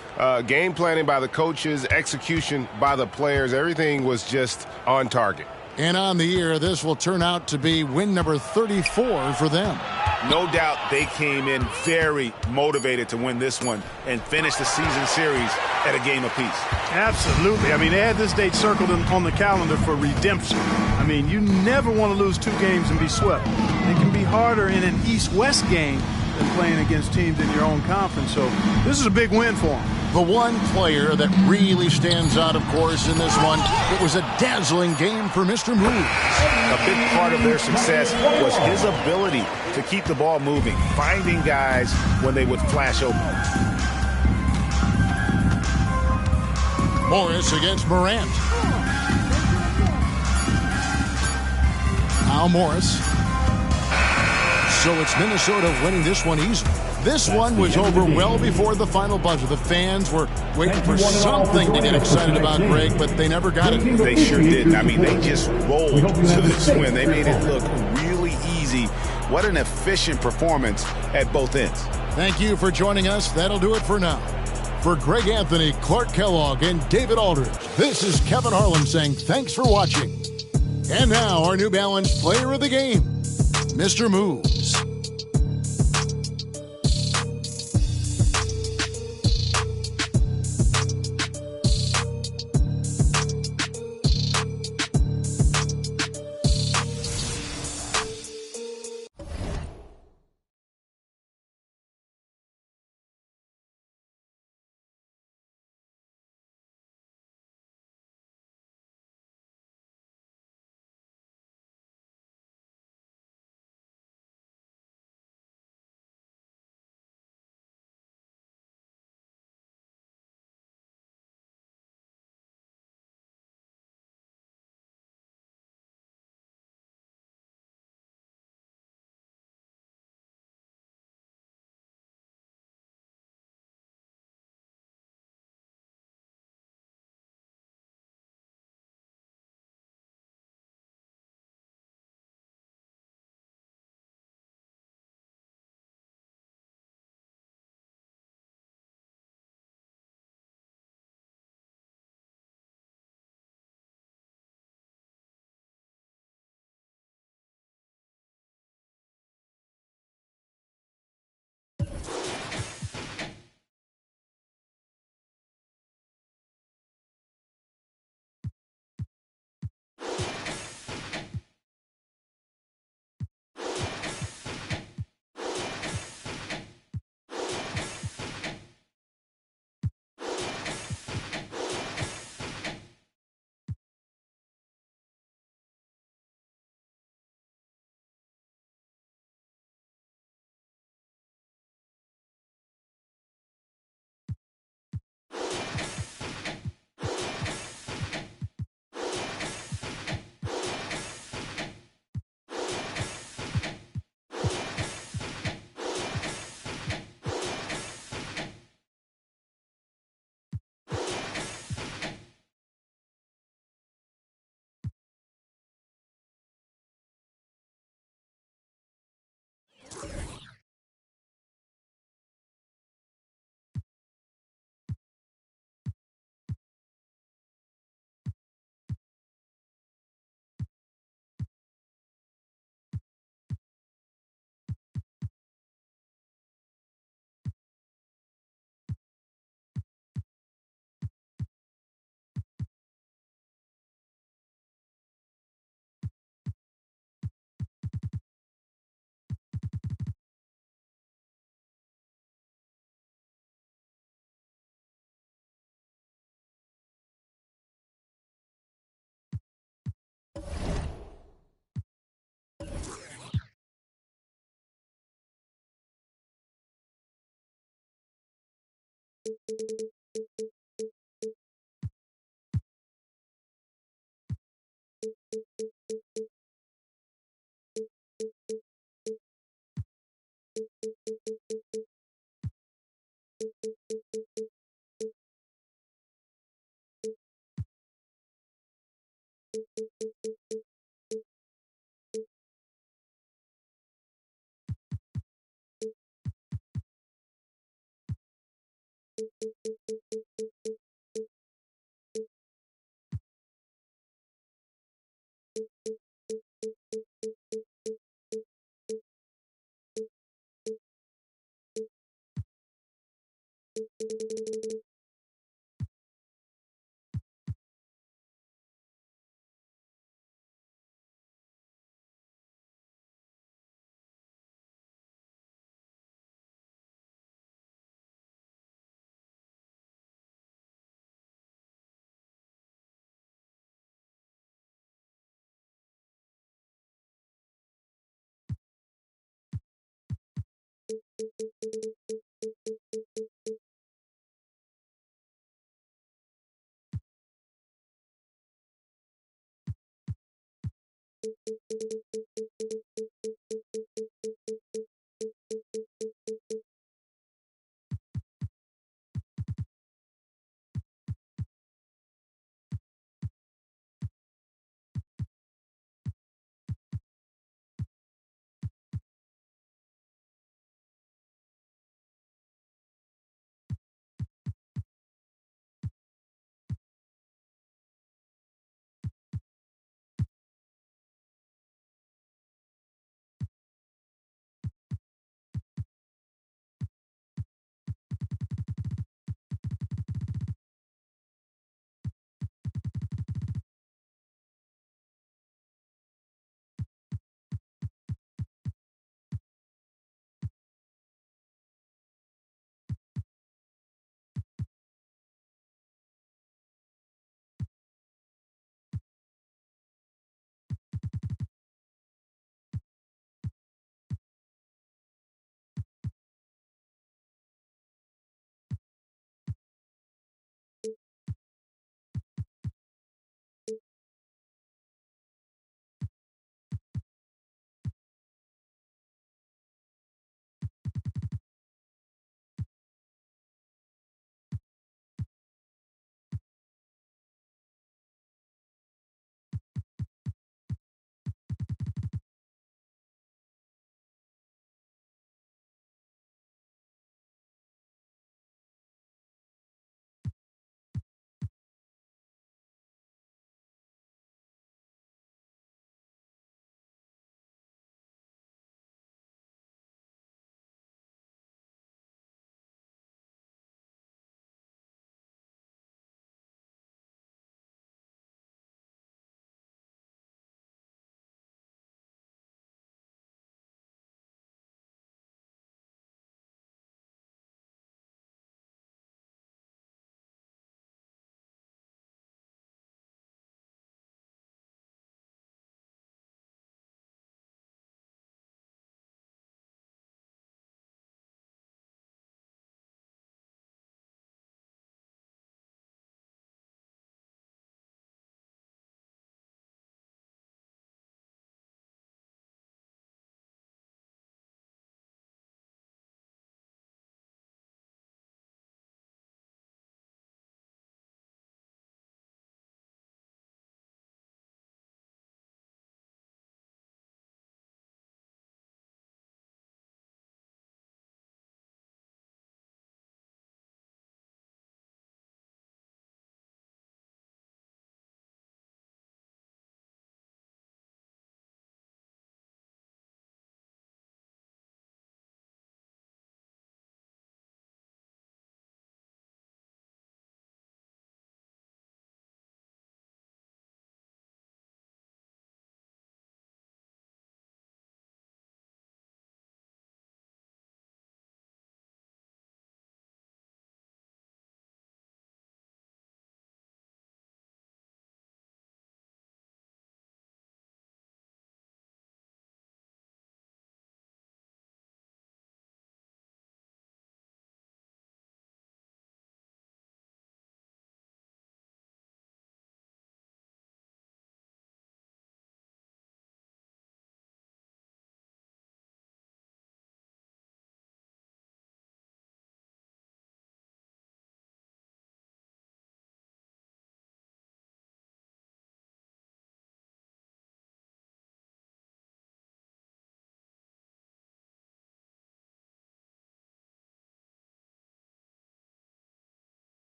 H: Game planning by the coaches, execution by the players, everything was just on target.
C: And on the year, this will turn out to be win number 34 for them.
H: No doubt they came in very motivated to win this one and finish the season series at a game apiece.
A: Absolutely. I mean, they had this date circled on the calendar for redemption. I mean, you never want to lose 2 games and be swept. It can be harder in an East-West game than playing against teams in your own conference. So this is a big win for them.
C: The one player that really stands out, of course, in this one, it was a dazzling game for Mr. Moves.
H: A big part of their success was his ability to keep the ball moving, finding guys when they would flash open.
C: Morris against Morant. Now Morris. So it's Minnesota winning this one easily. This one was over well before the final buzzer. The fans were waiting for something to get excited about, Greg, but they never got it.
B: They sure didn't. I mean, they just rolled to this win. They made it look really easy. What an efficient performance at both ends.
C: Thank you for joining us. That'll do it for now. For Greg Anthony, Clark Kellogg, and David Aldridge, this is Kevin Harlan saying thanks for watching. And now our New Balance player of the game, Mr. Moves.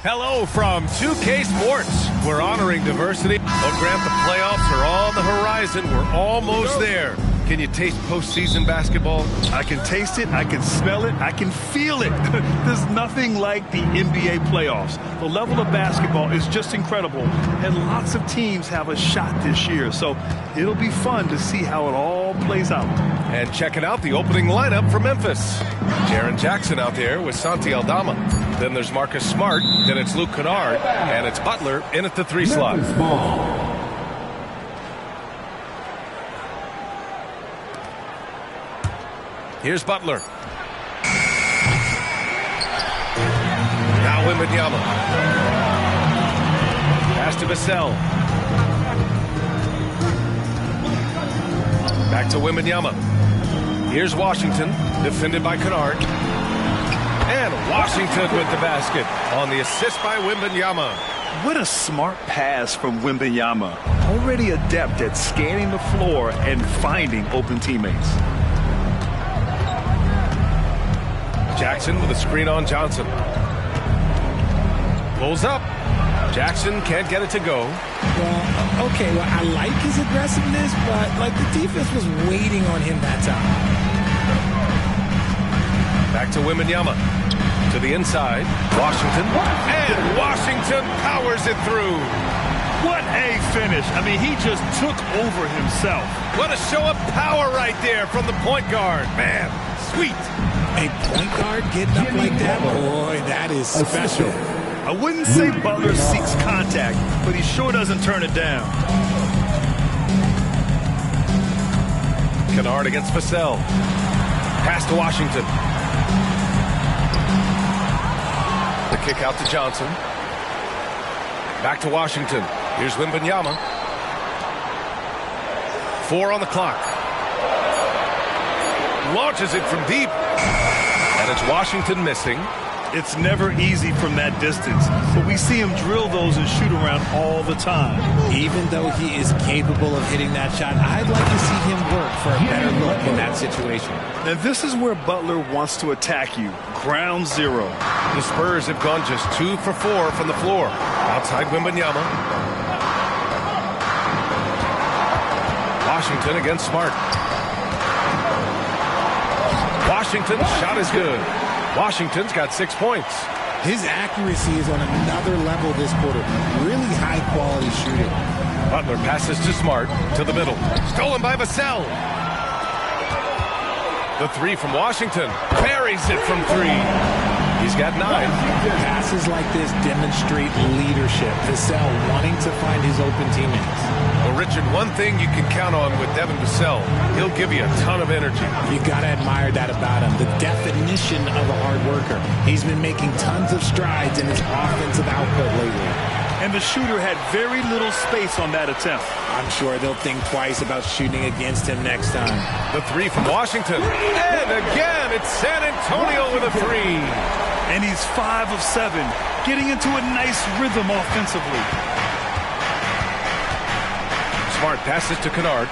O: Hello from 2K Sports. We're honoring diversity. Oh, Grant, the playoffs are on the horizon. We're almost there. Can you taste postseason basketball?
J: I can taste it, I can smell it, I can feel it. There's nothing like the NBA playoffs. The level of basketball is just incredible, and lots of teams have a shot this year. So it'll be fun to see how it all plays out.
O: And checking out the opening lineup for Memphis. Jaren Jackson out there with Santi Aldama. Then there's Marcus Smart. Then it's Luke Kennard. And it's Butler in at the 3 slot. Here's Butler. Now Wembanyama. Pass to Vassell. Back to Wembanyama. Here's Washington, defended by Kennard. And Washington with the basket on the assist by Wembanyama.
J: What a smart pass from Wembanyama. Already adept at scanning the floor and finding open teammates.
O: Jackson with a screen on Johnson. Pulls up. Jackson can't get it to go.
R: Well, okay, I like his aggressiveness, but the defense was waiting on him that time.
O: Back to Wembanyama. To the inside. Washington. And Washington powers it through.
J: What a finish. I mean, he just took over himself.
O: What a show of power right there from the point guard. Man, sweet.
R: A point guard getting up like that? Boy, that is special.
J: I wouldn't say Butler seeks contact, but he sure doesn't turn it down.
O: Kennard against Vassell. Pass to Washington. The kick out to Johnson. Back to Washington. Here's Wembanyama. 4 on the clock. Launches it from deep. And it's Washington missing.
J: It's never easy from that distance, but we see him drill those and shoot around all the time.
R: Even though he is capable of hitting that shot, I'd like to see him work for a better look in that situation.
J: And this is where Butler wants to attack you. Ground zero.
O: The Spurs have gone just 2 for 4 from the floor. Outside Wembanyama. Washington against Smart. Washington's shot is good. Washington's got 6 points.
R: His accuracy is on another level this quarter. Really high-quality shooting.
O: Butler passes to Smart, to the middle. Stolen by Vassell. The 3 from Washington. Buries it from 3. He's got 9.
R: Passes like this demonstrate leadership. Vassell wanting to find his open teammates.
O: Well, Richard, one thing you can count on with Devin Vassell, he'll give you a ton of energy.
R: You got to admire that about him. The definition of a hard worker. He's been making tons of strides in his offensive output lately.
J: And the shooter had very little space on that attempt.
R: I'm sure they'll think twice about shooting against him next time.
O: The 3 from Washington. And again, it's San Antonio with a 3.
J: And he's 5 of 7, getting into a nice rhythm offensively.
O: Smart passes to Kennard.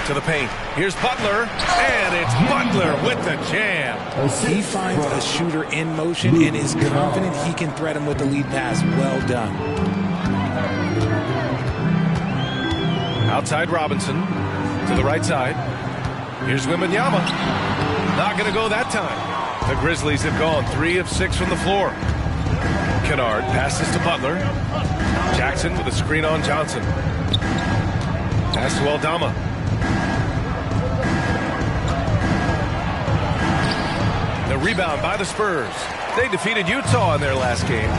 O: To the paint. Here's Butler. And it's Butler with the jam.
R: He finds a shooter in motion and is confident he can thread him with the lead pass. Well done.
O: Outside Robinson. To the right side. Here's Wembanyama. Not going to go that time. The Grizzlies have gone 3 of 6 from the floor. Kennard passes to Butler. Jackson with a screen on Johnson. Pass to Aldama. The rebound by the Spurs. They defeated Utah in their last game.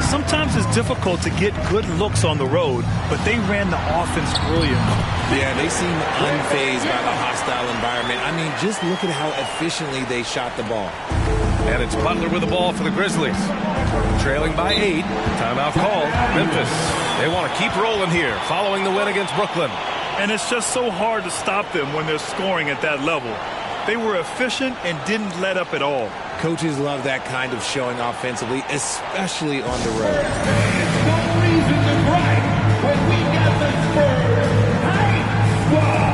J: Sometimes it's difficult to get good looks on the road, but they ran the offense brilliantly.
R: Yeah, they seem unfazed by the hostile environment. I mean, just look at how efficiently they shot the ball.
O: And it's Butler with the ball for the Grizzlies. Trailing by 8. Timeout called. Memphis. They want to keep rolling here following the win against Brooklyn.
J: And it's just so hard to stop them when they're scoring at that level. They were efficient and didn't let up at all.
R: Coaches love that kind of showing offensively, especially on the road.
L: There's no reason to gripe when we got the Spurs Hype Squad.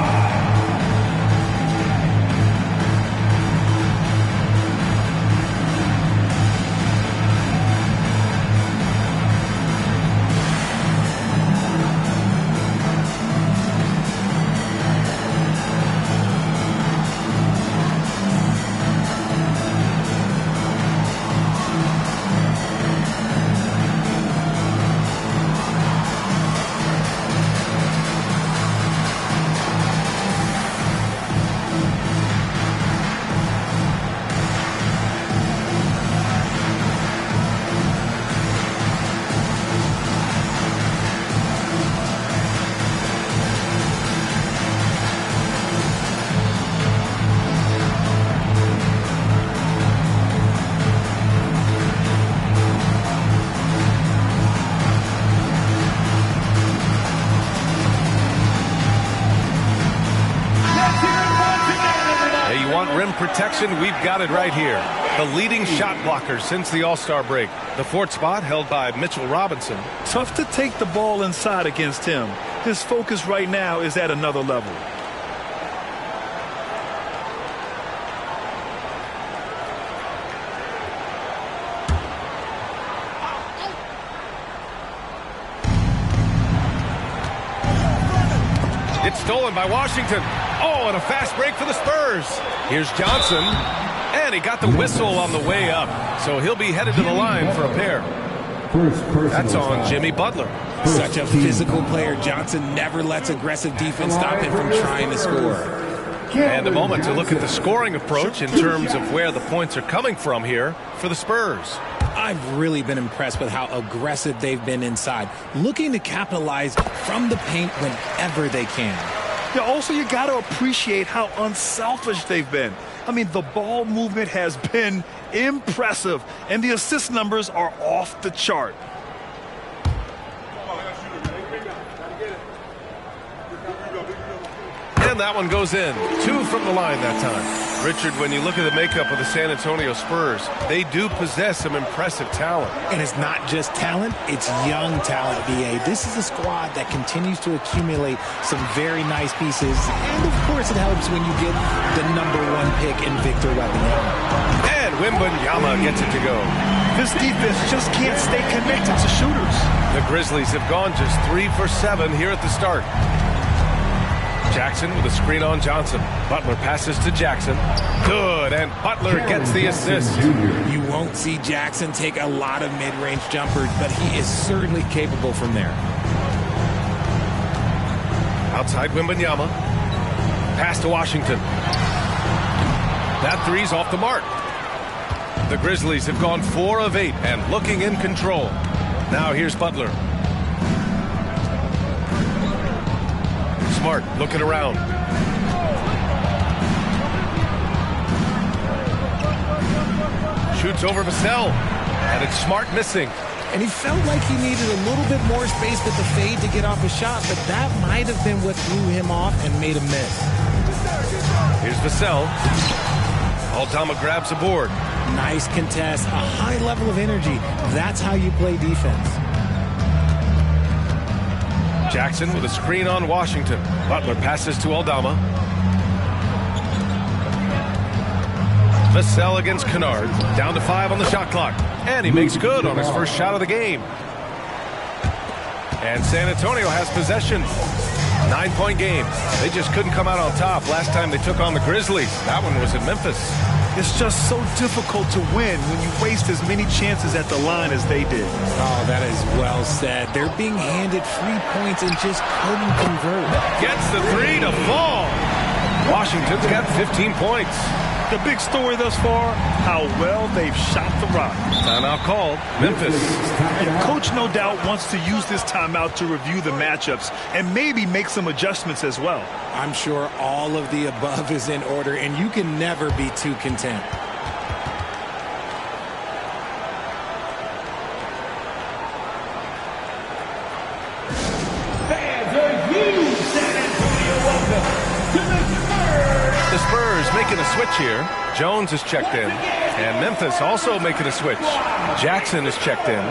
O: Protection, we've got it right here. The leading shot blocker since the All-Star break. The fourth spot held by Mitchell Robinson.
J: Tough to take the ball inside against him. His focus right now is at another level.
O: It's stolen by Washington. Oh, and a fast break for the Spurs. Here's Johnson. And he got the whistle on the way up. So he'll be headed to the line for a pair. That's on Jimmy Butler.
R: Such a physical player. Johnson never lets aggressive defense stop him from trying to score.
O: And a moment to look at the scoring approach in terms of where the points are coming from here for the Spurs.
R: I've really been impressed with how aggressive they've been inside, looking to capitalize from the paint whenever they can.
J: Yeah, also, you got to appreciate how unselfish they've been. I mean, the ball movement has been impressive, and the assist numbers are off the chart.
O: And that one goes in. 2 from the line that time. Richard, when you look at the makeup of the San Antonio Spurs, they do possess some impressive talent.
R: And it's not just talent, it's young talent, B.A. This is a squad that continues to accumulate some very nice pieces. And, of course, it helps when you get the #1 pick in Victor Wembanyama.
O: And Wembanyama gets it to go.
J: This defense just can't stay connected to shooters.
O: The Grizzlies have gone just 3 for 7 here at the start. Jackson with a screen on Johnson. Butler passes to Jackson. Good, and Butler gets the assist.
R: You won't see Jackson take a lot of mid-range jumpers, but he is certainly capable from there.
O: Outside Wembanyama. Pass to Washington. That three's off the mark. The Grizzlies have gone 4 of 8 and looking in control. Now here's Butler. Smart looking around. Shoots over Vassell. And it's Smart missing.
R: And he felt like he needed a little bit more space with the fade to get off a shot, but that might have been what threw him off and made him miss.
O: Here's Vassell. Aldama grabs a board.
R: Nice contest, a high level of energy. That's how you play defense.
O: Jackson with a screen on Washington. Butler passes to Aldama. Vassell against Kennard. Down to 5 on the shot clock. And he makes good on his first shot of the game. And San Antonio has possession. 9-point game. They just couldn't come out on top last time they took on the Grizzlies. That one was in Memphis.
J: It's just so difficult to win when you waste as many chances at the line as they did.
R: Oh, that is well said. They're being handed free points and just couldn't convert.
O: Gets the 3 to fall. Washington's got 15 points.
J: The big story thus far, how well they've shot the rock.
O: Timeout called. Memphis.
J: And Coach no doubt wants to use this timeout to review the matchups and maybe make some adjustments as well.
R: I'm sure all of the above is in order, and you can never be too content.
O: making a switch here. Jones is checked in. And Memphis also making a switch. Jackson is checked in.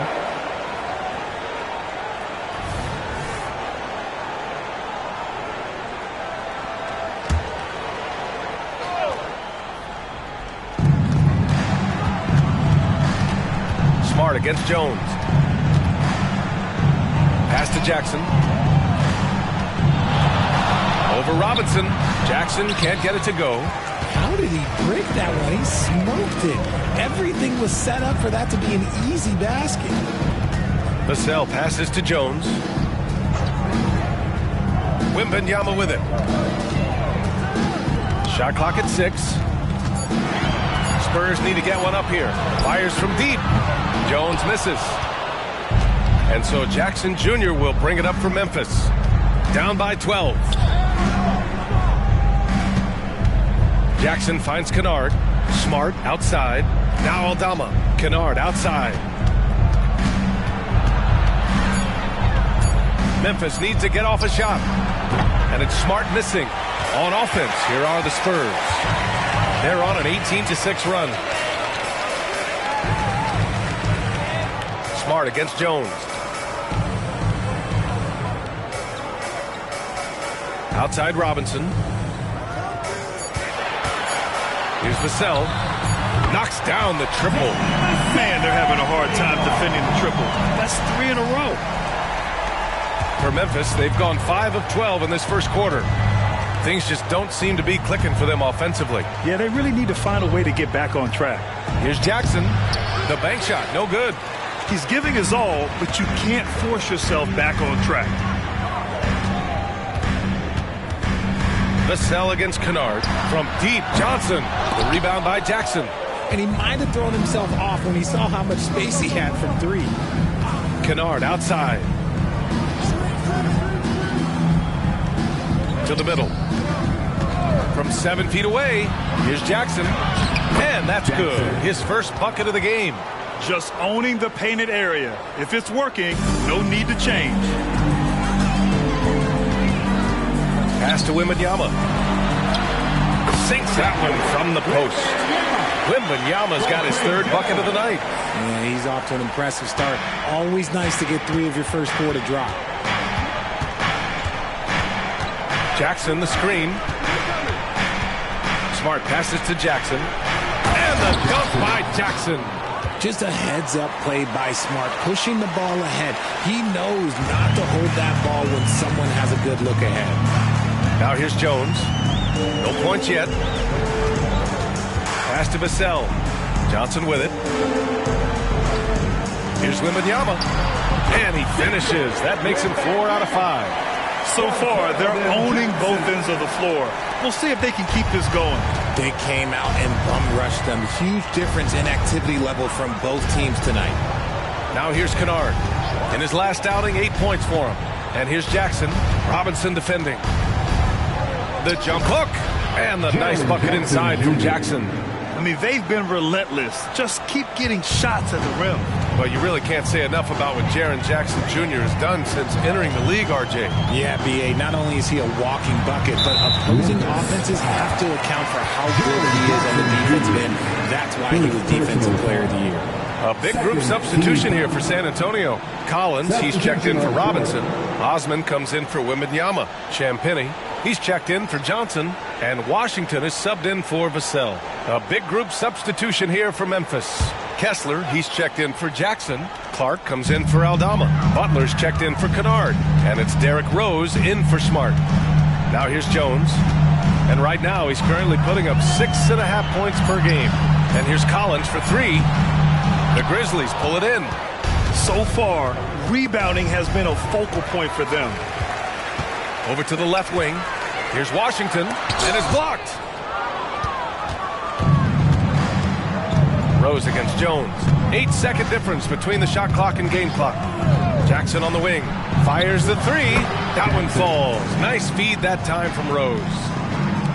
O: Smart against Jones. Pass to Jackson. Over Robinson. Jackson can't get it to go.
R: How did he break that one? He smoked it. Everything was set up for that to be an easy basket.
O: Vassell passes to Jones. Wembanyama with it. Shot clock at 6. Spurs need to get one up here. Fires from deep. Jones misses. And so Jackson Jr. will bring it up for Memphis. Down by 12. Jackson finds Kennard. Smart outside. Now Aldama. Kennard outside. Memphis needs to get off a shot. And it's Smart missing. On offense, here are the Spurs. They're on an 18-6 run. Smart against Jones. Outside Robinson. Here's Vassell. Knocks down the triple.
J: Man, they're having a hard time defending the triple. That's 3 in a row.
O: For Memphis, they've gone 5 of 12 in this first quarter. Things just don't seem to be clicking for them offensively.
J: Yeah, they really need to find a way to get back on track.
O: Here's Jackson. The bank shot, no good.
J: He's giving his all, but you can't force yourself back on track.
O: Vassell against Kennard. From deep, Johnson. The rebound by Jackson.
R: And he might have thrown himself off when he saw how much space he had from 3.
O: Kennard outside. To the middle. From 7 feet away, here's Jackson. And that's good. His first bucket of the game.
J: Just owning the painted area. If it's working, no need to change.
O: Pass to Wembanyama. Sinks that one from the post. Wembanyama's got his 3rd bucket of the night.
R: Yeah, he's off to an impressive start. Always nice to get 3 of your first 4 to drop.
O: Jackson, the screen. Smart passes to Jackson. And the dunk by Jackson.
R: Just a heads-up play by Smart, pushing the ball ahead. He knows not to hold that ball when someone has a good look ahead.
O: Now here's Jones. No points yet. Pass to Vassell. Johnson with it. Here's Wembanyama. And he finishes. That makes him 4 out of 5.
J: So far, they're owning both ends of the floor. We'll see if they can keep this going.
R: They came out and bum-rushed them. Huge difference in activity level from both teams tonight.
O: Now here's Kennard. In his last outing, 8 points for him. And here's Jackson. Robinson defending. The jump hook. And the nice bucket inside from Jackson.
J: I mean, they've been relentless. Just keep getting shots at the rim.
O: Well, you really can't say enough about what Jaren Jackson Jr. has done since entering the league, RJ.
R: Yeah, B.A., not only is he a walking bucket, but opposing offenses have to account for how good he is on the defensive end. That's why he was Defensive Player of the Year.
O: A big group substitution here for San Antonio. Collins, he's checked in for Robinson. Osman comes in for Wembanyama. Champagnie, he's checked in for Johnson. And Washington is subbed in for Vassell. A big group substitution here for Memphis. Kessler, he's checked in for Jackson. Clark comes in for Aldama. Butler's checked in for Kennard. And it's Derrick Rose in for Smart. Now here's Jones. And right now he's currently putting up 6.5 points per game. And here's Collins for 3. The Grizzlies pull it in.
J: So far, rebounding has been a focal point for them.
O: Over to the left wing. Here's Washington, and it's blocked. Rose against Jones. 8-second difference between the shot clock and game clock. Jackson on the wing. Fires the 3. That one falls. Nice feed that time from Rose.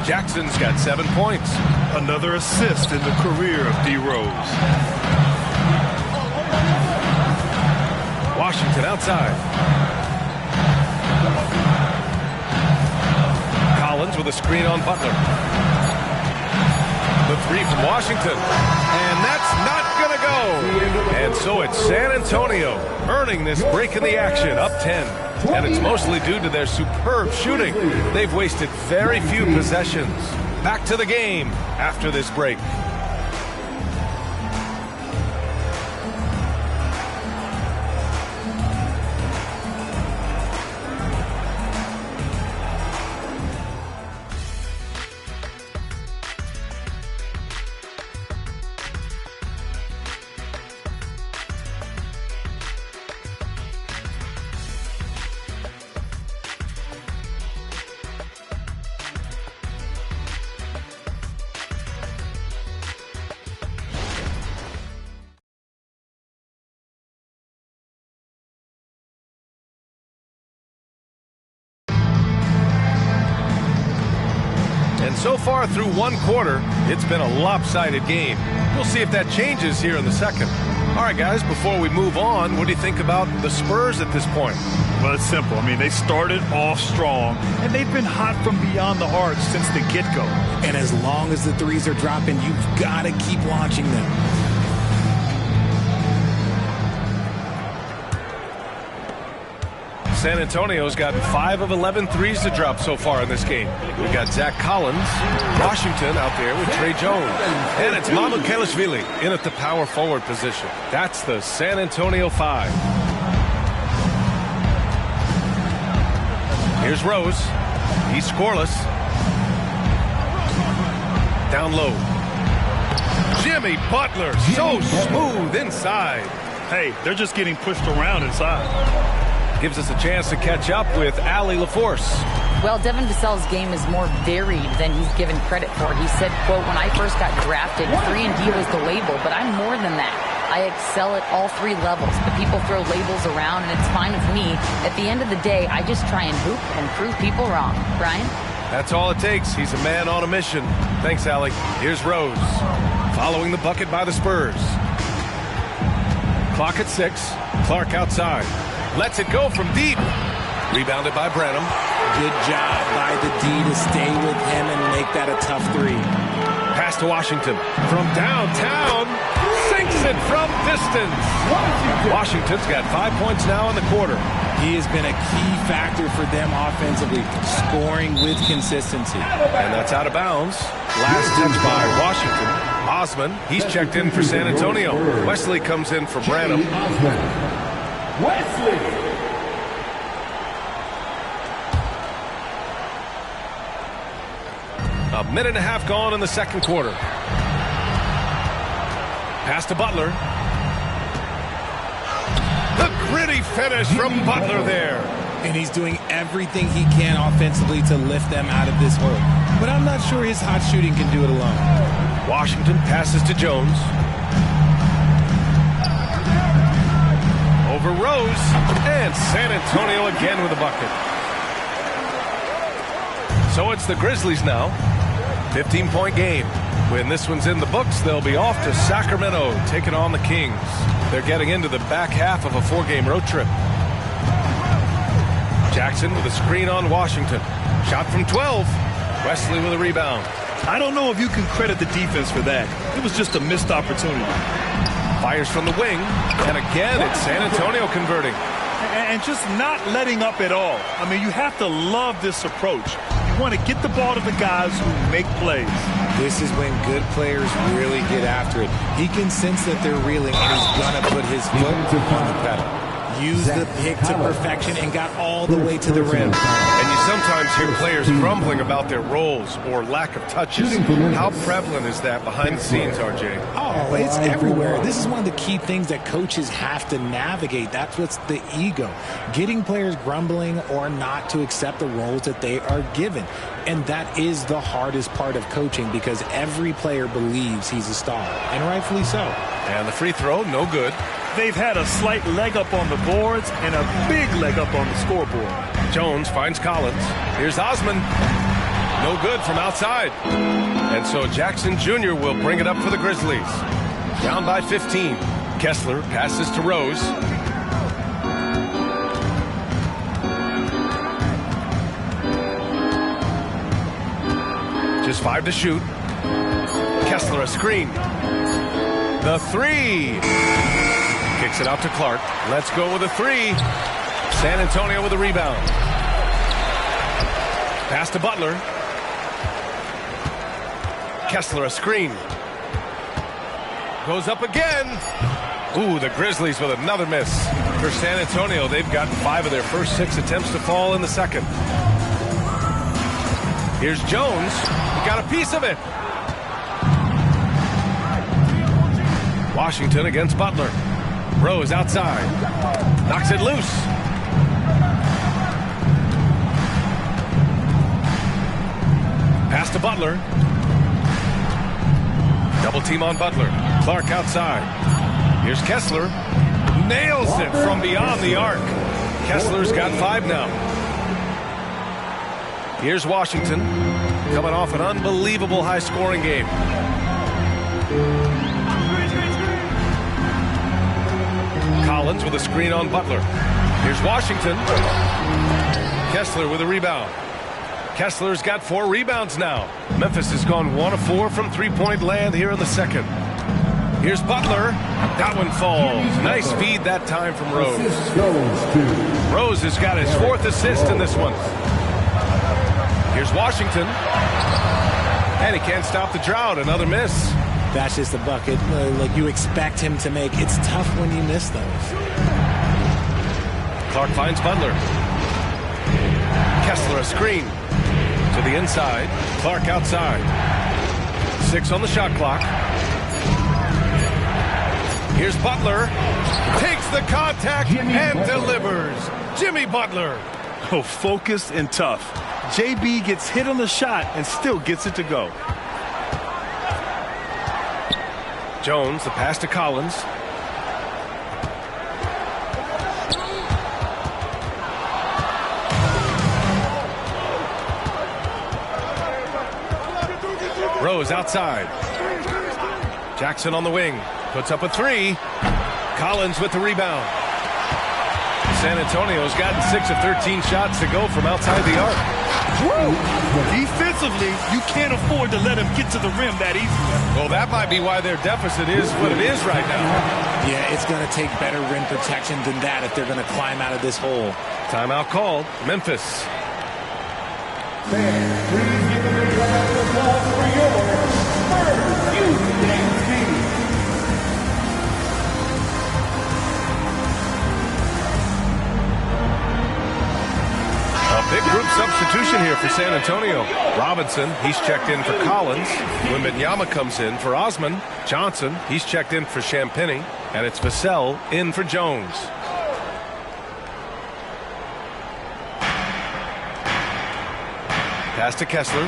O: Jackson's got 7 points.
J: Another assist in the career of D. Rose.
O: Washington outside. Collins with a screen on Butler. The three from Washington. And that's not going to go. And so it's San Antonio earning this break in the action, up 10. And it's mostly due to their superb shooting. They've wasted very few possessions. Back to the game after this break. So far through one quarter, it's been a lopsided game. We'll see if that changes here in the second. All right, guys, before we move on, what do you think about the Spurs at this point?
J: Well, it's simple. I mean, they started off strong, and they've been hot from beyond the arc since the get-go.
R: And as long as the threes are dropping, you've got to keep launching them.
O: San Antonio's gotten 5 of 11 threes to drop so far in this game. We've got Zach Collins, Washington out there with Trey Jones. And it's Mamu Kelishvili in at the power forward position. That's the San Antonio 5. Here's Rose. He's scoreless. Down low. Jimmy Butler, so smooth inside.
J: Hey, they're just getting pushed around inside.
O: Gives us a chance to catch up with Allie LaForce.
M: Well, Devin Vassell's game is more varied than he's given credit for. He said, quote, "When I first got drafted, 3-and-D was the label, but I'm more than that. I excel at all 3 levels, but people throw labels around, and it's fine with me. At the end of the day, I just try and hoop and prove people wrong." Brian?
O: That's all it takes. He's a man on a mission. Thanks, Allie. Here's Rose. Following the bucket by the Spurs. Clock at 6. Clark outside. Lets it go from deep. Rebounded by Branham.
R: Good job by the D to stay with him and make that a tough 3.
O: Pass to Washington. From downtown. Sinks it from distance. Washington's got 5 points now in the quarter.
R: He has been a key factor for them offensively, scoring with consistency.
O: And that's out of bounds. Last touch by Washington. Osman, he's checked in for San Antonio. Wesley comes in for Branham.
L: Wesley.
O: A minute and a half gone in the second quarter. Pass to Butler. The gritty finish from Butler there.
R: And he's doing everything he can offensively to lift them out of this hole. But I'm not sure his hot shooting can do it alone.
O: Washington passes to Jones. Over Rose, and San Antonio again with a bucket. So it's the Grizzlies now. 15-point game. When this one's in the books, they'll be off to Sacramento, taking on the Kings. They're getting into the back half of a 4-game road trip. Jackson with a screen on Washington. Shot from 12. Wesley with a rebound.
J: I don't know if you can credit the defense for that. It was just a missed opportunity.
O: Fires from the wing, and again it's San Antonio converting.
J: And just not letting up at all. I mean, you have to love this approach. You want to get the ball to the guys who make plays.
R: This is when good players really get after it. He can sense that they're reeling, and he's going to put his foot on the pedal. Used the pick to perfection and got all the way to the rim.
O: And you sometimes hear players grumbling about their roles or lack of touches. How prevalent is that behind the scenes, RJ?
R: Oh, it's everywhere. This is one of the key things that coaches have to navigate. That's what's the ego. Getting players grumbling or not to accept the roles that they are given. And that is the hardest part of coaching because every player believes he's a star, and rightfully so.
O: And the free throw, no good.
J: They've had a slight leg up on the boards and a big leg up on the scoreboard.
O: Jones finds Collins. Here's Osman. No good from outside. And so Jackson Jr. will bring it up for the Grizzlies. Down by 15. Kessler passes to Rose. Just 5 to shoot. Kessler a screen. The three. Kicks it out to Clark. Let's go with a three. San Antonio with a rebound. Pass to Butler. Kessler a screen. Goes up again. Ooh, the Grizzlies with another miss. For San Antonio, they've gotten 5 of their first 6 attempts to fall in the second. Here's Jones. He got a piece of it. Washington against Butler. Rose outside. Knocks it loose. Pass to Butler. Double team on Butler. Clark outside. Here's Kessler. Nails it from beyond the arc. Kessler's got 5 now. Here's Washington. Coming off an unbelievable high-scoring game. Collins with a screen on Butler. Here's Washington. Kessler with a rebound. Kessler's got 4 rebounds now. Memphis has gone 1 of 4 from three-point land here in the second. Here's Butler. That one falls. Nice feed that time from Rose. Rose has got his 4th assist in this one. Here's Washington. And he can't stop the drought. Another miss.
R: That's just a bucket like you expect him to make. It's tough when you miss those.
O: Clark finds Butler. Kessler a screen. To the inside. Clark outside. 6 on the shot clock. Here's Butler. Takes the contact and delivers. Jimmy Butler.
J: Oh, focused and tough. JB gets hit on the shot and still gets it to go.
O: Jones, the pass to Collins. Rose outside. Jackson on the wing. Puts up a 3. Collins with the rebound. San Antonio's gotten 6 of 13 shots to go from outside the arc.
J: Woo! Defensively, you can't afford to let him get to the rim that easily.
O: Well, that might be why their deficit is what it is right now.
R: Yeah, it's going to take better rim protection than that if they're going to climb out of this hole.
O: Timeout called. Memphis.
L: Fans, please give them a round of applause for your first Houston team.
O: Big group substitution here for San Antonio. Robinson, he's checked in for Collins. Wembanyama comes in for Osman. Johnson, he's checked in for Champagnie. And it's Vassell in for Jones. Pass to Kessler.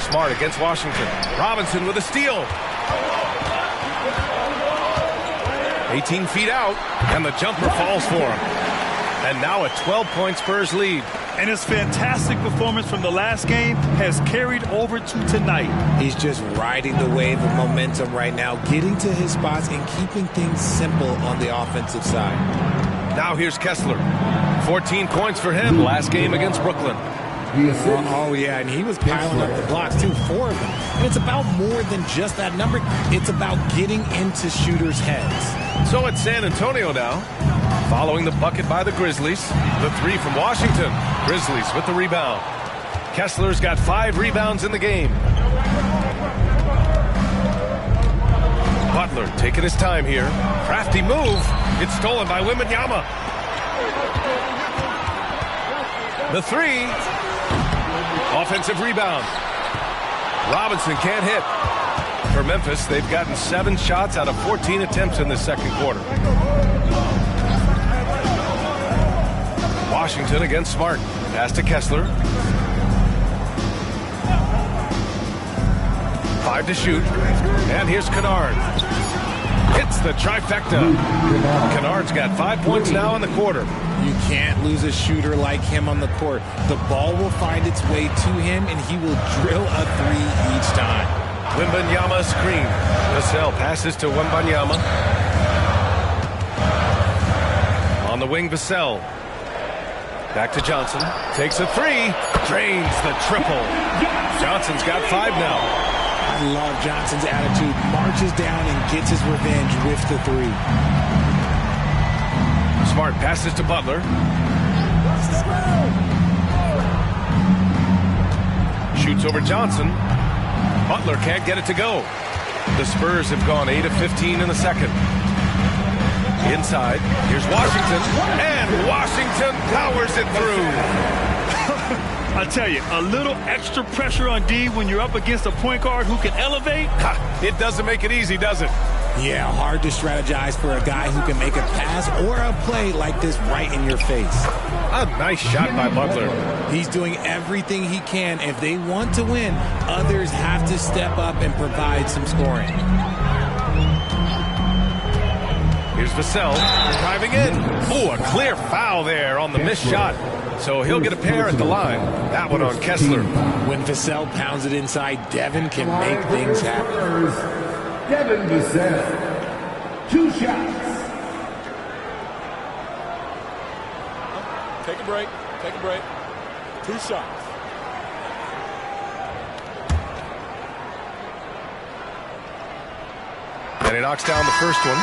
O: Smart against Washington. Robinson with a steal. 18 feet out, and the jumper falls for him. And now a 12-point Spurs lead.
J: And his fantastic performance from the last game has carried over to tonight.
R: He's just riding the wave of momentum right now, getting to his spots and keeping things simple on the offensive side.
O: Now here's Kessler. 14 points for him last game against Brooklyn.
R: Oh, yeah, and he was piling up the blocks, too, 4 of them. And it's about more than just that number. It's about getting into shooters' heads.
O: So it's San Antonio now, following the bucket by the Grizzlies. The 3 from Washington. Grizzlies with the rebound. Kessler's got 5 rebounds in the game. Butler taking his time here. Crafty move. It's stolen by Wembanyama. The 3. Offensive rebound. Robinson can't hit. For Memphis, they've gotten 7 shots out of 14 attempts in the second quarter. Washington against Smart. Pass to Kessler. 5 to shoot. And here's Kennard. Hits the trifecta. Kennard's got 5 points now in the quarter.
R: You can't lose a shooter like him on the court. The ball will find its way to him, and he will drill a 3 each time.
O: Wembanyama screen. Vassell passes to Wembanyama. On the wing, Vassell. Back to Johnson. Takes a three. Drains the triple. Johnson's got 5 now.
R: I love Johnson's attitude. Marches down and gets his revenge with the 3.
O: Smart passes to Butler. Shoots over Johnson. Butler can't get it to go. The Spurs have gone 8 of 15 in the second. Inside, here's Washington, and Washington powers it through.
J: I tell you, a little extra pressure on D when you're up against a point guard who can elevate.
O: It doesn't make it easy, does it?
R: Yeah, hard to strategize for a guy who can make a pass or a play like this right in your face.
O: A nice shot by Butler.
R: He's doing everything he can. If they want to win, others have to step up and provide some scoring.
O: Here's Vassell driving in. Oh, a clear foul there on the missed shot. So he'll get a pair at the line. That one on Kessler.
R: When Vassell pounds it inside, Devin can make things happen.
L: Devin Vassell, 2 shots.
T: Take a break. Take a break. 2 shots.
O: And he knocks down the first one.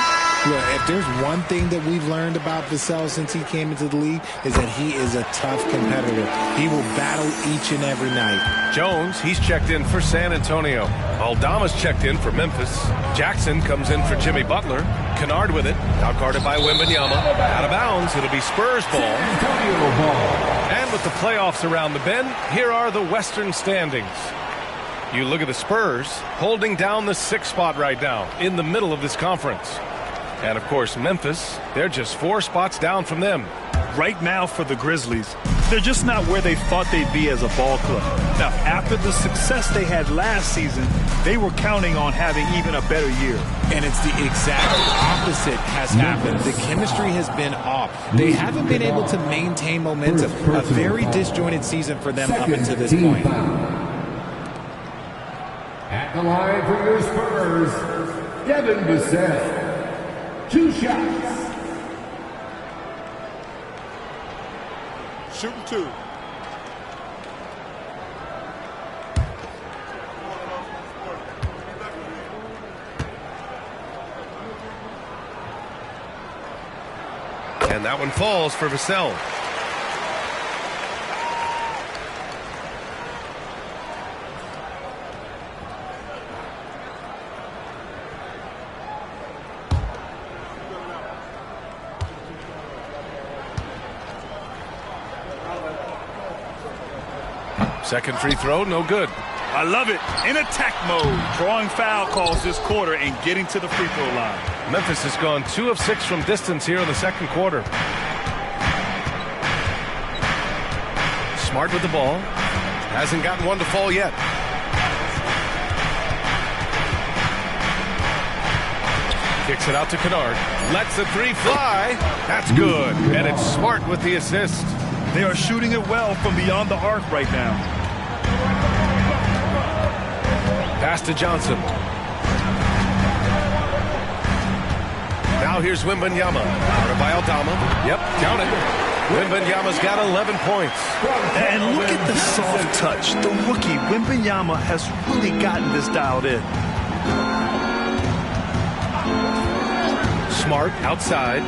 R: Look, if there's one thing that we've learned about Vassell since he came into the league is that he is a tough competitor. He will battle each and every night.
O: Jones, he's checked in for San Antonio. Aldama's checked in for Memphis. Jackson comes in for Jimmy Butler. Kennard with it. Outguarded by Wembanyama. Out of bounds. It'll be Spurs ball. And with the playoffs around the bend, here are the Western standings. You look at the Spurs holding down the 6th spot right now in the middle of this conference. And, of course, Memphis, they're just 4 spots down from them.
J: Right now for the Grizzlies, they're just not where they thought they'd be as a ball club. Now, after the success they had last season, they were counting on having even a better year.
R: And it's the exact opposite has happened. The chemistry has been off. They haven't been able to maintain momentum. A very disjointed season for them up until this point.
L: At the line for your Spurs, Devin Vassell, 2 shots.
T: Shooting 2.
O: And that one falls for Vassell. Second free throw, no good.
J: I love it. In attack mode, drawing foul calls this quarter and getting to the free throw line.
O: Memphis has gone 2 of 6 from distance here in the second quarter. Smart with the ball. Hasn't gotten one to fall yet. Kicks it out to Kennard. Lets the 3 fly. That's good. And it's Smart with the assist.
J: They are shooting it well from beyond the arc right now.
O: Pass to Johnson. Now here's Wembanyama. Guarded by Aldama. Yep, count it. Wembanyama's got 11 points.
J: And look at the soft touch. The rookie, Wembanyama, has really gotten this dialed in.
O: Smart outside.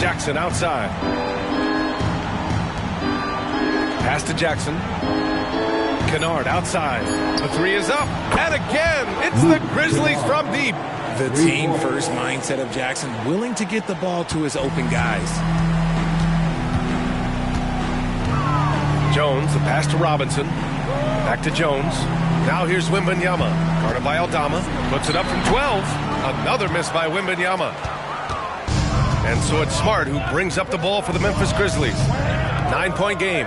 O: Jackson outside. Pass to Jackson. Kennard outside. The 3 is up. And again, it's the Grizzlies from deep.
R: The team first mindset of Jackson, willing to get the ball to his open guys.
O: Jones, the pass to Robinson. Back to Jones. Now here's Wembanyama. Guarded by Aldama. Puts it up from 12. Another miss by Wembanyama. And so it's Smart who brings up the ball for the Memphis Grizzlies. 9-point game.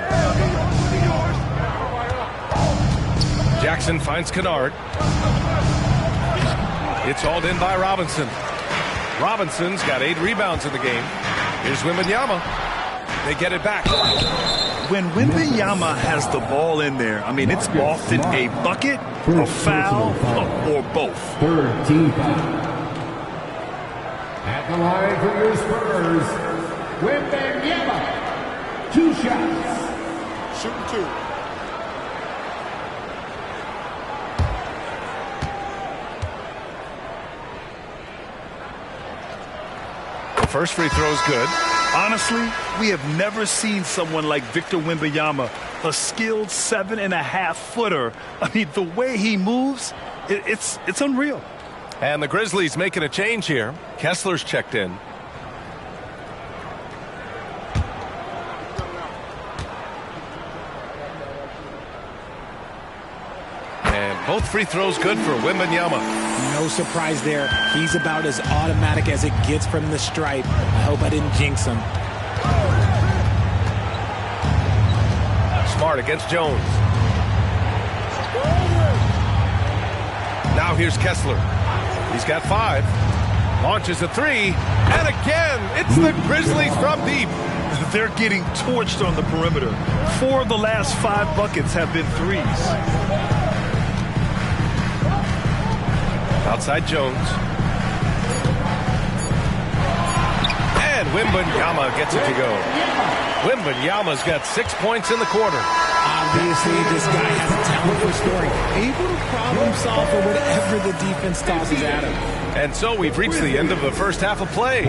O: Jackson finds Kennard. It's hauled in by Robinson. Robinson's got 8 rebounds in the game. Here's Wembanyama. They get it back.
J: When Wembanyama has the ball in there, I mean, it's often a bucket, a foul, or both.
L: Third team foul. At the line for your Spurs, Wembanyama. 2 shots.
T: Shooting 2.
O: First free throw is good.
J: Honestly, we have never seen someone like Victor Wembanyama, a skilled 7.5-footer. I mean, the way he moves, it's unreal.
O: And the Grizzlies making a change here. Kessler's checked in. And both free throws good for Wembanyama.
R: No surprise there. He's about as automatic as it gets from the stripe. I hope I didn't jinx him.
O: Smart against Jones. Now here's Kessler. He's got 5. Launches a 3. And again, it's the Grizzlies from deep.
J: They're getting torched on the perimeter. 4 of the last 5 buckets have been threes.
O: Outside Jones. And Wembanyama gets it to go. Wembanyama's got 6 points in the quarter.
R: Obviously, this guy has a talent for scoring. Able to problem solve for whatever the defense tosses at him.
O: And so we've reached the end of the first half of play.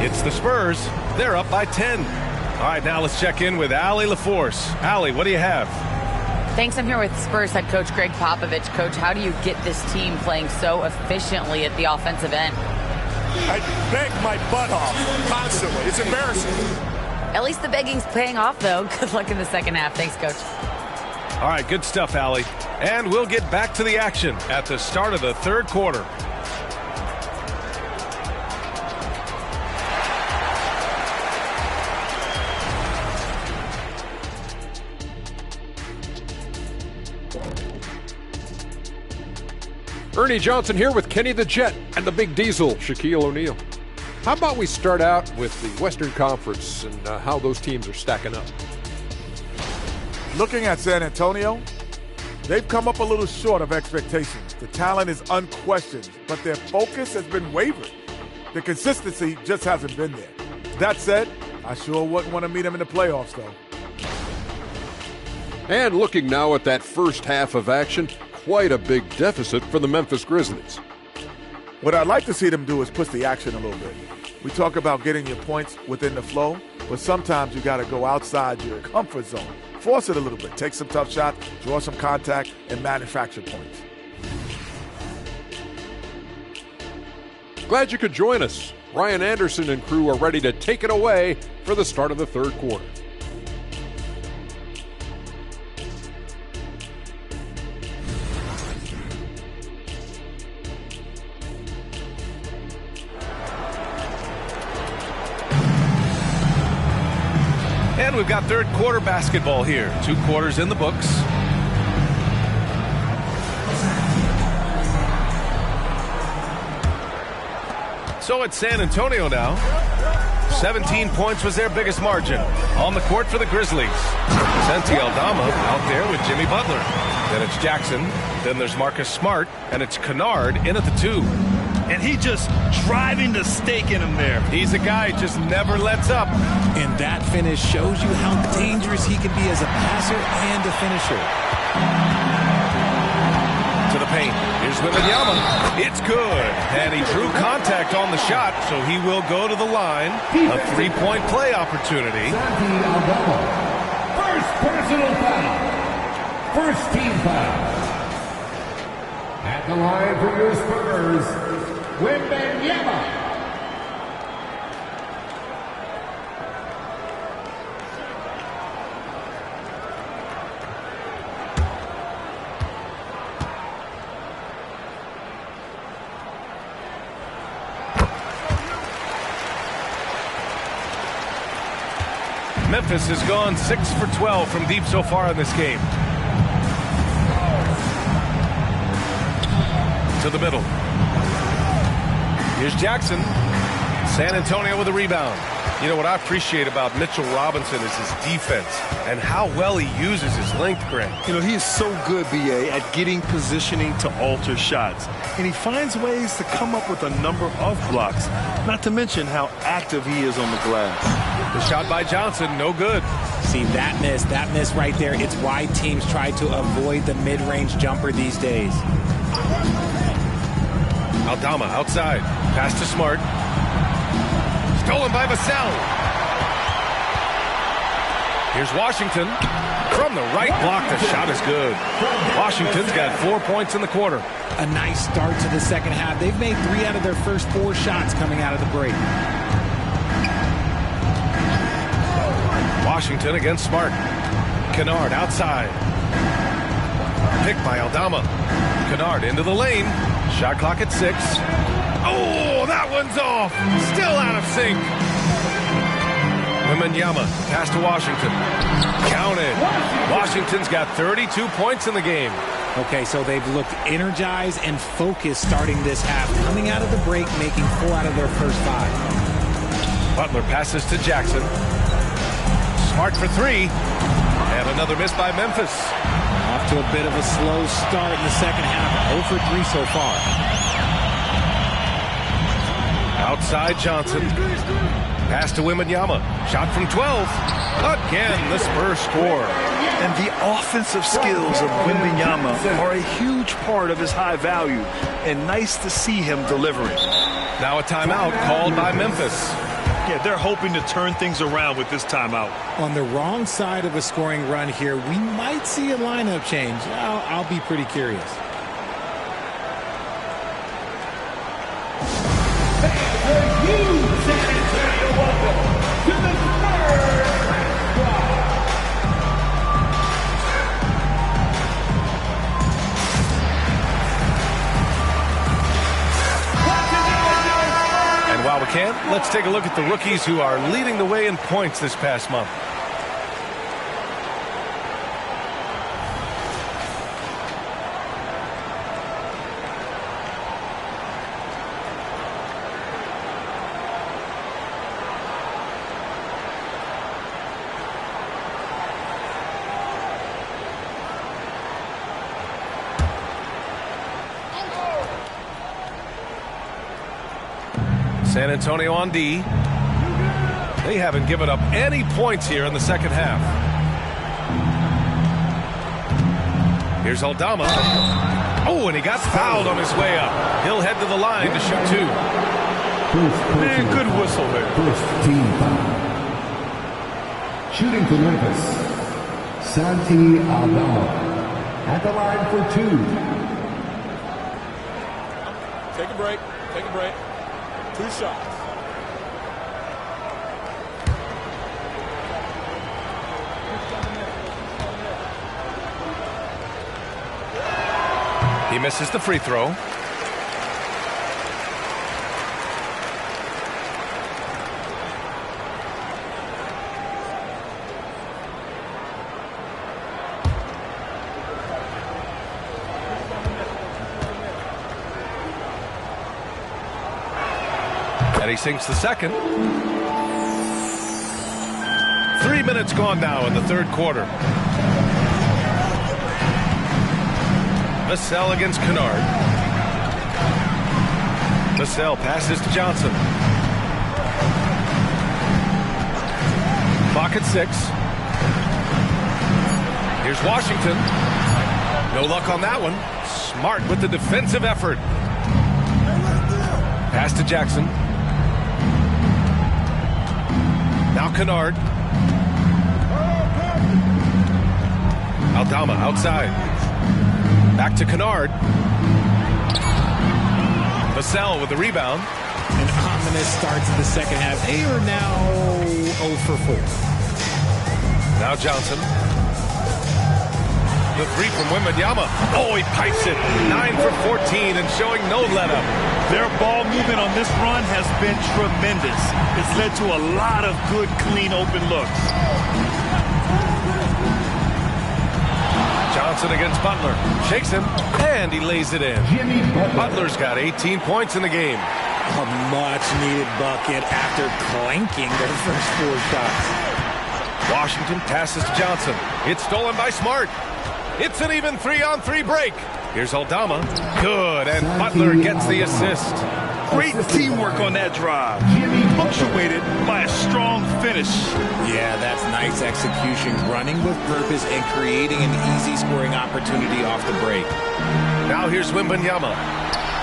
O: It's the Spurs. They're up by 10. All right, now let's check in with Allie LaForce. Allie, what do you have?
M: Thanks. I'm here with Spurs head coach Greg Popovich. Coach, how do you get this team playing so efficiently at the offensive end?
T: I beg my butt off constantly. It's embarrassing.
M: At least the begging's paying off, though. Good luck in the second half. Thanks, Coach.
O: All right, good stuff, Allie. And we'll get back to the action at the start of the third quarter.
E: Ernie Johnson here with Kenny the Jet and the Big Diesel, Shaquille O'Neal. How about we start out with the Western Conference and how those teams are stacking up?
G: Looking at San Antonio, they've come up a little short of expectations. The talent is unquestioned, but their focus has been wavering. The consistency just hasn't been there. That said, I sure wouldn't want to meet them in the playoffs, though.
E: And looking now at that first half of action, quite a big deficit for the Memphis Grizzlies.
G: What I'd like to see them do is push the action a little bit. We talk about getting your points within the flow, but sometimes you got to go outside your comfort zone. Force it a little bit. Take some tough shots, draw some contact, and manufacture points.
E: Glad you could join us. Ryan Anderson and crew are ready to take it away for the start of the third quarter.
O: And we've got third quarter basketball here. 2 quarters in the books. So it's San Antonio now. 17 points was their biggest margin. On the court for the Grizzlies. Santi Aldama out there with Jimmy Butler. Then it's Jackson. Then there's Marcus Smart. And it's Kennard in at the 2.
J: And he just driving the stake in him there.
O: He's a guy who just never lets up.
R: And that finish shows you how dangerous he can be as a passer and a finisher.
O: To the paint. Here's Wembanyama. It's good. And he drew contact on the shot, so he will go to the line. A 3-point play opportunity.
L: First personal foul. First team foul. At the line for your Spurs, Wembanyama.
O: Memphis has gone 6 for 12 from deep so far in this game. To the middle. Here's Jackson. San Antonio with a rebound. You know, what I appreciate about Mitchell Robinson is his defense and how well he uses his length, Grant.
J: You know, he is so good, B.A., at getting positioning to alter shots. And he finds ways to come up with a number of blocks, not to mention how active he is on the glass.
O: The shot by Johnson, no good.
R: See, that miss right there, it's why teams try to avoid the mid-range jumper these days.
O: Aldama outside. Pass to Smart. Stolen by Vassell. Here's Washington. From the right block, the shot is good. Washington's got 4 points in the quarter.
R: A nice start to the second half. They've made 3 out of their first 4 shots coming out of the break.
O: Washington against Smart. Kennard outside. Picked by Aldama. Kennard into the lane. Shot clock at 6. Oh, that one's off. Still out of sync. Wembanyama pass to Washington. Counted. Washington's got 32 points in the game.
R: Okay, so they've looked energized and focused starting this half. Coming out of the break, making 4 out of their first 5.
O: Butler passes to Jackson. Smart for 3. And another miss by Memphis.
R: Off to a bit of a slow start in the second half. 0 for 3 so far.
O: Outside Johnson. Pass to Wembanyama. Shot from 12. Again, the Spurs score.
J: And the offensive skills of Wembanyama are a huge part of his high value. And nice to see him delivering.
O: Now a timeout called by Memphis.
J: Yeah, they're hoping to turn things around with this timeout.
R: On the wrong side of a scoring run here, we might see a lineup change. I'll be pretty curious.
O: While we can, let's take a look at the rookies who are leading the way in points this past month. San Antonio on D. They haven't given up any points here in the second half. Here's Aldama. Oh, and he got fouled on his way up. He'll head to the line to shoot 2.
J: Man, good whistle there.
N: First team foul. Shooting for Memphis, Santi Aldama. At the line for 2.
G: Take a break. Take a break. 2 shots.
O: He misses the free throw. And he sinks the second. 3 minutes gone now in the third quarter. Vassell against Kennard. Vassell passes to Johnson. Clock at 6. Here's Washington. No luck on that one. Smart with the defensive effort. Pass to Jackson. Now Kennard. Aldama outside. Back to Kennard. Vassell with the rebound.
R: An ominous start to the second half. They are now 0 for 4.
O: Now Johnson. The 3 from Wembanyama. Oh, he pipes it. 9 for 14 and showing no let-up.
J: Their ball movement on this run has been tremendous. It's led to a lot of good, clean, open looks.
O: Johnson against Butler. Shakes him, and he lays it in. Butler's got 18 points in the game.
R: A much-needed bucket after clanking their first 4 shots.
O: Washington passes to Johnson. It's stolen by Smart. It's an even 3-on-3 break. Here's Aldama. Good, and Butler gets the assist.
J: Great teamwork on that drive. Punctuated by a strong finish.
R: Yeah, that's nice execution. Running with purpose and creating an easy scoring opportunity off the break.
O: Now here's Wembanyama.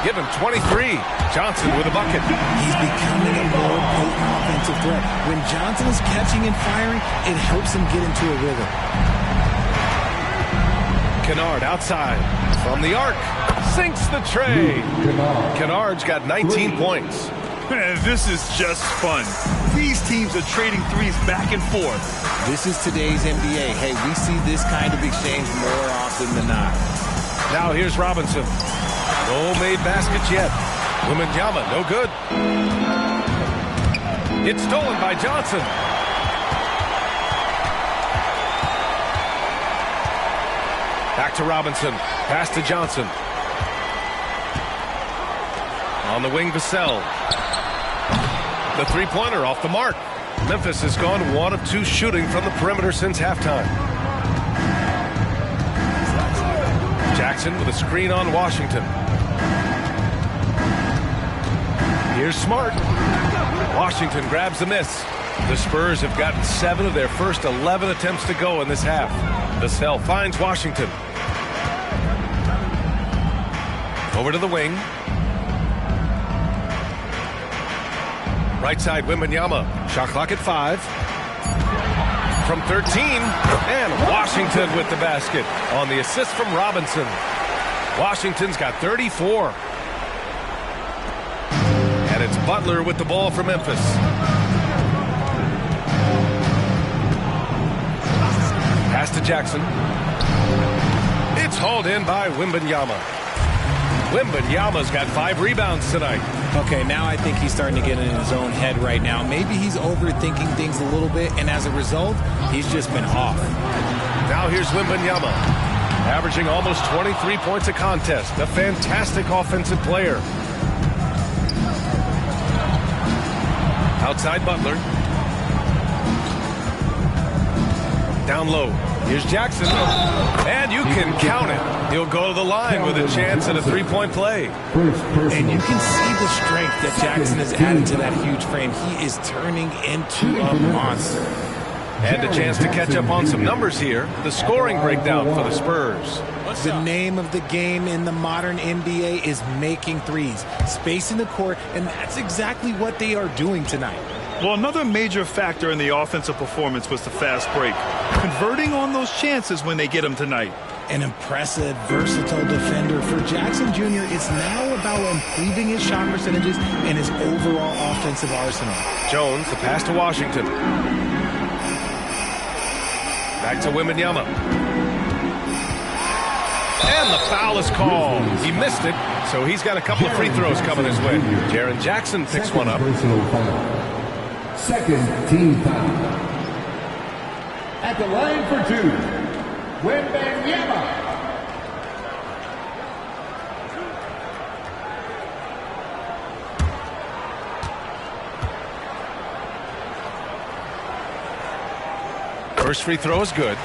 O: Give him 23. Johnson with a bucket.
R: He's becoming a more potent offensive threat. When Johnson is catching and firing, it helps him get into a rhythm.
O: Kennard outside from the arc. Sinks the tray. Kennard's got 19 points.
J: Man, this is just fun. These teams are trading threes back and forth.
R: This is today's NBA. Hey, we see this kind of exchange more often than not.
O: Now here's Robinson. No made baskets yet. Wembanyama, no good. It's stolen by Johnson. Back to Robinson. Pass to Johnson. On the wing, Vassell. The three-pointer off the mark. Memphis has gone 1 of 2 shooting from the perimeter since halftime. Jackson with a screen on Washington. Here's Smart. Washington grabs the miss. The Spurs have gotten 7 of their first 11 attempts to go in this half. Vassell finds Washington. Over to the wing. Right side, Wembanyama. Shot clock at 5. From 13. And Washington with the basket on the assist from Robinson. Washington's got 34. And it's Butler with the ball for Memphis. Pass to Jackson. It's hauled in by Wembanyama. Wembanyama's got 5 rebounds tonight.
R: Okay, now I think he's starting to get in his own head right now. Maybe he's overthinking things a little bit, and as a result, he's just been off.
O: Now here's Wembanyama, averaging almost 23 points a contest. A fantastic offensive player. Outside Butler. Down low. Here's Jackson. And you can count it. He'll go to the line with a chance at a 3-point play.
R: And you can see the strength that Jackson has added to that huge frame. He is turning into a monster.
O: And a chance to catch up on some numbers here. The scoring breakdown for the Spurs.
R: The name of the game in the modern NBA is making threes, spacing the court, and that's exactly what they are doing tonight.
J: Well, another major factor in the offensive performance was the fast break. Converting on those chances when they get them tonight.
R: An impressive, versatile defender for Jackson Jr. It's now about improving his shot percentages and his overall offensive arsenal.
O: Jones, the pass to Washington. Back to Wembanyama. And the foul is called. He missed it, so he's got a couple of free throws coming his way. Jaren Jackson picks one up.
N: Second team foul. At the line for 2, Wembanyama.
O: First free throw is good.